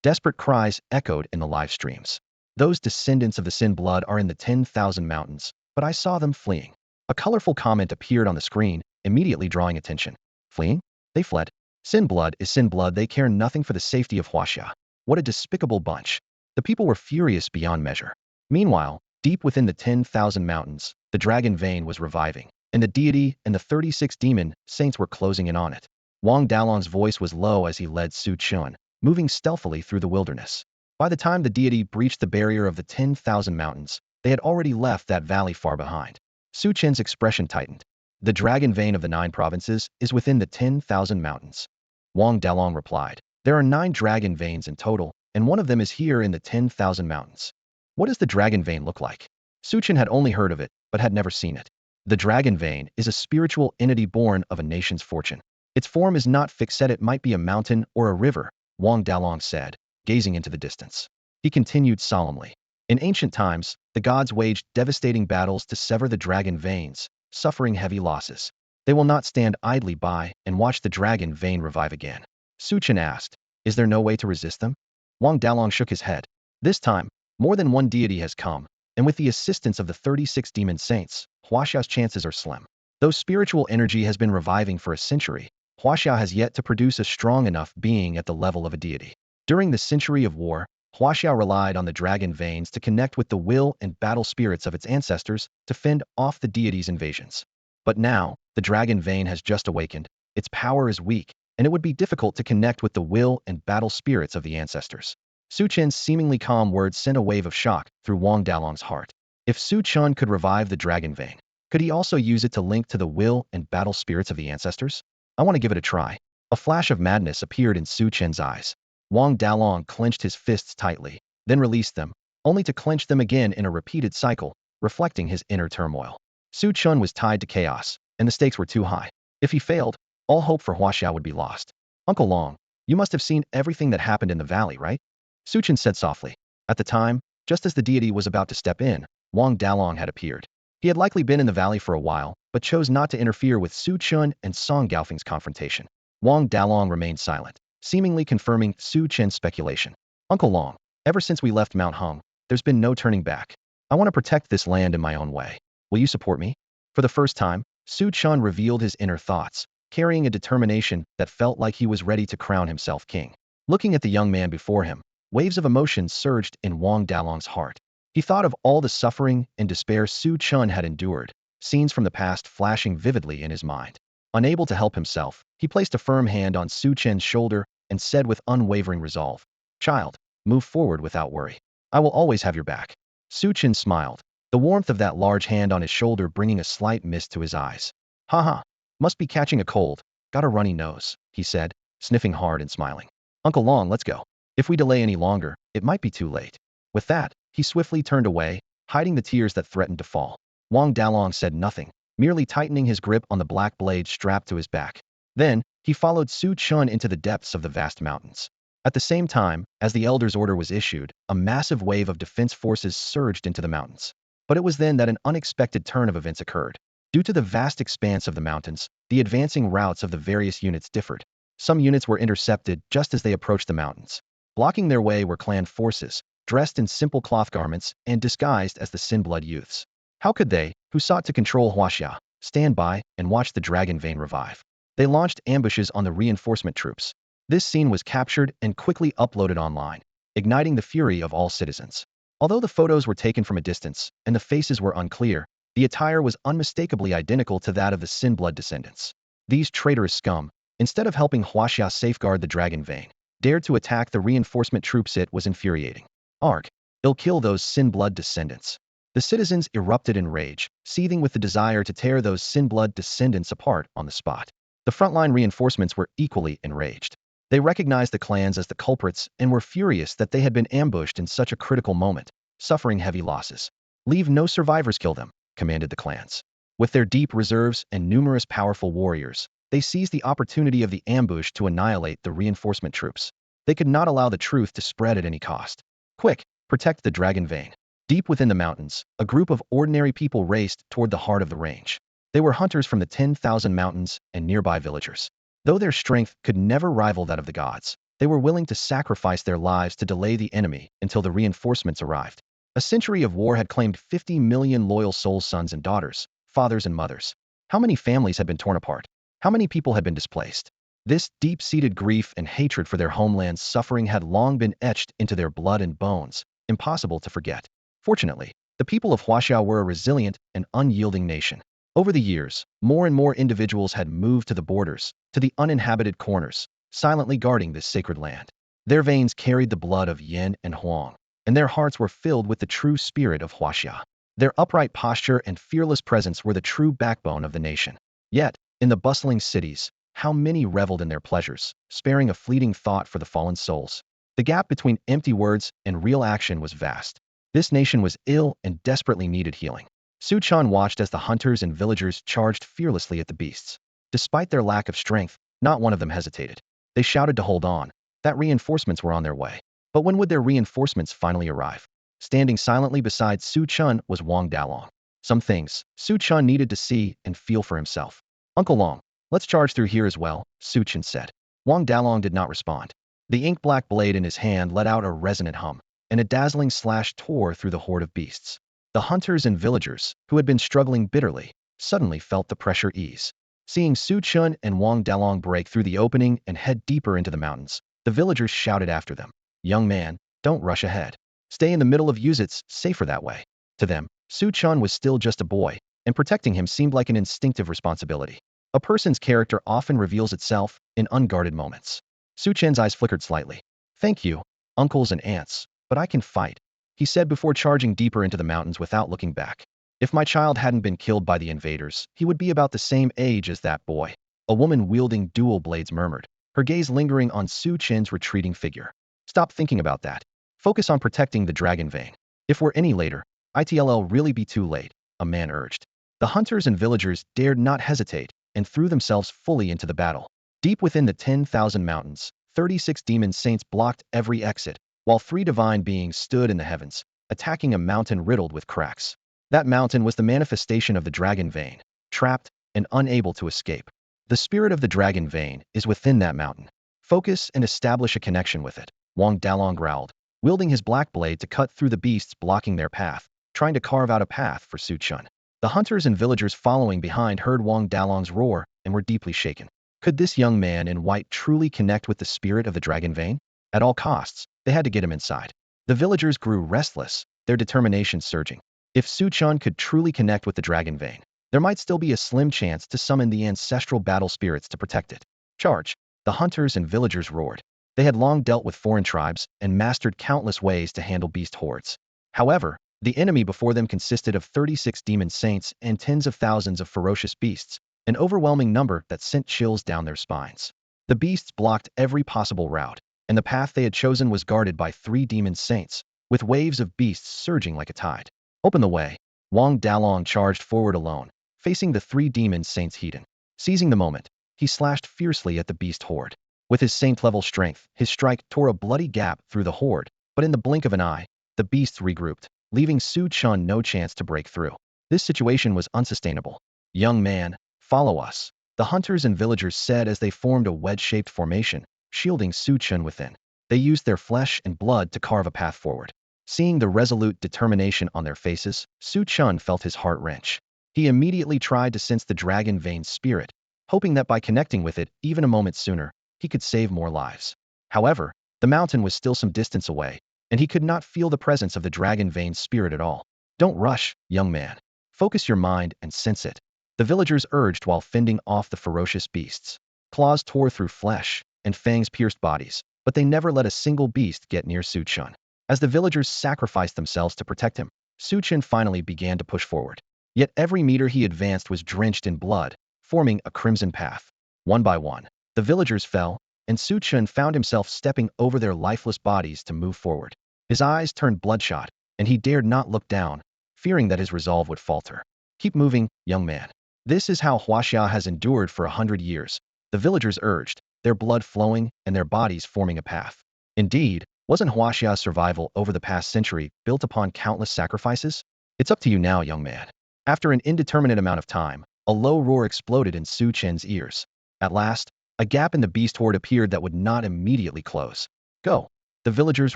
Desperate cries echoed in the live streams. Those descendants of the Sin blood are in the 10,000 mountains, but I saw them fleeing. A colorful comment appeared on the screen, immediately drawing attention. Fleeing? They fled. Sin blood is Sin blood. They care nothing for the safety of Hashia. What a despicable bunch. The people were furious beyond measure. Meanwhile, deep within the 10,000 mountains, the dragon vein was reviving, and the deity and the 36 demon saints were closing in on it. Wang Dalong's voice was low as he led Su Chen, moving stealthily through the wilderness. By the time the deity breached the barrier of the 10,000 mountains, they had already left that valley far behind. Su Chen's expression tightened. The dragon vein of the 9 provinces is within the 10,000 mountains. Wang Dalong replied. There are 9 dragon veins in total, and one of them is here in the 10,000 mountains. What does the dragon vein look like? Su Chen had only heard of it, but had never seen it. The dragon vein is a spiritual entity born of a nation's fortune. Its form is not fixed. It might be a mountain or a river, Wang Dalong said, gazing into the distance. He continued solemnly. In ancient times, the gods waged devastating battles to sever the dragon veins, suffering heavy losses. They will not stand idly by and watch the dragon vein revive again. Su Chen asked, is there no way to resist them? Wang Dalong shook his head. This time, more than one deity has come, and with the assistance of the 36 demon saints, Huaxia's chances are slim. Though spiritual energy has been reviving for a century, Huaxia has yet to produce a strong enough being at the level of a deity. During the century of war, Hashia relied on the dragon veins to connect with the will and battle spirits of its ancestors to fend off the deity's invasions. But now, the dragon vein has just awakened, its power is weak, and it would be difficult to connect with the will and battle spirits of the ancestors. Su Chen's seemingly calm words sent a wave of shock through Wang Dalong's heart. If Su Chen could revive the dragon vein, could he also use it to link to the will and battle spirits of the ancestors? I want to give it a try. A flash of madness appeared in Su Chen's eyes. Wang Dalong clenched his fists tightly, then released them, only to clench them again in a repeated cycle, reflecting his inner turmoil. Su Chen was tied to chaos, and the stakes were too high. If he failed, all hope for Huaxia would be lost. Uncle Long, you must have seen everything that happened in the valley, right? Su Chen said softly. At the time, just as the deity was about to step in, Wang Dalong had appeared. He had likely been in the valley for a while, but chose not to interfere with Su Chen and Song Gaofeng's confrontation. Wang Dalong remained silent, seemingly confirming Su Chen's speculation. Uncle Long, ever since we left Mount Hung, there's been no turning back. I want to protect this land in my own way. Will you support me? For the first time, Su Chen revealed his inner thoughts, carrying a determination that felt like he was ready to crown himself king. Looking at the young man before him, waves of emotion surged in Wang Dalong's heart. He thought of all the suffering and despair Su Chen had endured, scenes from the past flashing vividly in his mind. Unable to help himself, he placed a firm hand on Su Chen's shoulder and said with unwavering resolve, "Child, move forward without worry. I will always have your back." Su Chen smiled, the warmth of that large hand on his shoulder bringing a slight mist to his eyes. "Haha, must be catching a cold, got a runny nose," he said, sniffing hard and smiling. "Uncle Long, let's go. If we delay any longer, it might be too late." With that, he swiftly turned away, hiding the tears that threatened to fall. Wang Dalong said nothing, merely tightening his grip on the black blade strapped to his back. Then, he followed Su Chen into the depths of the vast mountains. At the same time, as the elder's order was issued, a massive wave of defense forces surged into the mountains. But it was then that an unexpected turn of events occurred. Due to the vast expanse of the mountains, the advancing routes of the various units differed. Some units were intercepted just as they approached the mountains. Blocking their way were clan forces, dressed in simple cloth garments and disguised as the Sin-blood youths. How could they, who sought to control Hashia, stand by and watch the dragon vein revive? They launched ambushes on the reinforcement troops. This scene was captured and quickly uploaded online, igniting the fury of all citizens. Although the photos were taken from a distance and the faces were unclear, the attire was unmistakably identical to that of the Sin-blood descendants. These traitorous scum, instead of helping Hashia safeguard the dragon vein, dared to attack the reinforcement troops. It was infuriating. Arg, they'll kill those Sin-blood descendants. The citizens erupted in rage, seething with the desire to tear those Sin-blood descendants apart on the spot. The frontline reinforcements were equally enraged. They recognized the clans as the culprits and were furious that they had been ambushed in such a critical moment, suffering heavy losses. "Leave no survivors, kill them," commanded the clans. With their deep reserves and numerous powerful warriors, they seized the opportunity of the ambush to annihilate the reinforcement troops. They could not allow the truth to spread at any cost. "Quick, protect the dragon vein." Deep within the mountains, a group of ordinary people raced toward the heart of the range. They were hunters from the 10,000 mountains and nearby villagers. Though their strength could never rival that of the gods, They were willing to sacrifice their lives to delay the enemy until the reinforcements arrived. A century of war had claimed 50 million loyal souls, sons and daughters, fathers and mothers. How many families had been torn apart? How many people had been displaced? This deep-seated grief and hatred for their homeland's suffering had long been etched into their blood and bones, impossible to forget. Fortunately, the people of Hashia were a resilient and unyielding nation. Over the years, more and more individuals had moved to the borders, to the uninhabited corners, silently guarding this sacred land. Their veins carried the blood of Yin and Huang, and their hearts were filled with the true spirit of Hashia. Their upright posture and fearless presence were the true backbone of the nation. Yet, in the bustling cities, how many reveled in their pleasures, sparing a fleeting thought for the fallen souls. The gap between empty words and real action was vast. This nation was ill and desperately needed healing. Chen watched as the hunters and villagers charged fearlessly at the beasts. Despite their lack of strength, not one of them hesitated. They shouted to hold on, that reinforcements were on their way. But when would their reinforcements finally arrive? Standing silently beside Chen was Wang Dalong. Some things Chen needed to see and feel for himself. Uncle Long, let's charge through here as well, Chen said. Wang Dalong did not respond. The ink-black blade in his hand let out a resonant hum, and a dazzling slash tore through the horde of beasts. The hunters and villagers, who had been struggling bitterly, suddenly felt the pressure ease. Seeing Chen and Wang Dalong break through the opening and head deeper into the mountains, the villagers shouted after them. Young man, don't rush ahead. Stay in the middle of use, it's safer that way. To them, Chen was still just a boy, and protecting him seemed like an instinctive responsibility. A person's character often reveals itself in unguarded moments. Chen's eyes flickered slightly. Thank you, uncles and aunts, but I can fight, he said before charging deeper into the mountains without looking back. If my child hadn't been killed by the invaders, he would be about the same age as that boy. A woman wielding dual blades murmured, her gaze lingering on Chen's retreating figure. Stop thinking about that. Focus on protecting the dragon vein. If we're any later, it'll really be too late, a man urged. The hunters and villagers dared not hesitate and threw themselves fully into the battle. Deep within the 10,000 mountains, 36 demon saints blocked every exit, while 3 divine beings stood in the heavens, attacking a mountain riddled with cracks. That mountain was the manifestation of the dragon vein, trapped and unable to escape. The spirit of the dragon vein is within that mountain. Focus and establish a connection with it, Wang Dalong growled, wielding his black blade to cut through the beasts blocking their path, trying to carve out a path for Chen. The hunters and villagers following behind heard Wang Dalong's roar and were deeply shaken. Could this young man in white truly connect with the spirit of the dragon vein? At all costs, they had to get him inside. The villagers grew restless, their determination surging. If Chen could truly connect with the dragon vein, there might still be a slim chance to summon the ancestral battle spirits to protect it. Charge! The hunters and villagers roared. They had long dealt with foreign tribes and mastered countless ways to handle beast hordes. However, the enemy before them consisted of 36 demon saints and tens of thousands of ferocious beasts, an overwhelming number that sent chills down their spines. The beasts blocked every possible route, and the path they had chosen was guarded by 3 demon saints, with waves of beasts surging like a tide. Open the way. Wang Dalong charged forward alone, facing the 3 demon saints heathen. Seizing the moment, he slashed fiercely at the beast horde. With his saint-level strength, his strike tore a bloody gap through the horde, but in the blink of an eye, the beasts regrouped, leaving Chen no chance to break through. This situation was unsustainable. Young man, follow us, the hunters and villagers said as they formed a wedge-shaped formation, shielding Chen within. They used their flesh and blood to carve a path forward. Seeing the resolute determination on their faces, Chen felt his heart wrench. He immediately tried to sense the dragon vein spirit, hoping that by connecting with it even a moment sooner, he could save more lives. However, the mountain was still some distance away, and he could not feel the presence of the dragon vein spirit at all. Don't rush, young man. Focus your mind and sense it, the villagers urged while fending off the ferocious beasts. Claws tore through flesh, and fangs pierced bodies, but they never let a single beast get near Chen. As the villagers sacrificed themselves to protect him, Chen finally began to push forward. Yet every meter he advanced was drenched in blood, forming a crimson path. One by one, the villagers fell, and Chen found himself stepping over their lifeless bodies to move forward. His eyes turned bloodshot, and he dared not look down, fearing that his resolve would falter. Keep moving, young man. This is how Hashia has endured for 100 years, the villagers urged, their blood flowing and their bodies forming a path. Indeed, wasn't Hashia's survival over the past century built upon countless sacrifices? It's up to you now, young man. After an indeterminate amount of time, a low roar exploded in Chen's ears. At last, A gap in the beast horde appeared that would not immediately close. Go! The villagers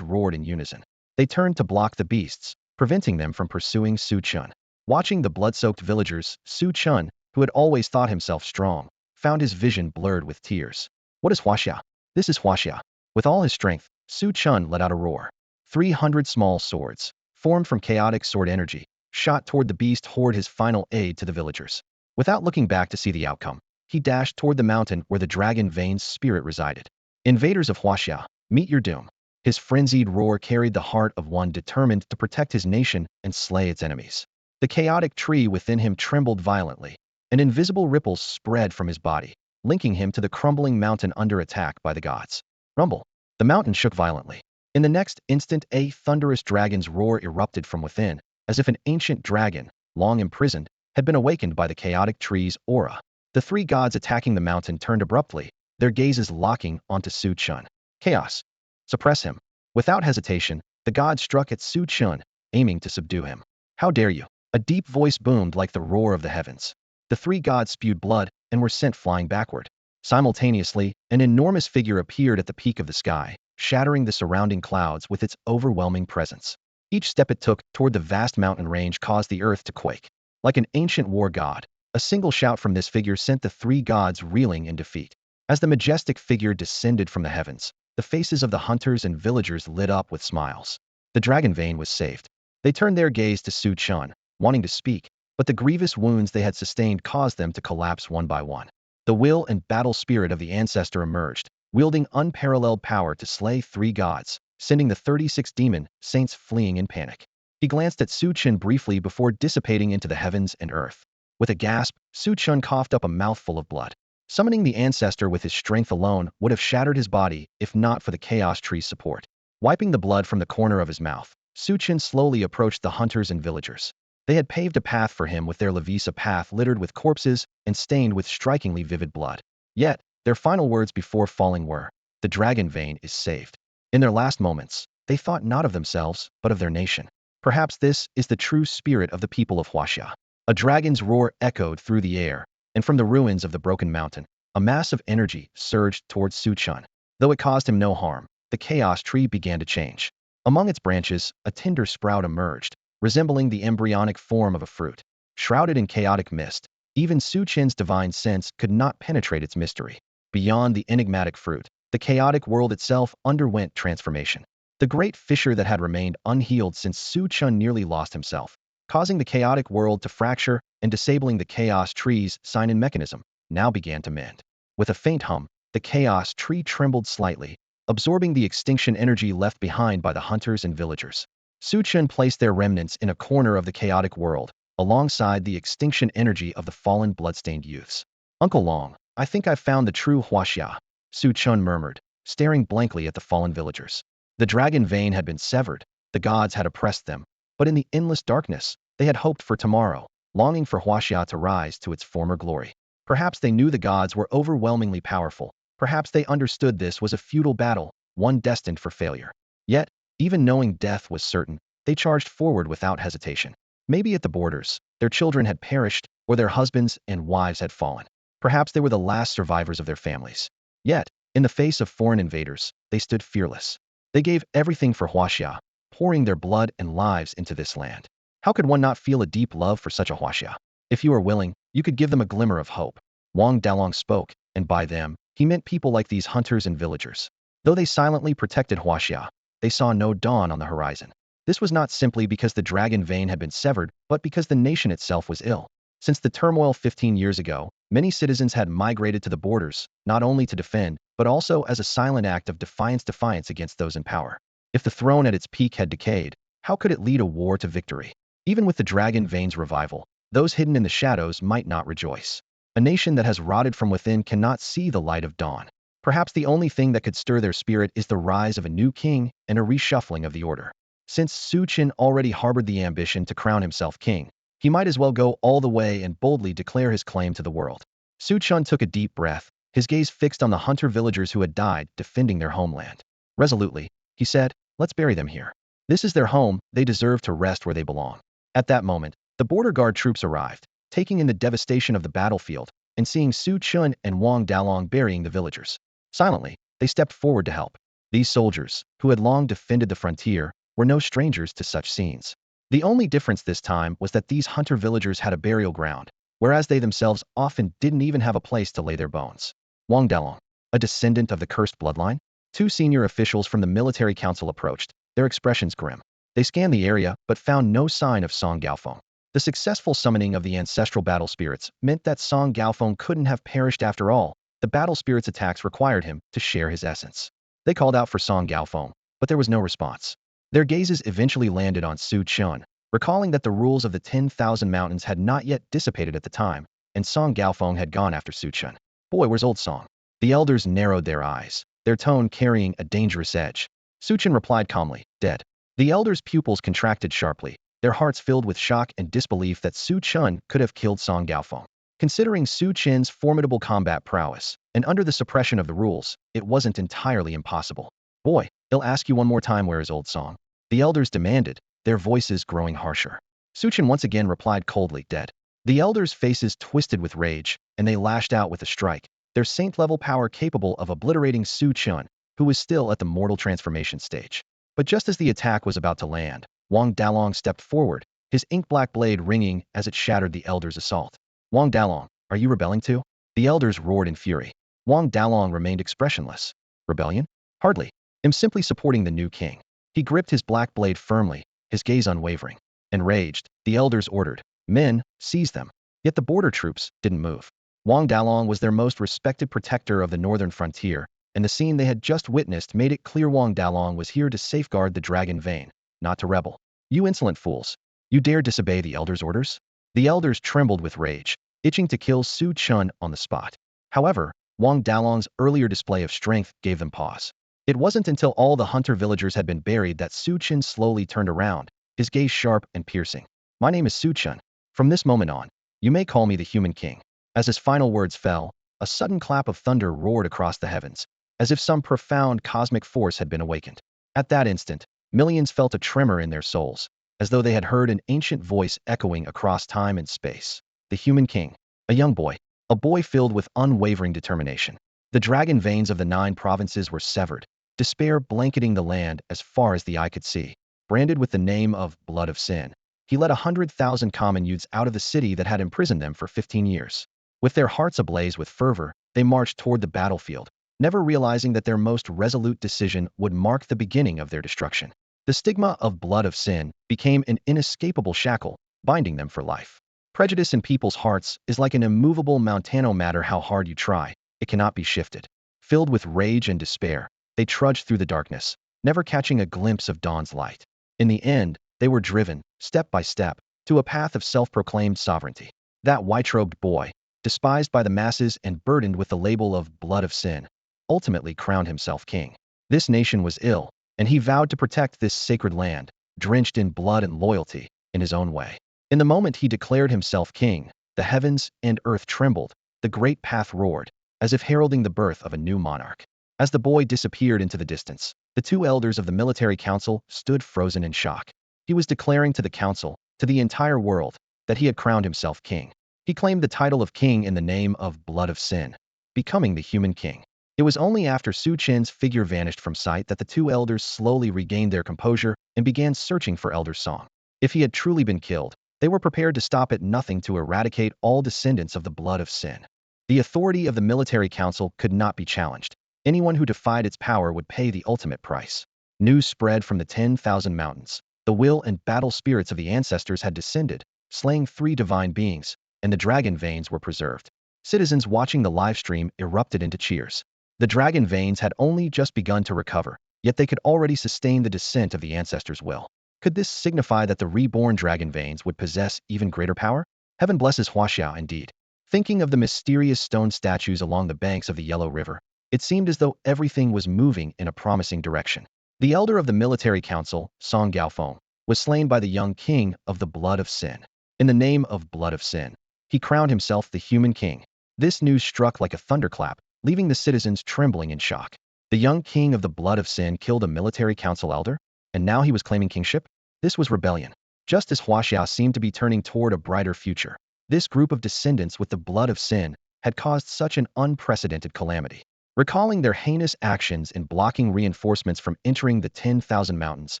roared in unison. They turned to block the beasts, preventing them from pursuing Su Chen. Watching the blood-soaked villagers, Su Chen, who had always thought himself strong, found his vision blurred with tears. What is Hashia? This is Hashia. With all his strength, Su Chen let out a roar. 300 small swords, formed from chaotic sword energy, shot toward the beast horde, his final aid to the villagers. Without looking back to see the outcome, he dashed toward the mountain where the dragon Vane's spirit resided. Invaders of Hashia, meet your doom. His frenzied roar carried the heart of one determined to protect his nation and slay its enemies. The chaotic tree within him trembled violently. An invisible ripple spread from his body, linking him to the crumbling mountain under attack by the gods. Rumble. The mountain shook violently. In the next instant, a thunderous dragon's roar erupted from within, as if an ancient dragon, long imprisoned, had been awakened by the chaotic tree's aura. The three gods attacking the mountain turned abruptly, their gazes locking onto Su Chen. Chaos. Suppress him. Without hesitation, the gods struck at Su Chen, aiming to subdue him. How dare you? A deep voice boomed like the roar of the heavens. The three gods spewed blood and were sent flying backward. Simultaneously, an enormous figure appeared at the peak of the sky, shattering the surrounding clouds with its overwhelming presence. Each step it took toward the vast mountain range caused the earth to quake. Like an ancient war god, a single shout from this figure sent the three gods reeling in defeat. As the majestic figure descended from the heavens, the faces of the hunters and villagers lit up with smiles. The dragon Vane was saved. They turned their gaze to Su Chen, wanting to speak, but the grievous wounds they had sustained caused them to collapse one by one. The will and battle spirit of the ancestor emerged, wielding unparalleled power to slay three gods, sending the 36 demon saints fleeing in panic. He glanced at Su Chen briefly before dissipating into the heavens and earth. With a gasp, Su Chen coughed up a mouthful of blood. Summoning the ancestor with his strength alone would have shattered his body if not for the chaos tree's support. Wiping the blood from the corner of his mouth, Su Chen slowly approached the hunters and villagers. They had paved a path for him with their Levisa path littered with corpses and stained with strikingly vivid blood. Yet, their final words before falling were, "The dragon Vane is saved." In their last moments, they thought not of themselves, but of their nation. Perhaps this is the true spirit of the people of Hashia. A dragon's roar echoed through the air, and from the ruins of the broken mountain, a mass of energy surged towards Su Chen. Though it caused him no harm, the chaos tree began to change. Among its branches, a tender sprout emerged, resembling the embryonic form of a fruit. Shrouded in chaotic mist, even Su Chen's divine sense could not penetrate its mystery. Beyond the enigmatic fruit, the chaotic world itself underwent transformation. The great fissure that had remained unhealed since Su Chen nearly lost himself, causing the chaotic world to fracture and disabling the chaos tree's sign-in mechanism, now began to mend. With a faint hum, the chaos tree trembled slightly, absorbing the extinction energy left behind by the hunters and villagers. Su Chen placed their remnants in a corner of the chaotic world, alongside the extinction energy of the fallen bloodstained youths. "Uncle Long, I think I've found the true Hashia," Su Chen murmured, staring blankly at the fallen villagers. The dragon Vane had been severed, the gods had oppressed them, but in the endless darkness, they had hoped for tomorrow, longing for Hashia to rise to its former glory. Perhaps they knew the gods were overwhelmingly powerful. Perhaps they understood this was a futile battle, one destined for failure. Yet, even knowing death was certain, they charged forward without hesitation. Maybe at the borders, their children had perished, or their husbands and wives had fallen. Perhaps they were the last survivors of their families. Yet, in the face of foreign invaders, they stood fearless. They gave everything for Hashia, pouring their blood and lives into this land. How could one not feel a deep love for such a Hashia? If you are willing, you could give them a glimmer of hope. Wang Dalong spoke, and by them, he meant people like these hunters and villagers. Though they silently protected Hashia, they saw no dawn on the horizon. This was not simply because the dragon Vane had been severed, but because the nation itself was ill. Since the turmoil 15 years ago, many citizens had migrated to the borders, not only to defend, but also as a silent act of defiance against those in power. If the throne at its peak had decayed, how could it lead a war to victory? Even with the dragon Vane's revival, those hidden in the shadows might not rejoice. A nation that has rotted from within cannot see the light of dawn. Perhaps the only thing that could stir their spirit is the rise of a new king and a reshuffling of the order. Since Su Chen already harbored the ambition to crown himself king, he might as well go all the way and boldly declare his claim to the world. Su Chen took a deep breath, his gaze fixed on the hunter villagers who had died defending their homeland. Resolutely, he said, "Let's bury them here. This is their home, they deserve to rest where they belong." At that moment, the border guard troops arrived, taking in the devastation of the battlefield, and seeing Su Chun and Wang Dalong burying the villagers. Silently, they stepped forward to help. These soldiers, who had long defended the frontier, were no strangers to such scenes. The only difference this time was that these hunter villagers had a burial ground, whereas they themselves often didn't even have a place to lay their bones. Wang Dalong, a descendant of the cursed bloodline? Two senior officials from the military council approached, their expressions grim. They scanned the area but found no sign of Song Gaofeng. The successful summoning of the ancestral battle spirits meant that Song Gaofeng couldn't have perished after all. The battle spirits' attacks required him to share his essence. They called out for Song Gaofeng, but there was no response. Their gazes eventually landed on Su Chun, recalling that the rules of the 10,000 mountains had not yet dissipated at the time, and Song Gaofeng had gone after Su Chun. Boy, where's old Song? The elders narrowed their eyes, their tone carrying a dangerous edge. Su Chun replied calmly, dead. The elders' pupils contracted sharply, their hearts filled with shock and disbelief that Su Chun could have killed Song Gaofeng. Considering Su Chen's formidable combat prowess, and under the suppression of the rules, it wasn't entirely impossible. Boy, they'll ask you one more time where is old Song? The elders demanded, their voices growing harsher. Su Chen once again replied coldly, dead. The elders' faces twisted with rage, and they lashed out with a strike, their saint-level power capable of obliterating Su Chun, who was still at the mortal transformation stage. But just as the attack was about to land, Wang Dalong stepped forward, his ink-black blade ringing as it shattered the elders' assault. Wang Dalong, are you rebelling too? The elders roared in fury. Wang Dalong remained expressionless. Rebellion? Hardly. I'm simply supporting the new king. He gripped his black blade firmly, his gaze unwavering. Enraged, the elders ordered, men, seize them. Yet the border troops didn't move. Wang Dalong was their most respected protector of the northern frontier, and the scene they had just witnessed made it clear Wang Dalong was here to safeguard the dragon vein, not to rebel. You insolent fools. You dare disobey the elders' orders? The elders trembled with rage, itching to kill Su Chun on the spot. However, Wang Dalong's earlier display of strength gave them pause. It wasn't until all the hunter villagers had been buried that Su Chun slowly turned around, his gaze sharp and piercing. My name is Su Chun. From this moment on, you may call me the human king. As his final words fell, a sudden clap of thunder roared across the heavens, as if some profound cosmic force had been awakened. At that instant, millions felt a tremor in their souls, as though they had heard an ancient voice echoing across time and space. The human king. A young boy. A boy filled with unwavering determination. The dragon veins of the 9 provinces were severed, despair blanketing the land as far as the eye could see. Branded with the name of Blood of Sin, he led 100,000 common youths out of the city that had imprisoned them for 15 years. With their hearts ablaze with fervor, they marched toward the battlefield, never realizing that their most resolute decision would mark the beginning of their destruction. The stigma of Blood of Sin became an inescapable shackle, binding them for life. Prejudice in people's hearts is like an immovable mountain. No matter how hard you try, it cannot be shifted. Filled with rage and despair, they trudged through the darkness, never catching a glimpse of dawn's light. In the end, they were driven, step by step, to a path of self-proclaimed sovereignty. That white-robed boy, despised by the masses and burdened with the label of Blood of Sin, ultimately crowned himself king. This nation was ill, and he vowed to protect this sacred land, drenched in blood and loyalty, in his own way. In the moment he declared himself king, the heavens and earth trembled, the great path roared, as if heralding the birth of a new monarch. As the boy disappeared into the distance, the 2 elders of the military council stood frozen in shock. He was declaring to the council, to the entire world, that he had crowned himself king. He claimed the title of king in the name of Blood of Sin, becoming the human king. It was only after Su Chen's figure vanished from sight that the 2 elders slowly regained their composure and began searching for Elder Song. If he had truly been killed, they were prepared to stop at nothing to eradicate all descendants of the Blood of Sin. The authority of the military council could not be challenged. Anyone who defied its power would pay the ultimate price. News spread from the 10,000 mountains. The will and battle spirits of the ancestors had descended, slaying 3 divine beings, and the dragon veins were preserved. Citizens watching the live stream erupted into cheers. The dragon veins had only just begun to recover, yet they could already sustain the descent of the ancestors' will. Could this signify that the reborn dragon veins would possess even greater power? Heaven blesses Hashia indeed. Thinking of the mysterious stone statues along the banks of the Yellow River, it seemed as though everything was moving in a promising direction. The elder of the military council, Song Gaofeng, was slain by the young king of the Blood of Sin. In the name of Blood of Sin, he crowned himself the human king. This news struck like a thunderclap, leaving the citizens trembling in shock. The young king of the Blood of Sin killed a military council elder, and now he was claiming kingship? This was rebellion. Just as Hashia seemed to be turning toward a brighter future, this group of descendants with the Blood of Sin had caused such an unprecedented calamity. Recalling their heinous actions in blocking reinforcements from entering the 10,000 mountains,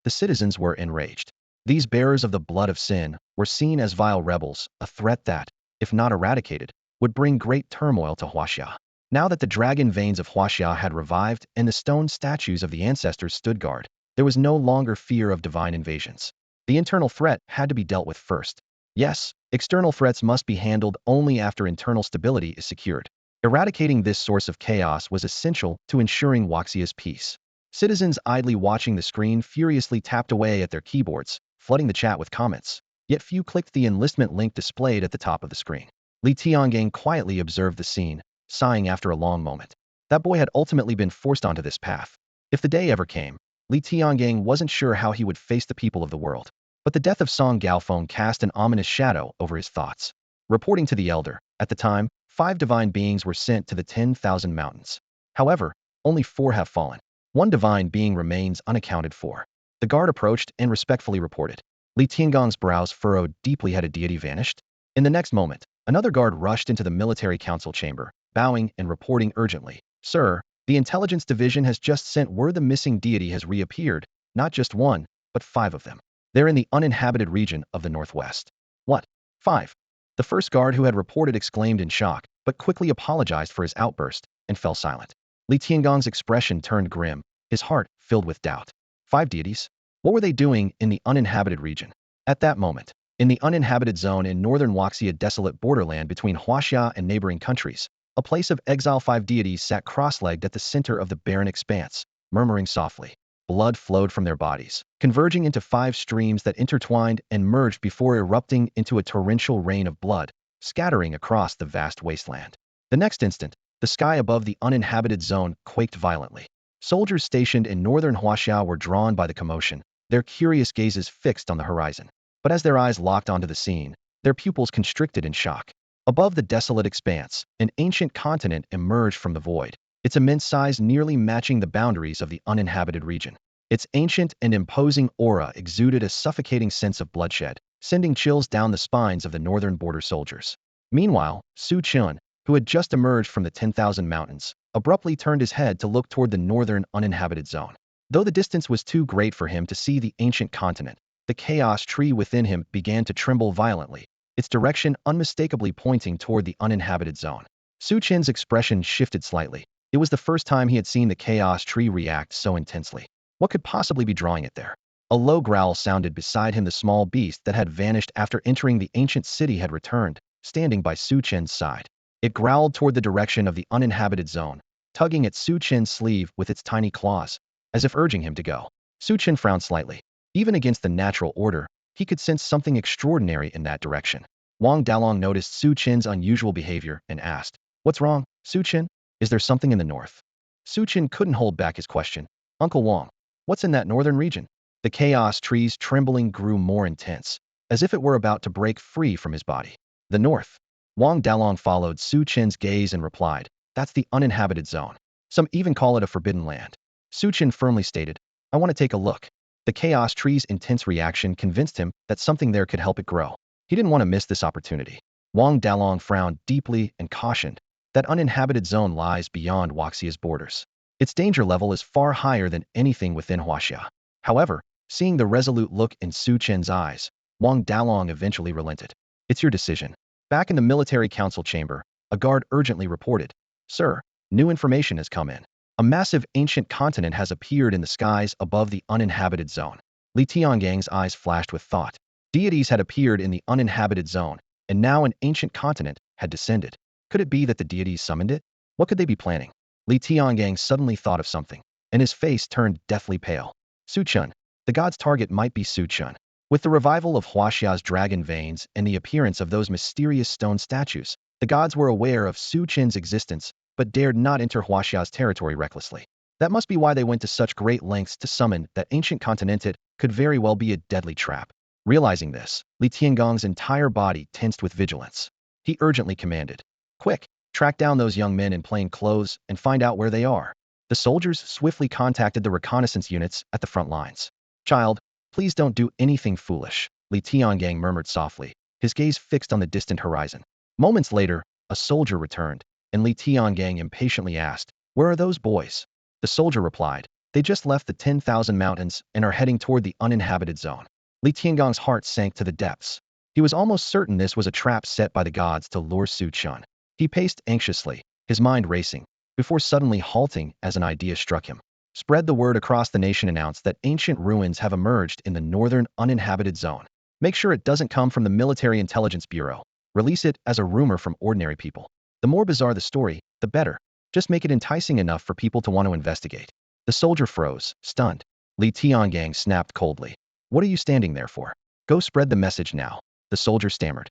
the citizens were enraged. These bearers of the blood of sin were seen as vile rebels, a threat that, if not eradicated, would bring great turmoil to Hashia. Now that the dragon veins of Hashia had revived and the stone statues of the ancestors stood guard, there was no longer fear of divine invasions. The internal threat had to be dealt with first. Yes, external threats must be handled only after internal stability is secured. Eradicating this source of chaos was essential to ensuring Waxia's peace. Citizens idly watching the screen furiously tapped away at their keyboards, flooding the chat with comments. Yet few clicked the enlistment link displayed at the top of the screen. Li Tiangang quietly observed the scene, sighing after a long moment. That boy had ultimately been forced onto this path. If the day ever came, Li Tiangang wasn't sure how he would face the people of the world. But the death of Song Gaofeng cast an ominous shadow over his thoughts. Reporting to the elder, at the time, 5 divine beings were sent to the 10,000 mountains. However, only 4 have fallen. One divine being remains unaccounted for. The guard approached and respectfully reported. Li Tiangong's brows furrowed deeply. Had a deity vanished? In the next moment, another guard rushed into the military council chamber, bowing and reporting urgently. Sir, the intelligence division has just sent word the missing deity has reappeared, not just one, but 5 of them. They're in the uninhabited region of the northwest. What? 5? The first guard who had reported exclaimed in shock, but quickly apologized for his outburst and fell silent. Li Tiangong's expression turned grim, his heart filled with doubt. 5 deities? What were they doing in the uninhabited region? At that moment, in the uninhabited zone in northern Waxia, desolate borderland between Hashia and neighboring countries, a place of exile, 5 deities sat cross-legged at the center of the barren expanse, murmuring softly. Blood flowed from their bodies, converging into 5 streams that intertwined and merged before erupting into a torrential rain of blood, scattering across the vast wasteland. The next instant, the sky above the uninhabited zone quaked violently. Soldiers stationed in northern Hashia were drawn by the commotion, their curious gazes fixed on the horizon. But as their eyes locked onto the scene, their pupils constricted in shock. Above the desolate expanse, an ancient continent emerged from the void, its immense size nearly matching the boundaries of the uninhabited region. Its ancient and imposing aura exuded a suffocating sense of bloodshed, sending chills down the spines of the northern border soldiers. Meanwhile, Chen, who had just emerged from the 10,000 mountains, abruptly turned his head to look toward the northern uninhabited zone. Though the distance was too great for him to see the ancient continent, the chaos tree within him began to tremble violently, its direction unmistakably pointing toward the uninhabited zone. Chen's expression shifted slightly. It was the first time he had seen the chaos tree react so intensely. What could possibly be drawing it there? A low growl sounded beside him. The small beast that had vanished after entering the ancient city had returned, standing by Chen's side. It growled toward the direction of the uninhabited zone, tugging at Chen's sleeve with its tiny claws, as if urging him to go. Chen frowned slightly. Even against the natural order, he could sense something extraordinary in that direction. Wang Dalong noticed Chen's unusual behavior and asked, "What's wrong, Chen? Is there something in the north?" Chen couldn't hold back his question. "Uncle Wang, what's in that northern region?" The chaos tree's trembling grew more intense, as if it were about to break free from his body. "The north." Wang Dalong followed Chen's gaze and replied, "That's the uninhabited zone. Some even call it a forbidden land." Chen firmly stated, "I want to take a look." The chaos tree's intense reaction convinced him that something there could help it grow. He didn't want to miss this opportunity. Wang Dalong frowned deeply and cautioned, "That uninhabited zone lies beyond Waxia's borders. Its danger level is far higher than anything within Hashia." However, seeing the resolute look in Chen's eyes, Wang Dalong eventually relented. "It's your decision." Back in the military council chamber, a guard urgently reported, "Sir, new information has come in. A massive ancient continent has appeared in the skies above the uninhabited zone." Li Tiangang's eyes flashed with thought. Deities had appeared in the uninhabited zone, and now an ancient continent had descended. Could it be that the deities summoned it? What could they be planning? Li Tiangang suddenly thought of something, and his face turned deathly pale. Chen. The god's target might be Chen. With the revival of Huaxia's dragon veins and the appearance of those mysterious stone statues, the gods were aware of Chen's existence, but dared not enter Huaxia's territory recklessly. That must be why they went to such great lengths to summon that ancient continent. It could very well be a deadly trap. Realizing this, Li Tiangong's entire body tensed with vigilance. He urgently commanded, "Quick, track down those young men in plain clothes and find out where they are." The soldiers swiftly contacted the reconnaissance units at the front lines. "Child, please don't do anything foolish," Li Tiangang murmured softly, his gaze fixed on the distant horizon. Moments later, a soldier returned, and Li Tiangang impatiently asked, "Where are those boys?" The soldier replied, "They just left the 10,000 mountains and are heading toward the uninhabited zone." Li Tiangong's heart sank to the depths. He was almost certain this was a trap set by the gods to lure Su Chen. He paced anxiously, his mind racing, before suddenly halting as an idea struck him. Spread the word across the nation, announced that ancient ruins have emerged in the northern uninhabited zone. Make sure it doesn't come from the Military Intelligence Bureau. Release it as a rumor from ordinary people. The more bizarre the story, the better. Just make it enticing enough for people to want to investigate. The soldier froze, stunned. Li Tiangang snapped coldly. "What are you standing there for? Go spread the message now." The soldier stammered.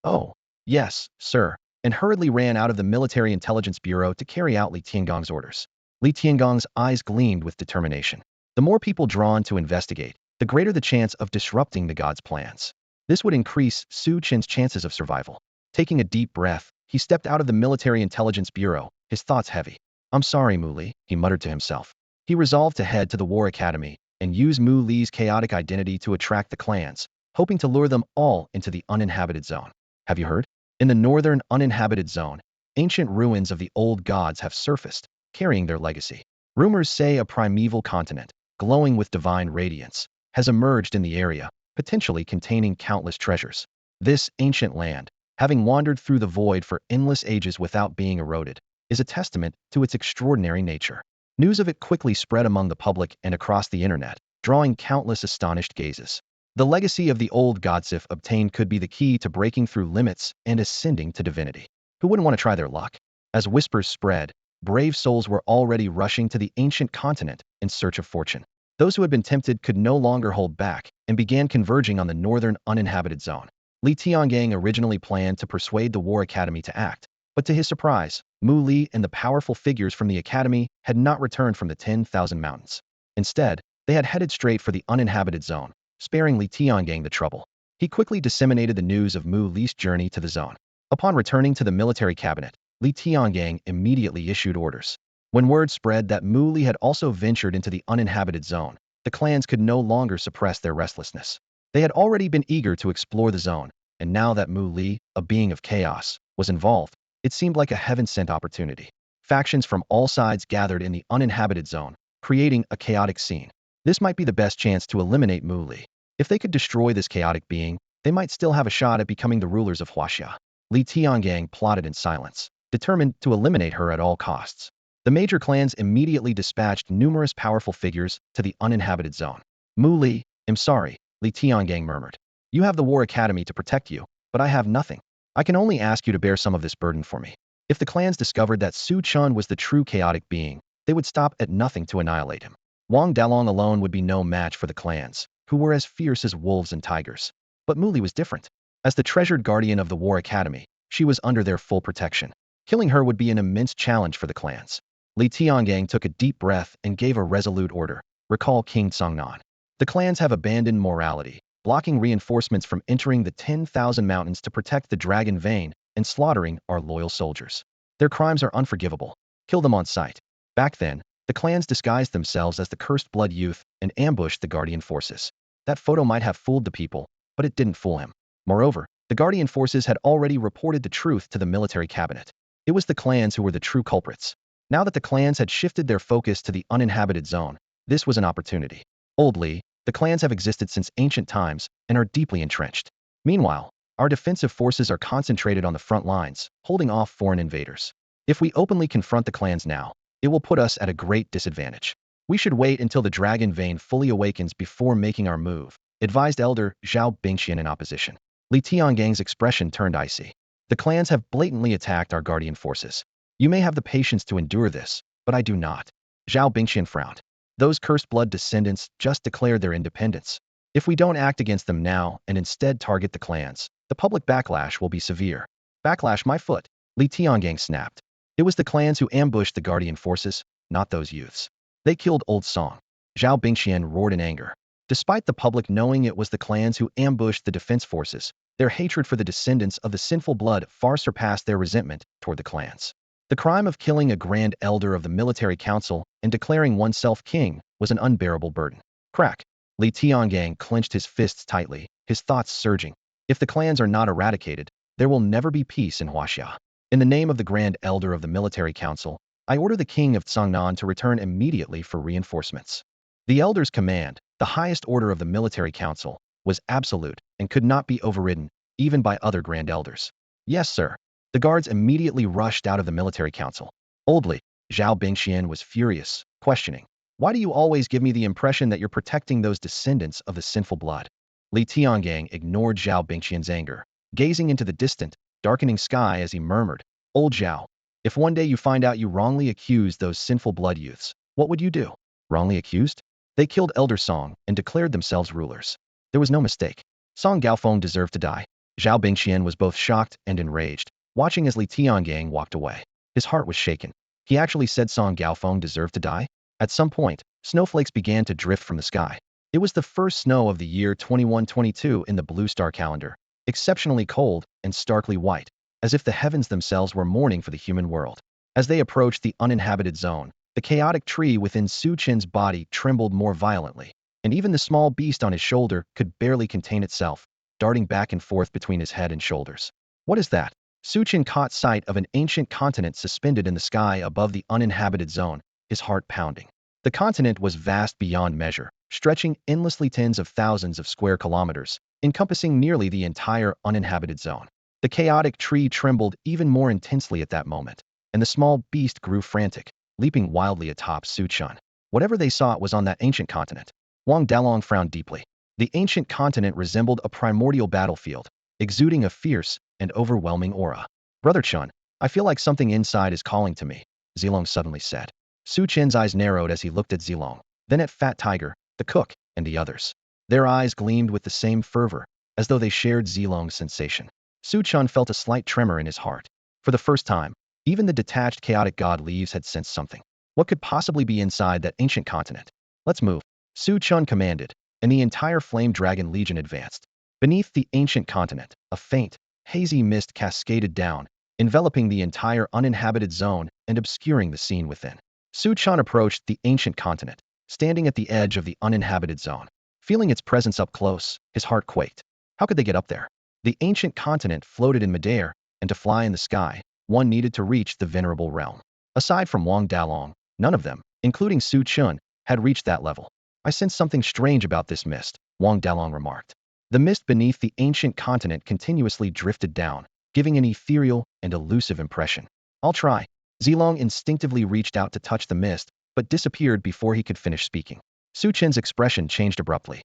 Oh, yes, sir," and hurriedly ran out of the Military Intelligence Bureau to carry out Li Tiangong's orders. Li Tiangong's eyes gleamed with determination. The more people drawn to investigate, the greater the chance of disrupting the gods' plans. This would increase Su Chen's chances of survival. Taking a deep breath, he stepped out of the Military Intelligence Bureau, his thoughts heavy. "I'm sorry, Mu Li," he muttered to himself. He resolved to head to the War Academy and use Mu Li's chaotic identity to attract the clans, hoping to lure them all into the uninhabited zone. Have you heard? In the northern uninhabited zone, ancient ruins of the old gods have surfaced, carrying their legacy. Rumors say a primeval continent, glowing with divine radiance, has emerged in the area, potentially containing countless treasures. This ancient land, having wandered through the void for endless ages without being eroded, is a testament to its extraordinary nature. News of it quickly spread among the public and across the internet, drawing countless astonished gazes. The legacy of the old gods, if obtained, could be the key to breaking through limits and ascending to divinity. Who wouldn't want to try their luck? As whispers spread, brave souls were already rushing to the ancient continent in search of fortune. Those who had been tempted could no longer hold back and began converging on the northern uninhabited zone. Li Tiangang originally planned to persuade the War Academy to act, but to his surprise, Mu Li and the powerful figures from the academy had not returned from the 10,000 mountains. Instead, they had headed straight for the uninhabited zone, sparing Li Tiangang the trouble. He quickly disseminated the news of Mu Li's journey to the zone. Upon returning to the military cabinet, Li Tiangang immediately issued orders. When word spread that Mu Li had also ventured into the uninhabited zone, the clans could no longer suppress their restlessness. They had already been eager to explore the zone, and now that Mu Li, a being of chaos, was involved, it seemed like a heaven-sent opportunity. Factions from all sides gathered in the uninhabited zone, creating a chaotic scene. This might be the best chance to eliminate Mu Li. If they could destroy this chaotic being, they might still have a shot at becoming the rulers of Hashia. Li Tiangang plotted in silence, determined to eliminate her at all costs. The major clans immediately dispatched numerous powerful figures to the uninhabited zone. "Mu Li, I'm sorry," Li Tiangang murmured. "You have the War Academy to protect you, but I have nothing. I can only ask you to bear some of this burden for me." If the clans discovered that Su Chen was the true chaotic being, they would stop at nothing to annihilate him. Wang Dalong alone would be no match for the clans, who were as fierce as wolves and tigers. But Mu Li was different. As the treasured guardian of the War Academy, she was under their full protection. Killing her would be an immense challenge for the clans. Li Tiangang took a deep breath and gave a resolute order: "Recall King Songnan." The clans have abandoned morality, blocking reinforcements from entering the 10,000 mountains to protect the dragon vein and slaughtering our loyal soldiers. Their crimes are unforgivable. Kill them on sight. Back then, the clans disguised themselves as the cursed blood youth and ambushed the guardian forces. That photo might have fooled the people, but it didn't fool him. Moreover, the guardian forces had already reported the truth to the military cabinet. It was the clans who were the true culprits. Now that the clans had shifted their focus to the uninhabited zone, this was an opportunity. Oldly, the clans have existed since ancient times and are deeply entrenched. Meanwhile, our defensive forces are concentrated on the front lines, holding off foreign invaders. If we openly confront the clans now, it will put us at a great disadvantage. We should wait until the dragon vein fully awakens before making our move, advised Elder Zhao Bingxian in opposition. Li Tianggang's expression turned icy. The clans have blatantly attacked our guardian forces. You may have the patience to endure this, but I do not. Zhao Bingxian frowned. Those cursed blood descendants just declared their independence. If we don't act against them now and instead target the clans, the public backlash will be severe. Backlash my foot, Li Tiangang snapped. It was the clans who ambushed the guardian forces, not those youths. They killed Old Song. Zhao Bingxian roared in anger. Despite the public knowing it was the clans who ambushed the defense forces, their hatred for the descendants of the sinful blood far surpassed their resentment toward the clans. The crime of killing a grand elder of the military council and declaring oneself king was an unbearable burden. Crack. Li Tiangang clenched his fists tightly, his thoughts surging. If the clans are not eradicated, there will never be peace in Hashia. In the name of the Grand Elder of the Military Council, I order the King of Tsangnan to return immediately for reinforcements. The Elder's command, the highest order of the Military Council, was absolute and could not be overridden, even by other Grand Elders. Yes, sir. The guards immediately rushed out of the Military Council. Oldly, Zhao Bingxian was furious, questioning, "Why do you always give me the impression that you're protecting those descendants of the sinful blood?" Li Tiangang ignored Zhao Bingxian's anger, gazing into the distant, darkening sky as he murmured, "Old Zhao, if one day you find out you wrongly accused those sinful blood youths, what would you do?" Wrongly accused? They killed Elder Song and declared themselves rulers. There was no mistake. Song Gaofeng deserved to die. Zhao Bingxian was both shocked and enraged, watching as Li Tiangang walked away. His heart was shaken. He actually said Song Gaofeng deserved to die? At some point, snowflakes began to drift from the sky. It was the first snow of the year 2122 in the Blue Star calendar, exceptionally cold and starkly white, as if the heavens themselves were mourning for the human world. As they approached the uninhabited zone, the chaotic tree within Su Chen's body trembled more violently, and even the small beast on his shoulder could barely contain itself, darting back and forth between his head and shoulders. What is that? Su Chen caught sight of an ancient continent suspended in the sky above the uninhabited zone, his heart pounding. The continent was vast beyond measure, stretching endlessly tens of thousands of square kilometers, encompassing nearly the entire uninhabited zone. The chaotic tree trembled even more intensely at that moment, and the small beast grew frantic, leaping wildly atop Su Chen. Whatever they sought was on that ancient continent. Wang Dalong frowned deeply. The ancient continent resembled a primordial battlefield, exuding a fierce and overwhelming aura. "Brother Chen, I feel like something inside is calling to me," Zilong suddenly said. Su Chen's eyes narrowed as he looked at Zilong, then at Fat Tiger, the cook, and the others. Their eyes gleamed with the same fervor, as though they shared Zilong's sensation. Su Chen felt a slight tremor in his heart. For the first time, even the detached chaotic god leaves had sensed something. What could possibly be inside that ancient continent? "Let's move," Su Chen commanded, and the entire Flame Dragon Legion advanced. Beneath the ancient continent, a faint, hazy mist cascaded down, enveloping the entire uninhabited zone and obscuring the scene within. Su Chen approached the ancient continent, standing at the edge of the uninhabited zone. Feeling its presence up close, his heart quaked. How could they get up there? The ancient continent floated in midair, and to fly in the sky, one needed to reach the venerable realm. Aside from Wang Dalong, none of them, including Su Chen, had reached that level. "I sense something strange about this mist," Wang Dalong remarked. The mist beneath the ancient continent continuously drifted down, giving an ethereal and elusive impression. "I'll try." Zilong instinctively reached out to touch the mist, but disappeared before he could finish speaking. Su Chen's expression changed abruptly.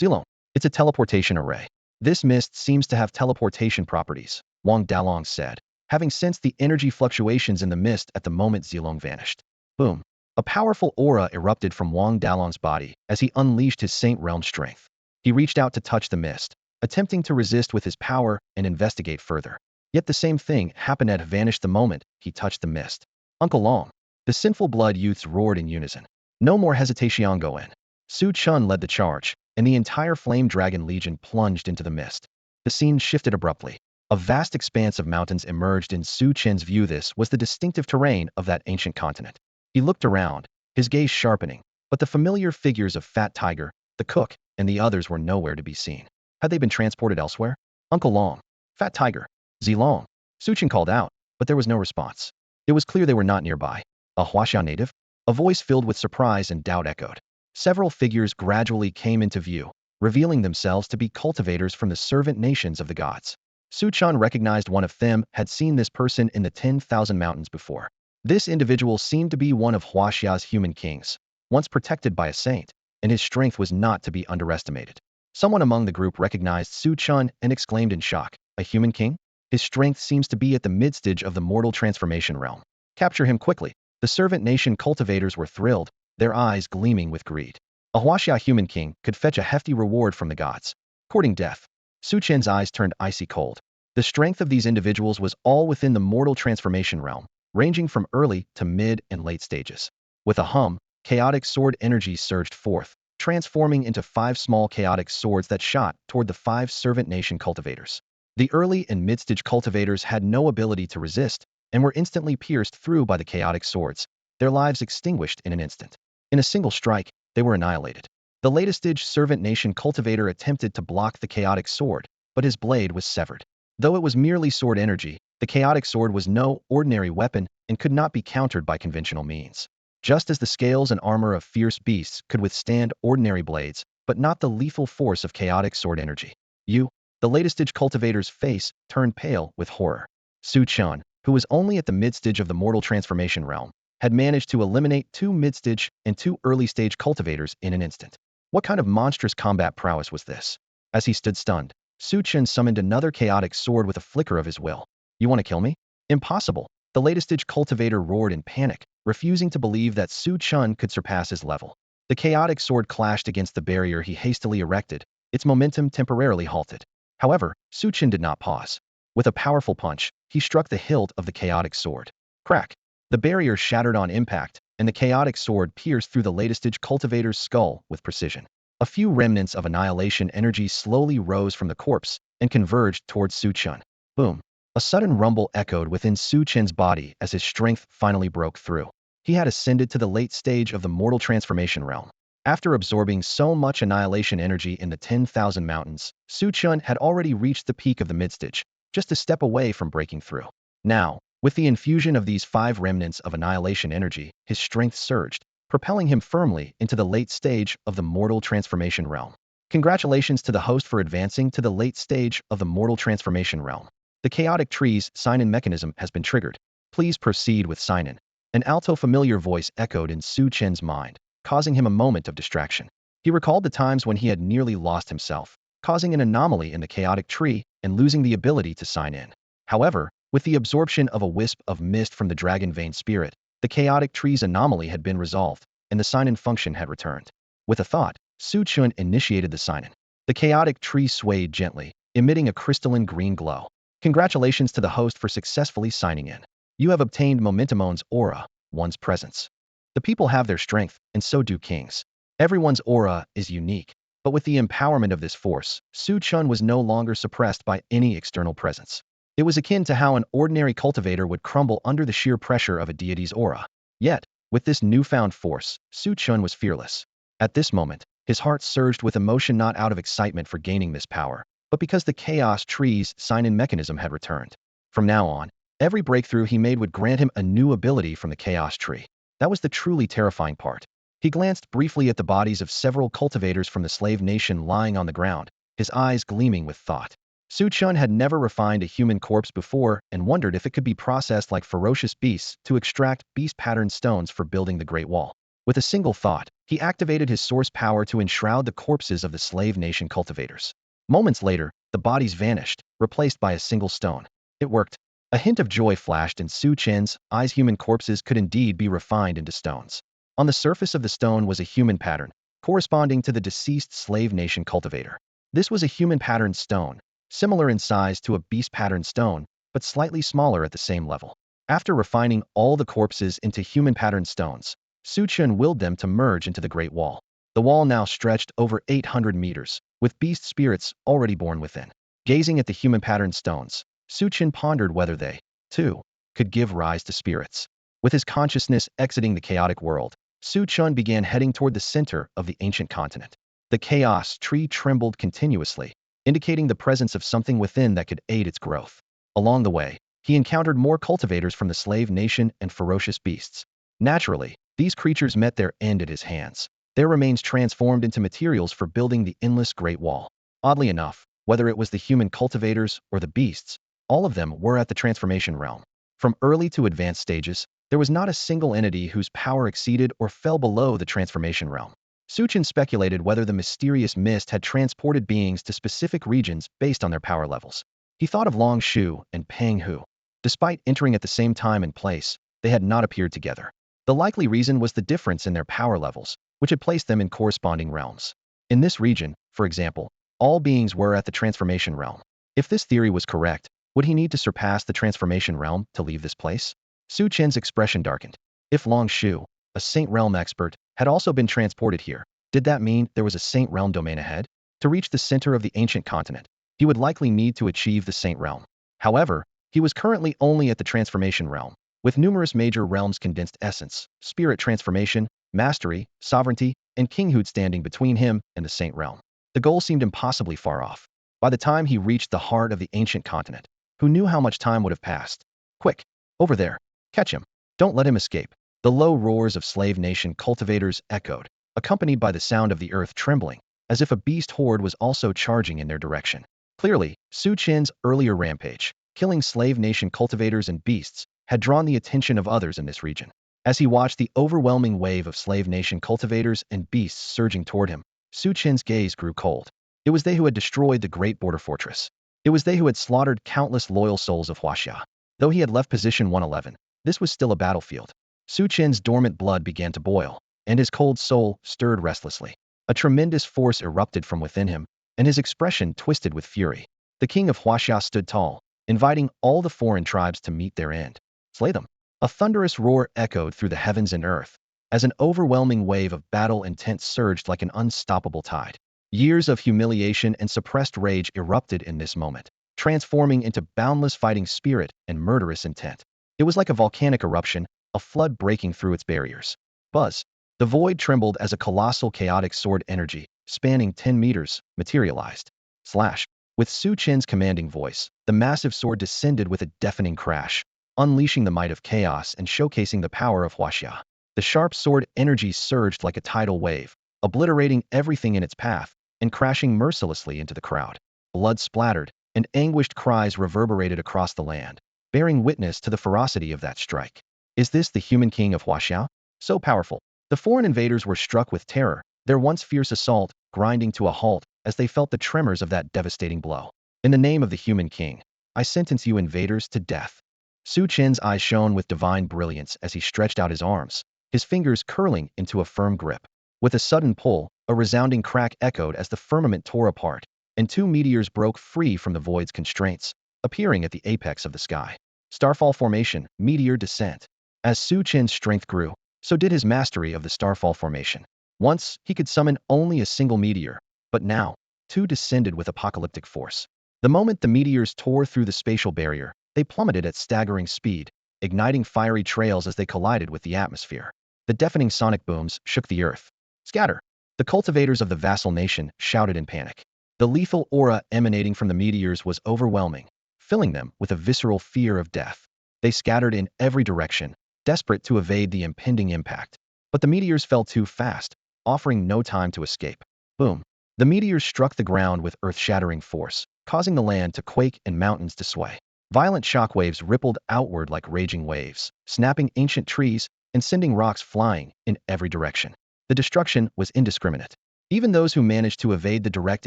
"Zilong, it's a teleportation array. This mist seems to have teleportation properties," Wang Dalong said, having sensed the energy fluctuations in the mist at the moment Zilong vanished. Boom. A powerful aura erupted from Wang Dalong's body as he unleashed his Saint Realm strength. He reached out to touch the mist, attempting to resist with his power and investigate further. Yet the same thing happened and vanished the moment he touched the mist. "Uncle Long." The sinful blood youths roared in unison. "No more hesitation, go in." Su Chen led the charge, and the entire Flame Dragon Legion plunged into the mist. The scene shifted abruptly. A vast expanse of mountains emerged in Su Chen's view. This was the distinctive terrain of that ancient continent. He looked around, his gaze sharpening, but the familiar figures of Fat Tiger, the cook, and the others were nowhere to be seen. Had they been transported elsewhere? "Uncle Long." "Fat Tiger." "Zilong." Su Chen called out, but there was no response. It was clear they were not nearby. "A Hashia native?" A voice filled with surprise and doubt echoed. Several figures gradually came into view, revealing themselves to be cultivators from the servant nations of the gods. Su Chen recognized one of them, had seen this person in the 10,000 mountains before. This individual seemed to be one of Hashia's human kings, once protected by a saint, and his strength was not to be underestimated. Someone among the group recognized Su Chen and exclaimed in shock, "A human king? His strength seems to be at the mid-stage of the mortal transformation realm. Capture him quickly." The servant nation cultivators were thrilled, their eyes gleaming with greed. A Hashia human king could fetch a hefty reward from the gods. Courting death. Su Chen's eyes turned icy cold. The strength of these individuals was all within the mortal transformation realm, ranging from early to mid and late stages. With a hum, chaotic sword energy surged forth, transforming into 5 small chaotic swords that shot toward the 5 servant nation cultivators. The early and mid-stage cultivators had no ability to resist and were instantly pierced through by the chaotic swords, their lives extinguished in an instant. In a single strike, they were annihilated. The latest stage servant nation cultivator attempted to block the chaotic sword, but his blade was severed. Though it was merely sword energy, The chaotic sword was no ordinary weapon and could not be countered by conventional means. Just as the scales and armor of fierce beasts could withstand ordinary blades, but not the lethal force of chaotic sword energy. The latest stage cultivator's face turned pale with horror. Chen, who was only at the mid-stage of the mortal transformation realm, had managed to eliminate 2 mid-stage and 2 early-stage cultivators in an instant. What kind of monstrous combat prowess was this? As he stood stunned, Chen summoned another chaotic sword with a flicker of his will. You want to kill me? Impossible. The latest stage cultivator roared in panic, refusing to believe that Chen could surpass his level. The chaotic sword clashed against the barrier he hastily erected, its momentum temporarily halted. However, Chen did not pause. With a powerful punch, he struck the hilt of the chaotic sword. Crack! The barrier shattered on impact, and the chaotic sword pierced through the latest stage cultivator's skull with precision. A few remnants of annihilation energy slowly rose from the corpse and converged towards Chen. Boom! A sudden rumble echoed within Chen's body as his strength finally broke through. He had ascended to the late stage of the mortal transformation realm. After absorbing so much annihilation energy in the 10,000 mountains, Chen had already reached the peak of the mid-stage, just a step away from breaking through. Now, with the infusion of these 5 remnants of annihilation energy, his strength surged, propelling him firmly into the late stage of the mortal transformation realm. Congratulations to the host for advancing to the late stage of the mortal transformation realm. The chaotic tree's sign-in mechanism has been triggered. Please proceed with sign-in. An alto familiar voice echoed in Chen's mind, causing him a moment of distraction. He recalled the times when he had nearly lost himself, causing an anomaly in the chaotic tree and losing the ability to sign in. However, with the absorption of a wisp of mist from the dragon vein spirit, the chaotic tree's anomaly had been resolved, and the sign-in function had returned. With a thought, Chen initiated the sign-in. The chaotic tree swayed gently, emitting a crystalline green glow. Congratulations to the host for successfully signing in. You have obtained Momentumon's aura, one's presence. The people have their strength, and so do kings. Everyone's aura is unique, but with the empowerment of this force, Chen was no longer suppressed by any external presence. It was akin to how an ordinary cultivator would crumble under the sheer pressure of a deity's aura. Yet, with this newfound force, Chen was fearless. At this moment, his heart surged with emotion, not out of excitement for gaining this power, but because the chaos tree's sign-in mechanism had returned. From now on, every breakthrough he made would grant him a new ability from the chaos tree. That was the truly terrifying part. He glanced briefly at the bodies of several cultivators from the slave nation lying on the ground, his eyes gleaming with thought. Chen had never refined a human corpse before and wondered if it could be processed like ferocious beasts to extract beast-patterned stones for building the Great Wall. With a single thought, he activated his source power to enshroud the corpses of the slave nation cultivators. Moments later, the bodies vanished, replaced by a single stone. It worked. A hint of joy flashed in Chen's eyes. Human corpses could indeed be refined into stones. On the surface of the stone was a human pattern, corresponding to the deceased slave nation cultivator. This was a human patterned stone, similar in size to a beast patterned stone, but slightly smaller at the same level. After refining all the corpses into human patterned stones, Chen willed them to merge into the Great Wall. The wall now stretched over 800 meters, with beast spirits already born within. Gazing at the human patterned stones, Chen pondered whether they, too, could give rise to spirits. With his consciousness exiting the chaotic world, Chen began heading toward the center of the ancient continent. The chaos tree trembled continuously, indicating the presence of something within that could aid its growth. Along the way, he encountered more cultivators from the slave nation and ferocious beasts. Naturally, these creatures met their end at his hands, their remains transformed into materials for building the endless Great Wall. Oddly enough, whether it was the human cultivators or the beasts, all of them were at the transformation realm. From early to advanced stages, there was not a single entity whose power exceeded or fell below the transformation realm. Chen speculated whether the mysterious mist had transported beings to specific regions based on their power levels. He thought of Long Shu and Peng Hu. Despite entering at the same time and place, they had not appeared together. The likely reason was the difference in their power levels, which had placed them in corresponding realms. In this region, for example, all beings were at the transformation realm. If this theory was correct, would he need to surpass the transformation realm to leave this place? Chen's expression darkened. If Long Shu, a Saint Realm expert, had also been transported here, did that mean there was a Saint Realm domain ahead? To reach the center of the ancient continent, he would likely need to achieve the Saint Realm. However, he was currently only at the transformation realm, with numerous major realms condensed essence, spirit transformation, mastery, sovereignty, and kinghood standing between him and the Saint Realm. The goal seemed impossibly far off. By the time he reached the heart of the ancient continent, who knew how much time would have passed. Quick, over there, catch him. Don't let him escape. The low roars of slave nation cultivators echoed, accompanied by the sound of the earth trembling, as if a beast horde was also charging in their direction. Clearly, Chen's earlier rampage, killing slave nation cultivators and beasts, had drawn the attention of others in this region. As he watched the overwhelming wave of slave nation cultivators and beasts surging toward him, Chen's gaze grew cold. It was they who had destroyed the great border fortress. It was they who had slaughtered countless loyal souls of Hashia. Though he had left position 111, this was still a battlefield. Chen's dormant blood began to boil, and his cold soul stirred restlessly. A tremendous force erupted from within him, and his expression twisted with fury. The king of Hashia stood tall, inviting all the foreign tribes to meet their end. Slay them. A thunderous roar echoed through the heavens and earth, as an overwhelming wave of battle intent surged like an unstoppable tide. Years of humiliation and suppressed rage erupted in this moment, transforming into boundless fighting spirit and murderous intent. It was like a volcanic eruption, a flood breaking through its barriers. Buzz. The void trembled as a colossal chaotic sword energy, spanning 10 meters, materialized. Slash. With Chen's commanding voice, the massive sword descended with a deafening crash, unleashing the might of chaos and showcasing the power of Hashia. The sharp sword energy surged like a tidal wave, obliterating everything in its path and crashing mercilessly into the crowd. Blood splattered, and anguished cries reverberated across the land, bearing witness to the ferocity of that strike. Is this the human king of Hashia? So powerful. The foreign invaders were struck with terror, their once fierce assault grinding to a halt as they felt the tremors of that devastating blow. In the name of the human king, I sentence you invaders to death. Chen's eyes shone with divine brilliance as he stretched out his arms, his fingers curling into a firm grip. With a sudden pull, a resounding crack echoed as the firmament tore apart, and 2 meteors broke free from the void's constraints, appearing at the apex of the sky. Starfall formation, meteor descent. As Chen's strength grew, so did his mastery of the starfall formation. Once, he could summon only a single meteor, but now, 2 descended with apocalyptic force. The moment the meteors tore through the spatial barrier, they plummeted at staggering speed, igniting fiery trails as they collided with the atmosphere. The deafening sonic booms shook the earth. Scatter! The cultivators of the vassal nation shouted in panic. The lethal aura emanating from the meteors was overwhelming, filling them with a visceral fear of death. They scattered in every direction, desperate to evade the impending impact. But the meteors fell too fast, offering no time to escape. Boom! The meteors struck the ground with earth-shattering force, causing the land to quake and mountains to sway. Violent shockwaves rippled outward like raging waves, snapping ancient trees and sending rocks flying in every direction. The destruction was indiscriminate. Even those who managed to evade the direct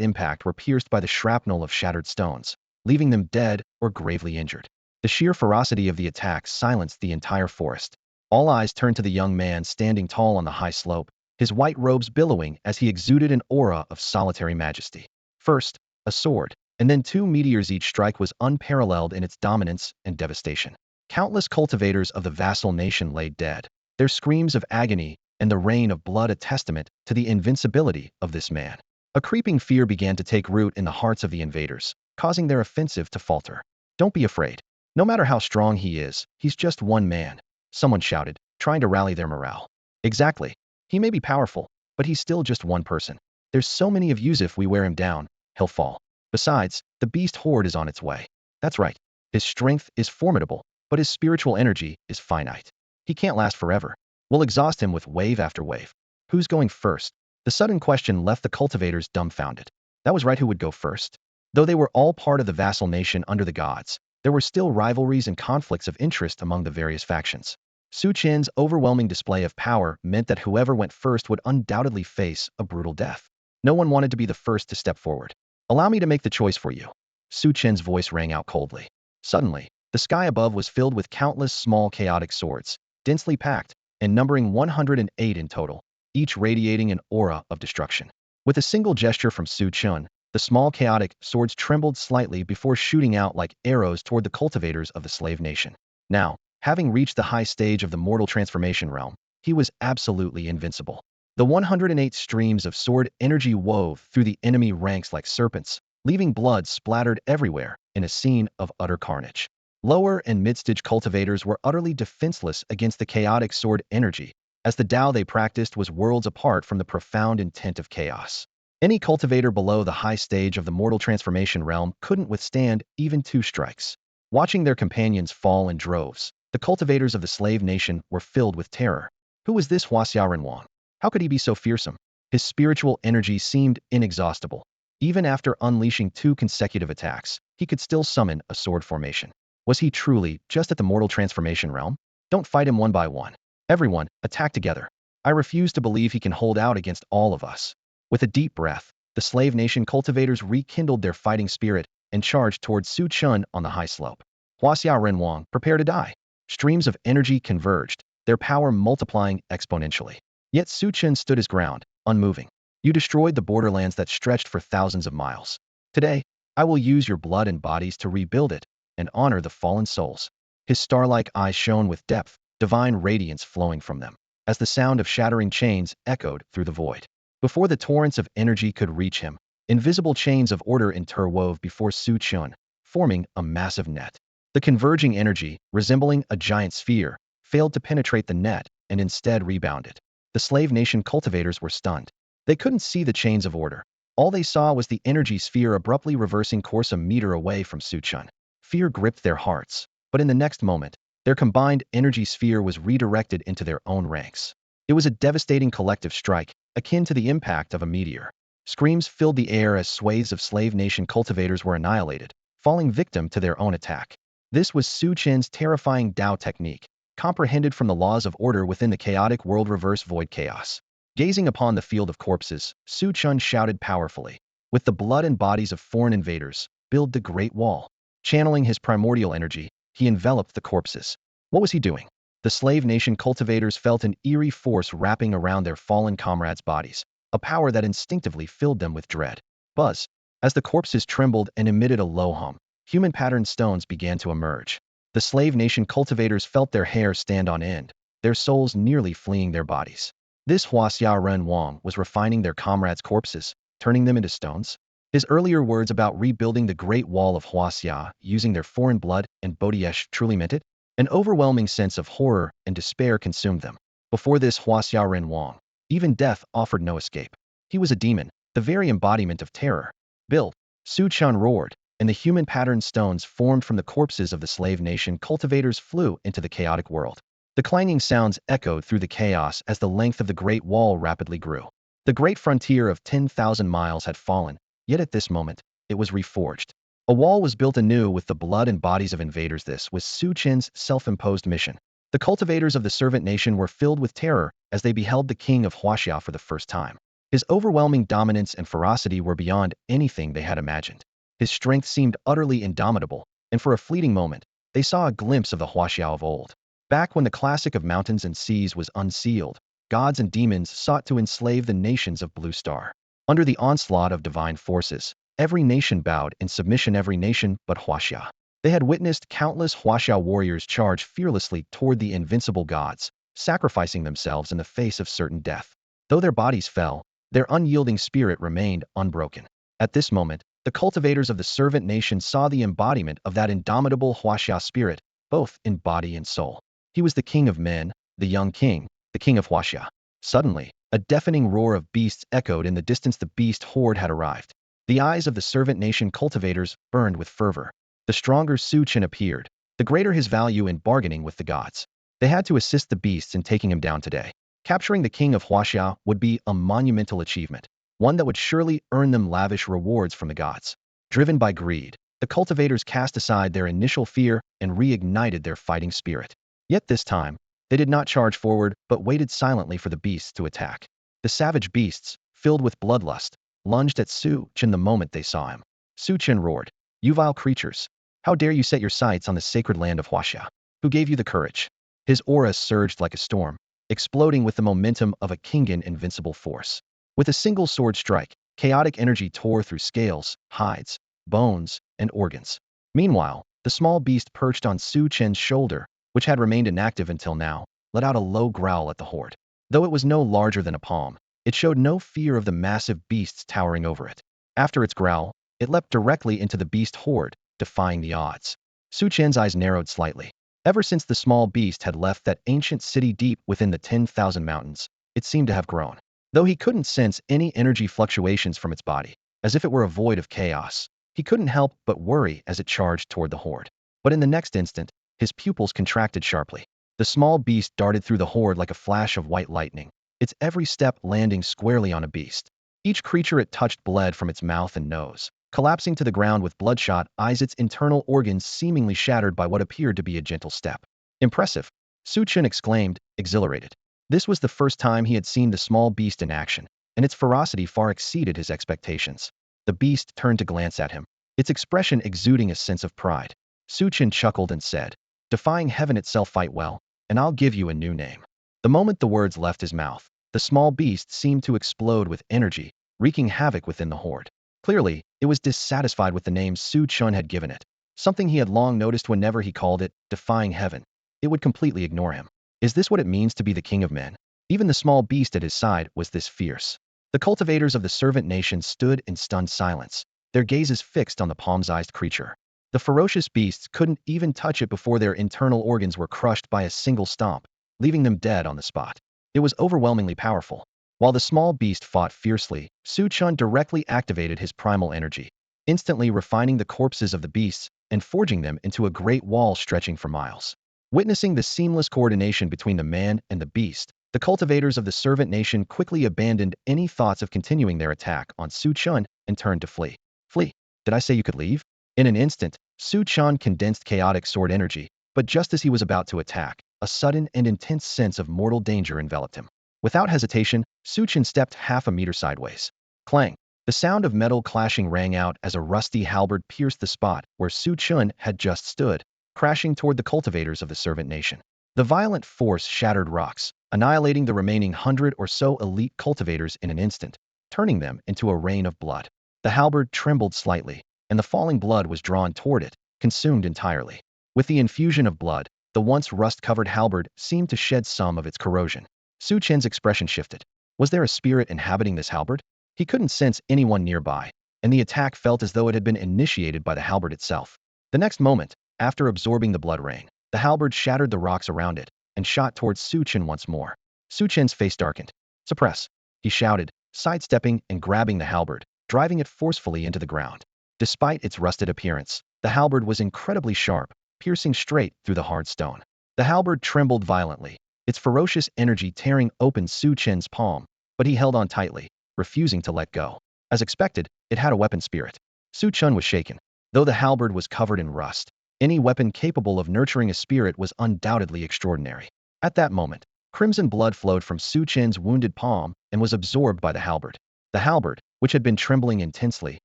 impact were pierced by the shrapnel of shattered stones, leaving them dead or gravely injured. The sheer ferocity of the attacks silenced the entire forest. All eyes turned to the young man standing tall on the high slope, his white robes billowing as he exuded an aura of solitary majesty. First, a sword, and then 2 meteors. Each strike was unparalleled in its dominance and devastation. Countless cultivators of the vassal nation lay dead, their screams of agony and the rain of blood a testament to the invincibility of this man. A creeping fear began to take root in the hearts of the invaders, causing their offensive to falter. Don't be afraid. No matter how strong he is, he's just one man, someone shouted, trying to rally their morale. Exactly. He may be powerful, but he's still just one person. There's so many of yous. If we wear him down, he'll fall. Besides, the beast horde is on its way. That's right. His strength is formidable, but his spiritual energy is finite. He can't last forever. We'll exhaust him with wave after wave. Who's going first? The sudden question left the cultivators dumbfounded. That was right, who would go first? Though they were all part of the vassal nation under the gods, there were still rivalries and conflicts of interest among the various factions. Chen's overwhelming display of power meant that whoever went first would undoubtedly face a brutal death. No one wanted to be the first to step forward. Allow me to make the choice for you. Chen's voice rang out coldly. Suddenly, the sky above was filled with countless small chaotic swords, densely packed, and numbering 108 in total, each radiating an aura of destruction. With a single gesture from Chen, the small chaotic swords trembled slightly before shooting out like arrows toward the cultivators of the slave nation. Now, having reached the high stage of the mortal transformation realm, he was absolutely invincible. The 108 streams of sword energy wove through the enemy ranks like serpents, leaving blood splattered everywhere in a scene of utter carnage. Lower and mid-stage cultivators were utterly defenseless against the chaotic sword energy, as the Tao they practiced was worlds apart from the profound intent of chaos. Any cultivator below the high stage of the mortal transformation realm couldn't withstand even 2 strikes. Watching their companions fall in droves, the cultivators of the slave nation were filled with terror. Who was this Hua Wang? How could he be so fearsome? His spiritual energy seemed inexhaustible. Even after unleashing 2 consecutive attacks, he could still summon a sword formation. Was he truly just at the mortal transformation realm? Don't fight him one by one. Everyone, attack together. I refuse to believe he can hold out against all of us. With a deep breath, the slave nation cultivators rekindled their fighting spirit and charged towards Su Chen on the high slope. Hua Wang, prepare to die. Streams of energy converged, their power multiplying exponentially. Yet Su Chen stood his ground, unmoving. You destroyed the borderlands that stretched for thousands of miles. Today, I will use your blood and bodies to rebuild it and honor the fallen souls. His star-like eyes shone with depth, divine radiance flowing from them, as the sound of shattering chains echoed through the void. Before the torrents of energy could reach him, invisible chains of order interwove before Su Chen, forming a massive net. The converging energy, resembling a giant sphere, failed to penetrate the net and instead rebounded. The slave nation cultivators were stunned. They couldn't see the chains of order. All they saw was the energy sphere abruptly reversing course a meter away from Su Chen. Fear gripped their hearts, but in the next moment, their combined energy sphere was redirected into their own ranks. It was a devastating collective strike, akin to the impact of a meteor. Screams filled the air as swathes of slave nation cultivators were annihilated, falling victim to their own attack. This was Su Chen's terrifying Dao technique, comprehended from the laws of order within the chaotic world reverse void chaos. Gazing upon the field of corpses, Su Chen shouted powerfully. With the blood and bodies of foreign invaders, build the Great Wall. Channeling his primordial energy, he enveloped the corpses. What was he doing? The slave nation cultivators felt an eerie force wrapping around their fallen comrades' bodies, a power that instinctively filled them with dread. Buzz. As the corpses trembled and emitted a low hum, human-patterned stones began to emerge. The slave nation cultivators felt their hair stand on end, their souls nearly fleeing their bodies. This Hua Wang was refining their comrades' corpses, turning them into stones. His earlier words about rebuilding the Great Wall of Hua using their foreign blood and Bodhiesh truly meant it. An overwhelming sense of horror and despair consumed them. Before this Hua Wang, even death offered no escape. He was a demon, the very embodiment of terror. Build! Su Chen roared, and the human-patterned stones formed from the corpses of the slave nation cultivators flew into the chaotic world. The clanging sounds echoed through the chaos as the length of the Great Wall rapidly grew. The great frontier of 10,000 miles had fallen, yet at this moment, it was reforged. A wall was built anew with the blood and bodies of invaders. This was Su Chen's self-imposed mission. The cultivators of the servant nation were filled with terror as they beheld the king of Hashia for the first time. His overwhelming dominance and ferocity were beyond anything they had imagined. His strength seemed utterly indomitable, and for a fleeting moment, they saw a glimpse of the Hashia of old. Back when the classic of mountains and seas was unsealed, gods and demons sought to enslave the nations of Blue Star. Under the onslaught of divine forces, every nation bowed in submission, every nation but Hashia. They had witnessed countless Hashia warriors charge fearlessly toward the invincible gods, sacrificing themselves in the face of certain death. Though their bodies fell, their unyielding spirit remained unbroken. At this moment, the cultivators of the servant nation saw the embodiment of that indomitable Hashia spirit, both in body and soul. He was the king of men, the young king, the king of Hashia. Suddenly, a deafening roar of beasts echoed in the distance. The beast horde had arrived. The eyes of the servant nation cultivators burned with fervor. The stronger Su Chen appeared, the greater his value in bargaining with the gods. They had to assist the beasts in taking him down today. Capturing the king of Hashia would be a monumental achievement, one that would surely earn them lavish rewards from the gods. Driven by greed, the cultivators cast aside their initial fear and reignited their fighting spirit. Yet this time, they did not charge forward but waited silently for the beasts to attack. The savage beasts, filled with bloodlust, lunged at Su Chen the moment they saw him. Su Chen roared, "You vile creatures! How dare you set your sights on the sacred land of Hashia? Who gave you the courage?" His aura surged like a storm, exploding with the momentum of a Kingan invincible force. With a single sword strike, chaotic energy tore through scales, hides, bones, and organs. Meanwhile, the small beast perched on Su Chen's shoulder, which had remained inactive until now, let out a low growl at the horde. Though it was no larger than a palm, it showed no fear of the massive beasts towering over it. After its growl, it leapt directly into the beast horde, defying the odds. Su Chen's eyes narrowed slightly. Ever since the small beast had left that ancient city deep within the 10,000 mountains, it seemed to have grown. Though he couldn't sense any energy fluctuations from its body, as if it were a void of chaos, he couldn't help but worry as it charged toward the horde. But in the next instant, his pupils contracted sharply. The small beast darted through the horde like a flash of white lightning, its every step landing squarely on a beast. Each creature it touched bled from its mouth and nose, collapsing to the ground with bloodshot eyes, its internal organs seemingly shattered by what appeared to be a gentle step. Impressive, Chen exclaimed, exhilarated. This was the first time he had seen the small beast in action, and its ferocity far exceeded his expectations. The beast turned to glance at him, its expression exuding a sense of pride. Chen chuckled and said, "Defying heaven itself, fight well, and I'll give you a new name." The moment the words left his mouth, the small beast seemed to explode with energy, wreaking havoc within the horde. Clearly, it was dissatisfied with the name Chen had given it, something he had long noticed whenever he called it defying heaven. It would completely ignore him. Is this what it means to be the king of men? Even the small beast at his side was this fierce. The cultivators of the servant nation stood in stunned silence, their gazes fixed on the palm-sized creature. The ferocious beasts couldn't even touch it before their internal organs were crushed by a single stomp, leaving them dead on the spot. It was overwhelmingly powerful. While the small beast fought fiercely, Chen directly activated his primal energy, instantly refining the corpses of the beasts and forging them into a great wall stretching for miles. Witnessing the seamless coordination between the man and the beast, the cultivators of the servant nation quickly abandoned any thoughts of continuing their attack on Chen and turned to flee. Flee? Did I say you could leave? In an instant, Chen condensed chaotic sword energy, but just as he was about to attack, a sudden and intense sense of mortal danger enveloped him. Without hesitation, Chen stepped half a meter sideways. Clang! The sound of metal clashing rang out as a rusty halberd pierced the spot where Chen had just stood, crashing toward the cultivators of the servant nation. The violent force shattered rocks, annihilating the remaining 100 or so elite cultivators in an instant, turning them into a rain of blood. The halberd trembled slightly, and the falling blood was drawn toward it, consumed entirely. With the infusion of blood, the once rust-covered halberd seemed to shed some of its corrosion. Chen's expression shifted. Was there a spirit inhabiting this halberd? He couldn't sense anyone nearby, and the attack felt as though it had been initiated by the halberd itself. The next moment, after absorbing the blood rain, the halberd shattered the rocks around it and shot towards Chen once more. Chen's face darkened. "Suppress!" he shouted, sidestepping and grabbing the halberd, driving it forcefully into the ground. Despite its rusted appearance, the halberd was incredibly sharp, piercing straight through the hard stone. The halberd trembled violently, its ferocious energy tearing open Chen's palm, but he held on tightly, refusing to let go. As expected, it had a weapon spirit. Chen was shaken. Though the halberd was covered in rust, any weapon capable of nurturing a spirit was undoubtedly extraordinary. At that moment, crimson blood flowed from Chen's wounded palm and was absorbed by the halberd. The halberd, which had been trembling intensely,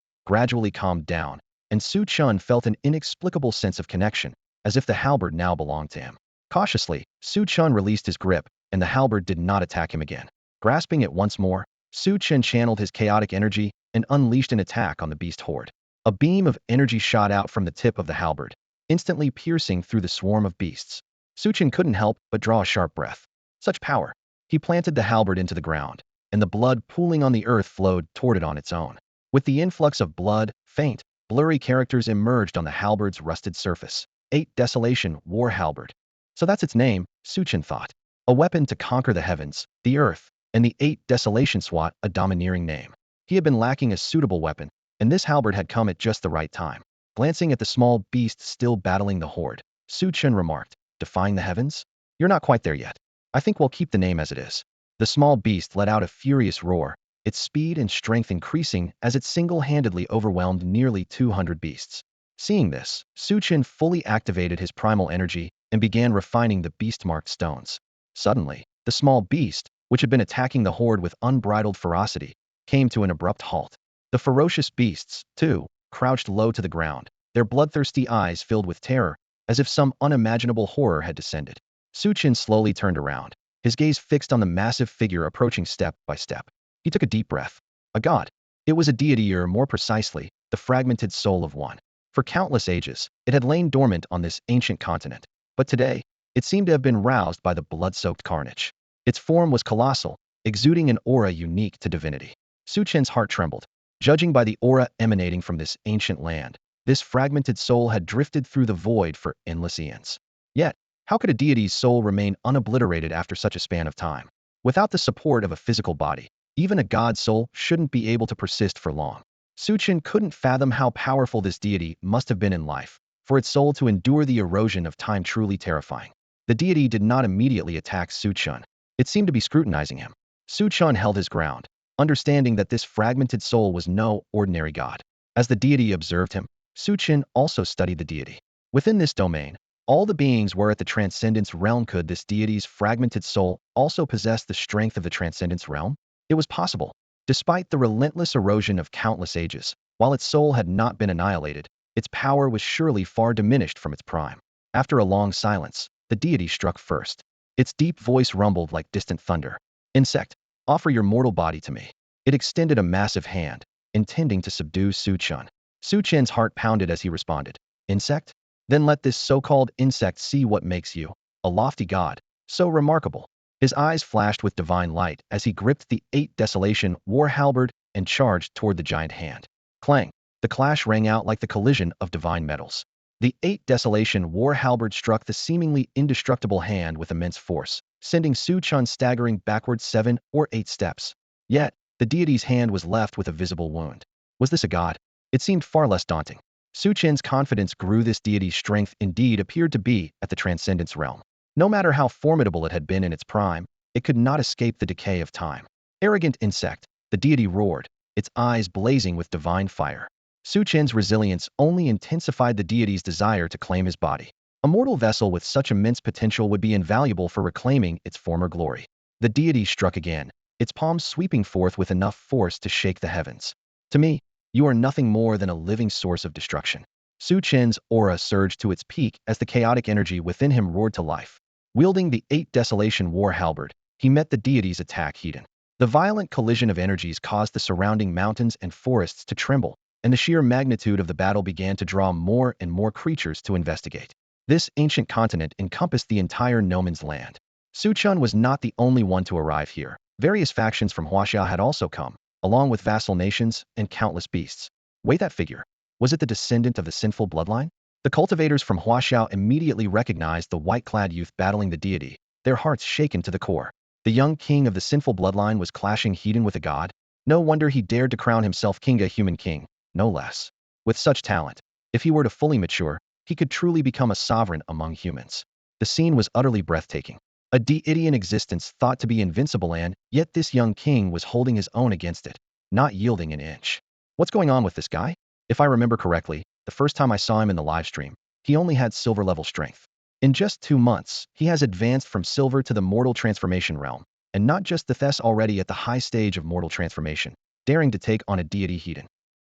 gradually calmed down, and Chen felt an inexplicable sense of connection, as if the halberd now belonged to him. Cautiously, Chen released his grip, and the halberd did not attack him again. Grasping it once more, Chen channeled his chaotic energy and unleashed an attack on the beast horde. A beam of energy shot out from the tip of the halberd, instantly piercing through the swarm of beasts. Chen couldn't help but draw a sharp breath. Such power! He planted the halberd into the ground, and the blood pooling on the earth flowed toward it on its own. With the influx of blood, faint, blurry characters emerged on the halberd's rusted surface. 8 Desolation War Halberd. So that's its name, Chen thought. A weapon to conquer the heavens, the earth, and the 8 Desolation SWAT, a domineering name. He had been lacking a suitable weapon, and this halberd had come at just the right time. Glancing at the small beast still battling the horde, Chen remarked, "Defying the heavens? You're not quite there yet. I think we'll keep the name as it is." The small beast let out a furious roar, its speed and strength increasing as it single-handedly overwhelmed nearly 200 beasts. Seeing this, Chen fully activated his primal energy and began refining the beast-marked stones. Suddenly, the small beast, which had been attacking the horde with unbridled ferocity, came to an abrupt halt. The ferocious beasts, too, crouched low to the ground, their bloodthirsty eyes filled with terror, as if some unimaginable horror had descended. Chen slowly turned around, his gaze fixed on the massive figure approaching step by step. He took a deep breath. A god. It was a deity, or more precisely, the fragmented soul of one. For countless ages, it had lain dormant on this ancient continent, but today, it seemed to have been roused by the blood-soaked carnage. Its form was colossal, exuding an aura unique to divinity. Chen's heart trembled. Judging by the aura emanating from this ancient land, this fragmented soul had drifted through the void for endless eons. Yet, how could a deity's soul remain unobliterated after such a span of time? Without the support of a physical body, even a god's soul shouldn't be able to persist for long. Chen couldn't fathom how powerful this deity must have been in life, for its soul to endure the erosion of time truly terrifying. The deity did not immediately attack Su Chen. It seemed to be scrutinizing him. Su Chen held his ground, understanding that this fragmented soul was no ordinary god. As the deity observed him, Su Chen also studied the deity. Within this domain, all the beings were at the transcendence realm. Could this deity's fragmented soul also possess the strength of the transcendence realm? It was possible. Despite the relentless erosion of countless ages, while its soul had not been annihilated, its power was surely far diminished from its prime. After a long silence, the deity struck first. Its deep voice rumbled like distant thunder. Insect, offer your mortal body to me. It extended a massive hand, intending to subdue Su Chen. Su Chen's heart pounded as he responded. Insect? Then let this so-called insect see what makes you a lofty god, so remarkable. His eyes flashed with divine light as he gripped the 8 Desolation war halberd and charged toward the giant hand. Clang! The clash rang out like the collision of divine metals. The 8 Desolation war halberd struck the seemingly indestructible hand with immense force, sending Su Chen staggering backward 7 or 8 steps. Yet, the deity's hand was left with a visible wound. Was this a god? It seemed far less daunting. Su Chen's confidence grew. This deity's strength indeed appeared to be at the transcendence realm. No matter how formidable it had been in its prime, it could not escape the decay of time. Arrogant insect, the deity roared, its eyes blazing with divine fire. Su Chen's resilience only intensified the deity's desire to claim his body. A mortal vessel with such immense potential would be invaluable for reclaiming its former glory. The deity struck again, its palms sweeping forth with enough force to shake the heavens. To me, you are nothing more than a living source of destruction. Su Chen's aura surged to its peak as the chaotic energy within him roared to life. Wielding the 8 Desolation war halberd, he met the deity's attack head-on. The violent collision of energies caused the surrounding mountains and forests to tremble, and the sheer magnitude of the battle began to draw more and more creatures to investigate. This ancient continent encompassed the entire no man's land. Su Chen was not the only one to arrive here. Various factions from Hashia had also come, along with vassal nations and countless beasts. Wait, that figure. Was it the descendant of the sinful bloodline? The cultivators from Hashia immediately recognized the white-clad youth battling the deity, their hearts shaken to the core. The young king of the sinful bloodline was clashing head-on with a god. No wonder he dared to crown himself king, a human king, no less. With such talent, if he were to fully mature, he could truly become a sovereign among humans. The scene was utterly breathtaking. A deity in existence thought to be invincible, and yet this young king was holding his own against it, not yielding an inch. What's going on with this guy? If I remember correctly, the first time I saw him in the live stream, he only had silver level strength. In just 2 months, he has advanced from silver to the mortal transformation realm, and not just the Thes already at the high stage of mortal transformation, daring to take on a deity head-on.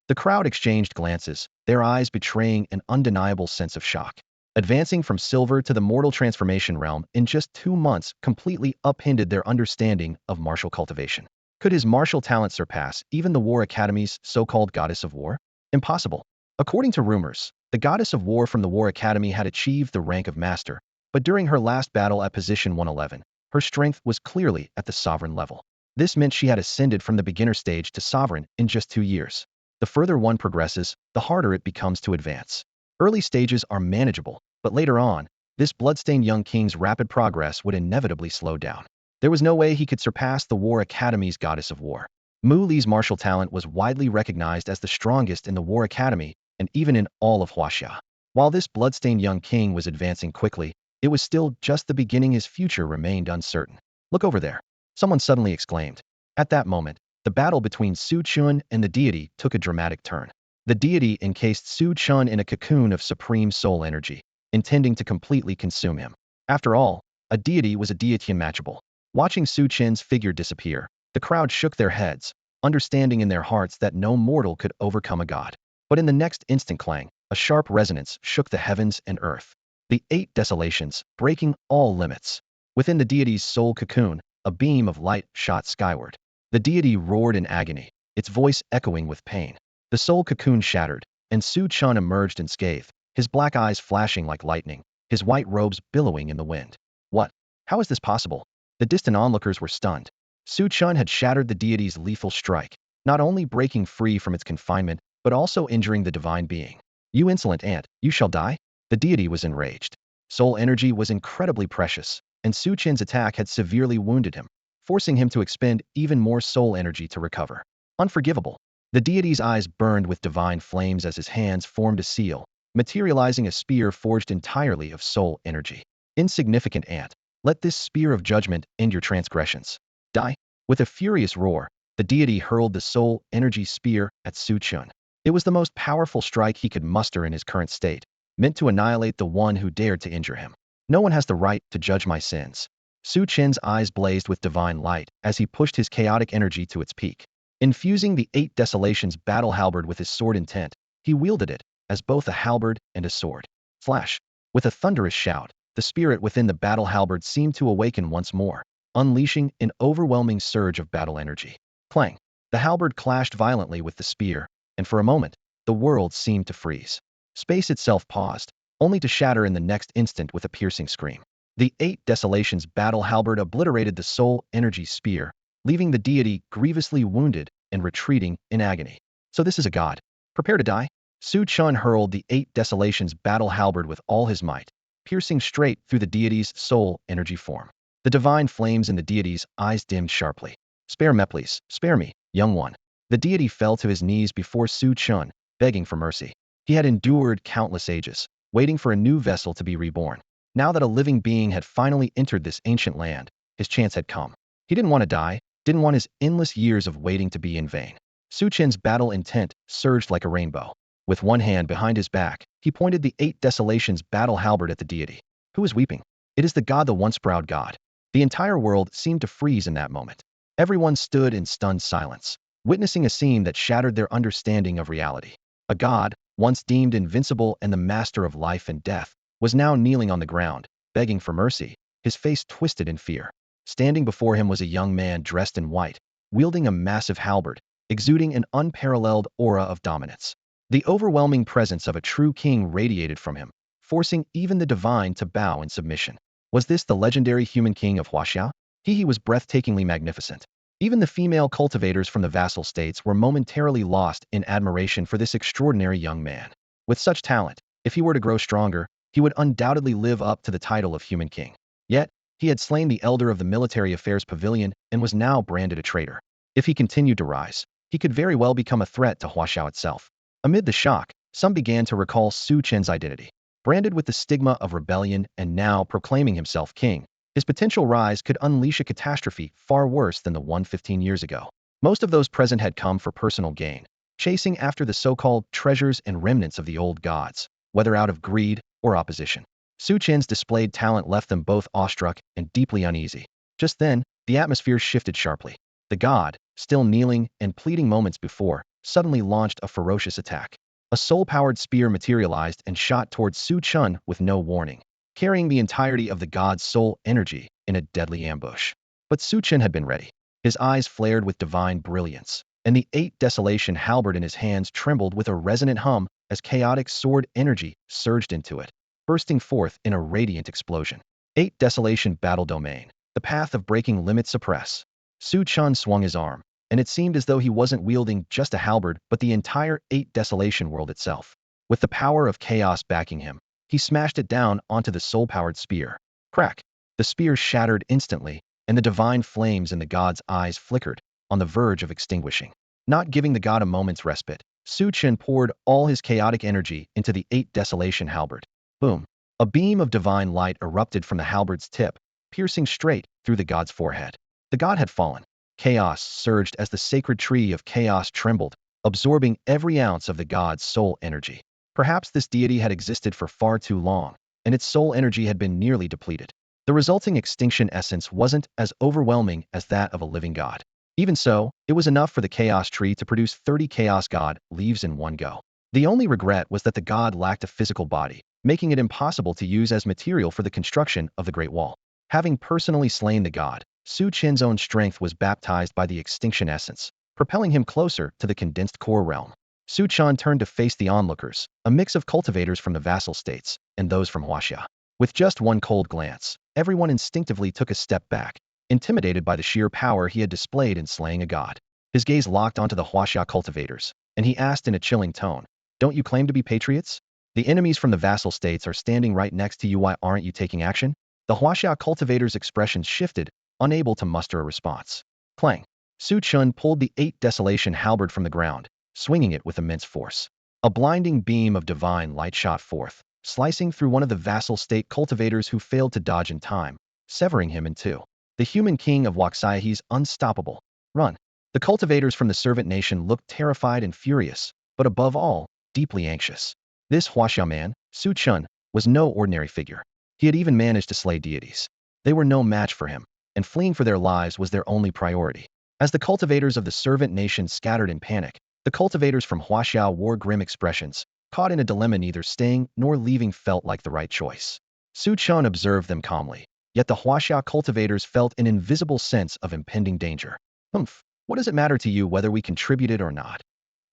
The crowd exchanged glances, their eyes betraying an undeniable sense of shock. Advancing from silver to the mortal transformation realm in just 2 months completely upended their understanding of martial cultivation. Could his martial talent surpass even the War Academy's so-called goddess of war? Impossible. According to rumors, the goddess of war from the War Academy had achieved the rank of master, but during her last battle at position 111, her strength was clearly at the sovereign level. This meant she had ascended from the beginner stage to sovereign in just 2 years. The further one progresses, the harder it becomes to advance. Early stages are manageable, but later on, this bloodstained young king's rapid progress would inevitably slow down. There was no way he could surpass the War Academy's goddess of war. Mu Li's martial talent was widely recognized as the strongest in the War Academy and even in all of Hashia. While this bloodstained young king was advancing quickly, it was still just the beginning. His future remained uncertain. Look over there, someone suddenly exclaimed. At that moment, the battle between Su Chen and the deity took a dramatic turn. The deity encased Su Chen in a cocoon of supreme soul energy, intending to completely consume him. After all, a deity was a deity unmatchable. Watching Su Chen's figure disappear, the crowd shook their heads, understanding in their hearts that no mortal could overcome a god. But in the next instant, clang, a sharp resonance shook the heavens and earth. The 8 Desolations, breaking all limits. Within the deity's soul cocoon, a beam of light shot skyward. The deity roared in agony, its voice echoing with pain. The soul cocoon shattered, and Su Chen emerged unscathed, his black eyes flashing like lightning, his white robes billowing in the wind. What? How is this possible? The distant onlookers were stunned. Su Chen had shattered the deity's lethal strike, not only breaking free from its confinement, but also injuring the divine being. You insolent ant, you shall die? The deity was enraged. Soul energy was incredibly precious, and Su Chen's attack had severely wounded him, forcing him to expend even more soul energy to recover. Unforgivable. The deity's eyes burned with divine flames as his hands formed a seal, materializing a spear forged entirely of soul energy. Insignificant ant, let this spear of judgment end your transgressions. Die. With a furious roar, the deity hurled the soul energy spear at Su Chen. It was the most powerful strike he could muster in his current state, meant to annihilate the one who dared to injure him. No one has the right to judge my sins. Su Chen's eyes blazed with divine light as he pushed his chaotic energy to its peak. Infusing the 8 Desolations battle halberd with his sword intent, he wielded it as both a halberd and a sword. Flash! With a thunderous shout, the spirit within the battle halberd seemed to awaken once more, unleashing an overwhelming surge of battle energy. Clang! The halberd clashed violently with the spear, and for a moment, the world seemed to freeze. Space itself paused, only to shatter in the next instant with a piercing scream. The 8 Desolations battle halberd obliterated the soul energy spear, leaving the deity grievously wounded and retreating in agony. So this is a god. Prepare to die? Su Chen hurled the 8 Desolations battle halberd with all his might, piercing straight through the deity's soul energy form. The divine flames in the deity's eyes dimmed sharply. Spare me, please. Spare me, young one. The deity fell to his knees before Su Chen, begging for mercy. He had endured countless ages, waiting for a new vessel to be reborn. Now that a living being had finally entered this ancient land, his chance had come. He didn't want to die, didn't want his endless years of waiting to be in vain. Su Chen's battle intent surged like a rainbow. With one hand behind his back, he pointed the 8 Desolations battle halberd at the deity. Who is weeping? It is the god, the once proud god. The entire world seemed to freeze in that moment. Everyone stood in stunned silence, witnessing a scene that shattered their understanding of reality. A god, once deemed invincible and the master of life and death, was now kneeling on the ground, begging for mercy, his face twisted in fear. Standing before him was a young man dressed in white, wielding a massive halberd, exuding an unparalleled aura of dominance. The overwhelming presence of a true king radiated from him, forcing even the divine to bow in submission. Was this the legendary human king of Hashia? He was breathtakingly magnificent. Even the female cultivators from the vassal states were momentarily lost in admiration for this extraordinary young man. With such talent, if he were to grow stronger, he would undoubtedly live up to the title of human king. Yet, he had slain the elder of the military affairs pavilion and was now branded a traitor. If he continued to rise, he could very well become a threat to Hashia itself. Amid the shock, some began to recall Su Chen's identity. Branded with the stigma of rebellion and now proclaiming himself king, his potential rise could unleash a catastrophe far worse than the one 15 years ago. Most of those present had come for personal gain, chasing after the so-called treasures and remnants of the old gods, whether out of greed or opposition. Su Chen's displayed talent left them both awestruck and deeply uneasy. Just then, the atmosphere shifted sharply. The god, still kneeling and pleading moments before, suddenly launched a ferocious attack. A soul-powered spear materialized and shot towards Su Chen with no warning, carrying the entirety of the god's soul energy in a deadly ambush. But Su Chen had been ready. His eyes flared with divine brilliance, and the 8 Desolation halberd in his hands trembled with a resonant hum as chaotic sword energy surged into it, bursting forth in a radiant explosion. 8 Desolation battle domain. The path of breaking limits suppress. Su Chen swung his arm, and it seemed as though he wasn't wielding just a halberd but the entire 8 Desolation world itself. With the power of chaos backing him, he smashed it down onto the soul-powered spear. Crack! The spear shattered instantly, and the divine flames in the god's eyes flickered, on the verge of extinguishing. Not giving the god a moment's respite, Su Chen poured all his chaotic energy into the 8 Desolation halberd. Boom! A beam of divine light erupted from the halberd's tip, piercing straight through the god's forehead. The god had fallen. Chaos surged as the sacred tree of chaos trembled, absorbing every ounce of the god's soul energy. Perhaps this deity had existed for far too long, and its soul energy had been nearly depleted. The resulting extinction essence wasn't as overwhelming as that of a living god. Even so, it was enough for the chaos tree to produce 30 chaos god leaves in one go. The only regret was that the god lacked a physical body, making it impossible to use as material for the construction of the Great Wall. Having personally slain the god, Su Chen's own strength was baptized by the extinction essence, propelling him closer to the condensed core realm. Su Chen turned to face the onlookers, a mix of cultivators from the vassal states and those from Hashia. With just one cold glance, everyone instinctively took a step back, intimidated by the sheer power he had displayed in slaying a god. His gaze locked onto the Hashia cultivators, and he asked in a chilling tone, "Don't you claim to be patriots? The enemies from the vassal states are standing right next to you. Why aren't you taking action?" The Hashia cultivators' expressions shifted, unable to muster a response. Clang! Su Chen pulled the 8 Desolation halberd from the ground, swinging it with immense force. A blinding beam of divine light shot forth, slicing through one of the vassal state cultivators who failed to dodge in time, severing him in two. The human king of Waxaihe's unstoppable. Run. The cultivators from the servant nation looked terrified and furious, but above all, deeply anxious. This Hashia man, Chen, was no ordinary figure. He had even managed to slay deities. They were no match for him, and fleeing for their lives was their only priority. As the cultivators of the servant nation scattered in panic, the cultivators from Hashia wore grim expressions, caught in a dilemma. Neither staying nor leaving felt like the right choice. Chen observed them calmly, yet the Hashia cultivators felt an invisible sense of impending danger. Humph, what does it matter to you whether we contributed or not?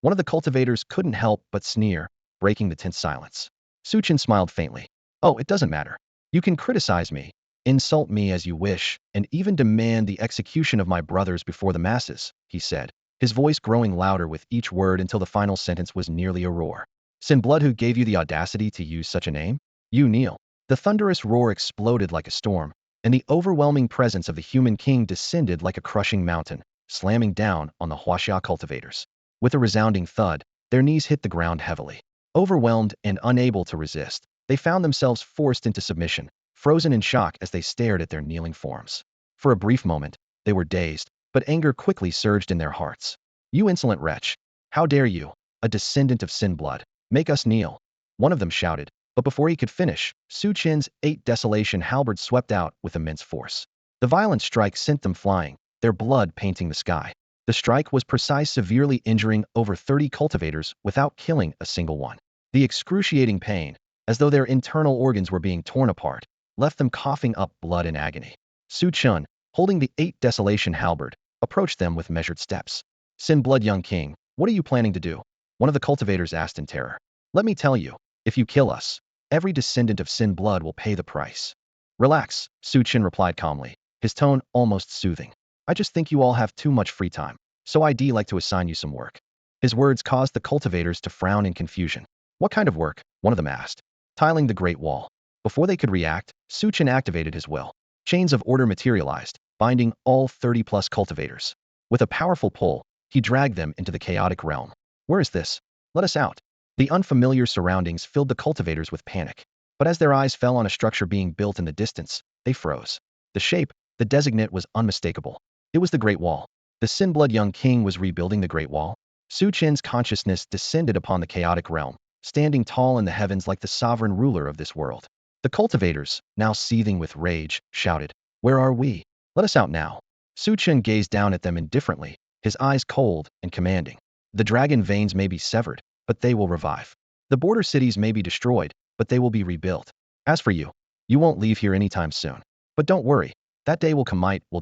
One of the cultivators couldn't help but sneer, breaking the tense silence. Chen smiled faintly. Oh, it doesn't matter. You can criticize me, insult me as you wish, and even demand the execution of my brothers before the masses, he said, his voice growing louder with each word until the final sentence was nearly a roar. Sin blood, who gave you the audacity to use such a name? You kneel. The thunderous roar exploded like a storm, and the overwhelming presence of the human king descended like a crushing mountain, slamming down on the Hashia cultivators. With a resounding thud, their knees hit the ground heavily. Overwhelmed and unable to resist, they found themselves forced into submission, frozen in shock as they stared at their kneeling forms. For a brief moment, they were dazed, but anger quickly surged in their hearts. You insolent wretch! How dare you, a descendant of sin blood, make us kneel? One of them shouted, but before he could finish, Chen's 8 desolation halberd swept out with immense force. The violent strike sent them flying, their blood painting the sky. The strike was precise, severely injuring over 30 cultivators without killing a single one. The excruciating pain, as though their internal organs were being torn apart, left them coughing up blood in agony. Chen, holding the 8 desolation halberd, approached them with measured steps. Sin blood, young king, what are you planning to do? One of the cultivators asked in terror. Let me tell you, if you kill us, every descendant of sin blood will pay the price. Relax, Chen replied calmly, his tone almost soothing. I just think you all have too much free time, so I'd like to assign you some work. His words caused the cultivators to frown in confusion. What kind of work? One of them asked. Tiling the Great Wall. Before they could react, Chen activated his will. Chains of order materialized, binding all 30-plus cultivators. With a powerful pull, he dragged them into the chaotic realm. Where is this? Let us out. The unfamiliar surroundings filled the cultivators with panic. But as their eyes fell on a structure being built in the distance, they froze. The shape, the designate, was unmistakable. It was the Great Wall. The Sin-blood young king was rebuilding the Great Wall. Chen's consciousness descended upon the chaotic realm, standing tall in the heavens like the sovereign ruler of this world. The cultivators, now seething with rage, shouted, "Where are we? Let us out now." Chen gazed down at them indifferently, his eyes cold and commanding. The dragon veins may be severed, but they will revive. The border cities may be destroyed, but they will be rebuilt. As for you, you won't leave here anytime soon. But don't worry, that day will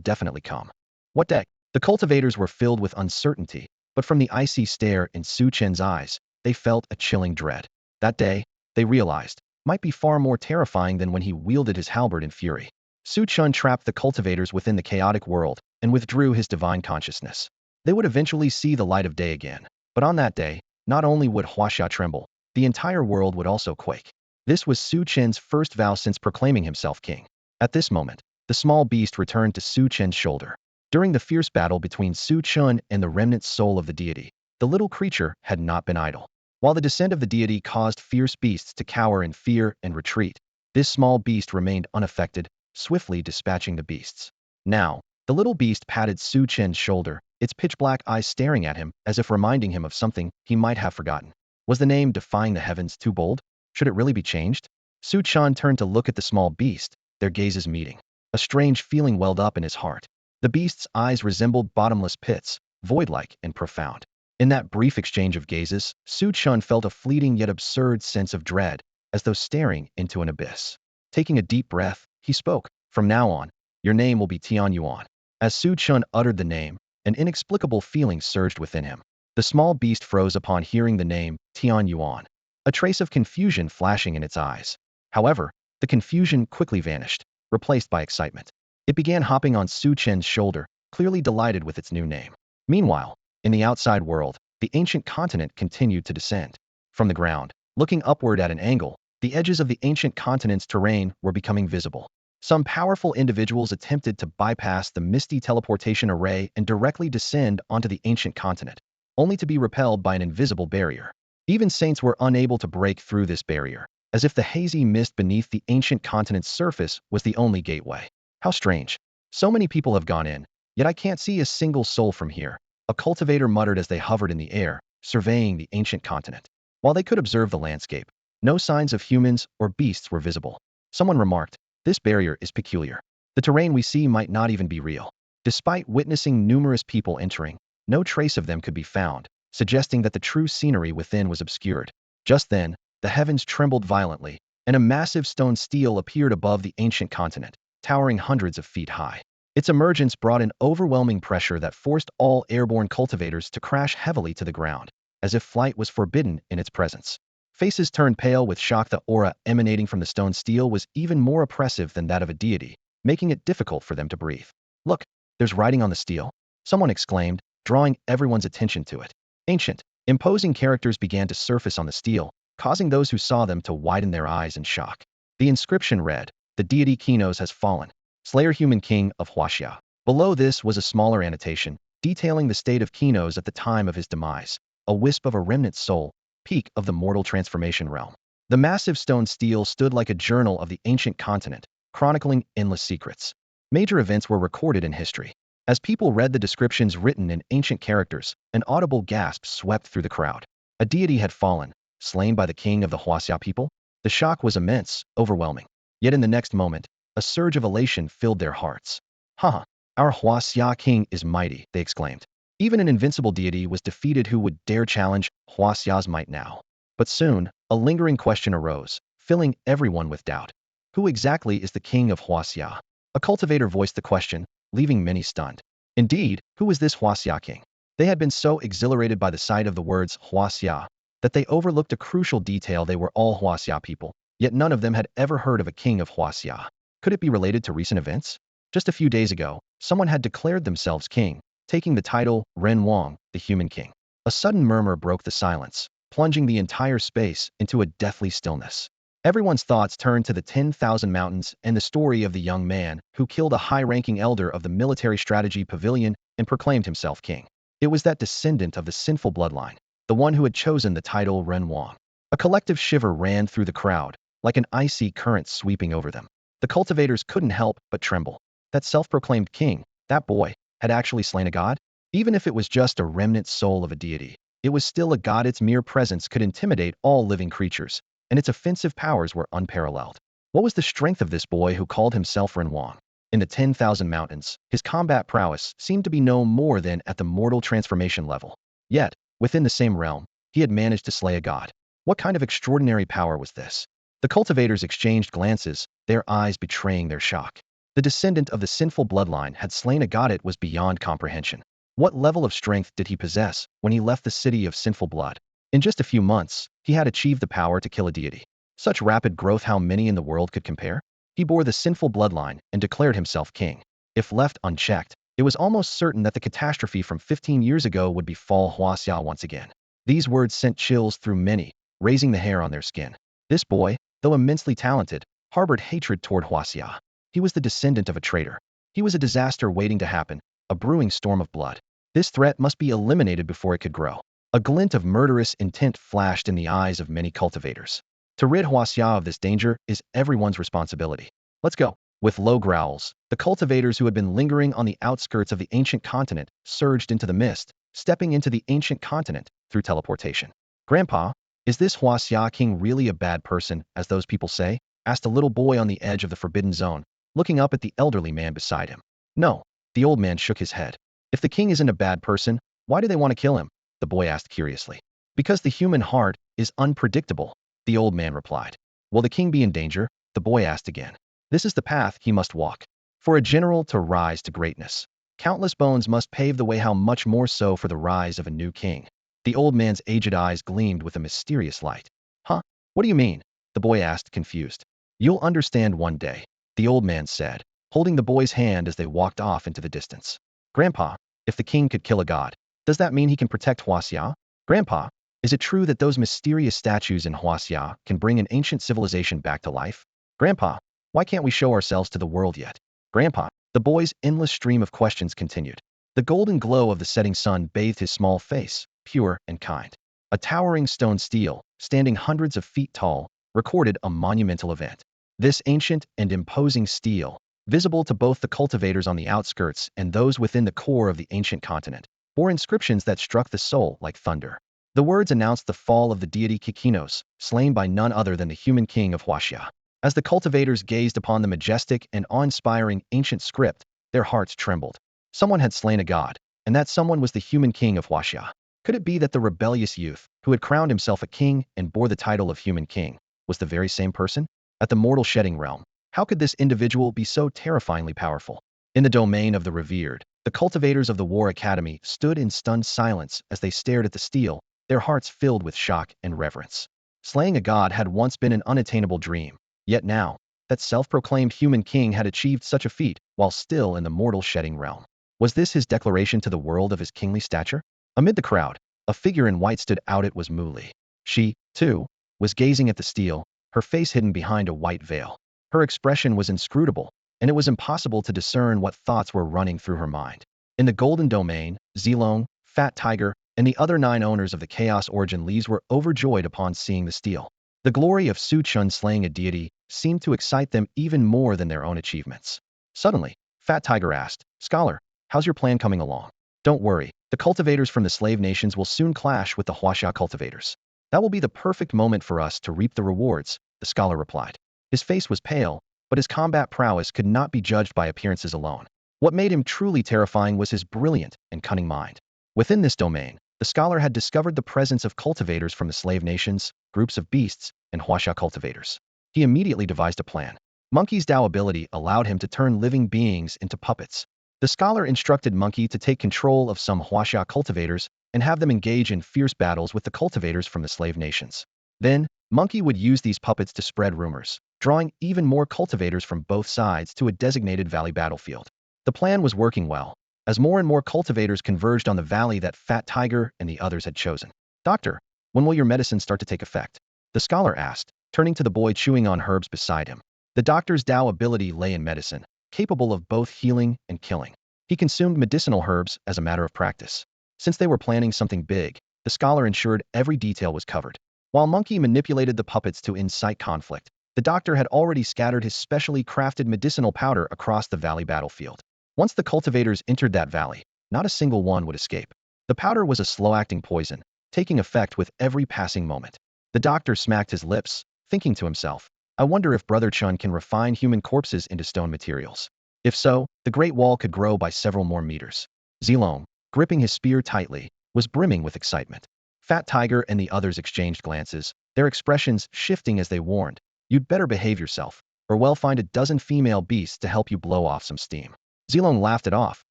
definitely come. What day? The cultivators were filled with uncertainty, but from the icy stare in Chen's eyes, they felt a chilling dread. That day, they realized, might be far more terrifying than when he wielded his halberd in fury. Chen trapped the cultivators within the chaotic world and withdrew his divine consciousness. They would eventually see the light of day again, but on that day, not only would Hashia tremble, the entire world would also quake. This was Chen's first vow since proclaiming himself king. At this moment, the small beast returned to Chen's shoulder. During the fierce battle between Chen and the remnant soul of the deity, the little creature had not been idle. While the descent of the deity caused fierce beasts to cower in fear and retreat, this small beast remained unaffected, swiftly dispatching the beasts. Now, the little beast patted Chen's shoulder, its pitch-black eyes staring at him as if reminding him of something he might have forgotten. Was the name defying the heavens too bold? Should it really be changed? Chen turned to look at the small beast, their gazes meeting. A strange feeling welled up in his heart. The beast's eyes resembled bottomless pits, void-like and profound. In that brief exchange of gazes, Chen felt a fleeting yet absurd sense of dread, as though staring into an abyss. Taking a deep breath, he spoke. From now on, your name will be Tian Yuan. As Chen uttered the name, an inexplicable feeling surged within him. The small beast froze upon hearing the name, Tian Yuan, a trace of confusion flashing in its eyes. However, the confusion quickly vanished, replaced by excitement. It began hopping on Chen's shoulder, clearly delighted with its new name. Meanwhile, in the outside world, the ancient continent continued to descend. From the ground, looking upward at an angle, the edges of the ancient continent's terrain were becoming visible. Some powerful individuals attempted to bypass the misty teleportation array and directly descend onto the ancient continent, only to be repelled by an invisible barrier. Even saints were unable to break through this barrier, as if the hazy mist beneath the ancient continent's surface was the only gateway. How strange. So many people have gone in, yet I can't see a single soul from here, a cultivator muttered as they hovered in the air, surveying the ancient continent. While they could observe the landscape, no signs of humans or beasts were visible. Someone remarked, "This barrier is peculiar. The terrain we see might not even be real." Despite witnessing numerous people entering, no trace of them could be found, suggesting that the true scenery within was obscured. Just then, the heavens trembled violently, and a massive stone stele appeared above the ancient continent, towering hundreds of feet high. Its emergence brought an overwhelming pressure that forced all airborne cultivators to crash heavily to the ground, as if flight was forbidden in its presence. Faces turned pale with shock. The aura emanating from the stone stele was even more oppressive than that of a deity, making it difficult for them to breathe. "Look, there's writing on the stele," someone exclaimed, drawing everyone's attention to it. Ancient, imposing characters began to surface on the stele, causing those who saw them to widen their eyes in shock. The inscription read, "The deity Kinos has fallen. Slayer human king of Hashia." Below this was a smaller annotation, detailing the state of Kinos at the time of his demise, a wisp of a remnant soul, peak of the mortal transformation realm. The massive stone stele stood like a journal of the ancient continent, chronicling endless secrets. Major events were recorded in history. As people read the descriptions written in ancient characters, an audible gasp swept through the crowd. A deity had fallen, slain by the king of the Hashia people? The shock was immense, overwhelming. Yet in the next moment, a surge of elation filled their hearts. "Haha, our Hashia king is mighty," they exclaimed. Even an invincible deity was defeated. Who would dare challenge Hashia's might now? But soon, a lingering question arose, filling everyone with doubt. Who exactly is the king of Hashia? A cultivator voiced the question, leaving many stunned. Indeed, who was this Hashia king? They had been so exhilarated by the sight of the words Hashia that they overlooked a crucial detail. They were all Hashia people, yet none of them had ever heard of a king of Hashia. Could it be related to recent events? Just a few days ago, someone had declared themselves king, taking the title Ren Wang, the human king. A sudden murmur broke the silence, plunging the entire space into a deathly stillness. Everyone's thoughts turned to the 10,000 mountains and the story of the young man who killed a high-ranking elder of the military strategy pavilion and proclaimed himself king. It was that descendant of the sinful bloodline, the one who had chosen the title Ren Wang. A collective shiver ran through the crowd, like an icy current sweeping over them. The cultivators couldn't help but tremble. That self-proclaimed king, that boy, had actually slain a god? Even if it was just a remnant soul of a deity, it was still a god. Its mere presence could intimidate all living creatures, and its offensive powers were unparalleled. What was the strength of this boy who called himself Ren Wang? In the 10,000 mountains, his combat prowess seemed to be no more than at the mortal transformation level. Yet, within the same realm, he had managed to slay a god. What kind of extraordinary power was this? The cultivators exchanged glances, their eyes betraying their shock. The descendant of the sinful bloodline had slain a god. It was beyond comprehension. What level of strength did he possess when he left the city of sinful blood? In just a few months, he had achieved the power to kill a deity. Such rapid growth, how many in the world could compare? He bore the sinful bloodline and declared himself king. If left unchecked, it was almost certain that the catastrophe from 15 years ago would befall Hashia once again. These words sent chills through many, raising the hair on their skin. This boy, though immensely talented, harbored hatred toward Hashia. He was the descendant of a traitor. He was a disaster waiting to happen, a brewing storm of blood. This threat must be eliminated before it could grow. A glint of murderous intent flashed in the eyes of many cultivators. To rid Hashia of this danger is everyone's responsibility. Let's go. With low growls, the cultivators who had been lingering on the outskirts of the ancient continent surged into the mist, stepping into the ancient continent through teleportation. "Grandpa, is this Hashia king really a bad person, as those people say?" asked a little boy on the edge of the forbidden zone, looking up at the elderly man beside him. "No," the old man shook his head. "If the king isn't a bad person, why do they want to kill him?" the boy asked curiously. "Because the human heart is unpredictable," the old man replied. "Will the king be in danger?" the boy asked again. "This is the path he must walk. For a general to rise to greatness, countless bones must pave the way. How much more so for the rise of a new king?" The old man's aged eyes gleamed with a mysterious light. "Huh? What do you mean?" the boy asked, confused. "You'll understand one day," the old man said, holding the boy's hand as they walked off into the distance. "Grandpa, if the king could kill a god, does that mean he can protect Hashia? Grandpa, is it true that those mysterious statues in Hashia can bring an ancient civilization back to life? Grandpa, why can't we show ourselves to the world yet? Grandpa," the boy's endless stream of questions continued. The golden glow of the setting sun bathed his small face, pure and kind. A towering stone stele, standing hundreds of feet tall, recorded a monumental event. This ancient and imposing stele, visible to both the cultivators on the outskirts and those within the core of the ancient continent, bore inscriptions that struck the soul like thunder. The words announced the fall of the deity Kikinos, slain by none other than the human king of Hashia. As the cultivators gazed upon the majestic and awe-inspiring ancient script, their hearts trembled. Someone had slain a god, and that someone was the human king of Hashia. Could it be that the rebellious youth, who had crowned himself a king and bore the title of human king, was the very same person? At the mortal shedding realm, how could this individual be so terrifyingly powerful? In the domain of the revered, the cultivators of the War Academy stood in stunned silence as they stared at the stele, their hearts filled with shock and reverence. Slaying a god had once been an unattainable dream, yet now, that self-proclaimed human king had achieved such a feat while still in the mortal shedding realm. Was this his declaration to the world of his kingly stature? Amid the crowd, a figure in white stood out. It was Muli. She, too, was gazing at the stele, her face hidden behind a white veil. Her expression was inscrutable, and it was impossible to discern what thoughts were running through her mind. In the golden domain, Zilong, Fat Tiger, and the other 9 owners of the Chaos Origin leaves were overjoyed upon seeing the stele. The glory of Su Chun slaying a deity seemed to excite them even more than their own achievements. Suddenly, Fat Tiger asked, "Scholar, how's your plan coming along?" "Don't worry, the cultivators from the slave nations will soon clash with the Hashia cultivators. That will be the perfect moment for us to reap the rewards," the scholar replied. His face was pale, but his combat prowess could not be judged by appearances alone. What made him truly terrifying was his brilliant and cunning mind. Within this domain, the scholar had discovered the presence of cultivators from the slave nations, groups of beasts, and Hashia cultivators. He immediately devised a plan. Monkey's Dao ability allowed him to turn living beings into puppets. The scholar instructed Monkey to take control of some Hashia cultivators and have them engage in fierce battles with the cultivators from the slave nations. Then, Monkey would use these puppets to spread rumors, drawing even more cultivators from both sides to a designated valley battlefield. The plan was working well, as more and more cultivators converged on the valley that Fat Tiger and the others had chosen. "Doctor, when will your medicine start to take effect?" the scholar asked, turning to the boy chewing on herbs beside him. The doctor's Dao ability lay in medicine, capable of both healing and killing. He consumed medicinal herbs as a matter of practice. Since they were planning something big, the scholar ensured every detail was covered. While Monkey manipulated the puppets to incite conflict, the doctor had already scattered his specially crafted medicinal powder across the valley battlefield. Once the cultivators entered that valley, not a single one would escape. The powder was a slow-acting poison, taking effect with every passing moment. The doctor smacked his lips, thinking to himself, "I wonder if Brother Chen can refine human corpses into stone materials. If so, the Great Wall could grow by several more meters." Zilong, gripping his spear tightly, was brimming with excitement. Fat Tiger and the others exchanged glances, their expressions shifting as they warned, "You'd better behave yourself, or we'll find a dozen female beasts to help you blow off some steam." Zilong laughed it off,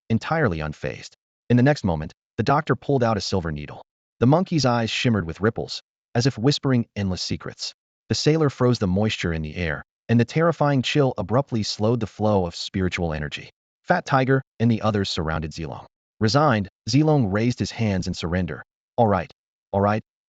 entirely unfazed. In the next moment, the doctor pulled out a silver needle. The monkey's eyes shimmered with ripples, as if whispering endless secrets. The sailor froze the moisture in the air, and the terrifying chill abruptly slowed the flow of spiritual energy. Fat Tiger and the others surrounded Zilong. Resigned, Zilong raised his hands in surrender. All right,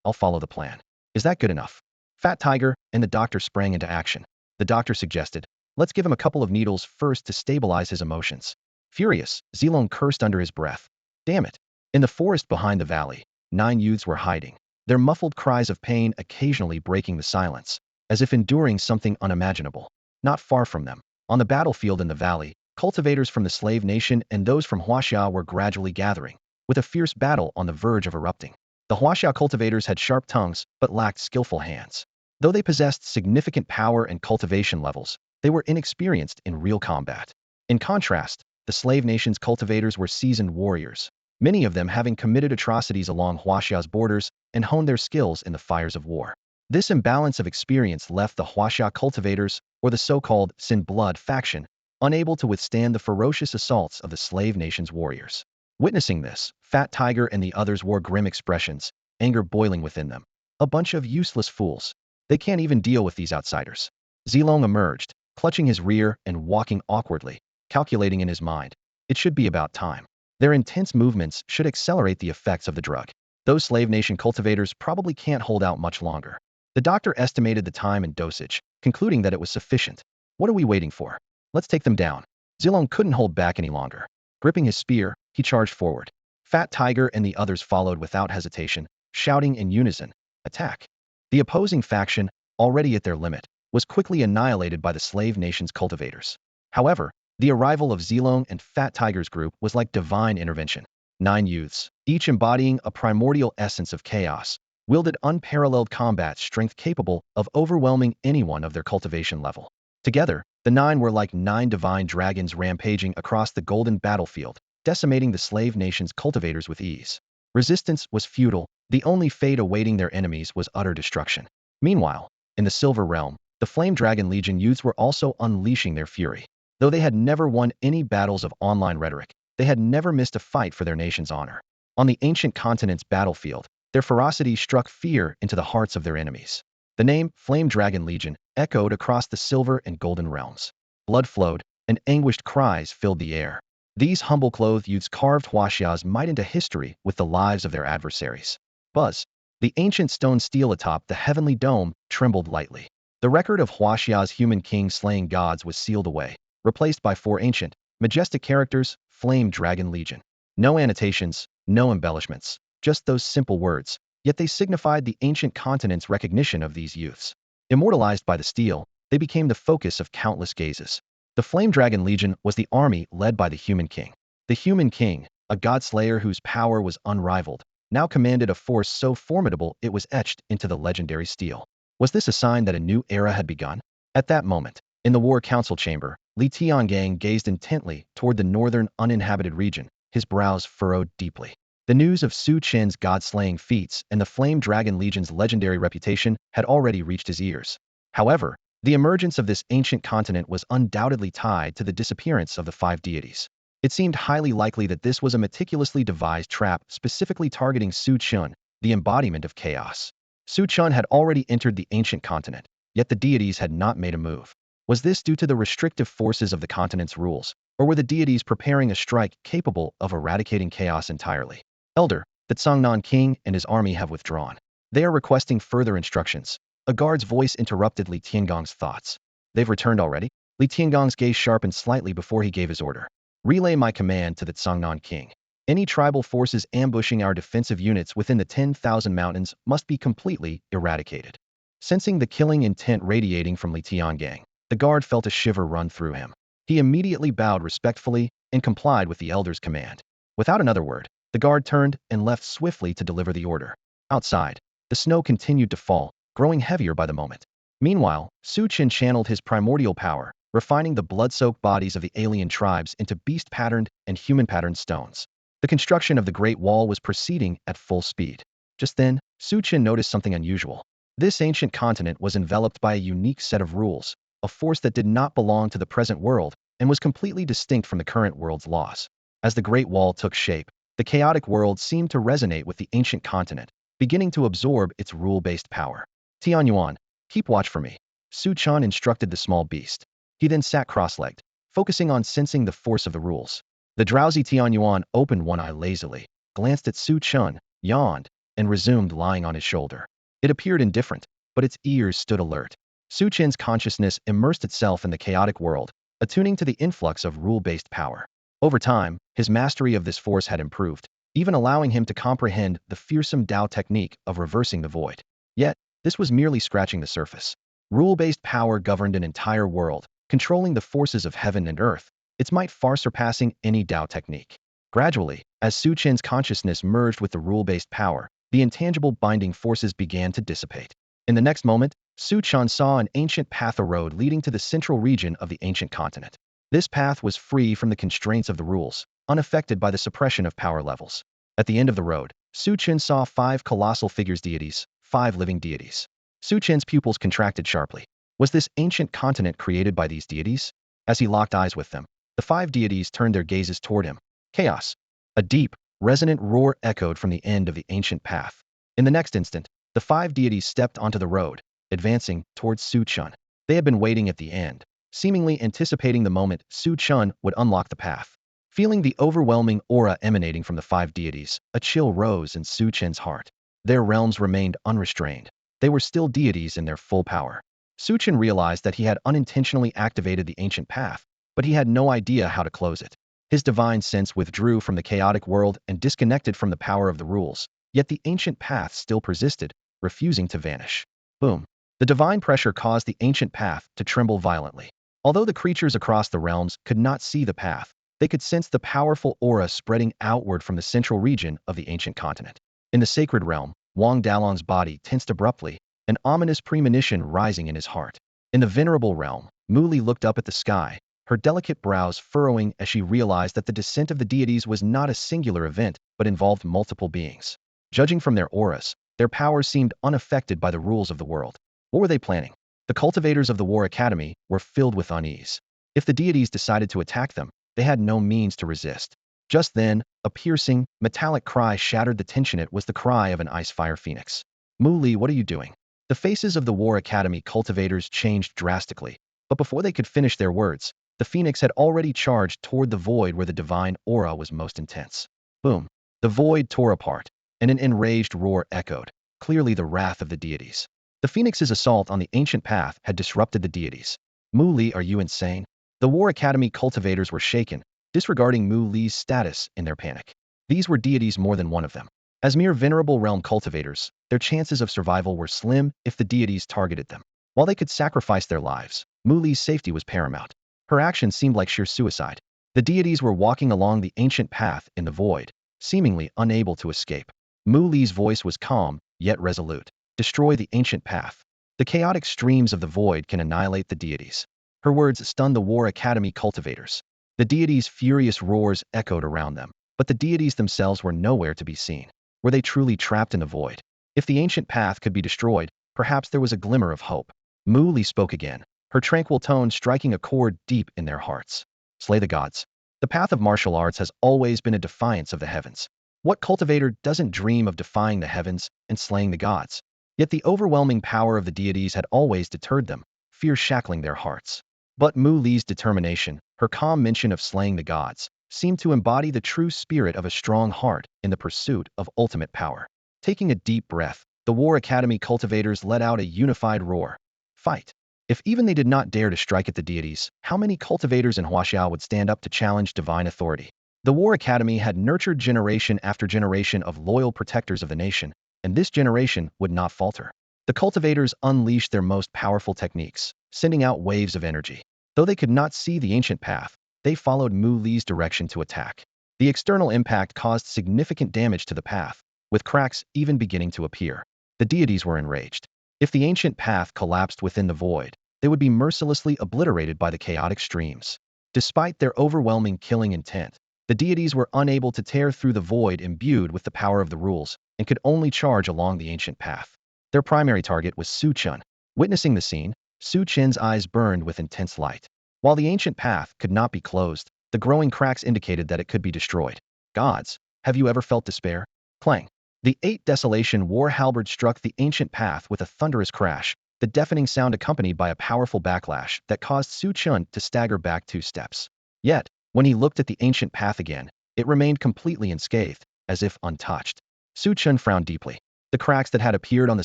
I'll follow the plan. Is that good enough?" Fat Tiger and the doctor sprang into action. The doctor suggested, "Let's give him a couple of needles first to stabilize his emotions." Furious, Zilong cursed under his breath. Damn it. In the forest behind the valley, 9 youths were hiding, their muffled cries of pain occasionally breaking the silence, as if enduring something unimaginable. Not far from them, on the battlefield in the valley, cultivators from the slave nation and those from Hashia were gradually gathering, with a fierce battle on the verge of erupting. The Hashia cultivators had sharp tongues but lacked skillful hands. Though they possessed significant power and cultivation levels, they were inexperienced in real combat. In contrast, the slave nation's cultivators were seasoned warriors, many of them having committed atrocities along Hashia's borders and honed their skills in the fires of war. This imbalance of experience left the Hashia cultivators, or the so-called Sin Blood faction, unable to withstand the ferocious assaults of the slave nation's warriors. Witnessing this, Fat Tiger and the others wore grim expressions, anger boiling within them. A bunch of useless fools. They can't even deal with these outsiders. Zilong emerged, clutching his rear and walking awkwardly, calculating in his mind. It should be about time. Their intense movements should accelerate the effects of the drug. Those slave nation cultivators probably can't hold out much longer. The doctor estimated the time and dosage, concluding that it was sufficient. What are we waiting for? Let's take them down. Zilong couldn't hold back any longer. Gripping his spear, he charged forward. Fat Tiger and the others followed without hesitation, shouting in unison, "Attack!" The opposing faction, already at their limit, was quickly annihilated by the slave nation's cultivators. However, the arrival of Zilong and Fat Tiger's group was like divine intervention. 9 youths, each embodying a primordial essence of chaos, wielded unparalleled combat strength capable of overwhelming anyone of their cultivation level. Together, the 9 were like 9 divine dragons rampaging across the golden battlefield, decimating the slave nation's cultivators with ease. Resistance was futile, the only fate awaiting their enemies was utter destruction. Meanwhile, in the Silver Realm, the Flame Dragon Legion youths were also unleashing their fury. Though they had never won any battles of online rhetoric, they had never missed a fight for their nation's honor. On the ancient continent's battlefield, their ferocity struck fear into the hearts of their enemies. The name Flame Dragon Legion echoed across the silver and golden realms. Blood flowed, and anguished cries filled the air. These humble-clothed youths carved Hashia's might into history with the lives of their adversaries. Buzz. The ancient stone steel atop the heavenly dome trembled lightly. The record of Hashia's human king slaying gods was sealed away, replaced by 4 ancient, majestic characters, Flame Dragon Legion. No annotations, no embellishments, just those simple words, yet they signified the ancient continent's recognition of these youths. Immortalized by the steel, they became the focus of countless gazes. The Flame Dragon Legion was the army led by the Human King. The Human King, a god-slayer whose power was unrivaled, now commanded a force so formidable it was etched into the legendary steel. Was this a sign that a new era had begun? At that moment, in the War Council chamber, Li Tiangang gazed intently toward the northern uninhabited region, his brows furrowed deeply. The news of Su Chen's god-slaying feats and the Flame Dragon Legion's legendary reputation had already reached his ears. However, the emergence of this ancient continent was undoubtedly tied to the disappearance of the 5 deities. It seemed highly likely that this was a meticulously devised trap specifically targeting Su Chen, the embodiment of chaos. Su Chen had already entered the ancient continent, yet the deities had not made a move. Was this due to the restrictive forces of the continent's rules, or were the deities preparing a strike capable of eradicating chaos entirely? Elder, the Tsangnan king and his army have withdrawn. They are requesting further instructions. A guard's voice interrupted Li Tiangong's thoughts. They've returned already? Li Tiangong's gaze sharpened slightly before he gave his order. Relay my command to the Tsangnan king. Any tribal forces ambushing our defensive units within the 10,000 mountains must be completely eradicated. Sensing the killing intent radiating from Li Tiangang, the guard felt a shiver run through him. He immediately bowed respectfully and complied with the elder's command. Without another word, the guard turned and left swiftly to deliver the order. Outside, the snow continued to fall, growing heavier by the moment. Meanwhile, Su Chen channeled his primordial power, refining the blood-soaked bodies of the alien tribes into beast-patterned and human-patterned stones. The construction of the Great Wall was proceeding at full speed. Just then, Su Chen noticed something unusual. This ancient continent was enveloped by a unique set of rules, a force that did not belong to the present world and was completely distinct from the current world's laws. As the Great Wall took shape, the chaotic world seemed to resonate with the ancient continent, beginning to absorb its rule-based power. Tianyuan, keep watch for me. Su Chen instructed the small beast. He then sat cross-legged, focusing on sensing the force of the rules. The drowsy Tianyuan opened one eye lazily, glanced at Su Chen, yawned, and resumed lying on his shoulder. It appeared indifferent, but its ears stood alert. Su Chen's consciousness immersed itself in the chaotic world, attuning to the influx of rule-based power. Over time, his mastery of this force had improved, even allowing him to comprehend the fearsome Dao technique of reversing the void. Yet, this was merely scratching the surface. Rule-based power governed an entire world, controlling the forces of heaven and earth, its might far surpassing any Dao technique. Gradually, as Su Chen's consciousness merged with the rule-based power, the intangible binding forces began to dissipate. In the next moment, Su Chen saw an ancient path, a road leading to the central region of the ancient continent. This path was free from the constraints of the rules, unaffected by the suppression of power levels. At the end of the road, Su Chen saw 5 colossal figures, deities, 5 living deities. Su Chen's pupils contracted sharply. Was this ancient continent created by these deities? As he locked eyes with them, the 5 deities turned their gazes toward him. Chaos. A deep, resonant roar echoed from the end of the ancient path. In the next instant, the 5 deities stepped onto the road, advancing towards Su Chen. They had been waiting at the end, seemingly anticipating the moment Su Chen would unlock the path. Feeling the overwhelming aura emanating from the 5 deities, a chill rose in Su Chen's heart. Their realms remained unrestrained. They were still deities in their full power. Su Chen realized that he had unintentionally activated the ancient path, but he had no idea how to close it. His divine sense withdrew from the chaotic world and disconnected from the power of the rules, Yet the ancient path still persisted, refusing to vanish. Boom. The divine pressure caused the ancient path to tremble violently. Although the creatures across the realms could not see the path, they could sense the powerful aura spreading outward from the central region of the ancient continent. In the sacred realm, Wang Dalong's body tensed abruptly, an ominous premonition rising in his heart. In the venerable realm, Muli looked up at the sky, her delicate brows furrowing as she realized that the descent of the deities was not a singular event, but involved multiple beings. Judging from their auras, their powers seemed unaffected by the rules of the world. What were they planning? The cultivators of the War Academy were filled with unease. If the deities decided to attack them, they had no means to resist. Just then, a piercing, metallic cry shattered the tension. It was the cry of an ice-fire phoenix. Muli, what are you doing? The faces of the War Academy cultivators changed drastically, but before they could finish their words, the phoenix had already charged toward the void where the divine aura was most intense. Boom! The void tore apart, and an enraged roar echoed, clearly the wrath of the deities. The phoenix's assault on the ancient path had disrupted the deities. Muli, are you insane? The War Academy cultivators were shaken, disregarding Muli's status in their panic. These were deities, more than one of them. As mere venerable realm cultivators, their chances of survival were slim if the deities targeted them. While they could sacrifice their lives, Muli's safety was paramount. Her actions seemed like sheer suicide. The deities were walking along the ancient path in the void, seemingly unable to escape. Muli's voice was calm, yet resolute. Destroy the ancient path. The chaotic streams of the void can annihilate the deities. Her words stunned the War Academy cultivators. The deities' furious roars echoed around them, but the deities themselves were nowhere to be seen. Were they truly trapped in the void? If the ancient path could be destroyed, perhaps there was a glimmer of hope. Muli spoke again, her tranquil tone striking a chord deep in their hearts. Slay the gods. The path of martial arts has always been a defiance of the heavens. What cultivator doesn't dream of defying the heavens and slaying the gods? Yet the overwhelming power of the deities had always deterred them, fear shackling their hearts. But Muli's determination, her calm mention of slaying the gods, seemed to embody the true spirit of a strong heart in the pursuit of ultimate power. Taking a deep breath, the War Academy cultivators let out a unified roar. Fight! If even they did not dare to strike at the deities, how many cultivators in Hashia would stand up to challenge divine authority? The War Academy had nurtured generation after generation of loyal protectors of the nation, and this generation would not falter. The cultivators unleashed their most powerful techniques, sending out waves of energy. Though they could not see the ancient path, they followed Muli's direction to attack. The external impact caused significant damage to the path, with cracks even beginning to appear. The deities were enraged. If the ancient path collapsed within the void, they would be mercilessly obliterated by the chaotic streams. Despite their overwhelming killing intent, the deities were unable to tear through the void imbued with the power of the rules, and could only charge along the ancient path. Their primary target was Chen. Witnessing the scene, Chen's eyes burned with intense light. While the ancient path could not be closed, the growing cracks indicated that it could be destroyed. Gods, have you ever felt despair? Clang! The 8 Desolation war halberd struck the ancient path with a thunderous crash, the deafening sound accompanied by a powerful backlash that caused Chen to stagger back 2 steps. Yet, when he looked at the ancient path again, it remained completely unscathed, as if untouched. Chen frowned deeply. The cracks that had appeared on the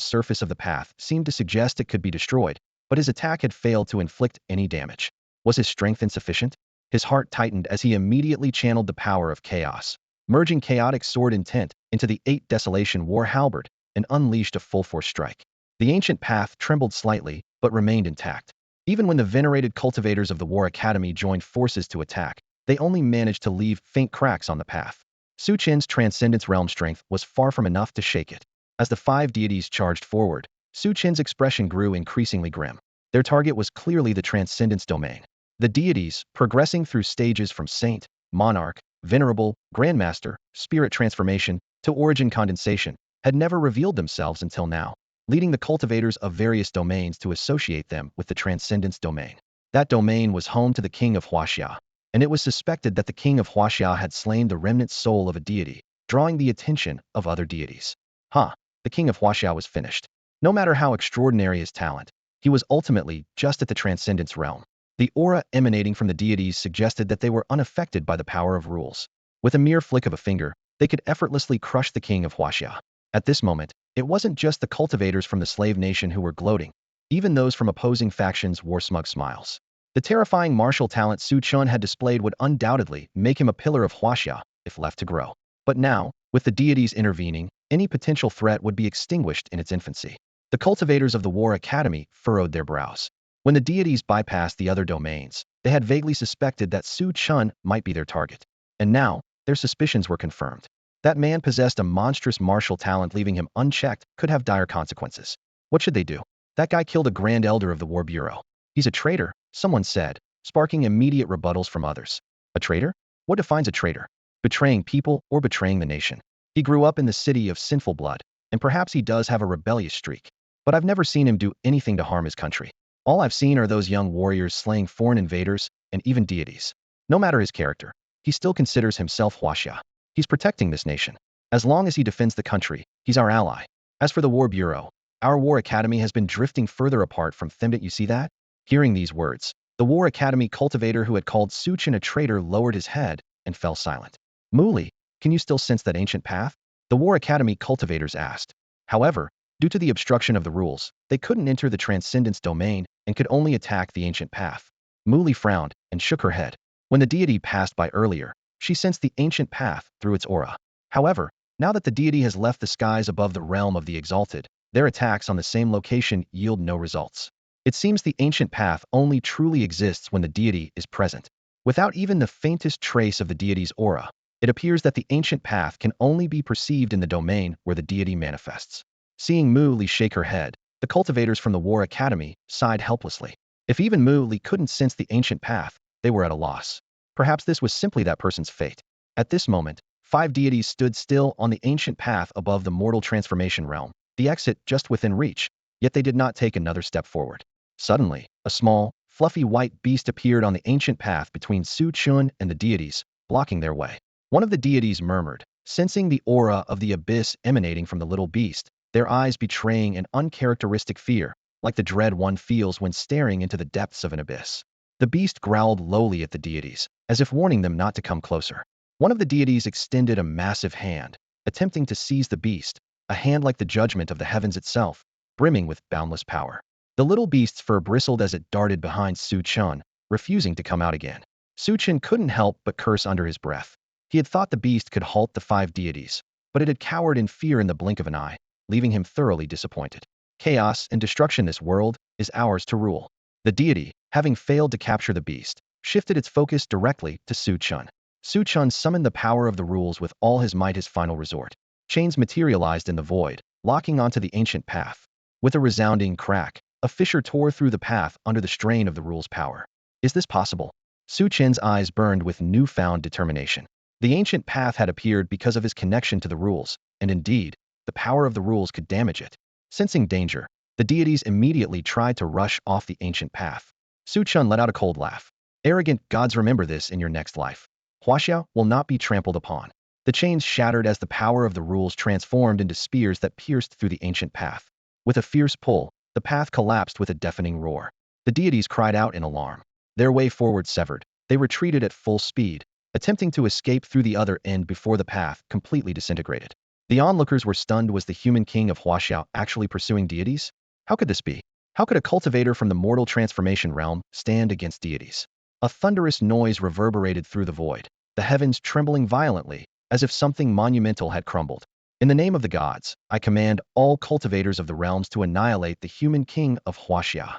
surface of the path seemed to suggest it could be destroyed, but his attack had failed to inflict any damage. Was his strength insufficient? His heart tightened as he immediately channeled the power of chaos, merging chaotic sword intent into the 8 Desolation war halberd, and unleashed a full-force strike. The ancient path trembled slightly, but remained intact. Even when the venerated cultivators of the War Academy joined forces to attack, they only managed to leave faint cracks on the path. Chen's transcendence realm strength was far from enough to shake it. As the 5 deities charged forward, Chen's expression grew increasingly grim. Their target was clearly the transcendence domain. The deities, progressing through stages from saint, monarch, venerable, grandmaster, spirit transformation, to origin condensation, had never revealed themselves until now, leading the cultivators of various domains to associate them with the transcendence domain. That domain was home to the king of Hashia, and it was suspected that the king of Hashia had slain the remnant soul of a deity, drawing the attention of other deities. The king of Hashia was finished. No matter how extraordinary his talent, he was ultimately just at the transcendence realm. The aura emanating from the deities suggested that they were unaffected by the power of rules. With a mere flick of a finger, they could effortlessly crush the king of Hashia. At this moment, it wasn't just the cultivators from the slave nation who were gloating. Even those from opposing factions wore smug smiles. The terrifying martial talent Chen had displayed would undoubtedly make him a pillar of Hashia if left to grow. But now, with the deities intervening, any potential threat would be extinguished in its infancy. The cultivators of the War Academy furrowed their brows. When the deities bypassed the other domains, they had vaguely suspected that Chen might be their target. And now, their suspicions were confirmed. That man possessed a monstrous martial talent, leaving him unchecked could have dire consequences. What should they do? That guy killed a Grand Elder of the War Bureau. He's a traitor, someone said, sparking immediate rebuttals from others. A traitor? What defines a traitor? Betraying people or betraying the nation? He grew up in the city of sinful blood, and perhaps he does have a rebellious streak. But I've never seen him do anything to harm his country. All I've seen are those young warriors slaying foreign invaders and even deities. No matter his character, he still considers himself Hashia. He's protecting this nation. As long as he defends the country, he's our ally. As for the War Bureau, our War Academy has been drifting further apart from Themdit. You see that? Hearing these words, the War Academy cultivator who had called Chen a traitor lowered his head and fell silent. Muli, can you still sense that ancient path? The War Academy cultivators asked. However, due to the obstruction of the rules, they couldn't enter the Transcendence domain and could only attack the ancient path. Muli frowned and shook her head. When the deity passed by earlier, she sensed the ancient path through its aura. However, now that the deity has left the skies above the realm of the exalted, their attacks on the same location yield no results. It seems the ancient path only truly exists when the deity is present. Without even the faintest trace of the deity's aura, it appears that the ancient path can only be perceived in the domain where the deity manifests. Seeing Mu Li shake her head, the cultivators from the War Academy sighed helplessly. If even Mu Li couldn't sense the ancient path, they were at a loss. Perhaps this was simply that person's fate. At this moment, 5 deities stood still on the ancient path above the mortal transformation realm, the exit just within reach, yet they did not take another step forward. Suddenly, a small, fluffy white beast appeared on the ancient path between Chen and the deities, blocking their way. One of the deities murmured, sensing the aura of the abyss emanating from the little beast, their eyes betraying an uncharacteristic fear, like the dread one feels when staring into the depths of an abyss. The beast growled lowly at the deities, as if warning them not to come closer. One of the deities extended a massive hand, attempting to seize the beast, a hand like the judgment of the heavens itself, brimming with boundless power. The little beast's fur bristled as it darted behind Chen, refusing to come out again. Chen couldn't help but curse under his breath. He had thought the beast could halt the 5 deities, but it had cowered in fear in the blink of an eye, leaving him thoroughly disappointed. Chaos and destruction. This world is ours to rule. The deity, having failed to capture the beast, shifted its focus directly to Chen. Chen summoned the power of the rules with all his might, his final resort. Chains materialized in the void, locking onto the ancient path. With a resounding crack, a fissure tore through the path under the strain of the rule's power. Is this possible? Chen's eyes burned with newfound determination. The ancient path had appeared because of his connection to the rules, and indeed, the power of the rules could damage it. Sensing danger, the deities immediately tried to rush off the ancient path. Chen let out a cold laugh. Arrogant gods, remember this in your next life. Hashia will not be trampled upon. The chains shattered as the power of the rules transformed into spears that pierced through the ancient path. With a fierce pull, the path collapsed with a deafening roar. The deities cried out in alarm. Their way forward severed, they retreated at full speed, attempting to escape through the other end before the path completely disintegrated. The onlookers were stunned. Was the human king of Hashia actually pursuing deities? How could this be? How could a cultivator from the mortal transformation realm stand against deities? A thunderous noise reverberated through the void, the heavens trembling violently, as if something monumental had crumbled. In the name of the gods, I command all cultivators of the realms to annihilate the human king of Hashia.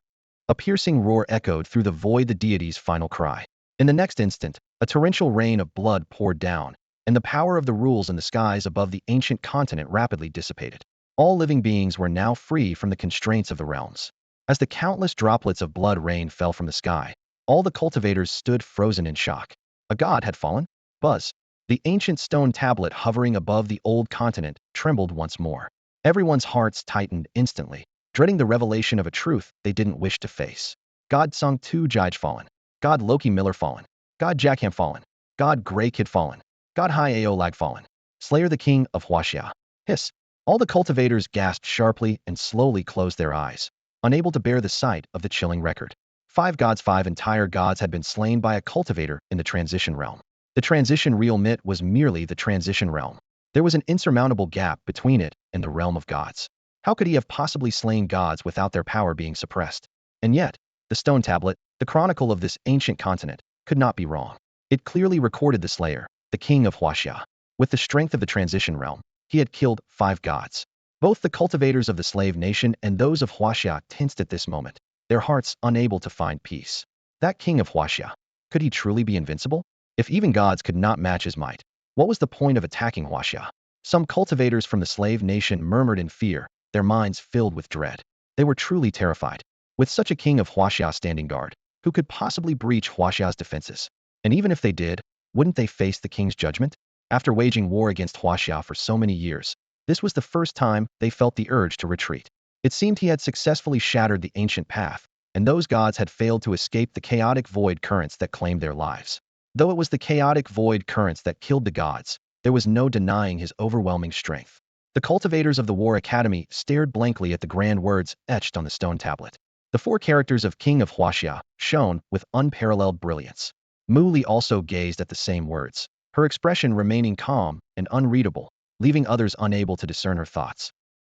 A piercing roar echoed through the void, the deity's final cry. In the next instant, a torrential rain of blood poured down, and the power of the rules in the skies above the ancient continent rapidly dissipated. All living beings were now free from the constraints of the realms. As the countless droplets of blood rain fell from the sky, all the cultivators stood frozen in shock. A god had fallen? Buzz. The ancient stone tablet hovering above the old continent trembled once more. Everyone's hearts tightened instantly, dreading the revelation of a truth they didn't wish to face. God Sung Tu Jij fallen. God Loki Miller fallen. God Jackham fallen. God Grey Kid fallen. God Hai Ao Lag fallen. Slayer the king of Hashia. Hiss. All the cultivators gasped sharply and slowly closed their eyes, unable to bear the sight of the chilling record. 5 gods, 5 entire gods had been slain by a cultivator in the transition realm. The transition realm, it was merely the transition realm. There was an insurmountable gap between it and the realm of gods. How could he have possibly slain gods without their power being suppressed? And yet, the stone tablet, the chronicle of this ancient continent, could not be wrong. It clearly recorded the slayer, the king of Hashia. With the strength of the transition realm, He had killed 5 gods. Both the cultivators of the slave nation and those of Hashia tensed at this moment, their hearts unable to find peace. That king of Hashia, could he truly be invincible? If even gods could not match his might, what was the point of attacking Hashia? Some cultivators from the slave nation murmured in fear, their minds filled with dread. They were truly terrified. With such a king of Hashia standing guard, who could possibly breach Huashia's defenses? And even if they did, wouldn't they face the king's judgment? After waging war against Hashia for so many years, this was the first time they felt the urge to retreat. It seemed he had successfully shattered the ancient path, and those gods had failed to escape the chaotic void currents that claimed their lives. Though it was the chaotic void currents that killed the gods, there was no denying his overwhelming strength. The cultivators of the War Academy stared blankly at the grand words etched on the stone tablet. The 4 characters of King of Hashia shone with unparalleled brilliance. Muli also gazed at the same words, her expression remaining calm and unreadable, leaving others unable to discern her thoughts.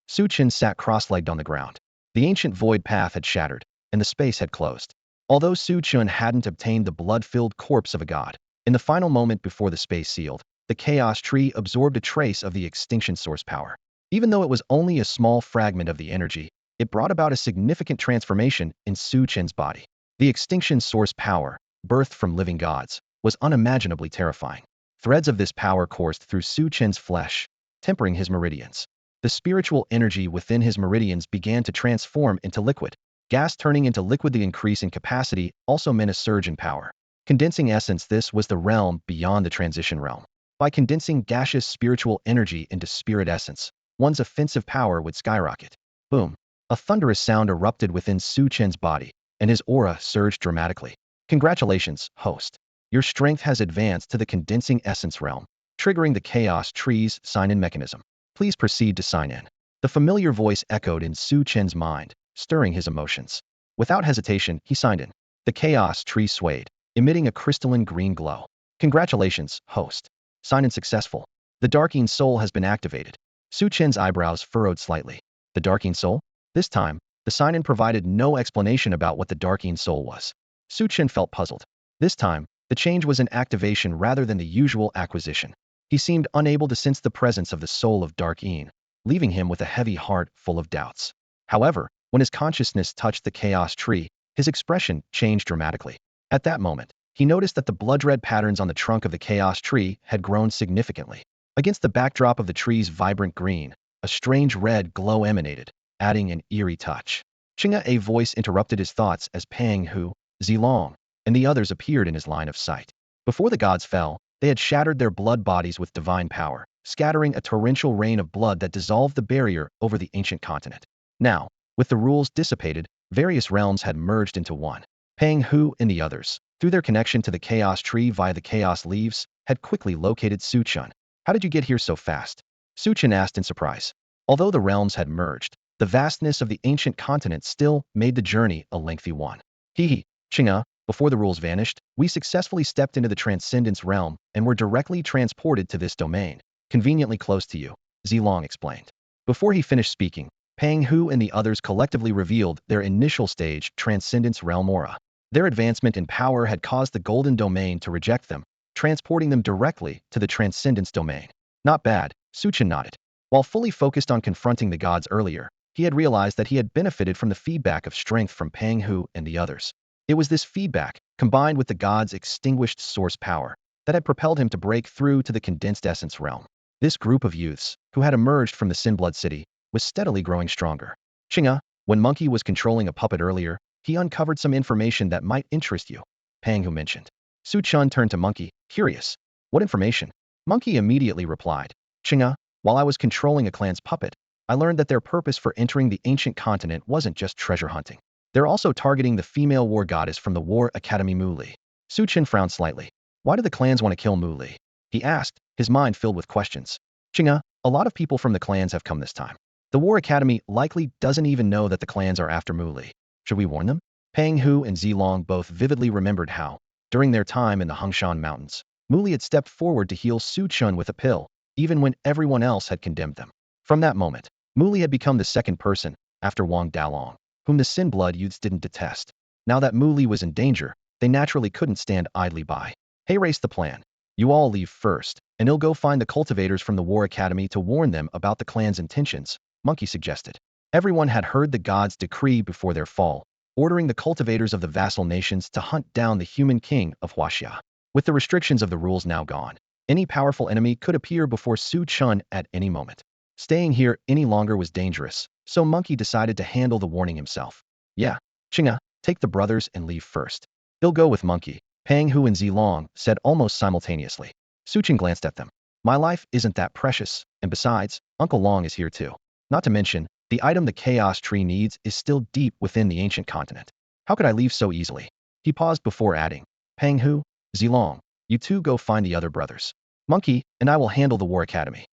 Chen sat cross-legged on the ground. The ancient void path had shattered, and the space had closed. Although Chen hadn't obtained the blood-filled corpse of a god, in the final moment before the space sealed, the chaos tree absorbed a trace of the extinction source power. Even though it was only a small fragment of the energy, it brought about a significant transformation in Chen's body. The extinction source power, birthed from living gods, was unimaginably terrifying. Threads of this power coursed through Chen's flesh, tempering his meridians. The spiritual energy within his meridians began to transform into liquid. Gas turning into liquid. The increase in capacity also meant a surge in power. Condensing essence. This was the realm beyond the transition realm. By condensing gaseous spiritual energy into spirit essence, one's offensive power would skyrocket. Boom! A thunderous sound erupted within Chen's body, and his aura surged dramatically. Congratulations, host. Your strength has advanced to the condensing essence realm, triggering the chaos tree's sign-in mechanism. Please proceed to sign in. The familiar voice echoed in Chen's mind, stirring his emotions. Without hesitation, he signed in. The chaos tree swayed, emitting a crystalline green glow. Congratulations, host. Sign-in successful. The Darking Soul has been activated. Chen's eyebrows furrowed slightly. The Darking Soul? This time, the sign-in provided no explanation about what the Darking Soul was. Chen felt puzzled. This time, the change was an activation rather than the usual acquisition. He seemed unable to sense the presence of the soul of Darkin, leaving him with a heavy heart full of doubts. However, when his consciousness touched the chaos tree, his expression changed dramatically. At that moment, he noticed that the blood-red patterns on the trunk of the chaos tree had grown significantly. Against the backdrop of the tree's vibrant green, a strange red glow emanated, adding an eerie touch. Chinga, a voice interrupted his thoughts as Pang Hu, Zilong, and the others appeared in his line of sight. Before the gods fell, they had shattered their blood bodies with divine power, scattering a torrential rain of blood that dissolved the barrier over the ancient continent. Now, with the rules dissipated, various realms had merged into one. Pang Hu and the others, through their connection to the chaos tree via the chaos leaves, had quickly located Chen. How did you get here so fast? Chen asked in surprise. Although the realms had merged, the vastness of the ancient continent still made the journey a lengthy one. Hee, Chinga, before the rules vanished, we successfully stepped into the Transcendence realm and were directly transported to this domain, conveniently close to you, Zilong explained. Before he finished speaking, Pang Hu and the others collectively revealed their initial stage Transcendence realm aura. Their advancement in power had caused the Golden Domain to reject them, transporting them directly to the Transcendence domain. Not bad, Chen nodded. While fully focused on confronting the gods earlier, he had realized that he had benefited from the feedback of strength from Pang Hu and the others. It was this feedback, combined with the gods' extinguished source power, that had propelled him to break through to the condensed essence realm. This group of youths, who had emerged from the Sinblood City, was steadily growing stronger. Chinga, when Monkey was controlling a puppet earlier, he uncovered some information that might interest you, Pang Hu mentioned. Chen turned to Monkey, curious. What information? Monkey immediately replied. Chinga, while I was controlling a clan's puppet, I learned that their purpose for entering the ancient continent wasn't just treasure hunting. They're also targeting the female war goddess from the War Academy Muli. Chen frowned slightly. Why do the clans want to kill Muli? He asked, his mind filled with questions. Chinga, a lot of people from the clans have come this time. The War Academy likely doesn't even know that the clans are after Muli. Should we warn them? Pang Hu and Zilong both vividly remembered how, during their time in the Hongshan Mountains, Muli had stepped forward to heal Chen with a pill, even when everyone else had condemned them. From that moment, Muli had become the second person, after Wang Dalong, whom the Sin-Blood youths didn't detest. Now that Muli was in danger, they naturally couldn't stand idly by. Hey, race the plan. You all leave first, and he'll go find the cultivators from the War Academy to warn them about the clan's intentions, Monkey suggested. Everyone had heard the gods' decree before their fall, ordering the cultivators of the vassal nations to hunt down the human king of Hashia. With the restrictions of the rules now gone, any powerful enemy could appear before Chen at any moment. Staying here any longer was dangerous, so Monkey decided to handle the warning himself. Yeah, Chinga, take the brothers and leave first. He'll go with Monkey, Pang Hu and Zilong said almost simultaneously. Chen glanced at them. My life isn't that precious, and besides, Uncle Long is here too. Not to mention, the item the chaos tree needs is still deep within the ancient continent. How could I leave so easily? He paused before adding, Pang Hu, Zilong, you two go find the other brothers. Monkey and I will handle the War Academy.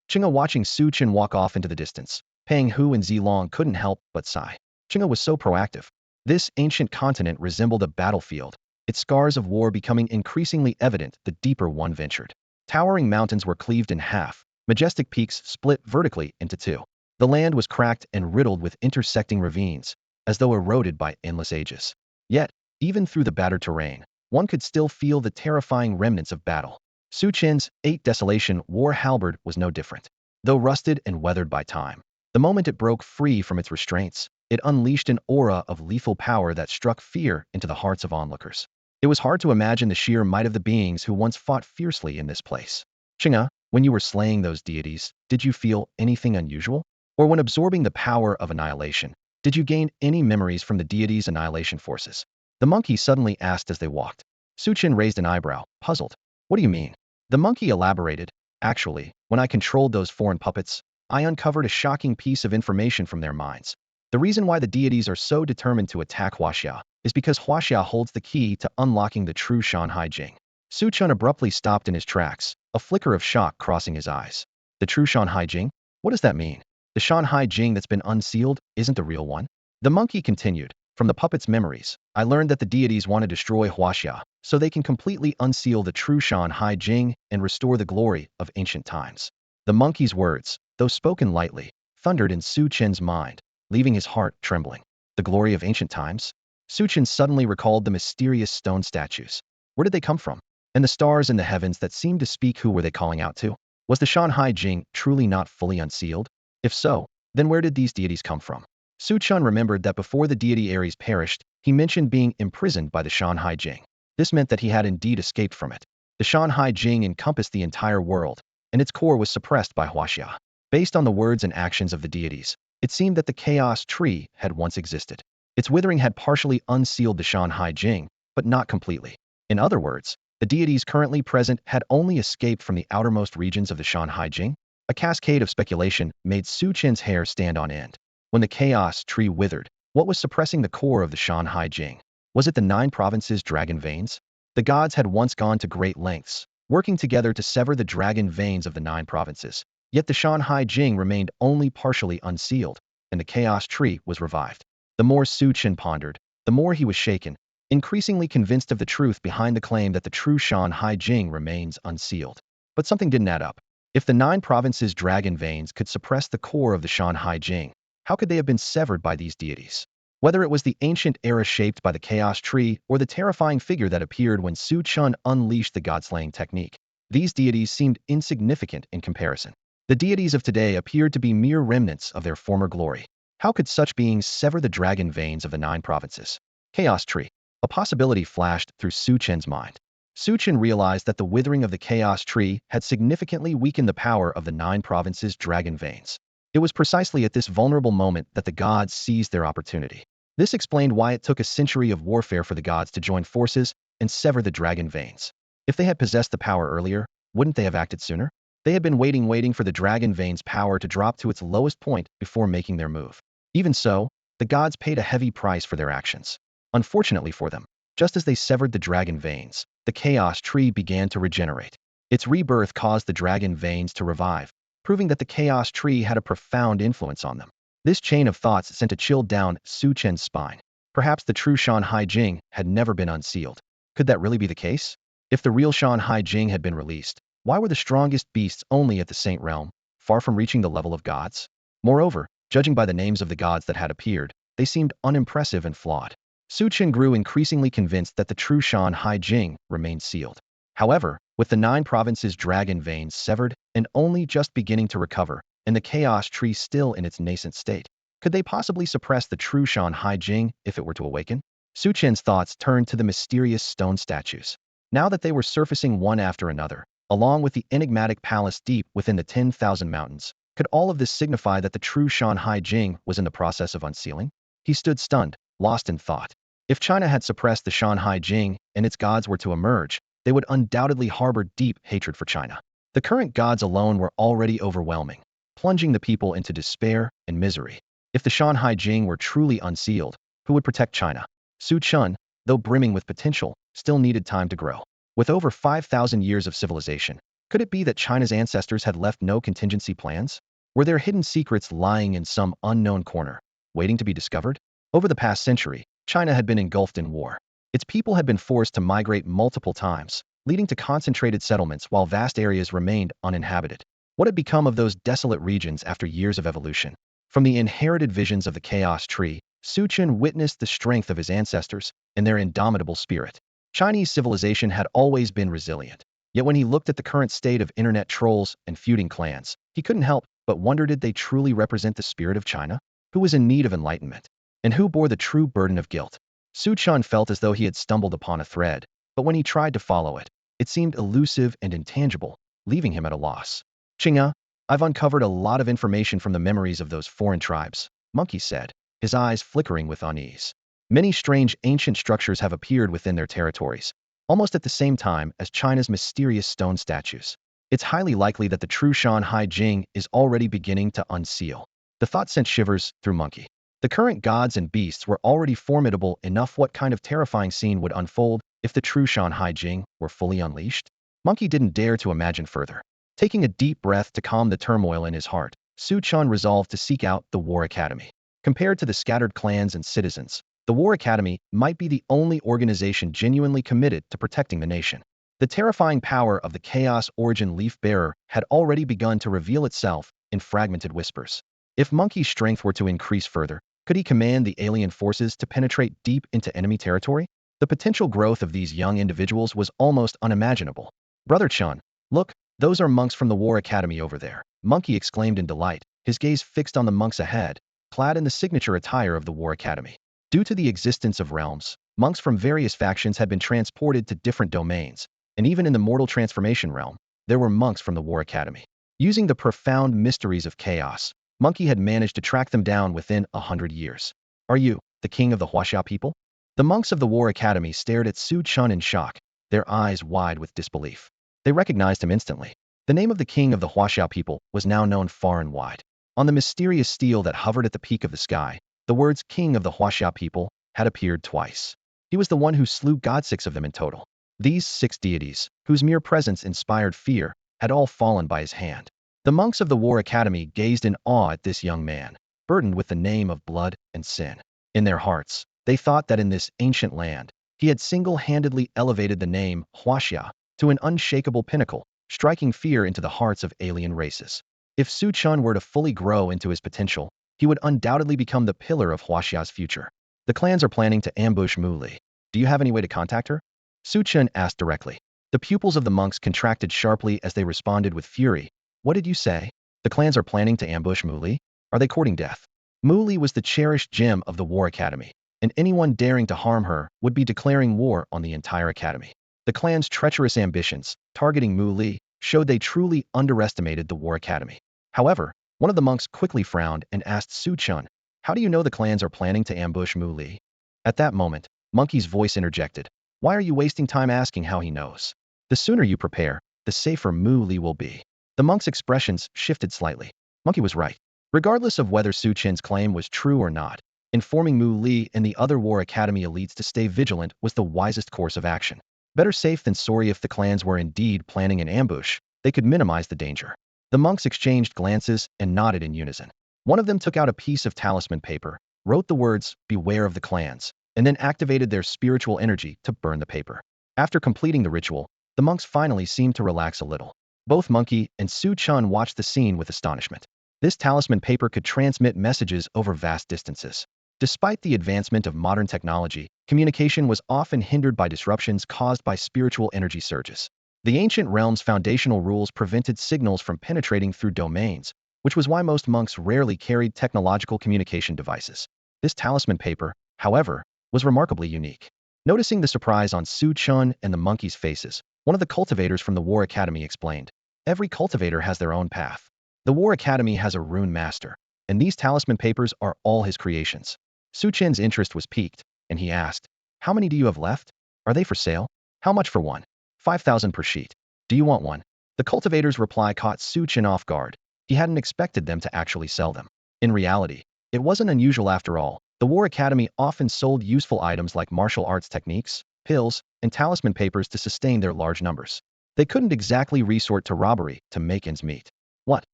Chinga watching Chen walk off into the distance. Pang Hu and Zilong couldn't help but sigh. Chinga was so proactive. This ancient continent resembled a battlefield, its scars of war becoming increasingly evident the deeper one ventured. Towering mountains were cleaved in half, majestic peaks split vertically into two. The land was cracked and riddled with intersecting ravines, as though eroded by endless ages. Yet, even through the battered terrain, one could still feel the terrifying remnants of battle. Chen's 8 Desolation war halberd was no different. Though rusted and weathered by time, the moment it broke free from its restraints, it unleashed an aura of lethal power that struck fear into the hearts of onlookers. It was hard to imagine the sheer might of the beings who once fought fiercely in this place. Chinga, when you were slaying those deities, did you feel anything unusual? Or when absorbing the power of annihilation, did you gain any memories from the deity's annihilation forces? The monkey suddenly asked as they walked. Chen raised an eyebrow, puzzled. What do you mean? The monkey elaborated. Actually, when I controlled those foreign puppets, I uncovered a shocking piece of information from their minds. The reason why the deities are so determined to attack Hashia is because Hashia holds the key to unlocking the true Shanhai Jing. Chen abruptly stopped in his tracks, a flicker of shock crossing his eyes. The true Shanhai Jing? What does that mean? The Shanhai Jing that's been unsealed isn't the real one? The monkey continued. From the puppet's memories, I learned that the deities want to destroy Hashia so they can completely unseal the true Shanhai Jing and restore the glory of ancient times. The monkey's words, though spoken lightly, thundered in Chen's mind, leaving his heart trembling. The glory of ancient times? Chen suddenly recalled the mysterious stone statues. Where did they come from? And the stars in the heavens that seemed to speak, who were they calling out to? Was the Shanhai Jing truly not fully unsealed? If so, then where did these deities come from? Chen remembered that before the deity Ares perished, he mentioned being imprisoned by the Shanhai Jing. This meant that he had indeed escaped from it. The Shanhai Jing encompassed the entire world, and its core was suppressed by Hashia. Based on the words and actions of the deities, it seemed that the chaos tree had once existed. Its withering had partially unsealed the Shanhai Jing, but not completely. In other words, the deities currently present had only escaped from the outermost regions of the Shanhai Jing. A cascade of speculation made Chen's hair stand on end. When the chaos tree withered, what was suppressing the core of the Shanhai Jing? Was it the 9 provinces' dragon veins? The gods had once gone to great lengths, working together to sever the dragon veins of the 9 provinces. Yet the Shanhai Jing remained only partially unsealed, and the chaos tree was revived. The more Chen pondered, the more he was shaken, increasingly convinced of the truth behind the claim that the true Shanhai Jing remains unsealed. But something didn't add up. If the 9 provinces' dragon veins could suppress the core of the Shanhai Jing, how could they have been severed by these deities? Whether it was the ancient era shaped by the chaos tree or the terrifying figure that appeared when Chen unleashed the god-slaying technique, these deities seemed insignificant in comparison. The deities of today appeared to be mere remnants of their former glory. How could such beings sever the dragon veins of the 9 provinces? Chaos tree. A possibility flashed through Chen's mind. Chen realized that the withering of the chaos tree had significantly weakened the power of the 9 provinces' dragon veins. It was precisely at this vulnerable moment that the gods seized their opportunity. This explained why it took a century of warfare for the gods to join forces and sever the dragon veins. If they had possessed the power earlier, wouldn't they have acted sooner? They had been waiting for the dragon veins' power to drop to its lowest point before making their move. Even so, the gods paid a heavy price for their actions. Unfortunately for them, just as they severed the dragon veins, the chaos tree began to regenerate. Its rebirth caused the dragon veins to revive, proving that the chaos tree had a profound influence on them. This chain of thoughts sent a chill down Chen's spine. Perhaps the true Shanhai Jing had never been unsealed. Could that really be the case? If the real Shanhai Jing had been released, why were the strongest beasts only at the Saint Realm, far from reaching the level of gods? Moreover, judging by the names of the gods that had appeared, they seemed unimpressive and flawed. Chen grew increasingly convinced that the true Shanhai Jing remained sealed. However, With the 9 provinces' dragon veins severed and only just beginning to recover, and the chaos tree still in its nascent state, could they possibly suppress the true Shan Hai Jing if it were to awaken? Su Chen's thoughts turned to the mysterious stone statues. Now that they were surfacing one after another, along with the enigmatic palace deep within the 10,000 mountains, could all of this signify that the true Shan Hai Jing was in the process of unsealing? He stood stunned, lost in thought. If China had suppressed the Shan Hai Jing and its gods were to emerge, they would undoubtedly harbor deep hatred for China. The current gods alone were already overwhelming, plunging the people into despair and misery. If the Shan Hai Jing were truly unsealed, who would protect China? Su Chen, though brimming with potential, still needed time to grow. With over 5,000 years of civilization, could it be that China's ancestors had left no contingency plans? Were there hidden secrets lying in some unknown corner, waiting to be discovered? Over the past century, China had been engulfed in war. Its people had been forced to migrate multiple times, leading to concentrated settlements while vast areas remained uninhabited. What had become of those desolate regions after years of evolution? From the inherited visions of the chaos tree, Su Chen witnessed the strength of his ancestors and their indomitable spirit. Chinese civilization had always been resilient. Yet when he looked at the current state of internet trolls and feuding clans, he couldn't help but wonder, did they truly represent the spirit of China? Who was in need of enlightenment? And who bore the true burden of guilt? Su Chen felt as though he had stumbled upon a thread, but when he tried to follow it, it seemed elusive and intangible, leaving him at a loss. Chinga, I've uncovered a lot of information from the memories of those foreign tribes, Monkey said, his eyes flickering with unease. Many strange ancient structures have appeared within their territories, almost at the same time as China's mysterious stone statues. It's highly likely that the true Shan Hai Jing is already beginning to unseal. The thought sent shivers through Monkey. The current gods and beasts were already formidable enough. What kind of terrifying scene would unfold if the true Shan Hai Jing were fully unleashed? Monkey didn't dare to imagine further. Taking a deep breath to calm the turmoil in his heart, Su Chen resolved to seek out the War Academy. Compared to the scattered clans and citizens, the War Academy might be the only organization genuinely committed to protecting the nation. The terrifying power of the Chaos Origin Leaf Bearer had already begun to reveal itself in fragmented whispers. If Monkey's strength were to increase further, could he command the alien forces to penetrate deep into enemy territory? The potential growth of these young individuals was almost unimaginable. Brother Chen, look, those are monks from the War Academy over there, Monkey exclaimed in delight, his gaze fixed on the monks ahead, clad in the signature attire of the War Academy. Due to the existence of realms, monks from various factions had been transported to different domains, and even in the mortal transformation realm, there were monks from the War Academy. Using the profound mysteries of chaos, Monkey had managed to track them down within 100 years. Are you the king of the Hashia people? The monks of the War Academy stared at Su Chen in shock, their eyes wide with disbelief. They recognized him instantly. The name of the king of the Hashia people was now known far and wide. On the mysterious stele that hovered at the peak of the sky, the words King of the Hashia people had appeared twice. He was the one who slew God, 6 of them in total. These 6 deities, whose mere presence inspired fear, had all fallen by his hand. The monks of the War Academy gazed in awe at this young man, burdened with the name of blood and sin. In their hearts, they thought that in this ancient land, he had single-handedly elevated the name Hashia to an unshakable pinnacle, striking fear into the hearts of alien races. If Su Chen were to fully grow into his potential, he would undoubtedly become the pillar of Hashia's future. The clans are planning to ambush Mu Li. Do you have any way to contact her? Su Chen asked directly. The pupils of the monks contracted sharply as they responded with fury. What did you say? The clans are planning to ambush Mu Li? Are they courting death? Mu Li was the cherished gem of the War Academy, and anyone daring to harm her would be declaring war on the entire academy. The clan's treacherous ambitions, targeting Mu Li, showed they truly underestimated the War Academy. However, one of the monks quickly frowned and asked Su Chen, how do you know the clans are planning to ambush Mu Li? At that moment, Monkey's voice interjected. Why are you wasting time asking how he knows? The sooner you prepare, the safer Mu Li will be. The monk's expressions shifted slightly. Monkey was right. Regardless of whether Su Chen's claim was true or not, informing Mu Li and the other War Academy elites to stay vigilant was the wisest course of action. Better safe than sorry. If the clans were indeed planning an ambush, they could minimize the danger. The monks exchanged glances and nodded in unison. One of them took out a piece of talisman paper, wrote the words, "Beware of the clans," and then activated their spiritual energy to burn the paper. After completing the ritual, the monks finally seemed to relax a little. Both Monkey and Su Chen watched the scene with astonishment. This talisman paper could transmit messages over vast distances. Despite the advancement of modern technology, communication was often hindered by disruptions caused by spiritual energy surges. The ancient realm's foundational rules prevented signals from penetrating through domains, which was why most monks rarely carried technological communication devices. This talisman paper, however, was remarkably unique. Noticing the surprise on Su Chun and the monkeys' faces, one of the cultivators from the War Academy explained, "Every cultivator has their own path. The War Academy has a rune master, and these talisman papers are all his creations." Su Chen's interest was piqued, and he asked, "How many do you have left? Are they for sale? How much for one?" 5,000 per sheet. Do you want one? The cultivator's reply caught Su Chen off guard. He hadn't expected them to actually sell them. In reality, it wasn't unusual after all. The War Academy often sold useful items like martial arts techniques, pills, and talisman papers to sustain their large numbers. They couldn't exactly resort to robbery to make ends meet. What?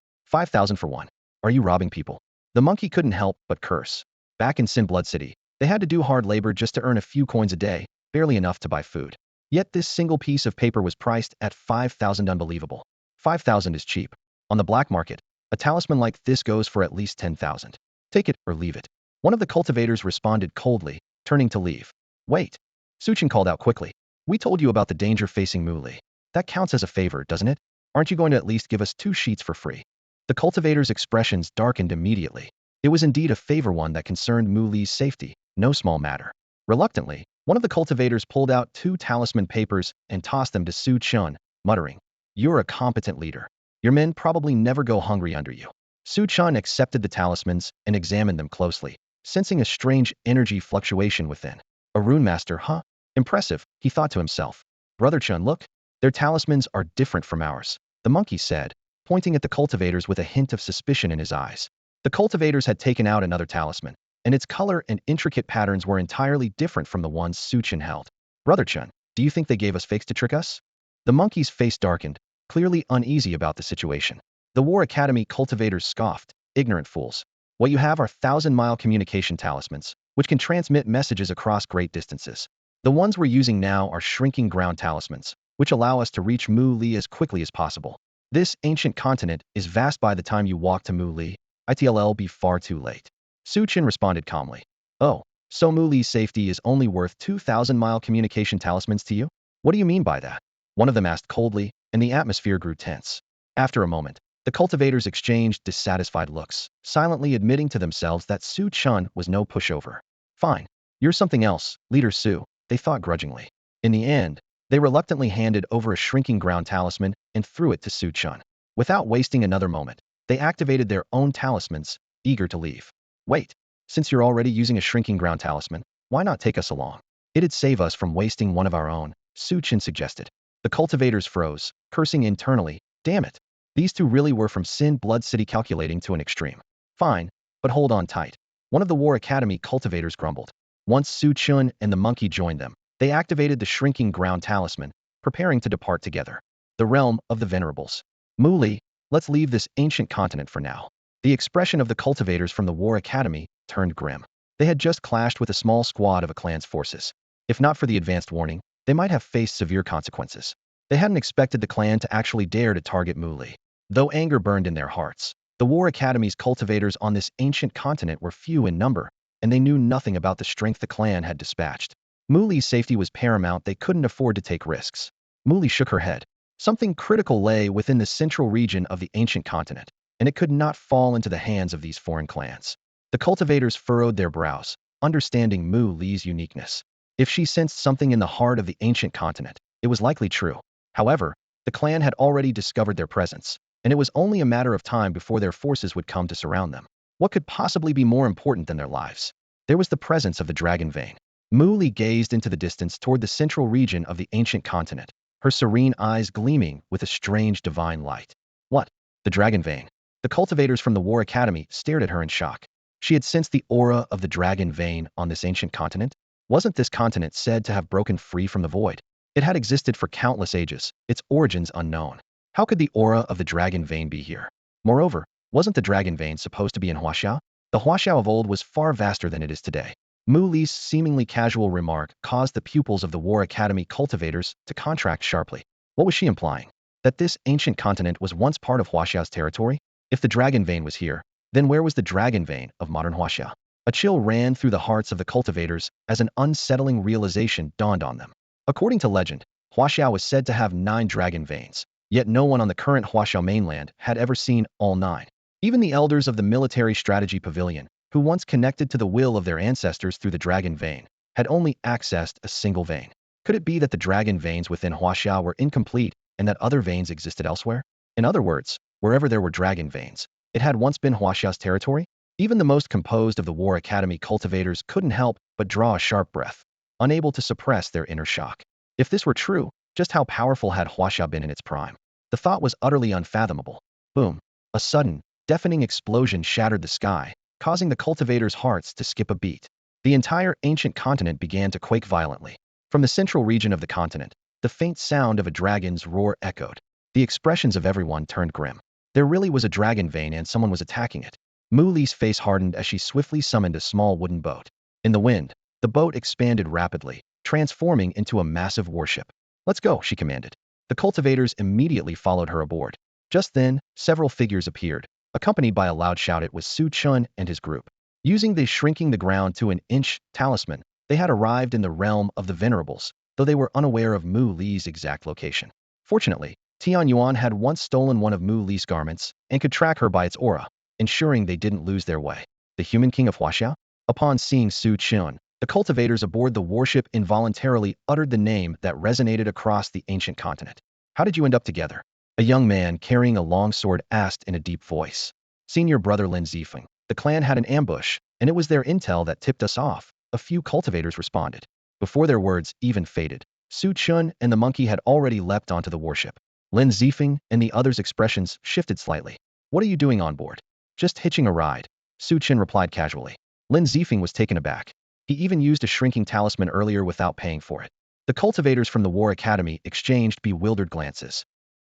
5,000 for one? Are you robbing people? The monkey couldn't help but curse. Back in Sin Blood City, they had to do hard labor just to earn a few coins a day, barely enough to buy food. Yet this single piece of paper was priced at 5,000. Unbelievable. 5,000 is cheap. On the black market, a talisman like this goes for at least 10,000. Take it or leave it. One of the cultivators responded coldly, turning to leave. Wait. Su Chen called out quickly. We told you about the danger facing Mu Li. That counts as a favor, doesn't it? Aren't you going to at least give us 2 sheets for free? The cultivator's expressions darkened immediately. It was indeed a favor, one that concerned Mu Li's safety, no small matter. Reluctantly, one of the cultivators pulled out 2 talisman papers and tossed them to Su Chun, muttering, "You're a competent leader. Your men probably never go hungry under you." Su Chun accepted the talismans and examined them closely, sensing a strange energy fluctuation within. A rune master, huh? Impressive, he thought to himself. Brother Chun, look. Their talismans are different from ours, the monkey said, pointing at the cultivators with a hint of suspicion in his eyes. The cultivators had taken out another talisman, and its color and intricate patterns were entirely different from the ones Su Chen held. Brother Chun, do you think they gave us fakes to trick us? The monkey's face darkened, clearly uneasy about the situation. The War Academy cultivators scoffed, ignorant fools. What you have are 1,000-mile communication talismans, which can transmit messages across great distances. The ones we're using now are shrinking ground talismans, which allow us to reach Mu Li as quickly as possible. This ancient continent is vast. By the time you walk to Mu Li, it'll be far too late. Su Chen responded calmly. Oh, so Mu Li's safety is only worth 2,000-mile communication talismans to you? What do you mean by that? One of them asked coldly, and the atmosphere grew tense. After a moment, the cultivators exchanged dissatisfied looks, silently admitting to themselves that Su Chen was no pushover. Fine. You're something else, Leader Su, they thought grudgingly. In the end, they reluctantly handed over a shrinking ground talisman and threw it to Su Chen. Without wasting another moment, they activated their own talismans, eager to leave. Wait, since you're already using a shrinking ground talisman, why not take us along? It'd save us from wasting one of our own, Su Chen suggested. The cultivators froze, cursing internally. Damn it. These two really were from Sin Blood City, calculating to an extreme. Fine, but hold on tight. One of the War Academy cultivators grumbled. Once Su Chen and the monkey joined them, they activated the shrinking ground talisman, preparing to depart together. The realm of the venerables. Mu Li, let's leave this ancient continent for now. The expression of the cultivators from the War Academy turned grim. They had just clashed with a small squad of a clan's forces. If not for the advanced warning, they might have faced severe consequences. They hadn't expected the clan to actually dare to target Mu Li. Though anger burned in their hearts, the War Academy's cultivators on this ancient continent were few in number, and they knew nothing about the strength the clan had dispatched. Mu Li's safety was paramount. They couldn't afford to take risks. Mu Li shook her head. Something critical lay within the central region of the ancient continent, and it could not fall into the hands of these foreign clans. The cultivators furrowed their brows, understanding Mu Li's uniqueness. If she sensed something in the heart of the ancient continent, it was likely true. However, the clan had already discovered their presence, and it was only a matter of time before their forces would come to surround them. What could possibly be more important than their lives? There was the presence of the dragon vein. Mu Li gazed into the distance toward the central region of the ancient continent, her serene eyes gleaming with a strange divine light. What? The dragon vein? The cultivators from the War Academy stared at her in shock. She had sensed the aura of the dragon vein on this ancient continent. Wasn't this continent said to have broken free from the void? It had existed for countless ages, its origins unknown. How could the aura of the dragon vein be here? Moreover, wasn't the dragon vein supposed to be in Hashia? The Hashia of old was far vaster than it is today. Mu Li's seemingly casual remark caused the pupils of the War Academy cultivators to contract sharply. What was she implying? That this ancient continent was once part of Hashia's territory? If the dragon vein was here, then where was the dragon vein of modern Hashia? A chill ran through the hearts of the cultivators as an unsettling realization dawned on them. According to legend, Hashia was said to have 9 dragon veins, yet no one on the current Hashia mainland had ever seen all 9. Even the elders of the military strategy pavilion, who once connected to the will of their ancestors through the dragon vein, had only accessed a single vein. Could it be that the dragon veins within Hashia were incomplete and that other veins existed elsewhere? In other words, wherever there were dragon veins, it had once been Hashia's territory? Even the most composed of the War Academy cultivators couldn't help but draw a sharp breath, unable to suppress their inner shock. If this were true, just how powerful had Hashia been in its prime? The thought was utterly unfathomable. Boom! A sudden, deafening explosion shattered the sky, causing the cultivators' hearts to skip a beat. The entire ancient continent began to quake violently. From the central region of the continent, the faint sound of a dragon's roar echoed. The expressions of everyone turned grim. There really was a dragon vein and someone was attacking it. Mu Li's face hardened as she swiftly summoned a small wooden boat. In the wind, the boat expanded rapidly, transforming into a massive warship. "Let's go," she commanded. The cultivators immediately followed her aboard. Just then, several figures appeared, accompanied by a loud shout. It was Chen and his group. Using the shrinking the ground to an inch talisman, they had arrived in the realm of the venerables, though they were unaware of Mu Li's exact location. Fortunately, Tian Yuan had once stolen one of Mu Li's garments and could track her by its aura, ensuring they didn't lose their way. The human king of Hashia? Upon seeing Chen, the cultivators aboard the warship involuntarily uttered the name that resonated across the ancient continent. "How did you end up together?" A young man carrying a long sword asked in a deep voice. "Senior brother Lin Zifeng. The clan had an ambush, and it was their intel that tipped us off," a few cultivators responded. Before their words even faded, Chen and the monkey had already leapt onto the warship. Lin Zifeng and the others' expressions shifted slightly. "What are you doing on board?" "Just hitching a ride," Chen replied casually. Lin Zifeng was taken aback. He even used a shrinking talisman earlier without paying for it. The cultivators from the War Academy exchanged bewildered glances.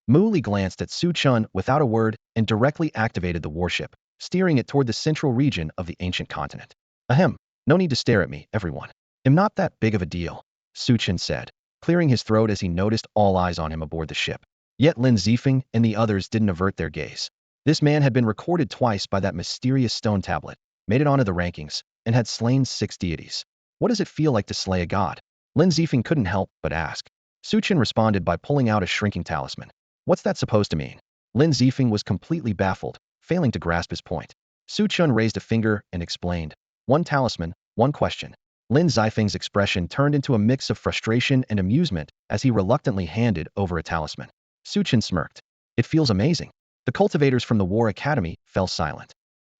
Mu Li glanced at Chen without a word and directly activated the warship, steering it toward the central region of the ancient continent. "Ahem, no need to stare at me, everyone. I'm not that big of a deal," Chen said, clearing his throat as he noticed all eyes on him aboard the ship. Yet Lin Zifeng and the others didn't avert their gaze. This man had been recorded twice by that mysterious stone tablet, made it onto the rankings, and had slain 6 deities. What does it feel like to slay a god? Lin Zifeng couldn't help but ask. Chen responded by pulling out a shrinking talisman. "What's that supposed to mean?" Lin Zifeng was completely baffled, failing to grasp his point. Chen raised a finger and explained. "One talisman, one question." Lin Zifeng's expression turned into a mix of frustration and amusement as he reluctantly handed over a talisman. Chen smirked. "It feels amazing." The cultivators from the War Academy fell silent.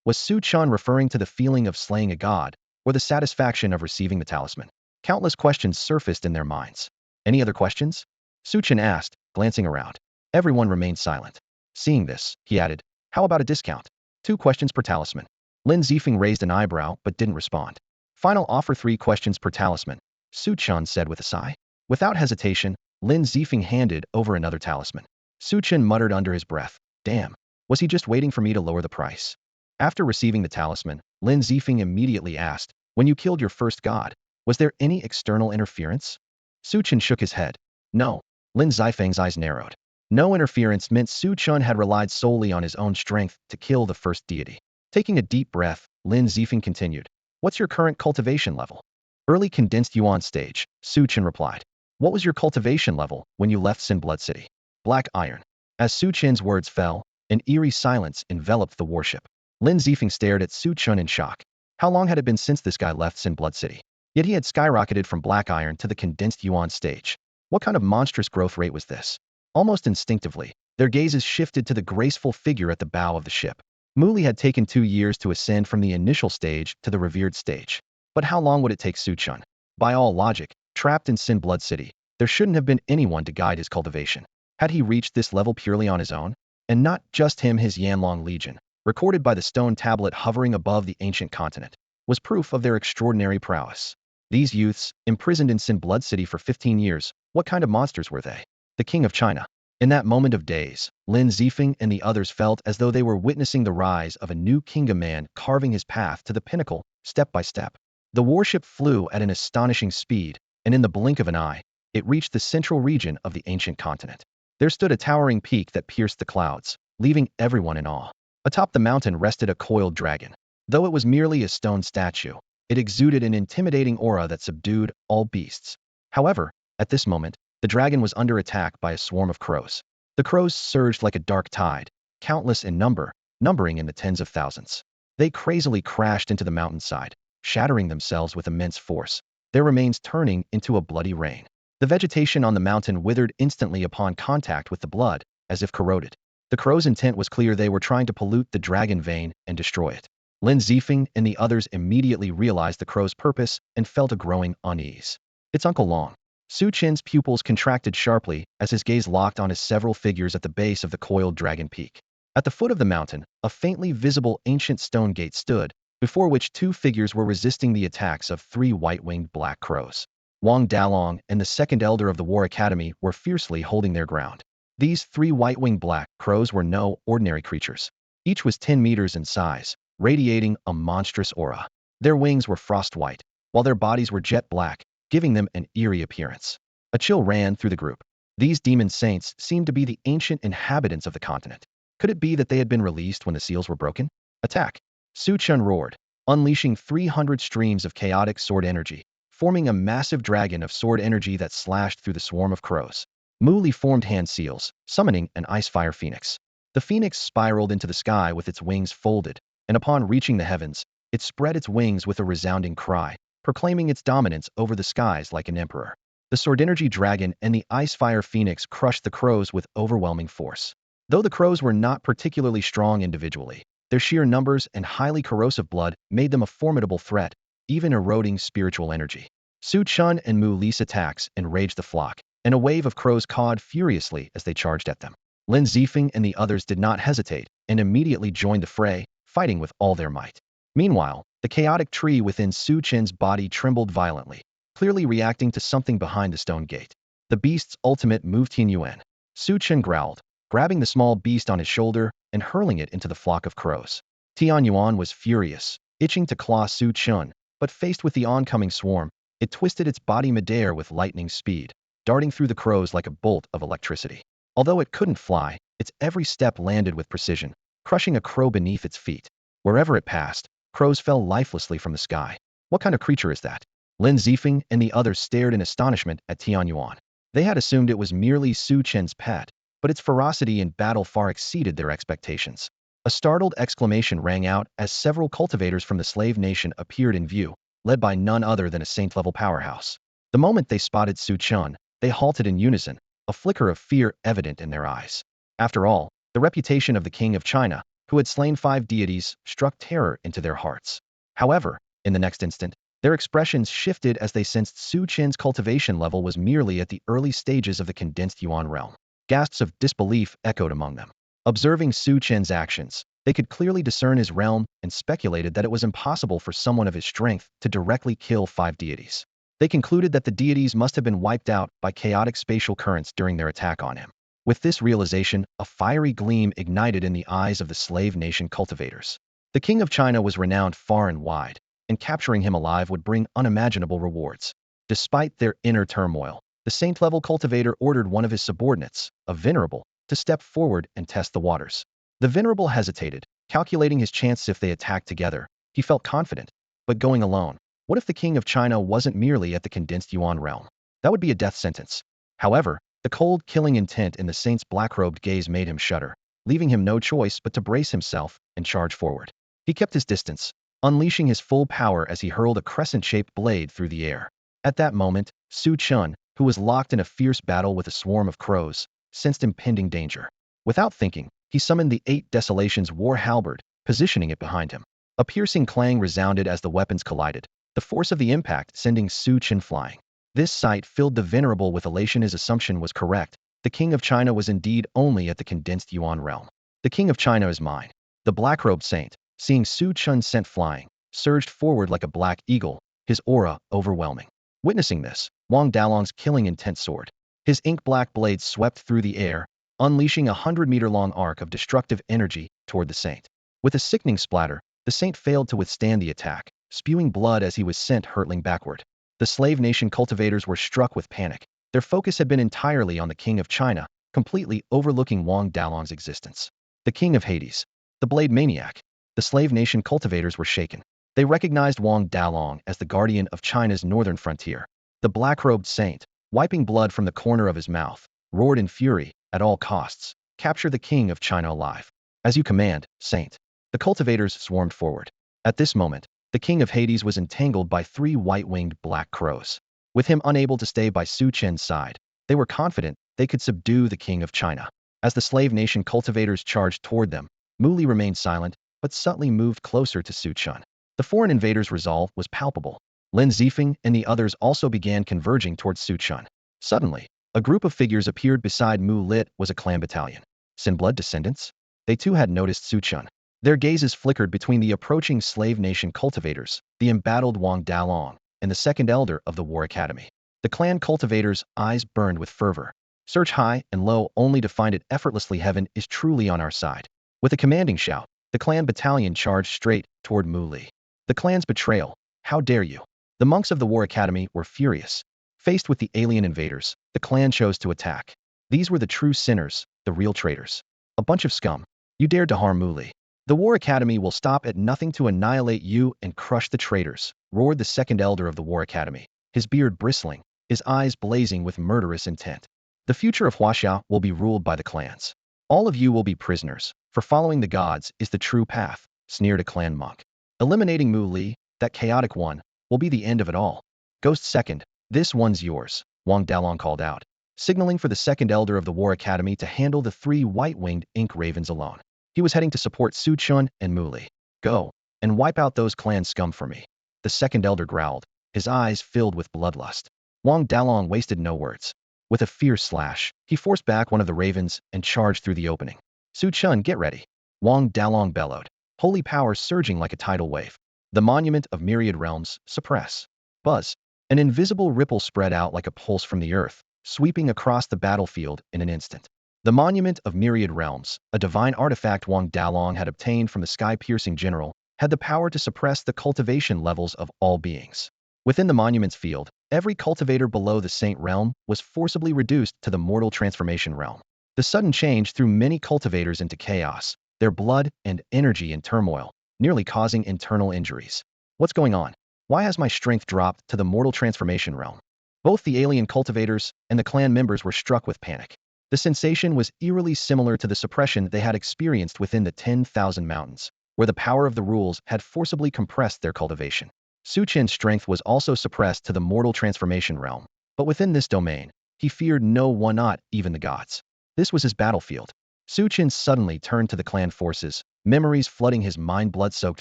Was Chen referring to the feeling of slaying a god, or the satisfaction of receiving the talisman? Countless questions surfaced in their minds. "Any other questions?" Chen asked, glancing around. Everyone remained silent. Seeing this, he added, "How about a discount? 2 questions per talisman." Lin Zifeng raised an eyebrow but didn't respond. "Final offer 3 questions per talisman," Chen said with a sigh. Without hesitation, Lin Zifeng handed over another talisman. Chen muttered under his breath, "Damn, was he just waiting for me to lower the price?" After receiving the talisman, Lin Zifeng immediately asked, "When you killed your first god, was there any external interference?" Chen shook his head. "No." Lin Zifeng's eyes narrowed. No interference meant Chen had relied solely on his own strength to kill the first deity. Taking a deep breath, Lin Zifeng continued, "What's your current cultivation level?" "Early condensed yuan stage," Chen replied. "What was your cultivation level when you left Sin Blood City?" "Black iron." As Chen's words fell, an eerie silence enveloped the warship. Lin Zifeng stared at Chen in shock. How long had it been since this guy left Sin Blood City? Yet he had skyrocketed from black iron to the condensed yuan stage. What kind of monstrous growth rate was this? Almost instinctively, their gazes shifted to the graceful figure at the bow of the ship. Mu Li had taken 2 years to ascend from the initial stage to the revered stage. But how long would it take Chen? By all logic, trapped in Sin Blood City, there shouldn't have been anyone to guide his cultivation. Had he reached this level purely on his own? And not just him, his Yanlong Legion, recorded by the stone tablet hovering above the ancient continent, was proof of their extraordinary prowess. These youths, imprisoned in Sin Blood City for 15 years, what kind of monsters were they? The king of China. In that moment of daze, Lin Zifeng and the others felt as though they were witnessing the rise of a new kingdom man carving his path to the pinnacle, step by step. The warship flew at an astonishing speed, and in the blink of an eye, it reached the central region of the ancient continent. There stood a towering peak that pierced the clouds, leaving everyone in awe. Atop the mountain rested a coiled dragon. Though it was merely a stone statue, it exuded an intimidating aura that subdued all beasts. However, at this moment, The dragon was under attack by a swarm of crows. The crows surged like a dark tide, countless in number, numbering in the tens of thousands. They crazily crashed into the mountainside, shattering themselves with immense force, their remains turning into a bloody rain. The vegetation on the mountain withered instantly upon contact with the blood, as if corroded. The crows' intent was clear: they were trying to pollute the dragon vein and destroy it. Lin Zifeng and the others immediately realized the crow's purpose and felt a growing unease. It's Uncle Long. Su Chen's pupils contracted sharply as his gaze locked on his several figures at the base of the coiled dragon peak. At the foot of the mountain, a faintly visible ancient stone gate stood, before which two figures were resisting the attacks of three white-winged black crows. Wang Dalong and the second elder of the War Academy were fiercely holding their ground. These three white-winged black crows were no ordinary creatures. Each was 10 meters in size, radiating a monstrous aura. Their wings were frost white, while their bodies were jet black, giving them an eerie appearance. A chill ran through the group. These demon saints seemed to be the ancient inhabitants of the continent. Could it be that they had been released when the seals were broken? Attack! Su Chen roared, unleashing 300 streams of chaotic sword energy, forming a massive dragon of sword energy that slashed through the swarm of crows. Mu Li formed hand seals, summoning an ice-fire phoenix. The phoenix spiraled into the sky with its wings folded, and upon reaching the heavens, it spread its wings with a resounding cry, proclaiming its dominance over the skies like an emperor. The sword energy dragon and the ice-fire phoenix crushed the crows with overwhelming force. Though the crows were not particularly strong individually, their sheer numbers and highly corrosive blood made them a formidable threat, even eroding spiritual energy. Su Chen and Mu Li's attacks enraged the flock, and a wave of crows cawed furiously as they charged at them. Lin Zifeng and the others did not hesitate and immediately joined the fray, fighting with all their might. Meanwhile, the chaotic tree within Su Chen's body trembled violently, clearly reacting to something behind the stone gate. The beast's ultimate move, Tian Yuan. Su Chen growled, grabbing the small beast on his shoulder and hurling it into the flock of crows. Tian Yuan was furious, itching to claw Su Chen, but faced with the oncoming swarm, it twisted its body midair with lightning speed, darting through the crows like a bolt of electricity. Although it couldn't fly, its every step landed with precision, crushing a crow beneath its feet. Wherever it passed, crows fell lifelessly from the sky. What kind of creature is that? Lin Zifeng and the others stared in astonishment at Tian Yuan. They had assumed it was merely Su Chen's pet, but its ferocity in battle far exceeded their expectations. A startled exclamation rang out as several cultivators from the slave nation appeared in view, led by none other than a saint-level powerhouse. The moment they spotted Su Chen, they halted in unison, a flicker of fear evident in their eyes. After all, the reputation of the King of China, who had slain 5 deities, struck terror into their hearts. However, in the next instant, their expressions shifted as they sensed Su Chen's cultivation level was merely at the early stages of the condensed Yuan realm. Gasps of disbelief echoed among them. Observing Su Chen's actions, they could clearly discern his realm and speculated that it was impossible for someone of his strength to directly kill 5 deities. They concluded that the deities must have been wiped out by chaotic spatial currents during their attack on him. With this realization, a fiery gleam ignited in the eyes of the slave nation cultivators. The King of China was renowned far and wide, and capturing him alive would bring unimaginable rewards. Despite their inner turmoil, the saint-level cultivator ordered one of his subordinates, a venerable, to step forward and test the waters. The venerable hesitated, calculating his chances if they attacked together. He felt confident, but going alone, what if the King of China wasn't merely at the condensed Yuan realm? That would be a death sentence. However, the cold, killing intent in the saint's black-robed gaze made him shudder, leaving him no choice but to brace himself and charge forward. He kept his distance, unleashing his full power as he hurled a crescent-shaped blade through the air. At that moment, Su Chen, who was locked in a fierce battle with a swarm of crows, sensed impending danger. Without thinking, he summoned the 8 Desolations war halberd, positioning it behind him. A piercing clang resounded as the weapons collided, the force of the impact sending Su Chen flying. This sight filled the venerable with elation. His assumption was correct. The King of China was indeed only at the condensed Yuan realm. The King of China is mine. The black-robed saint, seeing Su Chen sent flying, surged forward like a black eagle, his aura overwhelming. Witnessing this, Wang Dalong's killing intent soared. His ink-black blade swept through the air, unleashing a 100-meter-long arc of destructive energy toward the saint. With a sickening splatter, the saint failed to withstand the attack, spewing blood as he was sent hurtling backward. The slave nation cultivators were struck with panic. Their focus had been entirely on the King of China, completely overlooking Wang Dalong's existence. The King of Hades, the Blade Maniac. The slave nation cultivators were shaken. They recognized Wang Dalong as the guardian of China's northern frontier. The black-robed saint, wiping blood from the corner of his mouth, roared in fury, at all costs, capture the king of China alive. As you command, Saint. The cultivators swarmed forward. At this moment, the king of Hades was entangled by 3 white-winged black crows. With him unable to stay by Su Chen's side, they were confident they could subdue the king of China. As the slave nation cultivators charged toward them, Mu Li remained silent, but subtly moved closer to Su Chen. The foreign invaders' resolve was palpable. Lin Zifeng and the others also began converging towards Su Chen. Suddenly, a group of figures appeared beside Mu Lit was a clan battalion. Sinblood descendants? They too had noticed Su Chen. Their gazes flickered between the approaching slave nation cultivators, the embattled Wang Dalong, and the second elder of the War Academy. The clan cultivators' eyes burned with fervor. Search high and low only to find it effortlessly. Heaven is truly on our side. With a commanding shout, the clan battalion charged straight toward Mu Li. The clan's betrayal. How dare you? The monks of the War Academy were furious. Faced with the alien invaders, the clan chose to attack. These were the true sinners, the real traitors. A bunch of scum. You dared to harm Mu Li. The War Academy will stop at nothing to annihilate you and crush the traitors, roared the second elder of the War Academy, his beard bristling, his eyes blazing with murderous intent. The future of Hashia will be ruled by the clans. All of you will be prisoners, for following the gods is the true path, sneered a clan monk. Eliminating Mu Li, that chaotic one, will be the end of it all. Ghost second, this one's yours, Wang Dalong called out, signaling for the second elder of the War Academy to handle the 3 white-winged ink ravens alone. He was heading to support Su Chen and Mu Li. Go, and wipe out those clan scum for me. The second elder growled, his eyes filled with bloodlust. Wang Dalong wasted no words. With a fierce slash, he forced back one of the ravens and charged through the opening. Su Chen, get ready. Wang Dalong bellowed, holy power surging like a tidal wave. The monument of myriad realms, suppress. Buzz. An invisible ripple spread out like a pulse from the earth, sweeping across the battlefield in an instant. The monument of myriad realms, a divine artifact Wang Dalong had obtained from the sky-piercing general, had the power to suppress the cultivation levels of all beings. Within the monument's field, every cultivator below the saint realm was forcibly reduced to the mortal transformation realm. The sudden change threw many cultivators into chaos, their blood and energy in turmoil, nearly causing internal injuries. What's going on? Why has my strength dropped to the mortal transformation realm? Both the alien cultivators and the clan members were struck with panic. The sensation was eerily similar to the suppression they had experienced within the 10,000 mountains, where the power of the rules had forcibly compressed their cultivation. Su Chen's strength was also suppressed to the mortal transformation realm, but within this domain, he feared no one, not even the gods. This was his battlefield. Su Chen suddenly turned to the clan forces, memories flooding his mind, blood-soaked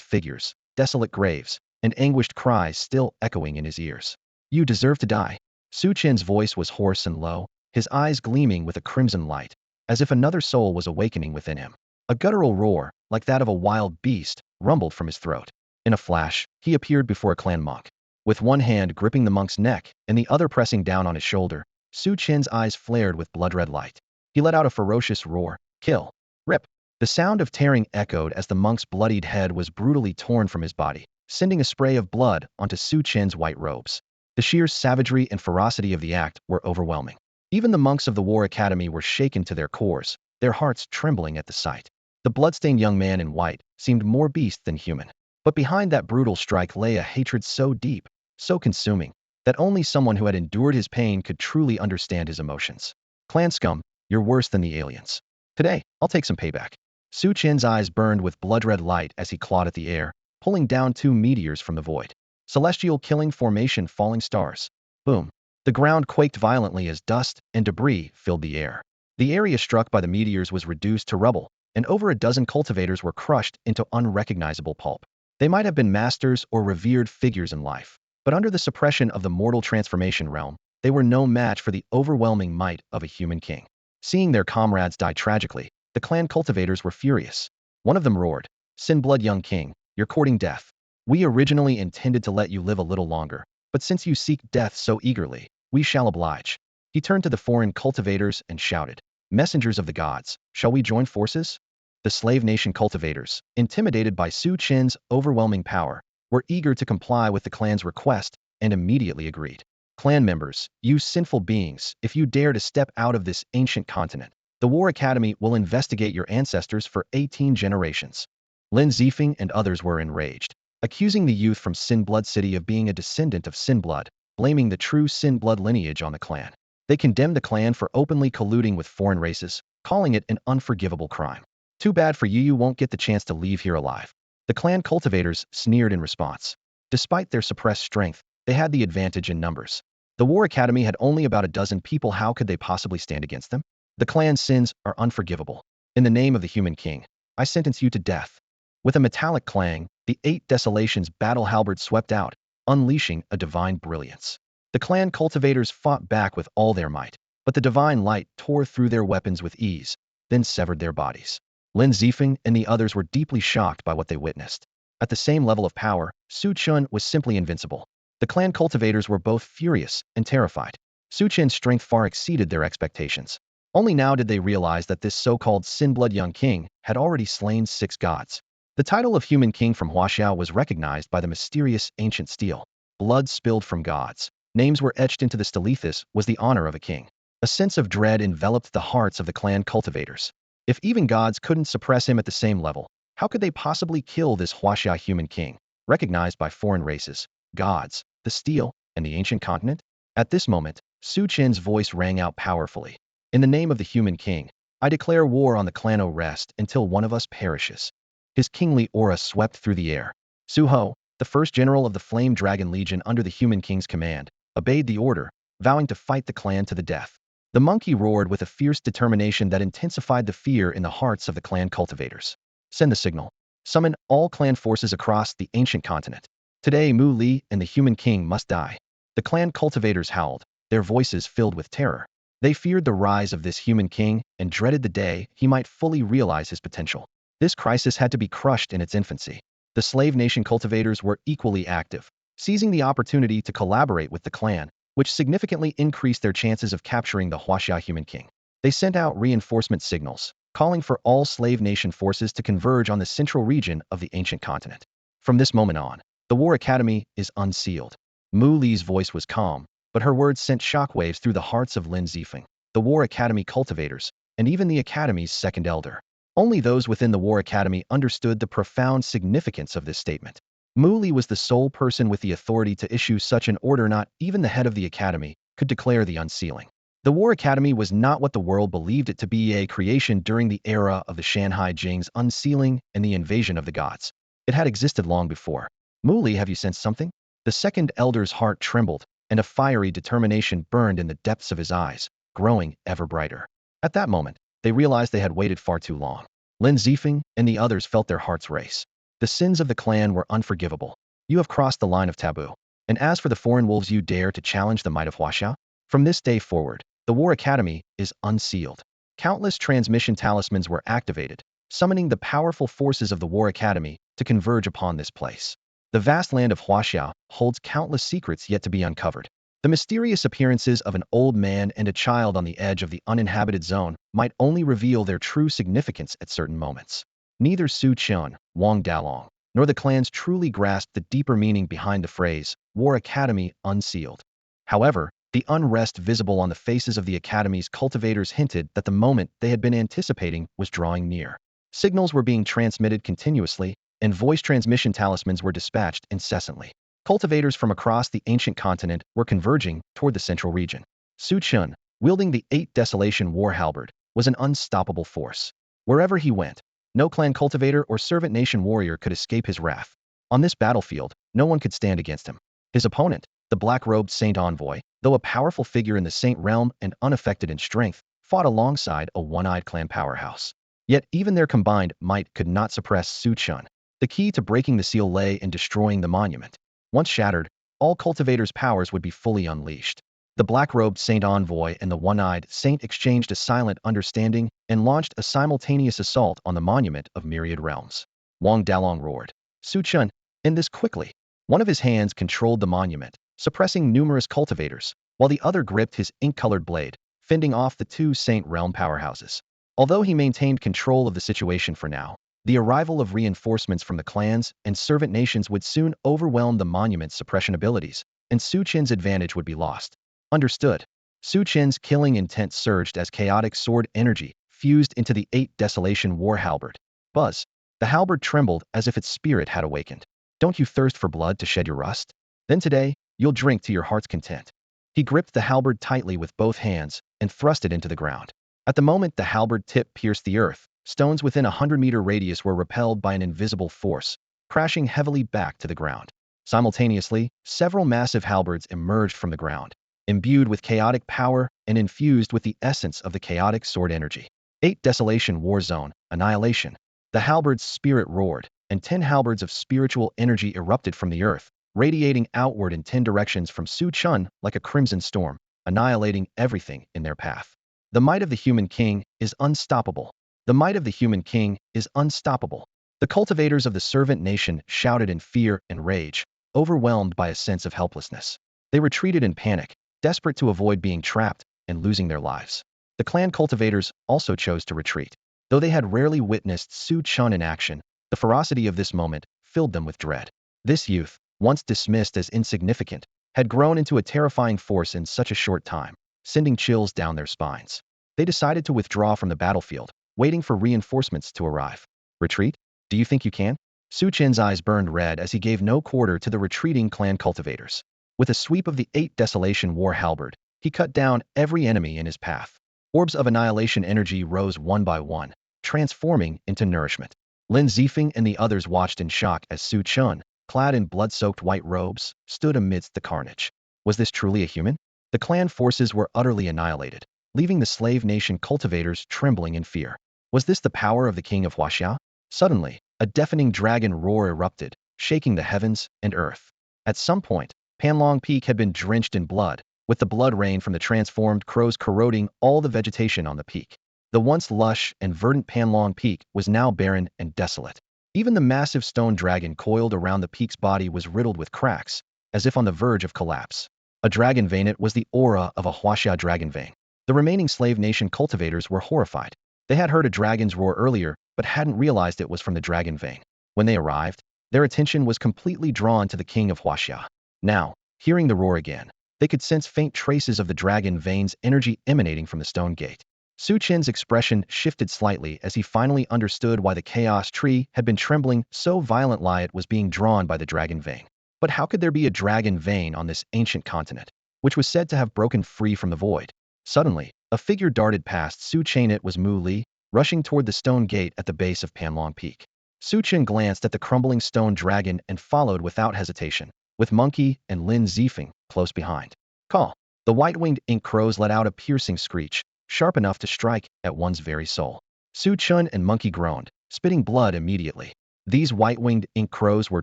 figures, desolate graves, and anguished cries still echoing in his ears. You deserve to die. Su Chen's voice was hoarse and low, his eyes gleaming with a crimson light, as if another soul was awakening within him. A guttural roar, like that of a wild beast, rumbled from his throat. In a flash, he appeared before a clan monk. With one hand gripping the monk's neck and the other pressing down on his shoulder, Su Chen's eyes flared with blood-red light. He let out a ferocious roar, kill, rip. The sound of tearing echoed as the monk's bloodied head was brutally torn from his body, sending a spray of blood onto Su Chen's white robes. The sheer savagery and ferocity of the act were overwhelming. Even the monks of the War Academy were shaken to their cores, their hearts trembling at the sight. The bloodstained young man in white seemed more beast than human. But behind that brutal strike lay a hatred so deep, so consuming, that only someone who had endured his pain could truly understand his emotions. Clan scum, you're worse than the aliens. Today, I'll take some payback. Su Chen's eyes burned with blood-red light as he clawed at the air, pulling down 2 meteors from the void. Celestial killing formation, falling stars. Boom. The ground quaked violently as dust and debris filled the air. The area struck by the meteors was reduced to rubble, and over a dozen cultivators were crushed into unrecognizable pulp. They might have been masters or revered figures in life, but under the suppression of the mortal transformation realm, they were no match for the overwhelming might of a human king. Seeing their comrades die tragically, the clan cultivators were furious. One of them roared, Sinblood, young king, you're courting death. We originally intended to let you live a little longer, but since you seek death so eagerly, we shall oblige. He turned to the foreign cultivators and shouted, messengers of the gods, shall we join forces? The slave nation cultivators, intimidated by Su Chen's overwhelming power, were eager to comply with the clan's request and immediately agreed. Clan members, you sinful beings, if you dare to step out of this ancient continent, the War Academy will investigate your ancestors for 18 generations. Lin Zifeng and others were enraged, accusing the youth from Sinblood City of being a descendant of Sinblood, blaming the true Sin blood lineage on the clan. They condemned the clan for openly colluding with foreign races, calling it an unforgivable crime. Too bad for you, you won't get the chance to leave here alive. The clan cultivators sneered in response. Despite their suppressed strength, they had the advantage in numbers. The War Academy had only about a dozen people. How could they possibly stand against them? The clan's sins are unforgivable. In the name of the human king, I sentence you to death. With a metallic clang, the 8 Desolations battle halberd swept out, unleashing a divine brilliance. The clan cultivators fought back with all their might, but the divine light tore through their weapons with ease, then severed their bodies. Lin Zifeng and the others were deeply shocked by what they witnessed. At the same level of power, Su Chen was simply invincible. The clan cultivators were both furious and terrified. Su Chen's strength far exceeded their expectations. Only now did they realize that this so-called Sin-blood young king had already slain 6 gods. The title of human king from Hashia was recognized by the mysterious ancient stele. Blood spilled from gods. Names were etched into the stelethis was the honor of a king. A sense of dread enveloped the hearts of the clan cultivators. If even gods couldn't suppress him at the same level, how could they possibly kill this Hashia human king, recognized by foreign races, gods, the stele, and the ancient continent? At this moment, Su Chen's voice rang out powerfully. In the name of the human king, I declare war on the clan Rest until one of us perishes. His kingly aura swept through the air. Su Ho, the first general of the Flame Dragon Legion under the human king's command, obeyed the order, vowing to fight the clan to the death. The monkey roared with a fierce determination that intensified the fear in the hearts of the clan cultivators. Send the signal. Summon all clan forces across the ancient continent. Today Mu Li and the human king must die. The clan cultivators howled, their voices filled with terror. They feared the rise of this human king and dreaded the day he might fully realize his potential. This crisis had to be crushed in its infancy. The slave nation cultivators were equally active, seizing the opportunity to collaborate with the clan, which significantly increased their chances of capturing the Hashia human king. They sent out reinforcement signals, calling for all slave nation forces to converge on the central region of the ancient continent. From this moment on, the War Academy is unsealed. Mu Li's voice was calm, but her words sent shockwaves through the hearts of Lin Zifeng, the War Academy cultivators, and even the Academy's second elder. Only those within the War Academy understood the profound significance of this statement. Mu Li was the sole person with the authority to issue such an order. Not even the head of the Academy could declare the unsealing. The War Academy was not what the world believed it to be, a creation during the era of the Shanhai Jing's unsealing and the invasion of the gods. It had existed long before. Mu Li, have you sensed something? The second elder's heart trembled, and a fiery determination burned in the depths of his eyes, growing ever brighter. At that moment, they realized they had waited far too long. Lin Zifeng and the others felt their hearts race. The sins of the clan were unforgivable. You have crossed the line of taboo. And as for the foreign wolves, you dare to challenge the might of Hashia? From this day forward, the War Academy is unsealed. Countless transmission talismans were activated, summoning the powerful forces of the War Academy to converge upon this place. The vast land of Hashia holds countless secrets yet to be uncovered. The mysterious appearances of an old man and a child on the edge of the uninhabited zone might only reveal their true significance at certain moments. Neither Su Chen, Wang Dalong, nor the clans truly grasped the deeper meaning behind the phrase, War Academy unsealed. However, the unrest visible on the faces of the Academy's cultivators hinted that the moment they had been anticipating was drawing near. Signals were being transmitted continuously, and voice transmission talismans were dispatched incessantly. Cultivators from across the ancient continent were converging toward the central region. Su Chen, wielding the 8 Desolation war halberd, was an unstoppable force. Wherever he went, no clan cultivator or servant nation warrior could escape his wrath. On this battlefield, no one could stand against him. His opponent, the black-robed Saint Envoy, though a powerful figure in the Saint realm and unaffected in strength, fought alongside a one-eyed clan powerhouse. Yet even their combined might could not suppress Su Chen. The key to breaking the seal lay in destroying the monument. Once shattered, all cultivators' powers would be fully unleashed. The black-robed Saint Envoy and the one-eyed Saint exchanged a silent understanding and launched a simultaneous assault on the monument of myriad realms. Wang Dalong roared, Su Chen, end this quickly. One of his hands controlled the monument, suppressing numerous cultivators, while the other gripped his ink-colored blade, fending off the 2 Saint realm powerhouses. Although he maintained control of the situation for now, the arrival of reinforcements from the clans and servant nations would soon overwhelm the monument's suppression abilities, and Su Chen's advantage would be lost. Understood. Su Chen's killing intent surged as chaotic sword energy fused into the 8 Desolation war halberd. Buzz. The halberd trembled as if its spirit had awakened. Don't you thirst for blood to shed your rust? Then today, You'll drink to your heart's content. He gripped the halberd tightly with both hands and thrust it into the ground. At the moment the halberd tip pierced the earth, stones within a 100-meter radius were repelled by an invisible force, crashing heavily back to the ground. Simultaneously, several massive halberds emerged from the ground, imbued with chaotic power and infused with the essence of the chaotic sword energy. 8 Desolation War Zone, Annihilation. The halberd's spirit roared, and 10 halberds of spiritual energy erupted from the earth, radiating outward in 10 directions from Su Chen like a crimson storm, annihilating everything in their path. The might of the human king is unstoppable. The might of the human king is unstoppable. The cultivators of the servant nation shouted in fear and rage, overwhelmed by a sense of helplessness. They retreated in panic, desperate to avoid being trapped and losing their lives. The clan cultivators also chose to retreat. Though they had rarely witnessed Su Chen in action, the ferocity of this moment filled them with dread. This youth, once dismissed as insignificant, had grown into a terrifying force in such a short time, sending chills down their spines. They decided to withdraw from the battlefield, waiting for reinforcements to arrive. Retreat? Do you think you can? Su Chen's eyes burned red as he gave no quarter to the retreating clan cultivators. With a sweep of the 8 Desolation War halberd, he cut down every enemy in his path. Orbs of annihilation energy rose one by one, transforming into nourishment. Lin Zifeng and the others watched in shock as Su Chen, clad in blood-soaked white robes, stood amidst the carnage. Was this truly a human? The clan forces were utterly annihilated, leaving the slave nation cultivators trembling in fear. Was this the power of the king of Hashia? Suddenly, a deafening dragon roar erupted, shaking the heavens and earth. At some point, Panlong Peak had been drenched in blood, with the blood rain from the transformed crows corroding all the vegetation on the peak. The once lush and verdant Panlong Peak was now barren and desolate. Even the massive stone dragon coiled around the peak's body was riddled with cracks, as if on the verge of collapse. A dragon vein. It was the aura of a Hashia dragon vein. The remaining slave nation cultivators were horrified. They had heard a dragon's roar earlier, but hadn't realized it was from the dragon vein. When they arrived, their attention was completely drawn to the king of Hashia. Now, hearing the roar again, they could sense faint traces of the dragon vein's energy emanating from the stone gate. Su Chen's expression shifted slightly as he finally understood why the chaos tree had been trembling so violently. It was being drawn by the dragon vein. But how could there be a dragon vein on this ancient continent, which was said to have broken free from the void? Suddenly, a figure darted past Su Chen. It was Mu Li, rushing toward the stone gate at the base of Panlong Peak. Su Chen glanced at the crumbling stone dragon and followed without hesitation, with Monkey and Lin Zifeng close behind. Caw! The white-winged ink crows let out a piercing screech, sharp enough to strike at one's very soul. Su Chen and Monkey groaned, spitting blood immediately. These white-winged ink crows were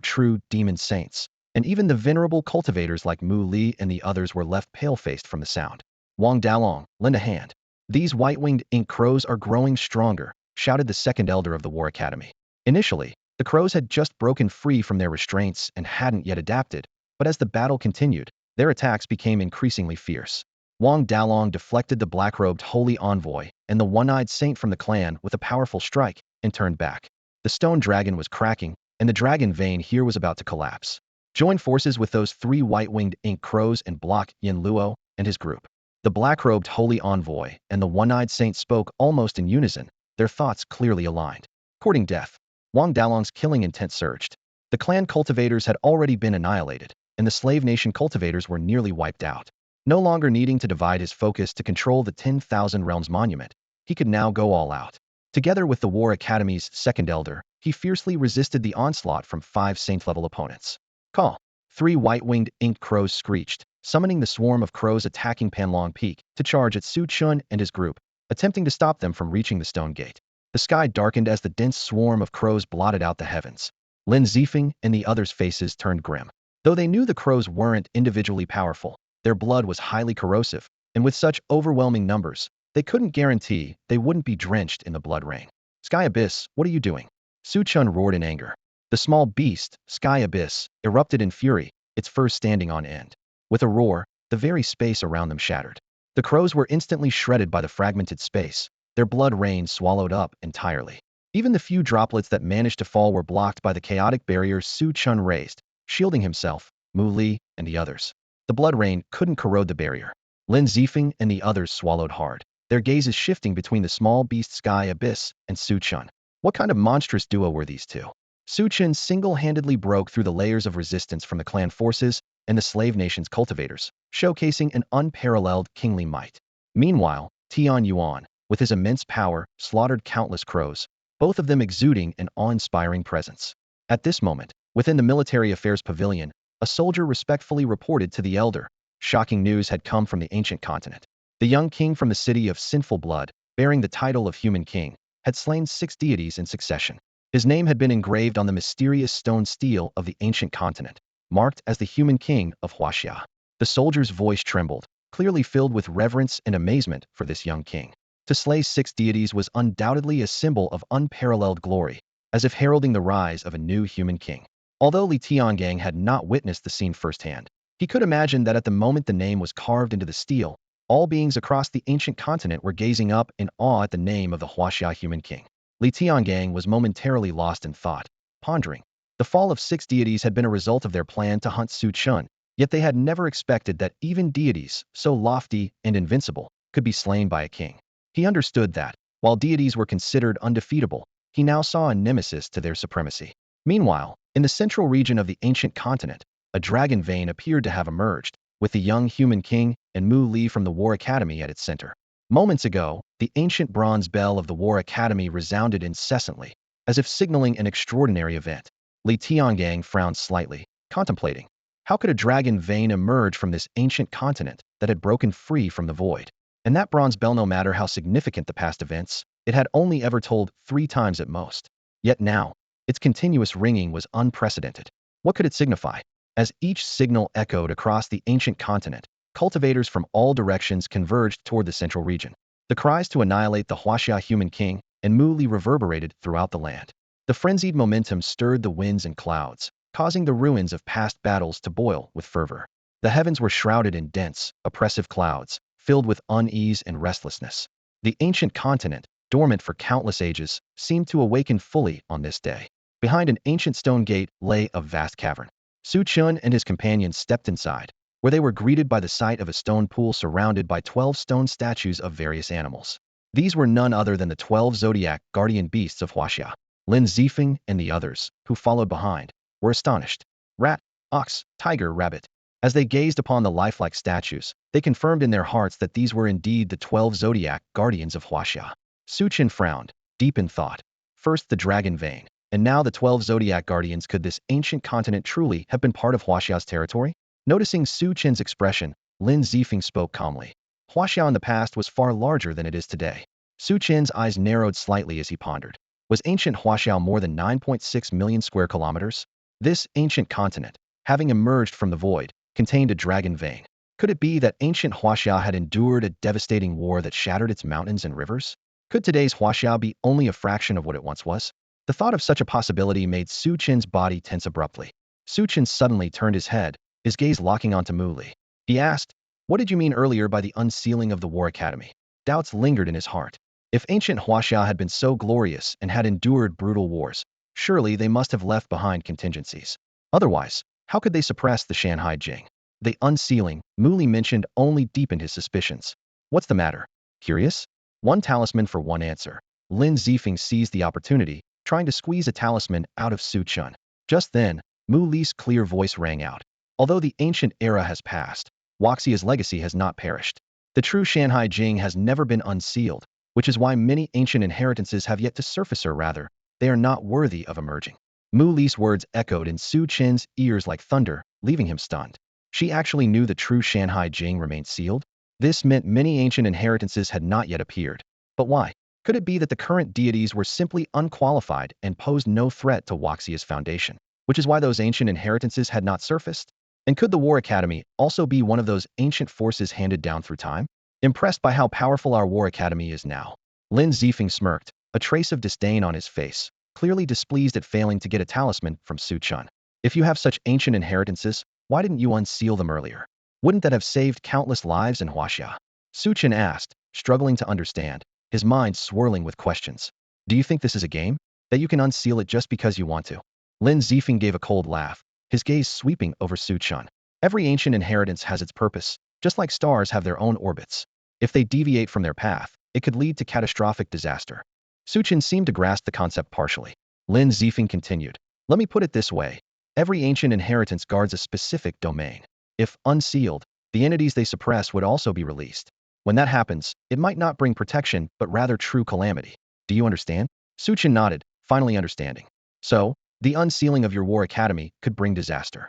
true demon saints, and even the venerable cultivators like Mu Li and the others were left pale-faced from the sound. Wang Dalong, lend a hand. These white-winged ink crows are growing stronger, shouted the second elder of the War Academy. Initially, the crows had just broken free from their restraints and hadn't yet adapted, but as the battle continued, their attacks became increasingly fierce. Wang Dalong deflected the black-robed holy envoy and the one-eyed saint from the clan with a powerful strike and turned back. The stone dragon was cracking, and the dragon vein here was about to collapse. Join forces with those 3 white-winged ink crows and block Yin Luo and his group. The black-robed holy envoy and the one-eyed saint spoke almost in unison, their thoughts clearly aligned. Courting death. Wang Dalong's killing intent surged. The clan cultivators had already been annihilated, and the slave nation cultivators were nearly wiped out. No longer needing to divide his focus to control the 10,000 Realms monument, he could now go all out. Together with the War Academy's second elder, he fiercely resisted the onslaught from 5 saint-level opponents. Caw! 3 white-winged inked crows screeched, summoning the swarm of crows attacking Panlong Peak to charge at Su Chen and his group, attempting to stop them from reaching the stone gate. The sky darkened as the dense swarm of crows blotted out the heavens. Lin Zifeng and the others' faces turned grim. Though they knew the crows weren't individually powerful, their blood was highly corrosive, and with such overwhelming numbers, they couldn't guarantee they wouldn't be drenched in the blood rain. Sky Abyss, what are you doing? Su Chen roared in anger. The small beast, Sky Abyss, erupted in fury, its fur standing on end. With a roar, the very space around them shattered. The crows were instantly shredded by the fragmented space, their blood rain swallowed up entirely. Even the few droplets that managed to fall were blocked by the chaotic barrier Su Chen raised, shielding himself, Mu Li, and the others. The blood rain couldn't corrode the barrier. Lin Zifeng and the others swallowed hard, their gazes shifting between the small beast Sky Abyss and Su Chen. What kind of monstrous duo were these two? Su Chen single-handedly broke through the layers of resistance from the clan forces and the slave nation's cultivators, showcasing an unparalleled kingly might. Meanwhile, Tian Yuan, with his immense power, slaughtered countless crows, both of them exuding an awe-inspiring presence. At this moment, within the military affairs pavilion, a soldier respectfully reported to the elder. Shocking news had come from the ancient continent. The young king from the city of sinful blood, bearing the title of human king, had slain 6 deities in succession. His name had been engraved on the mysterious stone stele of the ancient continent, marked as the human king of Hashia. The soldier's voice trembled, clearly filled with reverence and amazement for this young king. To slay 6 deities was undoubtedly a symbol of unparalleled glory, as if heralding the rise of a new human king. Although Li Tiangang had not witnessed the scene firsthand, he could imagine that at the moment the name was carved into the stele, all beings across the ancient continent were gazing up in awe at the name of the Hashia human king. Li Tiangang was momentarily lost in thought, pondering. The fall of 6 deities had been a result of their plan to hunt Su Chen, yet they had never expected that even deities, so lofty and invincible, could be slain by a king. He understood that, while deities were considered undefeatable, he now saw a nemesis to their supremacy. Meanwhile, in the central region of the ancient continent, a dragon vein appeared to have emerged, with the young human king and Mu Li from the War Academy at its center. Moments ago, the ancient bronze bell of the War Academy resounded incessantly, as if signaling an extraordinary event. Li Tiangang frowned slightly, contemplating. How could a dragon vein emerge from this ancient continent that had broken free from the void? And that bronze bell, no matter how significant the past events, it had only ever tolled 3 times at most. Yet now, its continuous ringing was unprecedented. What could it signify? As each signal echoed across the ancient continent, cultivators from all directions converged toward the central region. The cries to annihilate the Hashia human king and Mu Li reverberated throughout the land. The frenzied momentum stirred the winds and clouds, causing the ruins of past battles to boil with fervor. The heavens were shrouded in dense, oppressive clouds, filled with unease and restlessness. The ancient continent, dormant for countless ages, seemed to awaken fully on this day. Behind an ancient stone gate lay a vast cavern. Su Chen and his companions stepped inside, where they were greeted by the sight of a stone pool surrounded by 12 stone statues of various animals. These were none other than the 12 zodiac guardian beasts of Hashia. Lin Zifeng and the others, who followed behind, were astonished. Rat, ox, tiger, rabbit. As they gazed upon the lifelike statues, they confirmed in their hearts that these were indeed the 12 zodiac guardians of Hashia. Su Chen frowned, deep in thought. First the dragon vein, and now the 12 zodiac guardians. Could this ancient continent truly have been part of Hashia's territory? Noticing Su Chen's expression, Lin Zifeng spoke calmly. Hashia in the past was far larger than it is today. Su Chen's eyes narrowed slightly as he pondered. Was ancient Hashia more than 9.6 million square kilometers? This ancient continent, having emerged from the void, contained a dragon vein. Could it be that ancient Hashia had endured a devastating war that shattered its mountains and rivers? Could today's Hashia be only a fraction of what it once was? The thought of such a possibility made Su Chen's body tense abruptly. Su Chen suddenly turned his head, his gaze locking onto Mu Li. He asked, "What did you mean earlier by the unsealing of the War Academy?" Doubts lingered in his heart. If ancient Hashia had been so glorious and had endured brutal wars, surely they must have left behind contingencies. Otherwise, how could they suppress the Shanhai Jing? The unsealing, Mu Li mentioned, only deepened his suspicions. What's the matter? Curious? One talisman for one answer. Lin Zifeng seized the opportunity, trying to squeeze a talisman out of Su Chen. Just then, Mu Li's clear voice rang out. Although the ancient era has passed, Waxia's legacy has not perished. The true Shanhai Jing has never been unsealed, which is why many ancient inheritances have yet to surface, or rather, they are not worthy of emerging. Mu Li's words echoed in Su Chen's ears like thunder, leaving him stunned. She actually knew the true Shanhai Jing remained sealed? This meant many ancient inheritances had not yet appeared. But why? Could it be that the current deities were simply unqualified and posed no threat to Waxia's foundation, which is why those ancient inheritances had not surfaced? And could the War Academy also be one of those ancient forces handed down through time? Impressed by how powerful our War Academy is now, Lin Zifeng smirked, a trace of disdain on his face, clearly displeased at failing to get a talisman from Su Chen. If you have such ancient inheritances, why didn't you unseal them earlier? Wouldn't that have saved countless lives in Hashia? Su Chen asked, struggling to understand, his mind swirling with questions. Do you think this is a game? That you can unseal it just because you want to? Lin Zifeng gave a cold laugh, his gaze sweeping over Su Chen. Every ancient inheritance has its purpose, just like stars have their own orbits. If they deviate from their path, it could lead to catastrophic disaster. Su Chen seemed to grasp the concept partially. Lin Zifeng continued. Let me put it this way. Every ancient inheritance guards a specific domain. If unsealed, the entities they suppress would also be released. When that happens, it might not bring protection, but rather true calamity. Do you understand? Chen nodded, finally understanding. So, the unsealing of your war academy could bring disaster.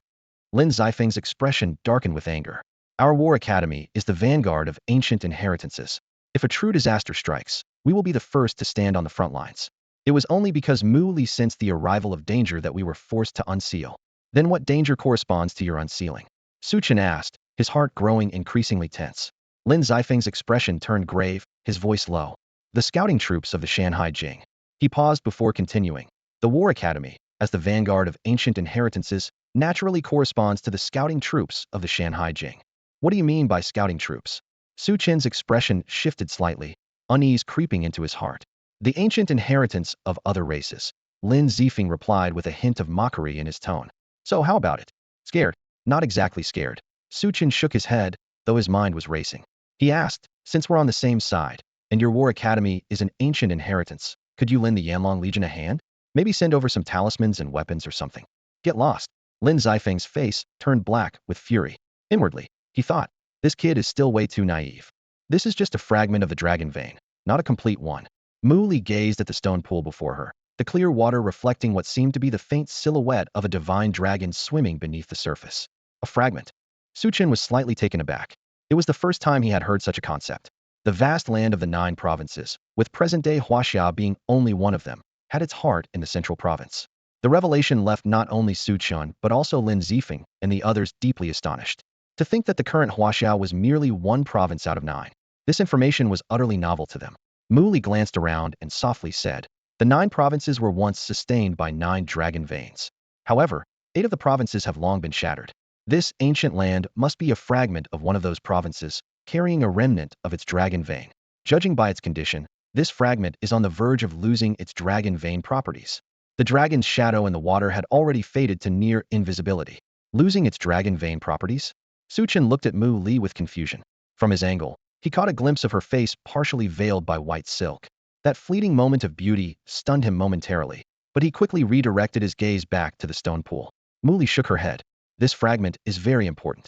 Lin Zifeng's expression darkened with anger. Our war academy is the vanguard of ancient inheritances. If a true disaster strikes, we will be the first to stand on the front lines. It was only because Mu Li sensed the arrival of danger that we were forced to unseal. Then what danger corresponds to your unsealing? Chen asked, his heart growing increasingly tense. Lin Zifeng's expression turned grave, his voice low. The scouting troops of the Shanghai Jing. He paused before continuing. The War Academy, as the vanguard of ancient inheritances, naturally corresponds to the scouting troops of the Shanghai Jing. What do you mean by scouting troops? Chen's expression shifted slightly, unease creeping into his heart. The ancient inheritance of other races. Lin Zifeng replied with a hint of mockery in his tone. So how about it? Scared? Not exactly scared. Chen shook his head, though his mind was racing. He asked, since we're on the same side, and your war academy is an ancient inheritance, could you lend the Yanlong Legion a hand? Maybe send over some talismans and weapons or something. Get lost. Lin Zifeng's face turned black with fury. Inwardly, he thought, this kid is still way too naive. This is just a fragment of the dragon vein, not a complete one. Mu Li gazed at the stone pool before her, the clear water reflecting what seemed to be the faint silhouette of a divine dragon swimming beneath the surface. A fragment. Chen was slightly taken aback. It was the first time he had heard such a concept. The vast land of the 9 provinces, with present-day Hashia being only one of them, had its heart in the central province. The revelation left not only Chen, but also Lin Zifeng and the others deeply astonished. To think that the current Hashia was merely one province out of 9. This information was utterly novel to them. Mu Li glanced around and softly said, the 9 provinces were once sustained by 9 dragon veins. However, 8 of the provinces have long been shattered. This ancient land must be a fragment of one of those provinces, carrying a remnant of its dragon vein. Judging by its condition, this fragment is on the verge of losing its dragon vein properties. The dragon's shadow in the water had already faded to near invisibility. Losing its dragon vein properties? Chen looked at Mu Li with confusion. From his angle, he caught a glimpse of her face partially veiled by white silk. That fleeting moment of beauty stunned him momentarily, but he quickly redirected his gaze back to the stone pool. Mu Li shook her head. This fragment is very important.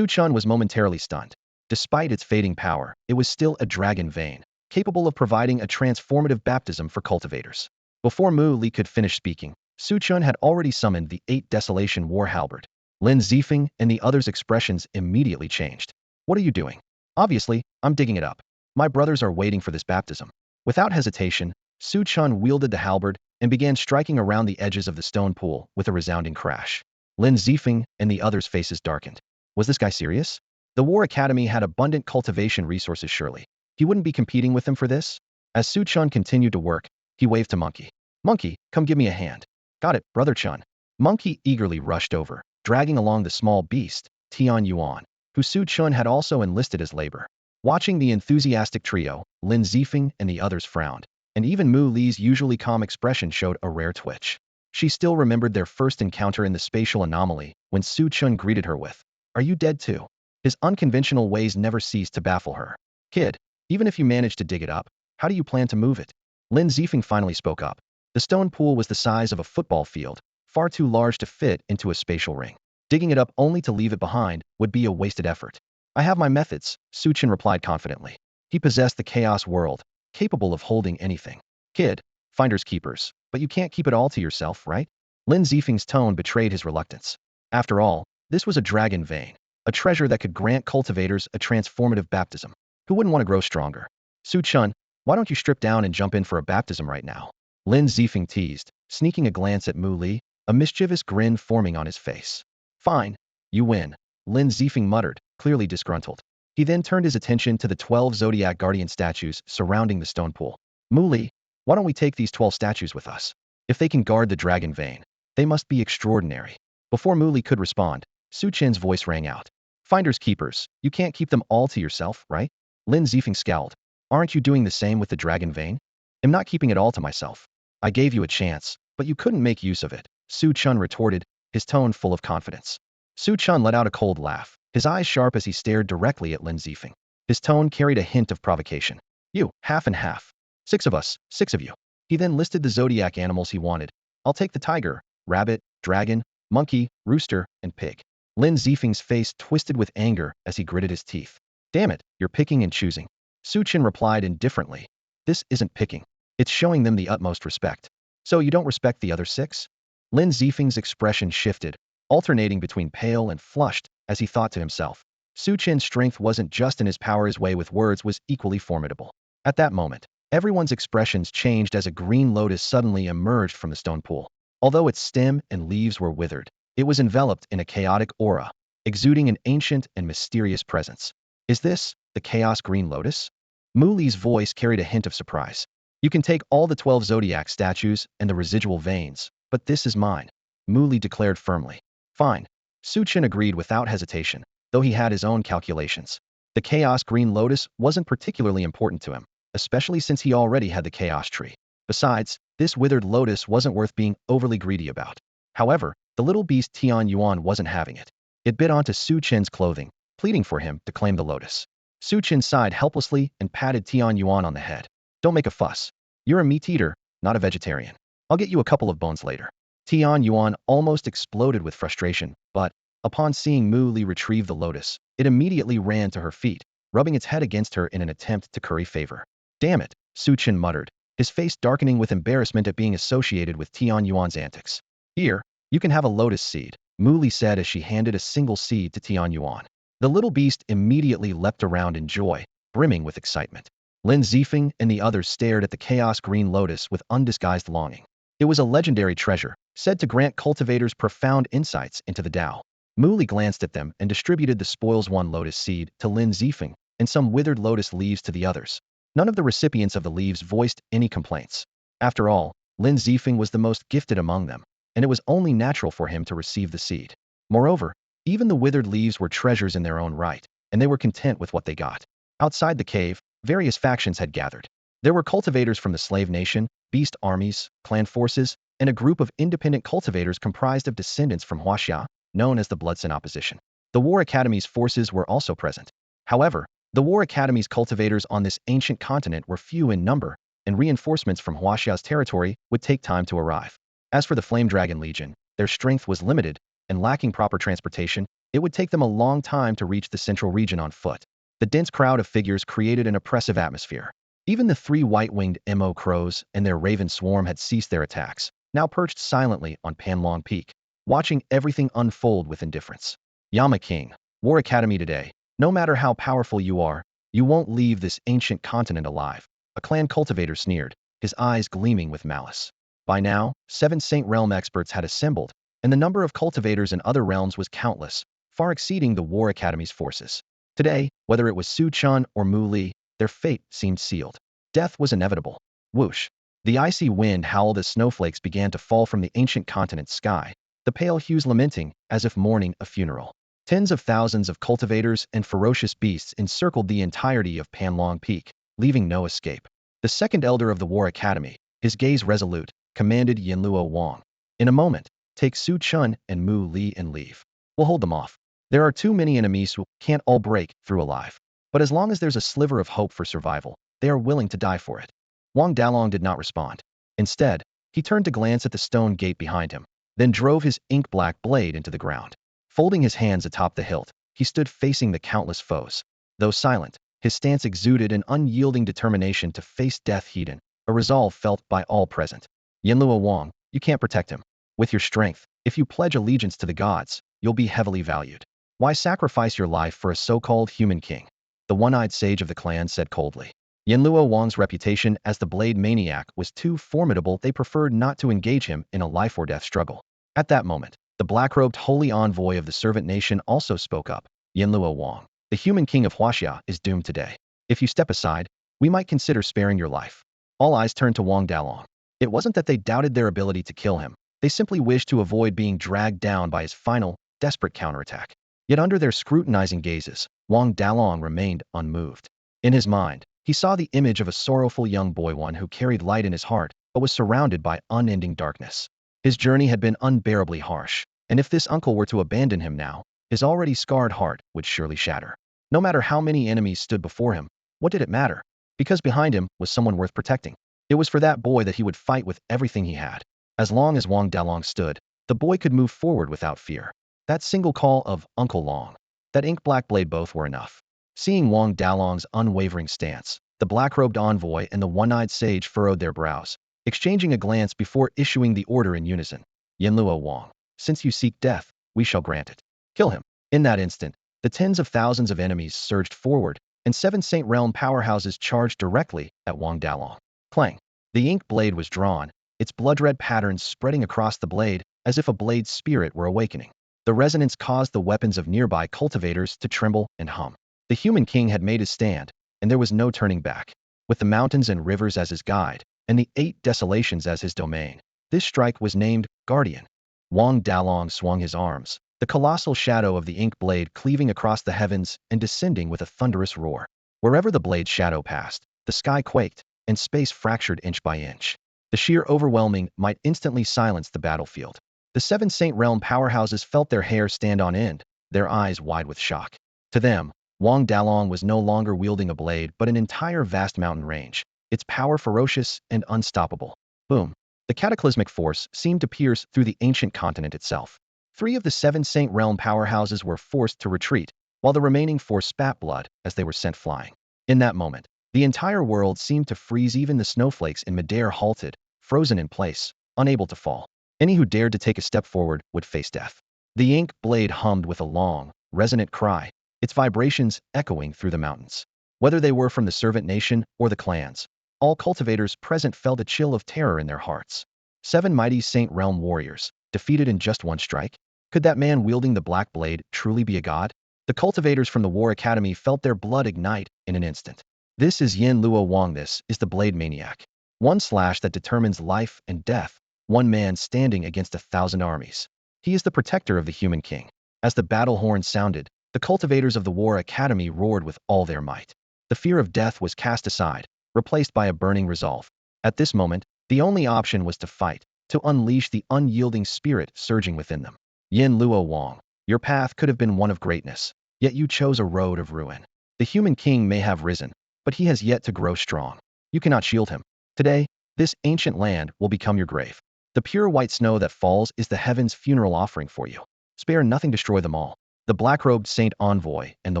Chen was momentarily stunned. Despite its fading power, it was still a dragon vein, capable of providing a transformative baptism for cultivators. Before Mu Li could finish speaking, Chen had already summoned the 8 Desolation War Halberd. Lin Zifeng and the others' expressions immediately changed. What are you doing? Obviously, I'm digging it up. My brothers are waiting for this baptism. Without hesitation, Chen wielded the halberd and began striking around the edges of the stone pool with a resounding crash. Lin Zifeng and the others' faces darkened. Was this guy serious? The War Academy had abundant cultivation resources surely. He wouldn't be competing with them for this? As Chen continued to work, he waved to Monkey. Monkey, come give me a hand. Got it, Brother Chen. Monkey eagerly rushed over, dragging along the small beast, Tian Yuan, who Chen had also enlisted as labor. Watching the enthusiastic trio, Lin Zifeng and the others frowned, and even Mu Li's usually calm expression showed a rare twitch. She still remembered their first encounter in the spatial anomaly when Chen greeted her with, "Are you dead too?" His unconventional ways never ceased to baffle her. "Kid, even if you manage to dig it up, how do you plan to move it?" Lin Zifeng finally spoke up. The stone pool was the size of a football field, far too large to fit into a spatial ring. Digging it up only to leave it behind would be a wasted effort. "I have my methods," Chen replied confidently. He possessed the chaos world, capable of holding anything. "Kid, finders keepers, but you can't keep it all to yourself, right?" Lin Zifeng's tone betrayed his reluctance. After all, this was a dragon vein, a treasure that could grant cultivators a transformative baptism. Who wouldn't want to grow stronger? Chen, why don't you strip down and jump in for a baptism right now? Lin Zifeng teased, sneaking a glance at Mu Li, a mischievous grin forming on his face. Fine, you win, Lin Zifeng muttered, clearly disgruntled. He then turned his attention to the 12 Zodiac Guardian statues surrounding the stone pool. Mu Li, why don't we take these 12 statues with us? If they can guard the dragon vein, they must be extraordinary. Before Mu Li could respond, Chen's voice rang out. Finders keepers, you can't keep them all to yourself, right? Lin Zifeng scowled. Aren't you doing the same with the dragon vein? I'm not keeping it all to myself. I gave you a chance, but you couldn't make use of it, Chen retorted, his tone full of confidence. Chen let out a cold laugh, his eyes sharp as he stared directly at Lin Zifeng. His tone carried a hint of provocation. You, half and half. 6 of us, 6 of you. He then listed the zodiac animals he wanted. I'll take the tiger, rabbit, dragon, monkey, rooster, and pig. Lin Zifeng's face twisted with anger as he gritted his teeth. Damn it, you're picking and choosing. Su Chen replied indifferently. This isn't picking. It's showing them the utmost respect. So you don't respect the other 6? Lin Zifeng's expression shifted, alternating between pale and flushed as he thought to himself. Su Chen's strength wasn't just in his power, his way with words was equally formidable. At that moment, everyone's expressions changed as a green lotus suddenly emerged from the stone pool. Although its stem and leaves were withered, it was enveloped in a chaotic aura, exuding an ancient and mysterious presence. Is this the Chaos Green Lotus? Mu Li's voice carried a hint of surprise. You can take all the 12 zodiac statues and the residual veins, but this is mine, Mu Li declared firmly. Fine. Su Chen agreed without hesitation, though he had his own calculations. The Chaos Green Lotus wasn't particularly important to him, especially since he already had the Chaos Tree. Besides, this withered lotus wasn't worth being overly greedy about. However, the little beast Tian Yuan wasn't having it. It bit onto Su Chen's clothing, pleading for him to claim the lotus. Su Chen sighed helplessly and patted Tian Yuan on the head. Don't make a fuss. You're a meat eater, not a vegetarian. I'll get you a couple of bones later. Tian Yuan almost exploded with frustration, but, upon seeing Mu Li retrieve the lotus, it immediately ran to her feet, rubbing its head against her in an attempt to curry favor. Damn it, Su Chen muttered, his face darkening with embarrassment at being associated with Tian Yuan's antics. Here, you can have a lotus seed, Mu Li said as she handed a single seed to Tian Yuan. The little beast immediately leapt around in joy, brimming with excitement. Lin Zifeng and the others stared at the Chaos Green Lotus with undisguised longing. It was a legendary treasure, said to grant cultivators profound insights into the Tao. Mu Li glanced at them and distributed the spoils, one lotus seed to Lin Zifeng and some withered lotus leaves to the others. None of the recipients of the leaves voiced any complaints. After all, Lin Zifeng was the most gifted among them, and it was only natural for him to receive the seed. Moreover, even the withered leaves were treasures in their own right, and they were content with what they got. Outside the cave, various factions had gathered. There were cultivators from the slave nation, beast armies, clan forces, and a group of independent cultivators comprised of descendants from Hashia, known as the Bloodsin Opposition. The War Academy's forces were also present. However, the War Academy's cultivators on this ancient continent were few in number, and reinforcements from Hashia's territory would take time to arrive. As for the Flame Dragon Legion, their strength was limited, and lacking proper transportation, it would take them a long time to reach the central region on foot. The dense crowd of figures created an oppressive atmosphere. Even the 3 white-winged Mo crows and their raven swarm had ceased their attacks, now perched silently on Panlong Peak, watching everything unfold with indifference. Yama King, War Academy today, no matter how powerful you are, you won't leave this ancient continent alive, a clan cultivator sneered, his eyes gleaming with malice. By now, 7 Saint Realm experts had assembled, and the number of cultivators in other realms was countless, far exceeding the War Academy's forces. Today, whether it was Su Chen or Mu Li, their fate seemed sealed. Death was inevitable. Whoosh! The icy wind howled as snowflakes began to fall from the ancient continent's sky, the pale hues lamenting as if mourning a funeral. Tens of thousands of cultivators and ferocious beasts encircled the entirety of Panlong Peak, leaving no escape. The second elder of the War Academy, his gaze resolute, commanded Yanluo Wang. In a moment, take Su Chen and Mu Li and leave. We'll hold them off. There are too many enemies who can't all break through alive. But as long as there's a sliver of hope for survival, they are willing to die for it. Wang Dalong did not respond. Instead, he turned to glance at the stone gate behind him, then drove his ink-black blade into the ground. Folding his hands atop the hilt, he stood facing the countless foes. Though silent, his stance exuded an unyielding determination to face death heat-in, a resolve felt by all present. Yanluo Wang, you can't protect him. With your strength, if you pledge allegiance to the gods, you'll be heavily valued. Why sacrifice your life for a so-called human king? The one-eyed sage of the clan said coldly. Yanluo Wang's reputation as the blade maniac was too formidable. They preferred not to engage him in a life-or-death struggle. At that moment, the black-robed holy envoy of the servant nation also spoke up. Yanluo Wang, the human king of Hashia is doomed today. If you step aside, we might consider sparing your life. All eyes turned to Wang Dalong. It wasn't that they doubted their ability to kill him. They simply wished to avoid being dragged down by his final, desperate counterattack. Yet under their scrutinizing gazes, Wang Dalong remained unmoved. In his mind, he saw the image of a sorrowful young boy, one who carried light in his heart, but was surrounded by unending darkness. His journey had been unbearably harsh, and if this uncle were to abandon him now, his already scarred heart would surely shatter. No matter how many enemies stood before him, what did it matter? Because behind him was someone worth protecting. It was for that boy that he would fight with everything he had. As long as Wang Dalong stood, the boy could move forward without fear. That single call of Uncle Long, that ink-black blade, both were enough. Seeing Wang Dalong's unwavering stance, the black-robed envoy and the one-eyed sage furrowed their brows, exchanging a glance before issuing the order in unison. Yanluo Wang, since you seek death, we shall grant it. Kill him. In that instant, the tens of thousands of enemies surged forward, and 7 Saint Realm powerhouses charged directly at Wang Dalong. Clang. The ink blade was drawn, its blood-red patterns spreading across the blade, as if a blade's spirit were awakening. The resonance caused the weapons of nearby cultivators to tremble and hum. The human king had made his stand, and there was no turning back. With the mountains and rivers as his guide, and the 8 desolations as his domain, this strike was named Guardian. Wang Dalong swung his arms, the colossal shadow of the ink blade cleaving across the heavens and descending with a thunderous roar. Wherever the blade's shadow passed, the sky quaked, and space fractured inch by inch. The sheer overwhelming might instantly silence the battlefield. The 7 Saint Realm powerhouses felt their hair stand on end, their eyes wide with shock. To them, Wang Dalong was no longer wielding a blade but an entire vast mountain range, its power ferocious and unstoppable. Boom. The cataclysmic force seemed to pierce through the ancient continent itself. 3 of the 7 Saint Realm powerhouses were forced to retreat, while the remaining 4 spat blood as they were sent flying. In that moment, the entire world seemed to freeze. Even the snowflakes in midair halted, frozen in place, unable to fall. Any who dared to take a step forward would face death. The ink blade hummed with a long, resonant cry, its vibrations echoing through the mountains. Whether they were from the servant nation or the clans, all cultivators present felt a chill of terror in their hearts. 7 mighty Saint Realm warriors, defeated in just one strike? Could that man wielding the black blade truly be a god? The cultivators from the War Academy felt their blood ignite in an instant. This is Yanluo Wang. This is the Blade Maniac. One slash that determines life and death. One man standing against 1,000 armies. He is the protector of the human king. As the battle horn sounded, the cultivators of the War Academy roared with all their might. The fear of death was cast aside, replaced by a burning resolve. At this moment, the only option was to fight, to unleash the unyielding spirit surging within them. Yanluo Wang, your path could have been one of greatness, yet you chose a road of ruin. The human king may have risen, but he has yet to grow strong. You cannot shield him. Today, this ancient land will become your grave. The pure white snow that falls is the heaven's funeral offering for you. Spare nothing, destroy them all. The black-robed saint envoy and the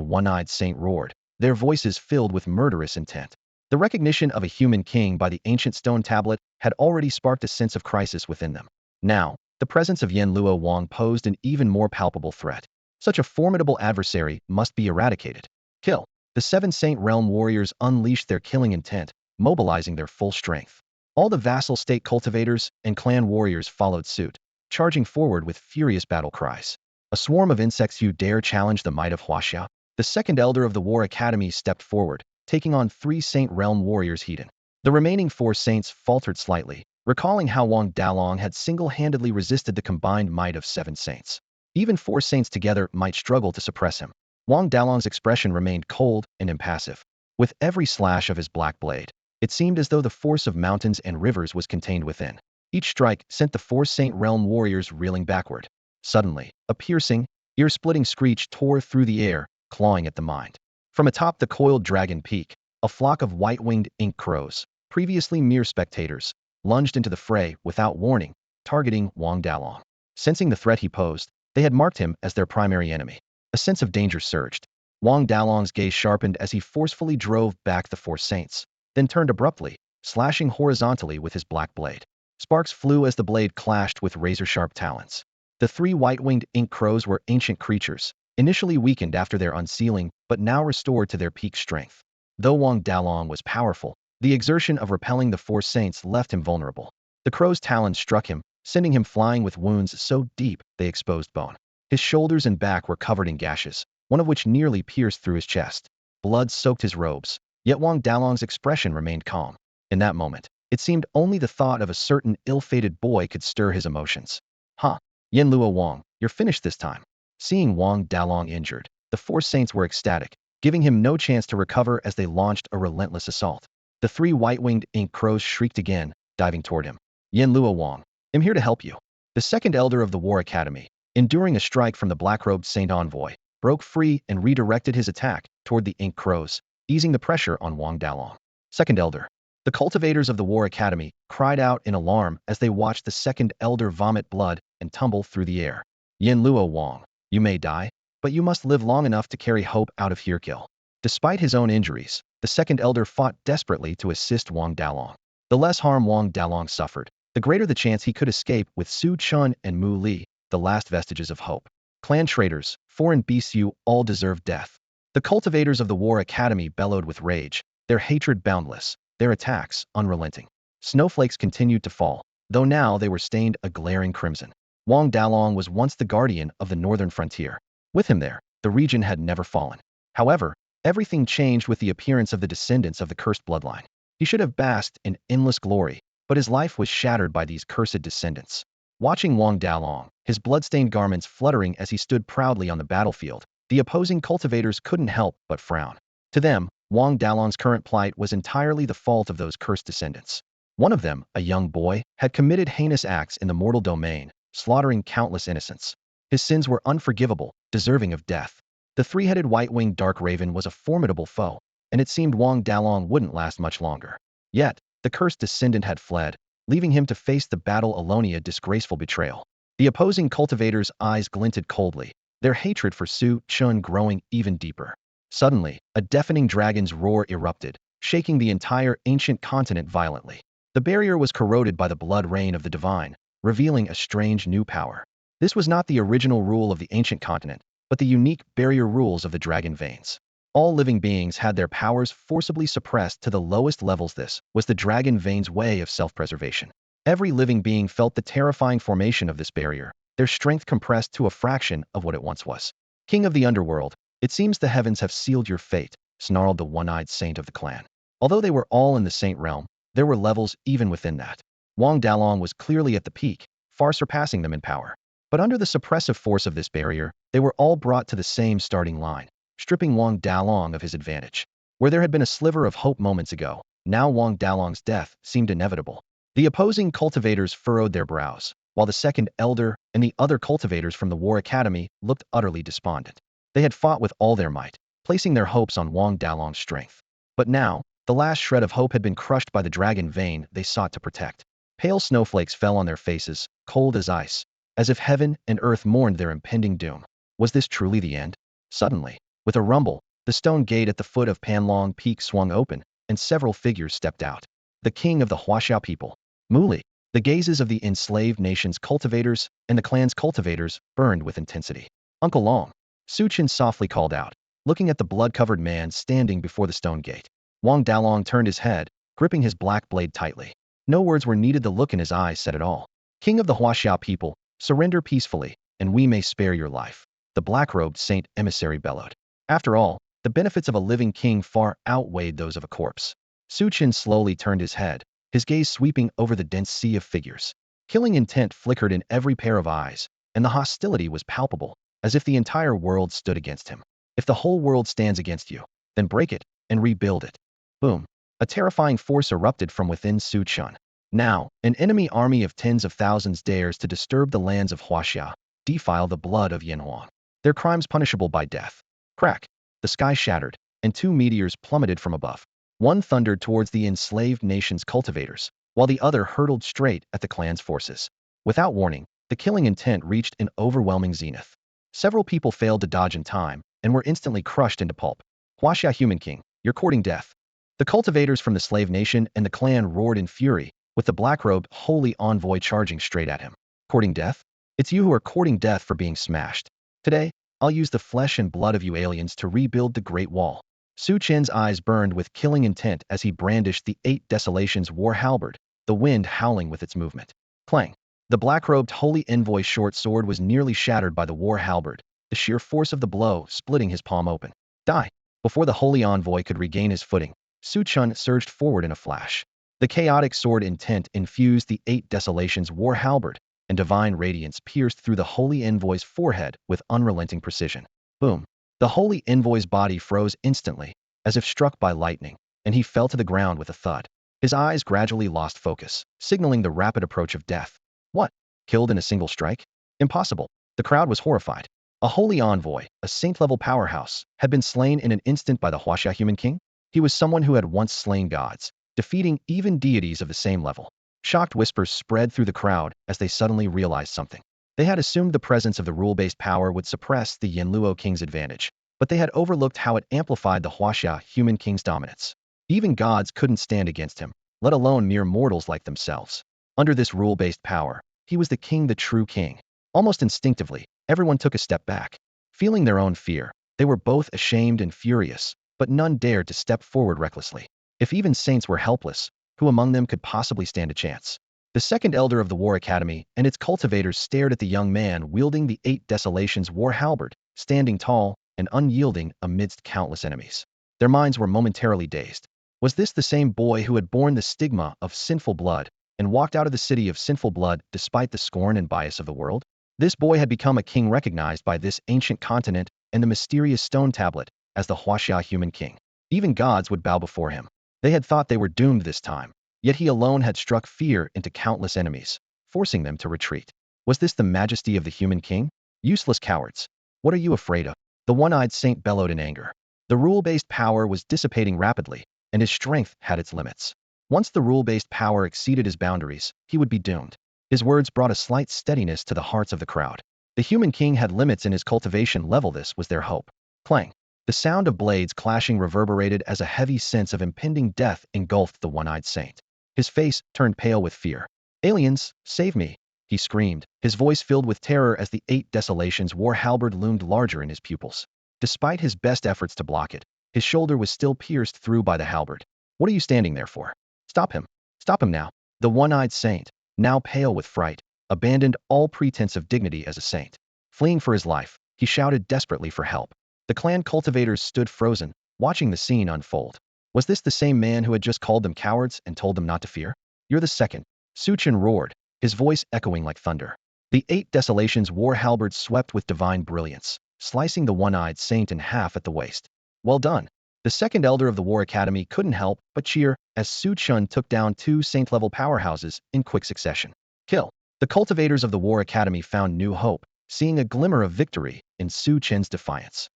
one-eyed saint roared, their voices filled with murderous intent. The recognition of a human king by the ancient stone tablet had already sparked a sense of crisis within them. Now, the presence of Yanluo Wang posed an even more palpable threat. Such a formidable adversary must be eradicated. Kill. The 7 Saint Realm warriors unleashed their killing intent, mobilizing their full strength. All the vassal state cultivators and clan warriors followed suit, charging forward with furious battle cries. A swarm of insects. You dare challenge the might of Hashia? The second elder of the War Academy stepped forward, taking on 3 Saint Realm warriors heated. The remaining 4 saints faltered slightly, recalling how Wang Dalong had single-handedly resisted the combined might of 7 saints. Even 4 saints together might struggle to suppress him. Wang Dalong's expression remained cold and impassive. With every slash of his black blade, it seemed as though the force of mountains and rivers was contained within. Each strike sent the 4 Saint Realm warriors reeling backward. Suddenly, a piercing, ear-splitting screech tore through the air, clawing at the mind. From atop the coiled dragon peak, a flock of white-winged ink crows, previously mere spectators, lunged into the fray without warning, targeting Wang Dalong. Sensing the threat he posed, they had marked him as their primary enemy. A sense of danger surged. Wang Dalong's gaze sharpened as he forcefully drove back the 4 saints, then turned abruptly, slashing horizontally with his black blade. Sparks flew as the blade clashed with razor-sharp talons. The 3 white-winged ink crows were ancient creatures, initially weakened after their unsealing, but now restored to their peak strength. Though Wang Dalong was powerful, the exertion of repelling the 4 saints left him vulnerable. The crow's talons struck him, sending him flying with wounds so deep they exposed bone. His shoulders and back were covered in gashes, one of which nearly pierced through his chest. Blood soaked his robes, yet Wang Dalong's expression remained calm. In that moment, it seemed only the thought of a certain ill-fated boy could stir his emotions. Huh. Yanluo Wang, you're finished this time. Seeing Wang Dalong injured, the 4 saints were ecstatic, giving him no chance to recover as they launched a relentless assault. The 3 white-winged ink crows shrieked again, diving toward him. Yanluo Wang, I'm here to help you. The second elder of the War Academy, enduring a strike from the black-robed Saint Envoy, broke free and redirected his attack toward the ink crows, easing the pressure on Wang Dalong. Second elder. The cultivators of the War Academy cried out in alarm as they watched the second elder vomit blood and tumble through the air. Yanluo Wang, You may die, but you must live long enough to carry hope out of Hirkil. Despite his own injuries, the second elder fought desperately to assist Wang Dalong. The less harm Wang Dalong suffered, the greater the chance he could escape with Su Chun and Mu Li, the last vestiges of hope. Clan traitors, foreign beasts, you all deserve death. The cultivators of the War Academy bellowed with rage, their hatred boundless, their attacks unrelenting. Snowflakes continued to fall, though now they were stained a glaring crimson. Wang Dalong was once the guardian of the northern frontier. With him there, the region had never fallen. However, everything changed with the appearance of the descendants of the cursed bloodline. He should have basked in endless glory, but his life was shattered by these cursed descendants. Watching Wang Dalong, his bloodstained garments fluttering as he stood proudly on the battlefield, the opposing cultivators couldn't help but frown. To them, Wang Dalong's current plight was entirely the fault of those cursed descendants. One of them, a young boy, had committed heinous acts in the mortal domain, slaughtering countless innocents. His sins were unforgivable, deserving of death. The three-headed white-winged dark raven was a formidable foe, and it seemed Wang Dalong wouldn't last much longer. Yet, the cursed descendant had fled, leaving him to face the battle alone, a disgraceful betrayal. The opposing cultivators' eyes glinted coldly, their hatred for Su Chun growing even deeper. Suddenly, a deafening dragon's roar erupted, shaking the entire ancient continent violently. The barrier was corroded by the blood rain of the divine, revealing a strange new power. This was not the original rule of the ancient continent, but the unique barrier rules of the dragon veins. All living beings had their powers forcibly suppressed to the lowest levels. This was the dragon veins' way of self-preservation. Every living being felt the terrifying formation of this barrier, their strength compressed to a fraction of what it once was. King of the underworld, it seems the heavens have sealed your fate, snarled the one-eyed saint of the clan. Although they were all in the saint realm, there were levels even within that. Wang Dalong was clearly at the peak, far surpassing them in power. But under the suppressive force of this barrier, they were all brought to the same starting line, stripping Wang Dalong of his advantage. Where there had been a sliver of hope moments ago, now Wang Dalong's death seemed inevitable. The opposing cultivators furrowed their brows, while the second elder and the other cultivators from the War Academy looked utterly despondent. They had fought with all their might, placing their hopes on Wang Dalong's strength. But now, the last shred of hope had been crushed by the dragon vein they sought to protect. Pale snowflakes fell on their faces, cold as ice, as if heaven and earth mourned their impending doom. Was this truly the end? Suddenly, with a rumble, the stone gate at the foot of Panlong Peak swung open, and several figures stepped out. The king of the Hashia people, Mu Li. The gazes of the enslaved nation's cultivators and the clan's cultivators burned with intensity. Uncle Long, Su Chen softly called out, looking at the blood-covered man standing before the stone gate. Wang Dalong turned his head, gripping his black blade tightly. No words were needed, the look in his eyes said it all. King of the Hashia people, surrender peacefully, and we may spare your life. The black-robed saint emissary bellowed. After all, the benefits of a living king far outweighed those of a corpse. Su Chen slowly turned his head, his gaze sweeping over the dense sea of figures. Killing intent flickered in every pair of eyes, and the hostility was palpable, as if the entire world stood against him. If the whole world stands against you, then break it and rebuild it. Boom. A terrifying force erupted from within Su Chun. Now, an enemy army of tens of thousands dares to disturb the lands of Hashia, defile the blood of Yanhuang. Their crimes punishable by death. Crack. The sky shattered, and two meteors plummeted from above. One thundered towards the enslaved nation's cultivators, while the other hurtled straight at the clan's forces. Without warning, the killing intent reached an overwhelming zenith. Several people failed to dodge in time, and were instantly crushed into pulp. Hashia human king, you're courting death. The cultivators from the slave nation and the clan roared in fury, with the black-robed holy envoy charging straight at him. Courting death? It's you who are courting death for being smashed. Today, I'll use the flesh and blood of you aliens to rebuild the Great Wall. Su Chen's eyes burned with killing intent as he brandished the 8 Desolations war halberd, the wind howling with its movement. Clang. The black-robed holy envoy short sword was nearly shattered by the war halberd, the sheer force of the blow splitting his palm open. Die! Before the holy envoy could regain his footing, Su Chun surged forward in a flash. The chaotic sword intent infused the 8 Desolations war halberd, and divine radiance pierced through the holy envoy's forehead with unrelenting precision. Boom. The holy envoy's body froze instantly, as if struck by lightning, and he fell to the ground with a thud. His eyes gradually lost focus, signaling the rapid approach of death. What? Killed in a single strike? Impossible. The crowd was horrified. A holy envoy, a saint-level powerhouse, had been slain in an instant by the Hashia human king? He was someone who had once slain gods, defeating even deities of the same level. Shocked whispers spread through the crowd as they suddenly realized something. They had assumed the presence of the rule-based power would suppress the Yanluo king's advantage, but they had overlooked how it amplified the Hashia human king's dominance. Even gods couldn't stand against him, let alone mere mortals like themselves. Under this rule-based power, he was the king, the true king. Almost instinctively, everyone took a step back. Feeling their own fear, they were both ashamed and furious, but none dared to step forward recklessly. If even saints were helpless, who among them could possibly stand a chance? The second elder of the War Academy and its cultivators stared at the young man wielding the 8 Desolations war halberd, standing tall and unyielding amidst countless enemies. Their minds were momentarily dazed. Was this the same boy who had borne the stigma of sinful blood and walked out of the city of sinful blood despite the scorn and bias of the world? This boy had become a king recognized by this ancient continent and the mysterious stone tablet as the Hashia human king. Even gods would bow before him. They had thought they were doomed this time, yet he alone had struck fear into countless enemies, forcing them to retreat. Was this the majesty of the human king? Useless cowards! What are you afraid of? The one-eyed saint bellowed in anger. The rule-based power was dissipating rapidly, and his strength had its limits. Once the rule-based power exceeded his boundaries, he would be doomed. His words brought a slight steadiness to the hearts of the crowd. The human king had limits in his cultivation level. This was their hope. Clang! The sound of blades clashing reverberated as a heavy sense of impending death engulfed the one-eyed saint. His face turned pale with fear. "Aliens, save me!" he screamed, his voice filled with terror as the 8 Desolations war halberd loomed larger in his pupils. Despite his best efforts to block it, his shoulder was still pierced through by the halberd. "What are you standing there for? Stop him! Stop him now!" The one-eyed saint, now pale with fright, abandoned all pretense of dignity as a saint. Fleeing for his life, he shouted desperately for help. The clan cultivators stood frozen, watching the scene unfold. Was this the same man who had just called them cowards and told them not to fear? "You're the second," Chen roared, his voice echoing like thunder. The 8 Desolations war halberd swept with divine brilliance, slicing the one-eyed saint in half at the waist. "Well done." The second elder of the War Academy couldn't help but cheer as Chen took down 2 saint-level powerhouses in quick succession. Kill. The cultivators of the War Academy found new hope, seeing a glimmer of victory in Chen's defiance.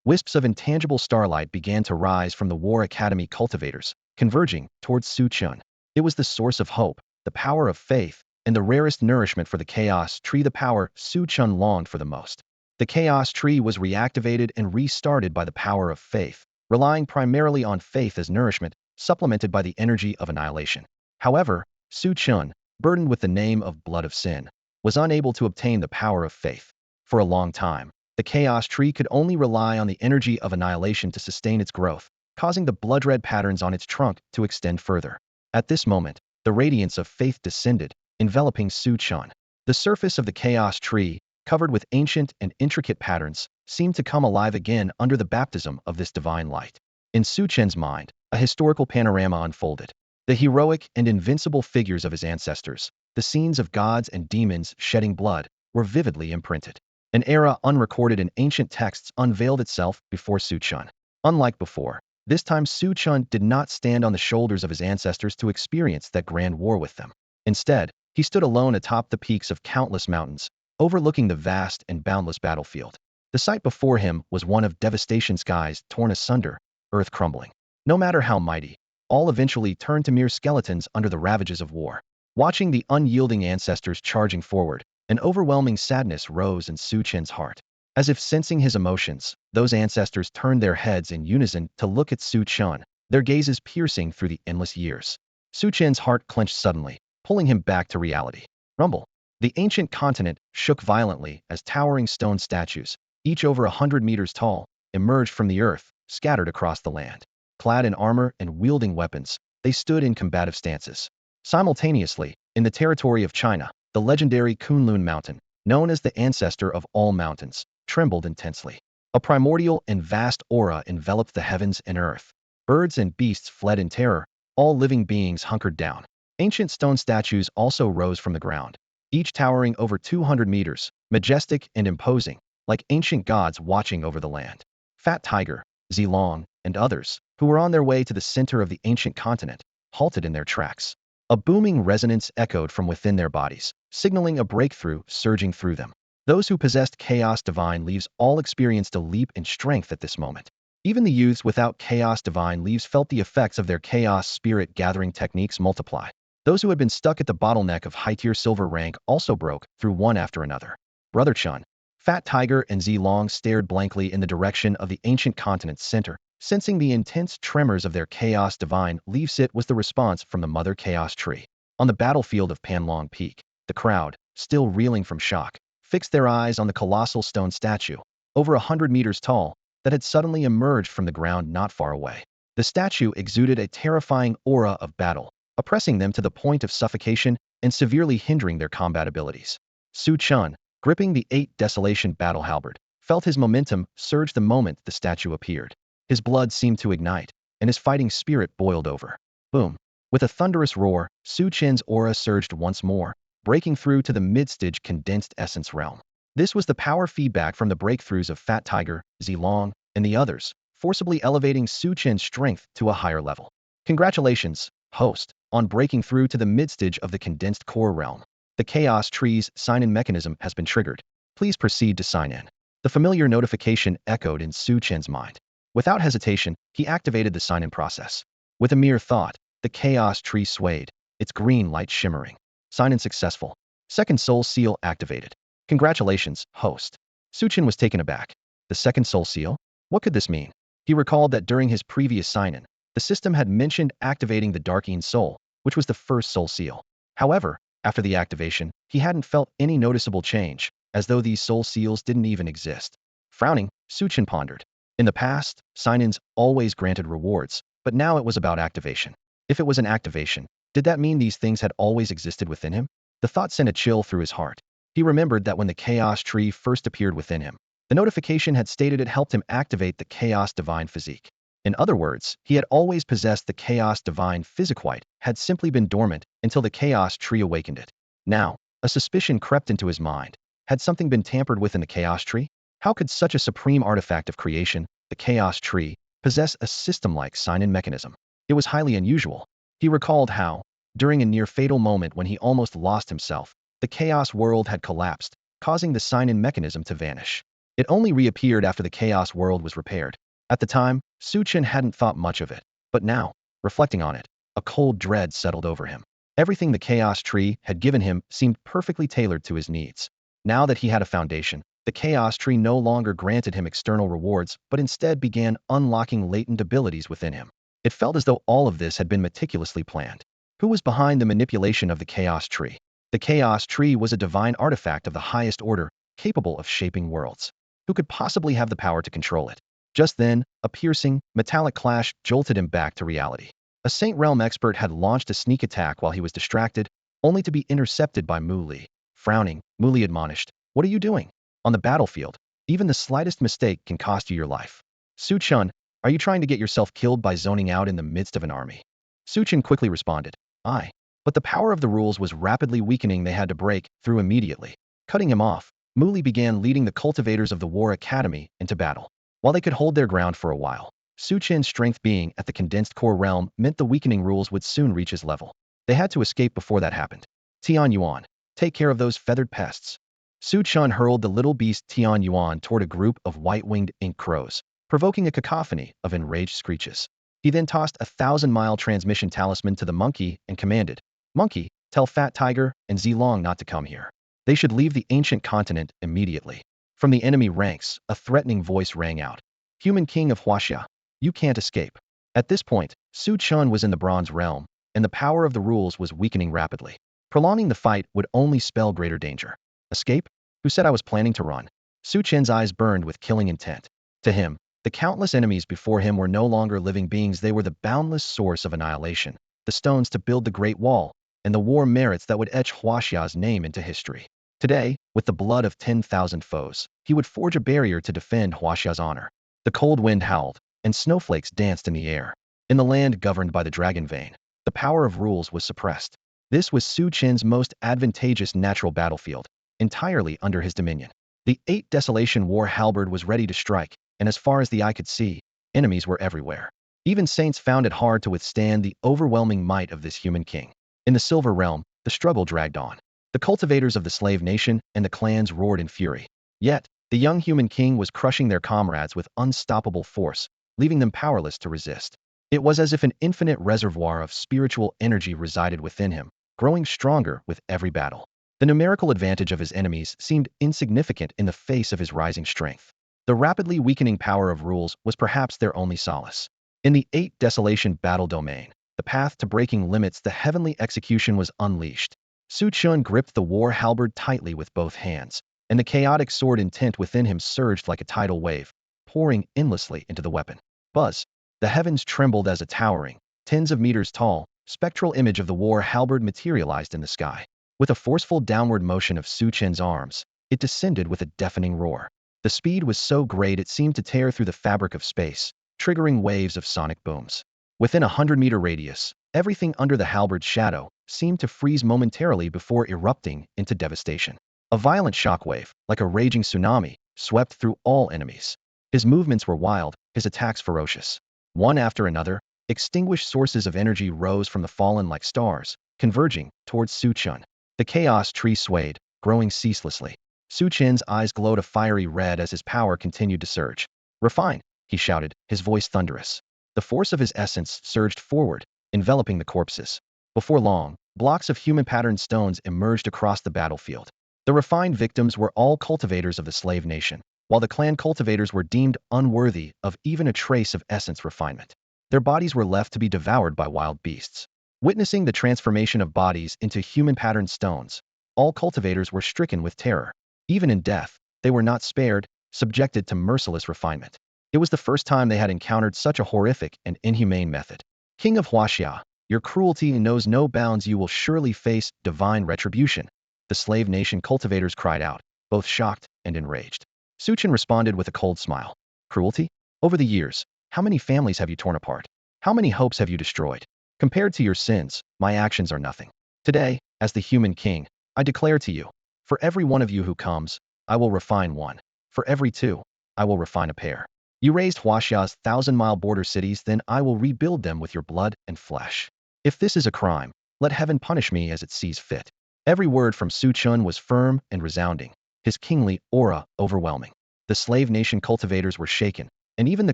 Wisps of intangible starlight began to rise from the War Academy cultivators, converging towards Chen. It was the source of hope, the power of faith, and the rarest nourishment for the chaos tree, the power Chen longed for the most. The chaos tree was reactivated and restarted by the power of faith, relying primarily on faith as nourishment, supplemented by the energy of annihilation. However, Chen, burdened with the name of blood of sin, was unable to obtain the power of faith. For a long time, the chaos tree could only rely on the energy of annihilation to sustain its growth, causing the blood-red patterns on its trunk to extend further. At this moment, the radiance of faith descended, enveloping Chen. The surface of the chaos tree, covered with ancient and intricate patterns, seemed to come alive again under the baptism of this divine light. In Chen's mind, a historical panorama unfolded. The heroic and invincible figures of his ancestors, the scenes of gods and demons shedding blood, were vividly imprinted. An era unrecorded in ancient texts unveiled itself before Chen. Unlike before, this time Chen did not stand on the shoulders of his ancestors to experience that grand war with them. Instead, he stood alone atop the peaks of countless mountains, overlooking the vast and boundless battlefield. The sight before him was one of devastation, skies torn asunder, earth crumbling. No matter how mighty, all eventually turned to mere skeletons under the ravages of war. Watching the unyielding ancestors charging forward, an overwhelming sadness rose in Chen's heart. As if sensing his emotions, those ancestors turned their heads in unison to look at Chen, their gazes piercing through the endless years. Chen's heart clenched suddenly, pulling him back to reality. Rumble. The ancient continent shook violently as towering stone statues, each over 100 meters tall, emerged from the earth, scattered across the land. Clad in armor and wielding weapons, they stood in combative stances. Simultaneously, in the territory of China, the legendary Kunlun mountain, known as the ancestor of all mountains, trembled intensely. A primordial and vast aura enveloped the heavens and earth. Birds and beasts fled in terror, all living beings hunkered down. Ancient stone statues also rose from the ground, each towering over 200 meters, majestic and imposing, like ancient gods watching over the land. Fat Tiger, Zilong, and others, who were on their way to the center of the ancient continent, halted in their tracks. A booming resonance echoed from within their bodies, signaling a breakthrough surging through them. Those who possessed chaos divine leaves all experienced a leap in strength at this moment. Even the youths without chaos divine leaves felt the effects of their chaos spirit gathering techniques multiply. Those who had been stuck at the bottleneck of high-tier silver rank also broke through one after another. Brother Chen, Fat Tiger, and Zilong stared blankly in the direction of the ancient continent's center, sensing the intense tremors of their chaos divine. Leaves. It was the response from the Mother Chaos Tree. On the battlefield of Panlong Peak, the crowd, still reeling from shock, fixed their eyes on the colossal stone statue, over 100 meters tall, that had suddenly emerged from the ground not far away. The statue exuded a terrifying aura of battle, oppressing them to the point of suffocation and severely hindering their combat abilities. Su Chen, gripping the 8 Desolation battle halberd, felt his momentum surge the moment the statue appeared. His blood seemed to ignite, and his fighting spirit boiled over. Boom! With a thunderous roar, Su Chen's aura surged once more, breaking through to the mid-stage condensed essence realm. This was the power feedback from the breakthroughs of Fat Tiger, Zilong, and the others, forcibly elevating Su Chen's strength to a higher level. Congratulations, host, on breaking through to the mid-stage of the condensed core realm. The Chaos Tree's sign-in mechanism has been triggered. Please proceed to sign in. The familiar notification echoed in Su Chen's mind. Without hesitation, he activated the sign-in process. With a mere thought, the Chaos Tree swayed, its green light shimmering. Sign-in successful. Second Soul Seal activated. Congratulations, host. Su Chen was taken aback. The second Soul Seal? What could this mean? He recalled that during his previous sign-in, the system had mentioned activating the Darkeen Soul, which was the first Soul Seal. However, after the activation, he hadn't felt any noticeable change, as though these Soul Seals didn't even exist. Frowning, Su Chen pondered. In the past, sign-ins always granted rewards, but now it was about activation. If it was an activation, did that mean these things had always existed within him? The thought sent a chill through his heart. He remembered that when the Chaos Tree first appeared within him, the notification had stated it helped him activate the Chaos Divine Physique. In other words, he had always possessed the Chaos Divine Physiquite, had simply been dormant until the Chaos Tree awakened it. Now, a suspicion crept into his mind. Had something been tampered with in the Chaos Tree? How could such a supreme artifact of creation, the Chaos Tree, possess a system-like sign-in mechanism? It was highly unusual. He recalled how, during a near-fatal moment when he almost lost himself, the Chaos World had collapsed, causing the sign-in mechanism to vanish. It only reappeared after the Chaos World was repaired. At the time, Su Chen hadn't thought much of it, but now, reflecting on it, a cold dread settled over him. Everything the Chaos Tree had given him seemed perfectly tailored to his needs. Now that he had a foundation, the Chaos Tree no longer granted him external rewards, but instead began unlocking latent abilities within him. It felt as though all of this had been meticulously planned. Who was behind the manipulation of the Chaos Tree? The Chaos Tree was a divine artifact of the highest order, capable of shaping worlds. Who could possibly have the power to control it? Just then, a piercing, metallic clash jolted him back to reality. A Saint Realm expert had launched a sneak attack while he was distracted, only to be intercepted by Mu Li. Frowning, Mu Li admonished, "What are you doing? On the battlefield, even the slightest mistake can cost you your life. Su Chen, are you trying to get yourself killed by zoning out in the midst of an army?" Su Chen quickly responded, "Aye." But the power of the rules was rapidly weakening. They had to break through immediately. Cutting him off, Mu Li began leading the cultivators of the War Academy into battle. While they could hold their ground for a while, Su Chen's strength being at the condensed core realm meant the weakening rules would soon reach his level. They had to escape before that happened. Tian Yuan, take care of those feathered pests. Su Chen hurled the little beast Tian Yuan toward a group of white-winged ink crows, provoking a cacophony of enraged screeches. He then tossed a 1,000-mile transmission talisman to the monkey and commanded, "Monkey, tell Fat Tiger and Zilong not to come here. They should leave the ancient continent immediately." From the enemy ranks, a threatening voice rang out. "Human King of Hashia, you can't escape." At this point, Su Chen was in the Bronze Realm, and the power of the rules was weakening rapidly. Prolonging the fight would only spell greater danger. Escape? Who said I was planning to run? Su Chen's eyes burned with killing intent. To him, the countless enemies before him were no longer living beings. They were the boundless source of annihilation, the stones to build the Great Wall, and the war merits that would etch Hashia's name into history. Today, with the blood of 10,000 foes, he would forge a barrier to defend Hashia's honor. The cold wind howled, and snowflakes danced in the air. In the land governed by the Dragon Vein, the power of rules was suppressed. This was Su Chen's most advantageous natural battlefield, entirely under his dominion. The 8 Desolation War halberd was ready to strike, and as far as the eye could see, enemies were everywhere. Even saints found it hard to withstand the overwhelming might of this human king. In the Silver Realm, the struggle dragged on. The cultivators of the slave nation and the clans roared in fury. Yet, the young human king was crushing their comrades with unstoppable force, leaving them powerless to resist. It was as if an infinite reservoir of spiritual energy resided within him, growing stronger with every battle. The numerical advantage of his enemies seemed insignificant in the face of his rising strength. The rapidly weakening power of rules was perhaps their only solace. In the 8 Desolation battle domain, the path to breaking limits, the heavenly execution was unleashed. Su Chun gripped the war halberd tightly with both hands, and the chaotic sword intent within him surged like a tidal wave, pouring endlessly into the weapon. Buzz! The heavens trembled as a towering, tens of meters tall, spectral image of the war halberd materialized in the sky. With a forceful downward motion of Su Chen's arms, it descended with a deafening roar. The speed was so great it seemed to tear through the fabric of space, triggering waves of sonic booms. Within a 100-meter radius, everything under the halberd's shadow seemed to freeze momentarily before erupting into devastation. A violent shockwave, like a raging tsunami, swept through all enemies. His movements were wild, his attacks ferocious. One after another, extinguished sources of energy rose from the fallen like stars, converging towards Su Chun. The chaos tree swayed, growing ceaselessly. Su Chen's eyes glowed a fiery red as his power continued to surge. "Refine!" he shouted, his voice thunderous. The force of his essence surged forward, enveloping the corpses. Before long, blocks of human-patterned stones emerged across the battlefield. The refined victims were all cultivators of the slave nation, while the clan cultivators were deemed unworthy of even a trace of essence refinement. Their bodies were left to be devoured by wild beasts. Witnessing the transformation of bodies into human-patterned stones, all cultivators were stricken with terror. Even in death, they were not spared, subjected to merciless refinement. It was the first time they had encountered such a horrific and inhumane method. "King of Hashia, your cruelty knows no bounds. You will surely face divine retribution," the slave nation cultivators cried out, both shocked and enraged. Su Chen responded with a cold smile. "Cruelty? Over the years, how many families have you torn apart? How many hopes have you destroyed? Compared to your sins, my actions are nothing. Today, as the human king, I declare to you, for every one of you who comes, I will refine one. For every 2, I will refine a pair. You razed Huashia's 1,000-mile border cities, then I will rebuild them with your blood and flesh. If this is a crime, let heaven punish me as it sees fit." Every word from Su Chun was firm and resounding, his kingly aura overwhelming. The slave nation cultivators were shaken, and even the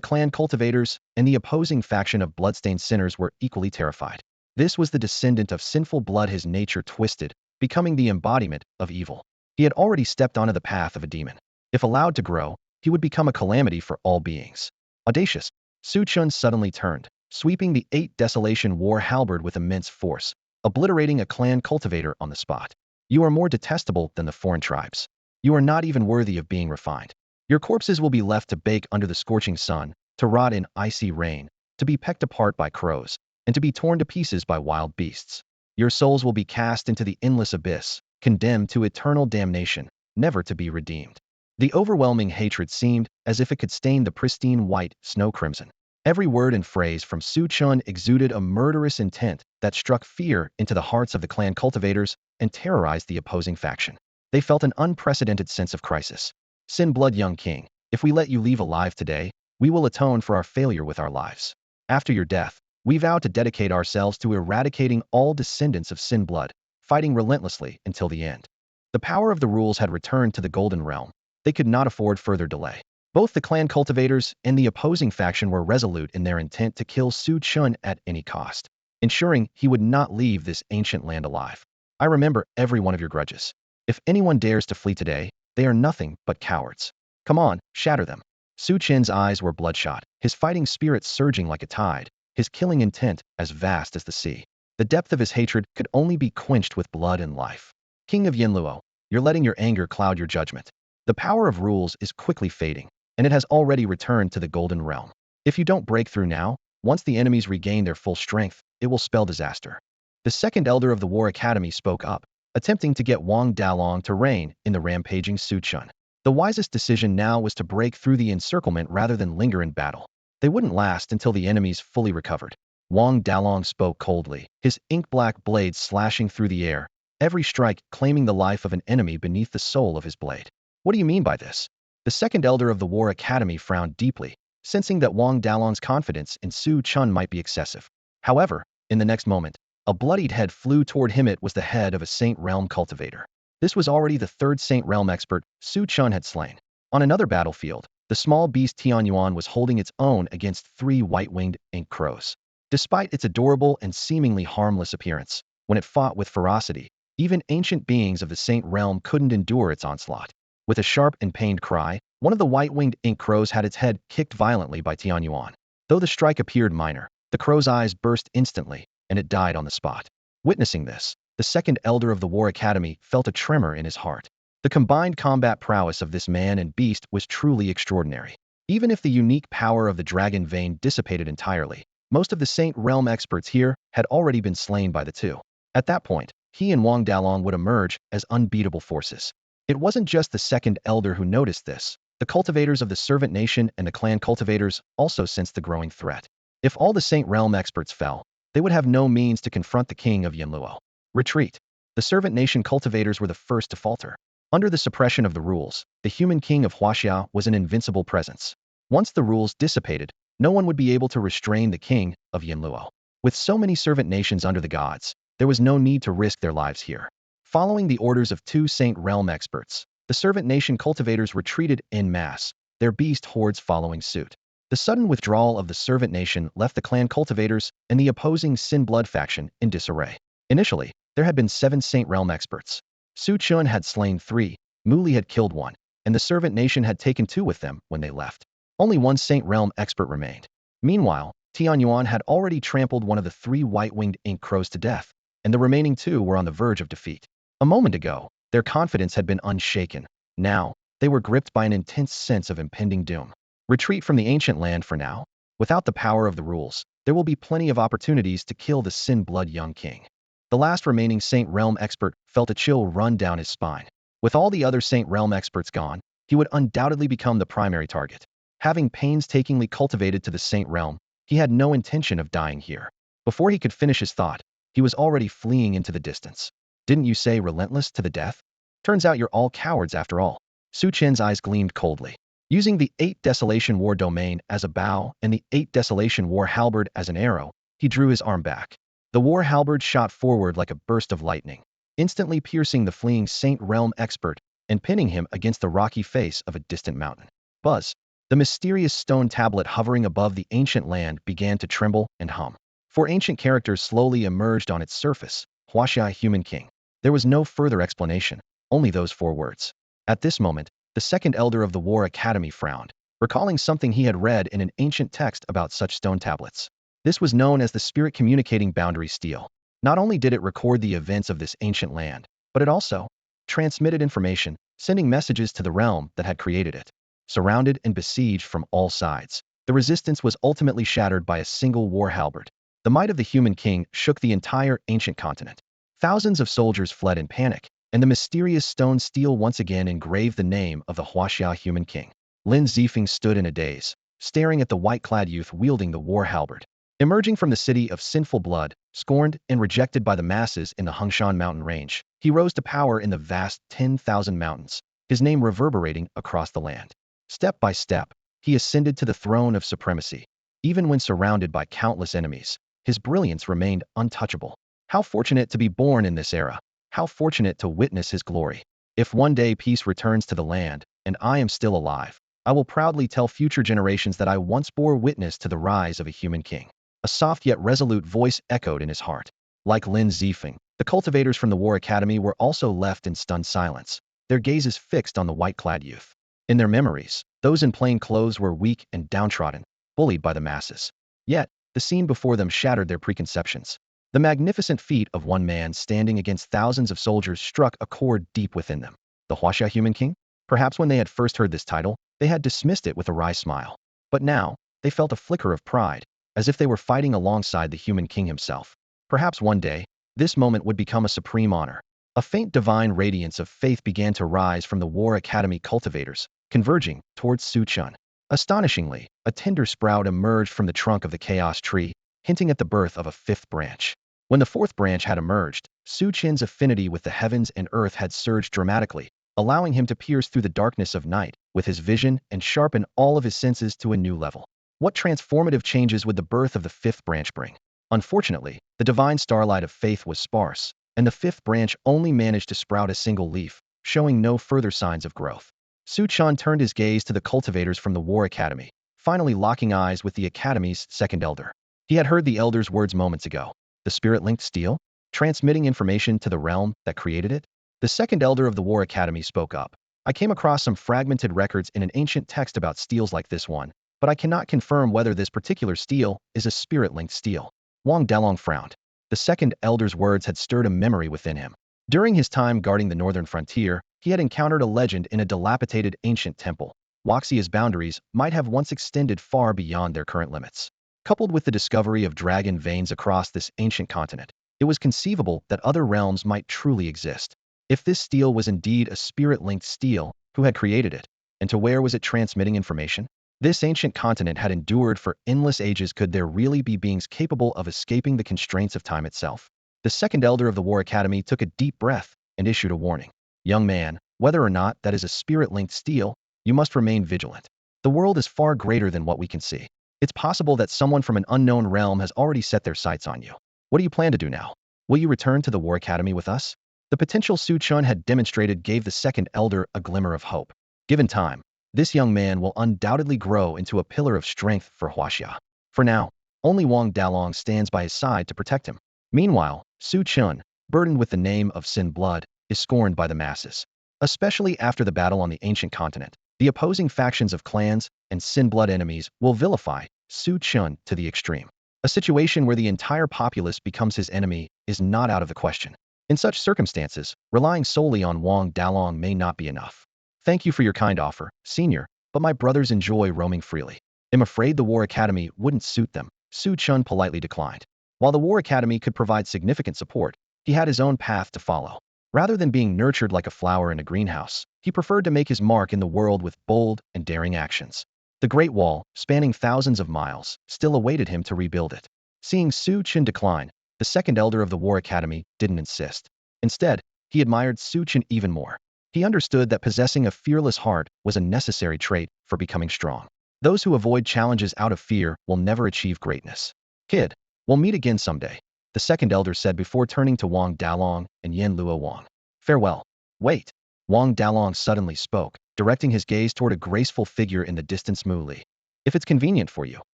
clan cultivators and the opposing faction of bloodstained sinners were equally terrified. This was the descendant of sinful blood, his nature twisted, becoming the embodiment of evil. He had already stepped onto the path of a demon. If allowed to grow, he would become a calamity for all beings. Audacious, Su Chun suddenly turned, sweeping the 8 Desolation war halberd with immense force, obliterating a clan cultivator on the spot. "You are more detestable than the foreign tribes. You are not even worthy of being refined. Your corpses will be left to bake under the scorching sun, to rot in icy rain, to be pecked apart by crows, and to be torn to pieces by wild beasts. Your souls will be cast into the endless abyss, condemned to eternal damnation, never to be redeemed." The overwhelming hatred seemed as if it could stain the pristine white snow crimson. Every word and phrase from Su Chun exuded a murderous intent that struck fear into the hearts of the clan cultivators and terrorized the opposing faction. They felt an unprecedented sense of crisis. "Sin blood, young king, if we let you leave alive today, we will atone for our failure with our lives. After your death, we vow to dedicate ourselves to eradicating all descendants of Sin blood, fighting relentlessly until the end." The power of the rules had returned to the Golden Realm. They could not afford further delay. Both the clan cultivators and the opposing faction were resolute in their intent to kill Su Chun at any cost, ensuring he would not leave this ancient land alive. "I remember every one of your grudges. If anyone dares to flee today, they are nothing but cowards. Come on, shatter them." Su Chen's eyes were bloodshot, his fighting spirit surging like a tide, his killing intent as vast as the sea. The depth of his hatred could only be quenched with blood and life. "King of Yinluo, you're letting your anger cloud your judgment. The power of rules is quickly fading, and it has already returned to the Golden Realm. If you don't break through now, once the enemies regain their full strength, it will spell disaster." The second elder of the War Academy spoke up, attempting to get Wang Dalong to reign in the rampaging Su Chun. The wisest decision now was to break through the encirclement rather than linger in battle. They wouldn't last until the enemies fully recovered. Wang Dalong spoke coldly, his ink-black blade slashing through the air, every strike claiming the life of an enemy beneath the soul of his blade. "What do you mean by this?" The second elder of the War Academy frowned deeply, sensing that Wang Dalong's confidence in Su Chun might be excessive. However, in the next moment, a bloodied head flew toward him. It was the head of a Saint Realm cultivator. This was already the 3rd Saint Realm expert Su Chun had slain. On another battlefield, the small beast Tianyuan was holding its own against 3 white-winged ink crows. Despite its adorable and seemingly harmless appearance, when it fought with ferocity. Even ancient beings of the Saint Realm couldn't endure its onslaught. With a sharp and pained cry, one of the white-winged ink crows had its head kicked violently by Tianyuan. Though the strike appeared minor, the crow's eyes burst instantly, and it died on the spot. Witnessing this, the second elder of the War Academy felt a tremor in his heart. The combined combat prowess of this man and beast was truly extraordinary. Even if the unique power of the dragon vein dissipated entirely, most of the Saint Realm experts here had already been slain by the two. At that point, he and Wang Dalong would emerge as unbeatable forces. It wasn't just the second elder who noticed this. The cultivators of the Servant Nation and the clan cultivators also sensed the growing threat. If all the Saint Realm experts fell, they would have no means to confront the king of Yanluo. Retreat. The Servant Nation cultivators were the first to falter. Under the suppression of the rules, the human king of Hashia was an invincible presence. Once the rules dissipated, no one would be able to restrain the king of Yanluo. With so many servant nations under the gods, there was no need to risk their lives here. Following the orders of two Saint Realm experts, the servant nation cultivators retreated en masse, their beast hordes following suit. The sudden withdrawal of the servant nation left the clan cultivators and the opposing Sin Blood faction in disarray. Initially, there had been 7 Saint Realm experts. Su Chun had slain 3, Muli had killed 1, and the servant nation had taken 2 with them when they left. Only 1 Saint Realm expert remained. Meanwhile, Tianyuan had already trampled one of the 3 white-winged ink crows to death, and the remaining 2 were on the verge of defeat. A moment ago, their confidence had been unshaken. Now, they were gripped by an intense sense of impending doom. Retreat from the ancient land for now. Without the power of the rules, there will be plenty of opportunities to kill the Sin Blood young king. The last remaining Saint Realm expert felt a chill run down his spine. With all the other Saint Realm experts gone, he would undoubtedly become the primary target. Having painstakingly cultivated to the Saint Realm, he had no intention of dying here. Before he could finish his thought, he was already fleeing into the distance. Didn't you say relentless to the death? Turns out you're all cowards after all. Su Chen's eyes gleamed coldly. Using the 8 Desolation War domain as a bow and the 8 Desolation War halberd as an arrow, he drew his arm back. The war halberd shot forward like a burst of lightning, instantly piercing the fleeing Saint Realm expert and pinning him against the rocky face of a distant mountain. Buzz! The mysterious stone tablet hovering above the ancient land began to tremble and hum. 4 ancient characters slowly emerged on its surface. Hashia Human King. There was no further explanation, only those 4 words. At this moment, the second elder of the War Academy frowned, recalling something he had read in an ancient text about such stone tablets. This was known as the Spirit Communicating Boundary Stele. Not only did it record the events of this ancient land, but it also transmitted information, sending messages to the realm that had created it. Surrounded and besieged from all sides, the resistance was ultimately shattered by a single war halberd. The might of the human king shook the entire ancient continent. Thousands of soldiers fled in panic, and the mysterious stone stele once again engraved the name of the Hashia human king. Lin Zifeng stood in a daze, staring at the white-clad youth wielding the war halberd. Emerging from the city of sinful blood, scorned and rejected by the masses in the Hengshan mountain range, he rose to power in the vast 10,000 mountains, his name reverberating across the land. Step by step, he ascended to the throne of supremacy. Even when surrounded by countless enemies, his brilliance remained untouchable. How fortunate to be born in this era. How fortunate to witness his glory. If one day peace returns to the land, and I am still alive, I will proudly tell future generations that I once bore witness to the rise of a human king. A soft yet resolute voice echoed in his heart. Like Lin Zifeng, the cultivators from the War Academy were also left in stunned silence, their gazes fixed on the white-clad youth. In their memories, those in plain clothes were weak and downtrodden, bullied by the masses. Yet, the scene before them shattered their preconceptions. The magnificent feat of one man standing against thousands of soldiers struck a chord deep within them. The Hashia Human King? Perhaps when they had first heard this title, they had dismissed it with a wry smile. But now, they felt a flicker of pride, as if they were fighting alongside the human king himself. Perhaps one day, this moment would become a supreme honor. A faint divine radiance of faith began to rise from the War Academy cultivators, converging towards Su Chun. Astonishingly, a tender sprout emerged from the trunk of the chaos tree, hinting at the birth of a 5th branch. When the 4th branch had emerged, Su Chen's affinity with the heavens and earth had surged dramatically, allowing him to pierce through the darkness of night with his vision and sharpen all of his senses to a new level. What transformative changes would the birth of the 5th branch bring? Unfortunately, the divine starlight of faith was sparse, and the 5th branch only managed to sprout a single leaf, showing no further signs of growth. Su Chun turned his gaze to the cultivators from the War Academy, finally locking eyes with the Academy's second elder. He had heard the elder's words moments ago. The spirit-linked steel? transmitting information to the realm that created it? The second elder of the War Academy spoke up. I came across some fragmented records in an ancient text about steels like this one, but I cannot confirm whether this particular steel is a spirit-linked steel. Wang Dalong frowned. The second elder's words had stirred a memory within him. During his time guarding the northern frontier, he had encountered a legend in a dilapidated ancient temple. Waxia's boundaries might have once extended far beyond their current limits. Coupled with the discovery of dragon veins across this ancient continent, it was conceivable that other realms might truly exist. If this steel was indeed a spirit-linked steel, who had created it, and to where was it transmitting information? This ancient continent had endured for endless ages. Could there really be beings capable of escaping the constraints of time itself? The second elder of the War Academy took a deep breath and issued a warning. Young man, whether or not that is a spirit-linked steel, you must remain vigilant. The world is far greater than what we can see. It's possible that someone from an unknown realm has already set their sights on you. What do you plan to do now? Will you return to the War Academy with us? The potential Su Chen had demonstrated gave the second elder a glimmer of hope. Given time, this young man will undoubtedly grow into a pillar of strength for Hashia. For now, only Wang Dalong stands by his side to protect him. Meanwhile, Su Chen, burdened with the name of Sin Blood, is scorned by the masses. Especially after the battle on the ancient continent, the opposing factions of clans and Sin Blood enemies will vilify Su Chen to the extreme. A situation where the entire populace becomes his enemy is not out of the question. In such circumstances, relying solely on Wang Dalong may not be enough. Thank you for your kind offer, senior, but my brothers enjoy roaming freely. I'm afraid the War Academy wouldn't suit them, Su Chen politely declined. While the War Academy could provide significant support, he had his own path to follow. Rather than being nurtured like a flower in a greenhouse, he preferred to make his mark in the world with bold and daring actions. The Great Wall, spanning thousands of miles, still awaited him to rebuild it. Seeing Su Chen decline, the second elder of the War Academy didn't insist. Instead, he admired Su Chen even more. He understood that possessing a fearless heart was a necessary trait for becoming strong. Those who avoid challenges out of fear will never achieve greatness. Kid, we'll meet again someday, the second elder said before turning to Wang Dalong and Yen Luo Wang. Farewell. Wait. Wang Dalong suddenly spoke, directing his gaze toward a graceful figure in the distance. Mu Li. If it's convenient for you,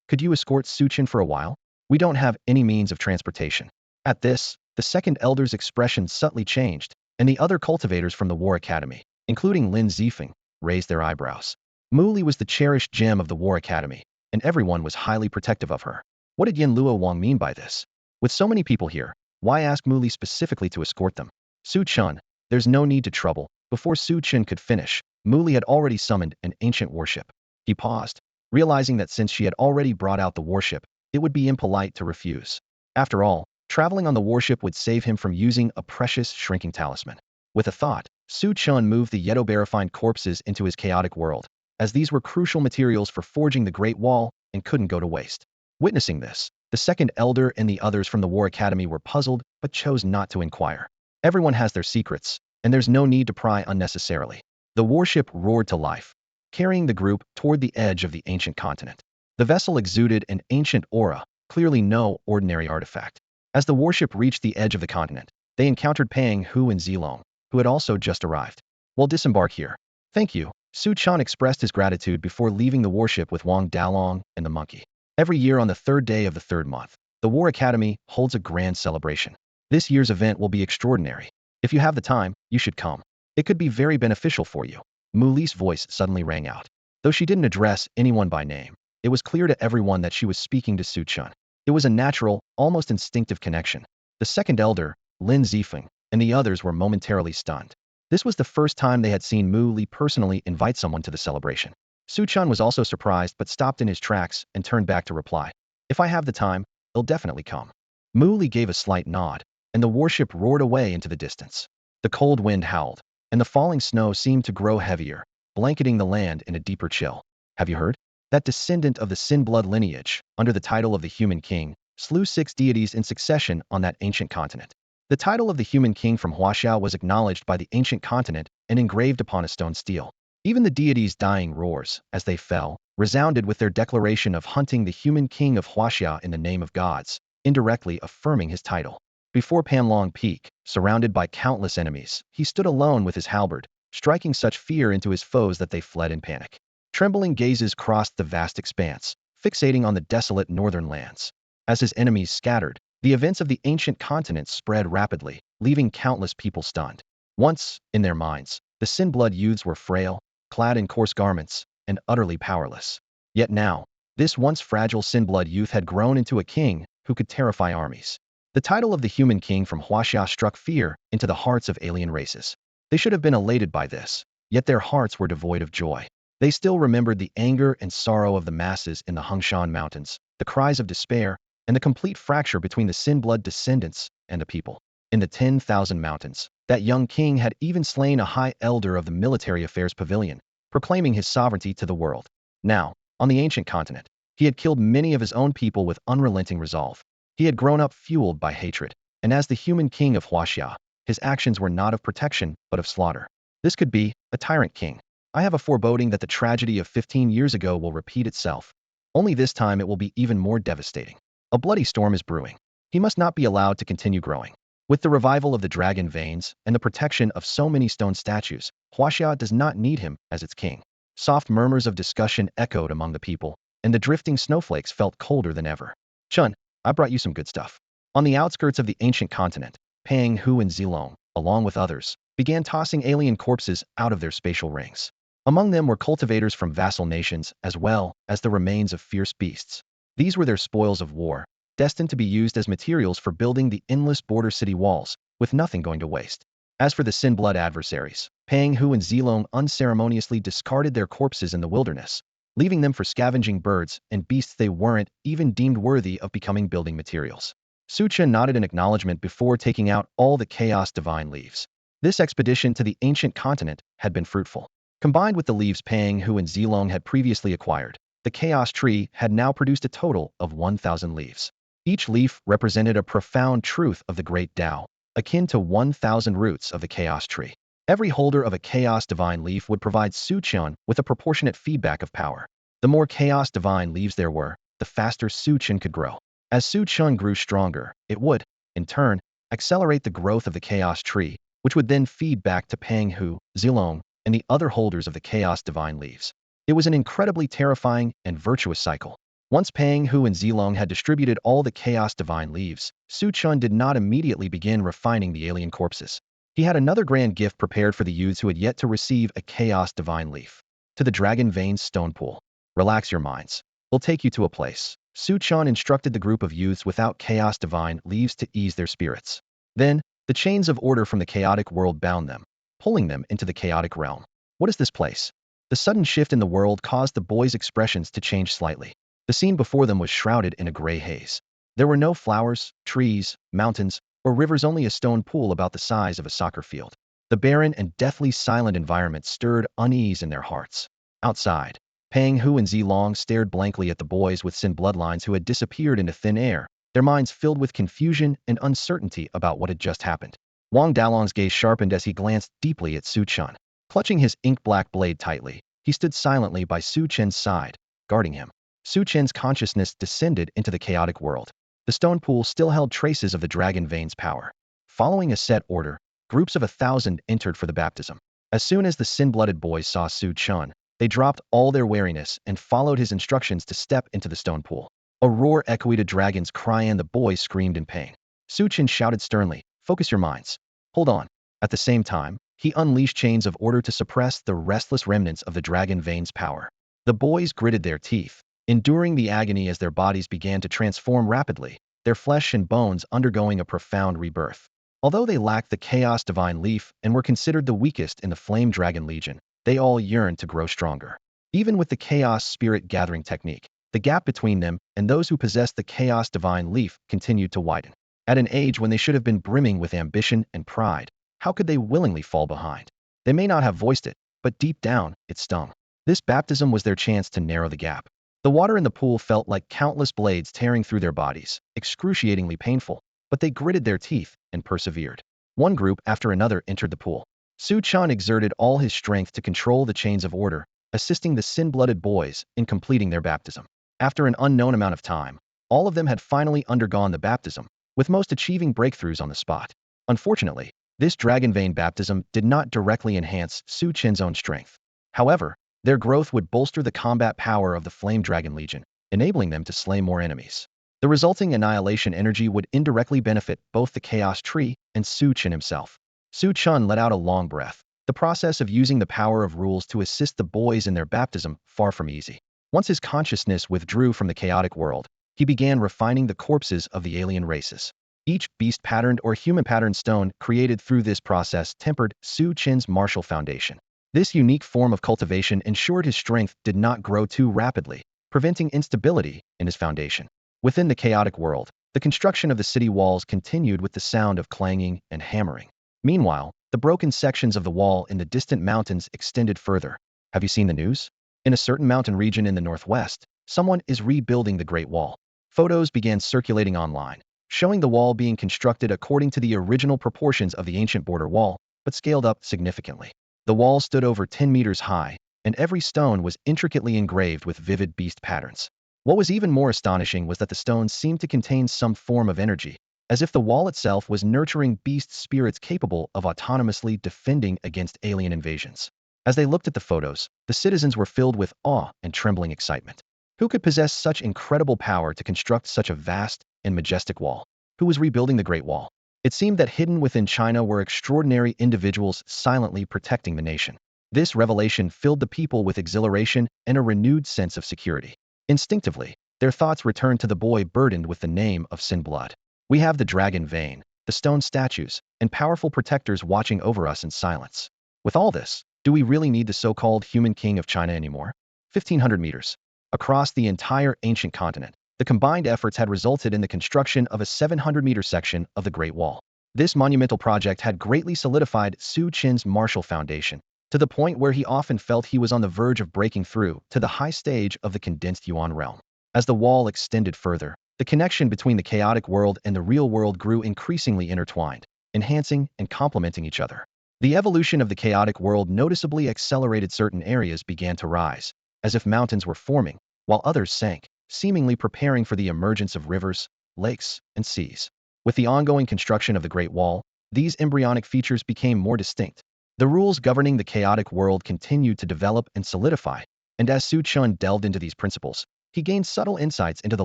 could you escort Su Chen for a while? We don't have any means of transportation. At this, the second elder's expression subtly changed, and the other cultivators from the War Academy, including Lin Zifeng, raised their eyebrows. Mu Li was the cherished gem of the War Academy, and everyone was highly protective of her. What did Yen Luo Wang mean by this? With so many people here, why ask Mu Li specifically to escort them? Su Chen, there's no need to trouble. Before Su Chen could finish, Mu Li had already summoned an ancient warship. He paused, realizing that since she had already brought out the warship, it would be impolite to refuse. After all, traveling on the warship would save him from using a precious shrinking talisman. With a thought, Su Chen moved the Yedobarified corpses into his chaotic world, as these were crucial materials for forging the Great Wall and couldn't go to waste. Witnessing this, the second elder and the others from the War Academy were puzzled but chose not to inquire. Everyone has their secrets, and there's no need to pry unnecessarily. The warship roared to life, carrying the group toward the edge of the ancient continent. The vessel exuded an ancient aura, clearly no ordinary artifact. As the warship reached the edge of the continent, they encountered Pang Hu and Zilong, who had also just arrived. We'll disembark here. Thank you. Su Chen expressed his gratitude before leaving the warship with Wang Dalong and the monkey. Every year on the third day of the third month, the War Academy holds a grand celebration. This year's event will be extraordinary. If you have the time, you should come. It could be very beneficial for you. Mu Li's voice suddenly rang out. Though she didn't address anyone by name, it was clear to everyone that she was speaking to Su Chen. It was a natural, almost instinctive connection. The second elder, Lin Zifeng, and the others were momentarily stunned. This was the first time they had seen Mu Li personally invite someone to the celebration. Su Chen was also surprised but stopped in his tracks and turned back to reply. If I have the time, I'll definitely come. Mu Li gave a slight nod, and the warship roared away into the distance. The cold wind howled, and the falling snow seemed to grow heavier, blanketing the land in a deeper chill. Have you heard? That descendant of the Sin Blood lineage, under the title of the Human King, slew 6 deities in succession on that ancient continent. The title of the Human King from Hashia was acknowledged by the ancient continent and engraved upon a stone stele. Even the deities' dying roars, as they fell, resounded with their declaration of hunting the Human King of Hashia in the name of gods, indirectly affirming his title. Before Panlong Peak, surrounded by countless enemies, he stood alone with his halberd, striking such fear into his foes that they fled in panic. Trembling gazes crossed the vast expanse, fixating on the desolate northern lands. As his enemies scattered, The events of the ancient continent spread rapidly, leaving countless people stunned. Once, in their minds, the sin-blood youths were frail, clad in coarse garments, and utterly powerless. Yet now, this once fragile sin-blood youth had grown into a king who could terrify armies. The title of the human king from Hashia struck fear into the hearts of alien races. They should have been elated by this, yet their hearts were devoid of joy. They still remembered the anger and sorrow of the masses in the Hungshan Mountains, the cries of despair, and the complete fracture between the sin-blood descendants and the people. In the 10,000 mountains, that young king had even slain a high elder of the military affairs pavilion, proclaiming his sovereignty to the world. Now, on the ancient continent, he had killed many of his own people with unrelenting resolve. He had grown up fueled by hatred, and as the human king of Hashia, his actions were not of protection, but of slaughter. This could be a tyrant king. I have a foreboding that the tragedy of 15 years ago will repeat itself. Only this time it will be even more devastating. A bloody storm is brewing. He must not be allowed to continue growing. With the revival of the dragon veins and the protection of so many stone statues, Hashia does not need him as its king. Soft murmurs of discussion echoed among the people, and the drifting snowflakes felt colder than ever. Chen, I brought you some good stuff. On the outskirts of the ancient continent, Pang Hu and Zilong, along with others, began tossing alien corpses out of their spatial rings. Among them were cultivators from vassal nations as well as the remains of fierce beasts. These were their spoils of war, destined to be used as materials for building the endless border city walls, with nothing going to waste. As for the sin-blood adversaries, Pang Hu and Zilong unceremoniously discarded their corpses in the wilderness, leaving them for scavenging birds and beasts they weren't even deemed worthy of becoming building materials. Chen nodded in acknowledgement before taking out all the chaos divine leaves. This expedition to the ancient continent had been fruitful. Combined with the leaves Pang Hu and Zilong had previously acquired, the chaos tree had now produced a total of 1,000 leaves. Each leaf represented a profound truth of the great Tao, akin to 1,000 roots of the chaos tree. Every holder of a chaos divine leaf would provide Chen with a proportionate feedback of power. The more chaos divine leaves there were, the faster Chen could grow. As Chen grew stronger, it would, in turn, accelerate the growth of the chaos tree, which would then feed back to Pang Hu, Zilong, and the other holders of the chaos divine leaves. It was an incredibly terrifying and virtuous cycle. Once Pang Hu and Zilong had distributed all the chaos divine leaves, Chen did not immediately begin refining the alien corpses. He had another grand gift prepared for the youths who had yet to receive a chaos divine leaf. To the dragon veins stone pool. Relax your minds. We'll take you to a place. Chen instructed the group of youths without chaos divine leaves to ease their spirits. Then, the chains of order from the chaotic world bound them, pulling them into the chaotic realm. What is this place? The sudden shift in the world caused the boys' expressions to change slightly. The scene before them was shrouded in a gray haze. There were no flowers, trees, mountains, or rivers, only a stone pool about the size of a soccer field. The barren and deathly silent environment stirred unease in their hearts. Outside, Pang Hu and Zilong stared blankly at the boys with sin bloodlines who had disappeared into thin air, their minds filled with confusion and uncertainty about what had just happened. Wang Dalong's gaze sharpened as he glanced deeply at Chen. Clutching his ink-black blade tightly, he stood silently by Chen's side, guarding him. Chen's consciousness descended into the chaotic world. The stone pool still held traces of the dragon veins' power. Following a set order, groups of 1,000 entered for the baptism. As soon as the sin-blooded boys saw Chen, they dropped all their wariness and followed his instructions to step into the stone pool. A roar echoed a dragon's cry and the boys screamed in pain. Chen shouted sternly, "Focus your minds. Hold on." At the same time, he unleashed chains of order to suppress the restless remnants of the dragon veins' power. The boys gritted their teeth, enduring the agony as their bodies began to transform rapidly, their flesh and bones undergoing a profound rebirth. Although they lacked the chaos divine leaf and were considered the weakest in the flame dragon legion, they all yearned to grow stronger. Even with the chaos spirit gathering technique, the gap between them and those who possessed the chaos divine leaf continued to widen. At an age when they should have been brimming with ambition and pride, how could they willingly fall behind? They may not have voiced it, but deep down, it stung. This baptism was their chance to narrow the gap. The water in the pool felt like countless blades tearing through their bodies, excruciatingly painful, but they gritted their teeth and persevered. One group after another entered the pool. Chen exerted all his strength to control the chains of order, assisting the sin-blooded boys in completing their baptism. After an unknown amount of time, all of them had finally undergone the baptism, with most achieving breakthroughs on the spot. Unfortunately, this dragon vein baptism did not directly enhance Chen's own strength. However, their growth would bolster the combat power of the Flame Dragon Legion, enabling them to slay more enemies. The resulting annihilation energy would indirectly benefit both the Chaos Tree and Su Chen himself. Su Chen let out a long breath. The process of using the power of rules to assist the boys in their baptism far from easy. Once his consciousness withdrew from the chaotic world, he began refining the corpses of the alien races. Each beast-patterned or human-patterned stone created through this process tempered Su Chen's martial foundation. This unique form of cultivation ensured his strength did not grow too rapidly, preventing instability in his foundation. Within the chaotic world, the construction of the city walls continued with the sound of clanging and hammering. Meanwhile, the broken sections of the wall in the distant mountains extended further. Have you seen the news? In a certain mountain region in the northwest, someone is rebuilding the Great Wall. Photos began circulating online, showing the wall being constructed according to the original proportions of the ancient border wall, but scaled up significantly. The wall stood over 10 meters high, and every stone was intricately engraved with vivid beast patterns. What was even more astonishing was that the stones seemed to contain some form of energy, as if the wall itself was nurturing beast spirits capable of autonomously defending against alien invasions. As they looked at the photos, the citizens were filled with awe and trembling excitement. Who could possess such incredible power to construct such a vast and majestic wall? Who was rebuilding the Great Wall? It seemed that hidden within China were extraordinary individuals silently protecting the nation. This revelation filled the people with exhilaration and a renewed sense of security. Instinctively, their thoughts returned to the boy burdened with the name of Sin Blood. We have the dragon vein, the stone statues, and powerful protectors watching over us in silence. With all this, do we really need the so-called human king of China anymore? 1,500 meters. Across the entire ancient continent, the combined efforts had resulted in the construction of a 700-meter section of the Great Wall. This monumental project had greatly solidified Su Chen's martial foundation, to the point where he often felt he was on the verge of breaking through to the high stage of the condensed Yuan realm. As the wall extended further, the connection between the chaotic world and the real world grew increasingly intertwined, enhancing and complementing each other. The evolution of the chaotic world noticeably accelerated. Certain areas began to rise, as if mountains were forming, while others sank, seemingly preparing for the emergence of rivers, lakes, and seas. With the ongoing construction of the Great Wall, these embryonic features became more distinct. The rules governing the chaotic world continued to develop and solidify, and as Su Chen delved into these principles, he gained subtle insights into the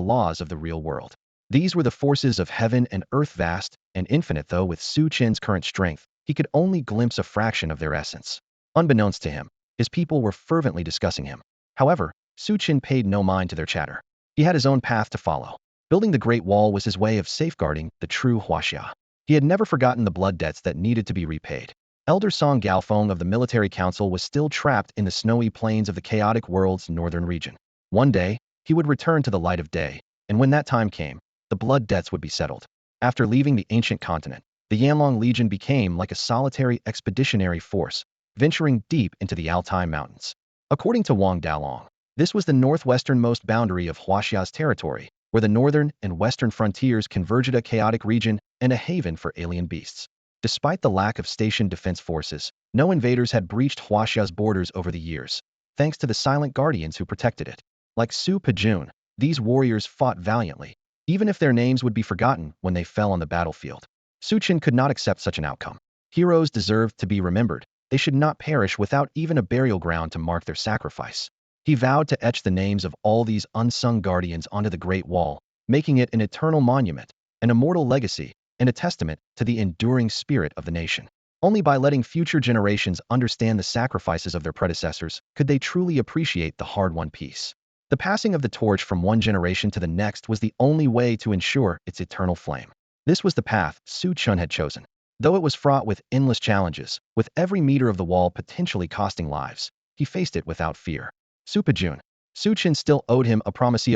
laws of the real world. These were the forces of heaven and earth, vast and infinite, though with Su Chen's current strength, he could only glimpse a fraction of their essence. Unbeknownst to him, his people were fervently discussing him. However, Su Chen paid no mind to their chatter. He had his own path to follow. Building the Great Wall was his way of safeguarding the true Hashia. He had never forgotten the blood debts that needed to be repaid. Elder Song Gaofeng of the military council was still trapped in the snowy plains of the chaotic world's northern region. One day, he would return to the light of day, and when that time came, the blood debts would be settled. After leaving the ancient continent, the Yanlong Legion became like a solitary expeditionary force, venturing deep into the Altai Mountains. According to Wang Dalong, this was the northwesternmost boundary of Huaxia's territory, where the northern and western frontiers converged, a chaotic region and a haven for alien beasts. Despite the lack of stationed defense forces, no invaders had breached Huaxia's borders over the years, thanks to the silent guardians who protected it. Like Su Pejun, these warriors fought valiantly, even if their names would be forgotten when they fell on the battlefield. Su Chen could not accept such an outcome. Heroes deserved to be remembered. They should not perish without even a burial ground to mark their sacrifice. He vowed to etch the names of all these unsung guardians onto the Great Wall, making it an eternal monument, an immortal legacy, and a testament to the enduring spirit of the nation. Only by letting future generations understand the sacrifices of their predecessors could they truly appreciate the hard-won peace. The passing of the torch from one generation to the next was the only way to ensure its eternal flame. This was the path Su Chen had chosen. Though it was fraught with endless challenges, with every meter of the wall potentially costing lives, he faced it without fear. Su Pejun. Su Chen still owed him a promise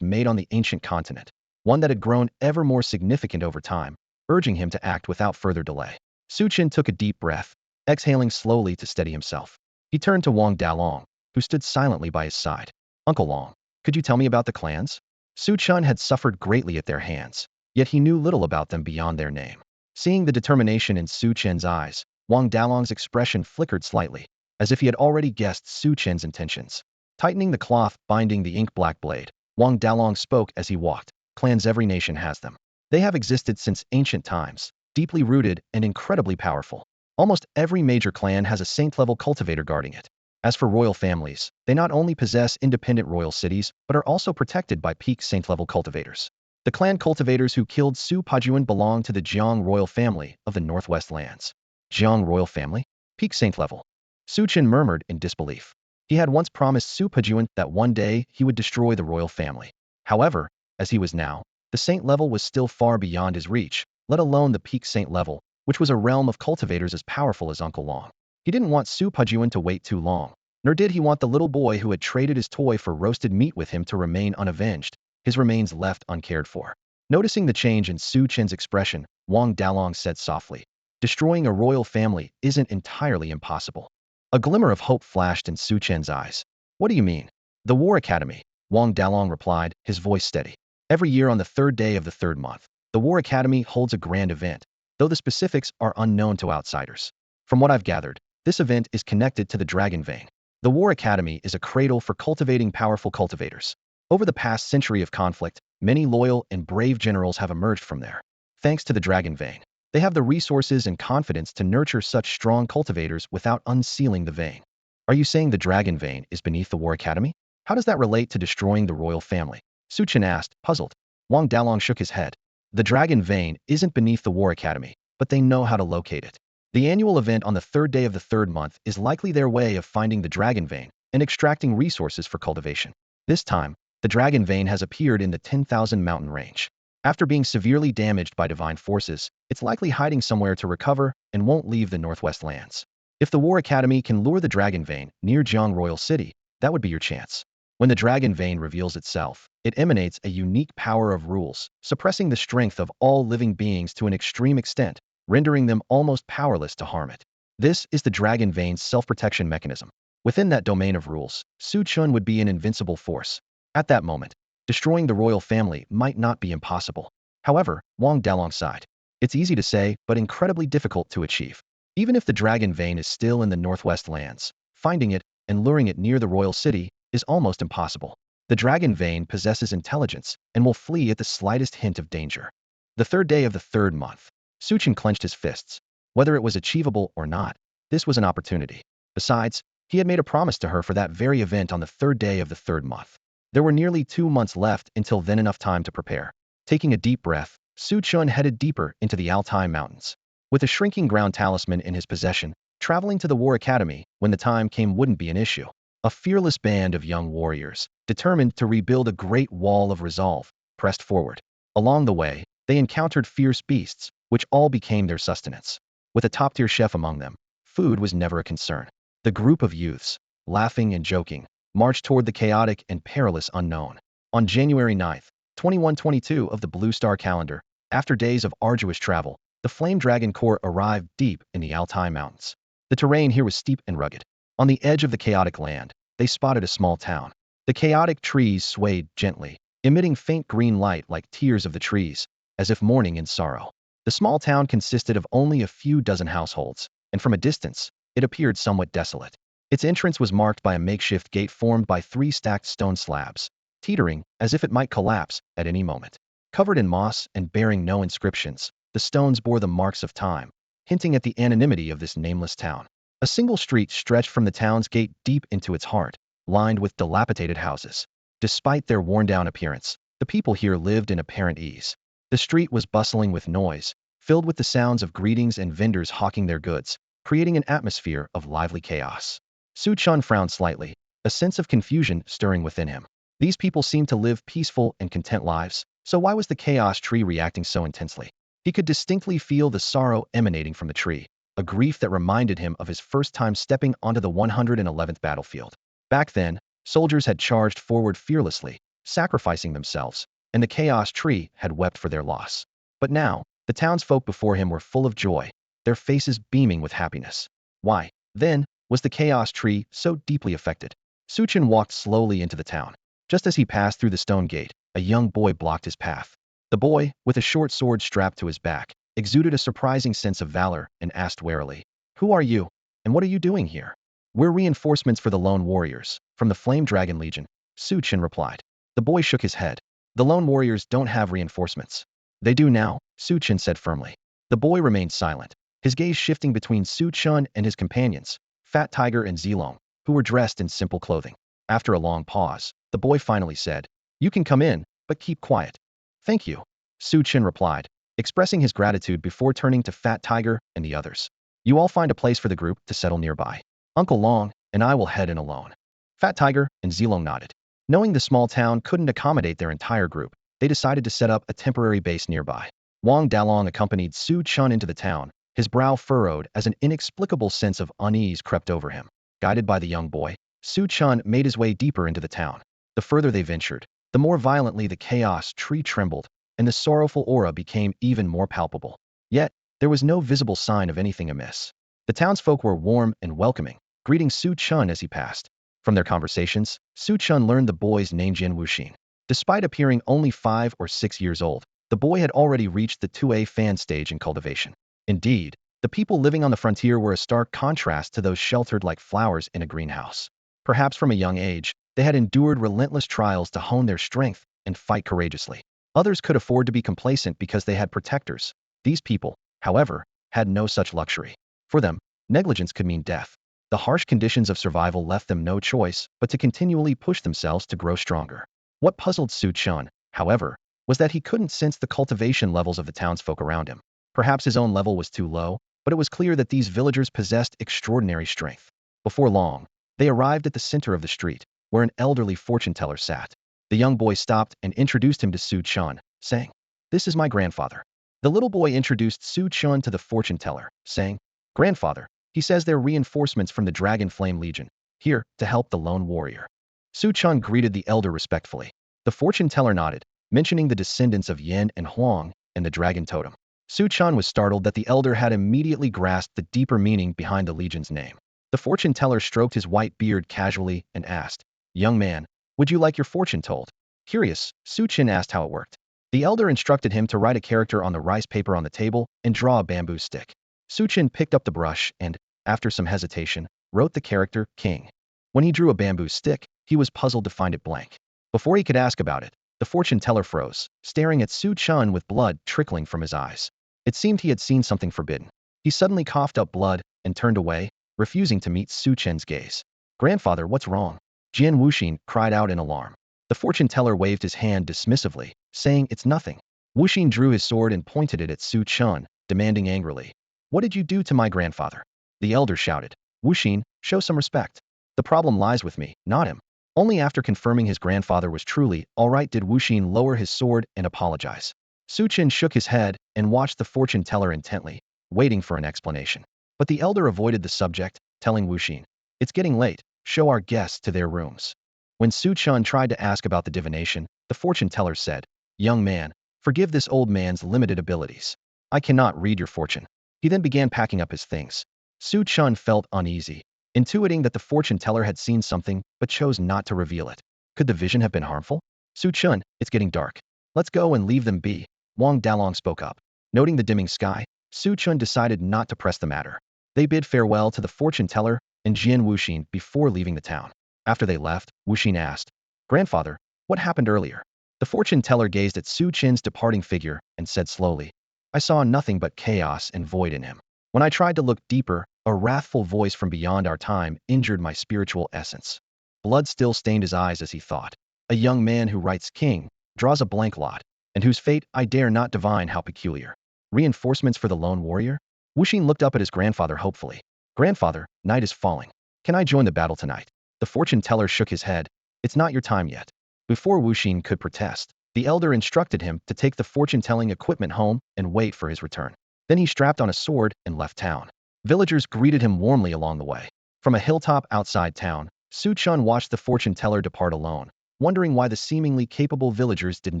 made on the ancient continent, one that had grown ever more significant over time, urging him to act without further delay. Su Chen took a deep breath, exhaling slowly to steady himself. He turned to Wang Dalong, who stood silently by his side. Uncle Long, could you tell me about the clans? Su Chen had suffered greatly at their hands, yet he knew little about them beyond their name. Seeing the determination in Su Chen's eyes, Wang Dalong's expression flickered slightly, as if he had already guessed Su Chen's intentions. Tightening the cloth binding the ink-black blade, Wang Dalong spoke as he walked. Clans, every nation has them. They have existed since ancient times, deeply rooted and incredibly powerful. Almost every major clan has a saint-level cultivator guarding it. As for royal families, they not only possess independent royal cities, but are also protected by peak saint-level cultivators. The clan cultivators who killed Su Pajuan belonged to the Jiang royal family of the Northwest lands. Jiang royal family? Peak saint level. Su Chen murmured in disbelief. He had once promised Su Pajuan that one day he would destroy the royal family. However, as he was now, the saint level was still far beyond his reach, let alone the peak saint level, which was a realm of cultivators as powerful as Uncle Long. He didn't want Su Pajuan to wait too long, nor did he want the little boy who had traded his toy for roasted meat with him to remain unavenged, his remains left uncared for. Noticing the change in Su Chen's expression, Wang Dalong said softly, "Destroying a royal family isn't entirely impossible." A glimmer of hope flashed in Su Chen's eyes. "What do you mean?" "The War Academy," Wang Dalong replied, his voice steady. "Every year on the third day of the third month, the War Academy holds a grand event, though the specifics are unknown to outsiders. From what I've gathered, this event is connected to the Dragon Vein. The War Academy is a cradle for cultivating powerful cultivators. Over the past century of conflict, many loyal and brave generals have emerged from there. Thanks to the Dragon Vein, they have the resources and confidence to nurture such strong cultivators without unsealing the vein." "Are you saying the Dragon Vein is beneath the War Academy? How does that relate to destroying the royal family?" Su Chen asked, puzzled. Wang Dalong shook his head. "The Dragon Vein isn't beneath the War Academy, but they know how to locate it. The annual event on the third day of the third month is likely their way of finding the Dragon Vein and extracting resources for cultivation. This time, the Dragon Vein has appeared in the 10,000 mountain range. After being severely damaged by divine forces, it's likely hiding somewhere to recover and won't leave the Northwest lands. If the War Academy can lure the Dragon Vein near Jiang Royal City, that would be your chance. When the Dragon Vein reveals itself, it emanates a unique power of rules, suppressing the strength of all living beings to an extreme extent, rendering them almost powerless to harm it. This is the Dragon Vein's self-protection mechanism. Within that domain of rules, Su Chun would be an invincible force. At that moment, destroying the royal family might not be impossible. However, Wang Dalong sighed. It's easy to say, but incredibly difficult to achieve. Even if the Dragon Vein is still in the Northwest lands, finding it and luring it near the royal city is almost impossible. The Dragon Vein possesses intelligence and will flee at the slightest hint of danger. The third day of the third month, Su Chen clenched his fists. Whether it was achievable or not, this was an opportunity. Besides, he had made a promise to her for that very event on the third day of the third month. There were nearly 2 months left until then, enough time to prepare. Taking a deep breath, Su Chun headed deeper into the Altai Mountains. With a shrinking ground talisman in his possession, traveling to the War Academy when the time came wouldn't be an issue. A fearless band of young warriors, determined to rebuild a great wall of resolve, pressed forward. Along the way, they encountered fierce beasts, which all became their sustenance. With a top-tier chef among them, food was never a concern. The group of youths, laughing and joking, marched toward the chaotic and perilous unknown. On January 9th, 2122 of the Blue Star calendar, after days of arduous travel, the Flame Dragon Corps arrived deep in the Altai Mountains. The terrain here was steep and rugged. On the edge of the chaotic land, they spotted a small town. The chaotic trees swayed gently, emitting faint green light like tears of the trees, as if mourning in sorrow. The small town consisted of only a few dozen households, and from a distance, it appeared somewhat desolate. Its entrance was marked by a makeshift gate formed by 3 stacked stone slabs, teetering as if it might collapse at any moment. Covered in moss and bearing no inscriptions, the stones bore the marks of time, hinting at the anonymity of this nameless town. A single street stretched from the town's gate deep into its heart, lined with dilapidated houses. Despite their worn-down appearance, the people here lived in apparent ease. The street was bustling with noise, filled with the sounds of greetings and vendors hawking their goods, creating an atmosphere of lively chaos. Su Chun frowned slightly, a sense of confusion stirring within him. These people seemed to live peaceful and content lives, so why was the chaos tree reacting so intensely? He could distinctly feel the sorrow emanating from the tree, a grief that reminded him of his first time stepping onto the 111th battlefield. Back then, soldiers had charged forward fearlessly, sacrificing themselves, and the chaos tree had wept for their loss. But now, the townsfolk before him were full of joy, their faces beaming with happiness. Why, then, was the chaos tree so deeply affected? Su Chen walked slowly into the town. Just as he passed through the stone gate, a young boy blocked his path. The boy, with a short sword strapped to his back, exuded a surprising sense of valor and asked warily, "Who are you, and what are you doing here?" "We're reinforcements for the lone warriors, from the Flame Dragon Legion," Su Chen replied. The boy shook his head. "The lone warriors don't have reinforcements." "They do now," Su Chen said firmly. The boy remained silent, his gaze shifting between Su Chen and his companions, Fat Tiger and Zilong, who were dressed in simple clothing. After a long pause, the boy finally said, "You can come in, but keep quiet." Thank you, Su Chen replied, expressing his gratitude before turning to Fat Tiger and the others. You all find a place for the group to settle nearby. Uncle Long and I will head in alone. Fat Tiger and Zilong nodded. Knowing the small town couldn't accommodate their entire group, they decided to set up a temporary base nearby. Wang Dalong accompanied Su Chun into the town, his brow furrowed as an inexplicable sense of unease crept over him. Guided by the young boy, Su Chun made his way deeper into the town. The further they ventured, the more violently the chaos tree trembled, and the sorrowful aura became even more palpable. Yet, there was no visible sign of anything amiss. The townsfolk were warm and welcoming, greeting Su Chun as he passed. From their conversations, Su Chun learned the boy's name Jian Wuxin. Despite appearing only 5 or 6 years old, the boy had already reached the 2A fan stage in cultivation. Indeed, the people living on the frontier were a stark contrast to those sheltered like flowers in a greenhouse. Perhaps from a young age, they had endured relentless trials to hone their strength and fight courageously. Others could afford to be complacent because they had protectors. These people, however, had no such luxury. For them, negligence could mean death. The harsh conditions of survival left them no choice but to continually push themselves to grow stronger. What puzzled Su Chun, however, was that he couldn't sense the cultivation levels of the townsfolk around him. Perhaps his own level was too low, but it was clear that these villagers possessed extraordinary strength. Before long, they arrived at the center of the street, where an elderly fortune teller sat. The young boy stopped and introduced him to Su Chun, saying, "This is my grandfather." The little boy introduced Su Chun to the fortune teller, saying, "Grandfather, he says they're reinforcements from the Dragon Flame Legion, here to help the lone warrior." Su Chun greeted the elder respectfully. The fortune teller nodded, mentioning the descendants of Yin and Huang and the dragon totem. Su Chun was startled that the elder had immediately grasped the deeper meaning behind the legion's name. The fortune teller stroked his white beard casually and asked, "Young man, would you like your fortune told?" Curious, Su Chen asked how it worked. The elder instructed him to write a character on the rice paper on the table and draw a bamboo stick. Su Chen picked up the brush and, after some hesitation, wrote the character King. When he drew a bamboo stick, he was puzzled to find it blank. Before he could ask about it, the fortune teller froze, staring at Su Chun with blood trickling from his eyes. It seemed he had seen something forbidden. He suddenly coughed up blood and turned away, refusing to meet Su Chen's gaze. "Grandfather, what's wrong?" Jian Wuxin cried out in alarm. The fortune teller waved his hand dismissively, saying, "It's nothing." Wuxin drew his sword and pointed it at Su Chun, demanding angrily, "What did you do to my grandfather?" The elder shouted, "Wuxin, show some respect. The problem lies with me, not him." Only after confirming his grandfather was truly all right did Wuxin lower his sword and apologize. Su Chen shook his head and watched the fortune teller intently, waiting for an explanation. But the elder avoided the subject, telling Wuxin, "It's getting late, show our guests to their rooms." When Su Chun tried to ask about the divination, the fortune teller said, "Young man, forgive this old man's limited abilities. I cannot read your fortune." He then began packing up his things. Su Chun felt uneasy, intuiting that the fortune teller had seen something but chose not to reveal it. Could the vision have been harmful? "Su Chun, it's getting dark. Let's go and leave them be," Wang Dalong spoke up. Noting the dimming sky, Su Chun decided not to press the matter. They bid farewell to the fortune teller and Jian Wuxin before leaving the town. After they left, Wuxin asked, "Grandfather, what happened earlier?" The fortune teller gazed at Su Chen's departing figure and said slowly, "I saw nothing but chaos and void in him. When I tried to look deeper, a wrathful voice from beyond our time injured my spiritual essence." Blood still stained his eyes as he thought. A young man who writes king, draws a blank lot, and whose fate I dare not divine how peculiar. Reinforcements for the lone warrior? Wuxin looked up at his grandfather hopefully. "Grandfather, night is falling. Can I join the battle tonight?" The fortune teller shook his head. "It's not your time yet." Before Wuxin could protest, the elder instructed him to take the fortune-telling equipment home and wait for his return. Then he strapped on a sword and left town. Villagers greeted him warmly along the way. From a hilltop outside town, Su Chun watched the fortune teller depart alone, wondering why the seemingly capable villagers didn't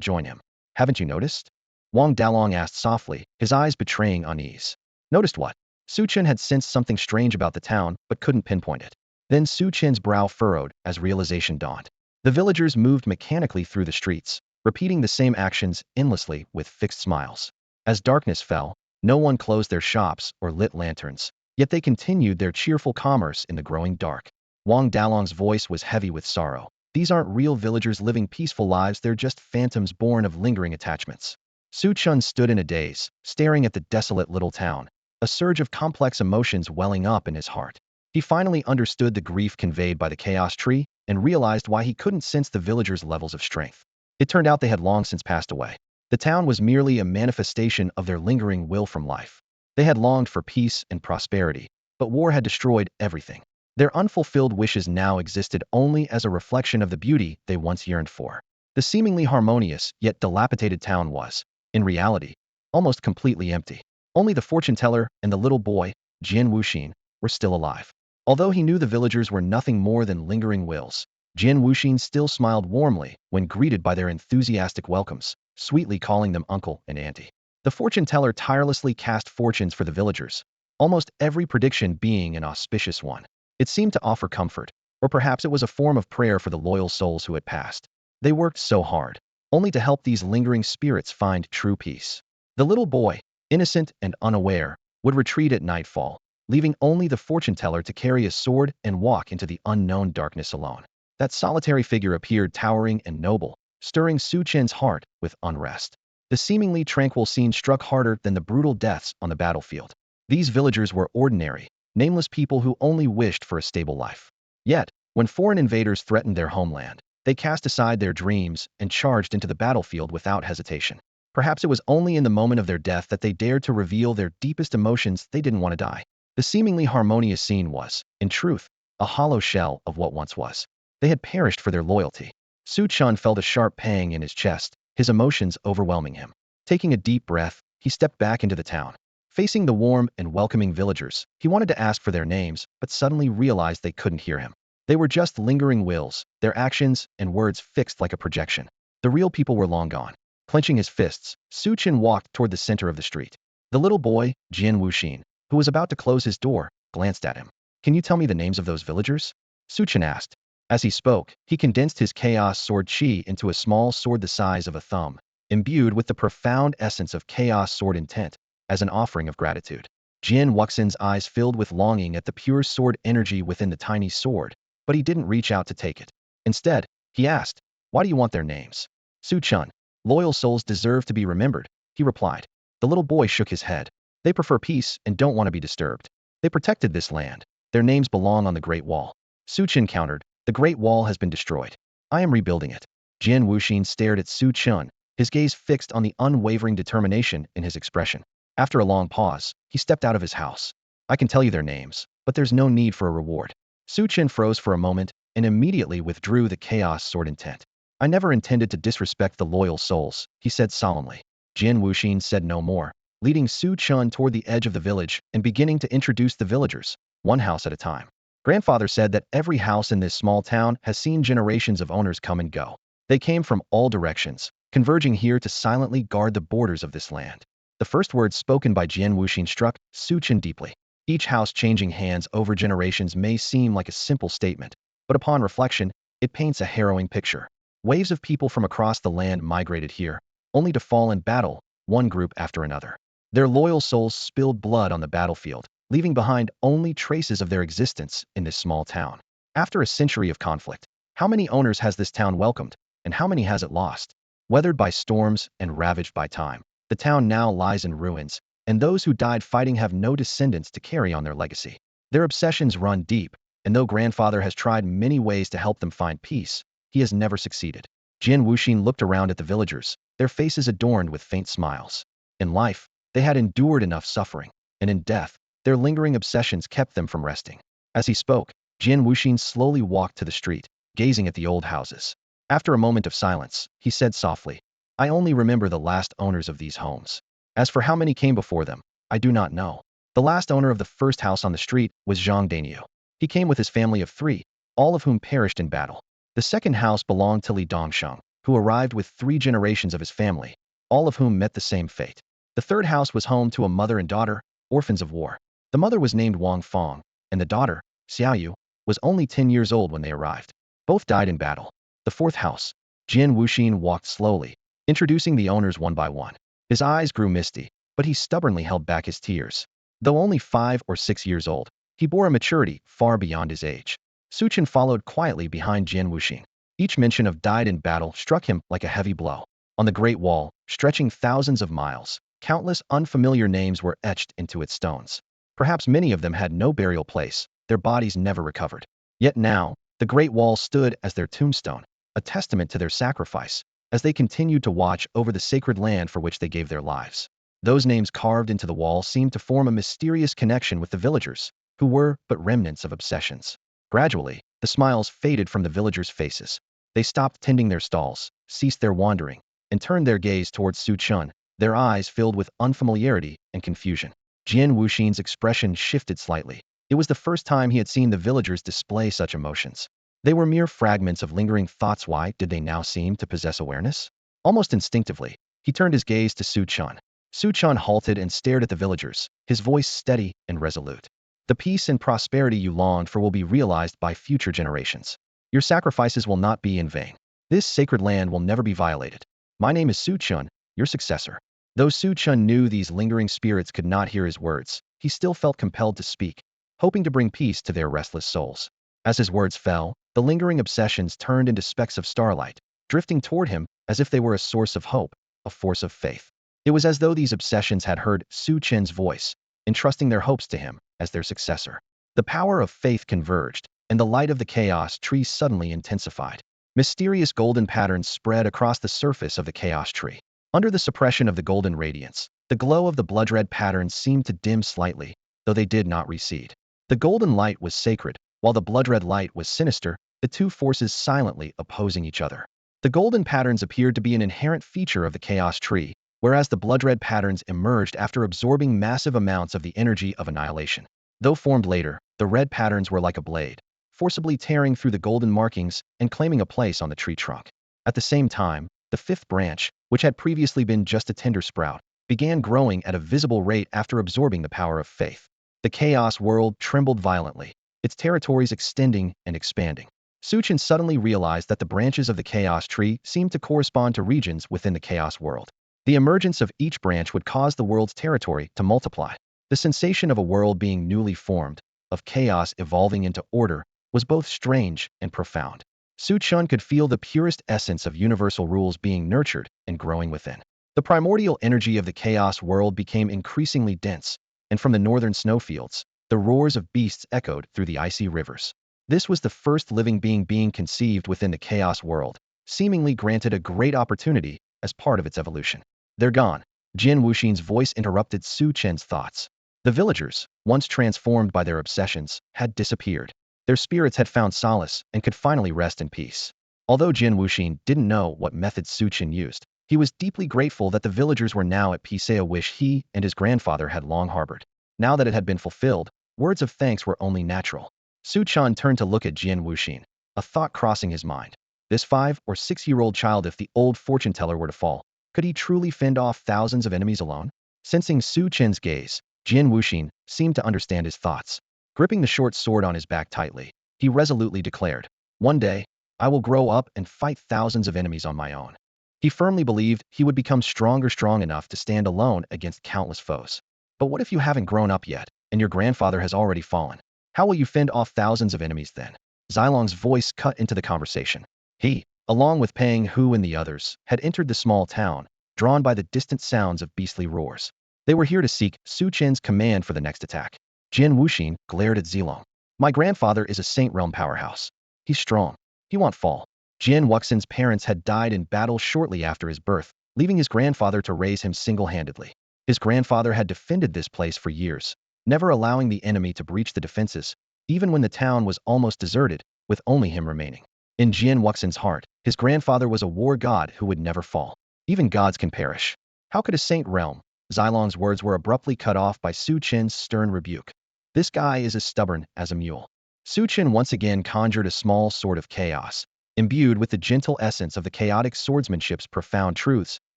join him. "Haven't you noticed?" Wang Dalong asked softly, his eyes betraying unease. "Noticed what?" Su Chen had sensed something strange about the town, but couldn't pinpoint it. Then Su Chen's brow furrowed as realization dawned. The villagers moved mechanically through the streets, repeating the same actions endlessly with fixed smiles. As darkness fell, no one closed their shops or lit lanterns, yet they continued their cheerful commerce in the growing dark. Wang Dalong's voice was heavy with sorrow. "These aren't real villagers living peaceful lives, they're just phantoms born of lingering attachments." Su Chun stood in a daze, staring at the desolate little town, a surge of complex emotions welling up in his heart. He finally understood the grief conveyed by the chaos tree and realized why he couldn't sense the villagers' levels of strength. It turned out they had long since passed away. The town was merely a manifestation of their lingering will from life. They had longed for peace and prosperity, but war had destroyed everything. Their unfulfilled wishes now existed only as a reflection of the beauty they once yearned for. The seemingly harmonious yet dilapidated town was, in reality, almost completely empty. Only the fortune teller and the little boy, Jian Wuxin, were still alive. Although he knew the villagers were nothing more than lingering wills, Jian Wuxin still smiled warmly when greeted by their enthusiastic welcomes, sweetly calling them uncle and auntie. The fortune teller tirelessly cast fortunes for the villagers, almost every prediction being an auspicious one. It seemed to offer comfort, or perhaps it was a form of prayer for the loyal souls who had passed. They worked so hard, only to help these lingering spirits find true peace. The little boy, innocent and unaware, would retreat at nightfall, leaving only the fortune teller to carry a sword and walk into the unknown darkness alone. That solitary figure appeared towering and noble, stirring Su Chen's heart with unrest. The seemingly tranquil scene struck harder than the brutal deaths on the battlefield. These villagers were ordinary, nameless people who only wished for a stable life. Yet, when foreign invaders threatened their homeland, they cast aside their dreams and charged into the battlefield without hesitation. Perhaps it was only in the moment of their death that they dared to reveal their deepest emotions. They didn't want to die. The seemingly harmonious scene was, in truth, a hollow shell of what once was. They had perished for their loyalty. Su Chen felt a sharp pang in his chest, his emotions overwhelming him. Taking a deep breath, he stepped back into the town. Facing the warm and welcoming villagers, he wanted to ask for their names, but suddenly realized they couldn't hear him. They were just lingering wills, their actions and words fixed like a projection. The real people were long gone. Clenching his fists, Su Chen walked toward the center of the street. The little boy, Jian Wuxin, who was about to close his door, glanced at him. "Can you tell me the names of those villagers?" Su Chen asked. As he spoke, he condensed his chaos sword chi into a small sword the size of a thumb, imbued with the profound essence of chaos sword intent, as an offering of gratitude. Jian Wuxin's eyes filled with longing at the pure sword energy within the tiny sword, but he didn't reach out to take it. Instead, he asked, "Why do you want their names?" "Su Chen, loyal souls deserve to be remembered," he replied. The little boy shook his head. "They prefer peace and don't want to be disturbed. They protected this land. Their names belong on the Great Wall." Su Chen countered, "The Great Wall has been destroyed. I am rebuilding it." Jian Wuxin stared at Su Chen, his gaze fixed on the unwavering determination in his expression. After a long pause, he stepped out of his house. "I can tell you their names, but there's no need for a reward." Su Chen froze for a moment and immediately withdrew the chaos sword intent. "I never intended to disrespect the loyal souls," he said solemnly. Jian Wuxin said no more, leading Su Chen toward the edge of the village and beginning to introduce the villagers, one house at a time. "Grandfather said that every house in this small town has seen generations of owners come and go. They came from all directions, converging here to silently guard the borders of this land." The first words spoken by Jian Wuxin struck Su Chen deeply. Each house changing hands over generations may seem like a simple statement, but upon reflection, it paints a harrowing picture. Waves of people from across the land migrated here, only to fall in battle, one group after another. Their loyal souls spilled blood on the battlefield, leaving behind only traces of their existence in this small town. After a century of conflict, how many owners has this town welcomed, and how many has it lost? Weathered by storms and ravaged by time, the town now lies in ruins, and those who died fighting have no descendants to carry on their legacy. Their obsessions run deep, and though grandfather has tried many ways to help them find peace, he has never succeeded. Jian Wuxin looked around at the villagers, their faces adorned with faint smiles. In life, they had endured enough suffering, and in death, their lingering obsessions kept them from resting. As he spoke, Jian Wuxin slowly walked to the street, gazing at the old houses. After a moment of silence, he said softly, "I only remember the last owners of these homes. As for how many came before them, I do not know." The last owner of the first house on the street was Zhang Daniu. He came with his family of 3, all of whom perished in battle. The second house belonged to Li Dongsheng, who arrived with 3 generations of his family, all of whom met the same fate. The third house was home to a mother and daughter, orphans of war. The mother was named Wang Fong, and the daughter, Xiaoyu, was only 10 years old when they arrived. Both died in battle. The fourth house, Jian Wuxin walked slowly, introducing the owners one by one. His eyes grew misty, but he stubbornly held back his tears. Though only 5 or 6 years old, he bore a maturity far beyond his age. Su Chen followed quietly behind Jian Wuxin. Each mention of died in battle struck him like a heavy blow. On the Great Wall, stretching thousands of miles, countless unfamiliar names were etched into its stones. Perhaps many of them had no burial place, their bodies never recovered. Yet now, the Great Wall stood as their tombstone, a testament to their sacrifice, as they continued to watch over the sacred land for which they gave their lives. Those names carved into the wall seemed to form a mysterious connection with the villagers, who were but remnants of obsessions. Gradually, the smiles faded from the villagers' faces. They stopped tending their stalls, ceased their wandering, and turned their gaze towards Su Chen, their eyes filled with unfamiliarity and confusion. Jian Wuxin's expression shifted slightly. It was the first time he had seen the villagers display such emotions. They were mere fragments of lingering thoughts. Why did they now seem to possess awareness? Almost instinctively, he turned his gaze to Su Chen. Su Chen halted and stared at the villagers, his voice steady and resolute. The peace and prosperity you longed for will be realized by future generations. Your sacrifices will not be in vain. This sacred land will never be violated. My name is Su Chen, your successor. Though Su Chen knew these lingering spirits could not hear his words, he still felt compelled to speak, hoping to bring peace to their restless souls. As his words fell, the lingering obsessions turned into specks of starlight, drifting toward him as if they were a source of hope, a force of faith. It was as though these obsessions had heard Su Chen's voice, entrusting their hopes to him as their successor. The power of faith converged, and the light of the chaos tree suddenly intensified. Mysterious golden patterns spread across the surface of the chaos tree. Under the suppression of the golden radiance, the glow of the blood-red patterns seemed to dim slightly, though they did not recede. The golden light was sacred, while the blood-red light was sinister, the two forces silently opposing each other. The golden patterns appeared to be an inherent feature of the chaos tree, whereas the blood-red patterns emerged after absorbing massive amounts of the energy of annihilation. Though formed later, the red patterns were like a blade, forcibly tearing through the golden markings and claiming a place on the tree trunk. At the same time, the fifth branch, which had previously been just a tender sprout, began growing at a visible rate after absorbing the power of faith. The chaos world trembled violently, its territories extending and expanding. Su Chen suddenly realized that the branches of the chaos tree seemed to correspond to regions within the chaos world. The emergence of each branch would cause the world's territory to multiply. The sensation of a world being newly formed, of chaos evolving into order, was both strange and profound. Su Chen could feel the purest essence of universal rules being nurtured and growing within. The primordial energy of the chaos world became increasingly dense, and from the northern snowfields, the roars of beasts echoed through the icy rivers. This was the first living being conceived within the chaos world, seemingly granted a great opportunity as part of its evolution. They're gone. Jian Wuxin's voice interrupted Su Chen's thoughts. The villagers, once transformed by their obsessions, had disappeared. Their spirits had found solace and could finally rest in peace. Although Jian Wuxin didn't know what methods Su Chen used, he was deeply grateful that the villagers were now at peace, a wish he and his grandfather had long harbored. Now that it had been fulfilled, words of thanks were only natural. Su Chen turned to look at Jian Wuxin, a thought crossing his mind. This 5 or 6-year-old child, if the old fortune teller were to fall, could he truly fend off thousands of enemies alone? Sensing Su Chen's gaze, Jian Wuxin seemed to understand his thoughts. Gripping the short sword on his back tightly, he resolutely declared, "One day, I will grow up and fight thousands of enemies on my own." He firmly believed he would become strong enough to stand alone against countless foes. But what if you haven't grown up yet, and your grandfather has already fallen? How will you fend off thousands of enemies then? Xilong's voice cut into the conversation. He, along with Peng Hu and the others, had entered the small town, drawn by the distant sounds of beastly roars. They were here to seek Su Chen's command for the next attack. Jian Wuxin glared at Xilong. "My grandfather is a Saint Realm powerhouse. He's strong. He won't fall." Jian Wuxin's parents had died in battle shortly after his birth, leaving his grandfather to raise him single-handedly. His grandfather had defended this place for years, never allowing the enemy to breach the defenses, even when the town was almost deserted, with only him remaining. In Jian Wuxin's heart, his grandfather was a war god who would never fall. Even gods can perish. How could a Saint Realm? Xilong's words were abruptly cut off by Su Chen's stern rebuke. "This guy is as stubborn as a mule." Su Chen once again conjured a small sword of chaos, imbued with the gentle essence of the chaotic swordsmanship's profound truths,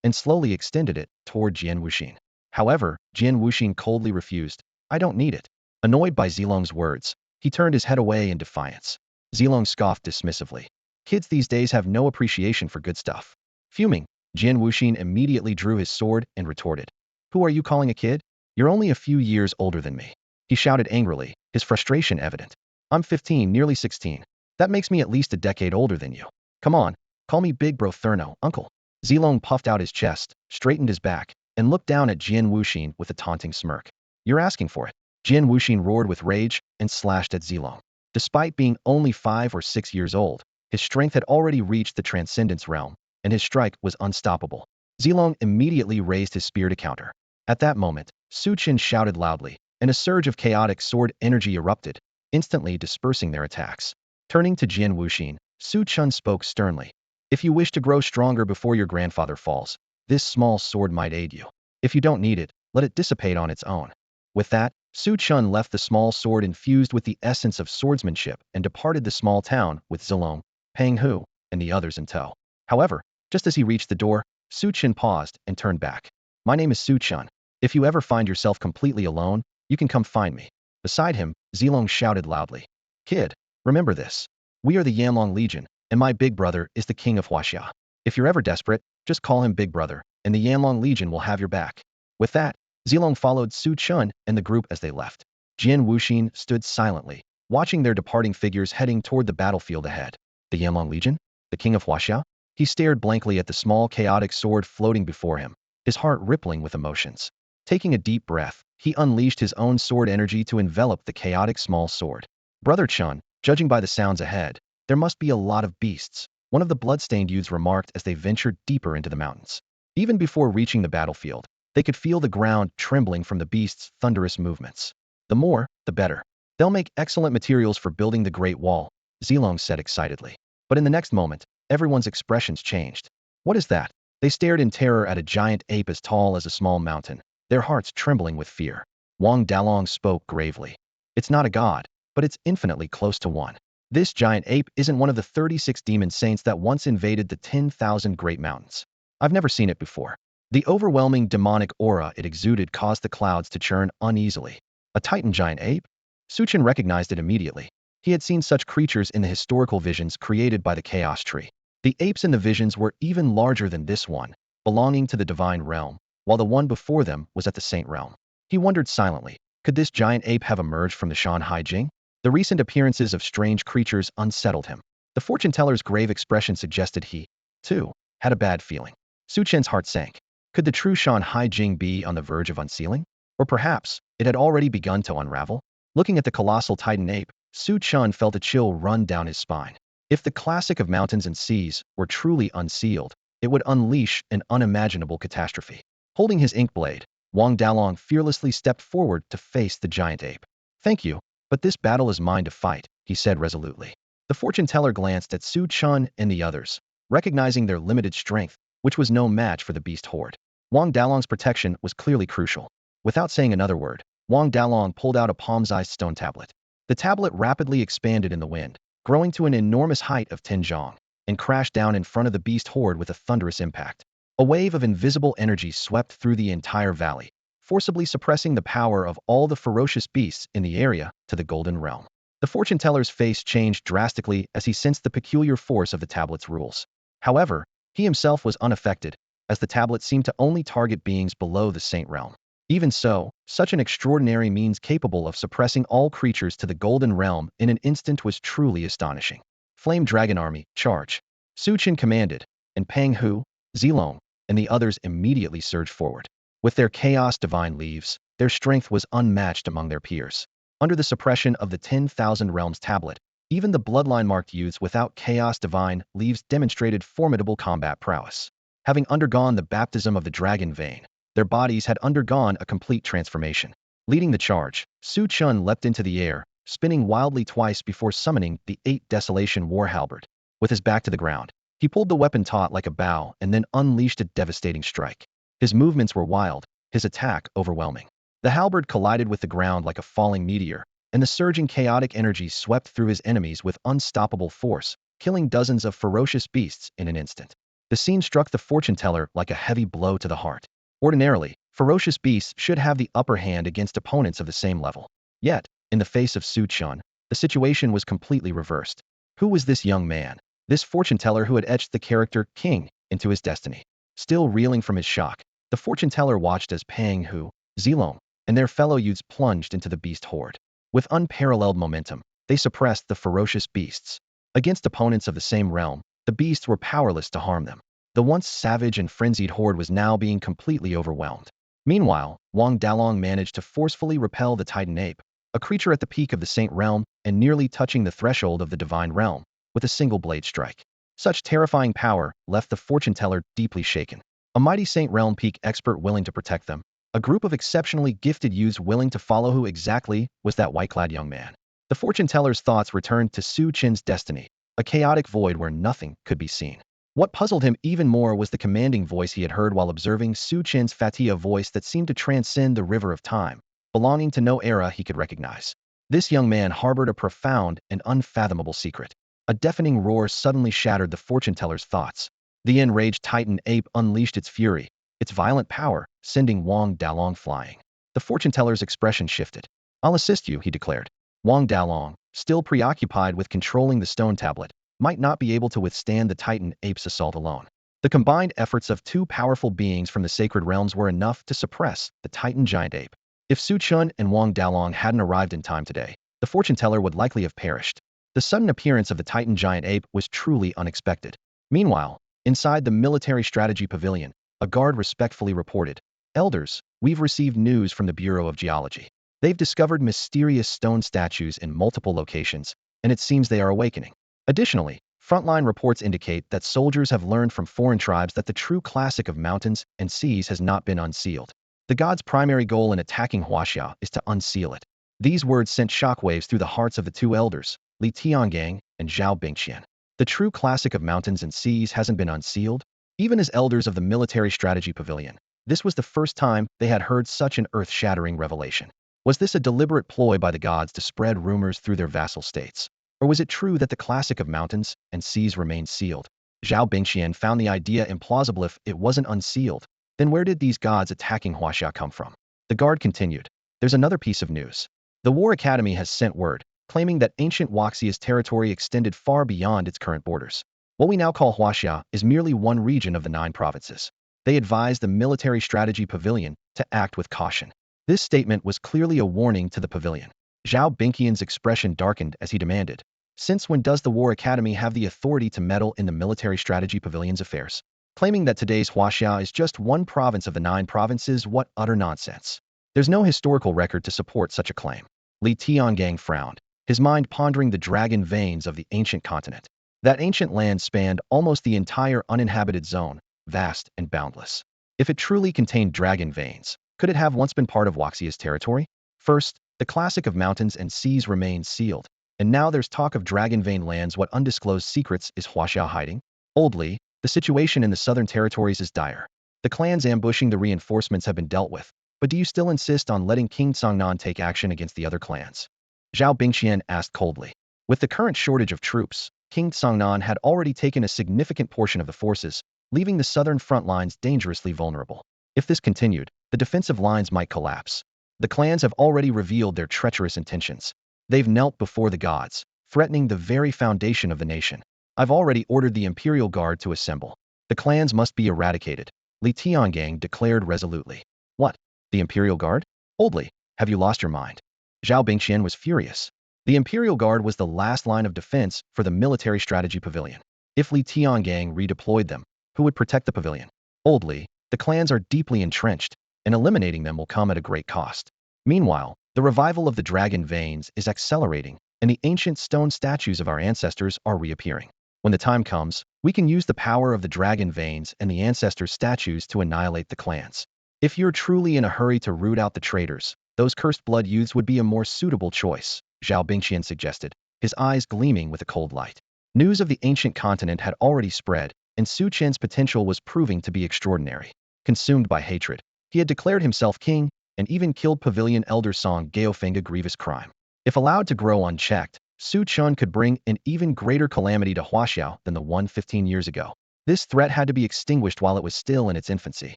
and slowly extended it toward Jian Wuxin. However, Jian Wuxin coldly refused. "I don't need it." Annoyed by Xilong's words, he turned his head away in defiance. Xilong scoffed dismissively. "Kids these days have no appreciation for good stuff." Fuming, Jian Wuxin immediately drew his sword and retorted. "Who are you calling a kid? You're only a few years older than me." He shouted angrily, his frustration evident. "I'm 15, nearly 16. That makes me at least a decade older than you. Come on, call me Big Bro Therno, uncle." Xilong puffed out his chest, straightened his back, and looked down at Jian Wuxin with a taunting smirk. "You're asking for it." Jian Wuxin roared with rage and slashed at Xilong. Despite being only 5 or 6 years old, his strength had already reached the transcendence realm, and his strike was unstoppable. Zilong immediately raised his spear to counter. At that moment, Su Chen shouted loudly, and a surge of chaotic sword energy erupted, instantly dispersing their attacks. Turning to Jian Wuxin, Su Chen spoke sternly. If you wish to grow stronger before your grandfather falls, this small sword might aid you. If you don't need it, let it dissipate on its own. With that, Su Chen left the small sword infused with the essence of swordsmanship and departed the small town with Zilong, Pang Hu, and the others in tow. However, just as he reached the door, Su Chen paused and turned back. My name is Su Chen. If you ever find yourself completely alone, you can come find me. Beside him, Zilong shouted loudly. Kid, remember this. We are the Yanlong Legion, and my big brother is the king of Hashia. If you're ever desperate, just call him Big Brother, and the Yanlong Legion will have your back. With that, Zilong followed Su Chen and the group as they left. Jian Wuxin stood silently, watching their departing figures heading toward the battlefield ahead. The Yanlong Legion? The king of Hashia? He stared blankly at the small chaotic sword floating before him, his heart rippling with emotions. Taking a deep breath, he unleashed his own sword energy to envelop the chaotic small sword. Brother Chen, judging by the sounds ahead, there must be a lot of beasts, one of the bloodstained youths remarked as they ventured deeper into the mountains. Even before reaching the battlefield, they could feel the ground trembling from the beasts' thunderous movements. The more, the better. They'll make excellent materials for building the Great Wall, Zilong said excitedly. But in the next moment, everyone's expressions changed. What is that? They stared in terror at a giant ape as tall as a small mountain, their hearts trembling with fear. Wang Dalong spoke gravely. It's not a god, but it's infinitely close to one. This giant ape isn't one of the 36 demon saints that once invaded the 10,000 Great Mountains. I've never seen it before. The overwhelming demonic aura it exuded caused the clouds to churn uneasily. A titan giant ape? Su Chen recognized it immediately. He had seen such creatures in the historical visions created by the Chaos Tree. The apes in the visions were even larger than this one, belonging to the divine realm, while the one before them was at the saint realm. He wondered silently, could this giant ape have emerged from the Shanhai Jing? The recent appearances of strange creatures unsettled him. The fortune teller's grave expression suggested he, too, had a bad feeling. Su Chen's heart sank. Could the true Shanhai Jing be on the verge of unsealing? Or perhaps, it had already begun to unravel? Looking at the colossal titan ape, Su Chen felt a chill run down his spine. If the classic of mountains and seas were truly unsealed, it would unleash an unimaginable catastrophe. Holding his ink blade, Wang Dalong fearlessly stepped forward to face the giant ape. Thank you, but this battle is mine to fight, he said resolutely. The fortune teller glanced at Su Chen and the others, recognizing their limited strength, which was no match for the beast horde. Wang Dalong's protection was clearly crucial. Without saying another word, Wang Dalong pulled out a palm-sized stone tablet. The tablet rapidly expanded in the wind, growing to an enormous height of 10 zhang, and crashed down in front of the beast horde with a thunderous impact. A wave of invisible energy swept through the entire valley, forcibly suppressing the power of all the ferocious beasts in the area to the Golden Realm. The fortune teller's face changed drastically as he sensed the peculiar force of the tablet's rules. However, he himself was unaffected, as the tablet seemed to only target beings below the Saint Realm. Even so, such an extraordinary means capable of suppressing all creatures to the Golden Realm in an instant was truly astonishing. Flame Dragon Army, charge! Su Chen commanded, and Pang Hu, Zilong, and the others immediately surged forward. With their chaos divine leaves, their strength was unmatched among their peers. Under the suppression of the 10,000 Realms tablet, even the bloodline-marked youths without chaos divine leaves demonstrated formidable combat prowess. Having undergone the baptism of the dragon vein, their bodies had undergone a complete transformation. Leading the charge, Su Chen leapt into the air, spinning wildly twice before summoning the 8 Desolation War Halberd. With his back to the ground, he pulled the weapon taut like a bow and then unleashed a devastating strike. His movements were wild, his attack overwhelming. The halberd collided with the ground like a falling meteor, and the surging chaotic energy swept through his enemies with unstoppable force, killing dozens of ferocious beasts in an instant. The scene struck the fortune teller like a heavy blow to the heart. Ordinarily, ferocious beasts should have the upper hand against opponents of the same level. Yet, in the face of Su Chen, the situation was completely reversed. Who was this young man? This fortune teller who had etched the character King into his destiny. Still reeling from his shock, the fortune teller watched as Pang Hu, Zilong, and their fellow youths plunged into the beast horde. With unparalleled momentum, they suppressed the ferocious beasts. Against opponents of the same realm, the beasts were powerless to harm them. The once savage and frenzied horde was now being completely overwhelmed. Meanwhile, Wang Dalong managed to forcefully repel the Titan ape, a creature at the peak of the Saint Realm and nearly touching the threshold of the Divine Realm, with a single blade strike. Such terrifying power left the fortune teller deeply shaken. A mighty Saint Realm Peak expert willing to protect them. A group of exceptionally gifted youths willing to follow. Who exactly was that white-clad young man? The fortune teller's thoughts returned to Su Chen's destiny, a chaotic void where nothing could be seen. What puzzled him even more was the commanding voice he had heard while observing Su Chen's Fatia, voice that seemed to transcend the river of time, belonging to no era he could recognize. This young man harbored a profound and unfathomable secret. A deafening roar suddenly shattered the fortune teller's thoughts. The enraged Titan ape unleashed its fury, its violent power, sending Wang Dalong flying. The fortune teller's expression shifted. "I'll assist you," he declared. Wang Dalong, still preoccupied with controlling the stone tablet, might not be able to withstand the Titan ape's assault alone. The combined efforts of two powerful beings from the sacred realms were enough to suppress the Titan giant ape. If Su Chun and Wang Dalong hadn't arrived in time today, the fortune teller would likely have perished. The sudden appearance of the Titan giant ape was truly unexpected. Meanwhile, inside the military strategy pavilion, a guard respectfully reported, "Elders, we've received news from the Bureau of Geology. They've discovered mysterious stone statues in multiple locations, and it seems they are awakening. Additionally, frontline reports indicate that soldiers have learned from foreign tribes that the true classic of mountains and seas has not been unsealed. The god's primary goal in attacking Hashia is to unseal it." These words sent shockwaves through the hearts of the two elders, Li Tiangang and Zhao Bingqian. The true classic of mountains and seas hasn't been unsealed? Even as elders of the military strategy pavilion, this was the first time they had heard such an earth-shattering revelation. Was this a deliberate ploy by the gods to spread rumors through their vassal states? Or was it true that the classic of mountains and seas remained sealed? Zhao Bingqian found the idea implausible. If it wasn't unsealed, then where did these gods attacking Hashia come from? The guard continued, "There's another piece of news. The War Academy has sent word, claiming that ancient Waxia's territory extended far beyond its current borders. What we now call Hashia is merely one region of the 9 provinces. They advised the military strategy pavilion to act with caution." This statement was clearly a warning to the pavilion. Zhao Bingqian's expression darkened as he demanded, "Since when does the War Academy have the authority to meddle in the military strategy pavilion's affairs? Claiming that today's Hashia is just one province of the 9 provinces, what utter nonsense. There's no historical record to support such a claim." Li Tiangang frowned, his mind pondering the dragon veins of the ancient continent. That ancient land spanned almost the entire uninhabited zone, vast and boundless. If it truly contained dragon veins, could it have once been part of Waxia's territory? First, the classic of mountains and seas remained sealed, and now there's talk of dragon vein lands. What undisclosed secrets is Hashia hiding? Old Li, the situation in the southern territories is dire. The clans ambushing the reinforcements have been dealt with, but do you still insist on letting King Songnan take action against the other clans? Zhao Bingqian asked coldly. With the current shortage of troops, King Songnan had already taken a significant portion of the forces, leaving the southern front lines dangerously vulnerable. If this continued, the defensive lines might collapse. The clans have already revealed their treacherous intentions. They've knelt before the gods, threatening the very foundation of the nation. I've already ordered the Imperial Guard to assemble. The clans must be eradicated, Li Tiangang declared resolutely. What? The Imperial Guard? Old Li, have you lost your mind? Zhao Bingqian was furious. The Imperial Guard was the last line of defense for the military strategy pavilion. If Li Tiangang redeployed them, who would protect the pavilion? Old Li, the clans are deeply entrenched, and eliminating them will come at a great cost. Meanwhile, the revival of the dragon veins is accelerating, and the ancient stone statues of our ancestors are reappearing. When the time comes, we can use the power of the dragon veins and the ancestors' statues to annihilate the clans. If you're truly in a hurry to root out the traitors, those cursed blood youths would be a more suitable choice, Zhao Bingqian suggested, his eyes gleaming with a cold light. News of the ancient continent had already spread, and Su Chen's potential was proving to be extraordinary. Consumed by hatred, he had declared himself king, and even killed pavilion elder Song Gaofeng, a grievous crime. If allowed to grow unchecked, Su Chun could bring an even greater calamity to Hashia than the one 15 years ago. This threat had to be extinguished while it was still in its infancy.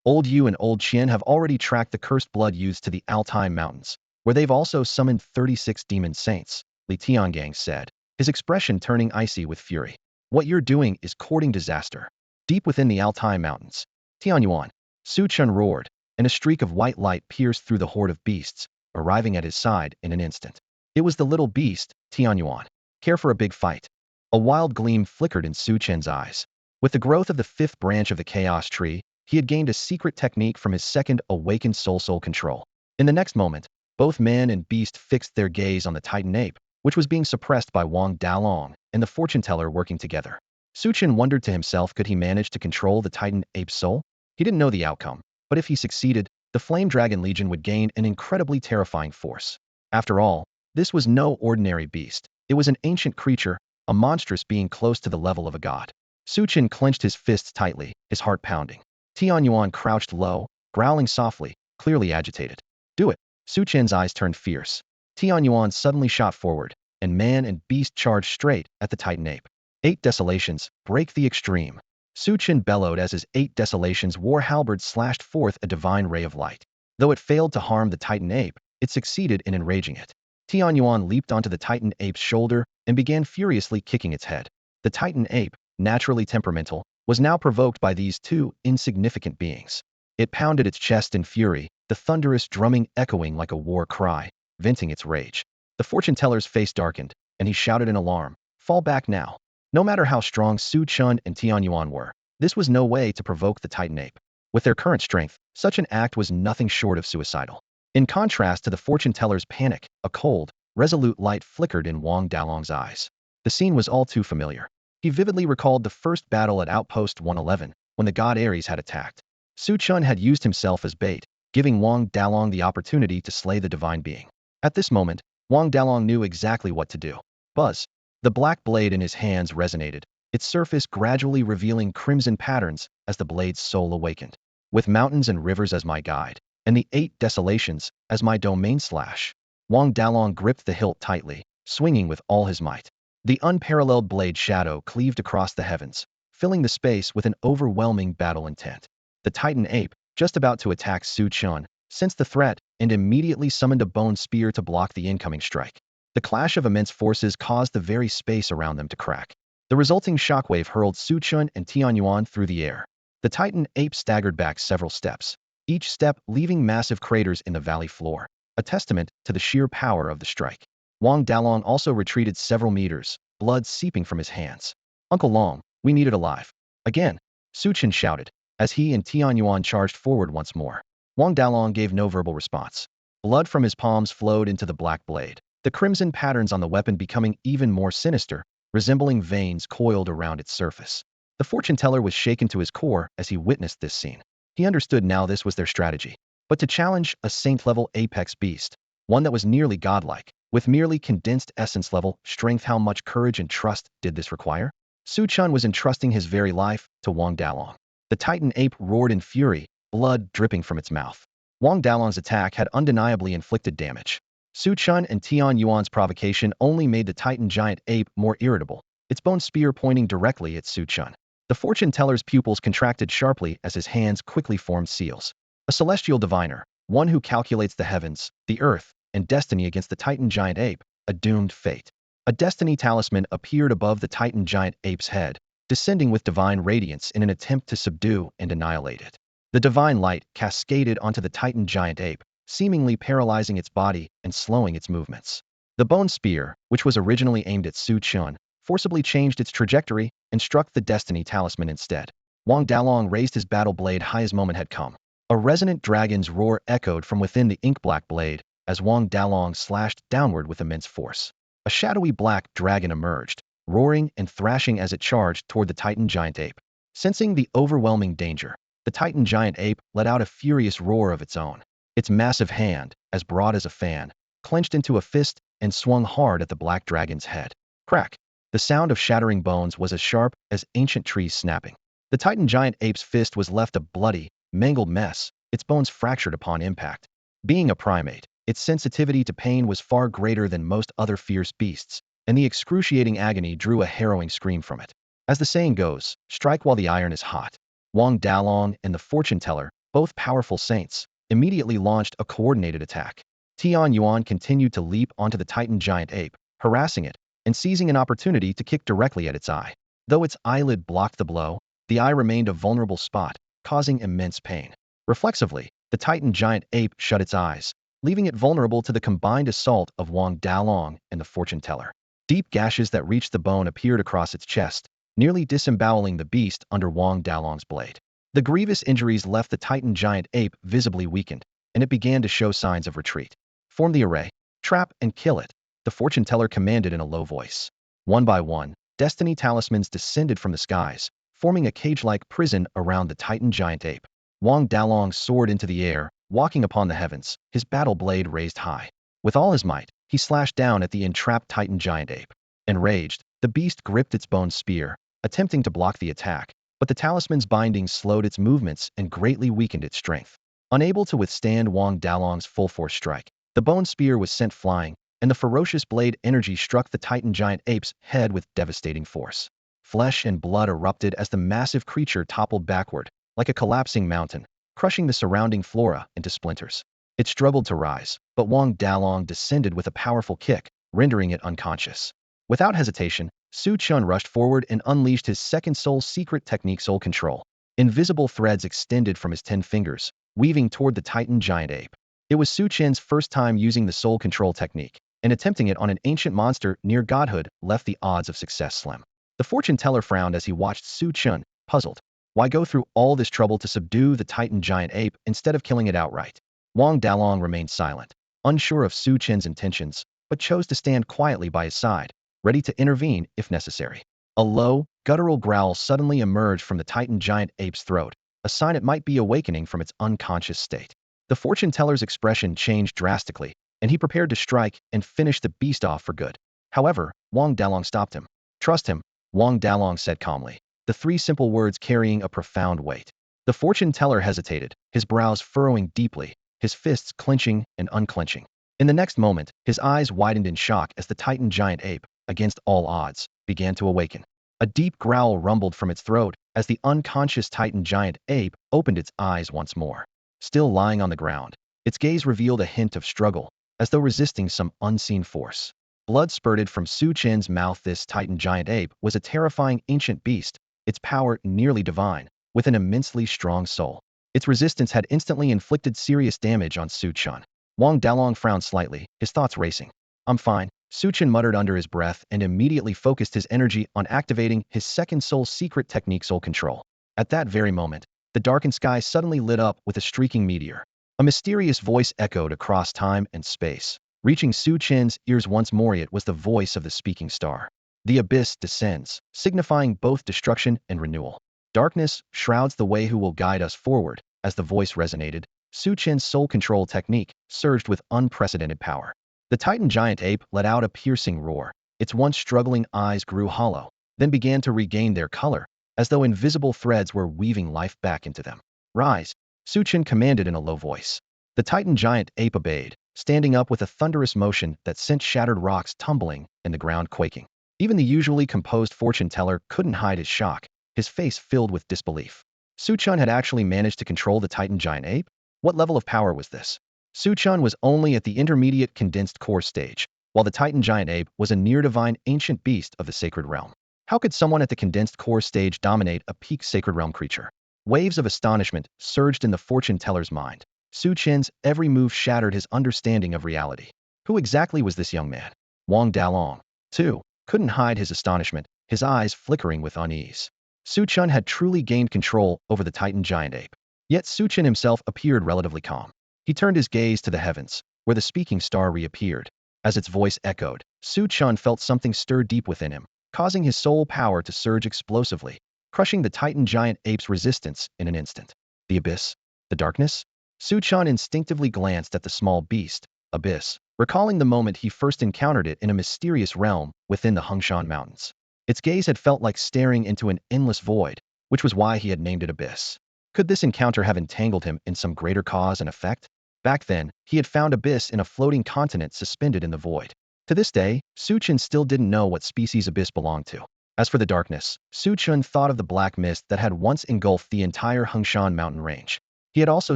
Old Yu and Old Chen have already tracked the cursed blood youths to the Altai Mountains, where they've also summoned 36 demon saints, Li Tiangang said, his expression turning icy with fury. What you're doing is courting disaster. Deep within the Altai Mountains, Tianyuan, Su Chun roared, and a streak of white light pierced through the horde of beasts, arriving at his side in an instant. It was the little beast, Tianyuan. Care for a big fight? A wild gleam flickered in Su Chen's eyes. With the growth of the 5th branch of the Chaos Tree, he had gained a secret technique from his second awakened soul control. In the next moment, both man and beast fixed their gaze on the Titan ape, which was being suppressed by Wang Dalong and the fortune teller working together. Chen wondered to himself, could he manage to control the Titan ape's soul? He didn't know the outcome, but if he succeeded, the Flame Dragon Legion would gain an incredibly terrifying force. After all, this was no ordinary beast. It was an ancient creature, a monstrous being close to the level of a god. Chen clenched his fists tightly, his heart pounding. Tianyuan crouched low, growling softly, clearly agitated. Do it. Chen's eyes turned fierce. Tianyuan suddenly shot forward, and man and beast charged straight at the Titan ape. 8 desolations, break the extreme. Chen bellowed as his 8 desolations war halberd slashed forth a divine ray of light. Though it failed to harm the Titan ape, it succeeded in enraging it. Tianyuan leaped onto the Titan ape's shoulder and began furiously kicking its head. The Titan ape, naturally temperamental, was now provoked by these two insignificant beings. It pounded its chest in fury, the thunderous drumming echoing like a war cry, venting its rage. The fortune teller's face darkened, and he shouted in alarm, "Fall back now." No matter how strong Chen and Tianyuan were, this was no way to provoke the Titan ape. With their current strength, such an act was nothing short of suicidal. In contrast to the fortune teller's panic, a cold, resolute light flickered in Wang Dalong's eyes. The scene was all too familiar. He vividly recalled the first battle at Outpost 111, when the god Ares had attacked. Chen had used himself as bait, giving Wang Dalong the opportunity to slay the divine being. At this moment, Wang Dalong knew exactly what to do. Buzz. The black blade in his hands resonated, its surface gradually revealing crimson patterns as the blade's soul awakened. With mountains and rivers as my guide, and the 8 desolations as my domain slash, Wang Dalong gripped the hilt tightly, swinging with all his might. The unparalleled blade shadow cleaved across the heavens, filling the space with an overwhelming battle intent. The Titan ape, just about to attack Chen, sensed the threat and immediately summoned a bone spear to block the incoming strike. The clash of immense forces caused the very space around them to crack. The resulting shockwave hurled Chen and Tianyuan through the air. The Titan ape staggered back several steps, each step leaving massive craters in the valley floor, a testament to the sheer power of the strike. Wang Dalong also retreated several meters, blood seeping from his hands. "Uncle Long, we need it alive." Again, Chen shouted, as he and Tianyuan charged forward once more. Wang Dalong gave no verbal response. Blood from his palms flowed into the black blade, the crimson patterns on the weapon becoming even more sinister, resembling veins coiled around its surface. The fortune teller was shaken to his core as he witnessed this scene. He understood now this was their strategy. But to challenge a saint-level apex beast, one that was nearly godlike, with merely condensed essence-level strength, how much courage and trust did this require? Chen was entrusting his very life to Wang Dalong. The Titan ape roared in fury, blood dripping from its mouth. Wang Dalong's attack had undeniably inflicted damage. Chen and Tianyuan's provocation only made the Titan giant ape more irritable, its bone spear pointing directly at Chen. The fortune teller's pupils contracted sharply as his hands quickly formed seals. A celestial diviner, one who calculates the heavens, the earth, and destiny against the Titan giant ape, a doomed fate. A destiny talisman appeared above the Titan giant ape's head, descending with divine radiance in an attempt to subdue and annihilate it. The divine light cascaded onto the Titan giant ape, seemingly paralyzing its body and slowing its movements. The bone spear, which was originally aimed at Chen, forcibly changed its trajectory and struck the destiny talisman instead. Wang Dalong raised his battle blade high. His moment had come. A resonant dragon's roar echoed from within the ink-black blade as Wang Dalong slashed downward with immense force. A shadowy black dragon emerged, roaring and thrashing as it charged toward the Titan giant ape. Sensing the overwhelming danger, the Titan giant ape let out a furious roar of its own. Its massive hand, as broad as a fan, clenched into a fist and swung hard at the black dragon's head. Crack! The sound of shattering bones was as sharp as ancient trees snapping. The Titan giant ape's fist was left a bloody, mangled mess, its bones fractured upon impact. Being a primate, its sensitivity to pain was far greater than most other fierce beasts, and the excruciating agony drew a harrowing scream from it. As the saying goes, strike while the iron is hot. Wang Dalong and the fortune teller, both powerful saints, immediately launched a coordinated attack. Tianyuan continued to leap onto the Titan giant ape, harassing it, and seizing an opportunity to kick directly at its eye. Though its eyelid blocked the blow, the eye remained a vulnerable spot, causing immense pain. Reflexively, the Titan giant ape shut its eyes, leaving it vulnerable to the combined assault of Wang Dalong and the fortune teller. Deep gashes that reached the bone appeared across its chest, nearly disemboweling the beast under Wang Dalong's blade. The grievous injuries left the Titan giant ape visibly weakened, and it began to show signs of retreat. Form the array, trap and kill it, the fortune teller commanded in a low voice. One by one, destiny talismans descended from the skies, forming a cage-like prison around the Titan giant ape. Wang Dalong soared into the air, walking upon the heavens, his battle blade raised high. With all his might, he slashed down at the entrapped Titan giant ape. Enraged, the beast gripped its bone spear, attempting to block the attack, but the talisman's binding slowed its movements and greatly weakened its strength. Unable to withstand Wang Dalong's full-force strike, the bone spear was sent flying, and the ferocious blade energy struck the Titan giant ape's head with devastating force. Flesh and blood erupted as the massive creature toppled backward, like a collapsing mountain, crushing the surrounding flora into splinters. It struggled to rise, but Wang Dalong descended with a powerful kick, rendering it unconscious. Without hesitation, Chen rushed forward and unleashed his second soul secret technique, soul control. Invisible threads extended from his 10 fingers, weaving toward the Titan giant ape. It was Chen's first time using the soul control technique, and attempting it on an ancient monster near godhood left the odds of success slim. The fortune teller frowned as he watched Chen, puzzled. Why go through all this trouble to subdue the Titan giant ape instead of killing it outright? Wang Dalong remained silent, unsure of Chen's intentions, but chose to stand quietly by his side, ready to intervene if necessary. A low, guttural growl suddenly emerged from the Titan giant ape's throat, a sign it might be awakening from its unconscious state. The fortune teller's expression changed drastically, and he prepared to strike and finish the beast off for good. However, Wang Dalong stopped him. Trust him, Wang Dalong said calmly, the 3 simple words carrying a profound weight. The fortune teller hesitated, his brows furrowing deeply, his fists clenching and unclenching. In the next moment, his eyes widened in shock as the Titan giant ape, against all odds, began to awaken. A deep growl rumbled from its throat as the unconscious Titan giant ape opened its eyes once more. Still lying on the ground, its gaze revealed a hint of struggle, as though resisting some unseen force. Blood spurted from Chen's mouth. This Titan giant ape was a terrifying ancient beast, its power nearly divine, with an immensely strong soul. Its resistance had instantly inflicted serious damage on Chen. Wang Dalong frowned slightly, his thoughts racing. I'm fine, Chen muttered under his breath and immediately focused his energy on activating his second soul secret technique, soul control. At that very moment, the darkened sky suddenly lit up with a streaking meteor. A mysterious voice echoed across time and space. Reaching Chen's ears once more, it was the voice of the speaking star. The abyss descends, signifying both destruction and renewal. Darkness shrouds the way. Who will guide us forward? As the voice resonated, Chen's soul control technique surged with unprecedented power. The Titan giant ape let out a piercing roar. Its once struggling eyes grew hollow, then began to regain their color, as though invisible threads were weaving life back into them. Rise, Chen commanded in a low voice. The Titan giant ape obeyed, standing up with a thunderous motion that sent shattered rocks tumbling and the ground quaking. Even the usually composed fortune teller couldn't hide his shock, his face filled with disbelief. Chen had actually managed to control the Titan giant ape? What level of power was this? Chen was only at the intermediate condensed core stage, while the Titan giant ape was a near-divine ancient beast of the sacred realm. How could someone at the condensed core stage dominate a peak sacred realm creature? Waves of astonishment surged in the fortune teller's mind. Chen's every move shattered his understanding of reality. Who exactly was this young man? Wang Dalong, too, couldn't hide his astonishment, his eyes flickering with unease. Chen had truly gained control over the Titan giant ape. Yet Chen himself appeared relatively calm. He turned his gaze to the heavens, where the speaking star reappeared. As its voice echoed, Chen felt something stir deep within him, causing his soul power to surge explosively, crushing the Titan giant ape's resistance in an instant. The abyss? The darkness? Chen instinctively glanced at the small beast, abyss, recalling the moment he first encountered it in a mysterious realm within the Hengshan Mountains. Its gaze had felt like staring into an endless void, which was why he had named it Abyss. Could this encounter have entangled him in some greater cause and effect? Back then, he had found Abyss in a floating continent suspended in the void. To this day, Chen still didn't know what species Abyss belonged to. As for the darkness, Chen thought of the black mist that had once engulfed the entire Hengshan mountain range. He had also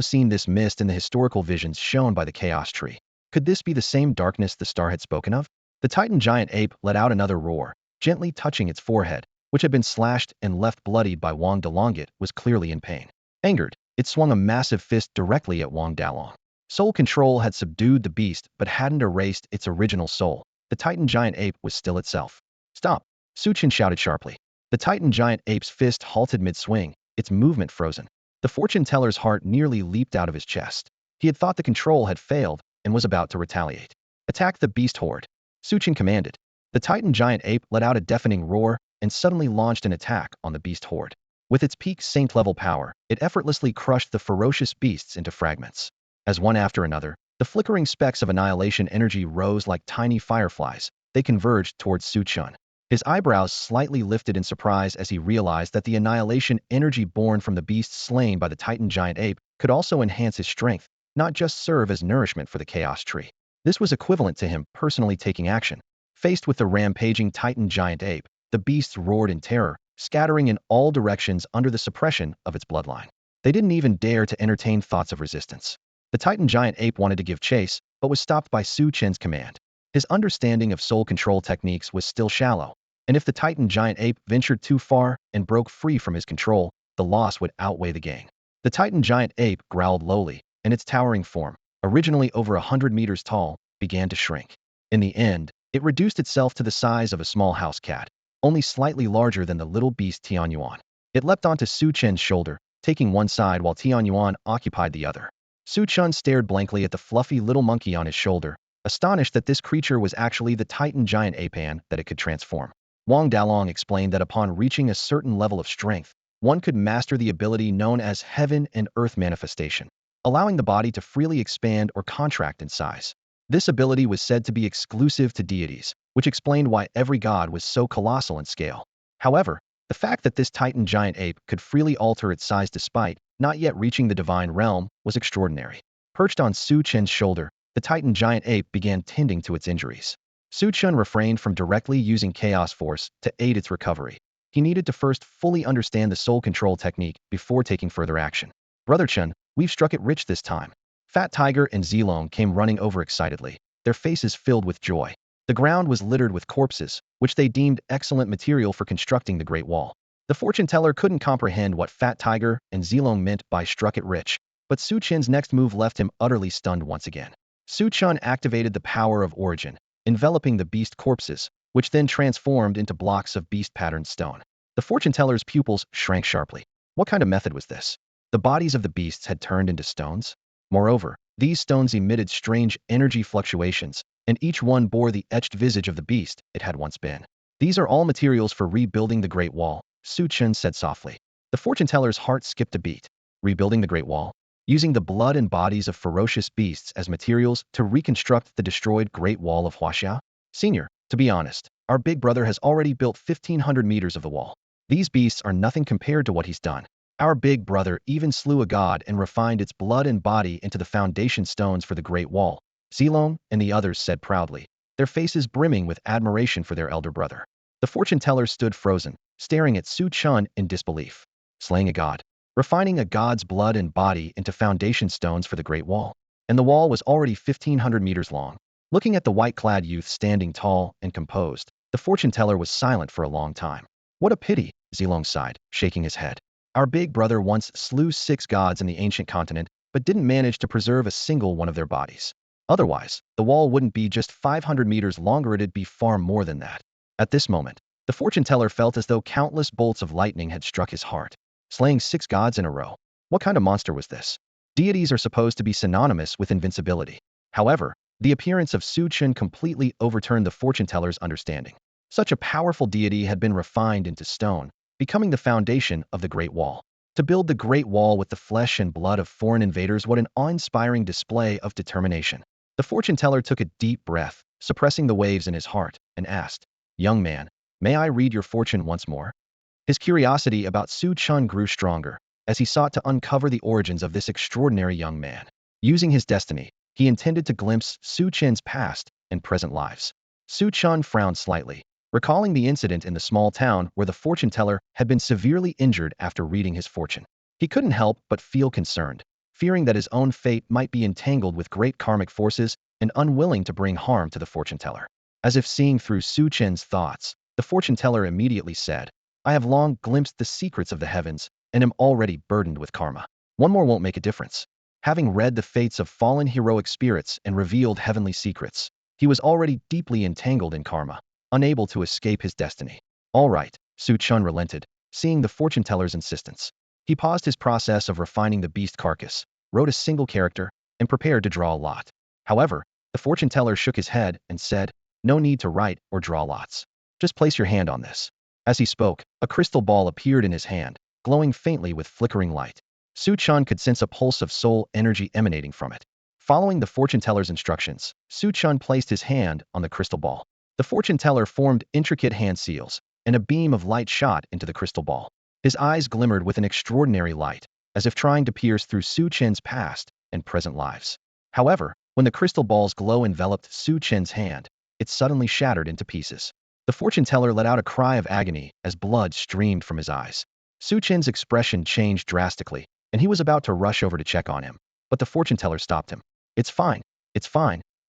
seen this mist in the historical visions shown by the Chaos Tree. Could this be the same darkness the star had spoken of? The Titan giant ape let out another roar, gently touching its forehead, which had been slashed and left bloodied by Wang Dalong. It was clearly in pain. Angered, it swung a massive fist directly at Wang Dalong. Soul control had subdued the beast but hadn't erased its original soul. The Titan giant ape was still itself. Stop! Chen shouted sharply. The Titan giant ape's fist halted mid-swing, its movement frozen. The fortune teller's heart nearly leaped out of his chest. He had thought the control had failed and was about to retaliate. Attack the beast horde, Chen commanded. The Titan giant ape let out a deafening roar, and suddenly launched an attack on the beast horde. With its peak saint-level power, it effortlessly crushed the ferocious beasts into fragments. As one after another, the flickering specks of annihilation energy rose like tiny fireflies. They converged towards Su Chen. His eyebrows slightly lifted in surprise as he realized that the annihilation energy born from the beasts slain by the Titan giant ape could also enhance his strength, not just serve as nourishment for the chaos tree. This was equivalent to him personally taking action. Faced with the rampaging Titan giant ape, the beasts roared in terror, scattering in all directions under the suppression of its bloodline. They didn't even dare to entertain thoughts of resistance. The Titan giant ape wanted to give chase, but was stopped by Su Chen's command. His understanding of soul control techniques was still shallow, and if the Titan giant ape ventured too far and broke free from his control, the loss would outweigh the gain. The Titan giant ape growled lowly, and its towering form, originally over 100 meters tall, began to shrink. In the end, it reduced itself to the size of a small house cat, only slightly larger than the little beast Tianyuan. It leapt onto Su Chen's shoulder, taking one side while Tianyuan occupied the other. Su Chen stared blankly at the fluffy little monkey on his shoulder, astonished that this creature was actually the Titan giant ape that it could transform. Wang Dalong explained that upon reaching a certain level of strength, one could master the ability known as heaven and earth manifestation, allowing the body to freely expand or contract in size. This ability was said to be exclusive to deities, which explained why every god was so colossal in scale. However, the fact that this Titan giant ape could freely alter its size despite not yet reaching the divine realm was extraordinary. Perched on Su Chen's shoulder, the Titan giant ape began tending to its injuries. Su Chen refrained from directly using chaos force to aid its recovery. He needed to first fully understand the soul control technique before taking further action. Brother Chen, we've struck it rich this time. Fat Tiger and Zilong came running over excitedly, their faces filled with joy. The ground was littered with corpses, which they deemed excellent material for constructing the Great Wall. The fortune teller couldn't comprehend what Fat Tiger and Zilong meant by struck it rich, but Su Chen's next move left him utterly stunned once again. Su Chen activated the power of origin, enveloping the beast corpses, which then transformed into blocks of beast-patterned stone. The fortune teller's pupils shrank sharply. What kind of method was this? The bodies of the beasts had turned into stones? Moreover, these stones emitted strange energy fluctuations, and each one bore the etched visage of the beast it had once been. These are all materials for rebuilding the Great Wall, Su Chen said softly. The fortune teller's heart skipped a beat. Rebuilding the Great Wall? Using the blood and bodies of ferocious beasts as materials to reconstruct the destroyed Great Wall of Hashia? Senior, to be honest, our big brother has already built 1,500 meters of the wall. These beasts are nothing compared to what he's done. Our big brother even slew a god and refined its blood and body into the foundation stones for the Great Wall, Zilong and the others said proudly, their faces brimming with admiration for their elder brother. The fortune teller stood frozen, staring at Su Chen in disbelief. Slaying a god, refining a god's blood and body into foundation stones for the Great Wall. And the wall was already 1,500 meters long. Looking at the white-clad youth standing tall and composed, the fortune teller was silent for a long time. What a pity, Zilong sighed, shaking his head. Our big brother once slew 6 gods in the ancient continent, but didn't manage to preserve a single one of their bodies. Otherwise, the wall wouldn't be just 500 meters longer, it'd be far more than that. At this moment, the fortune teller felt as though countless bolts of lightning had struck his heart. Slaying 6 gods in a row. What kind of monster was this? Deities are supposed to be synonymous with invincibility. However, the appearance of Su Chen completely overturned the fortune teller's understanding. Such a powerful deity had been refined into stone, becoming the foundation of the Great Wall. To build the Great Wall with the flesh and blood of foreign invaders, what an awe-inspiring display of determination. The fortune teller took a deep breath, suppressing the waves in his heart, and asked, "Young man, may I read your fortune once more?" His curiosity about Su Chen grew stronger as he sought to uncover the origins of this extraordinary young man. Using his destiny, he intended to glimpse Su Chen's past and present lives. Su Chen frowned slightly, recalling the incident in the small town where the fortune teller had been severely injured after reading his fortune. He couldn't help but feel concerned, fearing that his own fate might be entangled with great karmic forces and unwilling to bring harm to the fortune teller. As if seeing through Su Chen's thoughts, the fortune teller immediately said, "I have long glimpsed the secrets of the heavens and am already burdened with karma. One more won't make a difference." Having read the fates of fallen heroic spirits and revealed heavenly secrets, he was already deeply entangled in karma, unable to escape his destiny. All right, Su Chen relented, seeing the fortune teller's insistence. He paused his process of refining the beast carcass, wrote a single character, and prepared to draw a lot. However, the fortune teller shook his head and said, "No need to write or draw lots. Just place your hand on this." As he spoke, a crystal ball appeared in his hand, glowing faintly with flickering light. Su Chen could sense a pulse of soul energy emanating from it. Following the fortune teller's instructions, Su Chen placed his hand on the crystal ball. The fortune teller formed intricate hand seals, and a beam of light shot into the crystal ball. His eyes glimmered with an extraordinary light, as if trying to pierce through Su Chen's past and present lives. However, when the crystal ball's glow enveloped Su Chen's hand, it suddenly shattered into pieces. The fortune teller let out a cry of agony as blood streamed from his eyes. Su Chen's expression changed drastically, and he was about to rush over to check on him. But the fortune teller stopped him. It's fine,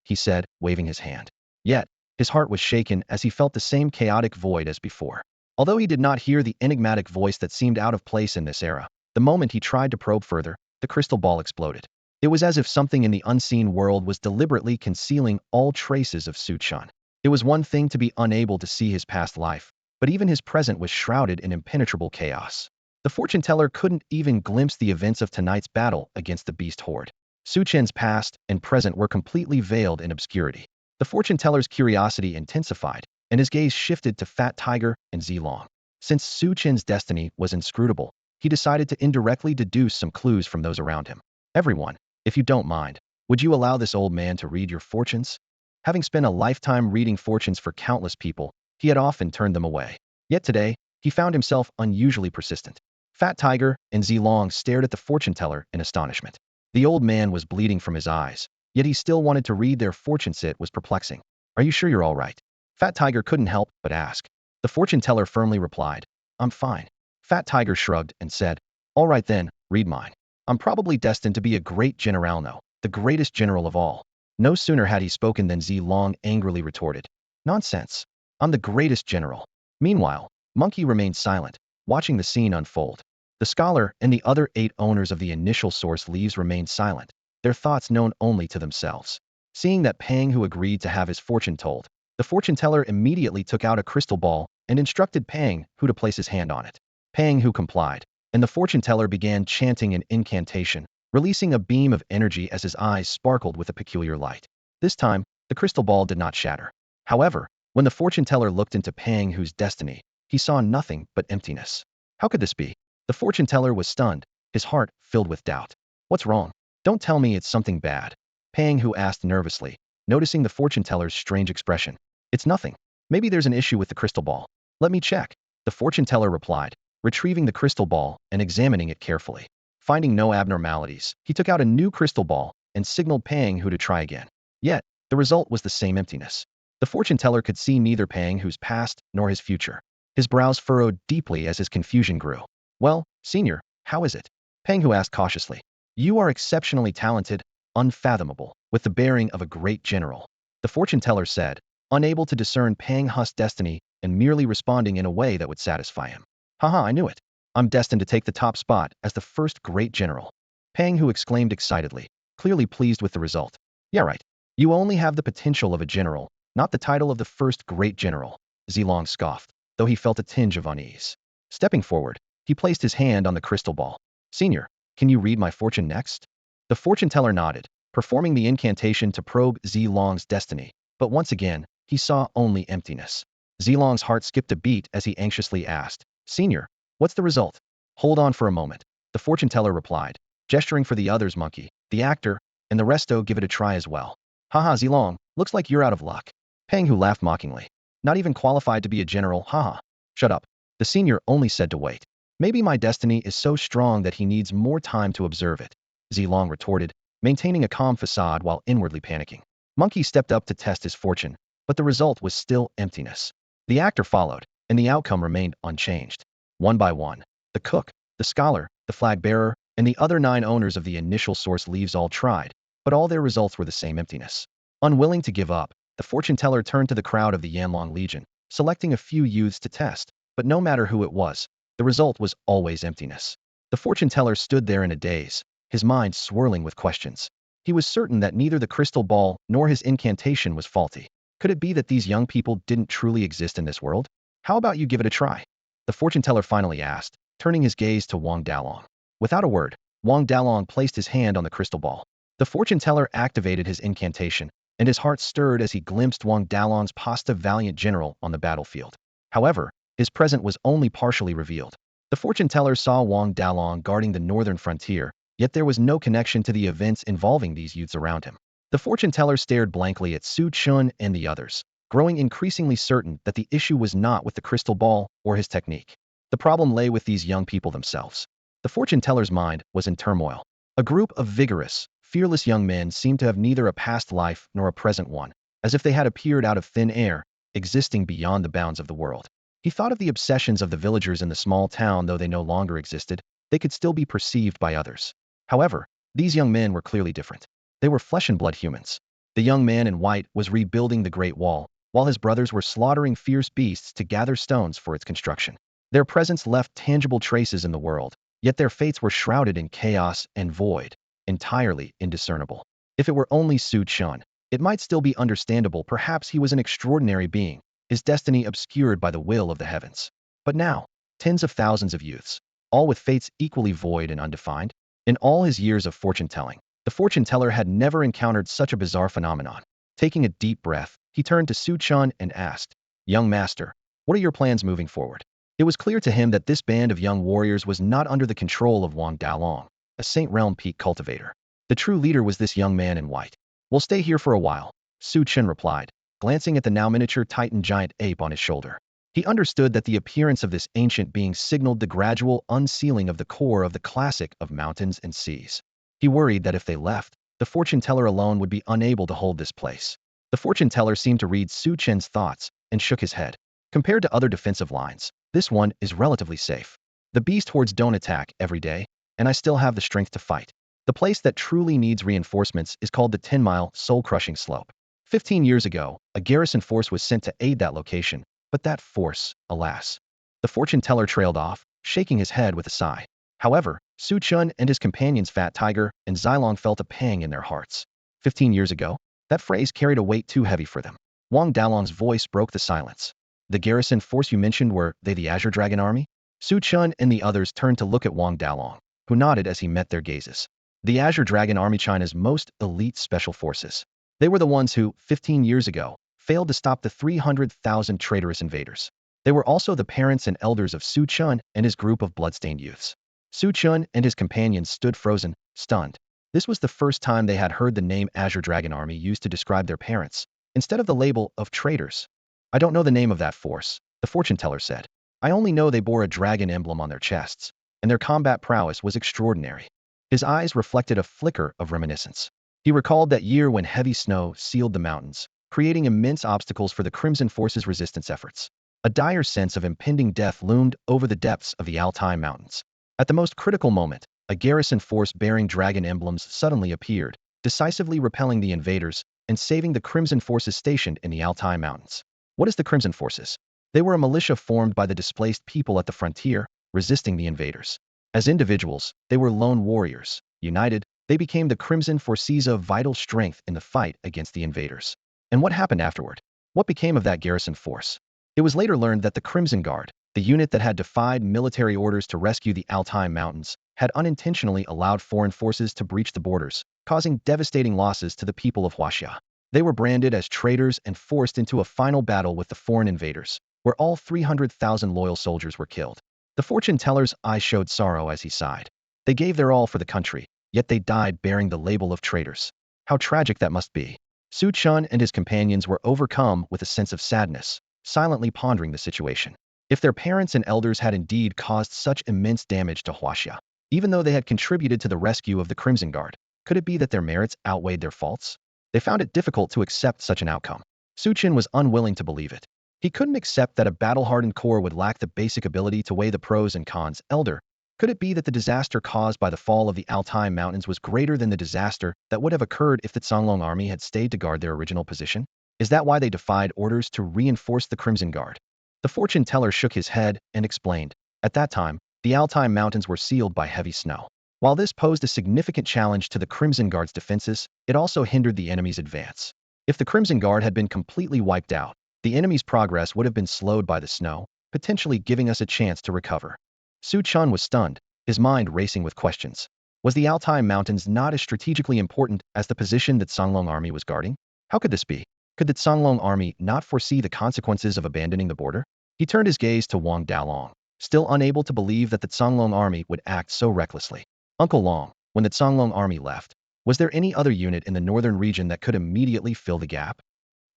he said, waving his hand. Yet, his heart was shaken as he felt the same chaotic void as before. Although he did not hear the enigmatic voice that seemed out of place in this era, the moment he tried to probe further, the crystal ball exploded. It was as if something in the unseen world was deliberately concealing all traces of Su Chen. It was one thing to be unable to see his past life, but even his present was shrouded in impenetrable chaos. The fortune teller couldn't even glimpse the events of tonight's battle against the beast horde. Su Chen's past and present were completely veiled in obscurity. The fortune teller's curiosity intensified, and his gaze shifted to Fat Tiger and Zilong. Since Su Chen's destiny was inscrutable, he decided to indirectly deduce some clues from those around him. Everyone, if you don't mind, would you allow this old man to read your fortunes? Having spent a lifetime reading fortunes for countless people, he had often turned them away. Yet today, he found himself unusually persistent. Fat Tiger and Zilong stared at the fortune teller in astonishment. The old man was bleeding from his eyes, yet he still wanted to read their fortunes. It was perplexing. Are you sure you're all right? Fat Tiger couldn't help but ask. The fortune teller firmly replied, I'm fine. Fat Tiger shrugged and said, all right then, read mine. I'm probably destined to be a great general now, the greatest general of all. No sooner had he spoken than Zilong angrily retorted, nonsense. I'm the greatest general. Meanwhile, Monkey remained silent, watching the scene unfold. The scholar and the other 8 owners of the initial source leaves remained silent, their thoughts known only to themselves. Seeing that Pang Hu agreed to have his fortune told, the fortune teller immediately took out a crystal ball and instructed Pang Hu to place his hand on it. Pang Hu complied, and the fortune teller began chanting an incantation, releasing a beam of energy as his eyes sparkled with a peculiar light. This time, the crystal ball did not shatter. However, when the fortune teller looked into Pang Hu's destiny, he saw nothing but emptiness. How could this be? The fortune teller was stunned, his heart filled with doubt. What's wrong? Don't tell me it's something bad. Pang Hu asked nervously, noticing the fortune teller's strange expression. It's nothing. Maybe there's an issue with the crystal ball. Let me check. The fortune teller replied, retrieving the crystal ball and examining it carefully. Finding no abnormalities, he took out a new crystal ball and signaled Pang Hu to try again. Yet, the result was the same emptiness. The fortune teller could see neither Pang Hu's past nor his future. His brows furrowed deeply as his confusion grew. Well, senior, how is it? Pang Hu asked cautiously. You are exceptionally talented, unfathomable, with the bearing of a great general. The fortune teller said, unable to discern Pang Hu's destiny and merely responding in a way that would satisfy him. Haha, I knew it. I'm destined to take the top spot as the first great general. Pang Hu exclaimed excitedly, clearly pleased with the result. Yeah, right. You only have the potential of a general, not the title of the first great general. Zilong scoffed, though he felt a tinge of unease. Stepping forward, he placed his hand on the crystal ball. Senior, can you read my fortune next? The fortune teller nodded, performing the incantation to probe Zilong's destiny, but once again, he saw only emptiness. Zilong's heart skipped a beat as he anxiously asked, Senior, what's the result? Hold on for a moment, the fortune teller replied, gesturing for the others monkey, the actor, and the resto give it a try as well. Haha Zilong, looks like you're out of luck. Pang Hu laughed mockingly. Not even qualified to be a general, haha. Shut up. The senior only said to wait. Maybe my destiny is so strong that he needs more time to observe it. Zilong retorted, maintaining a calm facade while inwardly panicking. Monkey stepped up to test his fortune, but the result was still emptiness. The actor followed, and the outcome remained unchanged. One by one, the cook, the scholar, the flag bearer, and the other 9 owners of the initial source leaves all tried, but all their results were the same emptiness. Unwilling to give up, the fortune teller turned to the crowd of the Yanlong Legion, selecting a few youths to test, but no matter who it was, the result was always emptiness. The fortune teller stood there in a daze, his mind swirling with questions. He was certain that neither the crystal ball nor his incantation was faulty. Could it be that these young people didn't truly exist in this world? How about you give it a try? The fortune teller finally asked, turning his gaze to Wang Dalong. Without a word, Wang Dalong placed his hand on the crystal ball. The fortune teller activated his incantation, and his heart stirred as he glimpsed Wang Dalong's pasta valiant general on the battlefield. However, his presence was only partially revealed. The fortune teller saw Wang Dalong guarding the northern frontier, yet there was no connection to the events involving these youths around him. The fortune teller stared blankly at Su Chun and the others, growing increasingly certain that the issue was not with the crystal ball or his technique. The problem lay with these young people themselves. The fortune teller's mind was in turmoil. A group of vigorous, fearless young men seemed to have neither a past life nor a present one, as if they had appeared out of thin air, existing beyond the bounds of the world. He thought of the obsessions of the villagers in the small town. Though they no longer existed, they could still be perceived by others. However, these young men were clearly different. They were flesh and blood humans. The young man in white was rebuilding the Great Wall, while his brothers were slaughtering fierce beasts to gather stones for its construction. Their presence left tangible traces in the world, yet their fates were shrouded in chaos and void, entirely indiscernible. If it were only Su Chun, it might still be understandable. Perhaps he was an extraordinary being, his destiny obscured by the will of the heavens. But now, tens of thousands of youths, all with fates equally void and undefined. In all his years of fortune-telling, the fortune teller had never encountered such a bizarre phenomenon. Taking a deep breath, he turned to Su Chun and asked, "Young master, what are your plans moving forward?" It was clear to him that this band of young warriors was not under the control of Wang Dalong, a Saint Realm peak cultivator. The true leader was this young man in white. "We'll stay here for a while," Su Chun replied, glancing at the now miniature Titan giant ape on his shoulder. He understood that the appearance of this ancient being signaled the gradual unsealing of the core of the classic of mountains and seas. He worried that if they left, the fortune teller alone would be unable to hold this place. The fortune teller seemed to read Su Chen's thoughts and shook his head. Compared to other defensive lines, this one is relatively safe. The beast hordes don't attack every day, and I still have the strength to fight. The place that truly needs reinforcements is called the 10-mile soul-crushing slope. 15 years ago, a garrison force was sent to aid that location, but that force, alas. The fortune teller trailed off, shaking his head with a sigh. However, Su Chun and his companions Fat Tiger and Xilong felt a pang in their hearts. 15 years ago, that phrase carried a weight too heavy for them. Wang Dalong's voice broke the silence. "The garrison force you mentioned, were they the Azure Dragon Army?" Su Chun and the others turned to look at Wang Dalong, who nodded as he met their gazes. The Azure Dragon Army, China's most elite special forces. They were the ones who, 15 years ago, failed to stop the 300,000 traitorous invaders. They were also the parents and elders of Su Chun and his group of bloodstained youths. Su Chun and his companions stood frozen, stunned. This was the first time they had heard the name Azure Dragon Army used to describe their parents, instead of the label of traitors. "I don't know the name of that force," the fortune teller said. "I only know they bore a dragon emblem on their chests, and their combat prowess was extraordinary." His eyes reflected a flicker of reminiscence. He recalled that year when heavy snow sealed the mountains, creating immense obstacles for the Crimson Force's resistance efforts. A dire sense of impending death loomed over the depths of the Altai Mountains. At the most critical moment, a garrison force bearing dragon emblems suddenly appeared, decisively repelling the invaders and saving the Crimson Forces stationed in the Altai Mountains. What is the Crimson Forces? They were a militia formed by the displaced people at the frontier, resisting the invaders. As individuals, they were lone warriors. United, they became the Crimson Forces, of vital strength in the fight against the invaders. And what happened afterward? What became of that garrison force? It was later learned that the Crimson Guard, the unit that had defied military orders to rescue the Altai Mountains, had unintentionally allowed foreign forces to breach the borders, causing devastating losses to the people of Hashia. They were branded as traitors and forced into a final battle with the foreign invaders, where all 300,000 loyal soldiers were killed. The fortune teller's eyes showed sorrow as he sighed. They gave their all for the country, yet they died bearing the label of traitors. How tragic that must be. Su Chun and his companions were overcome with a sense of sadness, silently pondering the situation. If their parents and elders had indeed caused such immense damage to Hashia, even though they had contributed to the rescue of the Crimson Guard, could it be that their merits outweighed their faults? They found it difficult to accept such an outcome. Su Chun was unwilling to believe it. He couldn't accept that a battle-hardened core would lack the basic ability to weigh the pros and cons. Elder, could it be that the disaster caused by the fall of the Altai Mountains was greater than the disaster that would have occurred if the Songlong army had stayed to guard their original position? Is that why they defied orders to reinforce the Crimson Guard? The fortune teller shook his head and explained. At that time, the Altai Mountains were sealed by heavy snow. While this posed a significant challenge to the Crimson Guard's defenses, it also hindered the enemy's advance. If the Crimson Guard had been completely wiped out, the enemy's progress would have been slowed by the snow, potentially giving us a chance to recover. Su Chun was stunned, his mind racing with questions. Was the Altai Mountains not as strategically important as the position that Songlong army was guarding? How could this be? Could the Songlong army not foresee the consequences of abandoning the border? He turned his gaze to Wang Dalong, still unable to believe that the Canglong army would act so recklessly. Uncle Long, when the Canglong army left, was there any other unit in the northern region that could immediately fill the gap?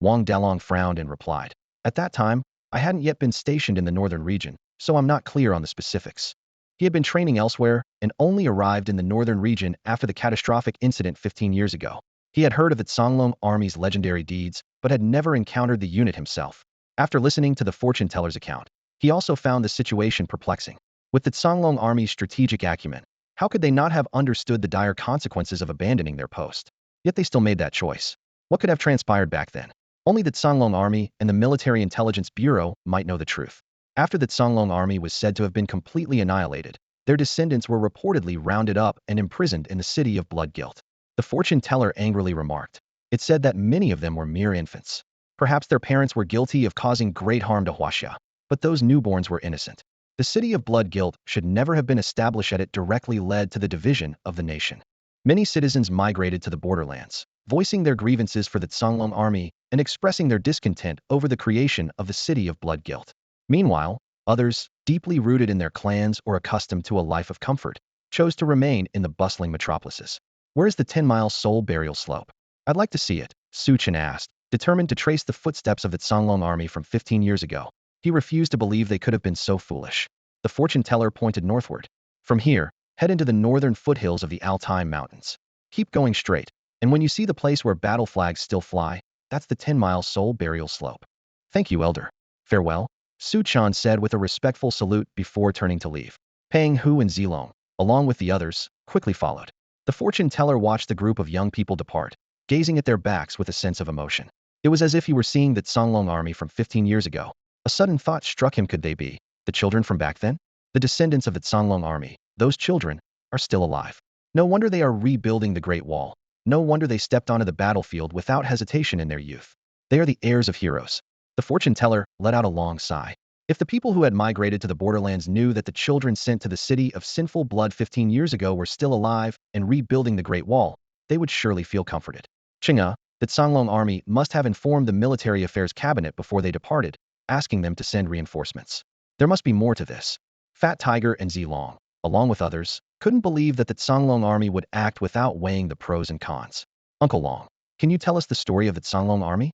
Wang Dalong frowned and replied, "At that time, I hadn't yet been stationed in the northern region, so I'm not clear on the specifics." He had been training elsewhere and only arrived in the northern region after the catastrophic incident 15 years ago. He had heard of the Canglong army's legendary deeds, but had never encountered the unit himself. After listening to the fortune teller's account, he also found the situation perplexing. With the Canglong army's strategic acumen, how could they not have understood the dire consequences of abandoning their post? Yet they still made that choice. What could have transpired back then? Only the Canglong army and the Military Intelligence Bureau might know the truth. After the Canglong army was said to have been completely annihilated, their descendants were reportedly rounded up and imprisoned in the city of blood guilt. The fortune teller angrily remarked. It said that many of them were mere infants. Perhaps their parents were guilty of causing great harm to Hashia, but those newborns were innocent. The city of blood guilt should never have been established, as it directly led to the division of the nation. Many citizens migrated to the borderlands, voicing their grievances for the Canglong army and expressing their discontent over the creation of the city of blood guilt. Meanwhile, others, deeply rooted in their clans or accustomed to a life of comfort, chose to remain in the bustling metropolises. Where's the 10-mile soul burial slope? I'd like to see it, Chen asked, determined to trace the footsteps of the Canglong army from 15 years ago. He refused to believe they could have been so foolish. The fortune teller pointed northward. From here, head into the northern foothills of the Altai Mountains. Keep going straight, and when you see the place where battle flags still fly, that's the 10-mile soul burial slope. Thank you, Elder. Farewell, Chen said with a respectful salute before turning to leave. Peng Hu and Zilong, along with the others, quickly followed. The fortune teller watched the group of young people depart, gazing at their backs with a sense of emotion. It was as if he were seeing the Canglong army from 15 years ago. A sudden thought struck him: could they be the children from back then? The descendants of the Canglong army, those children, are still alive. No wonder they are rebuilding the Great Wall. No wonder they stepped onto the battlefield without hesitation in their youth. They are the heirs of heroes. The fortune teller let out a long sigh. If the people who had migrated to the borderlands knew that the children sent to the city of sinful blood 15 years ago were still alive and rebuilding the Great Wall, they would surely feel comforted. Chinga, the Canglong army must have informed the Military Affairs Cabinet before they departed, asking them to send reinforcements. There must be more to this. Fat Tiger and Zilong, along with others, couldn't believe that the Canglong army would act without weighing the pros and cons. Uncle Long, can you tell us the story of the Canglong army?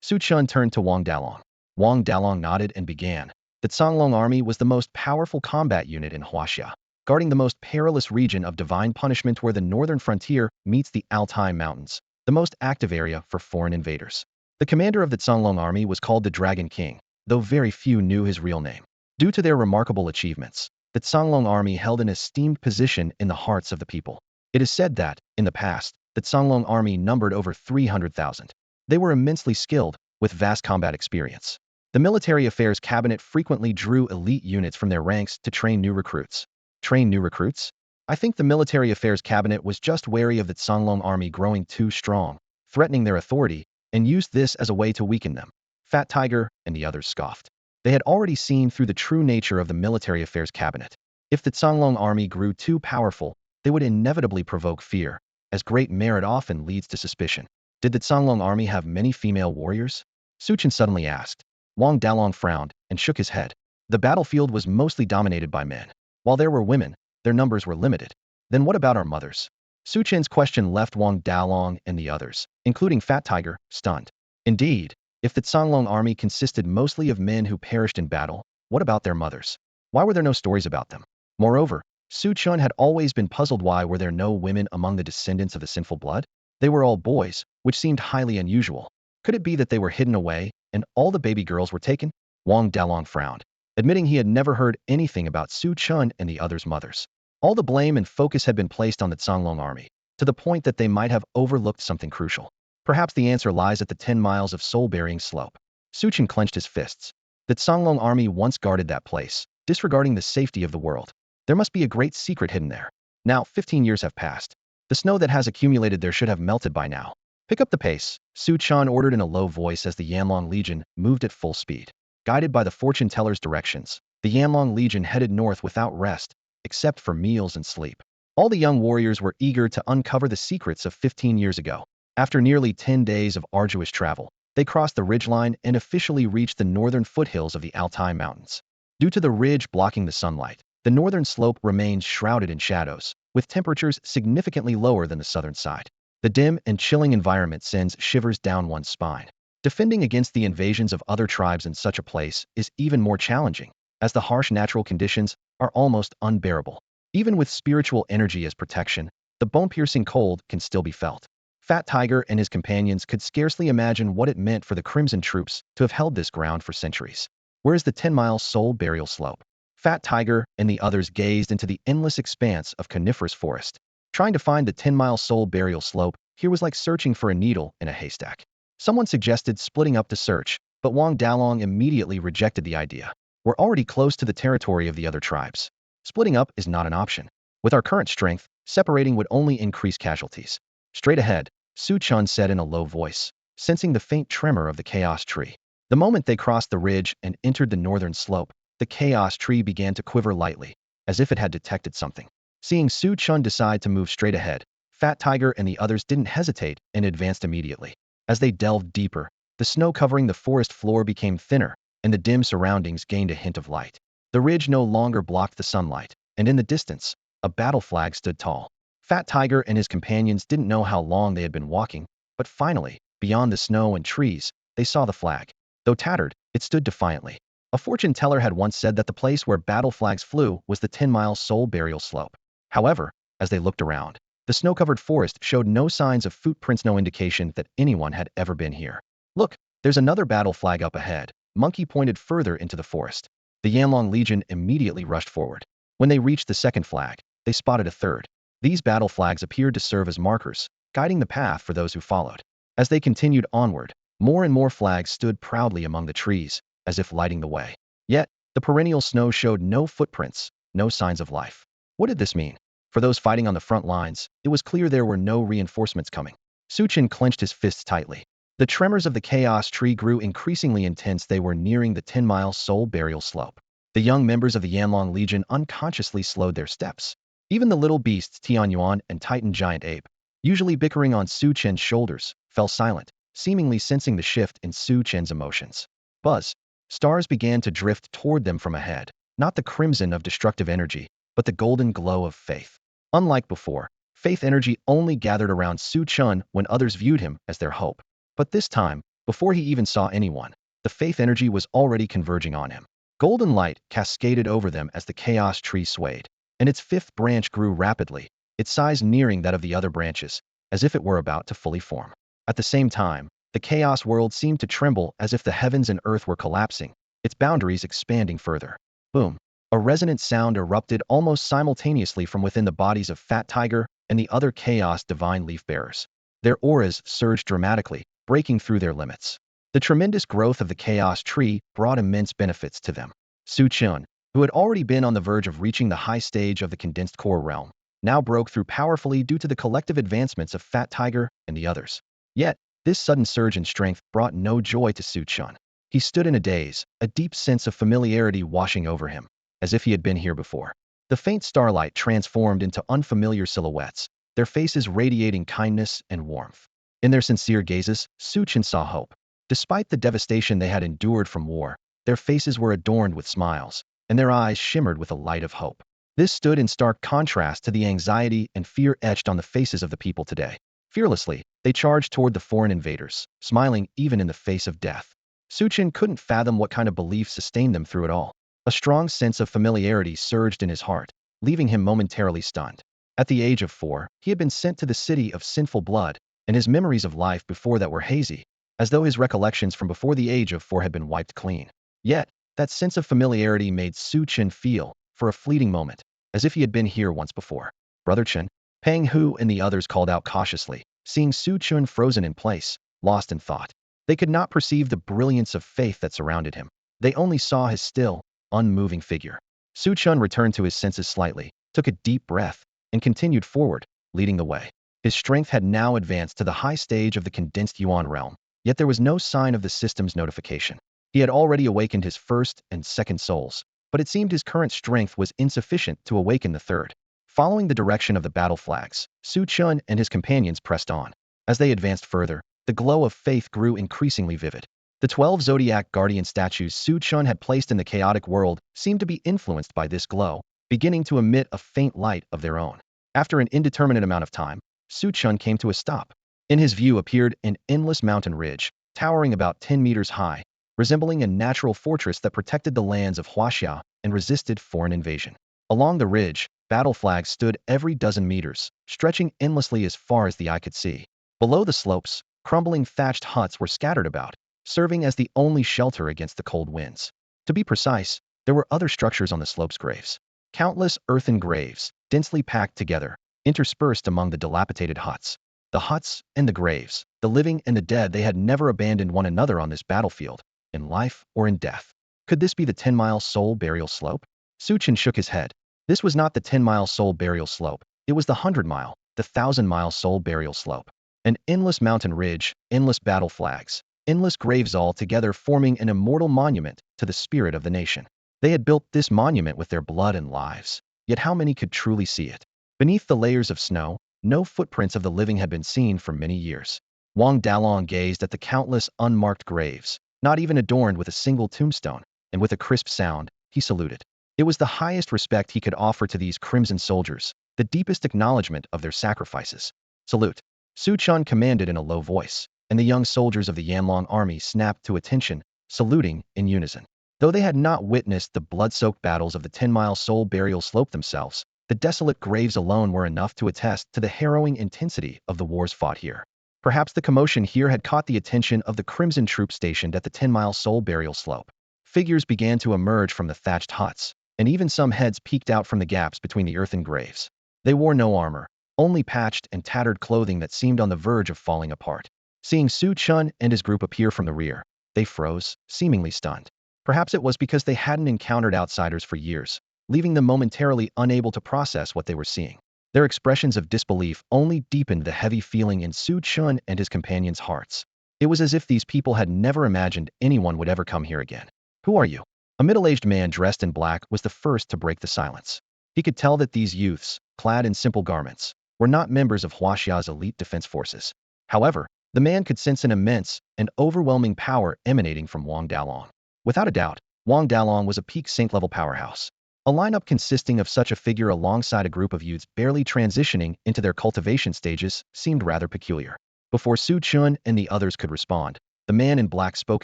Chen turned to Wang Dalong. Wang Dalong nodded and began. The Canglong army was the most powerful combat unit in Hashia, guarding the most perilous region of divine punishment where the northern frontier meets the Altai Mountains, the most active area for foreign invaders. The commander of the Canglong army was called the Dragon King, though very few knew his real name. Due to their remarkable achievements, the Canglong army held an esteemed position in the hearts of the people. It is said that, in the past, the Canglong army numbered over 300,000. They were immensely skilled, with vast combat experience. The Military Affairs Cabinet frequently drew elite units from their ranks to train new recruits. Train new recruits? I think the Military Affairs Cabinet was just wary of the Canglong army growing too strong, threatening their authority, and used this as a way to weaken them. Fat Tiger and the others scoffed. They had already seen through the true nature of the Military Affairs Cabinet. If the Canglong army grew too powerful, they would inevitably provoke fear, as great merit often leads to suspicion. Did the Canglong army have many female warriors? Chen suddenly asked. Wang Dalong frowned and shook his head. The battlefield was mostly dominated by men. While there were women, their numbers were limited. Then what about our mothers? Chen's question left Wang Dalong and the others, including Fat Tiger, stunned. Indeed, if the Canglong army consisted mostly of men who perished in battle, what about their mothers? Why were there no stories about them? Moreover, Chen had always been puzzled why were there no women among the descendants of the sinful blood? They were all boys, which seemed highly unusual. Could it be that they were hidden away, and all the baby girls were taken? Wang Dalong frowned, admitting he had never heard anything about Chen and the others' mothers. All the blame and focus had been placed on the Canglong army, to the point that they might have overlooked something crucial. Perhaps the answer lies at the 10 miles of soul-burying slope. Chen clenched his fists. The Canglong army once guarded that place, disregarding the safety of the world. There must be a great secret hidden there. Now, 15 years have passed. The snow that has accumulated there should have melted by now. Pick up the pace, Chen ordered in a low voice as the Yanlong Legion moved at full speed. Guided by the fortune teller's directions, the Yanlong Legion headed north without rest, except for meals and sleep. All the young warriors were eager to uncover the secrets of 15 years ago. After nearly 10 days of arduous travel, They crossed the ridgeline and officially reached the northern foothills of the Altai Mountains. Due to the ridge blocking the sunlight, the northern slope remains shrouded in shadows, with temperatures significantly lower than the southern side. The dim and chilling environment sends shivers down one's spine. Defending against the invasions of other tribes in such a place is even more challenging, as the harsh natural conditions are almost unbearable. Even with spiritual energy as protection, the bone-piercing cold can still be felt. Fat Tiger and his companions could scarcely imagine what it meant for the Crimson troops to have held this ground for centuries. Where is the 10-mile soul burial slope? Fat Tiger and the others gazed into the endless expanse of coniferous forest. Trying to find the 10-mile soul burial slope here was like searching for a needle in a haystack. Someone suggested splitting up to search, but Wang Dalong immediately rejected the idea. We're already close to the territory of the other tribes. Splitting up is not an option. With our current strength, separating would only increase casualties. Straight ahead, Su Chun said in a low voice, sensing the faint tremor of the chaos tree. The moment they crossed the ridge and entered the northern slope, the chaos tree began to quiver lightly, as if it had detected something. Seeing Su Chun decide to move straight ahead, Fat Tiger and the others didn't hesitate and advanced immediately. As they delved deeper, the snow covering the forest floor became thinner, and the dim surroundings gained a hint of light. The ridge no longer blocked the sunlight, and in the distance, a battle flag stood tall. Fat Tiger and his companions didn't know how long they had been walking, but finally, beyond the snow and trees, they saw the flag. Though tattered, it stood defiantly. A fortune teller had once said that the place where battle flags flew was the 10-mile soul burial slope. However, as they looked around, the snow-covered forest showed no signs of footprints, no indication that anyone had ever been here. Look, there's another battle flag up ahead. Monkey pointed further into the forest. The Yanlong Legion immediately rushed forward. When they reached the second flag, they spotted a third. These battle flags appeared to serve as markers, guiding the path for those who followed. As they continued onward, more and more flags stood proudly among the trees, as if lighting the way. Yet, the perennial snow showed no footprints, no signs of life. What did this mean? For those fighting on the front lines, it was clear there were no reinforcements coming. Su Chen clenched his fists tightly. The tremors of the chaos tree grew increasingly intense. They were nearing the 10-mile soul burial slope. The young members of the Yanlong Legion unconsciously slowed their steps. Even the little beasts Tianyuan and Titan Giant Ape, usually bickering on Su Chen's shoulders, fell silent, seemingly sensing the shift in Su Chen's emotions. Buzz. Stars began to drift toward them from ahead, not the crimson of destructive energy, but the golden glow of faith. Unlike before, faith energy only gathered around Su Chun when others viewed him as their hope. But this time, before he even saw anyone, the faith energy was already converging on him. Golden light cascaded over them as the chaos tree swayed, and its fifth branch grew rapidly, its size nearing that of the other branches, as if it were about to fully form. At the same time, the chaos world seemed to tremble as if the heavens and earth were collapsing, its boundaries expanding further. Boom! A resonant sound erupted almost simultaneously from within the bodies of Fat Tiger and the other chaos divine leaf bearers. Their auras surged dramatically, breaking through their limits. The tremendous growth of the chaos tree brought immense benefits to them. Su Chun, who had already been on the verge of reaching the high stage of the condensed core realm, now broke through powerfully due to the collective advancements of Fat Tiger and the others. Yet, this sudden surge in strength brought no joy to Su Chun. He stood in a daze, a deep sense of familiarity washing over him, as if he had been here before. The faint starlight transformed into unfamiliar silhouettes, their faces radiating kindness and warmth. In their sincere gazes, Su Chun saw hope. Despite the devastation they had endured from war, their faces were adorned with smiles, and their eyes shimmered with a light of hope. This stood in stark contrast to the anxiety and fear etched on the faces of the people today. Fearlessly, they charged toward the foreign invaders, smiling even in the face of death. Su Chun couldn't fathom what kind of belief sustained them through it all. A strong sense of familiarity surged in his heart, leaving him momentarily stunned. At the age of 4, he had been sent to the city of sinful blood, and his memories of life before that were hazy, as though his recollections from before the age of 4 had been wiped clean. Yet, that sense of familiarity made Su Chen feel, for a fleeting moment, as if he had been here once before. Brother Chen, Peng Hu and the others called out cautiously, seeing Su Chen frozen in place, lost in thought. They could not perceive the brilliance of faith that surrounded him. They only saw his still, unmoving figure. Su Chun returned to his senses slightly, took a deep breath, and continued forward, leading the way. His strength had now advanced to the high stage of the condensed Yuan realm, yet there was no sign of the system's notification. He had already awakened his first and second souls, but it seemed his current strength was insufficient to awaken the third. Following the direction of the battle flags, Su Chun and his companions pressed on. As they advanced further, the the glow of faith grew increasingly vivid. The 12 zodiac guardian statues Su Chen had placed in the chaotic world seemed to be influenced by this glow, beginning to emit a faint light of their own. After an indeterminate amount of time, Su Chen came to a stop. In his view appeared an endless mountain ridge, towering about 10 meters high, resembling a natural fortress that protected the lands of Hashia and resisted foreign invasion. Along the ridge, battle flags stood every dozen meters, stretching endlessly as far as the eye could see. Below the slopes, crumbling thatched huts were scattered about, serving as the only shelter against the cold winds. To be precise, there were other structures on the slopes graves. Countless earthen graves, densely packed together, interspersed among the dilapidated huts. The huts and the graves, the living and the dead, they had never abandoned one another on this battlefield, in life or in death. Could this be the 10-mile soul burial slope? Su Chen shook his head. This was not the 10-mile soul burial slope. It was the 100-mile, the 1,000-mile soul burial slope. An endless mountain ridge, endless battle flags, endless graves, all together forming an immortal monument to the spirit of the nation. They had built this monument with their blood and lives, yet how many could truly see it? Beneath the layers of snow, no footprints of the living had been seen for many years. Wang Dalong gazed at the countless unmarked graves, not even adorned with a single tombstone, and with a crisp sound, he saluted. It was the highest respect he could offer to these crimson soldiers, the deepest acknowledgement of their sacrifices. Salute. Su Chen commanded in a low voice, and the young soldiers of the Yanlong army snapped to attention, saluting in unison. Though they had not witnessed the blood-soaked battles of the 10-mile soul burial slope themselves, the desolate graves alone were enough to attest to the harrowing intensity of the wars fought here. Perhaps the commotion here had caught the attention of the crimson troops stationed at the 10-mile soul burial slope. Figures began to emerge from the thatched huts, and even some heads peeked out from the gaps between the earthen graves. They wore no armor, only patched and tattered clothing that seemed on the verge of falling apart. Seeing Su Chen and his group appear from the rear, they froze, seemingly stunned. Perhaps it was because they hadn't encountered outsiders for years, leaving them momentarily unable to process what they were seeing. Their expressions of disbelief only deepened the heavy feeling in Su Chen and his companions' hearts. It was as if these people had never imagined anyone would ever come here again. Who are you? A middle-aged man dressed in black was the first to break the silence. He could tell that these youths, clad in simple garments, were not members of Huaxia's elite defense forces. However, the man could sense an immense and overwhelming power emanating from Wang Dalong. Without a doubt, Wang Dalong was a peak Saint-level powerhouse. A lineup consisting of such a figure alongside a group of youths barely transitioning into their cultivation stages seemed rather peculiar. Before Su Chen and the others could respond, the man in black spoke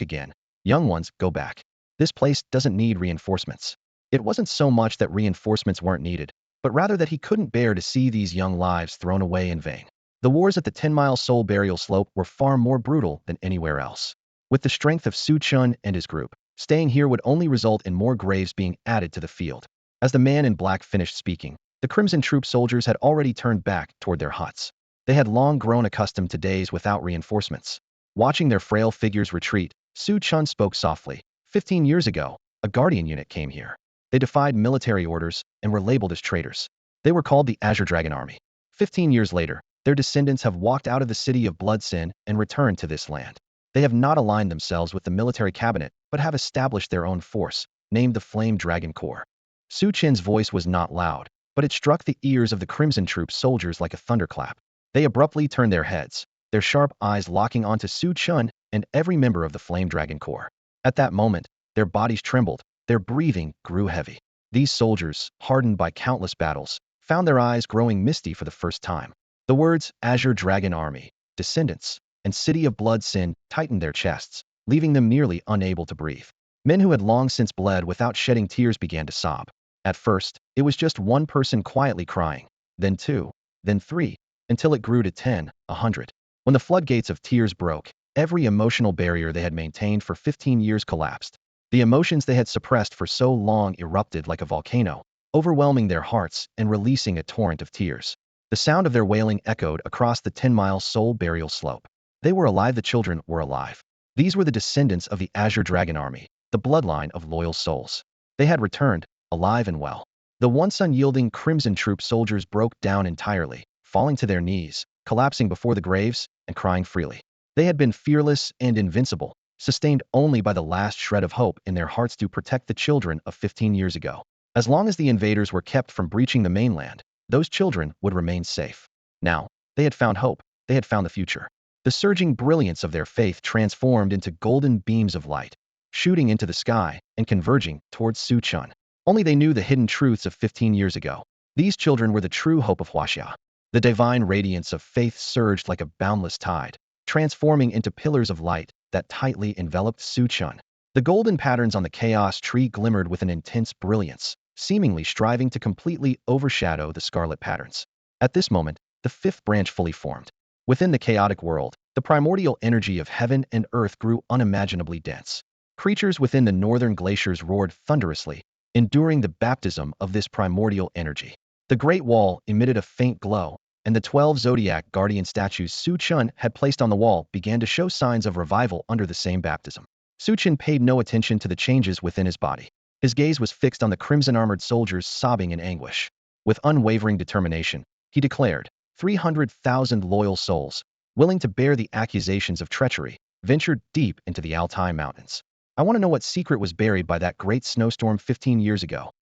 again. Young ones, go back. This place doesn't need reinforcements. It wasn't so much that reinforcements weren't needed, but rather that he couldn't bear to see these young lives thrown away in vain. The wars at the 10-mile soul burial slope were far more brutal than anywhere else. With the strength of Su Chen and his group, staying here would only result in more graves being added to the field. As the man in black finished speaking, the Crimson Troop soldiers had already turned back toward their huts. They had long grown accustomed to days without reinforcements. Watching their frail figures retreat, Su Chen spoke softly. 15 years ago, a guardian unit came here. They defied military orders and were labeled as traitors. They were called the Azure Dragon Army. 15 years later, their descendants have walked out of the city of Blood Sin and returned to this land. They have not aligned themselves with the military cabinet, but have established their own force, named the Flame Dragon Corps. Su Chen's voice was not loud, but it struck the ears of the Crimson Troop soldiers like a thunderclap. They abruptly turned their heads, their sharp eyes locking onto Su Chen and every member of the Flame Dragon Corps. At that moment, their bodies trembled, their breathing grew heavy. These soldiers, hardened by countless battles, found their eyes growing misty for the first time. The words Azure Dragon Army, Descendants, and City of Blood Sin tightened their chests, leaving them nearly unable to breathe. Men who had long since bled without shedding tears began to sob. At first, it was just one person quietly crying, then two, then three, until it grew to 10, 100. When the floodgates of tears broke, every emotional barrier they had maintained for 15 years collapsed. The emotions they had suppressed for so long erupted like a volcano, overwhelming their hearts and releasing a torrent of tears. The sound of their wailing echoed across the 10-mile soul burial slope. They were alive, the children were alive. These were the descendants of the Azure Dragon Army, the bloodline of loyal souls. They had returned, alive and well. The once unyielding Crimson Troop soldiers broke down entirely, falling to their knees, collapsing before the graves, and crying freely. They had been fearless and invincible, sustained only by the last shred of hope in their hearts to protect the children of 15 years ago. As long as the invaders were kept from breaching the mainland, those children would remain safe. Now, they had found hope, they had found the future. The surging brilliance of their faith transformed into golden beams of light, shooting into the sky and converging towards Chen. Only they knew the hidden truths of 15 years ago. These children were the true hope of Hashia. The divine radiance of faith surged like a boundless tide, transforming into pillars of light that tightly enveloped Chen. The golden patterns on the chaos tree glimmered with an intense brilliance, seemingly striving to completely overshadow the scarlet patterns. At this moment, the fifth branch fully formed. Within the chaotic world, the primordial energy of heaven and earth grew unimaginably dense. Creatures within the northern glaciers roared thunderously, enduring the baptism of this primordial energy. The Great Wall emitted a faint glow, and the 12 zodiac guardian statues Chen had placed on the wall began to show signs of revival under the same baptism. Chen paid no attention to the changes within his body. His gaze was fixed on the crimson-armored soldiers sobbing in anguish. With unwavering determination, he declared, 300,000 loyal souls, willing to bear the accusations of treachery, ventured deep into the Altai Mountains. I want to know what secret was buried by that great snowstorm 15 years ago.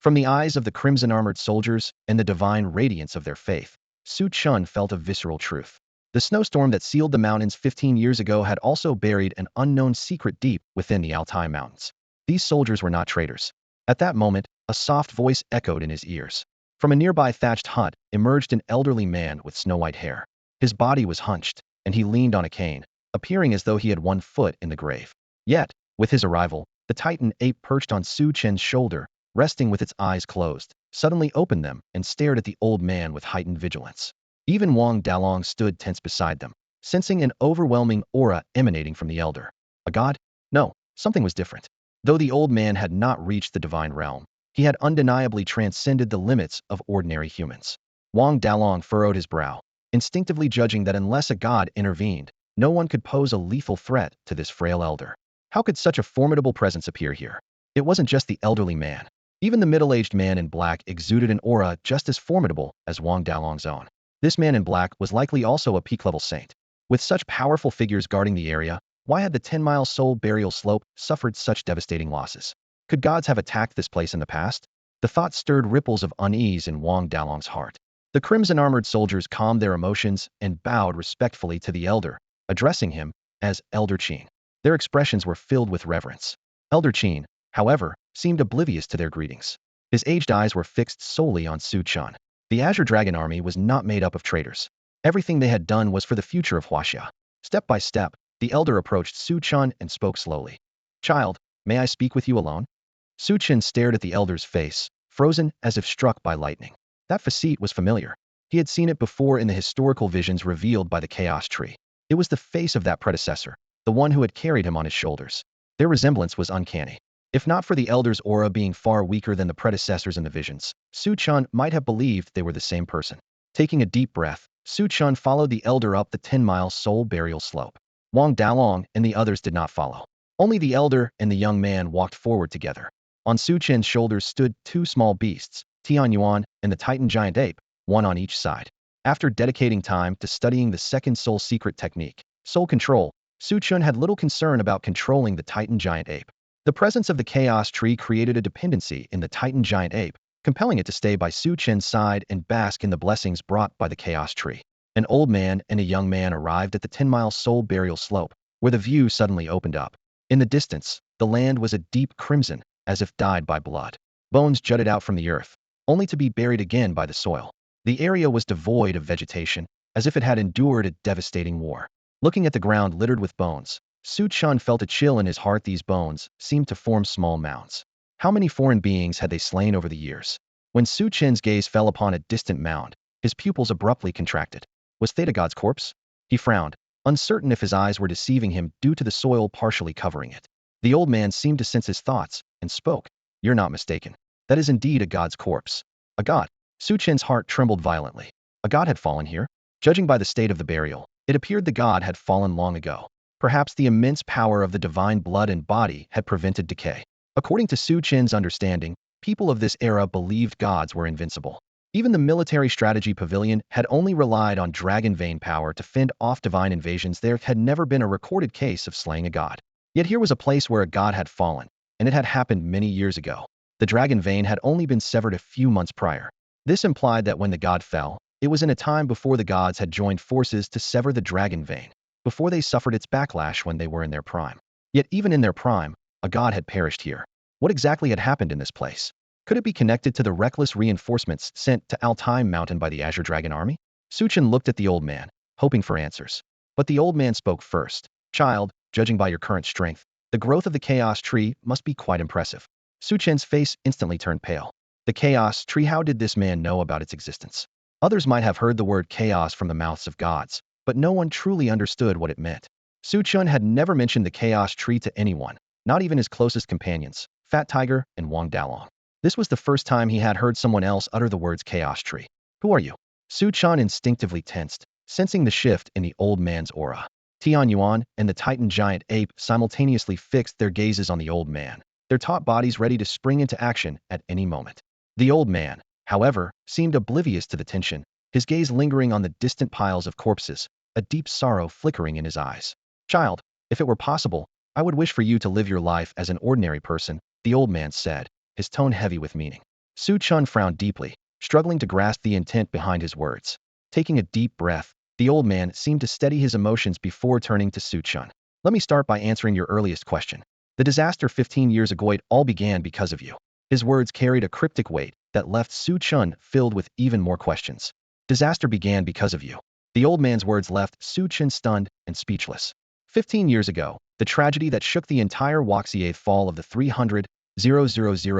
From the eyes of the crimson-armored soldiers and the divine radiance of their faith, Chen felt a visceral truth. The snowstorm that sealed the mountains 15 years ago had also buried an unknown secret deep within the Altai Mountains. These soldiers were not traitors. At that moment, a soft voice echoed in his ears. From a nearby thatched hut emerged an elderly man with snow-white hair. His body was hunched, and he leaned on a cane, appearing as though he had one foot in the grave. Yet, with his arrival, the Titan ape perched on Chen's shoulder, resting with its eyes closed, suddenly opened them and stared at the old man with heightened vigilance. Even Wang Dalong stood tense beside them, sensing an overwhelming aura emanating from the elder. A god? No, something was different. Though the old man had not reached the divine realm, he had undeniably transcended the limits of ordinary humans. Wang Dalong furrowed his brow, instinctively judging that unless a god intervened, no one could pose a lethal threat to this frail elder. How could such a formidable presence appear here? It wasn't just the elderly man. Even the middle-aged man in black exuded an aura just as formidable as Wang Dalong's own. This man in black was likely also a peak-level saint. With such powerful figures guarding the area, why had the 10-mile soul burial slope suffered such devastating losses? Could gods have attacked this place in the past? The thought stirred ripples of unease in Wang Dalong's heart. The crimson-armored soldiers calmed their emotions and bowed respectfully to the elder, addressing him as Elder Chen. Their expressions were filled with reverence. Elder Chen, however, seemed oblivious to their greetings. His aged eyes were fixed solely on Chen. The Azure Dragon army was not made up of traitors. Everything they had done was for the future of Hashia. Step by step, the elder approached Chen and spoke slowly. Child, may I speak with you alone? Chen stared at the elder's face, frozen as if struck by lightning. That facet was familiar. He had seen it before in the historical visions revealed by the Chaos Tree. It was the face of that predecessor, the one who had carried him on his shoulders. Their resemblance was uncanny. If not for the elder's aura being far weaker than the predecessors in the visions, Chen might have believed they were the same person. Taking a deep breath, Chen followed the elder up the 10-mile soul burial slope. Wang Dalong and the others did not follow. Only the elder and the young man walked forward together. On Chen's shoulders stood two small beasts, Tian Yuan and the Titan giant ape, one on each side. After dedicating time to studying the second soul secret technique, soul control, Chen had little concern about controlling the Titan giant ape. The presence of the chaos tree created a dependency in the Titan giant ape, compelling it to stay by Chen's side and bask in the blessings brought by the chaos tree. An old man and a young man arrived at the 10-mile soul burial slope, where the view suddenly opened up. In the distance, the land was a deep crimson, as if dyed by blood. Bones jutted out from the earth, only to be buried again by the soil. The area was devoid of vegetation, as if it had endured a devastating war. Looking at the ground littered with bones, Chen felt a chill in his heart. These bones seemed to form small mounds. How many foreign beings had they slain over the years? When Chen's gaze fell upon a distant mound, his pupils abruptly contracted. Was Theta God's corpse? He frowned, uncertain if his eyes were deceiving him due to the soil partially covering it. The old man seemed to sense his thoughts, and spoke. You're not mistaken. That is indeed a god's corpse. A god. Chen's heart trembled violently. A god had fallen here? Judging by the state of the burial, it appeared the god had fallen long ago. Perhaps the immense power of the divine blood and body had prevented decay. According to Chen's understanding, people of this era believed gods were invincible. Even the military strategy pavilion had only relied on dragon vein power to fend off divine invasions. There had never been a recorded case of slaying a god. Yet here was a place where a god had fallen, and it had happened many years ago. The dragon vein had only been severed a few months prior. This implied that when the god fell, it was in a time before the gods had joined forces to sever the dragon vein. before they suffered its backlash when they were in their prime. Yet even in their prime, a god had perished here. What exactly had happened in this place? Could it be connected to the reckless reinforcements sent to Altai Mountain by the Azure Dragon army? Chen looked at the old man, hoping for answers. But the old man spoke first. Child, judging by your current strength, the growth of the chaos tree must be quite impressive. Chen's face instantly turned pale. The chaos tree, how did this man know about its existence? Others might have heard the word chaos from the mouths of gods, but no one truly understood what it meant. Chen had never mentioned the chaos tree to anyone, not even his closest companions, Fat Tiger and Wang Dalong. This was the first time he had heard someone else utter the words chaos tree. Who are you? Chen instinctively tensed, sensing the shift in the old man's aura. Tian Yuan and the Titan giant ape simultaneously fixed their gazes on the old man, their taut bodies ready to spring into action at any moment. The old man, however, seemed oblivious to the tension, his gaze lingering on the distant piles of corpses, a deep sorrow flickering in his eyes. Child, if it were possible, I would wish for you to live your life as an ordinary person, the old man said, his tone heavy with meaning. Chen frowned deeply, struggling to grasp the intent behind his words. Taking a deep breath, the old man seemed to steady his emotions before turning to Chen. Let me start by answering your earliest question. The disaster 15 years ago, it all began because of you. His words carried a cryptic weight that left Chen filled with even more questions. Disaster began because of you. The old man's words left Chen stunned and speechless. 15 years ago, the tragedy that shook the entire Wuxie fall of the 300,000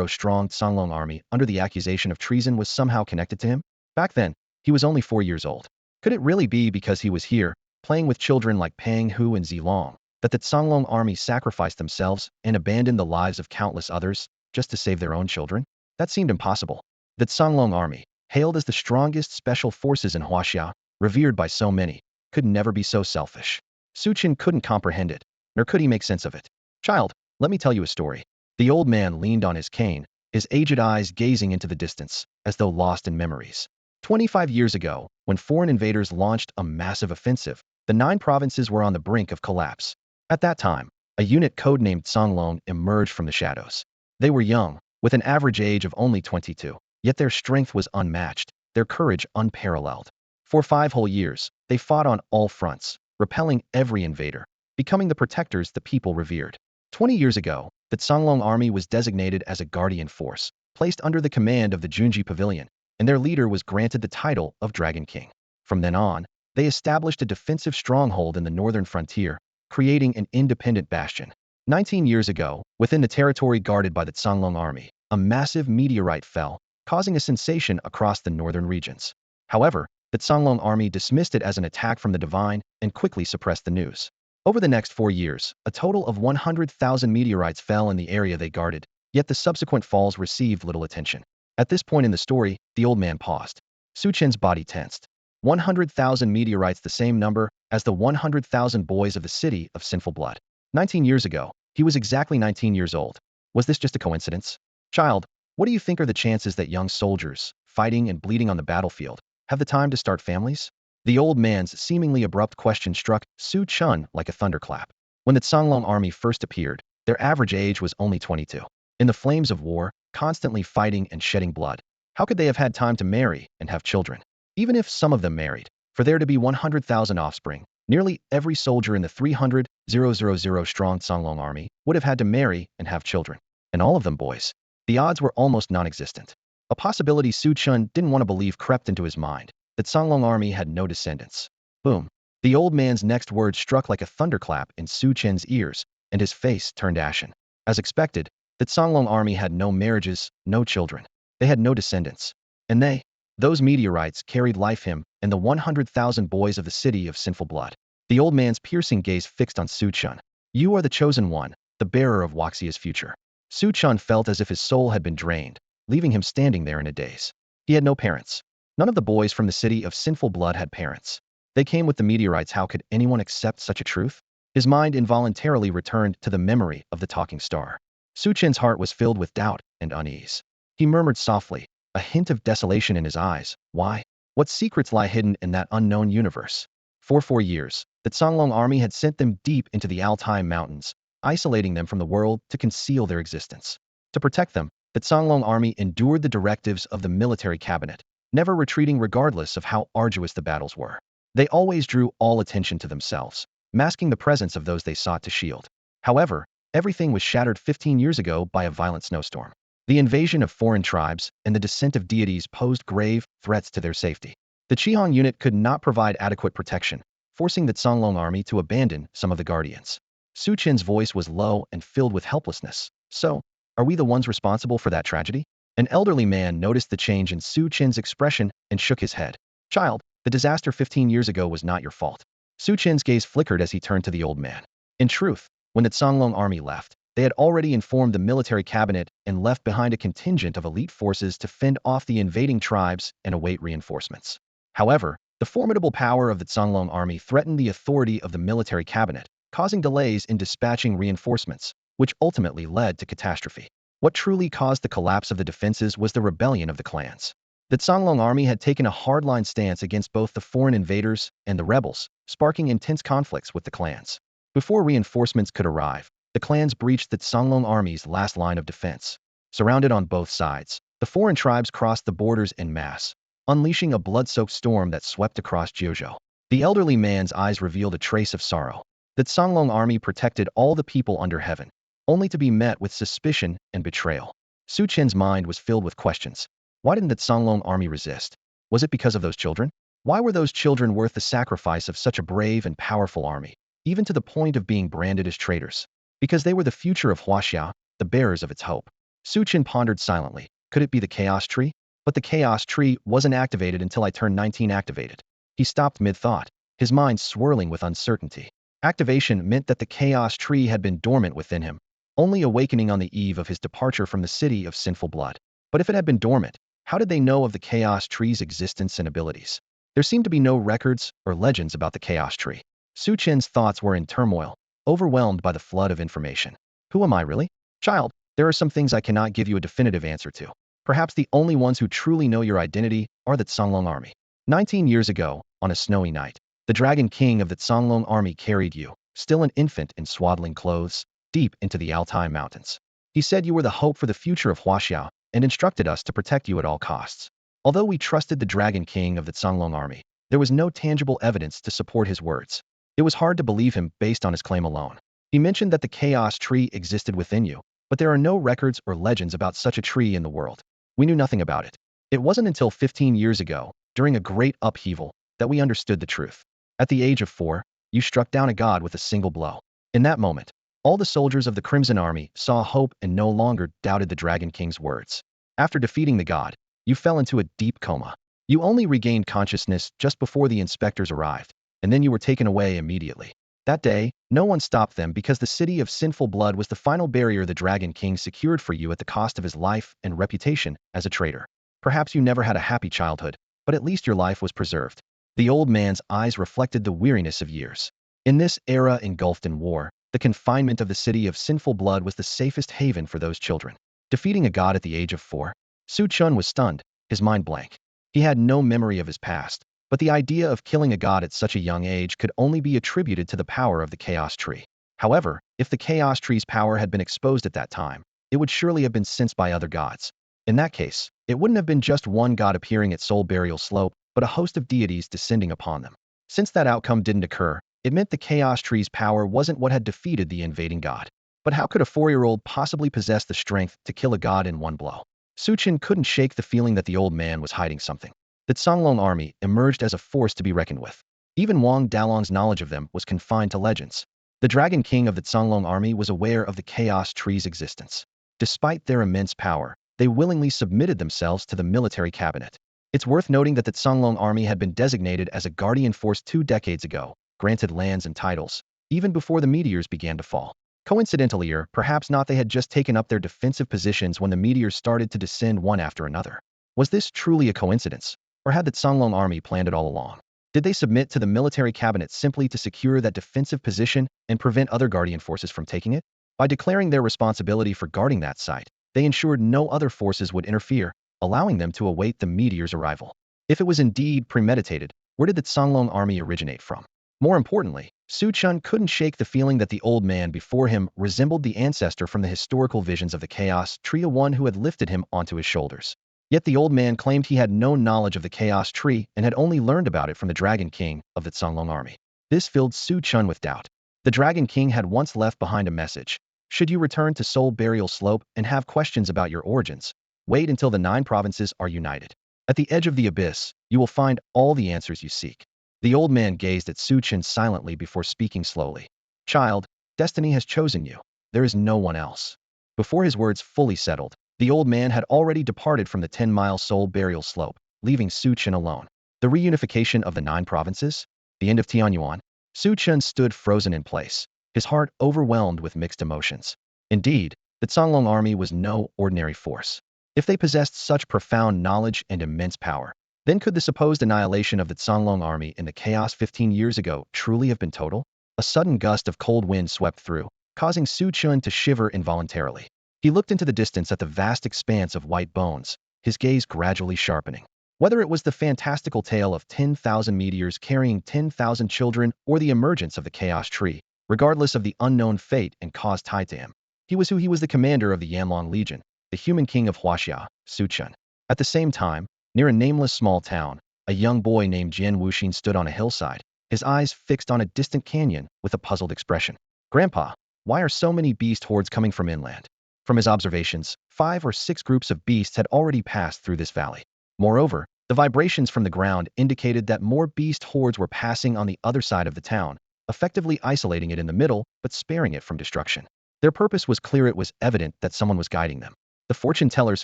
strong Songlong army under the accusation of treason was somehow connected to him? Back then, he was only 4 years old. Could it really be because he was here, playing with children like Pang Hu and Zilong, that the Songlong army sacrificed themselves and abandoned the lives of countless others just to save their own children? That seemed impossible. The Songlong army, hailed as the strongest special forces in Hashia, revered by so many, could never be so selfish. Chen couldn't comprehend it, nor could he make sense of it. Child, let me tell you a story. The old man leaned on his cane, his aged eyes gazing into the distance, as though lost in memories. 25 years ago, when foreign invaders launched a massive offensive, the 9 provinces were on the brink of collapse. At that time, a unit codenamed Songlong emerged from the shadows. They were young, with an average age of only 22, yet their strength was unmatched, their courage unparalleled. For 5 whole years, they fought on all fronts, repelling every invader, becoming the protectors the people revered. 20 years ago, the Songlong army was designated as a guardian force, placed under the command of the Junji Pavilion, and their leader was granted the title of Dragon King. From then on, they established a defensive stronghold in the northern frontier, creating an independent bastion. 19 years ago, within the territory guarded by the Songlong army, a massive meteorite fell, causing a sensation across the northern regions. However, the Songlong army dismissed it as an attack from the divine and quickly suppressed the news. Over the next 4 years, a total of 100,000 meteorites fell in the area they guarded, yet the subsequent falls received little attention. At this point in the story, the old man paused. Chen's body tensed. 100,000 meteorites, the same number as the 100,000 boys of the city of sinful blood. 19 years ago, he was exactly 19 years old. Was this just a coincidence? Child, what do you think are the chances that young soldiers, fighting and bleeding on the battlefield, have the time to start families? The old man's seemingly abrupt question struck Chen like a thunderclap. When the Songlong army first appeared, their average age was only 22. In the flames of war, constantly fighting and shedding blood, how could they have had time to marry and have children? Even if some of them married, for there to be 100,000 offspring, nearly every soldier in the 300,000 strong Songlong army would have had to marry and have children. And all of them boys. The odds were almost non-existent. A possibility Chen didn't want to believe crept into his mind, that Songlong army had no descendants. Boom. The old man's next words struck like a thunderclap in Chen's ears, and his face turned ashen. As expected, the Songlong army had no marriages, no children. They had no descendants. And those meteorites carried life him and the 100,000 boys of the city of sinful blood. The old man's piercing gaze fixed on Chen. You are the chosen one, the bearer of Wuxie's future. Chen felt as if his soul had been drained, leaving him standing there in a daze. He had no parents. None of the boys from the city of sinful blood had parents. They came with the meteorites. How could anyone accept such a truth? His mind involuntarily returned to the memory of the talking star. Chen's heart was filled with doubt and unease. He murmured softly, a hint of desolation in his eyes. Why? What secrets lie hidden in that unknown universe? For 4 years, the Songlong army had sent them deep into the Altai mountains, isolating them from the world to conceal their existence. To protect them, the Songlong army endured the directives of the military cabinet, never retreating regardless of how arduous the battles were. They always drew all attention to themselves, masking the presence of those they sought to shield. However, everything was shattered 15 years ago by a violent snowstorm. The invasion of foreign tribes and the descent of deities posed grave threats to their safety. The Qihong unit could not provide adequate protection, forcing the Songlong army to abandon some of the guardians. Su Chen's voice was low and filled with helplessness. So, are we the ones responsible for that tragedy? An elderly man noticed the change in Su Chen's expression and shook his head. Child, the disaster 15 years ago was not your fault. Su Chen's gaze flickered as he turned to the old man. In truth, when the Songlong army left, they had already informed the military cabinet and left behind a contingent of elite forces to fend off the invading tribes and await reinforcements. However, the formidable power of the Songlong army threatened the authority of the military cabinet, causing delays in dispatching reinforcements, which ultimately led to catastrophe. What truly caused the collapse of the defenses was the rebellion of the clans. The Songlong army had taken a hardline stance against both the foreign invaders and the rebels, sparking intense conflicts with the clans. Before reinforcements could arrive, the clans breached the Songlong army's last line of defense. Surrounded on both sides, the foreign tribes crossed the borders en masse, unleashing a blood-soaked storm that swept across Jiuzhou. The elderly man's eyes revealed a trace of sorrow. The Songlong army protected all the people under heaven, only to be met with suspicion and betrayal. Su Chen's mind was filled with questions. Why didn't the Songlong army resist? Was it because of those children? Why were those children worth the sacrifice of such a brave and powerful army, even to the point of being branded as traitors? Because they were the future of Hashia, the bearers of its hope. Su Chen pondered silently. Could it be the Chaos Tree? But the Chaos Tree wasn't activated until I turned 19 activated. He stopped mid-thought, his mind swirling with uncertainty. Activation meant that the Chaos Tree had been dormant within him, only awakening on the eve of his departure from the city of sinful blood. But if it had been dormant, how did they know of the Chaos Tree's existence and abilities? There seemed to be no records or legends about the Chaos Tree. Su Chen's thoughts were in turmoil, overwhelmed by the flood of information. Who am I really? Child, there are some things I cannot give you a definitive answer to. Perhaps the only ones who truly know your identity are the Songlong army. 19 years ago, on a snowy night, the Dragon King of the Songlong army carried you, still an infant in swaddling clothes, deep into the Altai mountains. He said you were the hope for the future of Hashia and instructed us to protect you at all costs. Although we trusted the Dragon King of the Songlong army, there was no tangible evidence to support his words. It was hard to believe him based on his claim alone. He mentioned that the Chaos Tree existed within you, but there are no records or legends about such a tree in the world. We knew nothing about it. It wasn't until 15 years ago, during a great upheaval, that we understood the truth. At the age of 4, you struck down a god with a single blow. In that moment, all the soldiers of the Crimson Army saw hope and no longer doubted the Dragon King's words. After defeating the god, you fell into a deep coma. You only regained consciousness just before the inspectors arrived, and then you were taken away immediately. That day, no one stopped them because the city of sinful blood was the final barrier the Dragon King secured for you at the cost of his life and reputation as a traitor. Perhaps you never had a happy childhood, but at least your life was preserved. The old man's eyes reflected the weariness of years. In this era engulfed in war, the confinement of the city of sinful blood was the safest haven for those children. Defeating a god at the age of 4, Su Chen was stunned, his mind blank. He had no memory of his past, but the idea of killing a god at such a young age could only be attributed to the power of the Chaos Tree. However, if the Chaos Tree's power had been exposed at that time, it would surely have been sensed by other gods. In that case, it wouldn't have been just one god appearing at Soul Burial Slope, but a host of deities descending upon them. Since that outcome didn't occur, it meant the Chaos Tree's power wasn't what had defeated the invading god. But how could a 4-year-old possibly possess the strength to kill a god in one blow? Su Chen couldn't shake the feeling that the old man was hiding something. The Songlong army emerged as a force to be reckoned with. Even Wang Dalong's knowledge of them was confined to legends. The Dragon King of the Songlong army was aware of the Chaos Tree's existence. Despite their immense power, they willingly submitted themselves to the military cabinet. It's worth noting that the Songlong army had been designated as a guardian force 2 decades ago, granted lands and titles, even before the meteors began to fall. Coincidentally, or perhaps not, they had just taken up their defensive positions when the meteors started to descend one after another. Was this truly a coincidence? Or had the Songlong army planned it all along? Did they submit to the military cabinet simply to secure that defensive position and prevent other guardian forces from taking it? By declaring their responsibility for guarding that site, they ensured no other forces would interfere, allowing them to await the meteor's arrival. If it was indeed premeditated, where did the Songlong army originate from? More importantly, Su Chen couldn't shake the feeling that the old man before him resembled the ancestor from the historical visions of the Chaos Tree, one who had lifted him onto his shoulders. Yet the old man claimed he had no knowledge of the Chaos Tree and had only learned about it from the Dragon King of the Songlong army. This filled Su Chen with doubt. The Dragon King had once left behind a message. Should you return to Soul Burial Slope and have questions about your origins, wait until the 9 provinces are united. At the edge of the abyss, you will find all the answers you seek. The old man gazed at Su Chen silently before speaking slowly. Child, destiny has chosen you. There is no one else. Before his words fully settled, the old man had already departed from the 10-mile Soul Burial Slope, leaving Su Chen alone. The reunification of the 9 provinces? The end of Tianyuan? Su Chen stood frozen in place, his heart overwhelmed with mixed emotions. Indeed, the Canlong army was no ordinary force. If they possessed such profound knowledge and immense power, then could the supposed annihilation of the Canlong army in the chaos 15 years ago truly have been total? A sudden gust of cold wind swept through, causing Su Chen to shiver involuntarily. He looked into the distance at the vast expanse of white bones, his gaze gradually sharpening. Whether it was the fantastical tale of 10,000 meteors carrying 10,000 children or the emergence of the Chaos Tree, regardless of the unknown fate and cause tied to him, he was the commander of the Yanlong Legion, the human king of Hashia, Su Chen. At the same time, near a nameless small town, a young boy named Jian Wuxin stood on a hillside, his eyes fixed on a distant canyon with a puzzled expression. Grandpa, why are so many beast hordes coming from inland? From his observations, 5 or 6 groups of beasts had already passed through this valley. Moreover, the vibrations from the ground indicated that more beast hordes were passing on the other side of the town, effectively isolating it in the middle but sparing it from destruction. Their purpose was clear. It was evident that someone was guiding them. The fortune teller's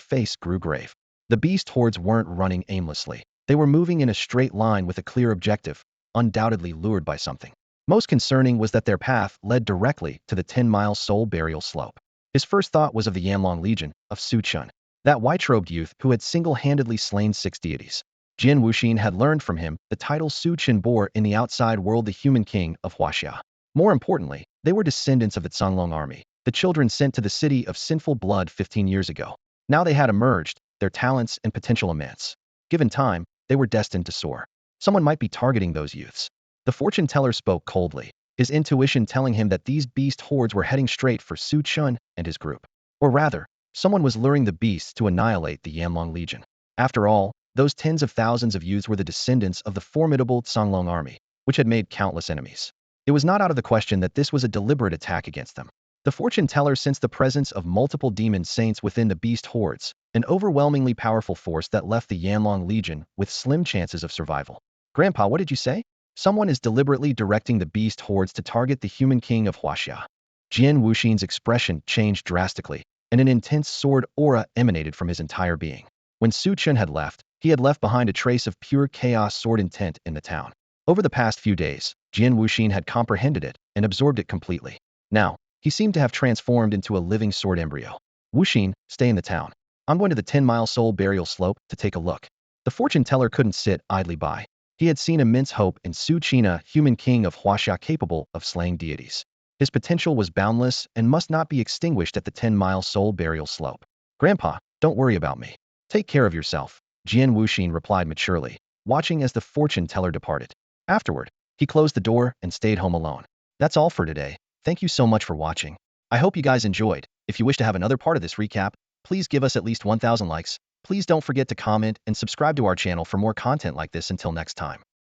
face grew grave. The beast hordes weren't running aimlessly. They were moving in a straight line with a clear objective, undoubtedly lured by something. Most concerning was that their path led directly to the 10-mile Soul Burial Slope. His first thought was of the Yanlong Legion, of Su Chen, that white-robed youth who had single-handedly slain 6 deities. Jian Wuxin had learned from him the title Su Chen bore in the outside world, the human king of Hashia. More importantly, they were descendants of the Canlong army, the children sent to the city of sinful blood 15 years ago. Now they had emerged, their talents and potential immense. Given time, they were destined to soar. Someone might be targeting those youths. The fortune teller spoke coldly, his intuition telling him that these beast hordes were heading straight for Su Chen and his group. Or rather, someone was luring the beasts to annihilate the Yanlong Legion. After all, those tens of thousands of youths were the descendants of the formidable Canlong army, which had made countless enemies. It was not out of the question that this was a deliberate attack against them. The fortune teller sensed the presence of multiple demon saints within the beast hordes, an overwhelmingly powerful force that left the Yanlong Legion with slim chances of survival. Grandpa, what did you say? Someone is deliberately directing the beast hordes to target the human king of Hashia. Jian Wuxin's expression changed drastically, and an intense sword aura emanated from his entire being. When Su Chen had left, he had left behind a trace of pure chaos sword intent in the town. Over the past few days, Jian Wuxin had comprehended it and absorbed it completely. Now, he seemed to have transformed into a living sword embryo. Wuxin, stay in the town. I'm going to the 10-mile Soul Burial Slope to take a look. The fortune teller couldn't sit idly by. He had seen immense hope in Su Chen, a human king of Hashia capable of slaying deities. His potential was boundless and must not be extinguished at the 10-mile Soul Burial Slope. Grandpa, don't worry about me. Take care of yourself, Jian Wuxin replied maturely, watching as the fortune teller departed. Afterward, he closed the door and stayed home alone. That's all for today. Thank you so much for watching. I hope you guys enjoyed. If you wish to have another part of this recap, please give us at least 1,000 likes. Please don't forget to comment and subscribe to our channel for more content like this. Until next time.